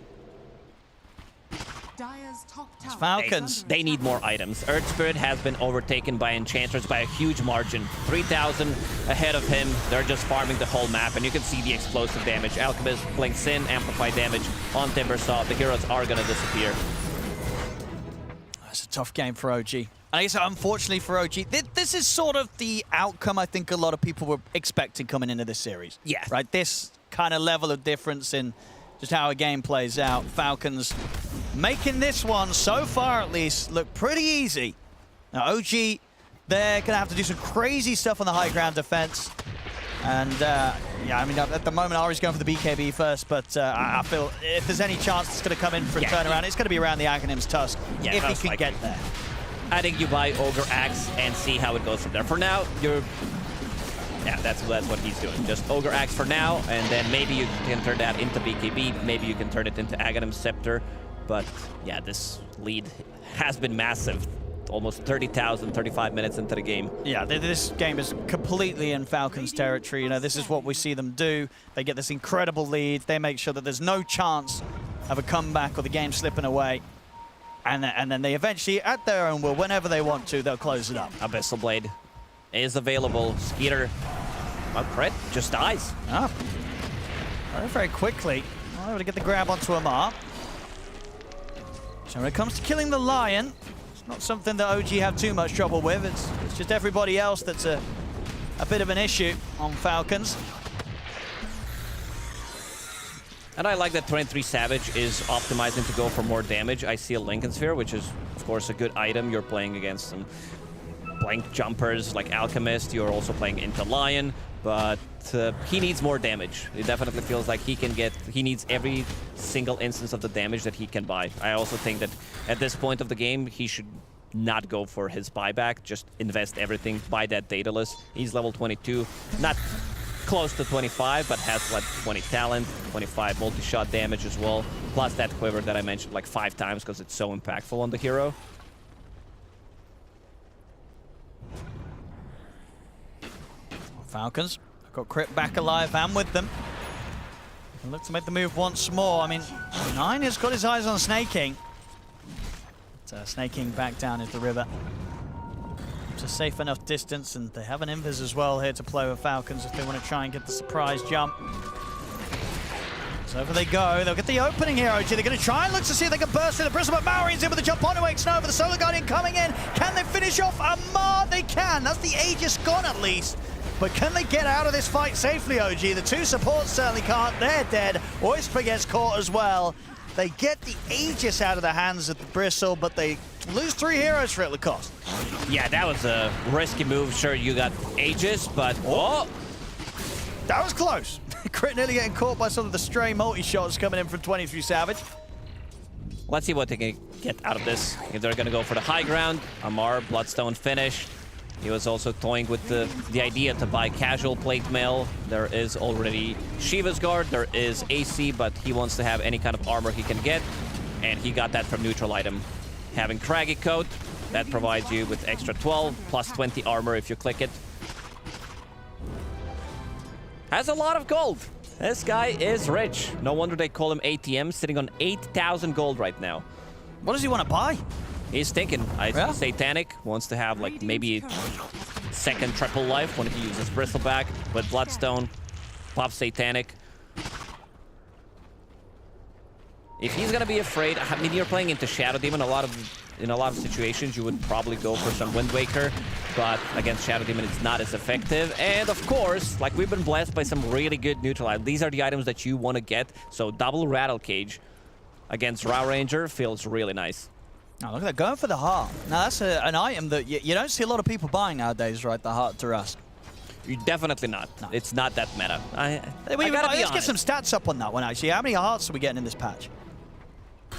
It's Falcons. They need more items. Earth Spirit has been overtaken by Enchanters by a huge margin. 3,000 ahead of him. They're just farming the whole map, and you can see the explosive damage. Alchemist blinks in, amplified damage on Timbersaw. The heroes are going to disappear. It's a tough game for OG. And I guess, unfortunately for OG, this is sort of the outcome I think a lot of people were expecting coming into this series. Yeah. Right? This kind of level of difference in just how a game plays out. Falcons making this one, so far at least, look pretty easy. Now, OG, they're going to have to do some crazy stuff on the high ground defense. And, yeah, I mean, at the moment, Ari's going for the BKB first, but I feel if there's any chance it's going to come in for a turnaround, it's going to be around the Aghanim's Tusk, if he can get there. I think you buy Ogre Axe and see how it goes from there. For now, you're Yeah, that's what he's doing. Just Ogre Axe for now, and then maybe you can turn that into BKB. Maybe you can turn it into Aghanim's Scepter. But yeah, this lead has been massive. Almost 30,000, 35 minutes into the game. Yeah, this game is completely in Falcons territory. You know, this is what we see them do. They get this incredible lead. They make sure that there's no chance of a comeback or the game slipping away. And then they eventually, at their own will, whenever they want to, they'll close it up. Abyssal Blade is available. Skeeter, Crit just dies. Ah. Very, very quickly. Able to get the grab onto Amar. So when it comes to killing the Lion, it's not something that OG have too much trouble with. It's just everybody else that's a bit of an issue on Falcons. And I like that 23 Savage is optimizing to go for more damage. I see a Lincoln Sphere, which is, of course, a good item. You're playing against some blank jumpers like Alchemist. You're also playing into Lion, but he needs more damage. It definitely feels like he needs every single instance of the damage that he can buy. I also think that at this point of the game, he should not go for his buyback. Just invest everything, buy that Daedalus. He's level 22, not close to 25, but has like 20 talent, 25 multi-shot damage as well, plus that quiver that I mentioned like 5 times because it's so impactful on the hero. Falcons got Crit back alive and with them. And look to make the move once more. I mean, 9 has got his eyes on Snake King. Snake King back down into the river. It's a safe enough distance, and they have an Invis as well here to play with Falcons if they want to try and get the surprise jump. So over they go. They'll get the opening here, OG. They're going to try and look to see if they can burst through the Bristol, but Maori's in with the jump onto X-Nova. The Solar Guardian coming in. Can they finish off Amar? They can. That's the Aegis gone at least. But can they get out of this fight safely, OG? The 2 supports certainly can't. They're dead. Oyster gets caught as well. They get the Aegis out of the hands of the Bristle, but they lose 3 heroes for it at cost. Yeah, that was a risky move. Sure, you got Aegis, but... Oh! That was close. Crit nearly getting caught by some of the stray multi-shots coming in from 23 Savage. Let's see what they can get out of this. If they're going to go for the high ground, Amar, Bloodstone finish. He was also toying with the idea to buy casual plate mail. There is already Shiva's Guard, there is AC, but he wants to have any kind of armor he can get, and he got that from neutral item. Having Craggy Coat, that provides you with extra 12, plus 20 armor if you click it. Has a lot of gold. This guy is rich. No wonder they call him ATM, sitting on 8,000 gold right now. What does he want to buy? He's thinking, Satanic wants to have like maybe second triple life when he uses Bristleback, with Bloodstone, pop Satanic. If he's gonna be afraid, I mean, you're playing into Shadow Demon. In a lot of situations, you would probably go for some Wind Waker, but against Shadow Demon, it's not as effective. And of course, like, we've been blessed by some really good neutral items. These are the items that you want to get. So double Rattle Cage against Raw Ranger feels really nice. Oh, look at that, going for the heart. Now, that's an item that you don't see a lot of people buying nowadays, right? The heart to rust. Definitely not. No. It's not that meta. Let's get some stats up on that one, actually. How many hearts are we getting in this patch?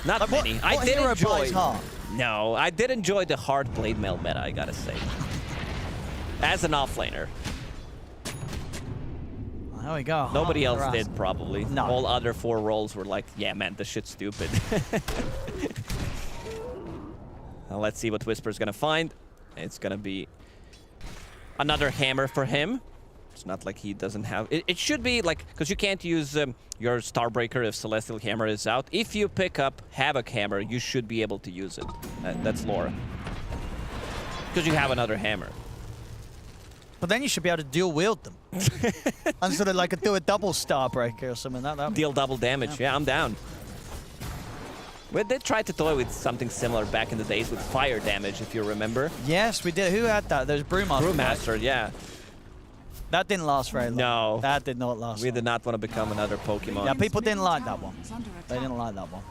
Not like many. What hero buys heart? No, I did enjoy the hard blade mail meta, I gotta say. As an offlaner. There we go. Nobody else did, probably. No. All other 4 roles were like, yeah, man, this shit's stupid. Now let's see what Whisper's gonna find. It's gonna be another hammer for him. It's not like he doesn't have... It should be like... Because you can't use your Starbreaker if Celestial Hammer is out. If you pick up Havoc Hammer, you should be able to use it. That's lore. Because you have another hammer. But then you should be able to dual wield them. And sort of like do a double Starbreaker or something. That deal double damage. Yeah, I'm down. We did try to toy with something similar back in the days with fire damage, if you remember. Yes, we did. Who had that? There's Brewmaster. Brewmaster, yeah. That didn't last very long. No. That did not last We did not want to become another Pokemon. Yeah, people didn't like that one. They didn't like that one.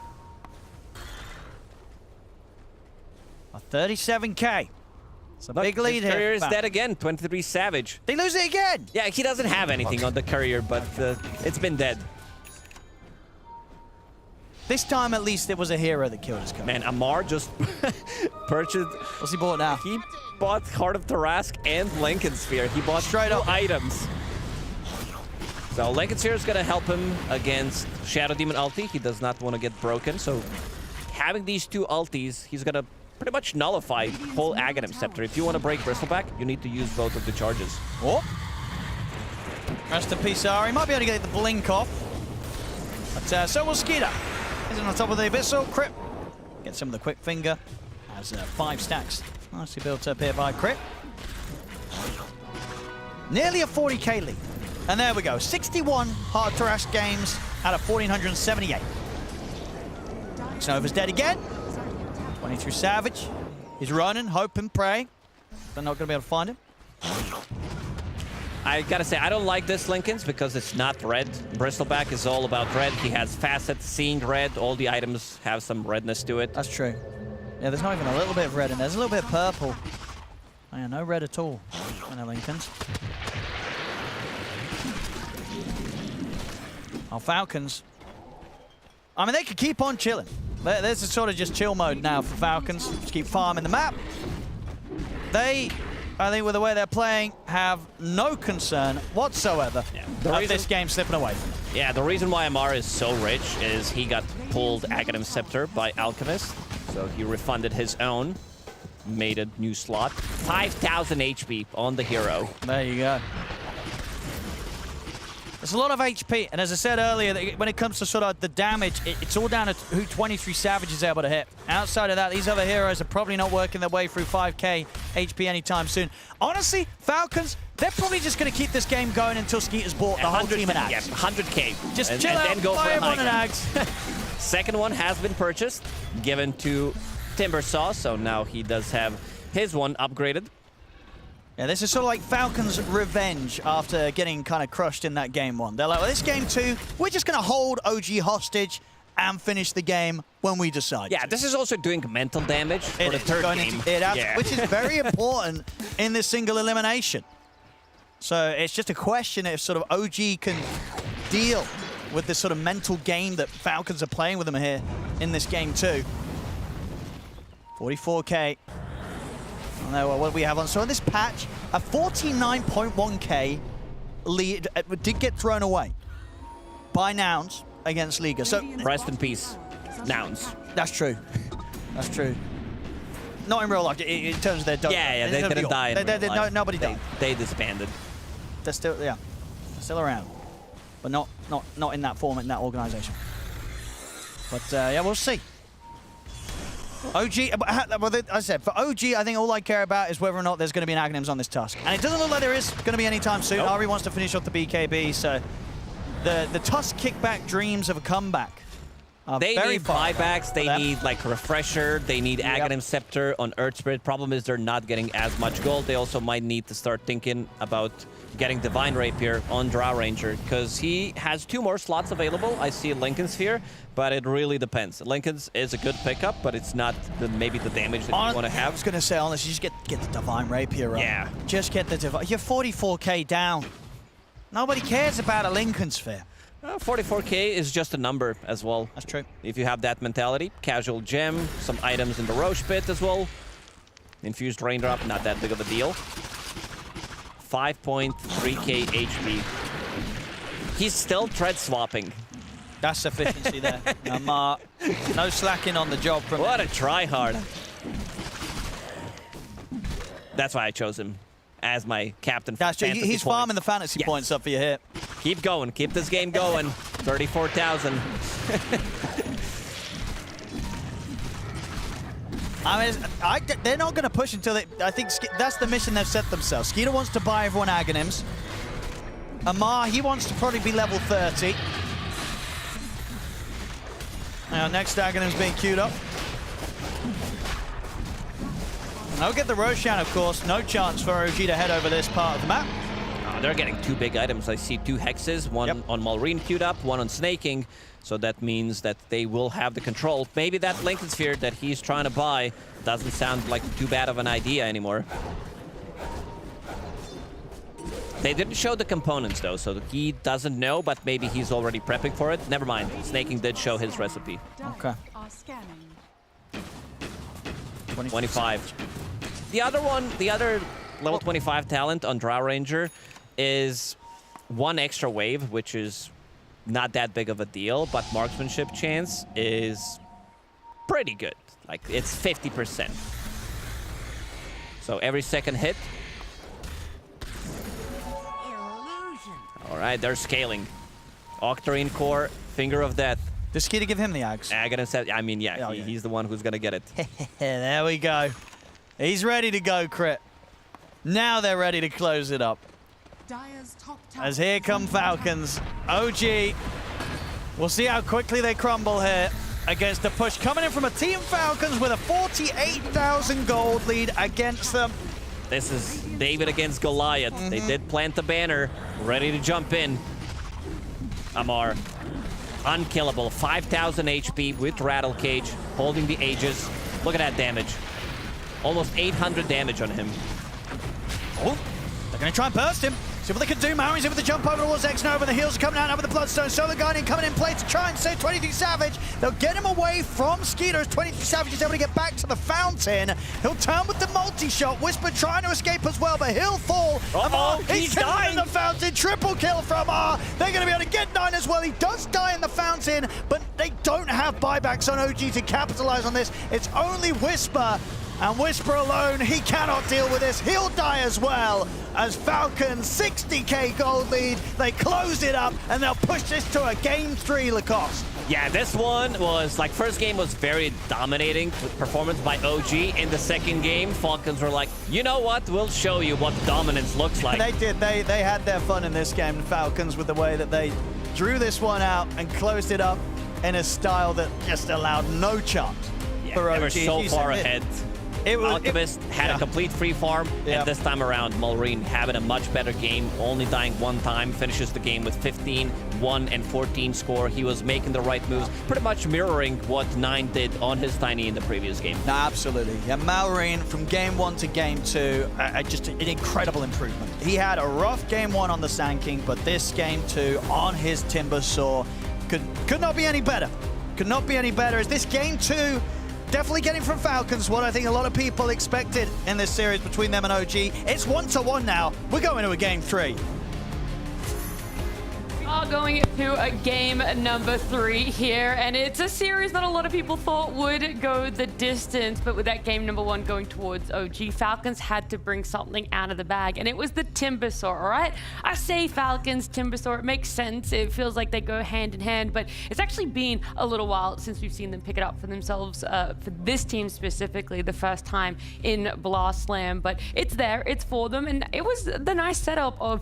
37k. It's a big lead here. Courier is dead again. 23 Savage. They lose it again. Yeah, he doesn't have anything on the Courier, but it's been dead. This time, at least, it was a hero that killed his coach. Man, Amar just purchased... What's he bought now? He bought Heart of Tarask and Lincoln Sphere. He bought straight up items. So Lincoln Sphere is going to help him against Shadow Demon ulti. He does not want to get broken. So having these two ultis, he's going to pretty much nullify whole Aghanim Scepter. If you want to break Bristleback, you need to use both of the charges. Oh. Rest in peace, Ari. Might be able to get the blink off. But so will Skeeter. He's on the top of the Abyssal. Crypt. Get some of the quick finger. Has 5 stacks. Nicely built up here by Crypt. Nearly a 40k lead. And there we go. 61 Heart of Tarask games out of 1,478. Nova's dead again. 23 Savage. He's running, hoping, praying. They're not going to be able to find him. I gotta say, I don't like this Lincoln's because it's not red. Bristleback is all about red. He has facets, seeing red. All the items have some redness to it. That's true. Yeah, there's not even a little bit of red in there. There's a little bit of purple. Oh, yeah, no red at all in the Lincoln's. Oh, Falcons. I mean, they could keep on chilling. There's a sort of just chill mode now for Falcons. Just keep farming the map. They, I think with the way they're playing, have no concern whatsoever of this game slipping away from them. Yeah, the reason why Amar is so rich is he got pulled Aghanim Scepter by Alchemist. So he refunded his own, made a new slot. 5,000 HP on the hero. There you go. There's a lot of HP, and as I said earlier, when it comes to sort of the damage, it's all down to who 23 Savage is able to hit. Outside of that, these other heroes are probably not working their way through 5k HP anytime soon. Honestly, Falcons, they're probably just going to keep this game going until Skeeter's bought the whole team of Ags. Yeah, 100k. Just and, chill and out, then go for buy a everyone an high Ags. Second one has been purchased, given to Timbersaw, so now he does have his one upgraded. Yeah, this is sort of like Falcons' revenge after getting kind of crushed in that game 1. They're like, well, this game 2, we're just going to hold OG hostage and finish the game when we decide. Yeah, this is also doing mental damage for the third game. Which is very important in this single elimination. So it's just a question if sort of OG can deal with this sort of mental game that Falcons are playing with them here in this game 2. 44k. I don't know what we have on. So in this patch, a 49.1k lead did get thrown away by Nouns against Liga. So rest in peace, Nouns. That's true. That's true. Not in real life, in terms of their Dota. Yeah, they didn't die. Nobody died. They disbanded. They're still, they're still around, but not in that form, in that organization. But yeah, we'll see. OG, as I said, for OG, I think all I care about is whether or not there's going to be an Aghanims on this Tusk. And it doesn't look like there is going to be anytime soon. Nope. Ari wants to finish off the BKB, so the Tusk kickback dreams of a comeback are They very need far buybacks, they need like Refresher, they need Aghanim Scepter on Earth Spirit. Problem is they're not getting as much gold. They also might need to start thinking about getting Divine Rapier on Drow Ranger, because he has 2 more slots available. I see Lincoln Sphere, but it really depends. Lincoln's is a good pickup, but it's not maybe the damage that you want to have. I was going to say, honestly, just get the Divine Rapier up. Yeah. Just get the Divine. You're 44k down. Nobody cares about a Lincoln Sphere. 44k is just a number as well. That's true. If you have that mentality. Casual gem, some items in the Roche Pit as well. Infused Raindrop, not that big of a deal. 5.3k HP. He's still tread swapping. That's efficiency there. No slacking on the job from What a tryhard. That's why I chose him as my captain. That's true. He's farming the fantasy points up for you here. Keep going. Keep this game going. 34,000. I mean, they're not going to push until they... I think that's the mission they've set themselves. Skeeter wants to buy everyone Aghanims. Amar, he wants to probably be level 30. Now, next Aghanim's being queued up. And they'll get the Roshan, of course. No chance for OG to head over this part of the map. Oh, they're getting 2 big items. I see 2 hexes, one on Malrine queued up, one on Snaking. So that means that they will have the control. Maybe that Lincoln Sphere that he's trying to buy doesn't sound like too bad of an idea anymore. They didn't show the components though, so he doesn't know, but maybe he's already prepping for it. Never mind, Snaking did show his recipe. Okay. 25. The other level 25 talent on Drow Ranger is one extra wave, which is not that big of a deal, but marksmanship chance is pretty good. Like, it's 50%. So every second hit. All right, they're scaling. Octarine Core, Finger of Death. Does Skeeter give him the Ags? I mean, yeah, he's the one who's going to get it. There we go. He's ready to go, Crit. Now they're ready to close it up. As here come Falcons. OG. We'll see how quickly they crumble here against the push. Coming in from a Team Falcons with a 48,000 gold lead against them. This is David against Goliath. They did plant the banner, ready to jump in. Amar, unkillable, 5,000 HP with Rattle Cage, holding the Aegis. Look at that damage. Almost 800 damage on him. Oh, they're going to try and burst him. See what they can do. Maori's in with the jump over towards X-Nova. The heals are coming out now with the Bloodstone. Solar Guardian coming in play to try and save 23 Savage. They'll get him away from Skeeter as 23 Savage is able to get back to the fountain. He'll turn with the multi-shot. Whisper trying to escape as well, but he'll fall. Amar, he's dying in the fountain. Triple kill from Amar. They're going to be able to get 9 as well. He does die in the fountain, but they don't have buybacks on OG to capitalize on this. It's only Whisper. And Whisper alone, he cannot deal with this. He'll die as well as Falcons 60k gold lead. They close it up and they'll push this to a game 3, Lacoste. Yeah, this one was like, first game was very dominating performance by OG. In the second game, Falcons were like, you know what? We'll show you what dominance looks like. They did. They had their fun in this game, the Falcons, with the way that they drew this one out and closed it up in a style that just allowed no chance for OG. They were so far ahead. Alchemist had a complete free farm, and this time around, Mulreen having a much better game, only dying one time, finishes the game with 15, 1, and 14 score. He was making the right moves, pretty much mirroring what 9 did on his Tiny in the previous game. No, absolutely. Yeah, Mulreen from game 1 to game 2, just an incredible improvement. He had a rough game 1 on the Sand King, but this game 2 on his Timber Saw could not be any better. Could not be any better as this game 2 definitely getting from Falcons what I think a lot of people expected in this series between them and OG. It's 1-1 now. We're going to a game 3. We are going to a game number 3 here, and it's a series that a lot of people thought would go the distance, but with that game number 1 going towards OG, Falcons had to bring something out of the bag, and it was the Timber Saw, all right? I say Falcons, Timber Saw, it makes sense. It feels like they go hand in hand, but it's actually been a little while since we've seen them pick it up for themselves, for this team specifically, the first time in Blast Slam, but it's there, it's for them, and it was the nice setup of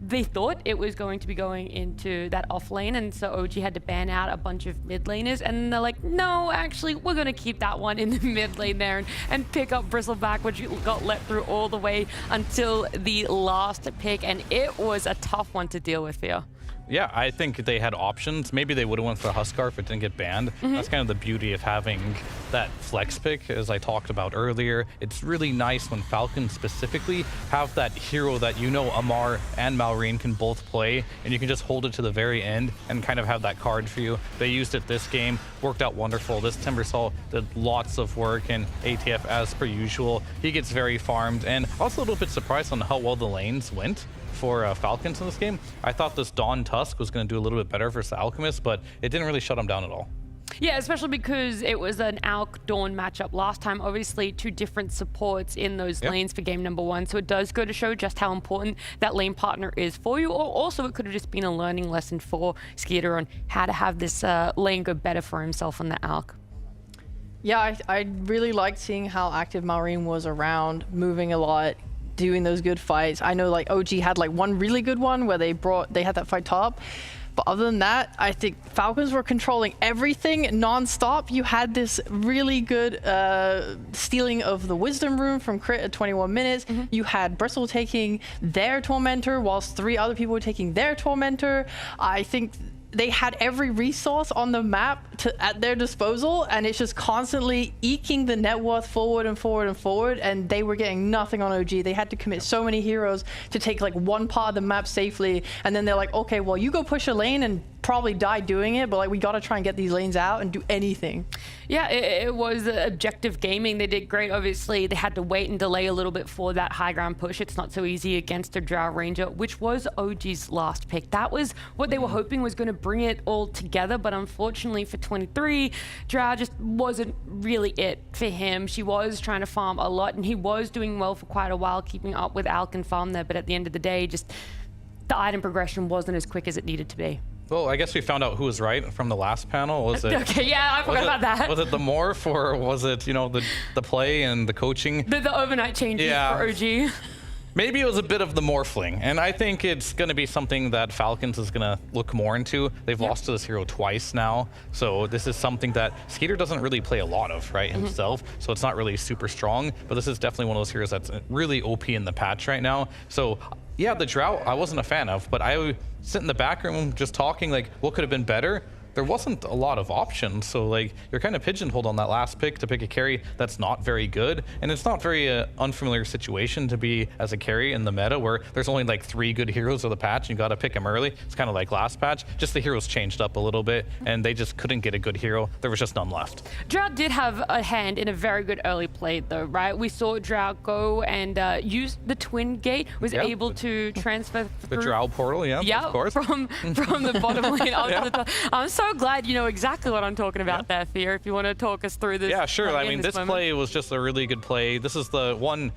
they thought it was going to be going into that off lane, and so OG had to ban out a bunch of mid laners, and they're like, no, actually, we're going to keep that one in the mid lane there and pick up Bristleback, which got let through all the way until the last pick, and it was a tough one to deal with here. Yeah, I think they had options. Maybe they would have went for Huskar if it didn't get banned. That's kind of the beauty of having that flex pick, as I talked about earlier. It's really nice when Falcons specifically have that hero that you know Amar and Malrine can both play, and you can just hold it to the very end and kind of have that card for you. They used it this game, worked out wonderful. This Timbersaw did lots of work, and ATF, as per usual, he gets very farmed. And also a little bit surprised on how well the lanes went for Falcons in this game. I thought this Dawn Tusk was going to do a little bit better versus Alchemist, but it didn't really shut him down at all. Yeah, especially because it was an Alk-Dawn matchup last time. Obviously, 2 different supports in those lanes for game number 1. So it does go to show just how important that lane partner is for you. Or also, it could have just been a learning lesson for Skeeter on how to have this lane go better for himself on the Alk. Yeah, I really liked seeing how active Malrine was around, moving a lot, doing those good fights. I know like OG had like one really good one where they had that fight top. But other than that, I think Falcons were controlling everything non-stop. You had this really good stealing of the Wisdom Rune from Crit at 21 minutes. You had Bristle taking their Tormentor whilst 3 other people were taking their Tormentor. I think they had every resource on the map at their disposal, and it's just constantly eking the net worth forward and forward and forward, and they were getting nothing on OG. They had to commit so many heroes to take like one part of the map safely, and then they're like, okay, well, you go push a lane and probably die doing it, but like we got to try and get these lanes out and do anything. Yeah, it was objective gaming. They did great. Obviously, they had to wait and delay a little bit for that high ground push. It's not so easy against a Drow Ranger, which was OG's last pick. That was what they were hoping was going to bring it all together, but unfortunately for 23, Drow just wasn't really it for him. She was trying to farm a lot, and he was doing well for quite a while, keeping up with Alk and farm there, but at the end of the day, just the item progression wasn't as quick as it needed to be. Well, I guess we found out who was right from the last panel. Was it? Okay, yeah, I forgot about that. Was it the morph, or was it, you know, the play and the coaching? The overnight changes for OG. Maybe it was a bit of the morphling, and I think it's going to be something that Falcons is going to look more into. They've lost to this hero twice now, so this is something that Skeeter doesn't really play a lot of, right, himself, so it's not really super strong, but this is definitely one of those heroes that's really OP in the patch right now. So yeah, the Drought I wasn't a fan of, but I would sit in the back room just talking like what could have been better. There wasn't a lot of options, so like you're kind of pigeonholed on that last pick to pick a carry that's not very good, and it's not very unfamiliar situation to be as a carry in the meta where there's only like 3 good heroes of the patch and you got to pick them early. It's kind of like last patch, just the heroes changed up a little bit and they just couldn't get a good hero. There was just none left. Drought did have a hand in a very good early play though, right? We saw Drought go and use the twin gate, was able to transfer through the Drow portal, of course. from the bottom lane onto the top. I'm so glad you know exactly what I'm talking about there, Fear, if you want to talk us through this. Yeah, sure. I mean, this play was just a really good play. This is the one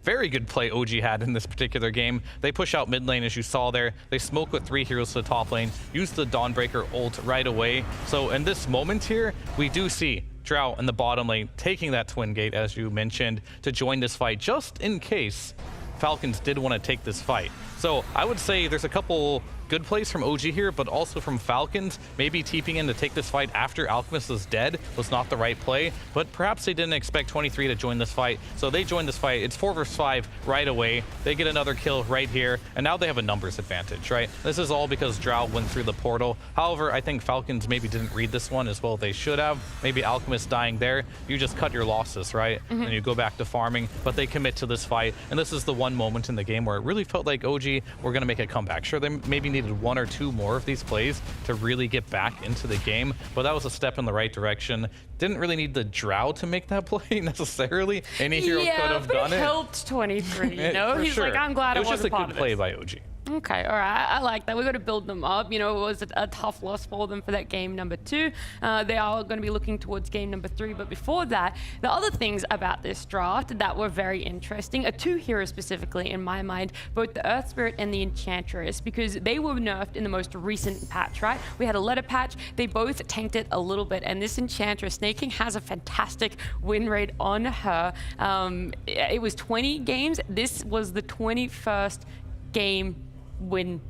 very good play OG had in this particular game. They push out mid lane, as you saw there. They smoke with 3 heroes to the top lane, use the Dawnbreaker ult right away. So in this moment here, we do see Drought in the bottom lane taking that twin gate, as you mentioned, to join this fight, just in case Falcons did want to take this fight. So I would say there's a couple good plays from OG here, but also from Falcons. Maybe TPing in to take this fight after Alchemist is dead was not the right play, but perhaps they didn't expect 23 to join this fight. So they joined this fight. It's 4 versus 5 right away. They get another kill right here, and now they have a numbers advantage, right? This is all because Drought went through the portal. However, I think Falcons maybe didn't read this one as well as they should have. Maybe Alchemist dying there. You just cut your losses, right? And you go back to farming, but they commit to this fight. And this is the one moment in the game where it really felt like OG were going to make a comeback. Sure, they maybe needed 1 or 2 more of these plays to really get back into the game, but that was a step in the right direction. Didn't really need the Drow to make that play necessarily. Any hero could have done it. Yeah, but it helped 23, you know? He's like, I'm glad I wasn't part of it. It was just a good play this. by OG. Okay, all right, I like that. We've got to build them up. You know, it was a tough loss for them for that game number 2. They are going to be looking towards game number 3, but before that, the other things about this draft that were very interesting are 2 heroes specifically in my mind, both the Earth Spirit and the Enchantress, because they were nerfed in the most recent patch, right? We had a letter patch, they both tanked it a little bit, and this Enchantress, Snaking has a fantastic win rate on her. It was 20 games. This was the 21st game win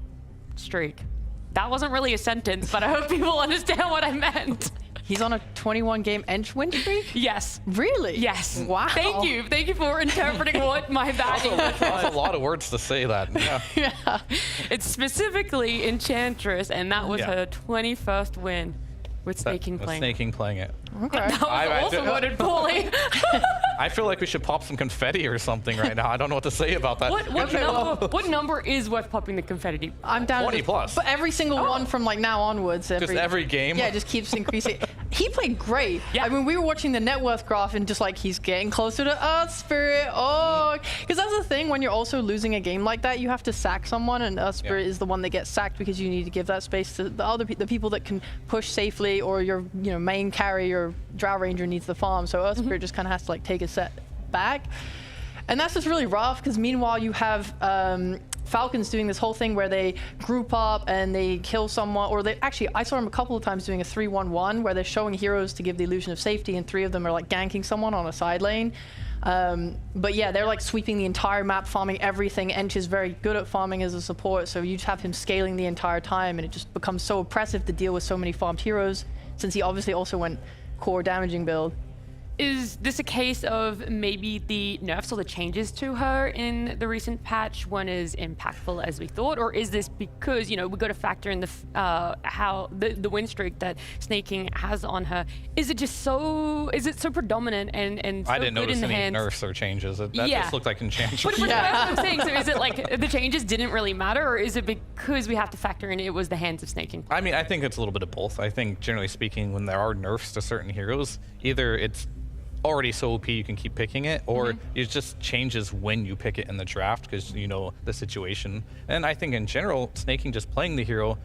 streak. That wasn't really a sentence, but I hope people understand what I meant. He's on a 21 game Ench win streak? Yes. Really? Yes. Wow. Thank you. Thank you for interpreting what my bad That's a lot of words to say that. Yeah. It's specifically Enchantress, and that was her 21st win with Snaking playing. Snaking playing it. Okay. That was also worded poorly. I feel like we should pop some confetti or something right now. I don't know what to say about that. What number is worth popping the confetti? I'm down 20 plus. But every single one from like now onwards. Just every game? Yeah, just keeps increasing. He played great. Yeah. I mean, we were watching the net worth graph and just like, he's getting closer to Earth Spirit. Oh, because that's the thing, when you're also losing a game like that, you have to sack someone, and Earth Spirit is the one that gets sacked because you need to give that space to the people that can push safely, or your main carry, your Drow Ranger needs the farm. So Earth Spirit just kind of has to like take a set back. And that's just really rough, because meanwhile you have Falcons doing this whole thing where they group up and they kill someone, or I saw them a couple of times doing a 3-1-1 where they're showing heroes to give the illusion of safety, and 3 of them are like ganking someone on a side lane. But yeah, they're like sweeping the entire map, farming everything. Ench is very good at farming as a support, so you just have him scaling the entire time, and it just becomes so oppressive to deal with so many farmed heroes, since he obviously also went core damaging build. Is this a case of maybe the nerfs or the changes to her in the recent patch weren't as impactful as we thought, or is this because we got to factor in the how the win streak that Snaking has on her? Is it so predominant and so I didn't good notice in the any hands? nerfs or changes. That just looked like Enchantress. But that's what I'm saying. So is it like the changes didn't really matter, or is it because we have to factor in it was the hands of Snaking? I mean, I think it's a little bit of both. I think generally speaking, when there are nerfs to certain heroes, either it's already so OP you can keep picking it, or it just changes when you pick it in the draft because you know the situation. And I think in general, Snaking just playing the hero,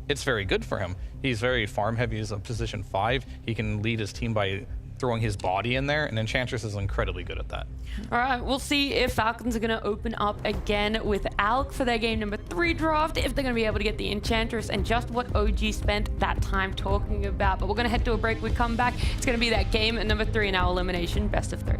it's very good for him. He's very farm heavy. He's a position 5. He can lead his team by throwing his body in there, and Enchantress is incredibly good at that. All right, we'll see if Falcons are going to open up again with Alk for their game number 3 draft, if they're going to be able to get the Enchantress, and just what OG spent that time talking about. But we're going to head to a break. We come back. It's going to be that game at number 3 in our elimination, best of 3.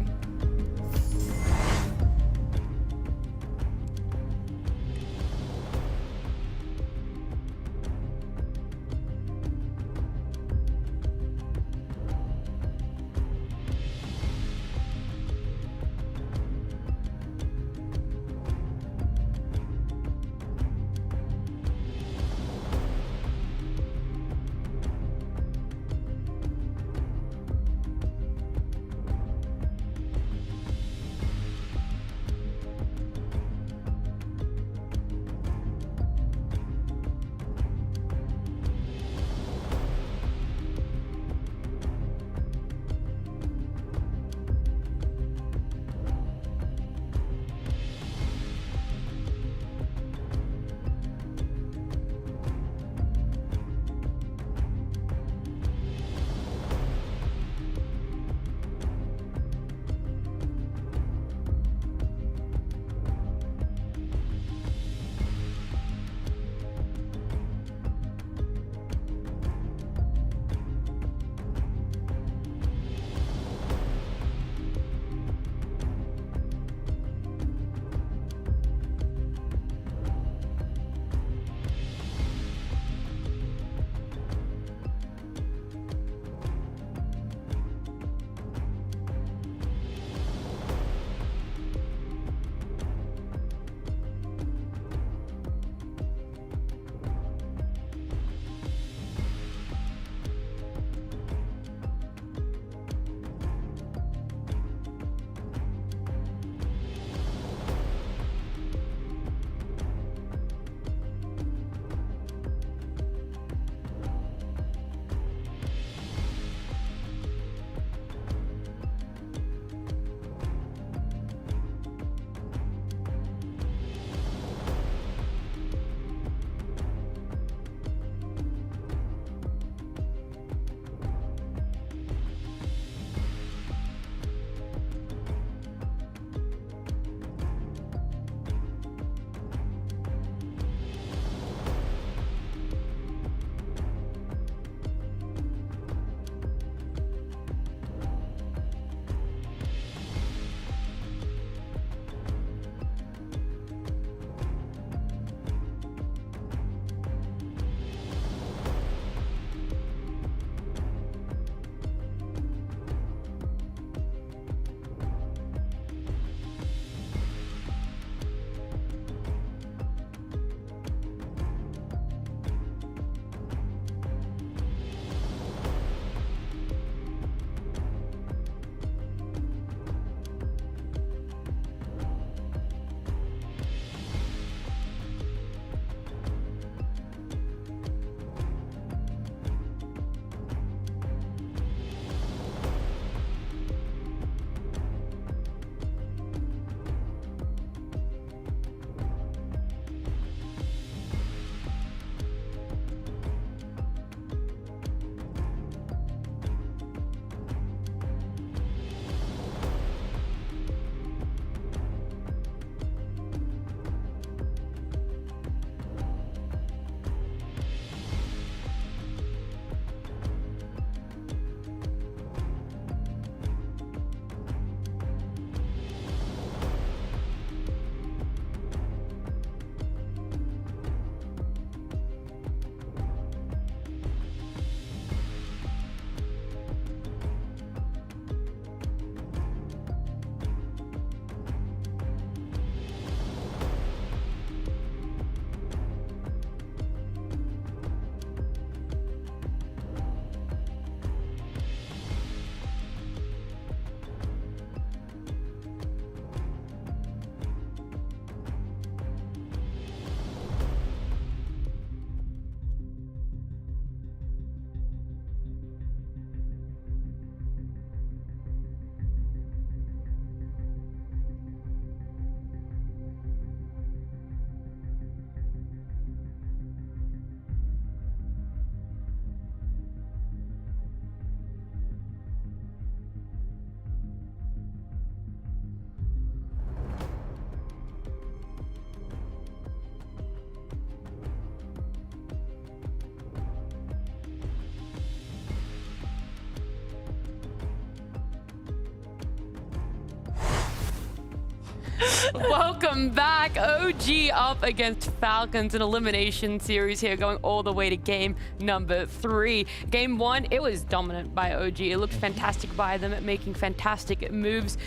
Welcome back. OG up against Falcons, an elimination series here going all the way to game number 3. Game 1, it was dominant by OG. It looked fantastic by them at making fantastic moves.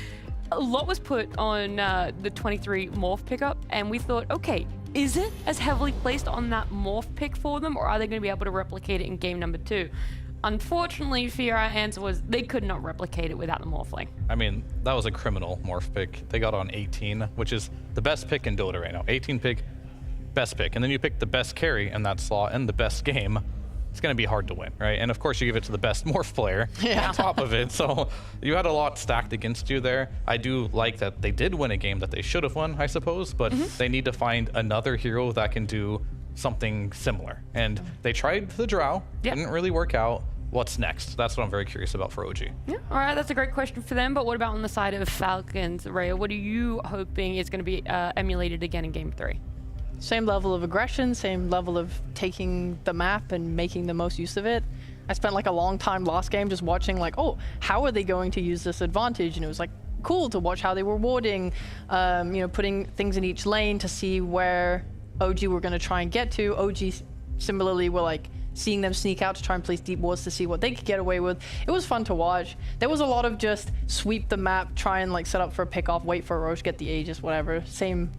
A lot was put on the 23 morph pickup, and we thought, okay, is it as heavily placed on that morph pick for them, or are they going to be able to replicate it in game number 2? Unfortunately, for our answer was they could not replicate it without the morphling. I mean, that was a criminal morph pick. They got on 18, which is the best pick in Dota right now. 18 pick, best pick. And then you pick the best carry in that slot and the best game. It's going to be hard to win, right? And of course, you give it to the best morph player on top of it. So you had a lot stacked against you there. I do like that they did win a game that they should have won, I suppose, but they need to find another hero that can do something similar. And they tried the Drow, didn't really work out. What's next? That's what I'm very curious about for OG. Yeah, all right, that's a great question for them, but what about on the side of Falcons, Rhea? What are you hoping is going to be emulated again in game 3? Same level of aggression, same level of taking the map and making the most use of it. I spent like a long time last game just watching like, oh, how are they going to use this advantage? And it was like cool to watch how they were warding, you know, putting things in each lane to see where OG were going to try and get to. OG similarly were like seeing them sneak out to try and place deep wards to see what they could get away with. It was fun to watch. There was a lot of just sweep the map, try and like set up for a pick-off, wait for a Roche, get the Aegis, whatever. Same.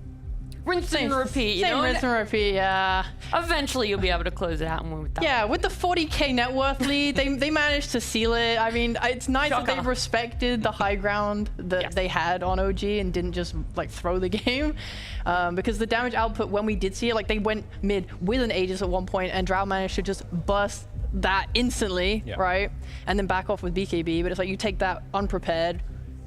Rinse and repeat, you know? Rinse and repeat, yeah. Eventually, you'll be able to close it out and win with that. Yeah, with the 40k net worth lead, they managed to seal it. I mean, it's nice that they respected the high ground that they had on OG and didn't just like throw the game. Because the damage output, when we did see it, like they went mid with an Aegis at one point and Drow managed to just bust that instantly, right? And then back off with BKB. But it's like you take that unprepared,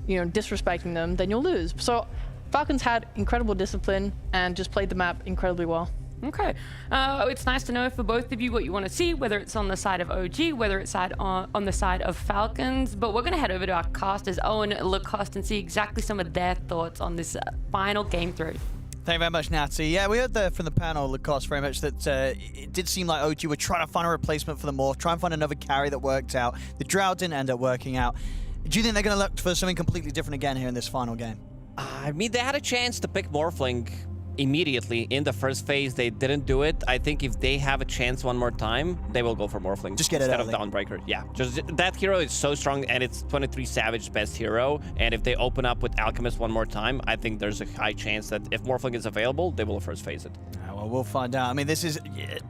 you know, disrespecting them, then you'll lose. So Falcons had incredible discipline and just played the map incredibly well. Okay. It's nice to know for both of you what you want to see, whether it's on the side of OG, whether it's on the side of Falcons. But we're going to head over to our casters, Owen, Lacoste, and see exactly some of their thoughts on this final game 3. Thank you very much, Natty. Yeah, we heard from the panel, Lacoste, very much that it did seem like OG were trying to find a replacement for the Morph, try and find another carry that worked out. The Drow didn't end up working out. Do you think they're going to look for something completely different again here in this final game? I mean, they had a chance to pick Morphling immediately in the first phase. They didn't do it. I think if they have a chance one more time, they will go for Morphling. Just get it instead of Dawnbreaker. Yeah, just that hero is so strong, and it's 23 Savage's best hero. And if they open up with Alchemist one more time, I think there's a high chance that if Morphling is available, they will first phase it. Well, we'll find out. I mean, this is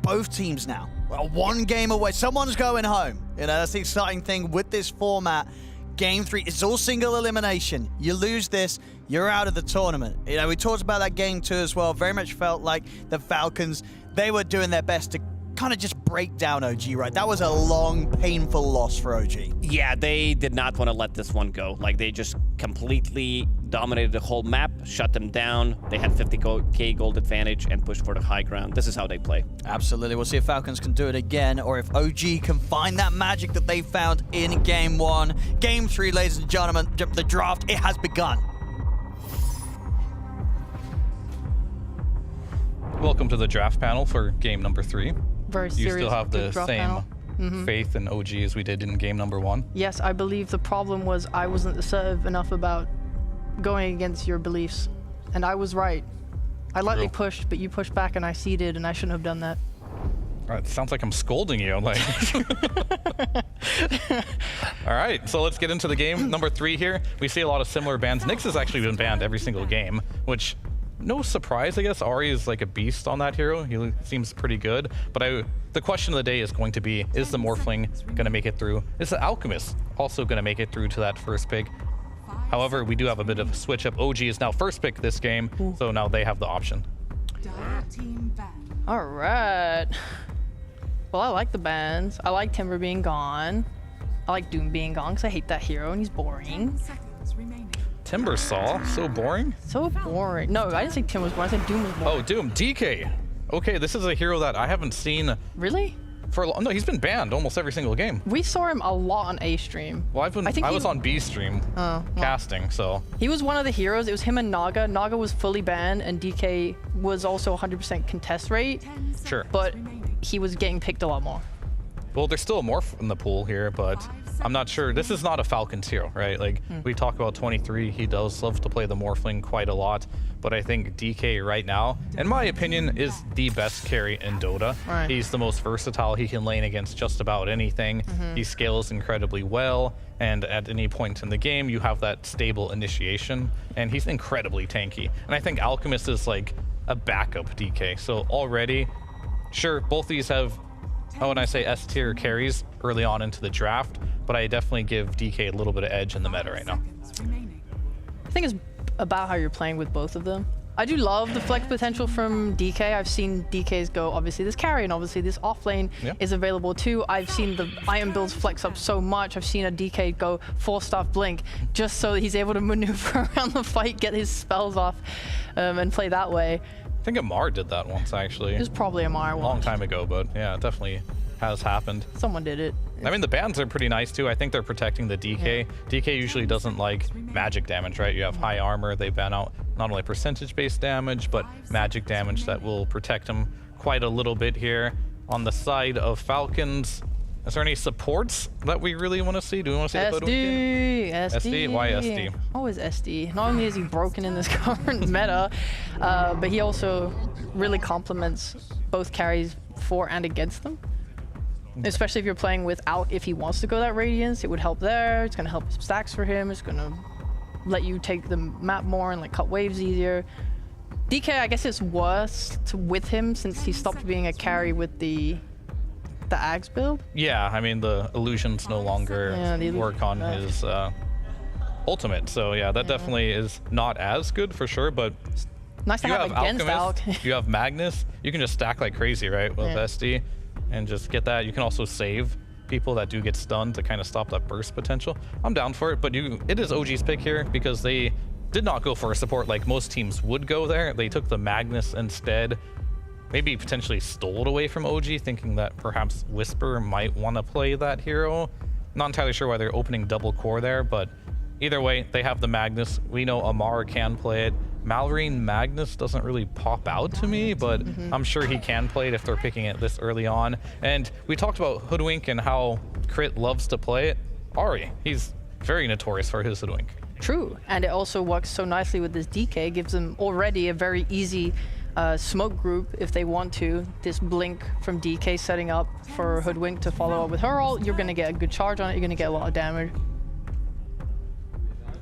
both teams now. Well, one game away. Someone's going home. You know, that's the exciting thing with this format. Game 3, it's all single elimination. You lose this, you're out of the tournament. You know, we talked about that game 2 as well. Very much felt like the Falcons, they were doing their best to kind of just break down OG, right? That was a long, painful loss for OG. Yeah, they did not want to let this one go. Like, they just completely dominated the whole map, shut them down. They had 50k gold advantage and pushed for the high ground. This is how they play. Absolutely. We'll see if Falcons can do it again, or if OG can find that magic that they found in Game 1. Game 3, ladies and gentlemen, the draft, it has begun. Welcome to the draft panel for game number 3. Very you serious still have the draft same panel. faith in OG as we did in game number 1? Yes, I believe the problem was I wasn't assertive enough about going against your beliefs. And I was right. I lightly pushed, but you pushed back and I ceded, and I shouldn't have done that. It sounds like I'm scolding you. Like, all right, so let's get into the game number 3 here. We see a lot of similar bans. Nyx has actually been banned every single game, which no surprise, I guess. Ahri is like a beast on that hero. He seems pretty good. But the question of the day is going to be, is the Morphling going to make it through? Is the Alchemist also going to make it through to that first pick? However, we do have a bit of a switch up. OG is now first pick this game, so now they have the option. All right. Well, I like the bans. I like Timber being gone. I like Doom being gone because I hate that hero and he's boring. Timber Saw, so boring? So boring. No, I didn't say Tim was boring. I said Doom was boring. Oh, Doom, DK. Okay, this is a hero that I haven't seen. Really? No, he's been banned almost every single game. We saw him a lot on A stream. Well, I was on B stream casting, so. He was one of the heroes. It was him and Naga. Naga was fully banned, and DK was also 100% contest rate. Sure. But he was getting picked a lot more. Well, there's still a morph in the pool here, but I'm not sure. This is not a Falcons hero, right? Like, we talk about 23. He does love to play the Morphling quite a lot. But I think DK right now, in my opinion, is the best carry in Dota. Right. He's the most versatile. He can lane against just about anything. He scales incredibly well. And at any point in the game, you have that stable initiation. And he's incredibly tanky. And I think Alchemist is like a backup DK. So already, sure, both these have, when I say S tier carries early on into the draft, but I definitely give DK a little bit of edge in the meta right now. I think it's about how you're playing with both of them. I do love the flex potential from DK. I've seen DKs go, obviously this carry and obviously this off lane is available too. I've seen the iron builds flex up so much. I've seen a DK go 4-staff blink just so that he's able to maneuver around the fight, get his spells off and play that way. I think Amar did that once actually. It was probably Amar a long time ago, but yeah, it definitely has happened. Someone did it. I mean, the bans are pretty nice too. I think they're protecting the DK. DK usually doesn't like magic damage, right? You have high armor. They ban out not only percentage-based damage, but magic damage that will protect him quite a little bit here. On the side of Falcons, is there any supports that we really want to see? Do we want to see SD? SD? Why SD? Always SD. Not only is he broken in this current meta, but he also really complements both carries for and against them. Especially if you're playing without, if he wants to go that Radiance, it would help there. It's going to help stacks for him. It's going to let you take the map more and like cut waves easier. DK, I guess it's worse with him since he stopped being a carry with the Axe build. Yeah, I mean, the illusions no longer work on his ultimate. So yeah, that definitely is not as good for sure, but nice to have against Alchemist, you have Magnus, you can just stack like crazy, right, with SD. And just get that. You can also save people that do get stunned to kind of stop that burst potential. I'm down for it, but it is OG's pick here because they did not go for a support like most teams would go there. They took the Magnus instead. Maybe potentially stole it away from OG, thinking that perhaps Whisper might want to play that hero. Not entirely sure why they're opening double core there, but either way, they have the Magnus. We know Amar can play it. Malrine Magnus doesn't really pop out to me, but I'm sure he can play it if they're picking it this early on. And we talked about Hoodwink and how Crit loves to play it. Ari, he's very notorious for his Hoodwink. True, and it also works so nicely with this DK, gives them already a very easy smoke group if they want to. This blink from DK setting up for Hoodwink to follow up with her ult, you're going to get a good charge on it, you're going to get a lot of damage.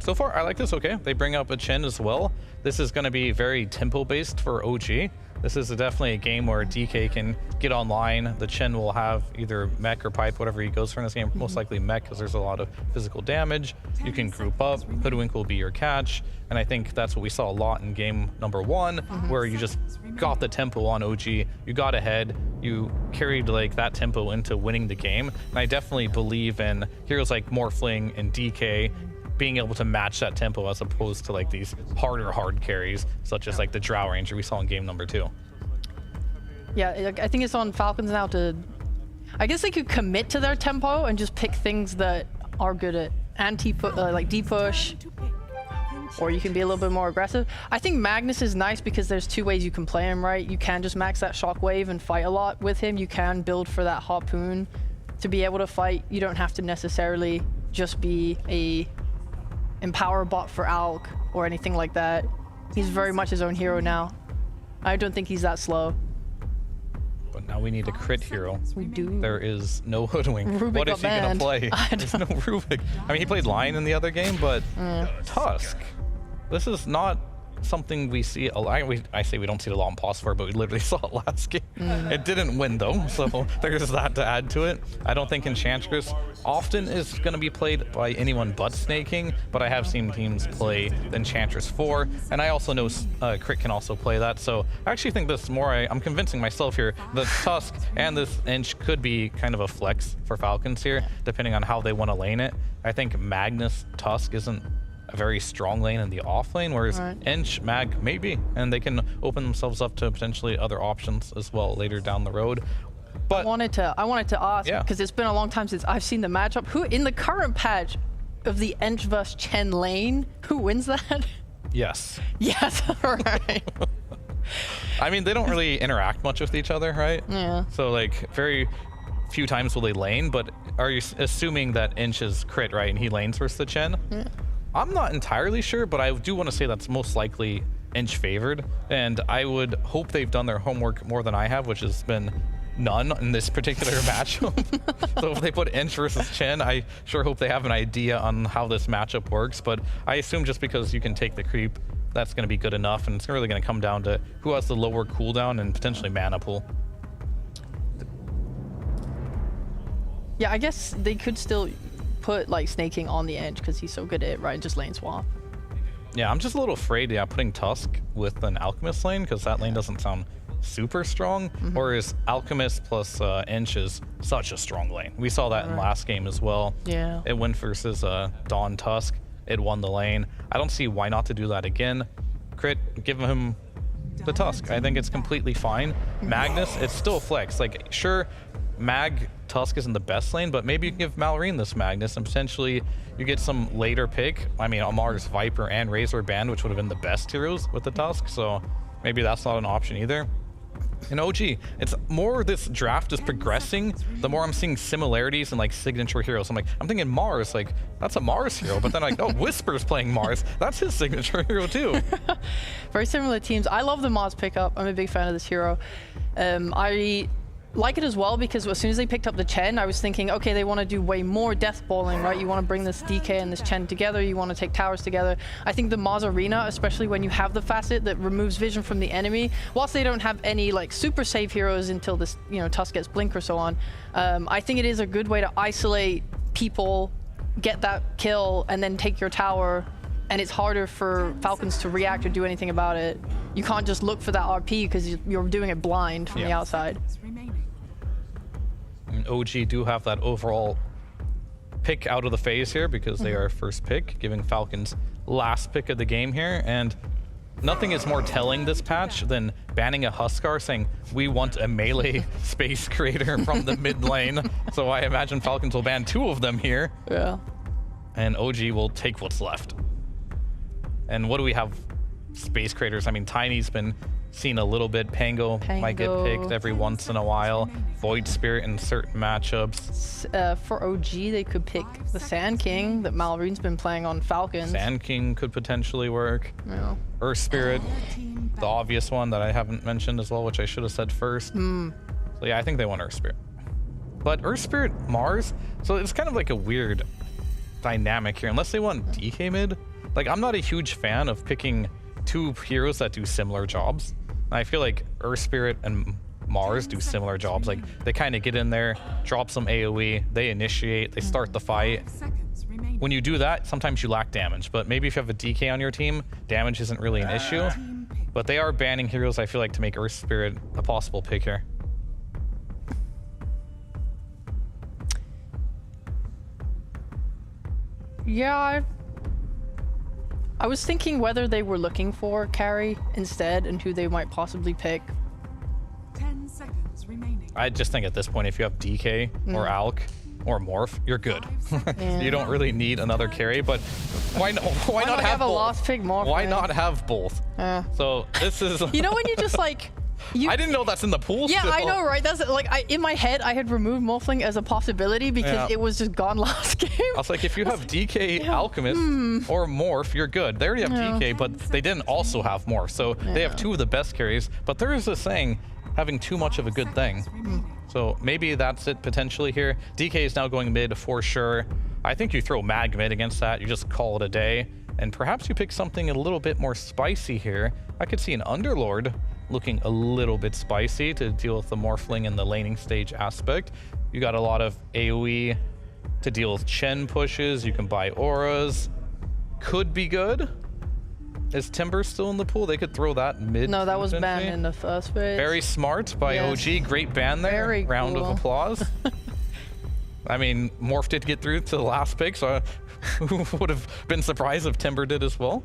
So far, I like this okay. They bring up a Chen as well. This is going to be very tempo-based for OG. This is definitely a game where DK can get online. The Chen will have either mech or pipe, whatever he goes for in this game. Most likely mech, because there's a lot of physical damage. You can group up. Hoodwink will be your catch. And I think that's what we saw a lot in game number 1, where you just got the tempo on OG. You got ahead. You carried like that tempo into winning the game. And I definitely believe in heroes like Morphling and DK being able to match that tempo as opposed to like these harder hard carries such as like the Drow Ranger we saw in game number 2. Yeah, I think it's on Falcons now to, I guess they could commit to their tempo and just pick things that are good at like D-push, or you can be a little bit more aggressive. I think Magnus is nice because there's 2 ways you can play him, right? You can just max that shockwave and fight a lot with him. You can build for that harpoon to be able to fight. You don't have to necessarily just be a Empower bot for Alk or anything like that. He's very much his own hero now. I don't think he's that slow. But now we need a crit hero. We do. There is no Hoodwink. Rubik what is he going to play? There's no Rubik. I mean, he played Lion in the other game, but Tusk. This is not something we see a lot. I say we don't see it a lot in Pause for, but we literally saw it last game. It didn't win though, so there's that to add to it. I don't think Enchantress often is going to be played by anyone but Snaking, but I have seen teams play the Enchantress 4, and I also know Crit can also play that, so I actually think this more, I'm convincing myself here, that Tusk and this Ench could be kind of a flex for Falcons here, depending on how they want to lane it. I think Magnus Tusk isn't a very strong lane in the off lane, whereas Ench, Mag, maybe, and they can open themselves up to potentially other options as well later down the road. But I wanted to ask, because it's been a long time since I've seen the matchup. Who in the current patch of the Ench vs Chen lane, who wins that? Yes. Yes, right. I mean, they don't really interact much with each other, right? Yeah. So like very few times will they lane, but are you assuming that Inch is crit, right? And he lanes versus the Chen? Yeah. I'm not entirely sure, but I do want to say that's most likely Inch favored. And I would hope they've done their homework more than I have, which has been none in this particular matchup. So if they put Inch versus Chen, I sure hope they have an idea on how this matchup works. But I assume just because you can take the creep, that's going to be good enough. And it's really going to come down to who has the lower cooldown and potentially mana pool. Yeah, I guess they could still put like Snake King on the edge because he's so good at it, right? And just lane swap. Yeah, I'm just a little afraid, putting Tusk with an Alchemist lane, because that lane doesn't sound super strong, whereas Alchemist plus Inch is such a strong lane. We saw that in last game as well. Yeah. It went versus Dawn Tusk. It won the lane. I don't see why not to do that again. Crit, give him the Tusk. I think it's completely fine. Magnus, it's still flex. Like, sure, Mag Tusk isn't the best lane, but maybe you can give Malorine this Magnus and potentially you get some later pick. I mean, Amar's Viper and Razor Band, which would have been the best heroes with the Tusk, so maybe that's not an option either. In OG, it's more this draft is progressing, the more I'm seeing similarities in like signature heroes. I'm thinking Mars, like that's a Mars hero, but then like, oh, Whisper's playing Mars. That's his signature hero too. Very similar teams. I love the Mars pickup. I'm a big fan of this hero. I like it as well because as soon as they picked up the Chen, I was thinking, okay, they want to do way more death bowling, right? You want to bring this DK and this Chen together. You want to take towers together. I think the Mars Arena, especially when you have the facet that removes vision from the enemy, whilst they don't have any like super save heroes until this, Tusk gets blink or so on, I think it is a good way to isolate people, get that kill, and then take your tower. And it's harder for Falcons to react or do anything about it. You can't just look for that RP because you're doing it blind from the outside. And OG do have that overall pick out of the phase here because they are first pick, giving Falcons last pick of the game here. And nothing is more telling this patch than banning a Huskar, saying we want a melee space creator from the mid lane. So I imagine Falcons will ban 2 of them here. Yeah. And OG will take what's left. And what do we have? Space creators. I mean, Tiny's been seen a little bit. Pango might get picked every once in a while. Void Spirit in certain matchups. For OG, they could pick the Sand King that Malorine's been playing on Falcons. Sand King could potentially work. Yeah. Earth Spirit, the obvious one that I haven't mentioned as well, which I should have said first. So yeah, I think they want Earth Spirit. But Earth Spirit, Mars, so it's kind of like a weird dynamic here. Unless they want DK mid. Like, I'm not a huge fan of picking 2 heroes that do similar jobs. I feel like Earth Spirit and Mars do similar jobs. Like, they kind of get in there, drop some AoE, they initiate, they start the fight. When you do that, sometimes you lack damage, but maybe if you have a DK on your team, damage isn't really an issue. But they are banning heroes, I feel like, to make Earth Spirit a possible pick here. Yeah, I was thinking whether they were looking for carry instead and who they might possibly pick. 10 seconds remaining. I just think at this point, if you have DK or Alk or Morph, you're good. You don't really need another carry, but why not have a both? lost pig Morph? Why not have both? So this is... You know when you just like... I didn't know that's in the pool Yeah, still. I know, right? That's like, in my head, I had removed Morphling as a possibility because it was just gone last game. I was like, if you have DK Alchemist or Morph, you're good. They already have DK, but they didn't also have Morph. So they have 2 of the best carries. But there is a saying, having too much of a good thing. So maybe that's it potentially here. DK is now going mid for sure. I think you throw Mag mid against that. You just call it a day. And perhaps you pick something a little bit more spicy here. I could see an Underlord looking a little bit spicy to deal with the Morphling and the laning stage aspect. You got a lot of AoE to deal with Chen pushes. You can buy auras. Could be good. Is Timber still in the pool? They could throw that mid. No, that was banned in the first phase. Very smart by OG. Great ban there. Very Round cool. of applause. I mean, Morph did get through to the last pick, so who would have been surprised if Timber did as well?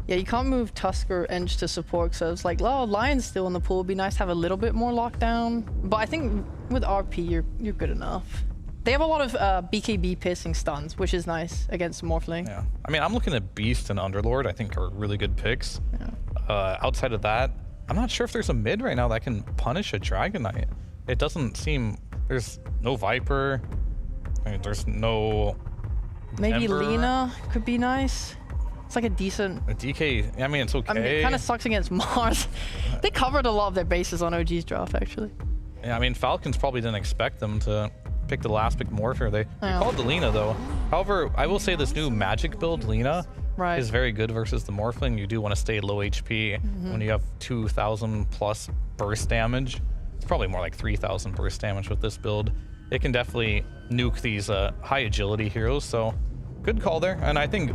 Yeah, you can't move Tusk or Ench to support, so it's like, oh, Lion's still in the pool. It'd be nice to have a little bit more lockdown. But I think with RP, you're good enough. They have a lot of BKB piercing stuns, which is nice against Morphling. Yeah, I mean, I'm looking at Beast and Underlord. I think are really good picks. Outside of that, I'm not sure if there's a mid right now that can punish a Dragon Knight. it doesn't seem there's no Viper. I mean, there's no. Maybe Ember. Lina could be nice. It's like a decent. A DK. I mean, it's okay. I mean, it kind of sucks against Mars. They covered a lot of their bases on OG's draft, actually. Yeah, I mean, Falcons probably didn't expect them to pick the last pick Morpher. They called the Lina, though. However, I will say this new magic build, Lina, is very good versus the Morphling. You do want to stay low HP when you have 2,000 plus burst damage. It's probably more like 3,000 burst damage with this build. It can definitely nuke these high agility heroes, so good call there. And I think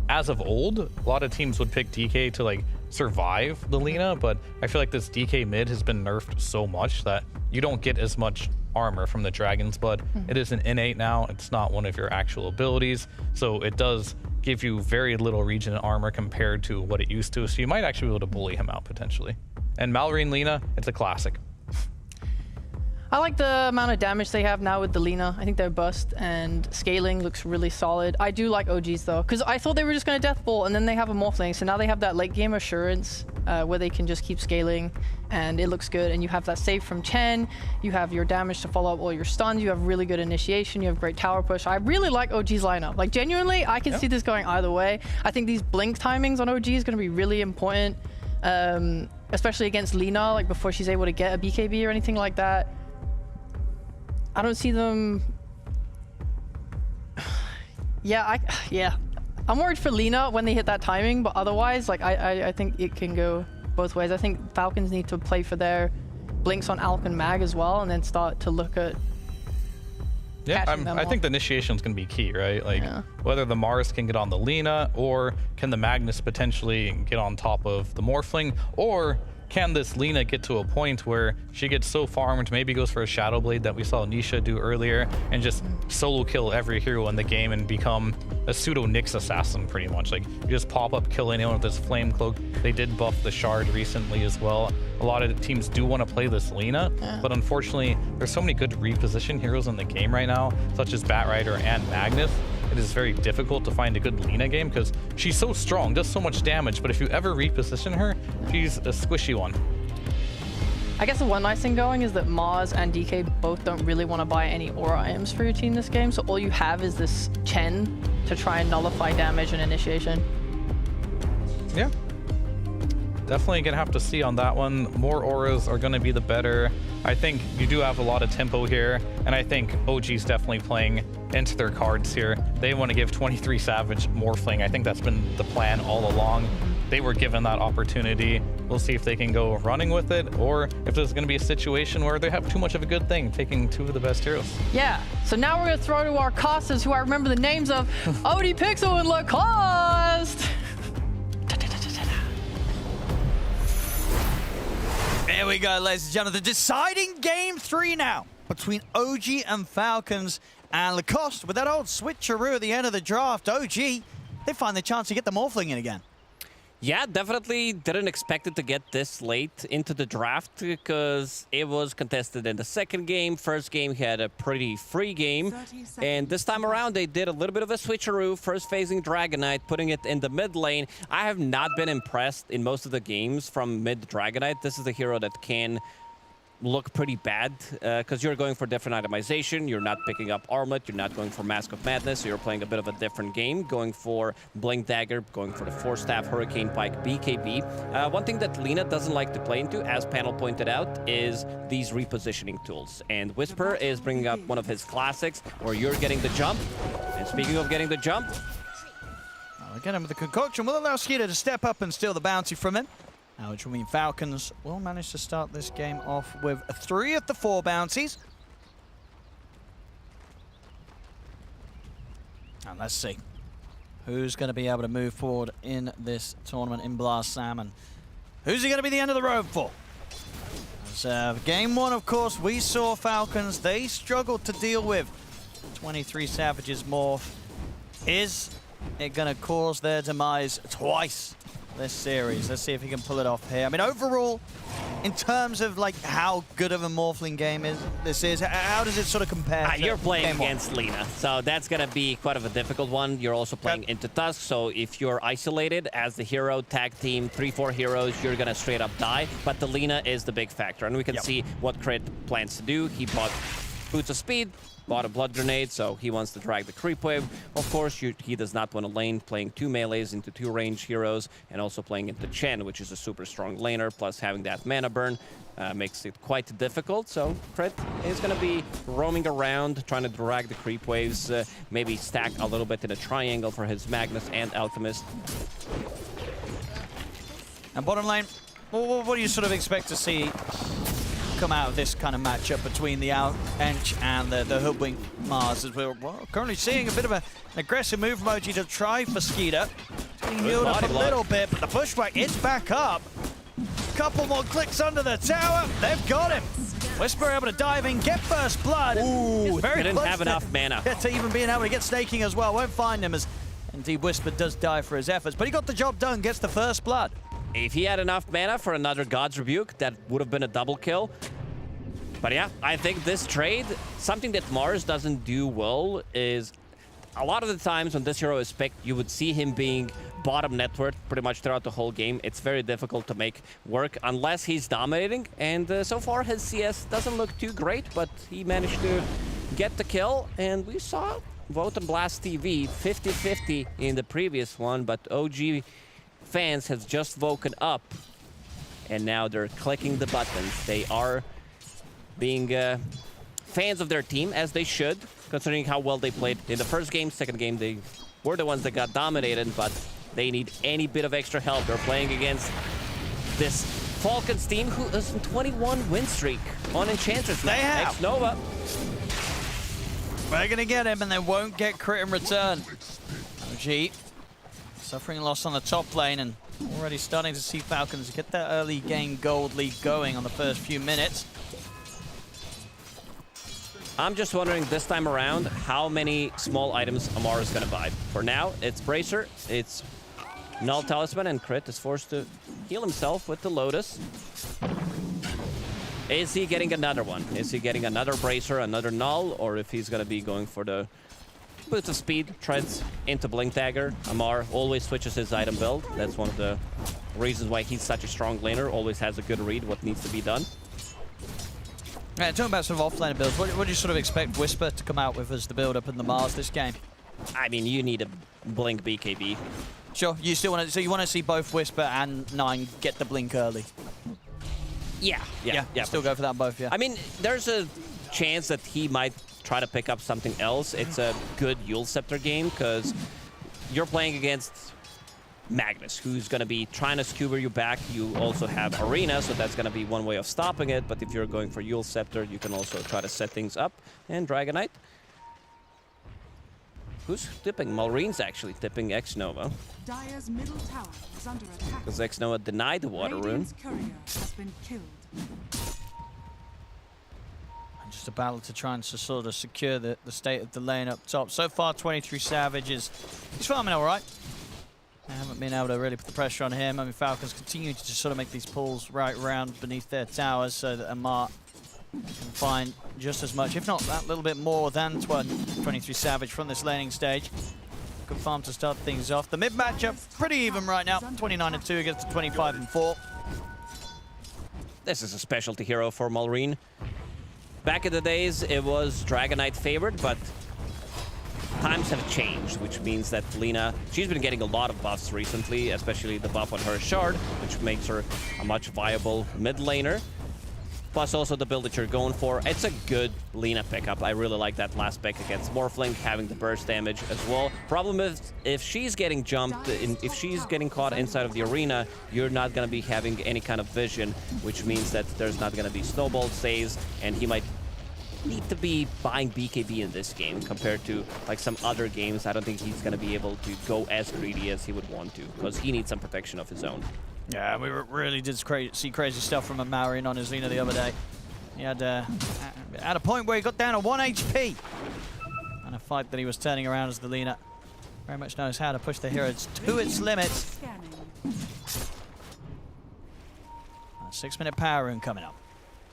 as of old, a lot of teams would pick DK to like survive the Lina, but I feel like this DK mid has been nerfed so much that you don't get as much armor from the Dragon's Blood. It is an innate now. It's not one of your actual abilities, so it does give you very little regen armor compared to what it used to, so you might actually be able to bully him out potentially. And Mallory Lina, it's a classic. I like the amount of damage they have now with the Lina. I think their bust and scaling looks really solid. I do like OGs though, because I thought they were just going to death ball and then they have a Morphling. So now they have that late game assurance where they can just keep scaling and it looks good. And you have that save from Chen. You have your damage to follow up all your stuns. You have really good initiation. You have great tower push. I really like OG's lineup. Like genuinely, I can see this going either way. I think these blink timings on OG is going to be really important, especially against Lina, like before she's able to get a BKB or anything like that. I don't see them. I'm worried for Lina when they hit that timing, but otherwise, like I think it can go both ways. I think Falcons need to play for their blinks on Alk and Mag as well, and then start to look at. Yeah, I think the initiation is going to be key, right? Like whether the Mars can get on the Lina, or can the Magnus potentially get on top of the Morphling, or can this Lina get to a point where she gets so farmed, maybe goes for a Shadow Blade that we saw Nisha do earlier, and just solo kill every hero in the game and become a pseudo Nyx assassin pretty much. Like you just pop up, kill anyone with this Flame Cloak. They did buff the Shard recently as well. A lot of teams do want to play this Lina, but unfortunately there's so many good reposition heroes in the game right now, such as Batrider and Magnus. It is very difficult to find a good Lina game because she's so strong, does so much damage, but if you ever reposition her, she's a squishy one. I guess the one nice thing going is that Mars and DK both don't really want to buy any aura items for your team this game, so all you have is this Chen to try and nullify damage and initiation. Yeah. Definitely gonna have to see on that one. More auras are gonna be the better. I think you do have a lot of tempo here, and I think OG's definitely playing into their cards here. They want to give 23 Savage Morphling. I think that's been the plan all along. They were given that opportunity. We'll see if they can go running with it, or if there's gonna be a situation where they have too much of a good thing, taking two of the best heroes. Yeah, so now we're gonna throw to our casters, who I remember the names of, OD Pixel and Lacoste. There we go, ladies and gentlemen. The deciding game 3 now between OG and Falcons, and Lacoste with that old switcheroo at the end of the draft. OG, they find the chance to get the Morphling in again. Yeah, definitely didn't expect it to get this late into the draft because it was contested in the second game. First game, he had a pretty free game. And this time around, they did a little bit of a switcheroo, first phasing Dragonite, putting it in the mid lane. I have not been impressed in most of the games from mid Dragonite. This is a hero that can look pretty bad because you're going for different itemization. You're not picking up Armlet. You're not going for Mask of Madness. So you're playing a bit of a different game, going for Blink Dagger, going for the Force Staff, Hurricane Pike, BKB. One thing that Lina doesn't like to play into, as Panel pointed out, is these repositioning tools. And Whisper is bringing up one of his classics where you're getting the jump. And speaking of getting the jump, Again, with the concoction will allow Skeeter to step up and steal the bounty from him. Which will mean Falcons will manage to start this game off with 3 of the 4 bounties. And let's see who's going to be able to move forward in this tournament in Blast Salmon. Who's he going to be the end of the road for? As, game 1, of course, we saw Falcons. They struggled to deal with 23 Savages morph. Is it going to cause their demise twice this series? Let's see if he can pull it off here. I mean, overall, in terms of like how good of a Morphling game this is? How does it sort of compare to You're playing game one? against Lina, so that's going to be quite of a difficult one. You're also playing into Tusk, so if you're isolated as the hero, tag team, 3-4 heroes, you're going to straight up die. But the Lina is the big factor, and we can see what Crit plans to do. He bought Boots of Speed, bought a Blood Grenade, so he wants to drag the creep wave. Of course, he does not want to lane, playing 2 melees into 2 ranged heroes, and also playing into Chen, which is a super strong laner, plus having that mana burn makes it quite difficult. So Crit is going to be roaming around, trying to drag the creep waves, maybe stack a little bit in a triangle for his Magnus and Alchemist. And bottom lane, what do you sort of expect to see come out of this kind of matchup between the Ench and the Hoodwink Mars, as we're currently seeing a bit of an aggressive move from OG to try for Skeeter. Getting healed up a little bit, but the pushback is back up. Couple more clicks under the tower. They've got him. Whisper able to dive in, get first blood. Ooh, very didn't close have enough mana. to even being able to get staking as well. Won't find him, as indeed Whisper does die for his efforts, but he got the job done, gets the first blood. If he had enough mana for another God's Rebuke, that would have been a double kill. But yeah, I think this trade, something that Mars doesn't do well is a lot of the times when this hero is picked, you would see him being bottom net worth pretty much throughout the whole game. It's very difficult to make work unless he's dominating. And so far his CS doesn't look too great, but he managed to get the kill. And we saw Vote and Blast TV 50-50 in the previous one, but OG fans have just woken up and now they're clicking the buttons. They are being fans of their team, as they should, considering how well they played in the first game. Second game, they were the ones that got dominated, but they need any bit of extra help. They're playing against this Falcons team who is in 21 win streak on Enchantress. They have. Ex-Nova. They're going to get him, and they won't get crit in return. OG suffering loss on the top lane, and already starting to see Falcons get that early game gold lead going on the first few minutes. I'm just wondering this time around how many small items Amar is going to buy. For now, it's Bracer, it's Null Talisman, and Crit is forced to heal himself with the Lotus. Is he getting another one? Is he getting another Bracer, another Null, or if he's going to be going for the Boots of Speed, treads into Blink Dagger? Amar always switches his item build. That's one of the reasons why he's such a strong laner, always has a good read what needs to be done. Yeah, talking about sort of offlaner builds, what do you sort of expect Whisper to come out with as the build-up in the Mars this game? I mean, you need a Blink BKB. Sure, you still want to, so you want to see both Whisper and Nine get the Blink early? Yeah. Still go for that both, yeah. I mean, there's a chance that he might try to pick up something else. It's a good Yule Scepter game because you're playing against Magnus, who's going to be trying to skewer you back. You also have Arena, so that's going to be one way of stopping it. But if you're going for Yule Scepter, you can also try to set things up. And Dragonite. Who's tipping? Malreen's actually tipping Ex-Nova. Dire's middle tower is under attack. Because Ex-Nova denied the Water Rune. Radiant's courier has been killed. Just a battle to try and sort of secure the state of the lane up top. So far, 23 Savage he's farming all right. I haven't been able to really put the pressure on him. I mean, Falcons continue to just sort of make these pulls right around beneath their towers so that Amar can find just as much, if not that little bit more than 23 Savage from this laning stage. Good farm to start things off. The mid matchup pretty even right now, 29-2 against 25-4. This is a specialty hero for Malreen. Back in the days, it was Dragonite favored, but times have changed, which means that Lina, she's been getting a lot of buffs recently, especially the buff on her shard, which makes her a much viable mid laner. Plus also the build that you're going for. It's a good Lina pickup. I really like that last pick against Morphling, having the burst damage as well. Problem is, if she's getting jumped, if she's getting caught inside of the arena, you're not going to be having any kind of vision, which means that there's not going to be snowball saves, and he might need to be buying BKB in this game compared to like some other games. I don't think he's going to be able to go as greedy as he would want to, because he needs some protection of his own. Yeah, we really did see crazy stuff from Malreen on his Lina the other day. He had at a point where he got down to 1 HP. And a fight that he was turning around as the Lina very much knows how to push the heroes to its limits. 6-minute power rune coming up.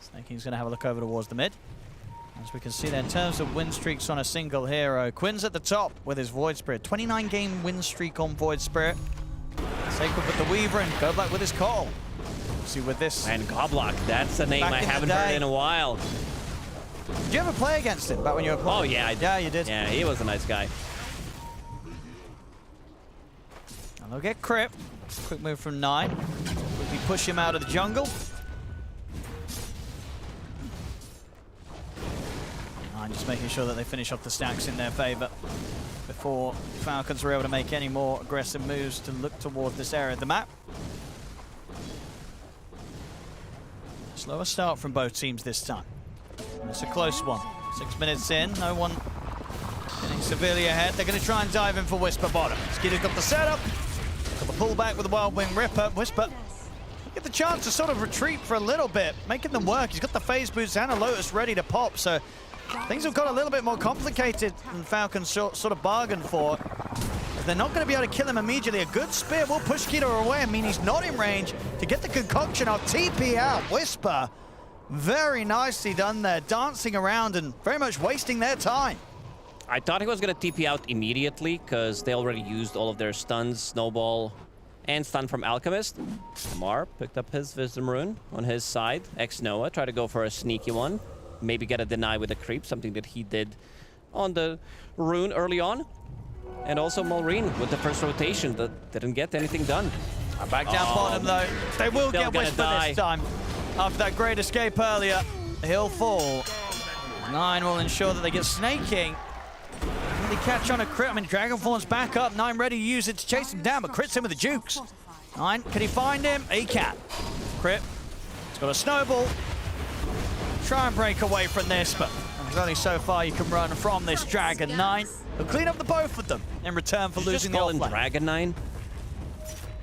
Snaking's going to have a look over towards the mid. As we can see there, in terms of win streaks on a single hero, Quinn's at the top with his Void Spirit. 29-game win streak on Void Spirit. Sacred with the Weaver and Goblock with his Call. See with this. And Goblock, that's a name I haven't heard in a while. Did you ever play against him back when you were playing? Oh, yeah. Yeah, you did. Yeah, he was a nice guy. And they'll get Crip. Quick move from 9. Quickly push him out of the jungle. 9 just making sure that they finish off the stacks in their favor before Falcons were able to make any more aggressive moves to look toward this area of the map. Slower start from both teams this time. And it's a close one. 6 minutes in, no one getting severely ahead. They're going to try and dive in for Whisper bottom. Skitter's got the setup. Got the pullback with the Wild Wing Ripper. Whisper get the chance to sort of retreat for a little bit, making them work. He's got the phase boost and a Lotus ready to pop, so things have got a little bit more complicated than Falcons sort of bargained for. They're not going to be able to kill him immediately. A good spear will push Skitter away. I mean, he's not in range to get the concoction out. TP out. Whisper, very nicely done there, dancing around and very much wasting their time. I thought he was going to TP out immediately because they already used all of their stuns, Snowball, and stun from Alchemist. Amar picked up his Wisdom Rune on his side. Ex-Noah tried to go for a sneaky one. Maybe get a deny with a creep, something that he did on the rune early on. And also Maureen with the first rotation that didn't get anything done. Back down bottom though. They will get Whisper this time. After that great escape earlier, he'll fall. 9 will ensure that they get snaking. Can they catch on a crit? I mean, Dragonform's back up. 9 ready to use it to chase him down, but Crit's in with the jukes. 9, can he find him? He can. Crit, he's got a snowball. Try and break away from this, but there's only so far you can run from this Dragon 9. He'll clean up the both of them in return for losing the offlane. Dragon 9?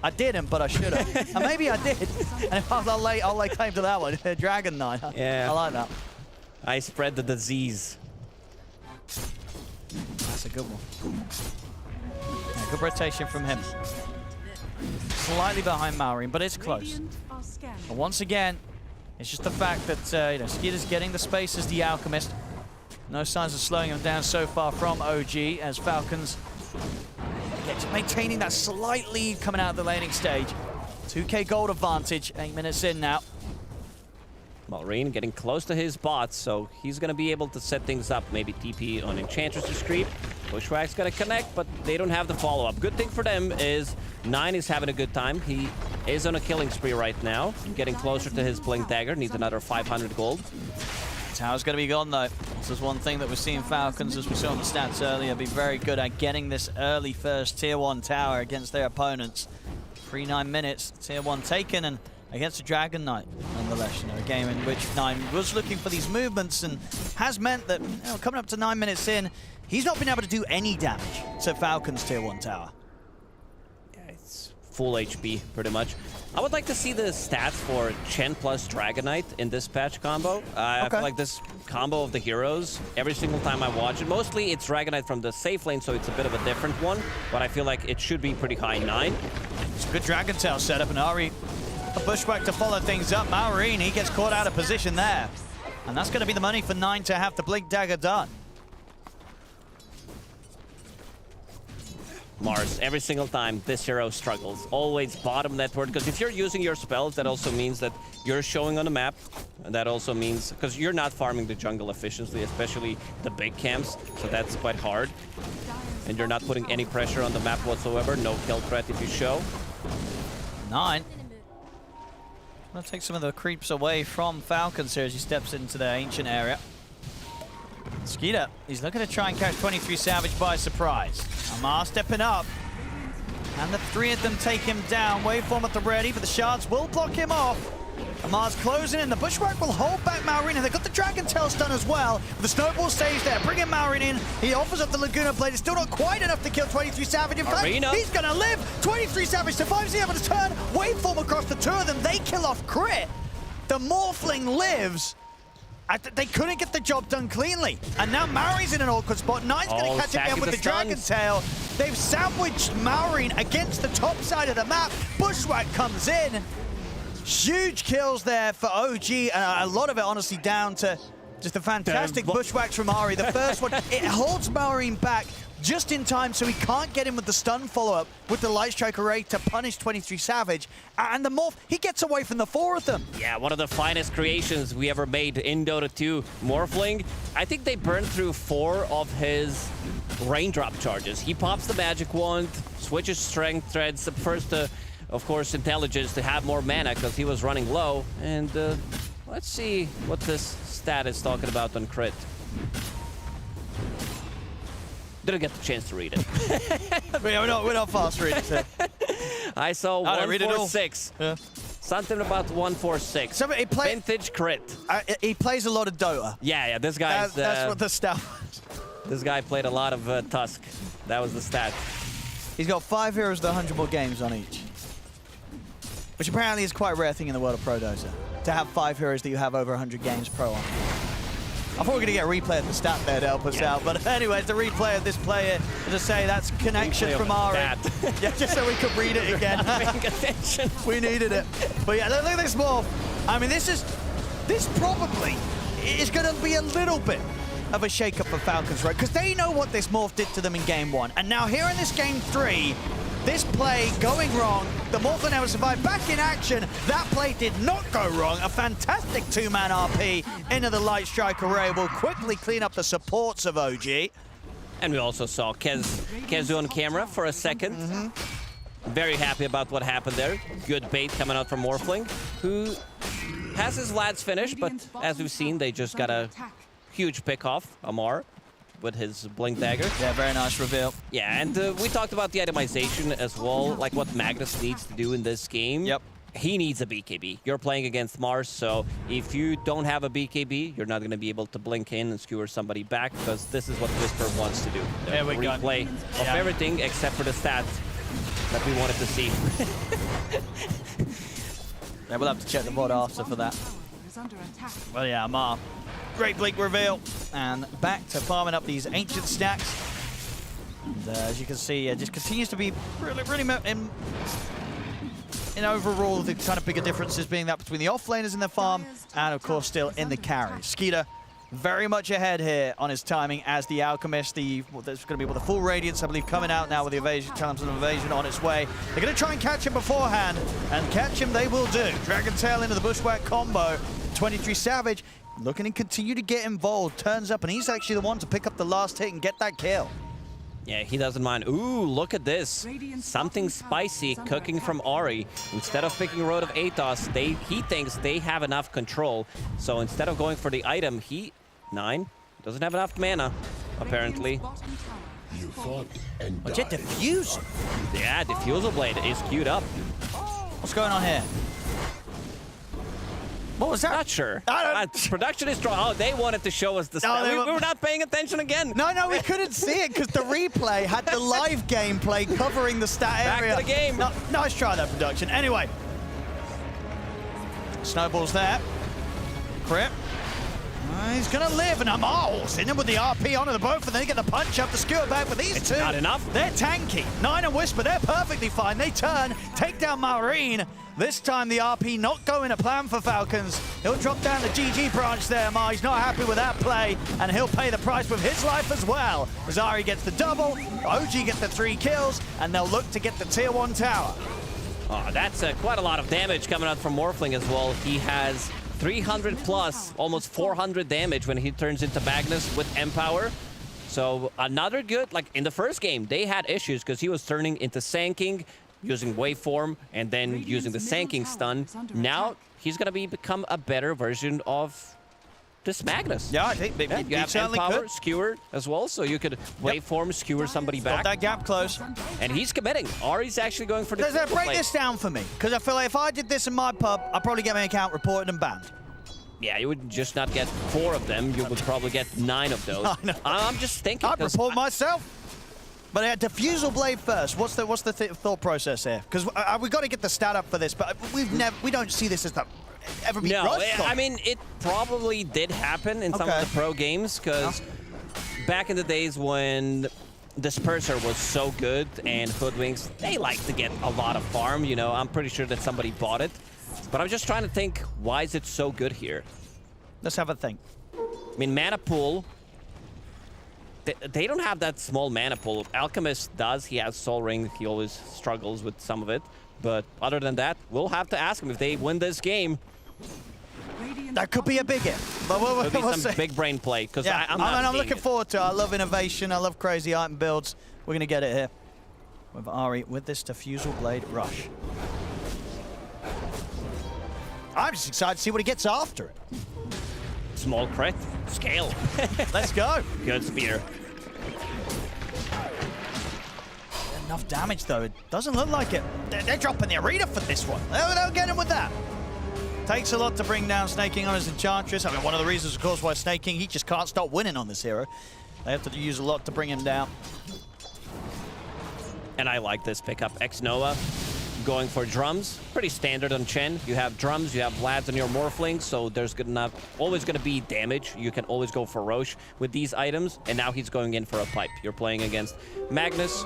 I didn't, but I should have. And maybe I did. And I'll lay claim to that one. Dragon 9. Yeah. I like that. I spread the disease. That's a good one. Yeah, good rotation from him. Slightly behind Maureen, but it's close. But once again, it's just the fact that Skitter's getting the space as the Alchemist. No signs of slowing him down so far from OG as Falcons maintaining that slight lead coming out of the laning stage. 2k gold advantage, 8 minutes in now. Maureen getting close to his bots, so he's going to be able to set things up. Maybe TP on Enchantress's creep. Bushwhack's going to connect, but they don't have the follow-up. Good thing for them is 9 is having a good time. He is on a killing spree right now. Getting closer to his Blink Dagger. Needs another 500 gold. Tower's going to be gone, though. This is one thing that we're seeing Falcons, as we saw in the stats earlier, be very good at getting this early first Tier 1 tower against their opponents. 3-9 minutes, Tier 1 taken, and against a Dragon Knight, nonetheless. A game in which 9 was looking for these movements and has meant that, coming up to 9 minutes in, he's not been able to do any damage to Falcons Tier 1 tower. Yeah, it's full HP, pretty much. I would like to see the stats for Chen plus Dragon Knight in this patch combo. I feel like this combo of the heroes, every single time I watch it, mostly it's Dragon Knight from the safe lane, so it's a bit of a different one, but I feel like it should be pretty high 9. It's a good Dragon Tail setup, and Ari, a Bushwhack to follow things up. Maureen, he gets caught out of position there. And that's going to be the money for 9 to have the Blink Dagger done. Mars, every single time this hero struggles, always bottom network, because if you're using your spells, that also means that you're showing on the map, and that also means, because you're not farming the jungle efficiently, especially the big camps, so that's quite hard. And you're not putting any pressure on the map whatsoever, no kill threat if you show. 9. Gonna take some of the creeps away from Falcons here as he steps into the ancient area. Skeeter, he's looking to try and catch 23 Savage by surprise. Amar stepping up. And the 3 of them take him down. Waveform at the ready, but the shards will block him off. Amar's closing in. The Bushwhack will hold back Maureen, and they've got the Dragon Tail stun as well. The Snowball stays there, bringing Maureen in. He offers up the Laguna Blade. It's still not quite enough to kill 23 Savage. In fact, he's going to live. 23 Savage survives the able to turn. Waveform across the 2 of them. They kill off Crit. The Morphling lives. They couldn't get the job done cleanly. And now Maureen's in an awkward spot. 9's going to catch him again with the Dragon Tail. They've sandwiched Maureen against the top side of the map. Bushwhack comes in. Huge kills there for OG, and a lot of it honestly down to just a fantastic bushwhacks from Ari. The first one, it holds Marine back just in time so he can't get him with the stun follow-up with the Light Strike Array to punish 23 Savage. And the Morph, he gets away from the 4 of them. Yeah, one of the finest creations we ever made in Dota 2. Morphling, I think they burned through 4 of his raindrop charges. He pops the magic wand, switches strength threads, first of course, intelligence to have more mana because he was running low. And let's see what this stat is talking about on crit. Didn't get the chance to read it. we're not fast readers here. I saw 146. Yeah. Something about 146. So he vintage crit. He plays a lot of Dota. Yeah, this guy. That's what the stat was. This guy played a lot of Tusk. That was the stat. He's got 5 heroes with 100 more games on each. Which apparently is quite a rare thing in the world of Pro Dota. To have 5 heroes that you have over 100 games pro on. I thought we were going to get a replay of the stat there to help us out. But anyway, it's the replay of this player. Just say that's connection from Ari. Yeah, just so we could read it again. Paying attention. We needed it. But yeah, look at this morph. I mean, this probably is going to be a little bit of a shake-up for Falcons, right? Because they know what this morph did to them in game 1. And now here in this game 3, this play going wrong. The Morph will never survive. Back in action. That play did not go wrong. A fantastic 2-man RP into the Light Strike Array will quickly clean up the supports of OG. And we also saw Kezu on camera for a second. Very happy about what happened there. Good bait coming out from Morphling, who has his lads finished, but as we've seen, they just got a huge pick off Amar with his Blink Dagger. Yeah, very nice reveal. Yeah, and we talked about the itemization as well, like what Magnus needs to do in this game. Yep. He needs a BKB. You're playing against Mars, so if you don't have a BKB, you're not going to be able to blink in and skewer somebody back, because this is what Whisper wants to do. There we go. Replay of everything except for the stats that we wanted to see. Yeah, we'll have to check the VOD after for that. Well, yeah, Amar. Great Blink reveal. And back to farming up these ancient stacks. And, as you can see, just continues to be really in overall, the kind of bigger differences being that between the offlaners in the farm and, of course, still in the carry. Skeeter very much ahead here on his timing as the Alchemist. There's going to be the full Radiance, I believe, coming out now with the evasion, Talons of Evasion on its way. They're going to try and catch him beforehand, and catch him they will do. Dragon Tail into the Bushwhack combo. 23 Savage looking to continue to get involved. Turns up, and he's actually the one to pick up the last hit and get that kill. Yeah, he doesn't mind. Ooh, look at this. Something spicy cooking from Ari. Instead of picking Road of Atos, he thinks they have enough control. So instead of going for the item, he, 9, doesn't have enough mana, apparently. You fought and died. Diffuse? Yeah, Diffusal Blade is queued up. What's going on here? What was that? Not sure. Production is strong. Oh, they wanted to show us the stat. We were not paying attention again. No, we couldn't see it because the replay had the live gameplay covering the stat area. Back to the game. No, nice try, that production. Anyway. Snowball's there. Crit. He's going to live, and Amal's in him with the RP onto the both, and then they get the punch up the skewer back. But these two, not enough. They're tanky. 9 and Whisper, they're perfectly fine. They turn, take down Marine. This time the RP not going to plan for Falcons. He'll drop down the GG branch there, Ma. He's not happy with that play, and he'll pay the price with his life as well. Zari gets the double, OG gets the 3 kills, and they'll look to get the tier 1 tower. Oh, that's quite a lot of damage coming out from Morphling as well. He has 300 plus, almost 400 damage when he turns into Magnus with Empower. So another good, like in the first game, they had issues because he was turning into Sanking, using Waveform, and then using the Sanking stun. Now he's going to become a better version of this Magnus. Yeah, I think you have Empower, Skewer as well, so you could Waveform, Skewer somebody back. Got that gap close. And he's committing. Ari's actually going for the Does break this down for me? Because I feel like if I did this in my pub, I'd probably get my account reported and banned. Yeah, you would just not get 4 of them. You would probably get 9 of those. I'm just thinking. I'd report myself. But Diffusal Blade first. What's the thought process here? Because we got to get the stat up for this, but we don't see this as the ever be rushed. I mean, it probably did happen in some of the pro games, because back in the days when Disperser was so good and Hoodwinks, they like to get a lot of farm. You know, I'm pretty sure that somebody bought it. But I'm just trying to think, why is it so good here? Let's have a think. I mean, mana pool. They don't have that small mana pool. Alchemist does. He has Soul Ring. He always struggles with some of it. But other than that, we'll have to ask him if they win this game. That could be a big hit. But Could be we'll some see. big brain play. Because Yeah, I'm looking it. forward to it. I love innovation. I love crazy item builds. We're going to get it here. With Ari with this Diffusal Blade Rush. I'm just excited to see what he gets after it. Small crit. Scale. Let's go. Good spear. Enough damage, though. It doesn't look like it. They're dropping the arena for this one. They'll get him with that. Takes a lot to bring down Snaking on his Enchantress. I mean, one of the reasons, of course, why Snaking, he just can't stop winning on this hero. They have to use a lot to bring him down. And I like this pickup. Ex-Noah going for drums. Pretty standard on Chen. You have drums, you have Vlads on your Morphlings, so there's always going to be damage. You can always go for Roche with these items, and now he's going in for a pipe. You're playing against Magnus.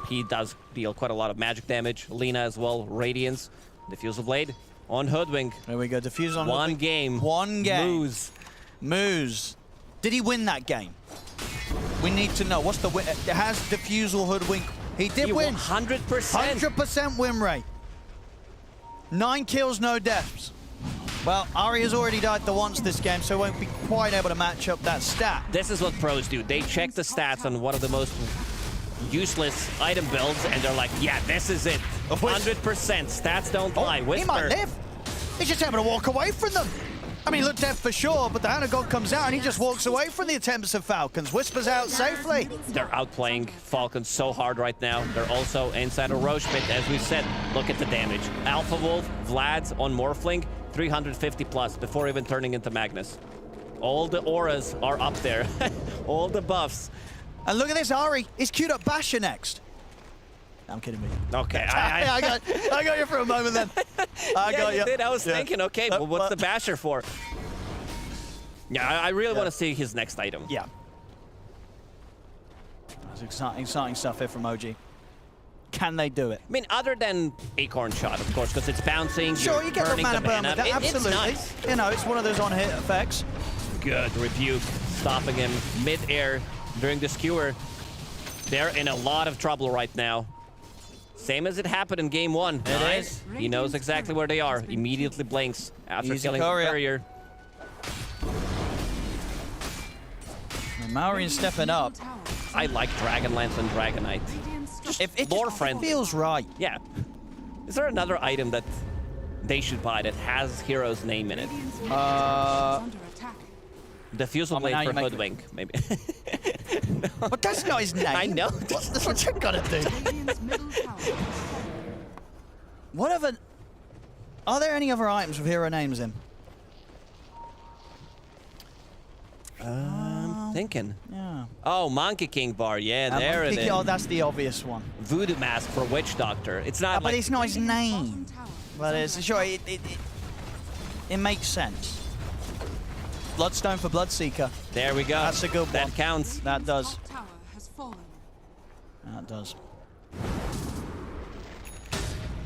He does deal quite a lot of magic damage. Lina as well, Radiance. Diffusal Blade on Hoodwink. There we go, Diffusal on One Hoodwink. game. One game. Moose. Did he win that game? We need to know. What's the win? Has Diffusal Hoodwink? He did win. 100%. 100% win rate. 9 kills, no deaths. Well, Ari has already died the once this game, so won't be quite able to match up that stat. This is what pros do. They check the stats on one of the most useless item builds, and they're like, yeah, this is it. 100%. Stats don't lie. Whisper. He might live. He's just able to walk away from them. I mean, he looked dead for sure, but the Hand of God comes out and he just walks away from the attempts of Falcons. Whispers out safely. They're outplaying Falcons so hard right now. They're also inside a Roche pit. As we said, look at the damage. Alpha Wolf, Vlad's on Morphling, 350 plus before even turning into Magnus. All the auras are up there. All the buffs. And look at this, Ari. He's queued up Basher next. I'm kidding me. Okay. I got you for a moment then. I got you. Did. I was thinking, okay, well, what's the Basher for? Yeah, I really want to see his next item. Yeah. That's exciting stuff here from OG. Can they do it? I mean, other than Acorn Shot, of course, because it's bouncing. Sure, you get the burning mana burn with that. Absolutely. It's nice. You know, it's one of those on-hit effects. Good rebuke, stopping him mid-air during the skewer. They're in a lot of trouble right now. Same as it happened in game 1. Nice. He knows exactly where they are. Immediately blinks after killing the courier. Maorian's stepping up. I like Dragonlance and Dragonite. Just if it lore friendly. Feels right. Yeah. Is there another item that they should buy that has hero's name in it? Diffusal Blade for Hoodwink, maybe. No. But that's not his name. I know. That's what you gotta do. Are there any other items with hero names in? Thinking. Yeah. Oh, Monkey King bar. Yeah, there it is. Oh, that's the obvious one. Voodoo Mask for Witch Doctor. It's not but it's not his name. But it's sure it makes sense. Bloodstone for Bloodseeker. There we go. That's a good one. That counts. That does. That does.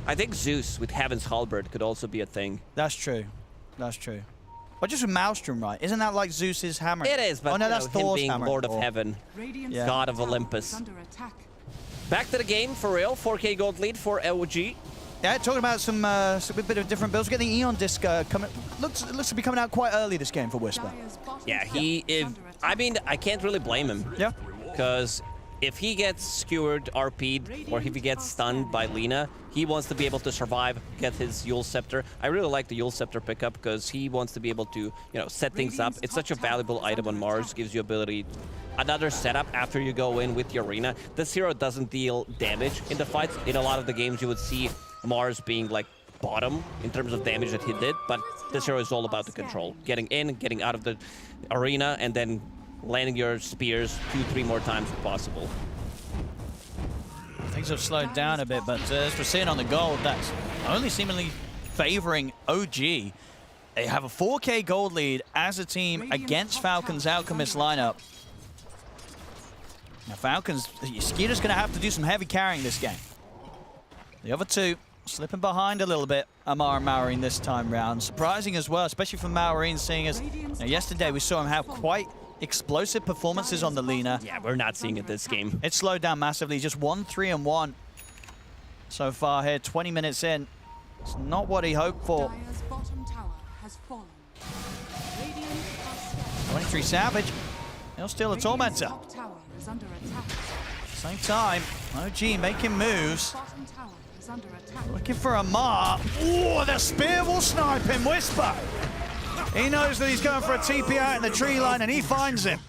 I think Zeus with Heaven's Halberd could also be a thing. That's true. That's true. But just with Maelstrom, right? Isn't that like Zeus's hammer? It is, but oh, no, that's him Thor's being hammer. Lord of Heaven, God of Olympus. Back to the game for real. 4K gold lead for LG. Yeah, talking about some bit of different builds. We're getting the Eon disc coming. Looks to be coming out quite early this game for Whisper. Yeah, I mean, I can't really blame him. Yeah. Because if he gets skewered, RP'd, or if he gets stunned by Lina, he wants to be able to survive, get his Yule Scepter. I really like the Yule Scepter pickup because he wants to be able to, set things up. It's such a valuable item on Mars, gives you ability, another setup after you go in with the arena. This hero doesn't deal damage in the fights. In a lot of the games, you would see Mars being like bottom in terms of damage that he did, but this hero is all about the control. Getting in, getting out of the arena, and then landing your spears 2-3 more times if possible. Things have slowed down a bit, but as we're seeing on the gold, that's only seemingly favoring OG. They have a 4K gold lead as a team against Falcons' Alchemist lineup. Now Falcons, Skeeter's going to have to do some heavy carrying this game. The other two Slipping behind a little bit, Amar and Maureen this time round. Surprising as well, especially for Maureen, seeing as yesterday we saw him have quite explosive performances on the Lina. Yeah, we're not seeing it this game. It slowed down massively, just 1-3-1 so far here, 20 minutes in. It's not what he hoped for. Dire's bottom tower has fallen. Radiant are 23 Savage, he'll steal a Tormentor. top tower is under attack. Same time, OG making moves. Bottom tower is under attack. Looking for Amar. Oh, the spear will snipe him, Whisper. He knows that he's going for a TP out in the tree line, and he finds him.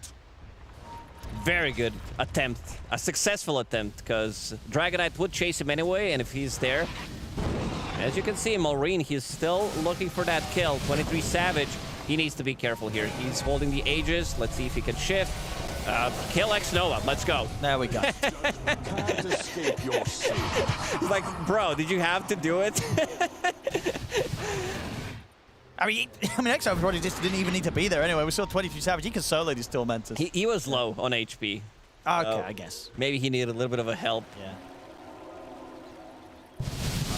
Very good attempt. A successful attempt, because Dragonite would chase him anyway, and if he's there... As you can see, Maureen, he's still looking for that kill. 23 Savage, he needs to be careful here. He's holding the Aegis. Let's see if he can shift. Kill X Nova. Let's go. There we go. Like, bro, did you have to do it? I mean, X Nova probably just didn't even need to be there anyway. We saw 23 Savage. He can solo these Tormentors. He was low on HP. Okay, so I guess. Maybe he needed a little bit of a help. Yeah.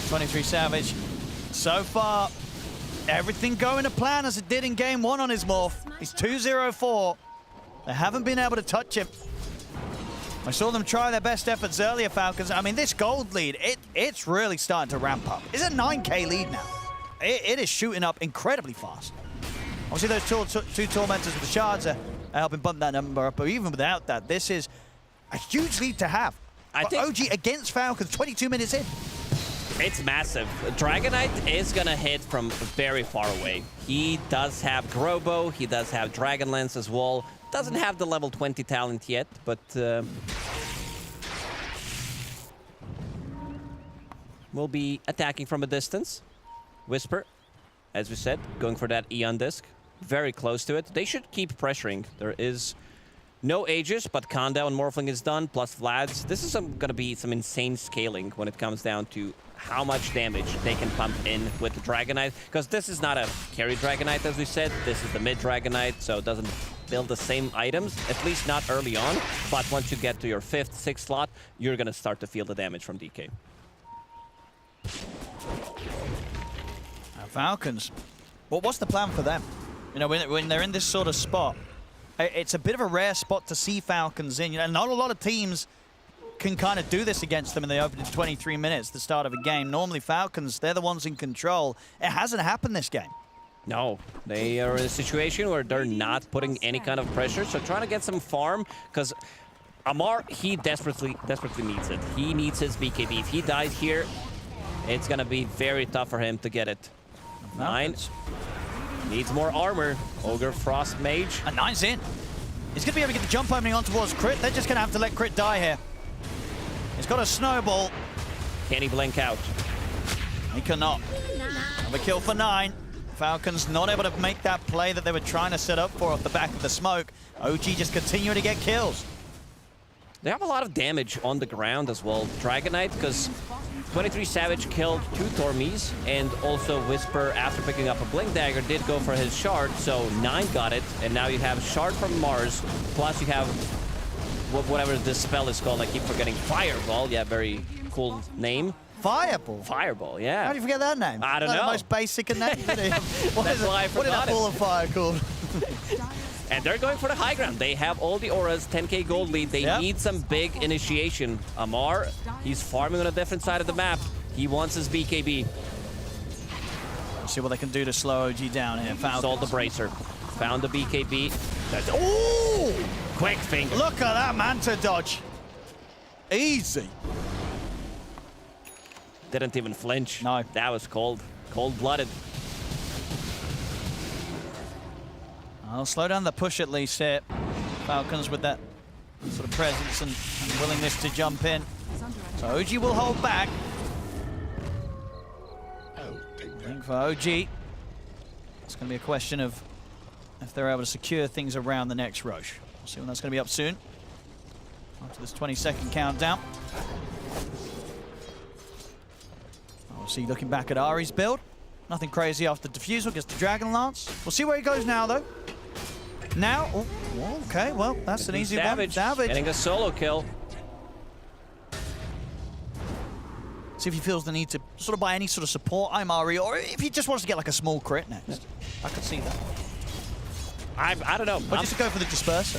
23 Savage. So far, everything going to plan as it did in game 1 on his morph. He's 2-0-4. They haven't been able to touch him. I saw them try their best efforts earlier, Falcons. I mean, this gold lead, it's really starting to ramp up. It's a 9K lead now. It is shooting up incredibly fast. Obviously, those two Tormentors with the shards are helping bump that number up, but even without that, this is a huge lead to have. I think OG against Falcons, 22 minutes in. It's massive. Dragonite is going to hit from very far away. He does have Grobo, he does have Dragonlance as well. Doesn't have the level 20 talent yet, but... will be attacking from a distance. Whisper, as we said, going for that Eon disc. Very close to it. They should keep pressuring. There is no Aegis, but Kanda and Morphling is done, plus Vlad's. This is going to be some insane scaling when it comes down to how much damage they can pump in with the Dragonite. Because this is not a carry Dragonite, as we said. This is the mid Dragonite, so it doesn't build the same items, at least not early on. But once you get to your 5th, 6th slot, you're going to start to feel the damage from DK. Falcons. Well, what's the plan for them? You know, when they're in this sort of spot, it's a bit of a rare spot to see Falcons in. You know, not a lot of teams can kind of do this against them in the opening 23 minutes, the start of a game. Normally, Falcons, they're the ones in control. It hasn't happened this game. No, they are in a situation where they're not putting any kind of pressure, so trying to get some farm, because Amar, he desperately needs it. He needs his BKB. If he dies here, it's going to be very tough for him to get it. 9. Needs more armor. Ogre Frost Mage. And 9's in. He's going to be able to get the jump opening on towards Crit. They're just going to have to let Crit die here. He's got a snowball. Can he blink out? He cannot. Have a kill for 9. Falcons not able to make that play that they were trying to set up for off the back of the smoke. OG just continuing to get kills. They have a lot of damage on the ground as well. Dragonite, because 23 Savage killed 2 Tormies, and also Whisper, after picking up a Blink Dagger, did go for his Shard, so 9 got it, and now you have Shard from Mars, plus you have whatever this spell is called, I keep forgetting, Fireball, yeah, very cool name. Fireball? Fireball, yeah. How do you forget that name? I don't know. The most basic of names. That's why I forgot What is that ball of fire called? And they're going for the high ground. They have all the auras, 10k gold lead. They need some big initiation. Amar, he's farming on a different side of the map. He wants his BKB. Let's see what they can do to slow OG down here. Sold the bracer. Found the BKB. That's ooh! Quick finger. Look at that Manta dodge. Easy. Didn't even flinch. No. That was cold. Cold-blooded. I'll slow down the push at least here. Falcons with that sort of presence and willingness to jump in. So OG will hold back. I think for OG, it's going to be a question of if they're able to secure things around the next rush. We'll see when that's going to be up soon. After this 20-second countdown. Obviously looking back at Ari's build. Nothing crazy after Diffusal, gets the Dragon Lance. We'll see where he goes now, though. Now, oh, okay, well, that's an easy one. Savage getting a solo kill. See if he feels the need to sort of buy any sort of support Imari, or if he just wants to get like a small crit next. I could see that. I don't know. Or just to go for the disperser.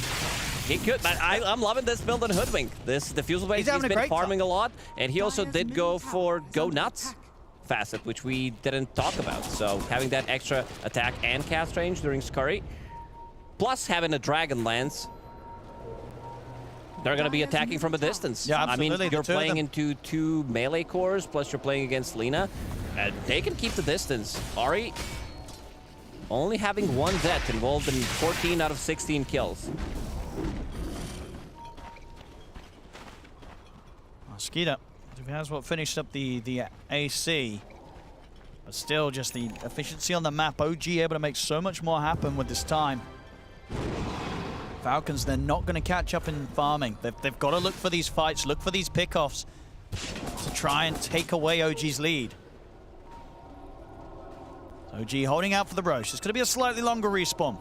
He could, but I'm loving this build on Hoodwink. This diffusal base, he's been farming a lot, and he also did go for Go Nuts facet, which we didn't talk about. So having that extra attack and cast range during Scurry, plus having a Dragon Lance, they're going to be attacking from a distance. Yeah, absolutely. I mean, you're playing into 2 melee cores, plus you're playing against Lina. They can keep the distance. Ahri only having 1 Zet involved in 14 out of 16 kills. Skeeter, that's what finished up the AC. But still, just the efficiency on the map. OG able to make so much more happen with this time. Falcons, they're not going to catch up in farming. They've got to look for these fights, look for these pickoffs to try and take away OG's lead. OG holding out for the Roche. It's going to be a slightly longer respawn.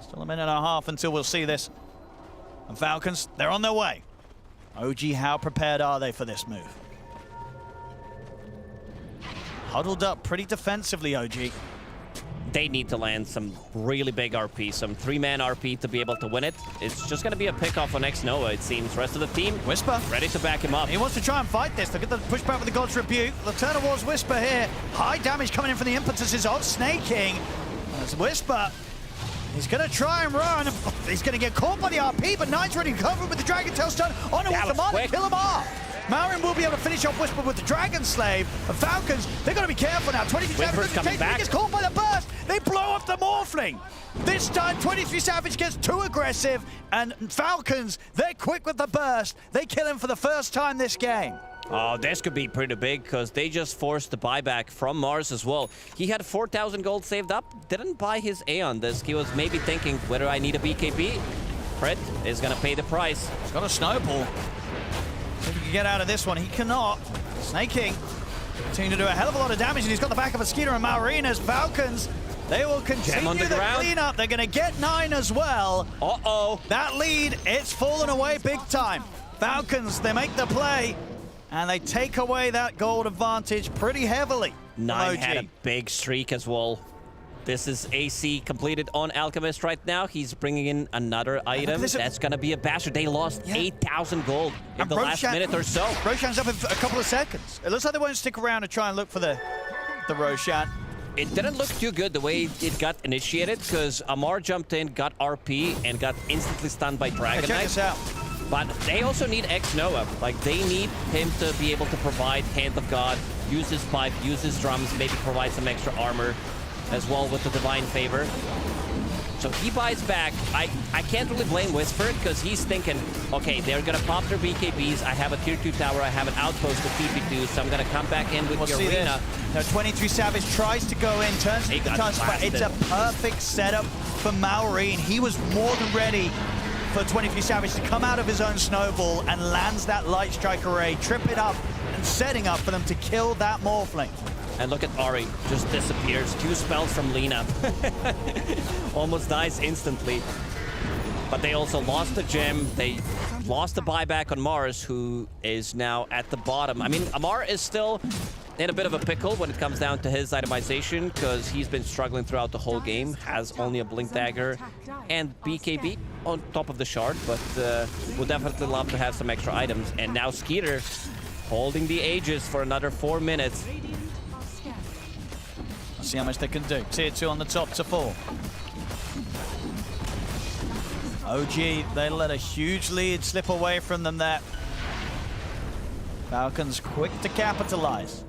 Still a minute and a half until we'll see this. And Falcons, they're on their way. OG, how prepared are they for this move? Huddled up pretty defensively, OG. They need to land some really big RP, some 3-man RP to be able to win it. It's just going to be a pickoff on X-Nova, it seems. Rest of the team, Whisper, ready to back him up. He wants to try and fight this. Look at the pushback with the God's Rebuke. The turn towards Whisper here. High damage coming in from the impetuses of Snaking. As Whisper, he's going to try and run. He's going to get caught by the RP, but Nine's ready to cover with the Dragon Tail stun. On it with the Mana, kill him off. Marin will be able to finish off Whisper with the Dragon Slave. The Falcons, they've got to be careful now. 23 Savage coming back. gets caught by the burst. They blow up the Morphling. This time, 23 Savage gets too aggressive, and Falcons, they're quick with the burst. They kill him for the first time this game. Oh, this could be pretty big, because they just forced the buyback from Mars as well. He had 4,000 gold saved up, didn't buy his Aeon Disc. He was maybe thinking whether I need a BKB. Fred is going to pay the price. He's got a snowball. See if he can get out of this one. He cannot. Snake King continue to do a hell of a lot of damage, and he's got the back of a Skeeter and Maureen as Falcons. They will continue the cleanup. They're going to get 9 as well. Uh-oh. That lead, it's fallen away big time. Falcons, they make the play, and they take away that gold advantage pretty heavily. 9 had a big streak as well. This is AC completed on Alchemist right now. He's bringing in another item. That's going to be a bastard. They lost 8,000 gold in the last minute or so. Roshan's up in a couple of seconds. It looks like they won't stick around to try and look for the Roshan. It didn't look too good the way it got initiated, because Amar jumped in, got RP, and got instantly stunned by Dragon Knight. Check this out. But they also need X-Nova. Like, they need him to be able to provide Hand of God, use his pipe, use his drums, maybe provide some extra armor as well with the Divine Favor. So he buys back. I can't really blame Whisper, because he's thinking, okay, they're going to pop their BKBs. I have a tier 2 tower. I have an outpost with TP2, so I'm going to come back in with the arena. Now, 23 Savage tries to go in, turns into the touch, but it's a perfect setup for Maureen. He was more than ready for 23 Savage to come out of his own snowball and lands that Light Strike Array, trip it up, and setting up for them to kill that Morphling. And look at Ahri, just disappears. 2 spells from Lina. Almost dies instantly. But they also lost the gem. They lost the buyback on Mars, who is now at the bottom. I mean, Amar is still in a bit of a pickle when it comes down to his itemization, because he's been struggling throughout the whole game. Has only a Blink Dagger and BKB on top of the shard, but would definitely love to have some extra items. And now Skeeter holding the Aegis for another 4 minutes. Let's see how much they can do. Tier 2 on the top to fall. OG, they let a huge lead slip away from them there. Falcons quick to capitalize.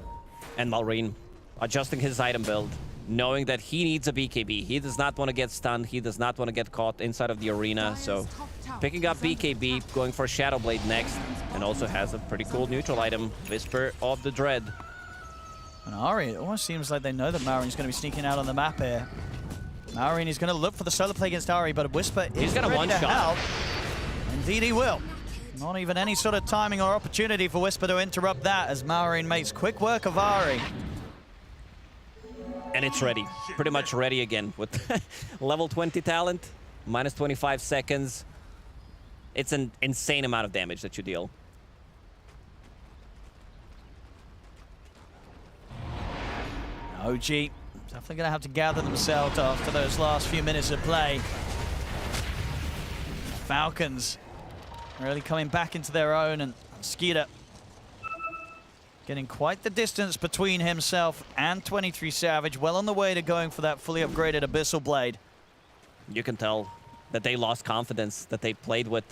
And Maureen adjusting his item build, knowing that he needs a BKB. He does not want to get stunned. He does not want to get caught inside of the arena. So picking up BKB, going for Shadow Blade next, and also has a pretty cool neutral item, Whisper of the Dread. And Ahri, it almost seems like they know that Maureen's going to be sneaking out on the map here. Maureen is going to look for the solo play against Ahri, but Whisper is going to one-shot. Indeed he will. Not even any sort of timing or opportunity for Whisper to interrupt that, as Maureen makes quick work of Ahri. And it's ready. Pretty much ready again with level 20 talent, minus 25 seconds. It's an insane amount of damage that you deal. OG definitely going to have to gather themselves after those last few minutes of play. Falcons really coming back into their own, and Skeeter getting quite the distance between himself and 23 Savage, well on the way to going for that fully upgraded Abyssal Blade. You can tell that they lost confidence that they played with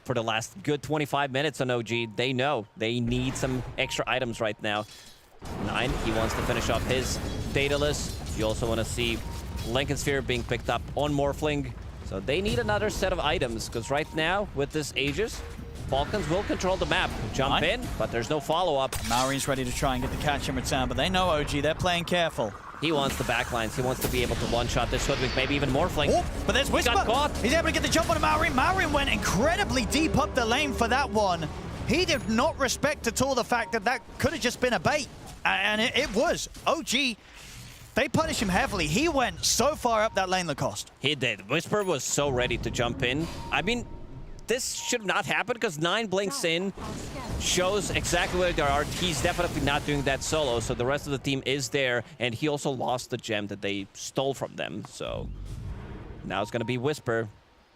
for the last good 25 minutes on OG. They know they need some extra items right now. 9, he wants to finish off his Daedalus. You also want to see Lincoln Sphere being picked up on Morphling. So they need another set of items, because right now, with this Aegis, Falcons will control the map. Jump in, but there's no follow-up. Maori's ready to try and get the catch in return, but they know OG, they're playing careful. He wants the backlines. He wants to be able to one-shot this Hoodwink, maybe even Morphling. Oh, but there's Whisper. Got caught. He's able to get the jump on Maori. Maori went incredibly deep up the lane for that one. He did not respect at all the fact that that could have just been a bait. And it was. OG, they punish him heavily. He went so far up that lane, Lacoste. He did. Whisper was so ready to jump in. I mean, this should not happen because 9 blinks in, shows exactly where they are. He's definitely not doing that solo, so the rest of the team is there, and he also lost the gem that they stole from them. So now it's going to be Whisper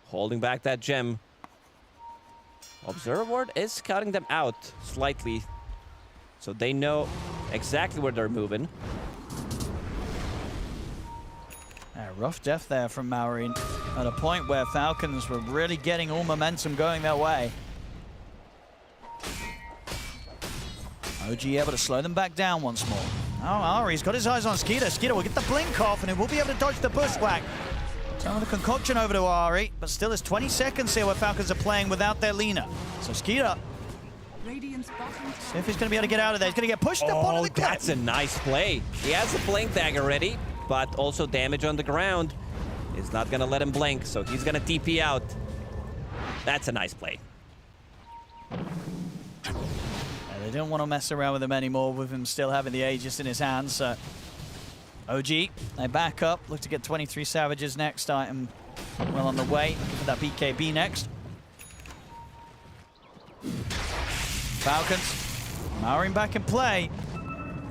holding back that gem. Observer Ward is scouting them out slightly, so they know exactly where they're moving. Rough death there from Maori at a point where Falcons were really getting all momentum going their way. OG able to slow them back down once more. Oh, Ari's got his eyes on Skeeter. Skeeter will get the blink off, and he will be able to dodge the bushwhack. Some of the concoction over to Ari, but still there's 20 seconds here where Falcons are playing without their Lina. So Skeeter, see if he's going to be able to get out of there. He's going to get pushed up onto the cliff. That's a nice play. He has a blink dagger ready, but also damage on the ground is not going to let him blink, so he's going to TP out. That's a nice play. They don't want to mess around with him anymore, with him still having the Aegis in his hands. So OG, they back up, look to get 23 Savages next item. Well on the way, looking for that BKB next. Falcons, Maori back in play.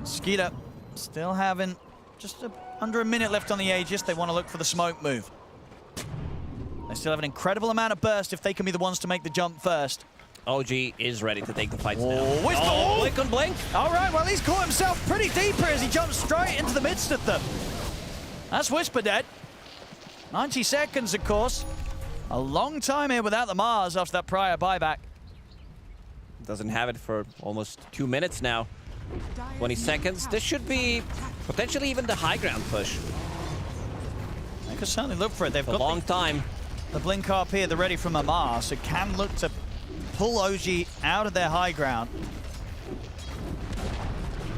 Skeeter still having just under a minute left on the Aegis. They want to look for the smoke move. They still have an incredible amount of burst if they can be the ones to make the jump first. OG is ready to take the fights now. Oh, blink on blink. All right, well, he's caught himself pretty deep here as he jumps straight into the midst of them. That's Whisper dead. 90 seconds, of course. A long time here without the Mars after that prior buyback. Doesn't have it for almost 2 minutes now. 20 seconds. This should be potentially even the high ground push. They could certainly look for it. They've got a long time. The blink up here, they're ready from a Mars, so can look to pull OG out of their high ground.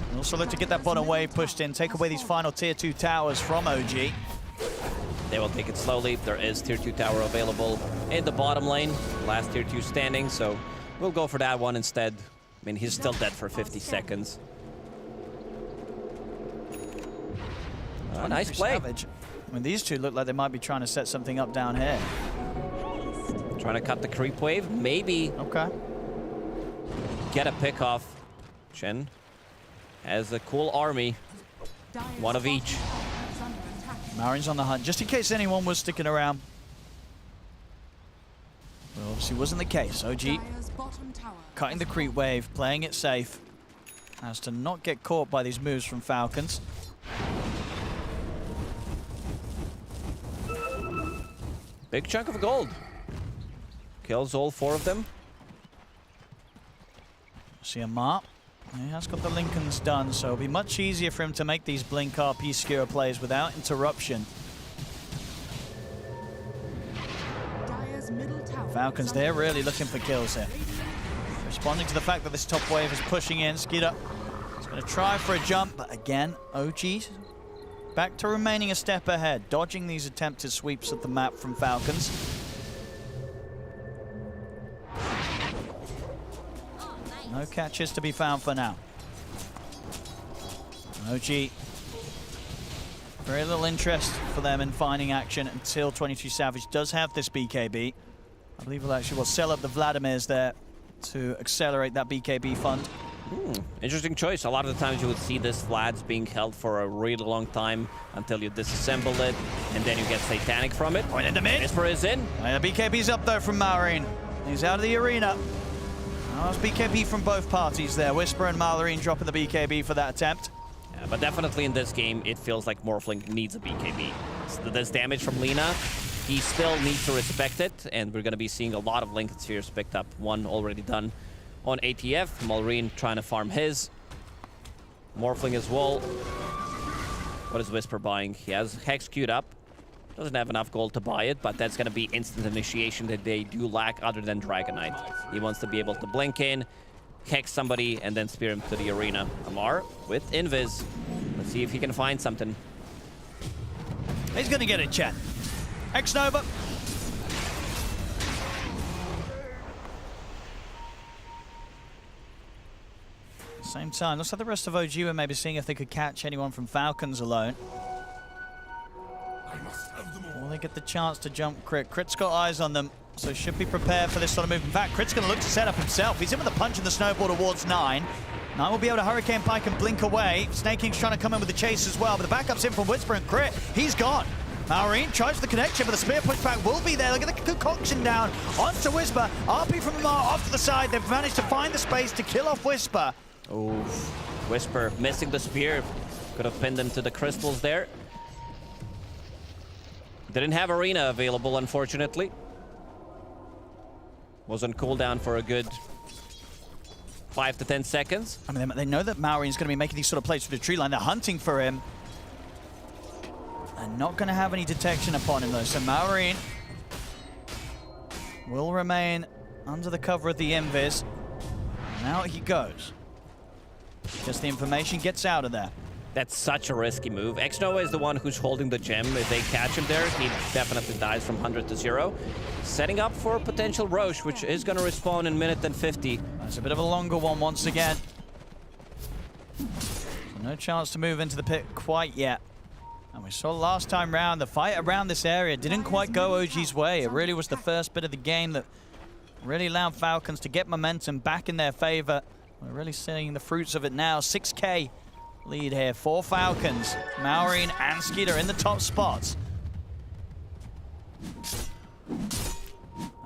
And also look to get that bottom wave pushed in, take away these final tier 2 towers from OG. They will take it slowly. There is tier 2 tower available in the bottom lane. Last tier 2 standing, so we'll go for that one instead. I mean, he's still dead for 50 seconds. Oh, nice play. Savage. I mean, these two look like they might be trying to set something up down here. Trying to cut the creep wave, maybe. Okay. Get a pick off. Chen has a cool army. One of each. Marin's on the hunt, just in case anyone was sticking around. Well, obviously wasn't the case. OG cutting the creep wave, playing it safe, as to not get caught by these moves from Falcons. Big chunk of gold. Kills all 4 of them. See a mark. He has got the Lincolns done, so it'll be much easier for him to make these blink RP skewer plays without interruption. Falcons, they're really looking for kills here. Responding to the fact that this top wave is pushing in. Skeeter is going to try for a jump, but again, OG back to remaining a step ahead, dodging these attempted sweeps at the map from Falcons. No catches to be found for now. OG, very little interest for them in finding action until 23 Savage does have this BKB. I believe we'll actually sell up the Vladimirs there to accelerate that BKB fund. Interesting choice. A lot of the times you would see this Vlad's being held for a really long time until you disassemble it, and then you get Satanic from it. Point in the mid. Whisper is in. The BKB's up though from Malorine. He's out of the arena. That's BKB from both parties there. Whisper and Malorine dropping the BKB for that attempt. Yeah, but definitely in this game, it feels like Morphling needs a BKB. So this damage from Lina, he still needs to respect it, and we're going to be seeing a lot of Lincoln Spheres picked up. One already done on ATF. Malorine trying to farm his. Morphling as well. What is Whisper buying? He has Hex queued up. Doesn't have enough gold to buy it, but that's going to be instant initiation that they do lack other than Dragonite. He wants to be able to blink in, Hex somebody, and then spear him to the arena. Amar with Invis. Let's see if he can find something. He's going to get it, chat. X-Nova. Same time, looks like the rest of OG were maybe seeing if they could catch anyone from Falcons alone. Will they get the chance to jump Crit? Crit's got eyes on them, so should be prepared for this sort of move. In fact, Crit's going to look to set up himself. He's in with a punch in the snowball towards 9. 9 will be able to Hurricane Pike and blink away. Snake King's trying to come in with the chase as well, but the backup's in from Whisper and Crit. He's gone. Malorine tries the connection, but the spear pushback will be there. Look at the concoction down onto Whisper. RP from Amar off to the side. They've managed to find the space to kill off Whisper. Oof. Whisper missing the spear. Could have pinned him to the crystals there. Didn't have Arena available, unfortunately. Was on cooldown for a good 5 to 10 seconds. I mean, they know that Malorine's going to be making these sort of plays through the tree line. They're hunting for him. They're not going to have any detection upon him, though. So Malorine will remain under the cover of the Invis. Now he goes. Just the information gets out of there. That's such a risky move. X-Nova is the one who's holding the gem. If they catch him there, he definitely dies from 100 to 0. Setting up for a potential Roche, which is going to respawn in minute and 50. That's a bit of a longer one once again. No chance to move into the pit quite yet. And we saw last time round, the fight around this area didn't quite go OG's way. It really was the first bit of the game that really allowed Falcons to get momentum back in their favor. We're really seeing the fruits of it now. 6K lead here for Falcons. Malorine and Skeeter in the top spots.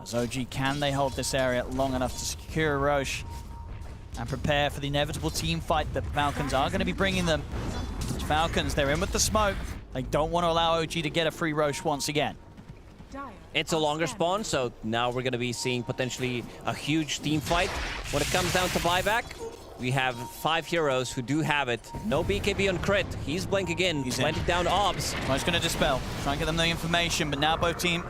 As OG, can they hold this area long enough to secure Roche and prepare for the inevitable team fight that Falcons are going to be bringing them? Falcons, they're in with the smoke. They don't want to allow OG to get a free Roche once again. It's a longer spawn, so now we're going to be seeing potentially a huge team fight. When it comes down to buyback, we have 5 heroes who do have it. No BKB on Crit. He's blinking in. He's letting down Obs. He's going to dispel. Try and get them the information, but now both team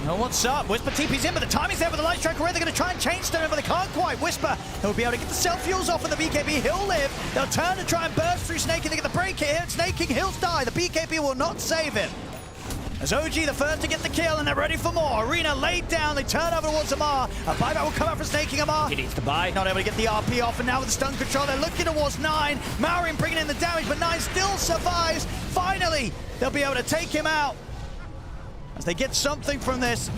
know what's up. Whisper TP's in, but the timing's there with the Light Strike already. They're going to try and change Stone, but they can't quite. Whisper, he'll be able to get the self-fuels off of the BKB. He'll live. They'll turn to try and burst through Snake King. They get the break here. Snake King, he'll die. The BKB will not save him. As OG the first to get the kill, and they're ready for more. Arena laid down, they turn over towards Amar. A buyback will come out for Snake King. Amar. He needs to buy. Not able to get the RP off, and now with the stun control, they're looking towards 9. Malorine bringing in the damage, but 9 still survives. Finally, they'll be able to take him out. As they get something from this.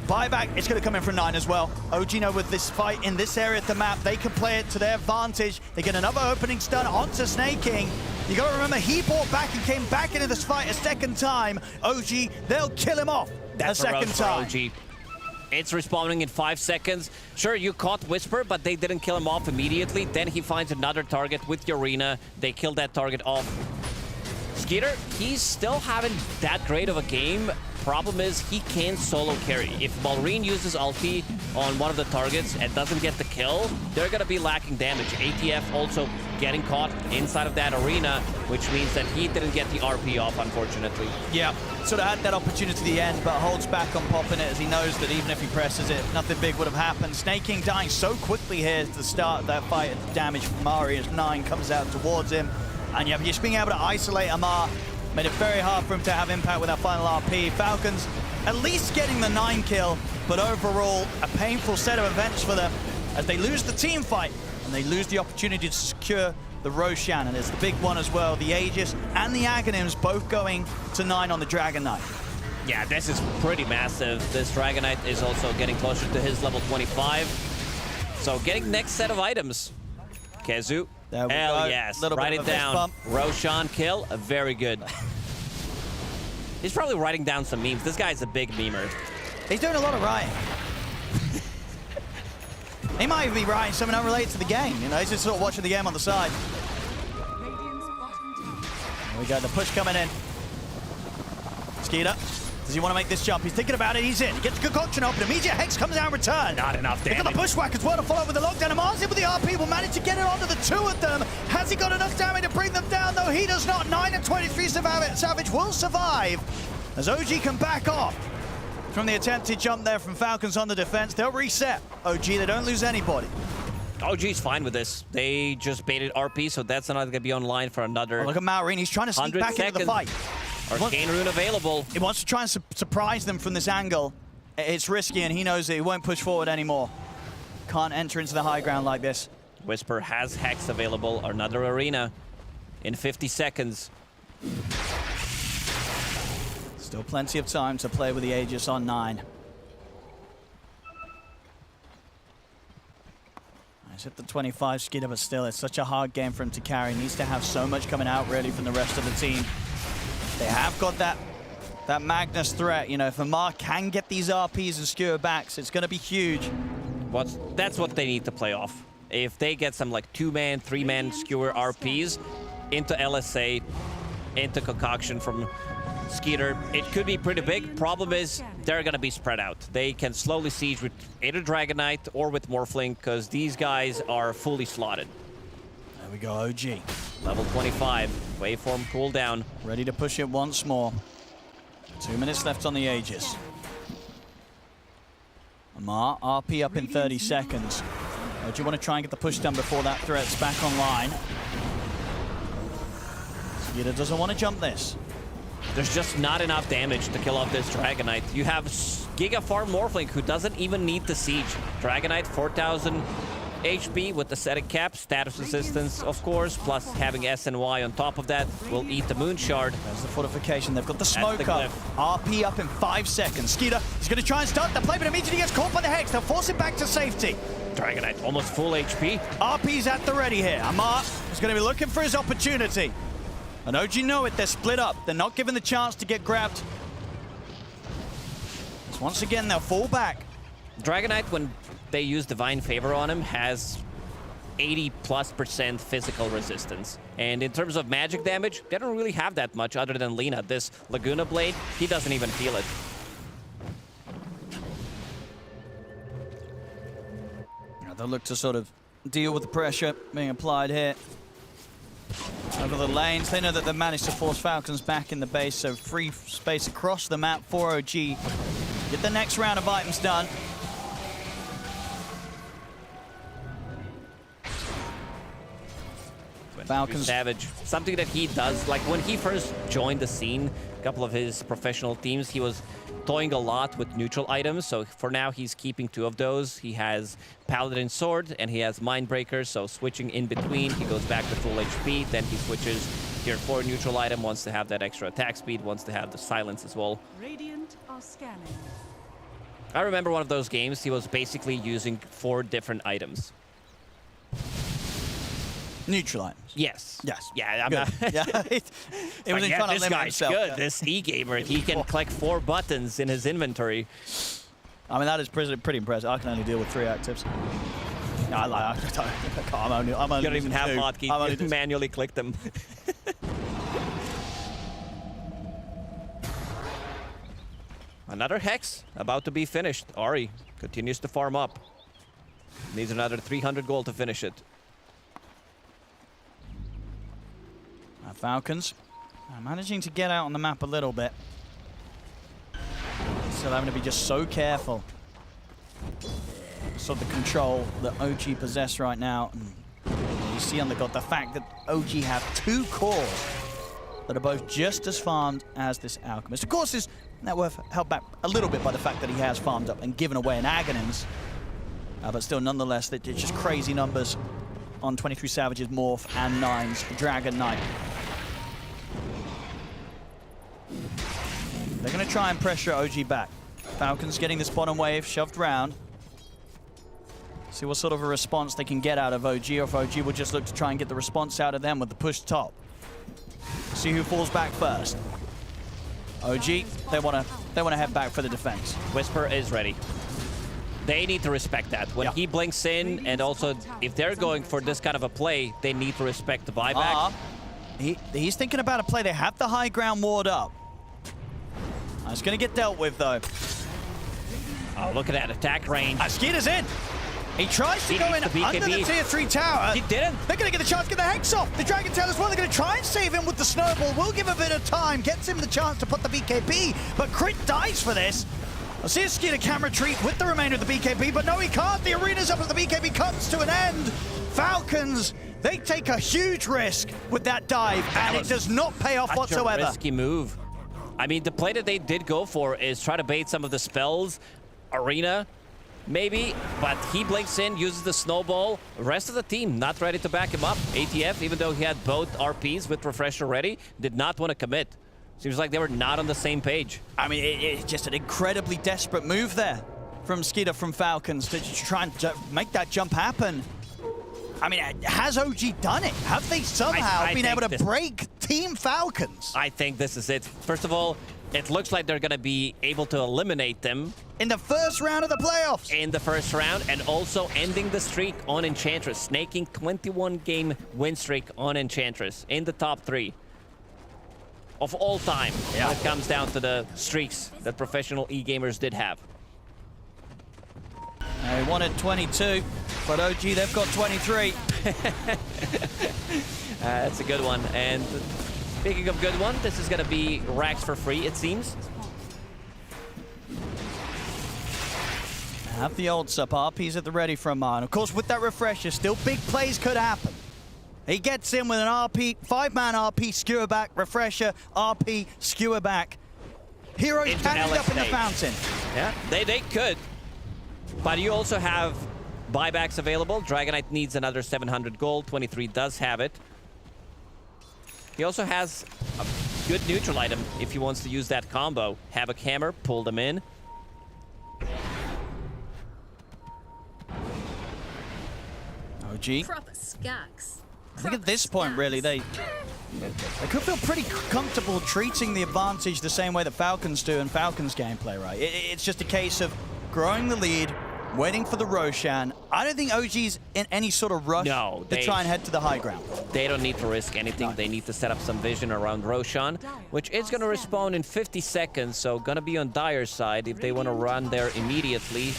Buyback, it's going to come in from 9 as well. OG know with this fight in this area of the map, they can play it to their advantage. They get another opening stun onto Snake King. You got to remember, he bought back and came back into this fight a second time. OG, they'll kill him off a second time. OG. It's respawning in 5 seconds. Sure, you caught Whisper, but they didn't kill him off immediately. Then he finds another target with Urena. They kill that target off. Skeeter, he's still having that great of a game. Problem is, he can't solo carry. If Malorine uses ulti on one of the targets and doesn't get the kill, they're going to be lacking damage. ATF also getting caught inside of that arena, which means that he didn't get the RP off, unfortunately. Yeah, sort of had that opportunity at the end, but holds back on popping it as he knows that even if he presses it, nothing big would have happened. Snake King dying so quickly here at the start of that fight, and the damage from Mari as 9 comes out towards him. And yeah, just being able to isolate Amar made it very hard for him to have impact with that final RP. Falcons at least getting the 9 kill, but overall a painful set of events for them as they lose the team fight and they lose the opportunity to secure the Roshan. And it's the big one as well, the Aegis and the Aghanims both going to 9 on the Dragon Knight. Yeah, this is pretty massive. This Dragon Knight is also getting closer to his level 25. So getting next set of items. Kezu. There we Hell go. yes. Little Write bit it of a fist down. bump. Roshan kill. Very good. He's probably writing down some memes. This guy's a big memer. He's doing a lot of writing. He might even be writing something unrelated to the game. You know, he's just sort of watching the game on the side. There we go. The push coming in. Skeeter. Does he want to make this jump? He's thinking about it. He's in. He gets the concoction open. Immediate Hex comes out in return. Not enough damage. Look at the bushwhack as well to follow with the lockdown. And Mars in with the RP will manage to get it onto the two of them. Has he got enough damage to bring them down? No, he does not. 9 and 23 Savage will survive as OG can back off from the attempted jump there from Falcons on the defense. They'll reset. OG, they don't lose anybody. OG's fine with this. They just baited RP, so that's not going to be online for another. Oh, look at Maureen. He's trying to sneak back into the fight. Arcane Rune available. He wants to try and surprise them from this angle. It's risky, and he knows that he won't push forward anymore. Can't enter into the high ground like this. Whisper has Hex available. Another arena in 50 seconds. Still plenty of time to play with the Aegis on 9. He's hit the 25 Skeeter, but still, it's such a hard game for him to carry. He needs to have so much coming out, really, from the rest of the team. They have got that Magnus threat. You know, if Amar can get these RPs and skewer backs, it's going to be huge. That's what they need to play off. If they get some like 2-man, 3-man skewer RPs into LSA, into concoction from Skeeter, it could be pretty big. Problem is, they're going to be spread out. They can slowly siege with either Dragon Knight or with Morphling, because these guys are fully slotted. There we go, OG. Level 25, waveform cooldown. Ready to push it once more. 2 minutes left on the Aegis. Amar, RP up in 30 seconds. Do you want to try and get the push done before that threat's back online? Skeeter doesn't want to jump this. There's just not enough damage to kill off this Dragon Knight. You have Giga Farm Morphling, who doesn't even need to siege. Dragon Knight, 4,000 HP with the setting cap, status resistance, of course, plus having SNY on top of that will eat the Moon Shard. There's the fortification. They've got the smoke the up. RP up in 5 seconds. Skeeter is going to try and start the play, but immediately gets caught by the Hex. They'll force it back to safety. Dragon Knight almost full HP. RP's at the ready here. Amar is going to be looking for his opportunity. And OG know it, they're split up. They're not given the chance to get grabbed. So once again, they'll fall back. Dragon Knight, when they use Divine Favor on him, has 80+% physical resistance. And in terms of magic damage, they don't really have that much other than Lina. This Laguna Blade, he doesn't even feel it. They'll look to sort of deal with the pressure being applied here. Over the lanes, they know that they've managed to force Falcons back in the base, so free space across the map for OG. Get the next round of items done. Falcons. Savage. Something that he does, like when he first joined the scene, a couple of his professional teams, he was toying a lot with neutral items. So for now, he's keeping 2 of those. He has Paladin Sword and he has Mindbreaker. So switching in between, he goes back to full HP. Then he switches tier 4 neutral item, wants to have that extra attack speed, wants to have the silence as well. Radiant are scanning. I remember one of those games, he was basically using 4 different items. Neutral items. Yes. Yes. Yeah, I'm Good. not. Yeah, it was in front of this limit guy's himself. good. Yeah. This e-gamer, he can click 4 buttons in his inventory. I mean, that is pretty impressive. I can only deal with 3 actives. No, I can't. I'm only You don't even have 2. hotkeys. You manually click them. Another Hex about to be finished. Ari continues to farm up. Needs another 300 gold to finish it. Falcons are managing to get out on the map a little bit. Still having to be just so careful. Sort of the control that OG possess right now. And you see on the god the fact that OG have 2 cores that are both just as farmed as this Alchemist. Of course, his net worth held back a little bit by the fact that he has farmed up and given away an Aghanim's. But still, nonetheless, it's just crazy numbers on 23 Savage's Morph and 9's Dragon Knight. They're going to try and pressure OG back. Falcons getting this bottom wave shoved round. See what sort of a response they can get out of OG, or if OG will just look to try and get the response out of them with the push top. See who falls back first. OG, they want to head back for the defense. Whisper is ready. They need to respect that. When he blinks in, and also if they're going for this kind of a play, they need to respect the buyback. He's thinking about a play. They have the high ground ward up. It's going to get dealt with, though. Oh, look at that attack range. Skeeter's in. He tries to go in under the tier 3 tower. He didn't. They're going to get the chance to get the Hex off. The Dragon Tail as well. They're going to try and save him with the snowball. Will give a bit of time. Gets him the chance to put the BKB. But Crit dies for this. I see a Skeeter camera treat with the remainder of the BKB. But no, he can't. The arena's up as the BKB comes to an end. Falcons, they take a huge risk with that dive. And it does not pay off whatsoever. A risky move. I mean, the play that they did go for is try to bait some of the spells. Arena, maybe, but he blinks in, uses the snowball. The rest of the team not ready to back him up. ATF, even though he had both RPs with Refresher ready, did not want to commit. Seems like they were not on the same page. I mean, it's just an incredibly desperate move there from Skeeter from Falcons to try and make that jump happen. I mean, has OG done it? Have they somehow been able to break Team Falcons? I think this is it. First of all, it looks like they're going to be able to eliminate them. In the first round of the playoffs. In the first round, and also ending the streak on Enchantress. Snaking 21-game win streak on Enchantress in the top 3 of all time. When it comes down to the streaks that professional e-gamers did have. They wanted 22, but OG, they've got 23. That's a good one. And speaking of good one, this is going to be racks for free, it seems. Have the ults up, RP's at the ready for a mine. Of course, with that refresher, still big plays could happen. He gets in with an RP, 5-man RP, skewer back, refresher, RP, skewer back. Heroes can end up in the fountain. Yeah, they could. But you also have buybacks available. Dragonite needs another 700 gold. 23 does have it. He also has a good neutral item if he wants to use that combo. Havoc Hammer, pull them in. OG. I think at this point, really, they could feel pretty comfortable treating the advantage the same way that Falcons do in Falcons gameplay, right? It's just a case of growing the lead, waiting for the Roshan. I don't think OG's in any sort of rush to try and head to the high ground. They don't need to risk anything. They need to set up some vision around Roshan, which is going to respawn in 50 seconds, so going to be on Dire's side if they want to run there immediately.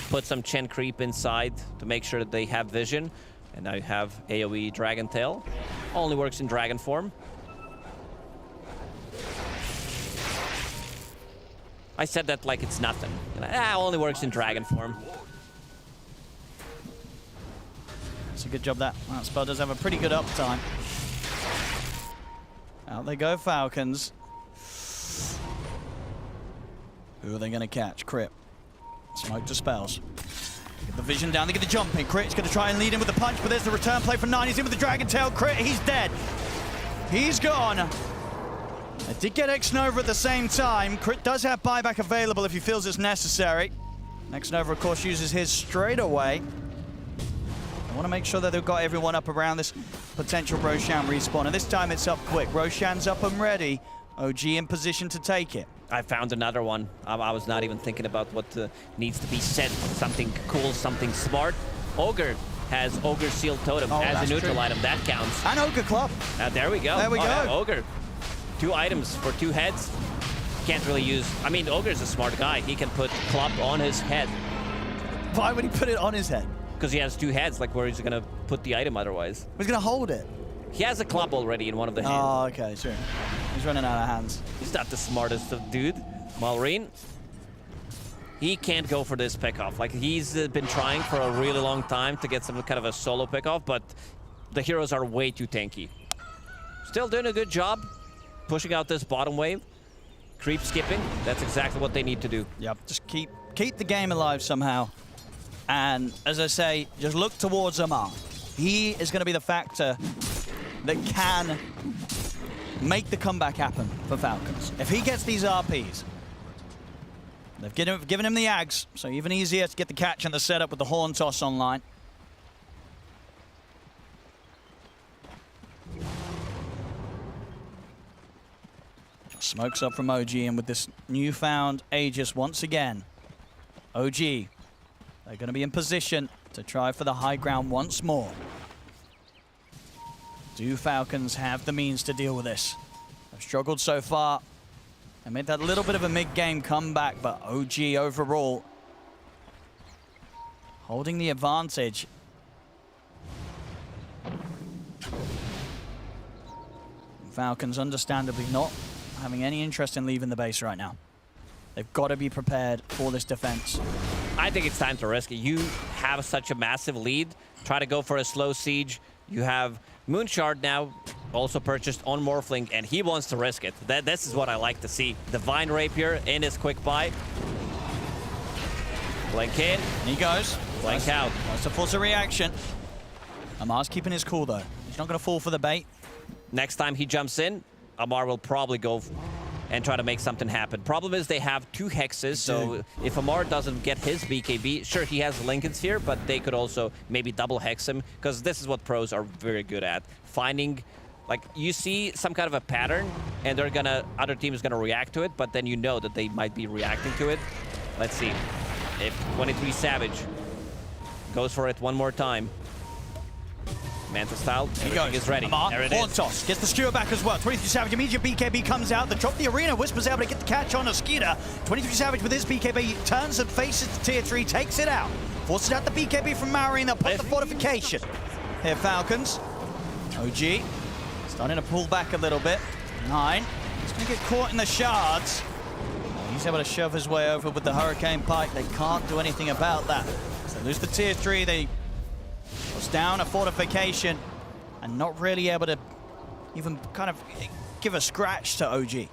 Put some Chen creep inside to make sure that they have vision. And now you have AoE Dragon Tail. Only works in dragon form. I said that like it's nothing. Only works in dragon form. That's a good job that spell does have a pretty good uptime. Out they go, Falcons. Who are they going to catch? Crit. Smoke dispels. Get the vision down, they get the jump in. Crit's going to try and lead in with the punch, but there's the return play for 9. He's in with the Dragon Tail. Crit, he's dead. He's gone. I did get X-Nova at the same time. Crit does have buyback available if he feels it's necessary. X-Nova, of course, uses his straight away. I want to make sure that they've got everyone up around this potential Roshan respawn. And this time it's up quick. Roshan's up and ready. OG in position to take it. I found another one. I was not even thinking about what needs to be said. Something cool, something smart. Ogre has Ogre Sealed Totem as a neutral item. That counts. And Ogre Club. There we go. There we go. Yeah, Ogre. 2 items for 2 heads. Can't really use... I mean, Ogre's a smart guy. He can put Club on his head. Why would he put it on his head? Because he has 2 heads, like where he's going to put the item otherwise. He's going to hold it. He has a club already in one of the hands. Oh, okay, sure. He's running out of hands. He's not the smartest of dude. Malrine. He can't go for this pickoff. Like, he's been trying for a really long time to get some kind of a solo pickoff, but the heroes are way too tanky. Still doing a good job pushing out this bottom wave. Creep skipping. That's exactly what they need to do. Yep, just keep the game alive somehow. And as I say, just look towards Amar. He is going to be the factor that can make the comeback happen for Falcons. If he gets these RPs, They've given him the Ags, so even easier to get the catch and the setup with the Horn Toss online. Smokes up from OG, and with this newfound Aegis once again, OG, they're going to be in position to try for the high ground once more. Do Falcons have the means to deal with this? They've struggled so far. They made that little bit of a mid-game comeback, but OG overall holding the advantage. Falcons understandably not having any interest in leaving the base right now. They've got to be prepared for this defense. I think it's time to risk it. You have such a massive lead. Try to go for a slow siege. You have Moonshard now also purchased on Morphling, and he wants to risk it. This is what I like to see. Divine Rapier in his quick buy. Blink in. And he goes. Blink out. Wants to force a reaction. Amar's keeping his cool, though. He's not going to fall for the bait. Next time he jumps in, Amar will probably go and try to make something happen. Problem is they have 2 hexes, so if Amar doesn't get his BKB, sure, he has Lincolns here, but they could also maybe double hex him, because this is what pros are very good at. Finding, like, you see some kind of a pattern, and other team is gonna react to it, but then you know that they might be reacting to it. Let's see. If 23 Savage goes for it one more time. Manta style, everything is ready. There it Horn is. Toss gets the skewer back as well. 23 Savage, immediate BKB comes out. The drop the arena. Whisper's able to get the catch on a Skeeter. 23 Savage with his BKB turns and faces the tier 3, takes it out. Forces out the BKB from Maori, and they'll put the fortification. Here, Falcons. OG starting to pull back a little bit. 9. He's going to get caught in the shards. He's able to shove his way over with the Hurricane Pike. They can't do anything about that. So they lose the tier 3. They was down a fortification and not really able to even kind of give a scratch to OG. Yeah,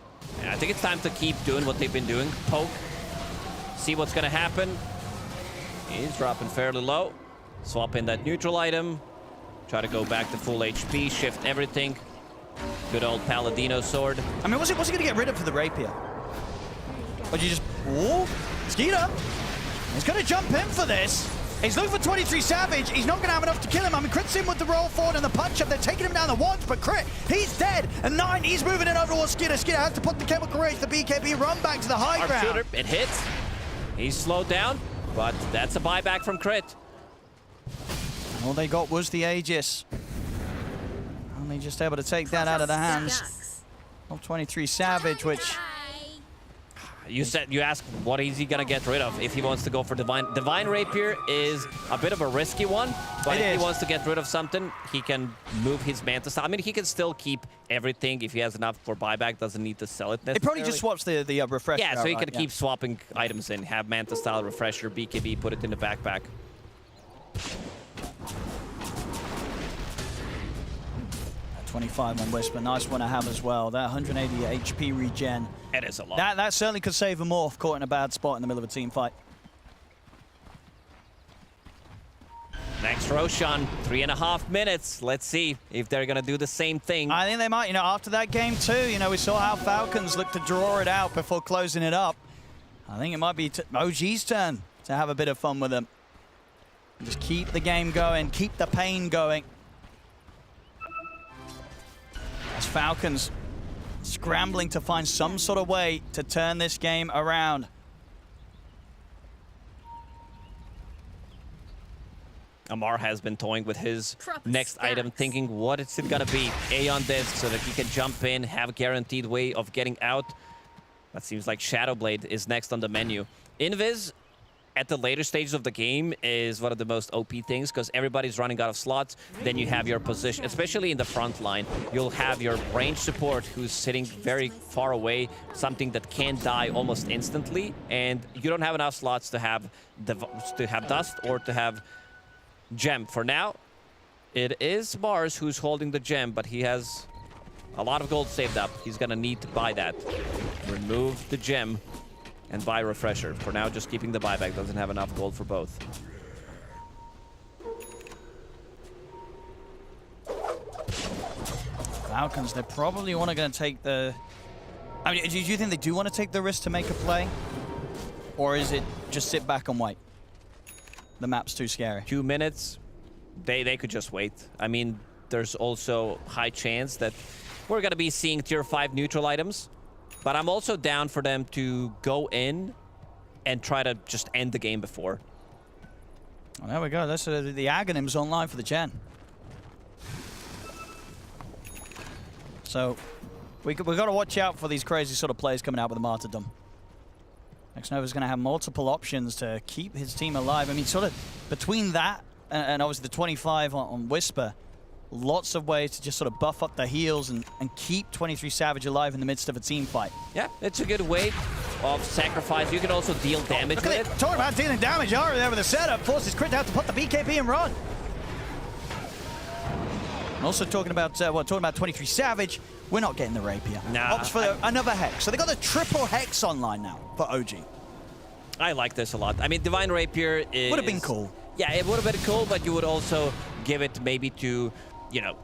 I think it's time to keep doing what they've been doing. Poke, see what's gonna happen. He's dropping fairly low. Swap in that neutral item. Try to go back to full HP, shift everything. Good old Paladino sword. I mean, what's he gonna get rid of for the Rapier? Or do you just, ooh, Skeeter. He's gonna jump in for this. He's looking for 23 Savage. He's not going to have enough to kill him. I mean, Crit's in with the roll forward and the punch-up. They're taking him down the ones, but Crit, he's dead. And 9, he's moving in over towards Skeeter. Skeeter has to put the chemical race, the BKB, run back to the high ground. Shooter, it hits. He's slowed down, but that's a buyback from Crit. And all they got was the Aegis. Only just able to take that out of the hands of 23 Savage, which... You asked what is he gonna get rid of if he wants to go for Divine Rapier is a bit of a risky one, but if he wants to get rid of something, he can move his Manta style. I mean, he can still keep everything if he has enough for buyback, doesn't need to sell it necessarily. It probably just swaps the refresher. Yeah, so he can keep swapping items in, have Manta style, refresher, BKB, put it in the backpack. 25 on Whisper, nice one to have as well. That 180 HP regen. It is a lot. That certainly could save a Morph caught in a bad spot in the middle of a team fight. Next Roshan, 3.5 minutes. Let's see if they're gonna do the same thing. I think they might, you know, after that game too, you know, we saw how Falcons looked to draw it out before closing it up. I think it might be OG's turn to have a bit of fun with them. Just keep the game going, keep the pain going. As Falcons scrambling to find some sort of way to turn this game around. Amar has been toying with his next item, thinking what is it gonna be. Aeon Disc so that he can jump in, have a guaranteed way of getting out. That seems like Shadowblade is next on the menu. Invis at the later stages of the game is one of the most OP things because everybody's running out of slots. Then you have your position, especially in the front line, you'll have your range support who's sitting very far away, something that can die almost instantly, and you don't have enough slots to have Dust or to have Gem. For now, it is Mars who's holding the Gem, but he has a lot of gold saved up. He's gonna need to buy that. Remove the Gem and buy Refresher. For now, just keeping the buyback. Doesn't have enough gold for both. Falcons, they probably want to go and take the... I mean, do you think they do want to take the risk to make a play? Or is it just sit back and wait? The map's too scary. 2 minutes, they could just wait. I mean, there's also high chance that we're going to be seeing tier 5 neutral items. But I'm also down for them to go in and try to just end the game before. Well, there we go. That's the Aghanims online for the Gen. So we've got to watch out for these crazy sort of plays coming out with the Martyrdom. Xnova's going to have multiple options to keep his team alive. I mean, sort of between that and obviously the 25 on Whisper, lots of ways to just sort of buff up the heals and keep 23 Savage alive in the midst of a team fight. Yeah, it's a good way of sacrifice. You can also deal damage with it. Talking about dealing damage, Ari there with the setup. Forces Crit out to put the BKB and run. And also talking about 23 Savage, we're not getting the Rapier. Nah. Opts for another Hex. So they got the triple Hex online now for OG. I like this a lot. I mean, Divine Rapier is... Would have been cool. Yeah, it would have been cool, but you would also give it maybe to, you know,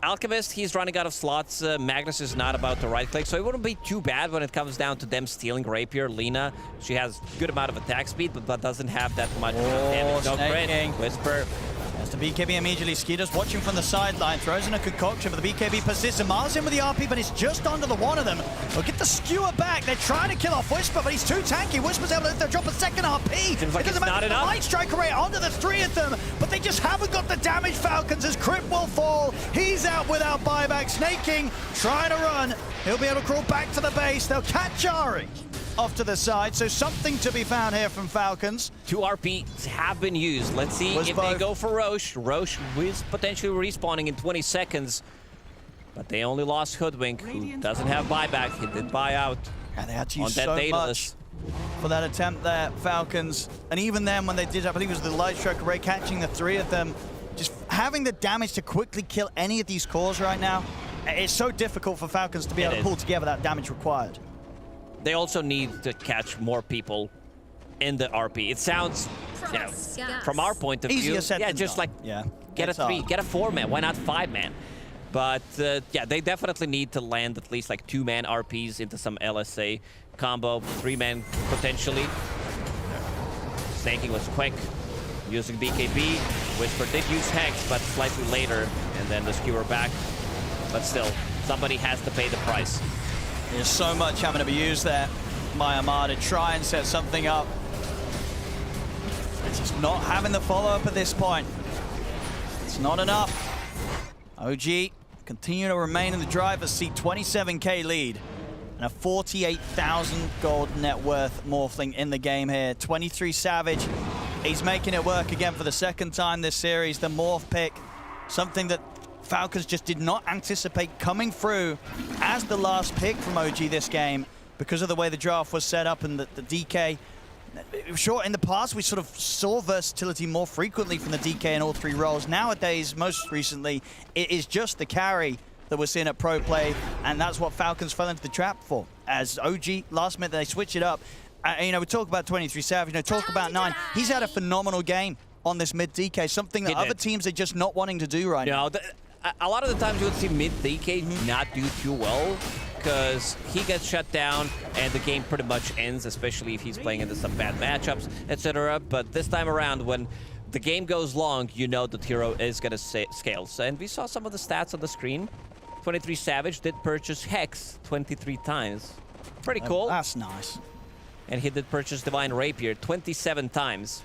Alchemist. He's running out of slots. Magnus is not about to right-click, so it wouldn't be too bad when it comes down to them stealing Rapier. Lina, she has good amount of attack speed, but doesn't have that much damage. No crit. Whisper. As the BKB immediately, Skeeter's watching from the sideline, throws in a concoction, but the BKB persists and Mars in with the RP, but it's just under the one of them. They'll get the skewer back. They're trying to kill off Whisper, but he's too tanky. Whisper's able to drop a second RP. Seems like it doesn't it's not matter. enough. The Light Striker rate onto the three of them, but they just haven't got the damage. Falcons as Crypt will fall. He's out without buyback. Snake King trying to run. He'll be able to crawl back to the base. They'll catch Ari off to the side, so something to be found here from Falcons. 2 RPs have been used. Let's see if they go for Roche. Roche is potentially respawning in 20 seconds, but they only lost Hoodwink, who doesn't have buyback. He did buy out. And they had to use on that so much for that attempt there, Falcons. And even then, when they did, I believe it was the Light Striker Ray catching the three of them, just having the damage to quickly kill any of these cores right now, it's so difficult for Falcons to be able to pull together that damage required. They also need to catch more people in the RP. It sounds, you know, from our point of Easier view, said yeah, than just done. like Yeah, get a it's 3, hard. get a 4-man. Why not 5-man? But yeah, they definitely need to land at least like 2-man RPs into some LSA combo, 3-man potentially. Snaking was quick, using BKB. Whisper did use Hex, but slightly later, and then the skewer back. But still, somebody has to pay the price. There's so much having to be used there by Armada to try and set something up. It's just not having the follow-up at this point. It's not enough. OG continue to remain in the driver's seat, 27k lead. And a 48,000 gold net worth Morphling in the game here. 23 Savage, he's making it work again for the second time this series. The Morph pick, something that Falcons just did not anticipate coming through as the last pick from OG this game because of the way the draft was set up and the DK. Sure, in the past, we sort of saw versatility more frequently from the DK in all 3 roles. Nowadays, most recently, it is just the carry that we're seeing at pro play, and that's what Falcons fell into the trap for. As OG, last minute, they switch it up. You know, we talk about 23 Savage, you know, talk about 9. He's had a phenomenal game on this mid DK, something that other teams are just not wanting to do right now. A lot of the times you would see mid DK not do too well because he gets shut down and the game pretty much ends, especially if he's playing into some bad matchups, etc. But this time around, when the game goes long, you know that hero is going to scale. And we saw some of the stats on the screen. 23 Savage did purchase Hex 23 times. Pretty cool. That's nice. And he did purchase Divine Rapier 27 times.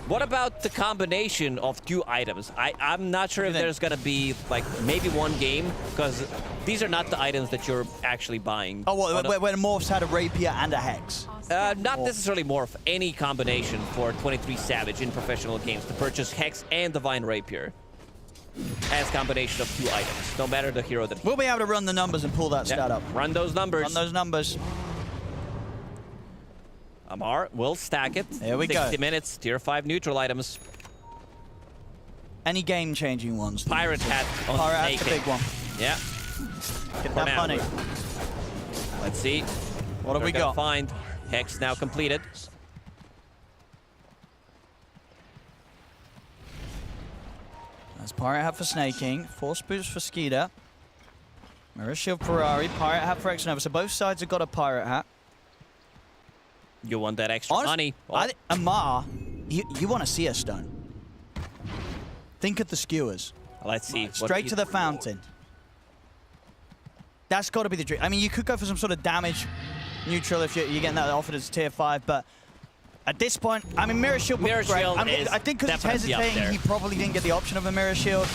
What about the combination of 2 items? I'm not sure if there's going to be like maybe one game, because these are not the items that you're actually buying. Oh, well, when Morph's had a Rapier and a Hex? Not necessarily Morph, any combination for 23 Savage in professional games to purchase Hex and Divine Rapier as combination of 2 items, no matter the hero that... We'll be able to run the numbers and pull that stat up. Run those numbers. Run those numbers. Amar will stack it. There we go. 60 minutes, tier 5 neutral items. Any game-changing ones? Pirate Hat on Pirate Hat's the big one. Yeah. Get that money. Let's see. What have we got? Find Hex now completed. That's Pirate Hat for Snaking. Force Boost for Skeeter. Mirror Shield for Ari. Pirate Hat for Xnova. So both sides have got a Pirate Hat. You want that extra money. Amar, you want to see a stone. Think of the skewers. Let's see. Straight to the fountain. That's got to be the dream. I mean, you could go for some sort of damage neutral if you're getting that offered as tier 5, but at this point, I mean, Mirror Shield would be great. I think because he's hesitating, he probably didn't get the option of a Mirror Shield.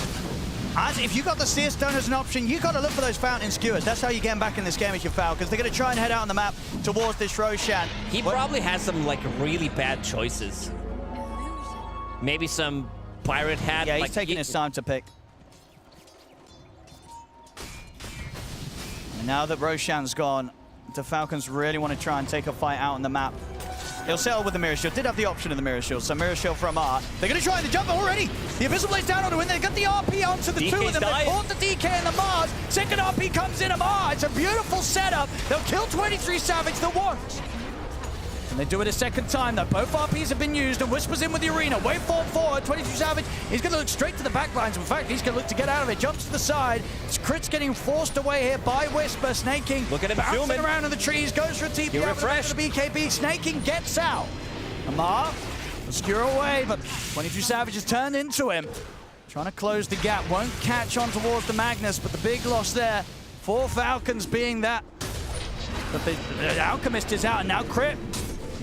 If you got the Seer Stone as an option, you got to look for those fountain skewers. That's how you get back in this game as your Falcons. They're going to try and head out on the map towards this Roshan. He probably has some like really bad choices. Maybe some Pirate Hat. Yeah, he's taking his time to pick. And now that Roshan's gone, the Falcons really want to try and take a fight out on the map. He'll settle with the Mirror Shield. Did have the option of the Mirror Shield, so Mirror Shield from Amar. They're going to try the jump already. The Abyssal Blade's down on the win. They've got the RP onto the two of them. They caught the DK and the Mars. Second RP comes in Amar. It's a beautiful setup. They'll kill 23 Savage the once. And they do it a second time, though. Both RPs have been used, and Whisper's in with the arena. Waveform forward, 22 Savage. He's going to look straight to the back lines. In fact, he's going to look to get out of it. Jumps to the side. Crit's getting forced away here by Whisper. Snaking. Look at him bouncing around in the trees. Goes for a TP out for the BKB. Snaking gets out. Amar will skewer away, but 22 Savage has turned into him. Trying to close the gap. Won't catch on towards the Magnus, but the big loss there for Falcons being that. But the Alchemist is out, and now Crit.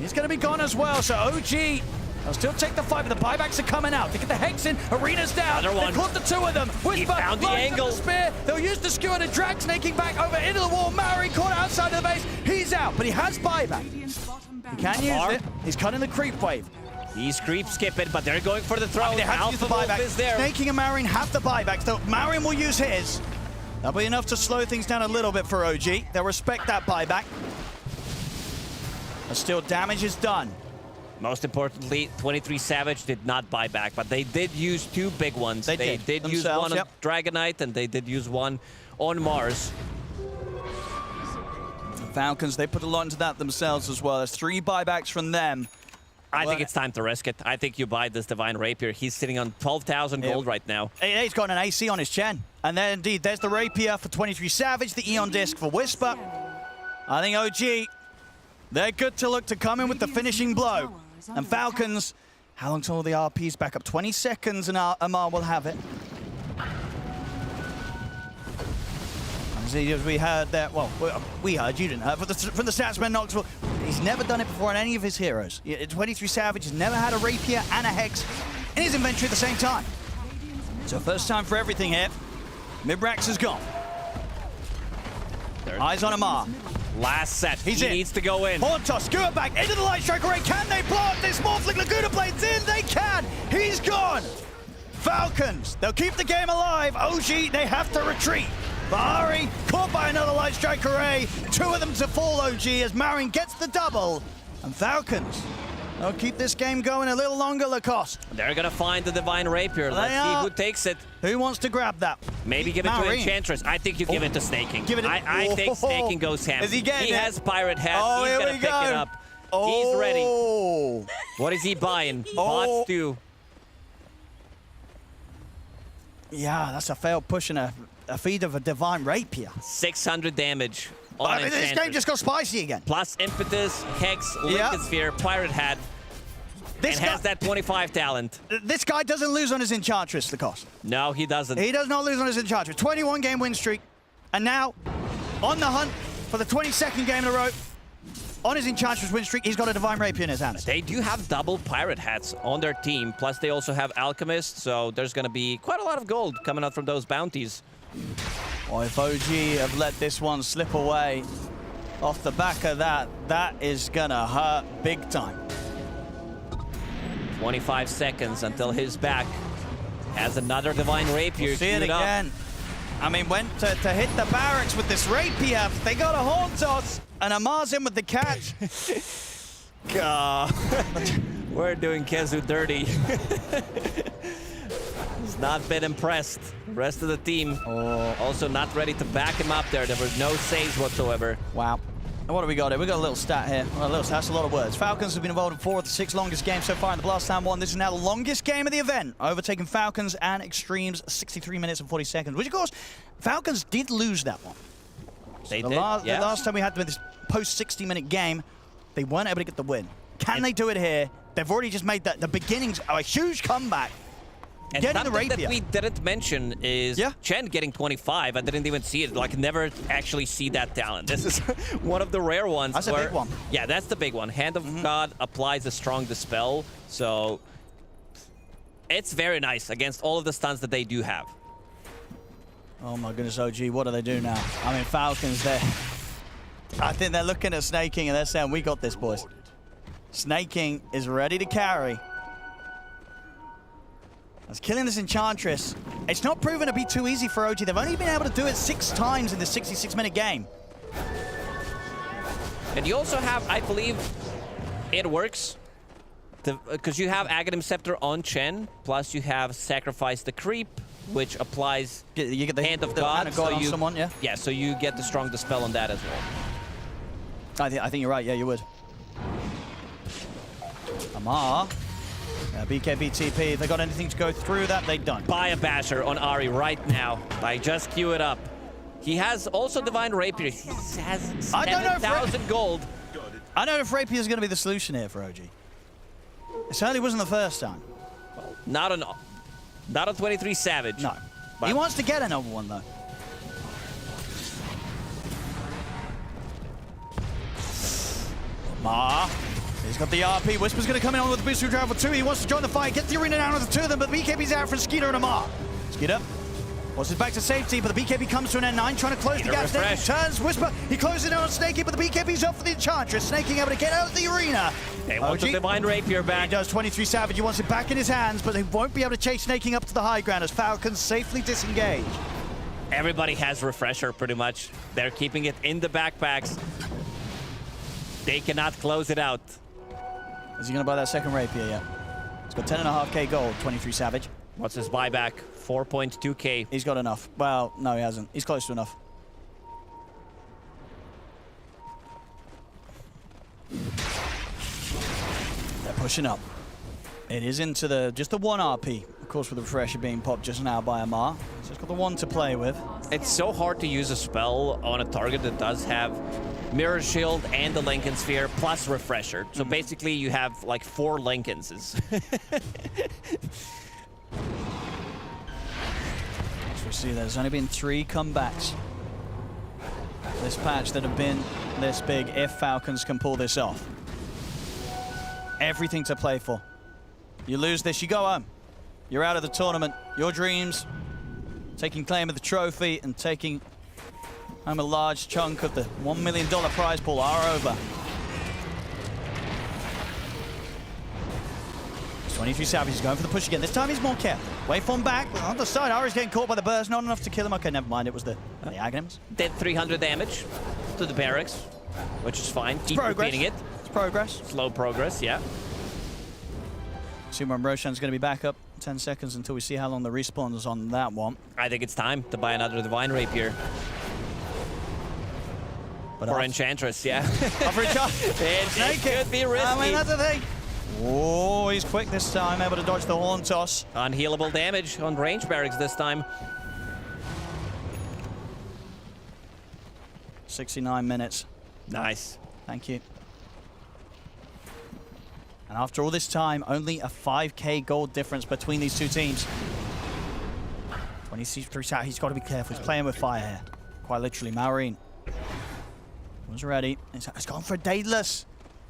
He's going to be gone as well, so OG, they'll still take the fight, but the buybacks are coming out. They get the Hex in, Arena's down. They caught the two of them. Whisper found the angle. The spear. They'll use the skewer to drag Snaking back over into the wall. Maury caught outside of the base. He's out, but he has buyback. He can use it. He's cutting the creep wave. He's creep skipping, but they're going for the throw. They have to use the buyback. Is there. Snaking and Marion have the buybacks, though. Marion will use his. That'll be enough to slow things down a little bit for OG. They'll respect that buyback. But still, damage is done. Most importantly, 23 Savage did not buy back, but they did use two big ones. They did use one on Dragonite, and they did use one on Mars. Falcons, they put a lot into that themselves as well. There's 3 buybacks from them. I think it's time to risk it. I think you buy this Divine Rapier. He's sitting on 12,000 gold right now. He's got an AC on his chin. And then, indeed, there's the Rapier for 23 Savage, the Eon Disc for Whisper. I think OG, they're good to look to come in with the finishing blow. And Falcons, how long till the RP's back up? 20 seconds, and Amar will have it. As we heard that, well, we heard, you didn't hear, from the Statsman Knoxville, he's never done it before on any of his heroes. 23 Savage has never had a Rapier and a Hex in his inventory at the same time. So first time for everything here. Mibrax is gone. Eyes on Amar. Last set. He needs to go in. Horn toss, skewer back into the Light Strike Array. Can they block this? Morphling Laguna Blades in. They can. He's gone. Falcons, they'll keep the game alive. OG, they have to retreat. Bahari caught by another Light Strike Array. 2 of them to fall OG as Marin gets the double. And Falcons, they'll keep this game going a little longer, Lacoste. They're going to find the Divine Rapier. Let's see who takes it. Who wants to grab that? Maybe give it to Enchantress. I think you give it to Snaking. I think Snaking goes ham. Is he getting He has Pirate Hat. Oh, he's going to pick it up. He's ready. What is he buying? Bots too. Yeah, that's a failed push and a feed of a Divine Rapier. 600 damage on This game just got spicy again. Plus Impetus, Hex, Lincoln Sphere, Pirate Hat, and has that 25 talent. This guy doesn't lose on his Enchantress, Lacoste. No, he doesn't. He does not lose on his Enchantress. 21-game win streak. And now, on the hunt for the 22nd game in a row, on his Enchantress win streak, he's got a Divine Rapier in his hands. They do have double Pirate Hats on their team, plus they also have Alchemist, so there's going to be quite a lot of gold coming out from those bounties. Well, if OG have let this one slip away off the back of that, that is going to hurt big time. 25 seconds until his back has another Divine Rapier. We'll see it again. I mean, went to hit the barracks with this Rapier. They got a Horn Toss, and Amar's in with the catch. God. We're doing Kezu dirty. He's not been impressed. The rest of the team also not ready to back him up there. There were no saves whatsoever. Wow. And what do we got here? We got a little stat here. Well, a little stat, that's a lot of words. Falcons have been involved in 4 of the 6 longest games so far in the Blast Time 1. This is now the longest game of the event, overtaking Falcons and Extremes 63 minutes and 40 seconds, which, of course, Falcons did lose that one. They The did, last time we had this post-60-minute game, they weren't able to get the win. Can they do it here? They've already just made the beginnings of a huge comeback. And Getting the something rapier. that we didn't mention is Chen getting 25. I didn't even see it. Like, never actually see that talent. This is one of the rare ones. That's a big one. Yeah, that's the big one. Hand of God applies a strong dispel. So it's very nice against all of the stuns that they do have. Oh my goodness, OG, what do they do now? I mean, Falcons, I think they're looking at Snaking and they're saying, we got this, boys. Snaking is ready to carry. As killing this Enchantress, it's not proven to be too easy for OG. They've only been able to do it 6 times in the 66-minute game. And you also have, I believe, it works. Because you have Aghanim Scepter on Chen, plus you have Sacrifice the Creep, which applies you get the Hand of God. Hand of God so on you, someone, yeah? Yeah, so you get the strong dispel on that as well. I think you're right, yeah, you would. Amar. BKB TP, if they got anything to go through that, they don't. Buy a Basher on Ahri right now. Like, just queue it up. He has also Divine Rapier. He has 7,000 gold. I don't know if Rapier is going to be the solution here for OG. It certainly wasn't the first time. Well, not on 23 Savage. No. He wants to get another one, though. Ma. He's got the RP. Whisper's going to come in on with the boost drive for 2. He wants to join the fight, get the arena down with the 2 of them, but BKB's out for Skeeter and Amar. Skeeter wants it back to safety, but the BKB comes to an N9, trying to close the gap. Snakey turns, Whisper, he closes it on Snakey, but the BKB's off for the Enchantress. Snaking able to get out of the arena. They want the Divine Rapier back. He does. 23 Savage, he wants it back in his hands, but he won't be able to chase Snaking up to the high ground as Falcons safely disengage. Everybody has Refresher, pretty much. They're keeping it in the backpacks. They cannot close it out. Is he going to buy that second Rapier yet? He's got 10.5k gold, 23 Savage. What's his buyback? 4.2k. He's got enough. Well, no, he hasn't. He's close to enough. They're pushing up. It is into just the 1 RP. Of course, with the Refresher being popped just now by Amar. So it's got the 1 to play with. It's so hard to use a spell on a target that does have Mirror Shield and the Lincoln Sphere plus Refresher. So basically you have like 4 Lincolns. So we see there's only been 3 comebacks this patch that have been this big if Falcons can pull this off. Everything to play for. You lose this, you go home. You're out of the tournament. Your dreams, taking claim of the trophy and taking home a large chunk of the $1 million prize pool are over. 23 Savage is going for the push again. This time he's more careful. Waveform back. On the side, Ari's getting caught by the burst. Not enough to kill him. Okay, never mind. It was the Aghanims. Did 300 damage to the barracks, which is fine. Keep repeating it. It's progress. Slow progress, yeah. Assume Roshan's going to be back up 10 seconds until we see how long the respawn is on that one. I think it's time to buy another Divine Rapier. But for Enchantress, yeah. it could be risky. I mean, that's the thing. Oh, he's quick this time, able to dodge the horn toss. Unhealable damage on range barracks this time. 69 minutes. Nice. Thank you. And after all this time, only a 5k gold difference between these two teams. 23 out, he's got to be careful. He's playing with fire here. Quite literally, Maureen was ready. He's gone for a Daedalus.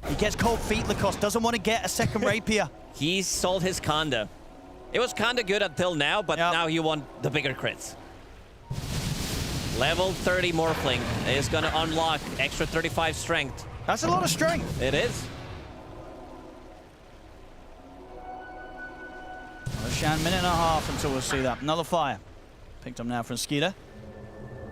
He gets cold feet, Lacoste. Doesn't want to get a second Rapier. He sold his Conda. It was kinda good until now, but now he won the bigger crits. Level 30 Morphling is gonna unlock extra 35 strength. That's a lot of strength. It is. Roshan, minute and a half until we'll see that. Another fire. Picked up now from Skeeter.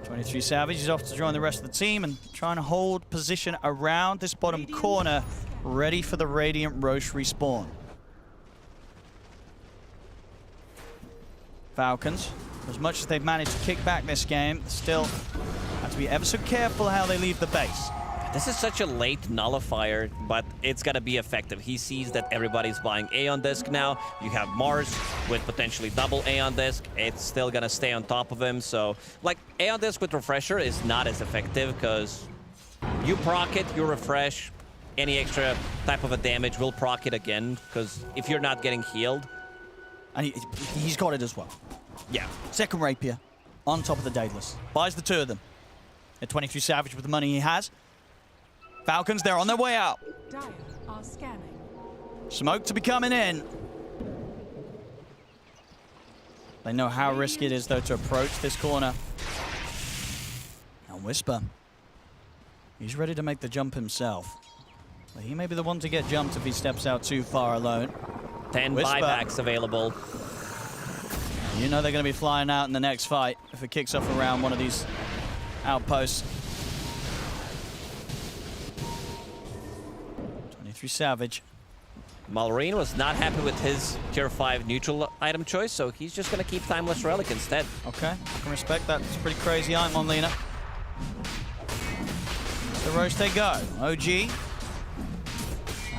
23 Savage is off to join the rest of the team and trying to hold position around this bottom corner, ready for the Radiant Roche respawn. Falcons, as much as they've managed to kick back this game, still have to be ever so careful how they leave the base. This is such a late nullifier, but it's gonna be effective. He sees that everybody's buying Aeon Disc now. You have Mars with potentially double Aeon Disc. It's still gonna stay on top of him. So, like, Aeon Disc with Refresher is not as effective because you proc it, you refresh, any extra type of a damage will proc it again, because if you're not getting healed. And he's got it as well. Yeah. Second rapier on top of the Daedalus. Buys the two of them. At 23 Savage with the money he has. Falcons, they're on their way out. Dire are scanning. Smoke to be coming in. They know how risky it is, though, to approach this corner. And Whisper. He's ready to make the jump himself. But he may be the one to get jumped if he steps out too far alone. 10 Whisper. buybacks available. You know they're going to be flying out in the next fight if it kicks off around one of these outposts. 23 Savage. Malrine was not happy with his tier 5 neutral item choice, so he's just going to keep Timeless Relic instead. Okay, I can respect that. It's a pretty crazy item on Lina. The Roche they go. OG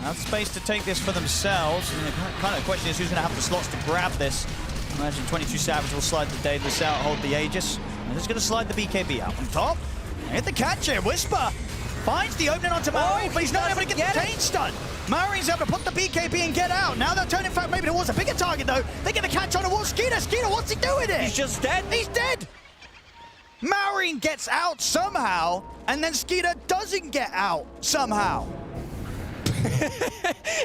have space to take this for themselves. And the kind of question is who's going to have the slots to grab this. Imagine 22 Savage will slide the Daedalus out, hold the Aegis. And just going to slide the BKB out on top. Hit the catch here. Whisper finds the opening onto Malrine, but he's not able to get the chain stun. Marine's able to put the BKB and get out. Now they're turning fact maybe towards a bigger target though. They get the catch on towards Skeeter. Skeeter, what's he doing here? He's just dead. He's dead. Marine gets out somehow, and then Skeeter doesn't get out somehow.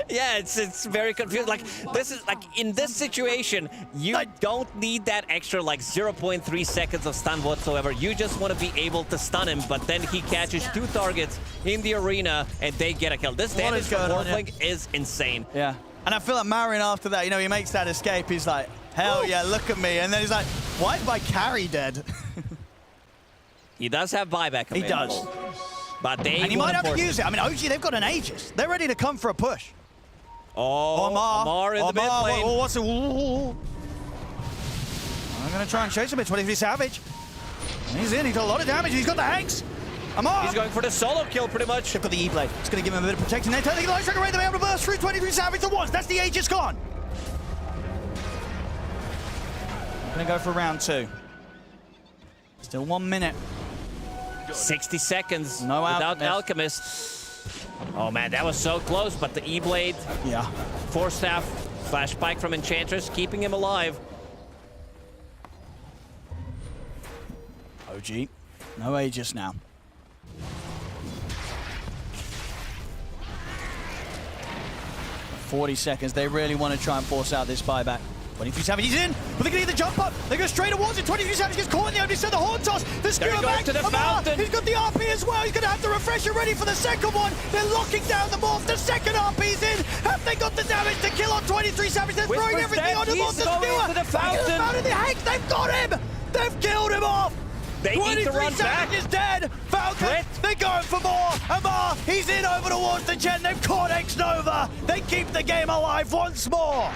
Yeah, it's very confusing. Like, this is like in this situation, you don't need that extra like 0.3 seconds of stun whatsoever. You just want to be able to stun him, but then he catches 2 targets in the arena and they get a kill. This damage from Morphling is insane. Yeah, and I feel like Marine after that, you know, he makes that escape. He's like, hell yeah, look at me. And then he's like, why is my carry dead? He does have buyback available. He does. But they and he might have to use it. I mean, OG, they've got an Aegis. They're ready to come for a push. Oh, Amar in the mid lane. Oh, what's it? Ooh. I'm going to try and chase him at 23 Savage. And he's in. He's got a lot of damage. He's got the Hanks. Amar. He's going for the solo kill pretty much. They've got the E-Blade. It's going to give him a bit of protection. They're taking the light strike away. They're able to burst through 23 Savage at once. That's the Aegis gone. I'm going to go for round 2. Still 1 minute. 60 seconds no without Alchemist. Oh man, that was so close, but the E-Blade. Yeah. Force Staff, Flash Spike from Enchantress, keeping him alive. OG, no Aegis now. $40 seconds. They really want to try and force out this buyback. 23 Savage, he's in, but they're going to get the jump up. They go straight towards it. 23 Savage gets caught in the opening, so the horn toss. The skewer back to the Amar, fountain. he's got the RP as well. He's going to have the refresher ready for the second one. They're locking down the morph. The second RP's in. Have they got the damage to kill on 23 Savage? They're throwing everything on the morph. The skewer. The fountain. The Hanks, they've got him. They've killed him off. They need to run back. Is dead. Falcons, they're going for more. Amar, he's in over towards the gen. They've caught X-Nova. They keep the game alive once more.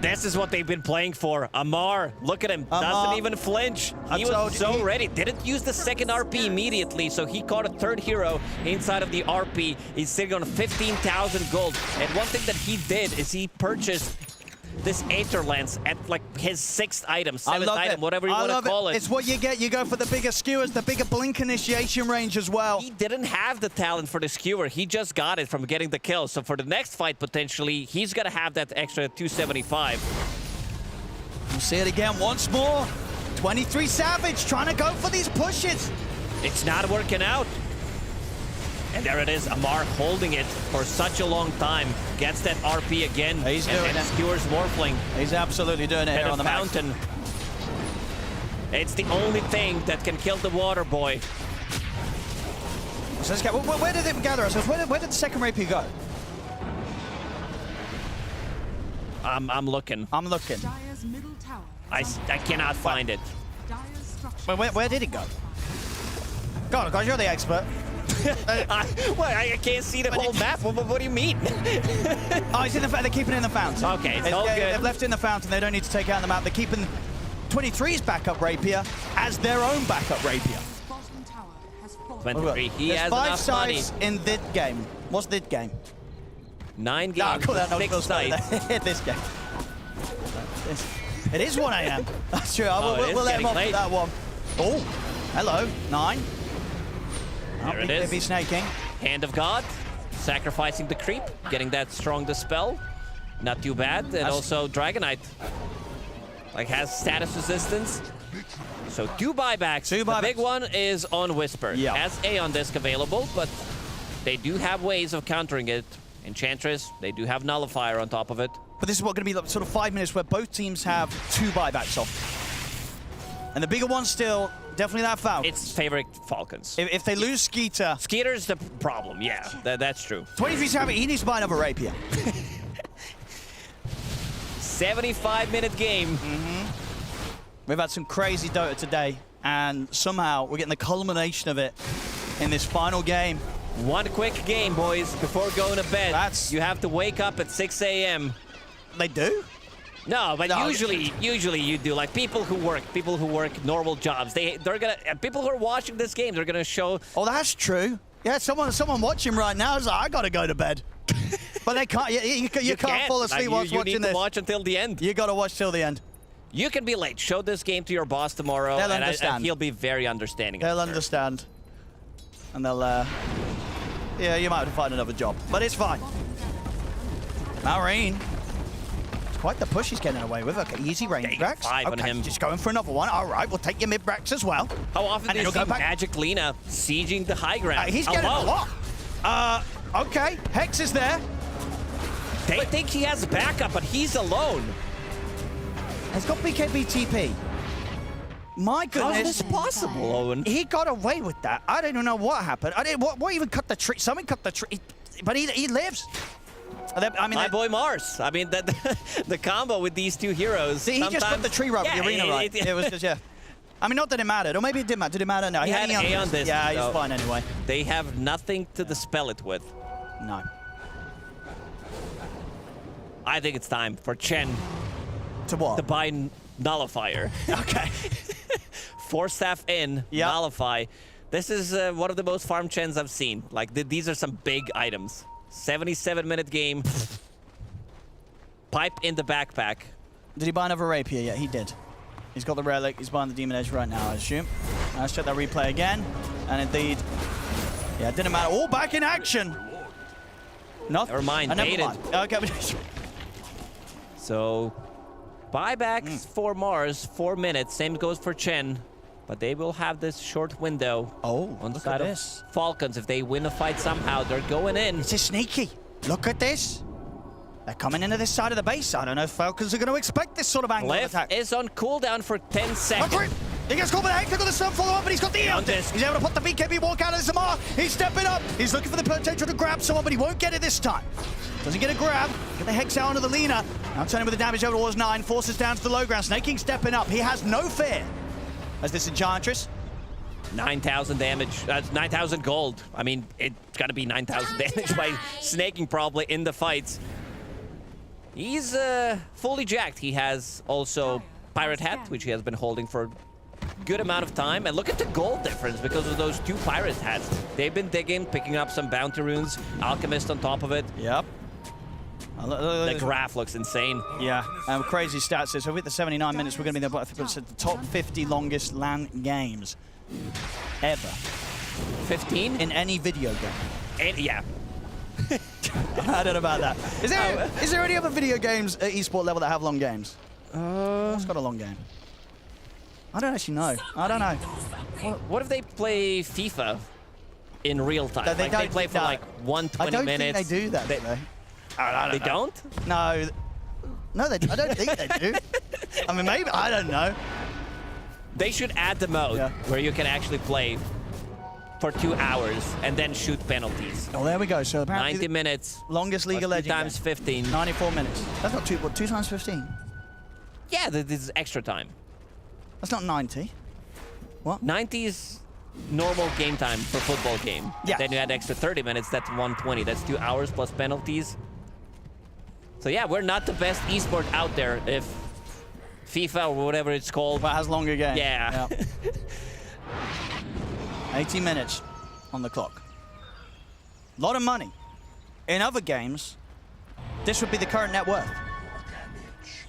This is what they've been playing for. Amar, look at him, doesn't even flinch. He was so ready. Didn't use the second RP immediately, so he caught a third hero inside of the RP. He's sitting on 15,000 gold. And one thing that he did is he purchased this Aether Lance at like his 6th item, 7th item, whatever you want to call it. It's what you get. You go for the bigger skewers, the bigger blink initiation range as well. He didn't have the talent for the skewer. He just got it from getting the kill. So for the next fight, potentially, he's going to have that extra 275. We'll see it again once more. 23 Savage trying to go for these pushes. It's not working out. And there it is, Amar holding it for such a long time. Gets that RP again. He's doing it. Skewers Morphling. He's absolutely doing it here on the fountain. It's the only thing that can kill the water boy. So let's get, where did it gather ourselves? Where did the second rapier go? I'm looking. I'm looking. Dire's middle tower. I cannot find it. Where did it go? God, guys, you're the expert. I can't see the whole map. What do you mean? Oh, it's in the. They're keeping it in the fountain. Okay, it's all good. They've left it in the fountain. They don't need to take it out of the map. They're keeping 23's backup rapier as their own backup rapier. 23. He There's has 5 enough money. sides in this game. What's this game? 9 games. No, cool, that 6 sides. this game. It is 1 a.m. That's true. We'll let him off with that one. Oh, hello. 9. There it is. Be snaking. Hand of God. sacrificing the creep, getting that strong dispel. Not too bad. And also Dragonite like has status resistance. So 2 buybacks. The big one is on Whisper. Has Aeon Disc available, but they do have ways of countering it. Enchantress, they do have Nullifier on top of it. But this is what going to be like sort of 5 minutes where both teams have 2 buybacks off. And the bigger one still, definitely that Falcons. It's favorite Falcons. If they lose Skeeter... Skeeter's the problem, yeah. That's true. 23 Savage, he needs to buy another Rapier. 75-minute game. We've had some crazy Dota today, and somehow we're getting the culmination of it in this final game. One quick game, boys, before going to bed. You have to wake up at 6 a.m. They do? No, but usually you do. Like people who work normal jobs, they're gonna. People who are watching this game, they're gonna show. Oh, that's true. Yeah, someone watching right now is like, I gotta go to bed. But they can't. You can't fall asleep whilst watching this. You need to watch until the end. You gotta watch till the end. You can be late. Show this game to your boss tomorrow, and he'll be very understanding. They'll understand, and they'll. Yeah, you might have to find another job, but it's fine. Marine. It's quite the push he's getting away with. Okay, easy range Brax. 5 on him. Just going for another one. All right, we'll take your mid Brax as well. How often do you see Magic Lina sieging the high ground? He's getting a lot. Okay, Hex is there. They think he has backup, but he's alone. Has got BKB TP. My goodness. How is this possible, Owen? He got away with that. I don't even know what happened. What even cut the tree? Someone cut the tree. But he lives. I mean, my boy Mars. I mean, the combo with these two heroes. See, he just put the tree right with the arena right. It was just, yeah. I mean, not that it mattered. Or maybe it did matter. Did it matter? No, he had Aeon Disc. Yeah, he's fine anyway. They have nothing to dispel it with. No. I think it's time for Chen. To what? To buy Nullifier. Okay. 4 staff in, Nullify. This is one of the most farm Chens I've seen. Like, these are some big items. 77-minute game. Pipe in the backpack. Did he buy another Rapier? Yeah, he did. He's got the Relic. He's buying the Demon Edge right now, I assume. Let's check that replay again. And indeed, yeah, it didn't matter. All back in action. Never mind, baited. Okay. So, buybacks for Mars, 4 minutes. Same goes for Chen. But they will have this short window on the side of Falcons. If they win a fight somehow, they're going in. This is sneaky. Look at this. They're coming into this side of the base. I don't know if Falcons are going to expect this sort of angle of attack. Is on cooldown for 10 seconds. He gets caught with a Hex. They've got the stun follow-up, but he's got the Aeon Disc. He's able to put the BKB walk out of the Samar. He's stepping up. He's looking for the potential to grab someone, but he won't get it this time. Doesn't get a grab. Get the Hex out onto the Lina. Now turning with the damage over towards 9. Forces down to the low ground. Snake King stepping up. He has no fear. As this Enchantress. 9,000 damage. That's 9,000 gold. I mean, it's got to be 9,000 damage by snaking probably in the fights. He's fully jacked. He has also Pirate Hat, which he has been holding for a good amount of time. And look at the gold difference because of those 2 Pirate Hats. They've been digging, picking up some bounty runes. Alchemist on top of it. Yep. The graph looks insane. Yeah, crazy stats here. So with the 79 minutes, we're going to be the top 50 longest LAN games ever. 15? In any video game. Yeah. I don't know about that. Is there any other video games at esport level that have long games? What's got a long game? I don't actually know. I don't know. What if they play FIFA in real time? They play for like 120 minutes. I don't think they do that, do they? They don't? No. I don't think they do. I mean, maybe. I don't know. They should add the mode where you can actually play for 2 hours and then shoot penalties. Oh, there we go. So apparently 90 minutes. Longest League of Legends. 2 times 15. 94 minutes. That's not 2 times 15? Yeah, this is extra time. That's not 90. What? 90 is normal game time for football game. Yeah. Then you add extra 30 minutes, that's 120. That's 2 hours plus penalties. So yeah, we're not the best esport out there if FIFA or whatever it's called. But has longer games. Yeah. 80 minutes on the clock. A lot of money. In other games, this would be the current net worth.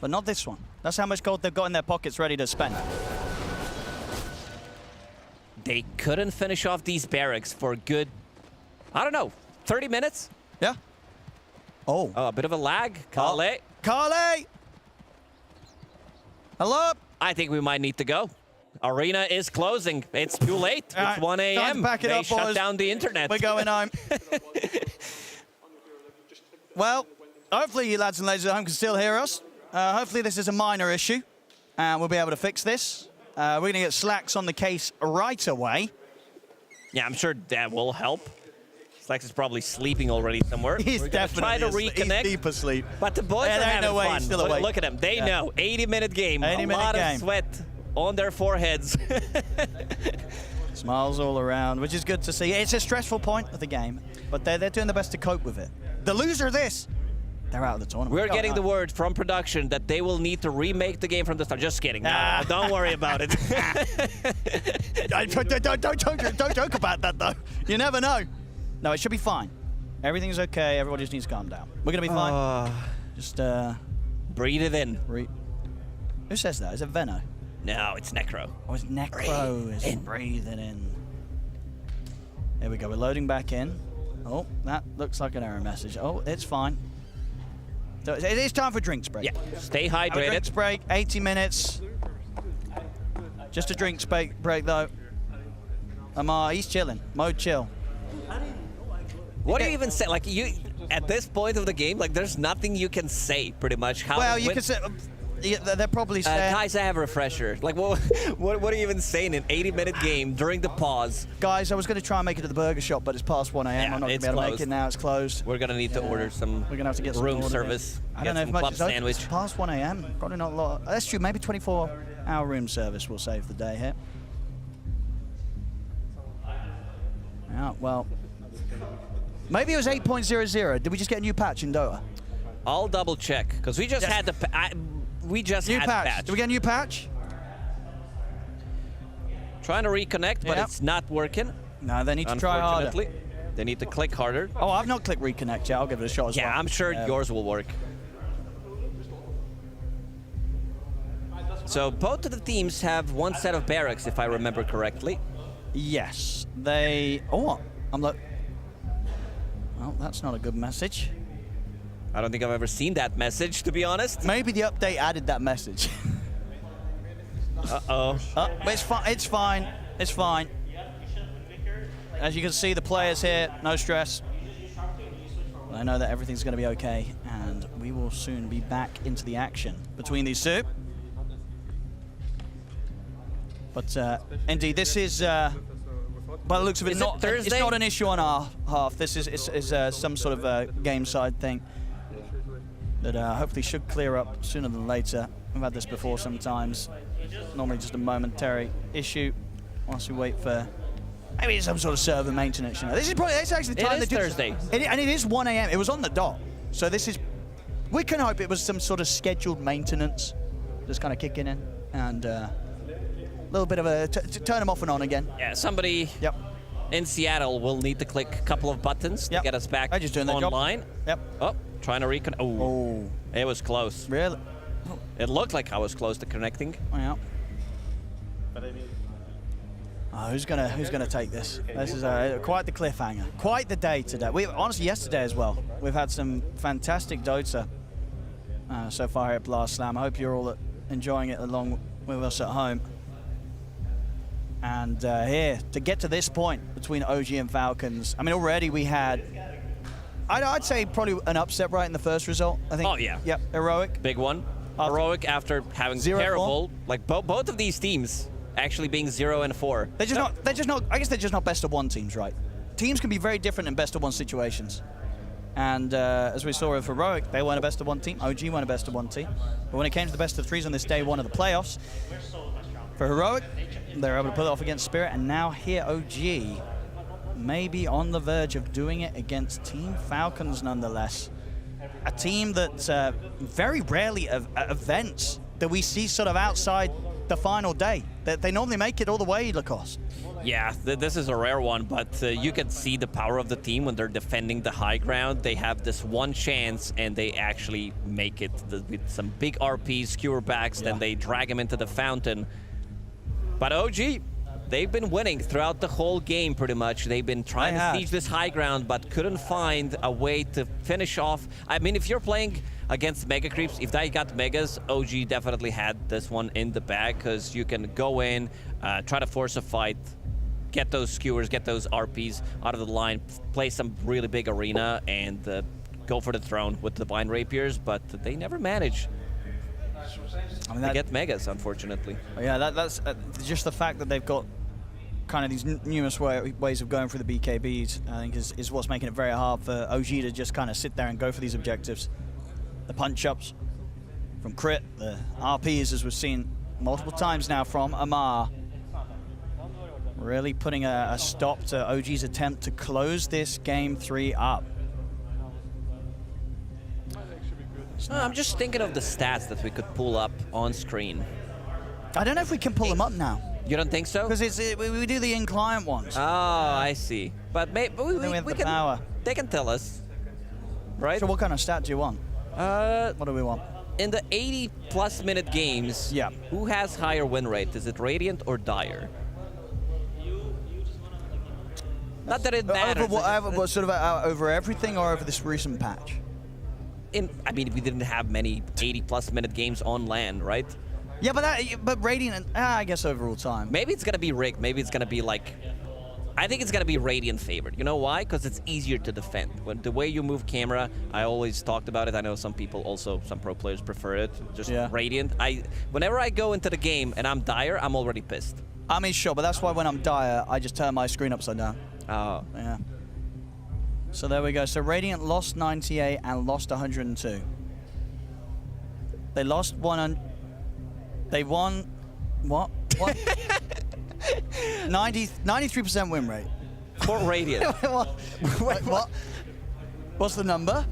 But not this one. That's how much gold they've got in their pockets ready to spend. They couldn't finish off these barracks for good, I don't know, 30 minutes? Yeah. Oh. Oh, a bit of a lag. Kale. Kale! Hello? I think we might need to go. Arena is closing. It's too late. It's 1 a.m. They shut down the internet. We're going home. Well, hopefully you lads and ladies at home can still hear us. Hopefully this is a minor issue, and we'll be able to fix this. We're going to get Slacks on the case right away. Yeah, I'm sure that will help. Slacks is probably sleeping already somewhere. He's definitely try to reconnect. He's deep asleep. But the boys are having fun. Still awake. Look at them. They know. 80-minute game. 80-minute lot of sweat on their foreheads. Smiles all around, which is good to see. It's a stressful point of the game, but they're doing the best to cope with it. The loser of this, they're out of the tournament. We're getting the word from production that they will need to remake the game from the start. Just kidding. No, don't worry about it. Don't joke about that, though. You never know. No, it should be fine. Everything's okay. Everybody just needs to calm down. We're going to be fine. Just breathe it in. Who says that? Is it Venno? No, it's Necro. Oh, it's Necro. Breathe it in. There we go. We're loading back in. Oh, that looks like an error message. Oh, it's fine. So it is time for drinks break. Yeah, stay hydrated. Have a drinks break, 80 minutes. Just a drinks break, though. Amar, he's chilling. Mode chill. What do you even say? Like, you, at this point of the game, like, there's nothing you can say, pretty much. Well, you can say... they're probably saying... guys, I have a refresher. Like, what are you even saying in an 80-minute game during the pause? Guys, I was going to try and make it to the burger shop, but it's past 1 a.m. Yeah, I'm not going to be able to make it now. It's closed. We're going to need to order some We're going to have to get some room service. I don't know if much. Sandwich. It's past 1 a.m. Probably not a lot. That's true. Maybe 24-hour room service will save the day here. Yeah, well... Maybe it was 8.00. Did we just get a new patch in Dota? I'll double check, because we just had the... we just new had patch. patch. Did we get a new patch? Trying to reconnect, but it's not working. No, they need to try harder. They need to click harder. Oh, I've not clicked reconnect yet. I'll give it a shot as well. Yeah, I'm sure yours will work. So both of the teams have one set of barracks, if I remember correctly. Yes, they... Oh, I'm like... Well, that's not a good message. I don't think I've ever seen that message, to be honest. Maybe the update added that message. Uh-oh. But it's fine. It's fine. It's fine. As you can see, the players here, no stress. I know that everything's going to be okay, and we will soon be back into the action between these two. But indeed, this is... by the looks of it, it's not an issue on our half. This is some sort of a game side thing that hopefully should clear up sooner than later. We've had this before sometimes. Normally just a momentary issue whilst we wait for maybe some sort of server maintenance. You know, this is probably actually the time. It is Thursday, and it is 1 a.m. It was on the dot, so this is. We can hope it was some sort of scheduled maintenance, just kind of kicking in and. Little bit of a turn them off and on again. Yeah, somebody in Seattle will need to click a couple of buttons to get us back online. Yep. Oh, trying to reconnect. Oh, it was close. Really? It looked like I was close to connecting. Oh, yeah. Who's gonna take this? This is quite the cliffhanger. Quite the day today. Honestly, yesterday as well. We've had some fantastic Dota so far here at Blast Slam. I hope you're all enjoying it along with us at home. And here, to get to this point between OG and Falcons, I mean, already we had, I'd say probably an upset right in the first result, I think. Oh, yeah. Yep, Heroic. Big one. Heroic after having terrible, like both of these teams actually being 0-4. They're just not, I guess they're just not best of one teams, right? Teams can be very different in best of one situations. And as we saw with Heroic, they weren't a best of one team. OG weren't a best of one team. But when it came to the best of threes on this day one of the playoffs, for Heroic, they were able to pull it off against Spirit, and now here OG may be on the verge of doing it against Team Falcons nonetheless. A team that very rarely events that we see sort of outside the final day. They normally make it all the way, Lacoste. Yeah, this is a rare one, but you can see the power of the team when they're defending the high ground. They have this one chance, and they actually make it with some big RPs, skewer backs, then they drag them into the fountain. But OG, they've been winning throughout the whole game pretty much. They've been trying to siege this high ground, but couldn't find a way to finish off. I mean, if you're playing against Mega Creeps, if they got Megas, OG definitely had this one in the bag, because you can go in, try to force a fight, get those skewers, get those RPs out of the line, play some really big arena, and go for the throne with the Divine Rapiers, but they never manage to get Megas, unfortunately. Yeah, that's just the fact that they've got kind of these numerous ways of going through the BKBs, I think is what's making it very hard for OG to just kind of sit there and go for these objectives. The punch-ups from Crit, the RPs, as we've seen multiple times now from Amar, really putting a stop to OG's attempt to close this game 3 up. I'm just thinking of the stats that we could pull up on screen. I don't know if we can pull them up now. You don't think so? Because we do the in-client ones. Oh, I see. But we have the can, power. They can tell us, right? So what kind of stat do you want? What do we want? In the 80-plus minute games, who has higher win rate? Is it Radiant or Dire? Not that it matters. Over everything or over this recent patch? I mean, we didn't have many 80-plus minute games on LAN, right? Yeah, but Radiant, I guess overall time. Maybe it's gonna be rigged. Maybe it's gonna be like, I think it's gonna be Radiant favored. You know why? Because it's easier to defend. When the way you move camera, I always talked about it. I know some people also, some pro players prefer it. Just Radiant. Whenever I go into the game and I'm Dire, I'm already pissed. I mean, sure, but that's why when I'm Dire, I just turn my screen upside down. Oh. Yeah. So there we go. So Radiant lost 98 and lost 102. They lost 100. They won, what? 93% win rate. For Radiant. Wait, what? What's the number?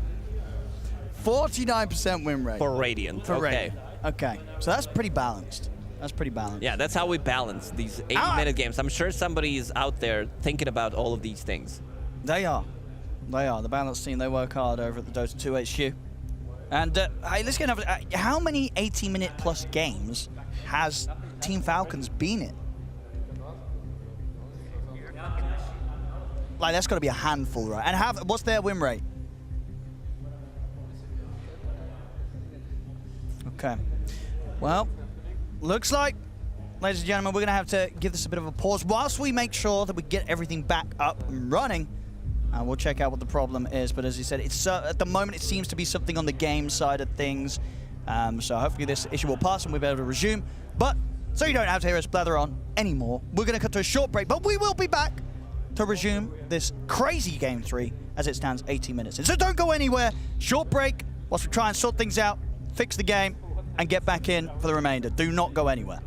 49% win rate. For Radiant, For okay. Radiant. Okay, so that's pretty balanced. That's pretty balanced. Yeah, that's how we balance these 80-minute games. I'm sure somebody is out there thinking about all of these things. They are. They are. The balanced team, they work hard over at the Dota 2 HQ. And hey, let's get another. How many 80-minute plus games has Team Falcons been in? Like, that's got to be a handful, right? And what's their win rate? Okay. Well, looks like, ladies and gentlemen, we're going to have to give this a bit of a pause whilst we make sure that we get everything back up and running. And we'll check out what the problem is. But as you said, it's at the moment, it seems to be something on the game side of things. So hopefully this issue will pass and we'll be able to resume. But so you don't have to hear us blather on anymore, we're going to cut to a short break. But we will be back to resume this crazy Game 3 as it stands 80 minutes in. So don't go anywhere. Short break whilst we try and sort things out, fix the game, and get back in for the remainder. Do not go anywhere.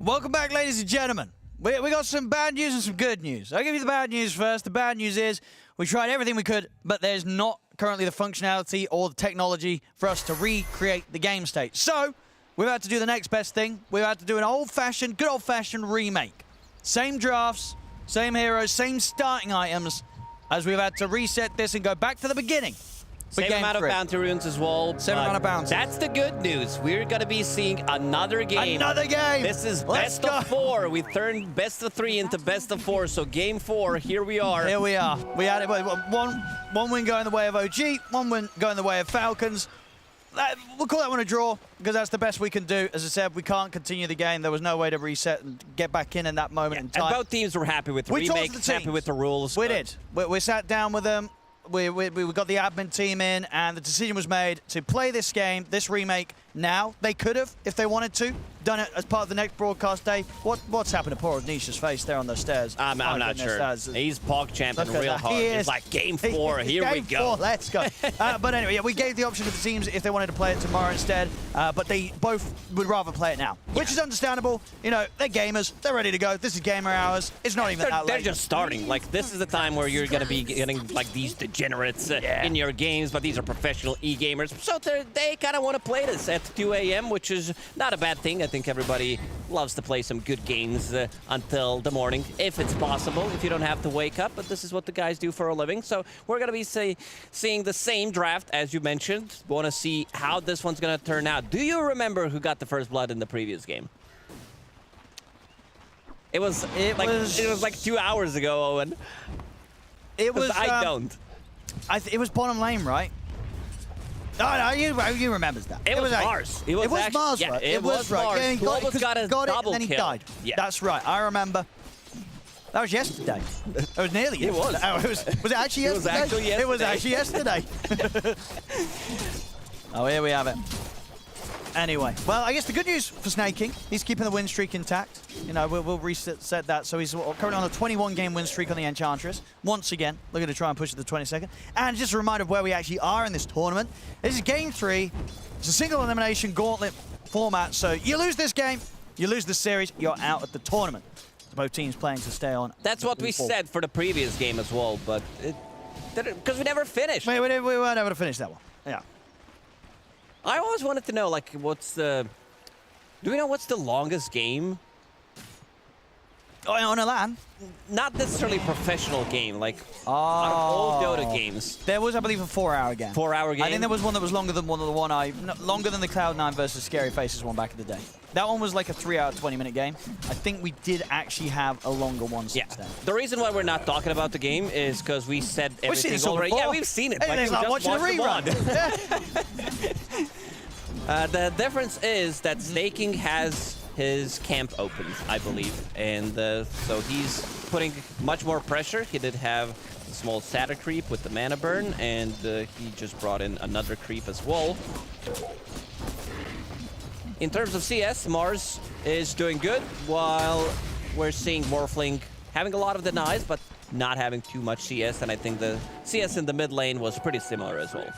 Welcome back, ladies and gentlemen. We got some bad news and some good news. I'll give you the bad news first. The bad news is we tried everything we could, but there's not currently the functionality or the technology for us to recreate the game state. So we've had to do the next best thing. We've had to do an old-fashioned, good old-fashioned remake. Same drafts, same heroes, same starting items, as we've had to reset this and go back to the beginning. Same amount of bounty runes as well. Same amount of bounty. That's the good news. We're going to be seeing another game. Another game! This is best of 4. We turned best of 3 into best of 4. So game 4, here we are. Here we are. We had it. One win going the way of OG, one win going the way of Falcons. We'll call that one a draw because that's the best we can do. As I said, we can't continue the game. There was no way to reset and get back in that moment in time. And both teams were happy with the remake, happy with the rules. We did. We sat down with them. We got the admin team in, and the decision was made to play this game, this remake, now. They could have, if they wanted to, done it as part of the next broadcast day. What's happened to poor Nisha's face there on the stairs? I'm not sure. He's POG champing real hard. It's like game 4, here we go. 4, let's go. But anyway, yeah, we gave the option to the teams if they wanted to play it tomorrow instead, but they both would rather play it now, which is understandable. You know, they're gamers. They're ready to go. This is gamer hours. It's not even that late. They're just starting. Like, this is the time where you're going to be getting, like, these degenerates in your games, but these are professional e-gamers. So they kind of want to play this at 2 a.m., which is not a bad thing. I think everybody loves to play some good games until the morning, if it's possible, if you don't have to wake up. But this is what the guys do for a living. So we're going to be seeing the same draft, as you mentioned. We want to see how this one's going to turn out. Do you remember who got the first blood in the previous game? It was like 2 hours ago, Owen. It was. I don't. It was bottom lane, right? No, you remembers that. It was Mars. It was Mars, yeah, right? It was right. Mars. Yeah, he got a got it, double and then he kill. died. Yeah. That's right. I remember. That was yesterday. It was nearly yesterday. It was. Oh, was it actually yesterday? It was actually yesterday. Oh, here we have it. Anyway, well, I guess the good news for Snaking, he's keeping the win streak intact. You know, we'll reset that. So he's currently on a 21-game win streak on the Enchantress. Once again, looking to try and push it to 22nd. And just a reminder of where we actually are in this tournament. This is Game 3. It's a single elimination gauntlet format. So you lose this game, you lose the series, you're out at the tournament. So both teams playing to stay on. That's what we said for the previous game as well, but because we never finished. We weren't able to finish that one. Yeah. I always wanted to know, like, do we know what's the longest game? On a LAN? Not necessarily professional game, like out of all Dota games. There was, I believe, a 4-hour game. 4-hour game? I think there was one that was longer than longer than the Cloud9 versus Scary Faces one back in the day. That one was like a 3-hour, 20-minute game. I think we did actually have a longer one since then. The reason why we're not talking about the game is because we said everything already. Before. Yeah, we've seen it. It's like watching a rerun. The difference is that Snaking has his camp open, I believe, and so he's putting much more pressure. He did have a small Satyr creep with the mana burn, and he just brought in another creep as well. In terms of CS, Mars is doing good, while we're seeing Morphling having a lot of denies, but not having too much CS, and I think the CS in the mid lane was pretty similar as well.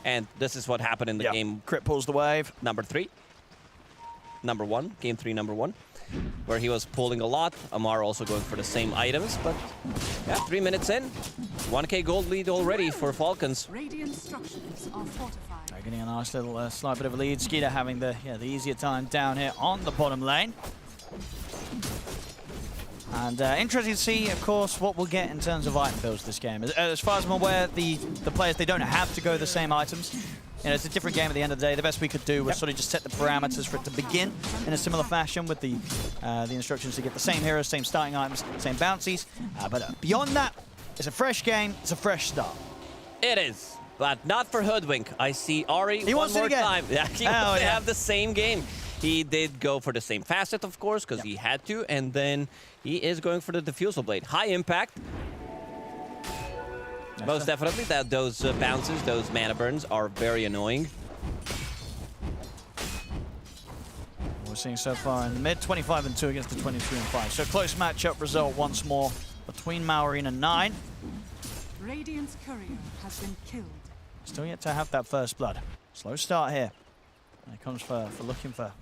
And this is what happened in the game. Crit pulls the wave. Number 3. Number 1. Game 3, number 1. Where he was pulling a lot. Amar also going for the same items. But yeah, 3 minutes in. 1k gold lead already for Falcons. Radiant structures are fortified. They're getting a nice little slight bit of a lead. Skeeter having the easier time down here on the bottom lane. And interesting to see, of course, what we'll get in terms of item builds this game. As far as I'm aware, the players, they don't have to go the same items. You know, it's a different game at the end of the day. The best we could do was sort of just set the parameters for it to begin in a similar fashion with the instructions to get the same heroes, same starting items, same bouncies. But beyond that, it's a fresh game. It's a fresh start. It is, but not for Hoodwink. I see Ari he one more time. Yeah, he wants to yeah. have the same game. He did go for the same facet, of course, because he had to, and then he is going for the Diffusal Blade. High impact. Most definitely, those bounces, those mana burns are very annoying. We're seeing so far in the mid, 25 and 2 against the 23 and 5. So close matchup result once more between Maureen and 9. Radiant's courier has been killed. Still yet to have that first blood. Slow start here. And it comes for looking for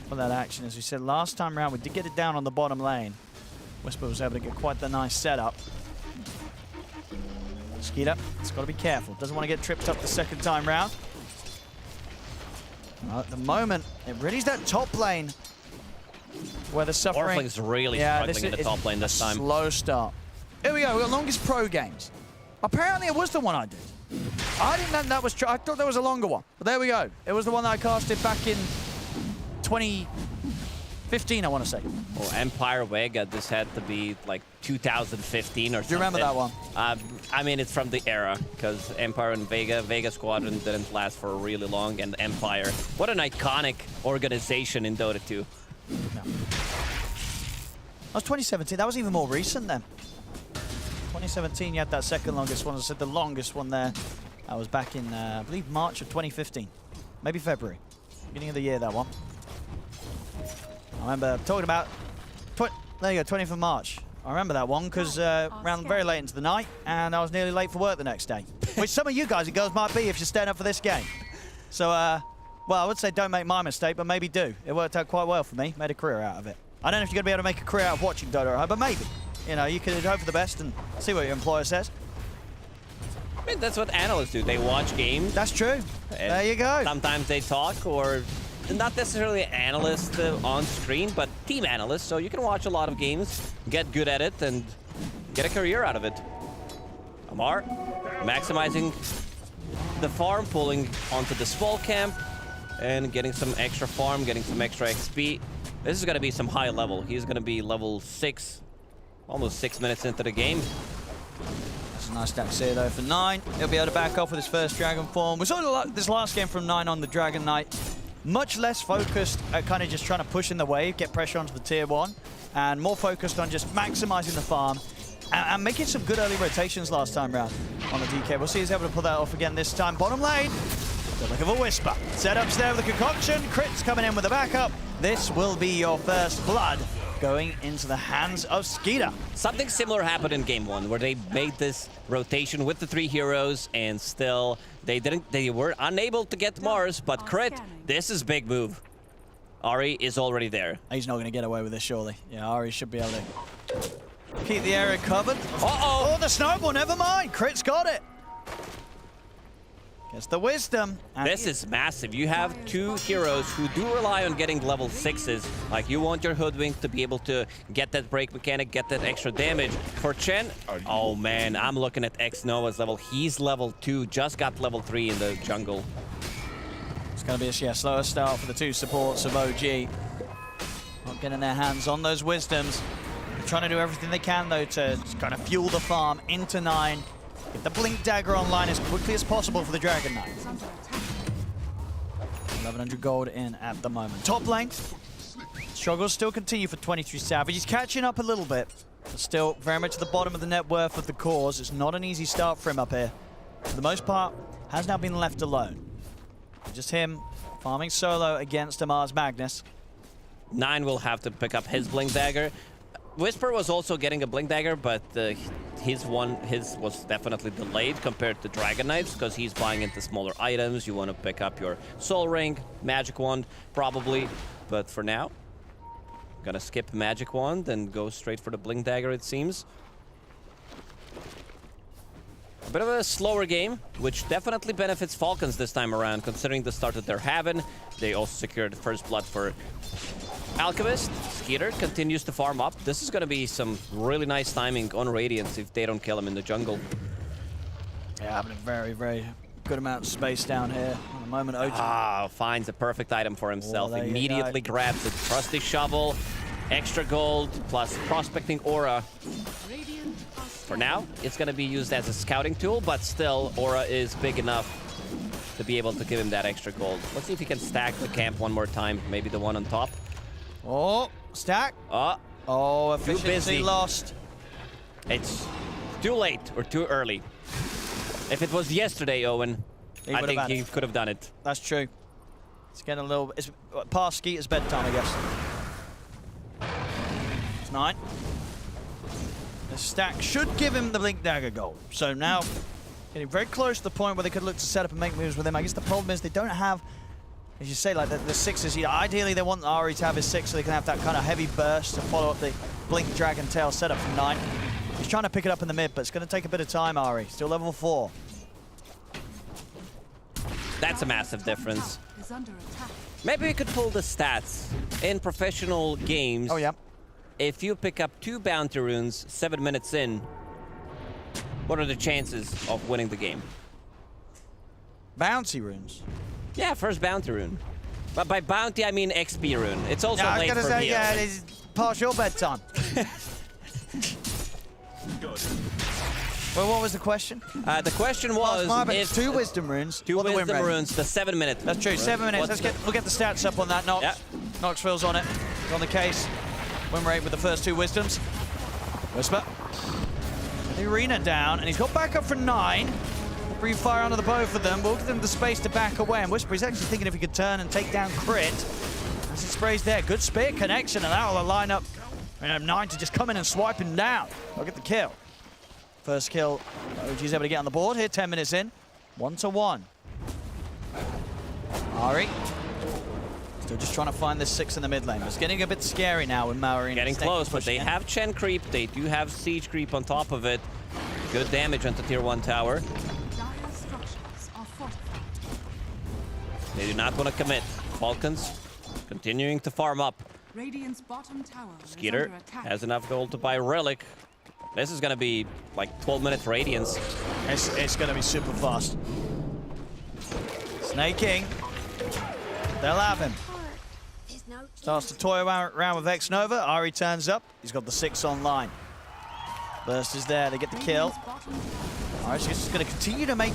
for that action. As we said last time around, we did get it down on the bottom lane. Whisper was able to get quite the nice setup. Skeeter, it's got to be careful. Doesn't want to get tripped up the second time round. At the moment, it really is that top lane where the suffering... Orphling's really struggling in the top lane this time. Slow start. Here we go, we got longest pro games. Apparently it was the one I did. I didn't know that was true. I thought there was a longer one. But there we go. It was the one that I casted back in 2015, I want to say. Oh, Empire Vega, this had to be like 2015 or something. Do you remember that one? I mean, it's from the era, because Empire and Vega Squadron didn't last for really long, and Empire. What an iconic organization in Dota 2. No. That was 2017. That was even more recent then. 2017, you had that second longest one. I said the longest one there. That was back in, I believe, March of 2015. Maybe February. Beginning of the year, that one. I remember talking about... there you go, 20th of March. I remember that one because ran very late into the night and I was nearly late for work the next day. Which some of you guys and girls might be if you're staying up for this game. So, well, I would say don't make my mistake, but maybe do. It worked out quite well for me. Made a career out of it. I don't know if you're going to be able to make a career out of watching Dota at home, but maybe. You know, you could hope for the best and see what your employer says. I mean, that's what analysts do. They watch games. That's true. There you go. Sometimes they talk, or not necessarily analysts on screen, but team analysts. So you can watch a lot of games, get good at it, and get a career out of it. Amar maximizing the farm, pulling onto the small camp, and getting some extra farm, getting some extra XP. This is going to be some high level. He's going to be level 6, almost 6 minutes into the game. That's a nice stack here though for 9. He'll be able to back off with his first Dragon form. We saw this last game from 9 on the Dragon Knight. Much less focused at kind of just trying to push in the wave, get pressure onto the tier 1, and more focused on just maximizing the farm and making some good early rotations last time round on the DK. We'll see if he's able to pull that off again this time. Bottom lane, the look of a Whisper. Setups there with the concoction. Crits coming in with the backup. This will be your first blood going into the hands of Skeeter. Something similar happened in game 1 where they made this rotation with the 3 heroes and still they were unable to get Mars, but crit, this is big move. Ari is already there. He's not going to get away with this, surely. Yeah, Ari should be able to keep the area covered. Uh-oh! Oh, the snowball, never mind. Crit's got it. Gets the wisdom. This is massive. You have 2 heroes who do rely on getting level 6s. Like, you want your Hoodwink to be able to get that break mechanic, get that extra damage. For Chen, oh man, I'm looking at X-Nova's level. He's level 2, just got level 3 in the jungle. It's going to be a slower start for the 2 supports of OG. Not getting their hands on those wisdoms. They're trying to do everything they can, though, to kind of fuel the farm into 9. Get the Blink Dagger online as quickly as possible for the Dragon Knight. 1100 gold in at the moment. Top lane. Struggles still continue for 23 Savage. He's catching up a little bit, but still very much at the bottom of the net worth of the cause. It's not an easy start for him up here. For the most part, has now been left alone. Just him farming solo against Amar's Magnus. 9 will have to pick up his Blink Dagger. Whisper was also getting a Blink Dagger, but his was definitely delayed compared to Dragon Knight's because he's buying into smaller items. You want to pick up your Soul Ring, Magic Wand, probably. But for now, gonna skip Magic Wand and go straight for the Blink Dagger, it seems. A bit of a slower game, which definitely benefits Falcons this time around, considering the start that they're having. They also secured first blood for Alchemist. Skeeter continues to farm up. This is going to be some really nice timing on Radiance if they don't kill him in the jungle. Yeah, having a very, very good amount of space down here. At the moment, OG finds a perfect item for himself. Immediately grabs it. Trusty Shovel, extra gold, plus Prospecting Aura. For now, it's going to be used as a scouting tool, but still, Aura is big enough to be able to give him that extra gold. Let's see if he can stack the camp one more time. Maybe the one on top. Oh, stack. Oh, efficiency lost. It's too late or too early. If it was yesterday, Owen, I think he could have done it. That's true. It's getting a little... It's past Skeeter's bedtime, I guess. It's 9. The stack should give him the Blink Dagger gold. So now, getting very close to the point where they could look to set up and make moves with him. I guess the problem is they don't have as you say, like the sixes, ideally they want Ari to have his 6 so they can have that kind of heavy burst to follow up the Blink Dragon Tail setup from 9. He's trying to pick it up in the mid, but it's going to take a bit of time, Ari. Still level 4. That's a massive difference. Maybe we could pull the stats. In professional games, if you pick up 2 bounty runes 7 minutes in, what are the chances of winning the game? Bounty runes? Yeah, first bounty rune. But by bounty, I mean XP rune. It's also late for me. Yeah, it's past your bedtime. Well, what was the question? The question was if 2 wisdom runes. 2 wisdom runes, the 7 minute. That's true. 7 minutes. We'll get the stats up on that. Nox. Knoxville's on it. He's on the case. Win rate with the first 2 wisdoms. Whisper. The arena down, and he's got back up for 9. Breathe fire under the both of them. We'll give them the space to back away. And Whisper, he's actually thinking if he could turn and take down Crit. As he sprays there. Good spear connection, and that'll line up 9 to just come in and swipe him down. I'll get the kill. First kill, OG's able to get on the board here, 10 minutes in. 1-1. Ari. Still just trying to find this 6 in the mid lane. It's getting a bit scary now with Maori. Getting close, but they have Chen creep. They do have siege creep on top of it. Good damage onto tier 1 tower. They do not want to commit. Falcons continuing to farm up. Radiant's bottom tower Skeeter has enough gold to buy Relic. This is going to be like 12 minutes Radiance. It's going to be super fast. Snaking. They'll have him. Starts to toy around with X-Nova. Ari turns up. He's got the 6 online. Burst is there. They get the kill. Ari's just going to continue to make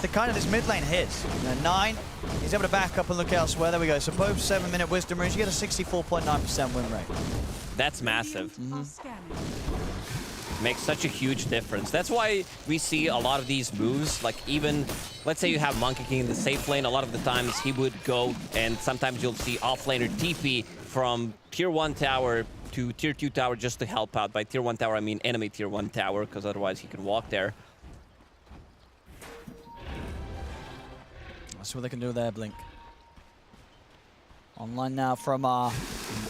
the kind of this mid lane his. 9. He's able to back up and look elsewhere. There we go. So both 7-minute wisdom runes, you get a 64.9% win rate. That's massive. Makes such a huge difference. That's why we see a lot of these moves, like even, let's say you have Monkey King in the safe lane, a lot of the times he would go, and sometimes you'll see offlaner TP from tier 1 tower to tier 2 tower just to help out. By tier 1 tower, I mean enemy tier 1 tower, because otherwise he can walk there. That's what they can do there, Blink. Online now from our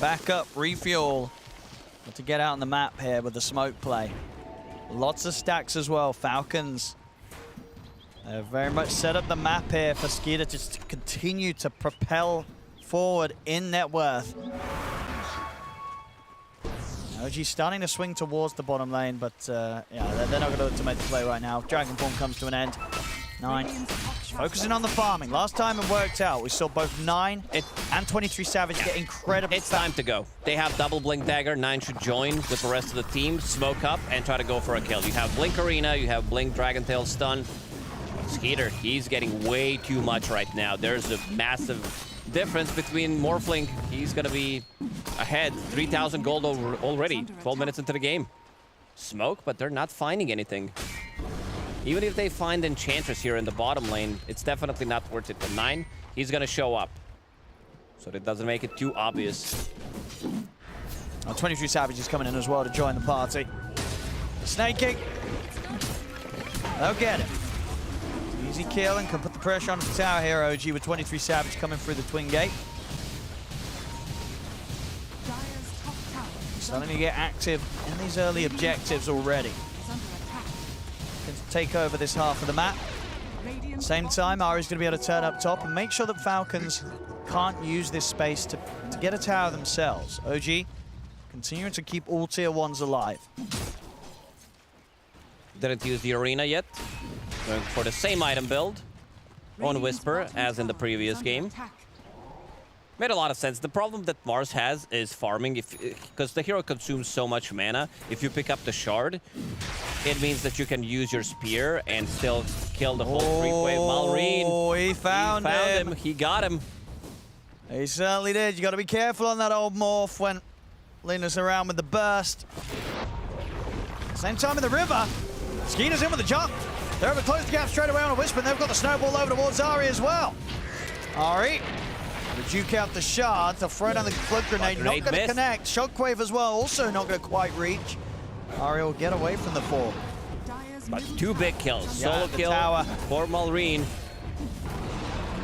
backup refuel. Got to get out on the map here with the smoke play. Lots of stacks as well. Falcons. They're very much set up the map here for Skeeter just to continue to propel forward in net worth. OG starting to swing towards the bottom lane, but yeah, they're not going to make the play right now. Dragonborn comes to an end. 9. Focusing on the farming. Last time it worked out. We saw both 9 and 23 Savage get incredible. It's time to go. They have double Blink Dagger. 9 should join with the rest of the team, smoke up, and try to go for a kill. You have Blink Arena, you have Blink Dragon Tail stun. Skeeter, he's getting way too much right now. There's a massive difference between Morphling. He's going to be ahead. 3,000 gold already. 12 minutes into the game. Smoke, but they're not finding anything. Even if they find Enchantress here in the bottom lane, it's definitely not worth it. But 9, he's going to show up. So that doesn't make it too obvious. 23 Savage is coming in as well to join the party. Snaking. They'll get it. Easy kill and can put the pressure on the tower here, OG, with 23 Savage coming through the twin gate. Starting to get active in these early objectives already. Can take over this half of the map. Same time, Ari's going to be able to turn up top and make sure that Falcons can't use this space to get a tower themselves. OG continuing to keep all tier 1s alive. Didn't use the arena yet. Going for the same item build on Whisper as in the previous game. Made a lot of sense. The problem that Mars has is farming, because the hero consumes so much mana. If you pick up the shard, it means that you can use your spear and still kill the whole three-wave Malrine. Oh, he found him. He got him. He certainly did. You got to be careful on that old morph when Lena's around with the burst. Same time in the river. Skeeter's in with the jump. They're able to close the gap straight away on a Whisper, and they've got the snowball over towards Ari as well. Ari. To juke out the shard, to throw down the flood grenade, not going to connect. Shockwave as well, also not going to quite reach. Ari will get away from the fall. But 2 big kills. Solo kill for Malrine.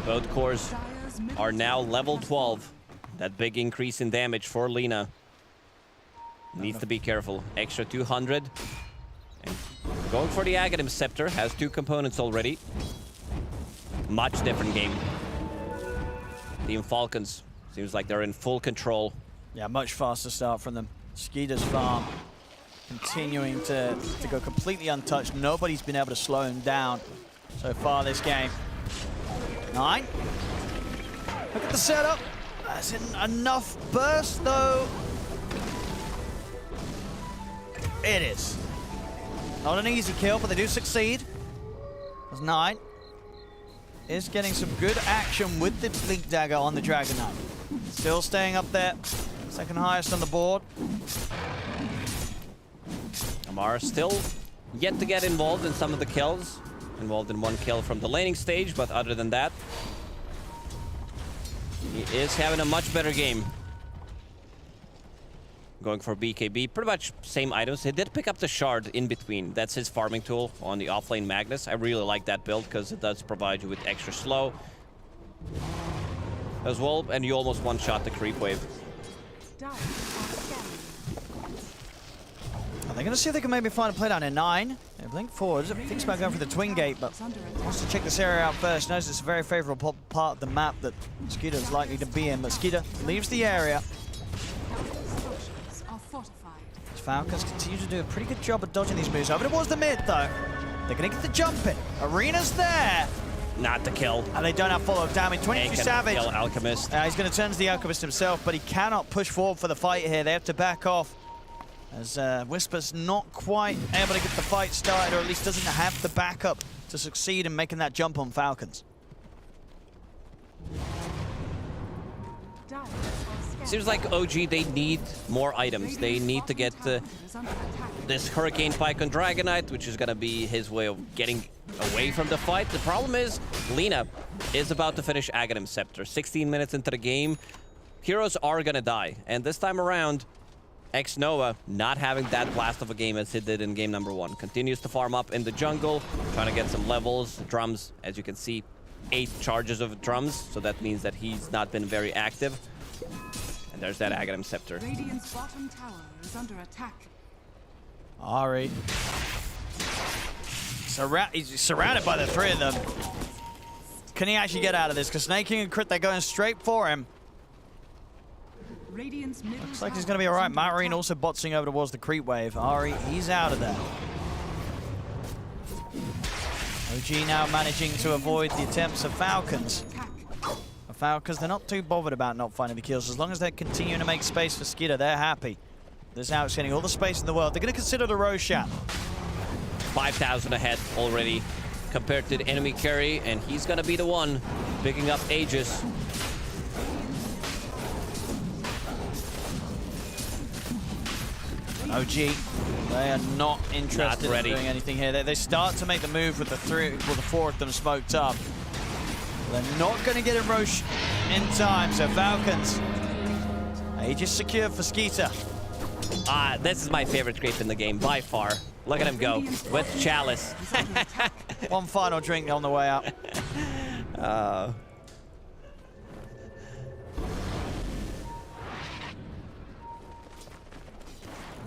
Both cores are now level 12. That big increase in damage for Lina. Needs to be careful. Extra 200. And going for the Aghanim Scepter. Has 2 components already. Much different game. Team Falcons. Seems like they're in full control. Yeah, much faster start from them. Skeeter's farm continuing to go completely untouched. Nobody's been able to slow him down so far this game. 9. Look at the setup. That's enough burst, though. It is. Not an easy kill, but they do succeed. That's 9. Is getting some good action with the Blink Dagger on the Dragon Knight. Still staying up there. Second highest on the board. Amara still yet to get involved in some of the kills. Involved in 1 kill from the laning stage, but other than that, he is having a much better game. Going for BKB, pretty much same items. He did pick up the shard in between. That's his farming tool on the offlane Magnus. I really like that build because it does provide you with extra slow as well, and you almost one-shot the creep wave. They're going to see if they can maybe find a play down in 9. They blink forwards. Thinks about going for the twin gate, but wants to check this area out first. Knows it's a very favorable part of the map that Skeeter is likely to be in, but Skeeter leaves the area. Falcons continue to do a pretty good job of dodging these moves. Over towards the mid, though. They're going to get the jump in. Arena's there. Not the kill. And they don't have follow-up damage. 22 Savage. Kill Alchemist. He's going to turn to the Alchemist himself, but he cannot push forward for the fight here. They have to back off. As Whisper's not quite able to get the fight started, or at least doesn't have the backup to succeed in making that jump on Falcons. Seems like OG, they need more items. They need to get this Hurricane Pike on Dragon Knight, which is going to be his way of getting away from the fight. The problem is, Lina is about to finish Aghanim Scepter. 16 minutes into the game, heroes are going to die. And this time around, X-Nova not having that blast of a game as he did in game number 1. Continues to farm up in the jungle, trying to get some levels. Drums, as you can see, 8 charges of drums, so that means that he's not been very active. And there's that Aghanim Scepter. Radiant's bottom tower is under attack. Ari. He's surrounded by the 3 of them. Can he actually get out of this? Because Snake King and Crit, they're going straight for him. Looks like he's going to be all right. Marine also botsing over towards the creep wave. Ari, he's out of there. OG now managing to avoid the attempts of Falcons. The Falcons, they're not too bothered about not finding the kills. As long as they're continuing to make space for Skeeter, they're happy. This Out's getting all the space in the world. They're going to consider the Roshan. 5,000 ahead already compared to the enemy carry, and he's going to be the one picking up Aegis. OG, they are not interested in doing anything here. They start to make the move with the 4 of them smoked up. They're not going to get him Roche in time, so Falcons. Aegis secured for Skeeter. This is my favorite creep in the game, by far. Look at him go, with Chalice. One final drink on the way out.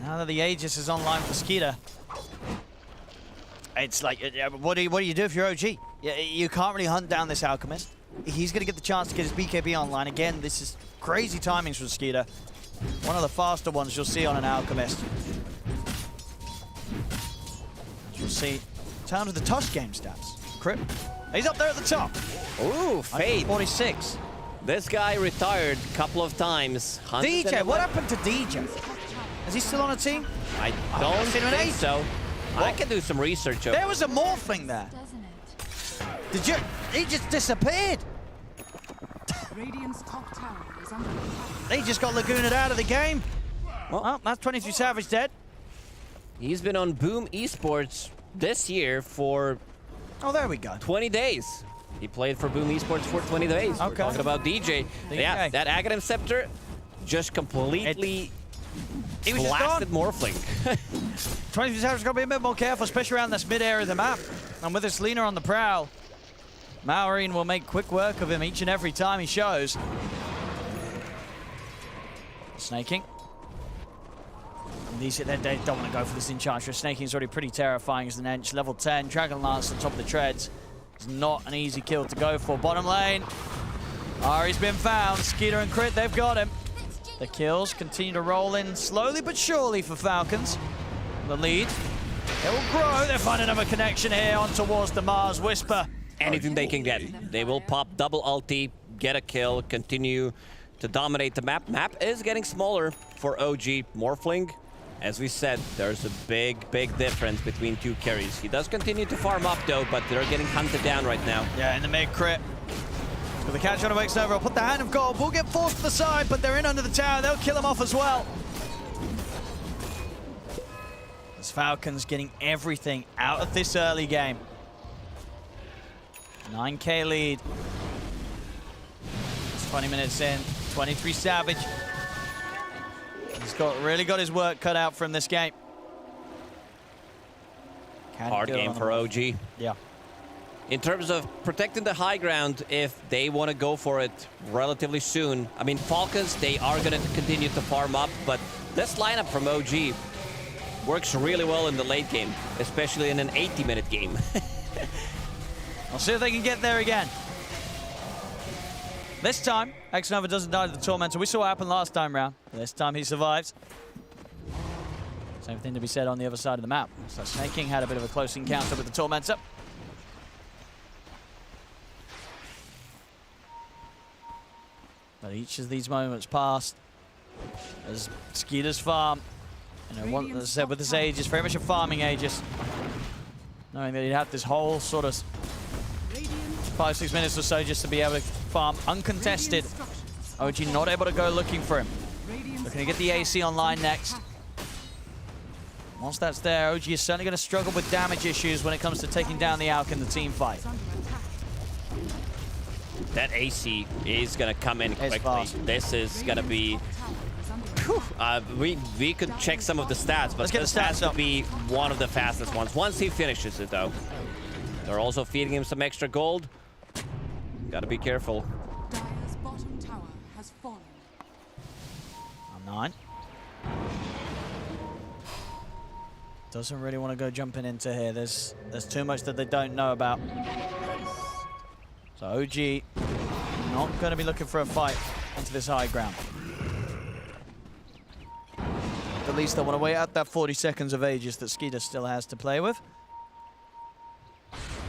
Now that the Aegis is online for Skeeter, it's like, what do you do if you're OG? You can't really hunt down this Alchemist. He's going to get the chance to get his BKB online. Again, this is crazy timings from Skeeter. One of the faster ones you'll see on an Alchemist. You'll see, in terms of the Tusk game stats, Crip, he's up there at the top. Ooh, Fade. 46. This guy retired a couple of times. DJ, what happened to DJ? Is he still on a team? I don't think so. What? I can do some research. There was a morphling there. Did you? He just disappeared. Radiant's top tower is under attack. They just got Lagooned out of the game. Well, that's 22 Savage dead. He's been on Boom Esports this year for... Oh, there we go. 20 days. He played for Boom Esports for 20 days. Okay. We're talking about DJ. Yeah, that Aghanim Scepter just completely... He was blasted just gone. Morphling. 22 Savage got to be a bit more careful, especially around this mid area of the map. And with this Lina on the prowl, Maureen will make quick work of him each and every time he shows. Snaking. They don't want to go for this Enchantress. Snaking is already pretty terrifying as an Ench. Level 10, Dragon Lance on top of the treads. It's not an easy kill to go for. Bottom lane. Ari's been found. Skeeter and Crit, they've got him. The kills continue to roll in slowly but surely for Falcons. The lead. It will grow. They're finding another connection here on towards the Mars Whisper. Anything they can get. They will pop double ulti, get a kill, continue to dominate the map. Map is getting smaller for OG. Morphling, as we said, there's a big difference between two carries. He does continue to farm up though, but they're getting hunted down right now. Yeah, in the mid Crit. With the catch on Xnova, will put the Hand of Gold. Will get forced to the side, but they're in under the tower. They'll kill him off as well. As Falcons getting everything out of this early game. 9K lead. It's 20 minutes in. 23 Savage. He's really got his work cut out from this game. Hard game for OG. Yeah. In terms of protecting the high ground, if they want to go for it relatively soon, I mean, Falcons, they are going to continue to farm up, but this lineup from OG works really well in the late game, especially in an 80-minute game. I'll see if they can get there again. This time, Xnova doesn't die to the Tormentor. We saw what happened last time round. This time he survives. Same thing to be said on the other side of the map. So Snaking had a bit of a close encounter with the Tormentor. But each of these moments passed as Skeeter's farm, you know, as I said, with this Aegis, very much a farming Aegis. Knowing that he'd have this whole sort of 5-6 minutes or so just to be able to farm uncontested. OG not able to go looking for him. Looking to get the AC online next. Once that's there, OG is certainly going to struggle with damage issues when it comes to taking down the Alk in the team fight. That AC is going to come in quickly. This is going to be... we could check some of the stats, but this has to be one of the fastest ones. Once he finishes it, though. They're also feeding him some extra gold. Got to be careful. Dire's bottom tower has fallen. 9. Doesn't really want to go jumping into here. There's too much that they don't know about. So OG not going to be looking for a fight into this high ground. At least they want to wait out that 40 seconds of Aegis that Skeeter still has to play with.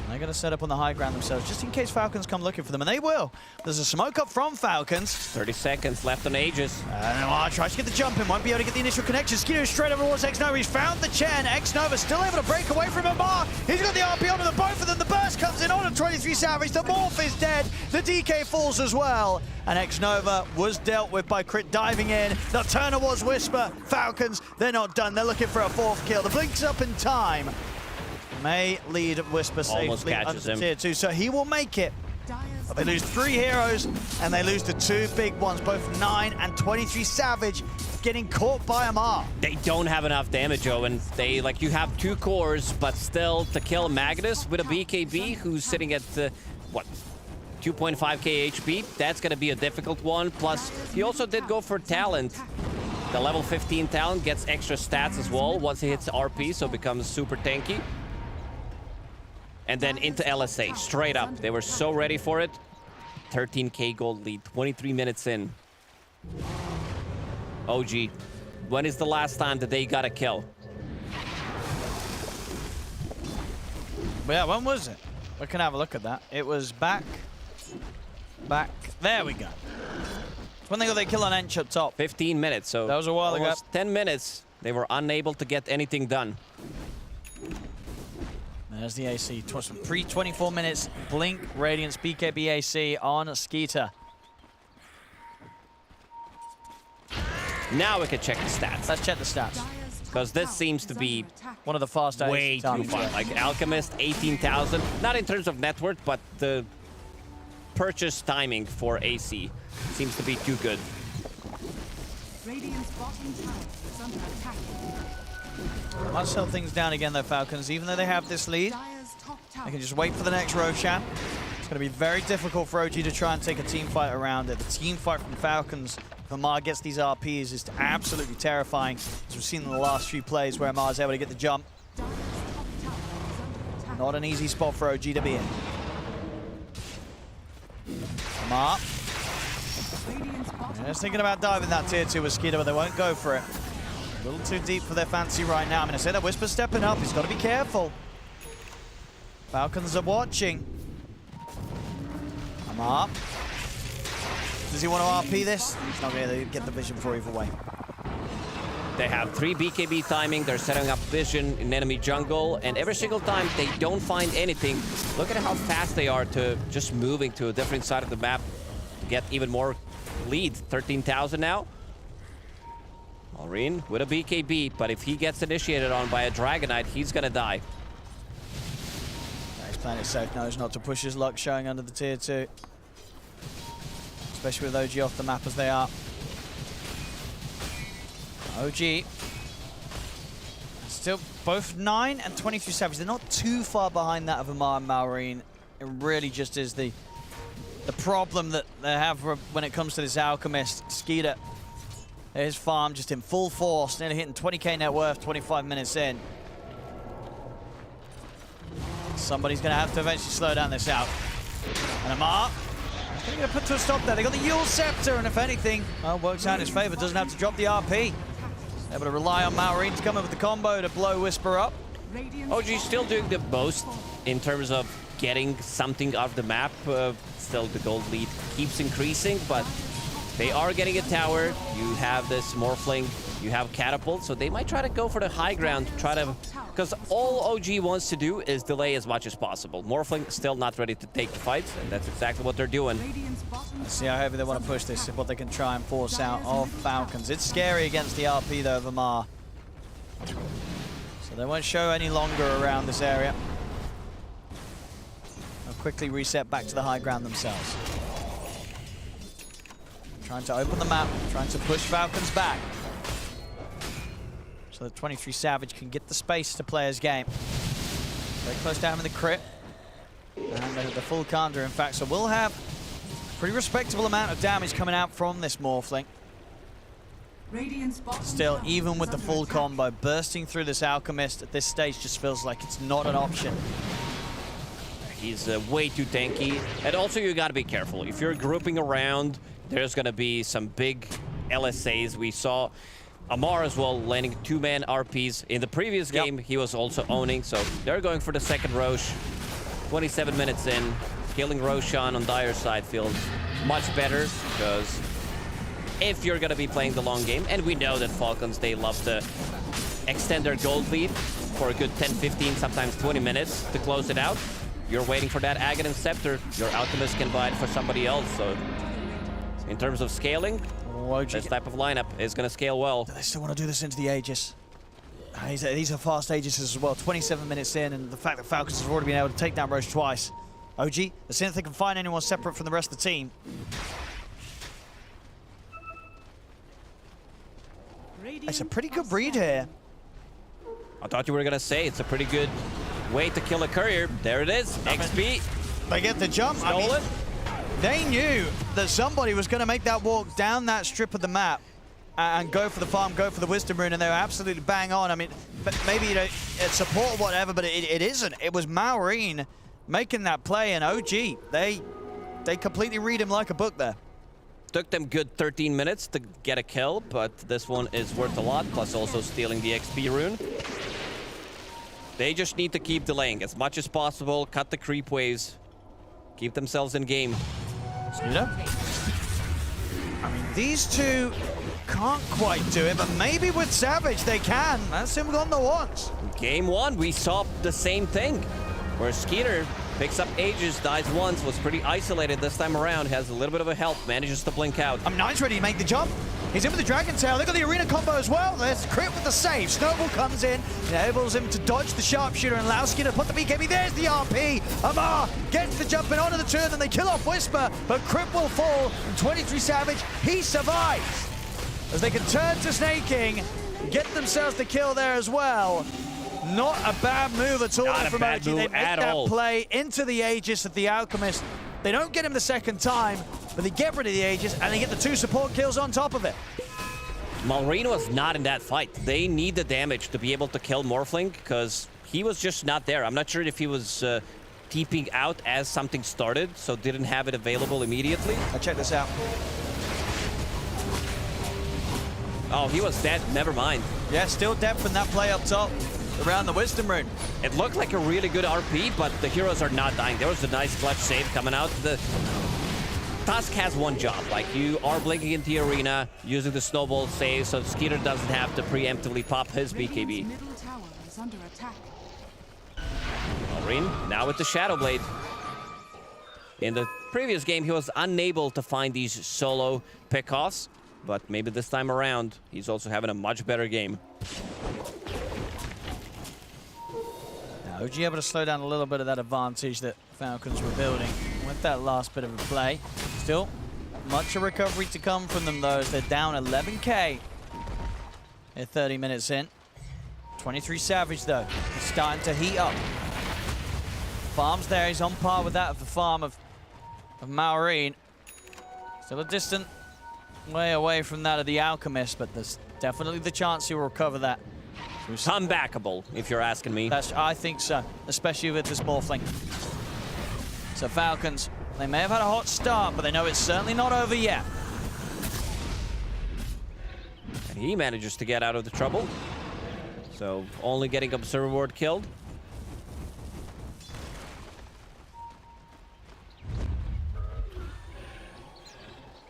They're going to set up on the high ground themselves, just in case Falcons come looking for them, and they will. There's a smoke up from Falcons. 30 seconds left on Aegis. Noir tries to get the jump in, won't be able to get the initial connection. Skeeter straight over towards Xnova. He's found the Chen. Xnova still able to break away from Amar. He's got the RP onto the both of them. The burst comes in on a 23 Savage. The Morph is dead. The DK falls as well. And Xnova was dealt with by Crit diving in. The turner was Whisper. Falcons, they're not done. They're looking for a 4th kill. The blink's up in time. May lead Whisper safely under tier 2, so he will make it. But they lose 3 heroes, and they lose the 2 big ones, both 9 and 23 Savage, getting caught by Amar. They don't have enough damage, Owen. They, like, you have 2 cores, but still to kill Magnus with a BKB who's sitting at, what, 2.5k HP, that's going to be a difficult one. Plus, he also did go for talent. The level 15 talent gets extra stats as well once he hits RP, so becomes super tanky. And then into LSA, straight up. They were so ready for it. 13k gold lead, 23 minutes in. OG, when is the last time that they got a kill? Yeah, when was it? We can have a look at that. It was back. There we go. It's when they got their kill on Ench up top. 15 minutes, so that was a while ago. Almost 10 minutes. They were unable to get anything done. There's the AC. Pre-24 minutes. Blink, Radiance, BKB AC on Skeeter. Now we can check the stats. Let's check the stats. Because this seems to be one of the fastest. Way too far. Like Alchemist, 18,000. Not in terms of net worth, but the purchase timing for AC seems to be too good. Radiant's bottom tower is under attack. Might slow things down again though, Falcons. Even though they have this lead, they can just wait for the next Roshan. going to be very difficult for OG to try and take a team fight around it. The team fight from Falcons, if Amar gets these RPs, is absolutely terrifying, as we've seen in the last few plays where Amar's able to get the jump. Not an easy spot for OG to be in. Amar. Just thinking about diving that tier 2 with Skeeter, but they won't go for it. A little too deep for their fancy right now. I'm going to say that Whisper's stepping up. He's got to be careful. Falcons are watching. Amar. Does he want to RP this? He's not going to get the vision for either way. They have 3 BKB timing. They're setting up vision in enemy jungle, and every single time they don't find anything, look at how fast they are to just moving to a different side of the map to get even more lead. 13,000 now. Maureen with a BKB, but if he gets initiated on by a Dragonite, he's gonna die. He's playing it safe, knows not to push his luck, showing under the tier 2. Especially with OG off the map as they are. OG. Still both 9 and 23 Savage. They're not too far behind that of Amar and Maureen. It really just is the problem that they have when it comes to this Alchemist. Skeeter, his farm just in full force, nearly hitting 20k net worth 25 minutes in. Somebody's going to have to eventually slow down this out. And Amar, going to put to a stop there. They got the Yule Scepter, and if anything, well, works out in his favor. Doesn't have to drop the RP. Able to rely on Maureen to come in with the combo to blow Whisper up. OG's still doing the most in terms of getting something off the map. Still, the gold lead keeps increasing, but they are getting a tower. You have this Morphling, you have Catapult, so they might try to go for the high ground, because all OG wants to do is delay as much as possible. Morphling still not ready to take the fight, and that's exactly what they're doing. Let's see how heavy they want to push this, what they can try and force out of Falcons. It's scary against the RP though of Amar. So they won't show any longer around this area. They'll quickly reset back to the high ground themselves. Trying to open the map, trying to push Falcons back. So that 23 Savage can get the space to play his game. Very close to having the crit. And the full counter, in fact. So we'll have a pretty respectable amount of damage coming out from this Morphling. Still, even with the full combo, bursting through this Alchemist at this stage just feels like it's not an option. He's way too tanky. And also, you gotta be careful. If you're grouping around, there's gonna be some big LSAs. We saw Amar as well landing 2-man RPs. In the previous game, he was also owning, so they're going for the second Roche. 27 minutes in, killing Roshan on Dire's side feels much better, because if you're gonna be playing the long game, and we know that Falcons, they love to extend their gold lead for a good 10, 15, sometimes 20 minutes to close it out. You're waiting for that Aghanim Scepter, your Alchemist can buy it for somebody else, so in terms of scaling, this type of lineup is going to scale well. They still want to do this into the Aegis. These are fast Aegis as well. 27 minutes in, and the fact that Falcons have already been able to take down Roche twice. OG, as soon as they can find anyone separate from the rest of the team. It's a pretty good read here. I thought you were going to say it's a pretty good way to kill a courier. There it is, XP. They get the jump. Stolen. They knew that somebody was going to make that walk down that strip of the map and go for the farm, go for the Wisdom Rune, and they were absolutely bang on. I mean, maybe, you know, it's support or whatever, but it isn't. It was Maureen making that play, and OG, they completely read him like a book there. Took them good 13 minutes to get a kill, but this one is worth a lot, plus also stealing the XP rune. They just need to keep delaying as much as possible, cut the creep waves, keep themselves in game. I mean, these two can't quite do it, but maybe with Savage they can. That's him on the once. Game 1, we saw the same thing, where Skeeter picks up Aegis, dies once, was pretty isolated this time around, has a little bit of a help, manages to blink out. Nine's ready to make the jump. He's in with the Dragon Tail. They got the arena combo as well. There's crit with the save. Snowball comes in, enables him to dodge the sharpshooter and allows Skeeter to put the BKB. There's the RP. Amar gets the jumping onto the turn, and they kill off Whisper, but crit will fall. And 23 Savage, he survives. As they can turn to snaking, get themselves the kill there as well. Not a bad move at all Not a from bad OG. move They make at that all. play into the Aegis of the Alchemist. They don't get him the second time, but they get rid of the Aegis, and they get the 2 support kills on top of it. Malrine was not in that fight. They need the damage to be able to kill Morphling, because he was just not there. I'm not sure if he was TPing out as something started, so didn't have it available immediately. Check this out. Oh, he was dead. Never mind. Yeah, still dead from that play up top around the Wisdom Rune. It looked like a really good RP, but the heroes are not dying. There was a nice clutch save coming out. The Tusk has one job. Like, you are blinking into the arena, using the snowball save, so Skeeter doesn't have to preemptively pop his BKB. Middle tower is under attack. Malrine now with the Shadow Blade. In the previous game, he was unable to find these solo pickoffs, but maybe this time around, he's also having a much better game. Now, OG able to slow down a little bit of that advantage that Falcons were building with that last bit of a play. Still, much a recovery to come from them, though, as they're down 11k. They're 30 minutes in. 23 Savage, though, he's starting to heat up. Farm's there, he's on par with that of the farm of Malrine. Still a distant way away from that of the Alchemist, but there's definitely the chance he will recover that. Comebackable, if you're asking me. I think so, especially with this Morphling. So Falcons, they may have had a hot start, but they know it's certainly not over yet. And he manages to get out of the trouble. So only getting Observer Ward killed.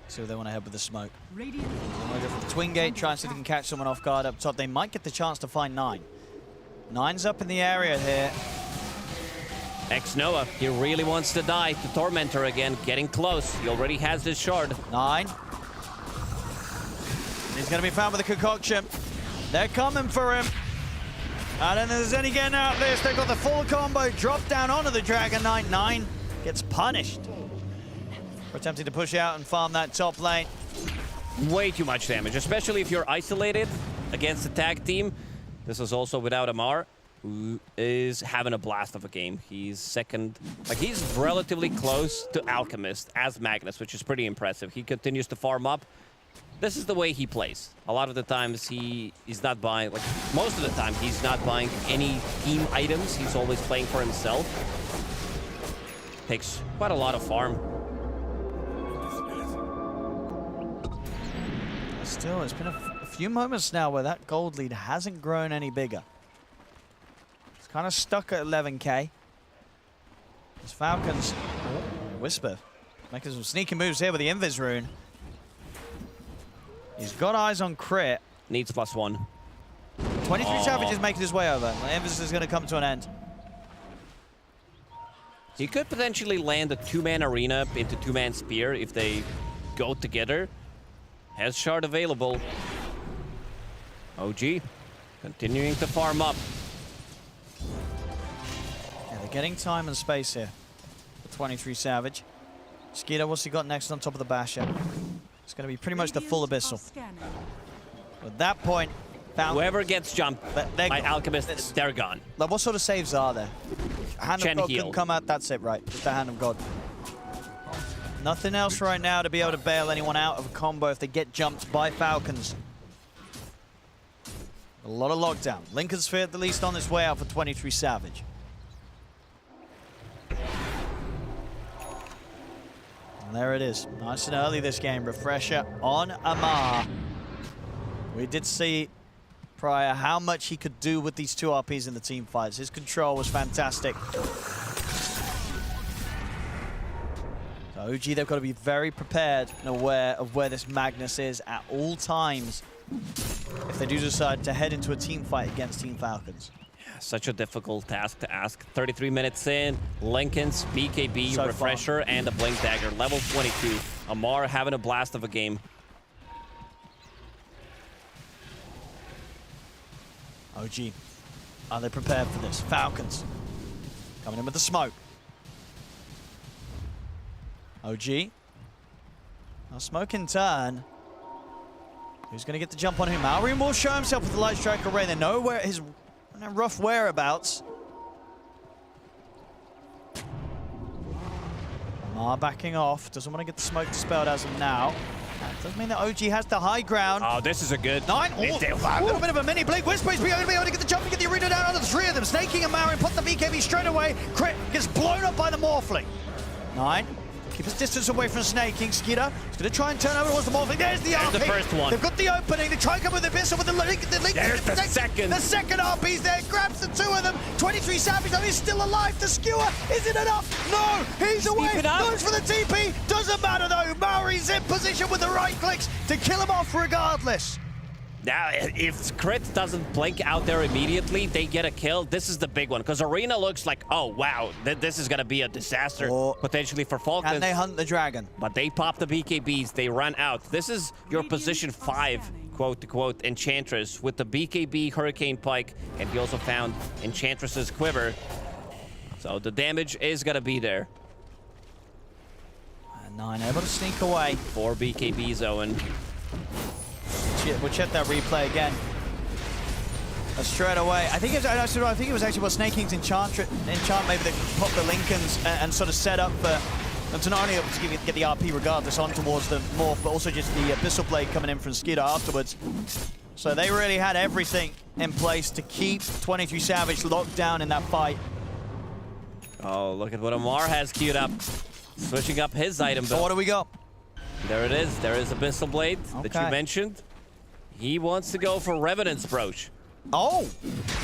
See what they want to head with the smoke. Radiant. They want to go for the Twin Gate, try and see if they can catch someone off guard up top. They might get the chance to find 9. 9's up in the area here. Ex-Noah, he really wants to die. The Tormentor again, getting close. He already has this shard. 9. He's going to be found with a concoction. They're coming for him. I don't think there's any getting out of this. They've got the full combo. Drop down onto the Dragon Knight. 9 gets punished for attempting to push out and farm that top lane. Way too much damage, especially if you're isolated against a tag team. This is also without Amar, who is having a blast of a game. He's second, like he's relatively close to Alchemist as Magnus, which is pretty impressive. He continues to farm up. This is the way he plays. A lot of the times he's not buying, like most of the time he's not buying any team items. He's always playing for himself. Takes quite a lot of farm. Still, it's been a few moments now where that gold lead hasn't grown any bigger. It's kind of stuck at 11k. As Falcons, Whisper, making some sneaky moves here with the Invis rune. He's got eyes on crit. Needs +1. 23 Savage is making his way over. The Invis is going to come to an end. He could potentially land a 2-man arena into 2-man spear if they go together. Has shard available. OG continuing to farm up. Yeah, they're getting time and space here. The 23 Savage. Skeeter, what's he got next on top of the Basher? It's going to be pretty much the full Abyssal. At that point, whoever gets jumped by Alchemist, they're gone. Like, what sort of saves are there? Hand of God heal. can come out, that's it, right? Just the Hand of God. Nothing else right now to be able to bail anyone out of a combo if they get jumped by Falcons. A lot of lockdown. Lincoln's Sphere at the least on his way out for 23 Savage. And there it is. Nice and early this game. Refresher on Amar. We did see prior how much he could do with these 2 RPs in the team fights. His control was fantastic. OG, they've got to be very prepared and aware of where this Magnus is at all times if they do decide to head into a team fight against Team Falcons. Yeah, such a difficult task to ask. 33 minutes in, Lincoln's BKB, So Refresher, and a Blink Dagger. Level 22. Amar having a blast of a game. OG, are they prepared for this? Falcons coming in with the smoke. OG. Now smoke in turn. Who's going to get the jump on him? Malrine will show himself with the Light Strike Array. They know where his in a rough whereabouts. Amar backing off. Doesn't want to get the smoke dispelled as of now. That does mean that OG has the high ground. Oh, this is a good... 9. Oh, a little bit of a mini blink. Whisper's going to be able to get the jump and get the arena down onto the 3 of them. Snaking and Marin put the BKB straight away. Crit gets blown up by the Morphling. 9. Keep his distance away from Snaking. Skeeter is going to try and turn over towards the Morphling. There's the RP. the first one. They've got the opening. They try and come with the Abyssal with the link. There's the second. The second RP's there. Grabs the 2 of them. 23 Savage, though, he's still alive. The skewer. Is it enough? No. He's away. Goes for the TP. Doesn't matter, though. Maori's in position with the right clicks to kill him off regardless. Now, if Crit doesn't blink out there immediately, they get a kill. This is the big one, because Arena looks like, oh, wow, this is going to be a disaster, potentially for Falcons. And they hunt the dragon. But they pop the BKBs. They run out. This is your position 5, quote-to-quote, Enchantress with the BKB Hurricane Pike, and he also found Enchantress's Quiver. So the damage is going to be there. And 9 able to sneak away. 4 BKBs, Owen. We'll check that replay again. Straight away. I think it was actually what Snaking's enchant. Maybe they popped the Lincolns and sort of set up for them to not only able to get the RP regardless on towards the Morph, but also just the Abyssal Blade coming in from Skeeter afterwards. So they really had everything in place to keep 23 Savage locked down in that fight. Oh, look at what Amar has queued up. Switching up his item. So what do we got? There it is. There is Abyssal Blade that you mentioned. He wants to go for Revenant's Brooch. Oh,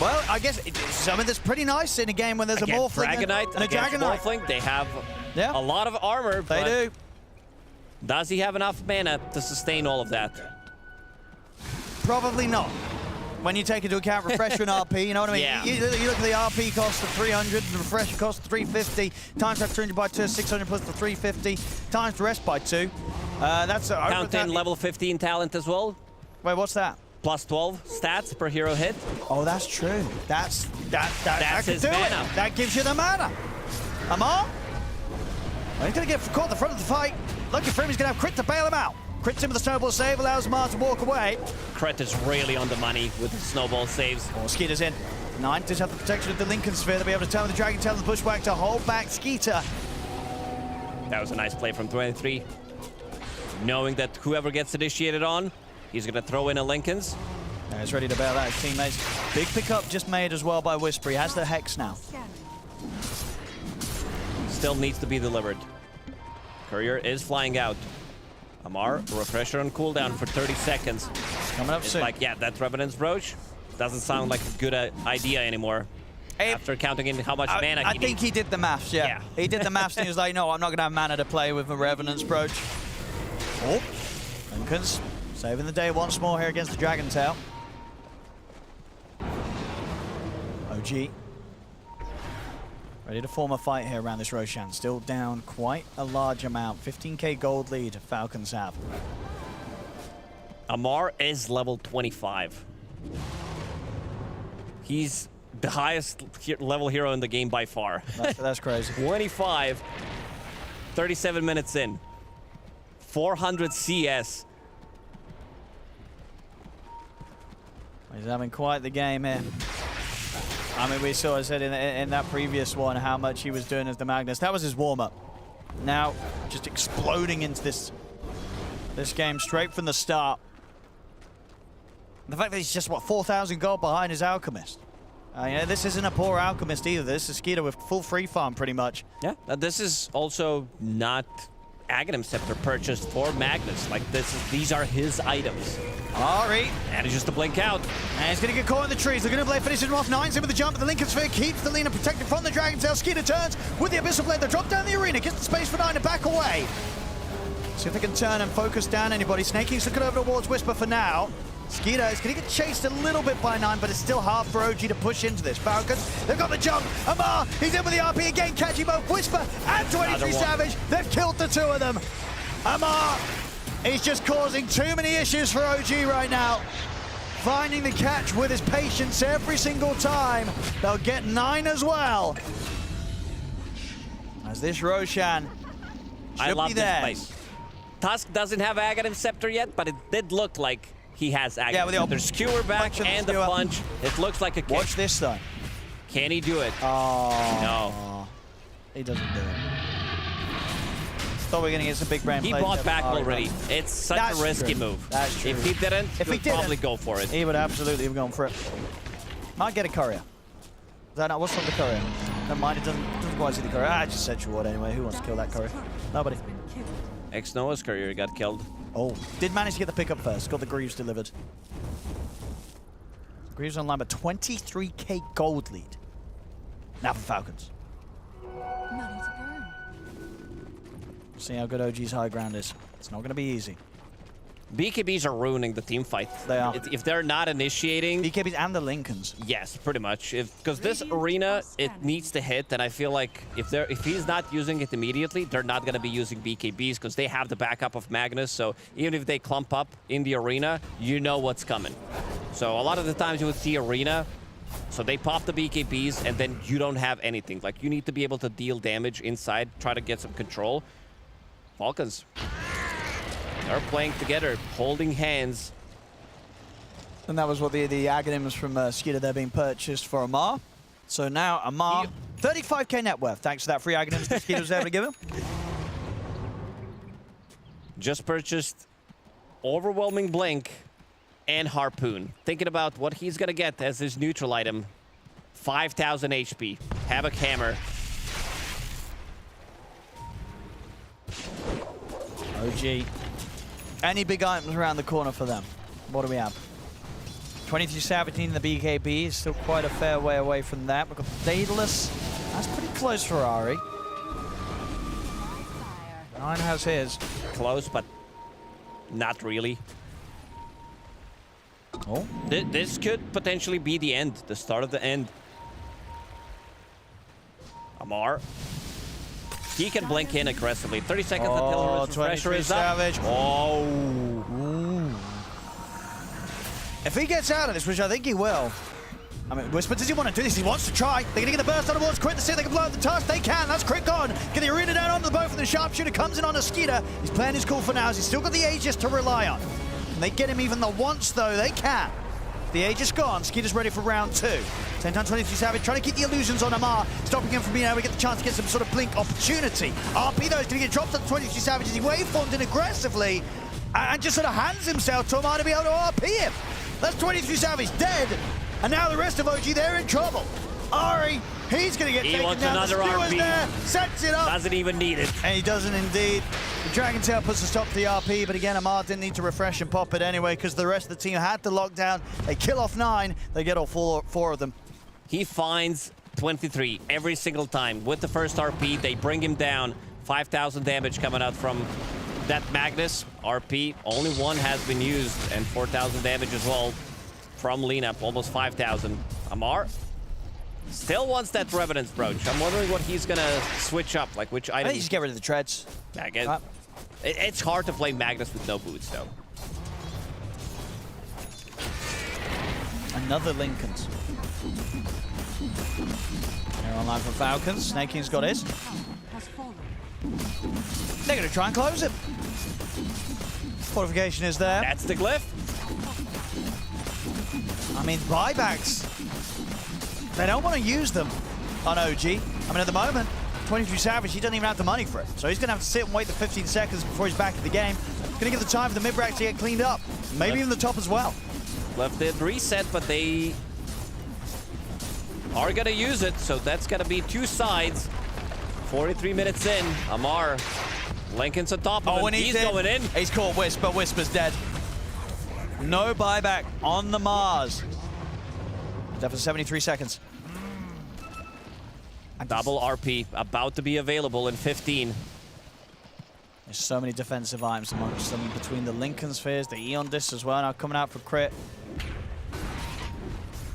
well, I guess some of this pretty nice in a game when there's a Morphling Dragonite and a Dragonite. Morphling, they have a lot of armor. They do. Does he have enough mana to sustain all of that? Probably not. When you take into account refresher and RP, you know what I mean? Yeah. You look at the RP cost of 300, the refresher cost of 350, times that 300 by 2, 600 plus the 350, times the rest by 2. That's Count in level 15 talent as well. Wait, what's that? Plus 12 stats per hero hit. Oh, that's true. That's his mana. That gives you the mana. Amar? Well, he's going to get caught at the front of the fight. Lucky for him, he's going to have Crit to bail him out. Crits him with the snowball save, allows Amar to walk away. Crit is really on the money with the snowball saves. Oh, Skeeter's in. 9 does have the protection of the Lincoln Sphere. They'll be able to tell the Dragon Tail and the Bushwhack to hold back Skeeter. That was a nice play from 23. Knowing that whoever gets initiated on, he's going to throw in a Lincoln's. Now he's ready to bail out his teammates. Big pickup just made as well by Whisper. He has the Hex now. Still needs to be delivered. Courier is flying out. Amar, refresher on cooldown for 30 seconds. Coming up soon. Like, yeah, that Revenant's Brooch doesn't sound like a good idea anymore. After counting in how much mana I think he did the maths, yeah. He did the maths and he was like, no, I'm not going to have mana to play with a Revenant's Brooch. Oh, Lincoln's saving the day once more here against the Dragon Tail. OG. Ready to form a fight here around this Roshan. Still down quite a large amount. 15k gold lead Falcons have. Amar is level 25. He's the highest level hero in the game by far. That's crazy. 25, 37 minutes in. 400 CS. He's having quite the game here. I mean, we saw, I said in that previous one, how much he was doing as the Magnus. That was his warm-up. Now, just exploding into this game straight from the start. The fact that he's just, what, 4,000 gold behind his Alchemist. You know, this isn't a poor Alchemist either. This is Skeeter with full free farm, pretty much. Yeah, this is also not Aghanim Scepter purchased for Magnus. Like, these are his items. Ari. And it's just to blink out. And he's going to get caught in the trees. They're going to play finishes him off. 9's in with the jump, but the Lincoln Sphere keeps the Lena protected from the Dragon Tail. Skeeter turns with the Abyssal Blade. They drop down the arena, gets the space for 9 to back away. See if they can turn and focus down anybody. Snaking's looking over towards Whisper for now. Skeeter is going to get chased a little bit by 9, but it's still hard for OG to push into this. Falcons, they've got the jump. Amar, he's in with the RP again, catching both Whisper and 23 Savage. They've killed the 2 of them. Amar, he's just causing too many issues for OG right now. Finding the catch with his patience every single time. They'll get 9 as well. As this Roshan should I love be this theirs. place. Tusk doesn't have Aghanim Scepter yet, but it did look like he has Yeah, Aghanim. with the There's skewer back and the punch. It looks like a kick. Watch this, though. Can he do it? Oh. No. He doesn't do it. Thought we were going to get some big brain He plays bought there, back but already. It's such a risky move. That's true. If he didn't, he would probably go for it. He would absolutely have gone for it. Might get a courier. Is that not? What's from the courier? Never mind, it doesn't quite see the courier. I just said you would anyway. Who wants to kill that courier? Nobody. Ex-Noah's courier got killed. Oh, did manage to get the pickup first. Got the Greaves delivered. Greaves online, but 23k gold lead. Now for Falcons. Money to burn. See how good OG's high ground is. It's not going to be easy. BKBs are ruining the team fight. They are. If they're not initiating... BKBs and the Lincolns. Yes, pretty much. Because this arena, it needs to hit, and I feel like if he's not using it immediately, they're not going to be using BKBs because they have the backup of Magnus, so even if they clump up in the arena, you know what's coming. So a lot of the times you would see arena, so they pop the BKBs, and then you don't have anything. Like, you need to be able to deal damage inside, try to get some control. Falcons. They're playing together, holding hands. And that was what the Aghanims from Skeeter there being purchased for Amar. So now Amar, 35k net worth, thanks to that free Aghanims that Skeeter was able to give him. Just purchased Overwhelming Blink and Harpoon. Thinking about what he's gonna get as his neutral item. 5,000 HP. Havoc Hammer. OG. Any big items around the corner for them? What do we have? 23 Savage in the BKB is still quite a fair way away from that. We've got Daedalus. That's pretty close for Ari. 9 has his. Close, but not really. Oh. This could potentially be the end, the start of the end. Amar. He can blink in aggressively. 30 seconds until his refresher is up. Savage. Oh. Ooh. If he gets out of this, which I think he will. I mean, Whisper, does he want to do this? He wants to try. They're going to get the burst on the walls. Crit to see if they can blow up the tusk. They can. That's Crit gone. Get the arena down onto the bow from the sharpshooter. Comes in on a Skeeter. He's playing his cool for now. He's still got the Aegis to rely on. Can they get him even the once, though? They can. The Aegis gone. Skeeter's ready for round 2. 10 times 23 Savage trying to keep the illusions on Amar, stopping him from being able to get the chance to get some sort of blink opportunity. RP, though, is going to get dropped at 23 Savage as he waveformed in aggressively and just sort of hands himself to Amar to be able to RP him. That's 23 Savage dead. And now the rest of OG, they're in trouble. Ari, he's going to get taken wants down. another the Skewer's RP. there, sets it up. Doesn't even need it. And he doesn't indeed. The Dragon Tail puts a stop to the RP, but again, Amar didn't need to refresh and pop it anyway because the rest of the team had to lock down. They kill off 9. They get all four of them. He finds 23 every single time. With the first RP, they bring him down. 5,000 damage coming out from that Magnus. RP, only one has been used, and 4,000 damage as well from Lena, almost 5,000. Amar still wants that Revenant's Brooch. I'm wondering what he's gonna switch up, like which item. I think you just get rid of the treads. It's hard to play Magnus with no boots, though. Another Lincolns. They're online for Falcons. Snake King's got his. They're going to try and close it. Fortification is there. That's the glyph. I mean, buybacks. They don't want to use them on OG. I mean, at the moment, 23 Savage, he doesn't even have the money for it. So he's going to have to sit and wait the 15 seconds before he's back in the game. Going to give the time for the mid-rack to get cleaned up. Maybe even the top as well. Left did reset, but they are going to use it. So that's going to be 2 sides. 43 minutes in. Amar, Lincoln's on top of him. And he's going in. He's caught Whisper. Whisper's dead. No buyback on the Mars. Dead for 73 seconds. Double RP about to be available in 15. There's so many defensive items amongst them between the Lincoln Spheres, the Eon Disc as well, now coming out for crit.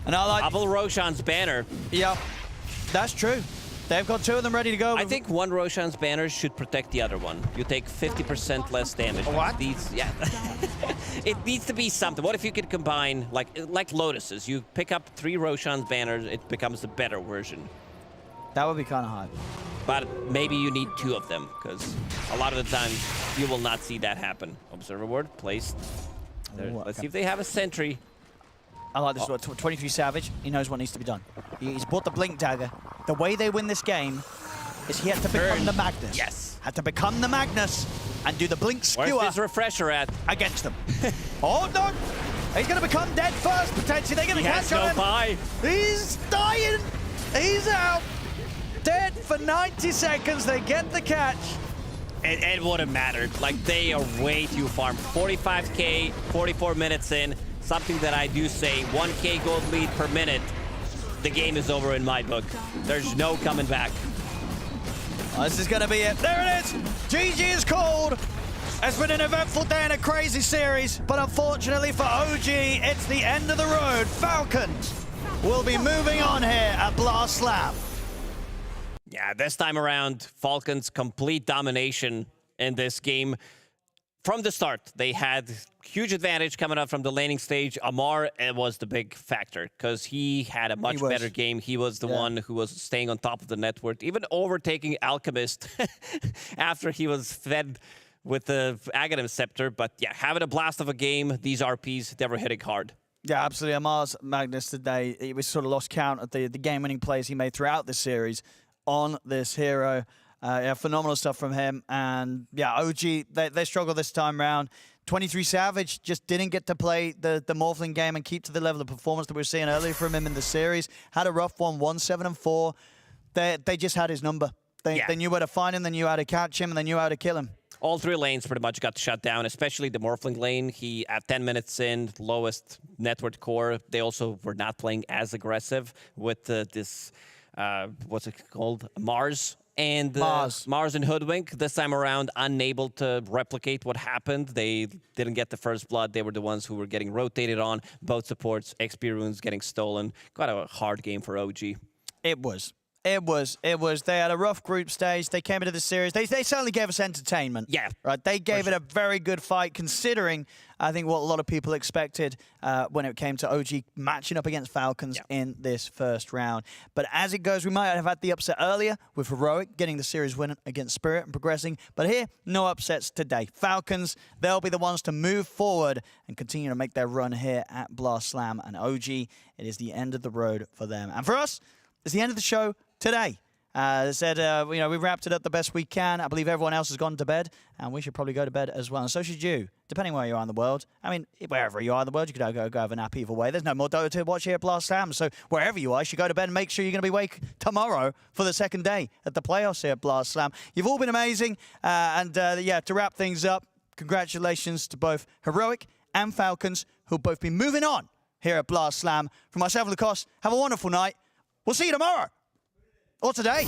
And I like... Double Roshan's banner. Yeah, that's true. They've got 2 of them ready to go. I think one Roshan's banner should protect the other one. You take 50% less damage. What? Yeah. It needs to be something. What if you could combine, like Lotuses? You pick up 3 Roshan's banners, it becomes a better version. That would be kind of hard. But maybe you need 2 of them, because a lot of the time you will not see that happen. Observer ward placed. Let's see if they have a sentry. I like this. 23 Savage, he knows what needs to be done. He's bought the Blink Dagger. The way they win this game is he had to become the Magnus. Yes. Had to become the Magnus and do the Blink Skewer. Where's his refresher at? Against them. Oh, no. He's going to become dead first, potentially. They're going to catch him. Bye. He's dying. He's out. Dead for 90 seconds. They get the catch. It would have mattered. Like, they are way too far. 45K, 44 minutes in. Something that I do say, 1K gold lead per minute. The game is over in my book. There's no coming back. Oh, this is going to be it. There it is. GG is called. It's been an eventful day and a crazy series, but unfortunately for OG, it's the end of the road. Falcons will be moving on here at Blast Slam. Yeah, this time around, Falcons complete domination in this game. From the start, they had huge advantage coming up from the laning stage. Amar was the big factor because he had a much better game. He was the one who was staying on top of the network, even overtaking Alchemist after he was fed with the Aghanim Scepter. But yeah, having a blast of a game, these RPs, they were hitting hard. Yeah, absolutely. Amar's Magnus today, he was sort of lost count at the game-winning plays he made throughout this series on this hero. Yeah, phenomenal stuff from him. And yeah, OG, they struggled this time round. 23 Savage just didn't get to play the Morphling game and keep to the level of performance that we were seeing earlier from him in the series. Had a rough one, 1-7-4. They just had his number. They knew where to find him, they knew how to catch him, and they knew how to kill him. All three lanes pretty much got shut down, especially the Morphling lane. He, at 10 minutes in, lowest network core. They also were not playing as aggressive with this, what's it called? Mars. And Mars and Hoodwink, this time around, unable to replicate what happened. They didn't get the first blood. They were the ones who were getting rotated on. Both supports, XP runes getting stolen. Quite a hard game for OG. It was. They had a rough group stage. They came into the series. They certainly gave us entertainment. Yeah. Right. They gave it a very good fight, considering, I think, what a lot of people expected when it came to OG matching up against Falcons in this first round. But as it goes, we might have had the upset earlier with Heroic getting the series win against Spirit and progressing. But here, no upsets today. Falcons, they'll be the ones to move forward and continue to make their run here at Blast Slam. And OG, it is the end of the road for them. And for us, it's the end of the show today. As I said, we wrapped it up the best we can. I believe everyone else has gone to bed, and we should probably go to bed as well. And so should you, depending where you are in the world. I mean, wherever you are in the world, you could go have a nap either way. There's no more Dota to watch here at Blast Slam, so wherever you are, you should go to bed and make sure you're going to be awake tomorrow for the second day at the playoffs here at Blast Slam. You've all been amazing, yeah, to wrap things up, congratulations to both Heroic and Falcons, who'll both be moving on here at Blast Slam. From myself and Lacoste, have a wonderful night. We'll see you tomorrow. Or today.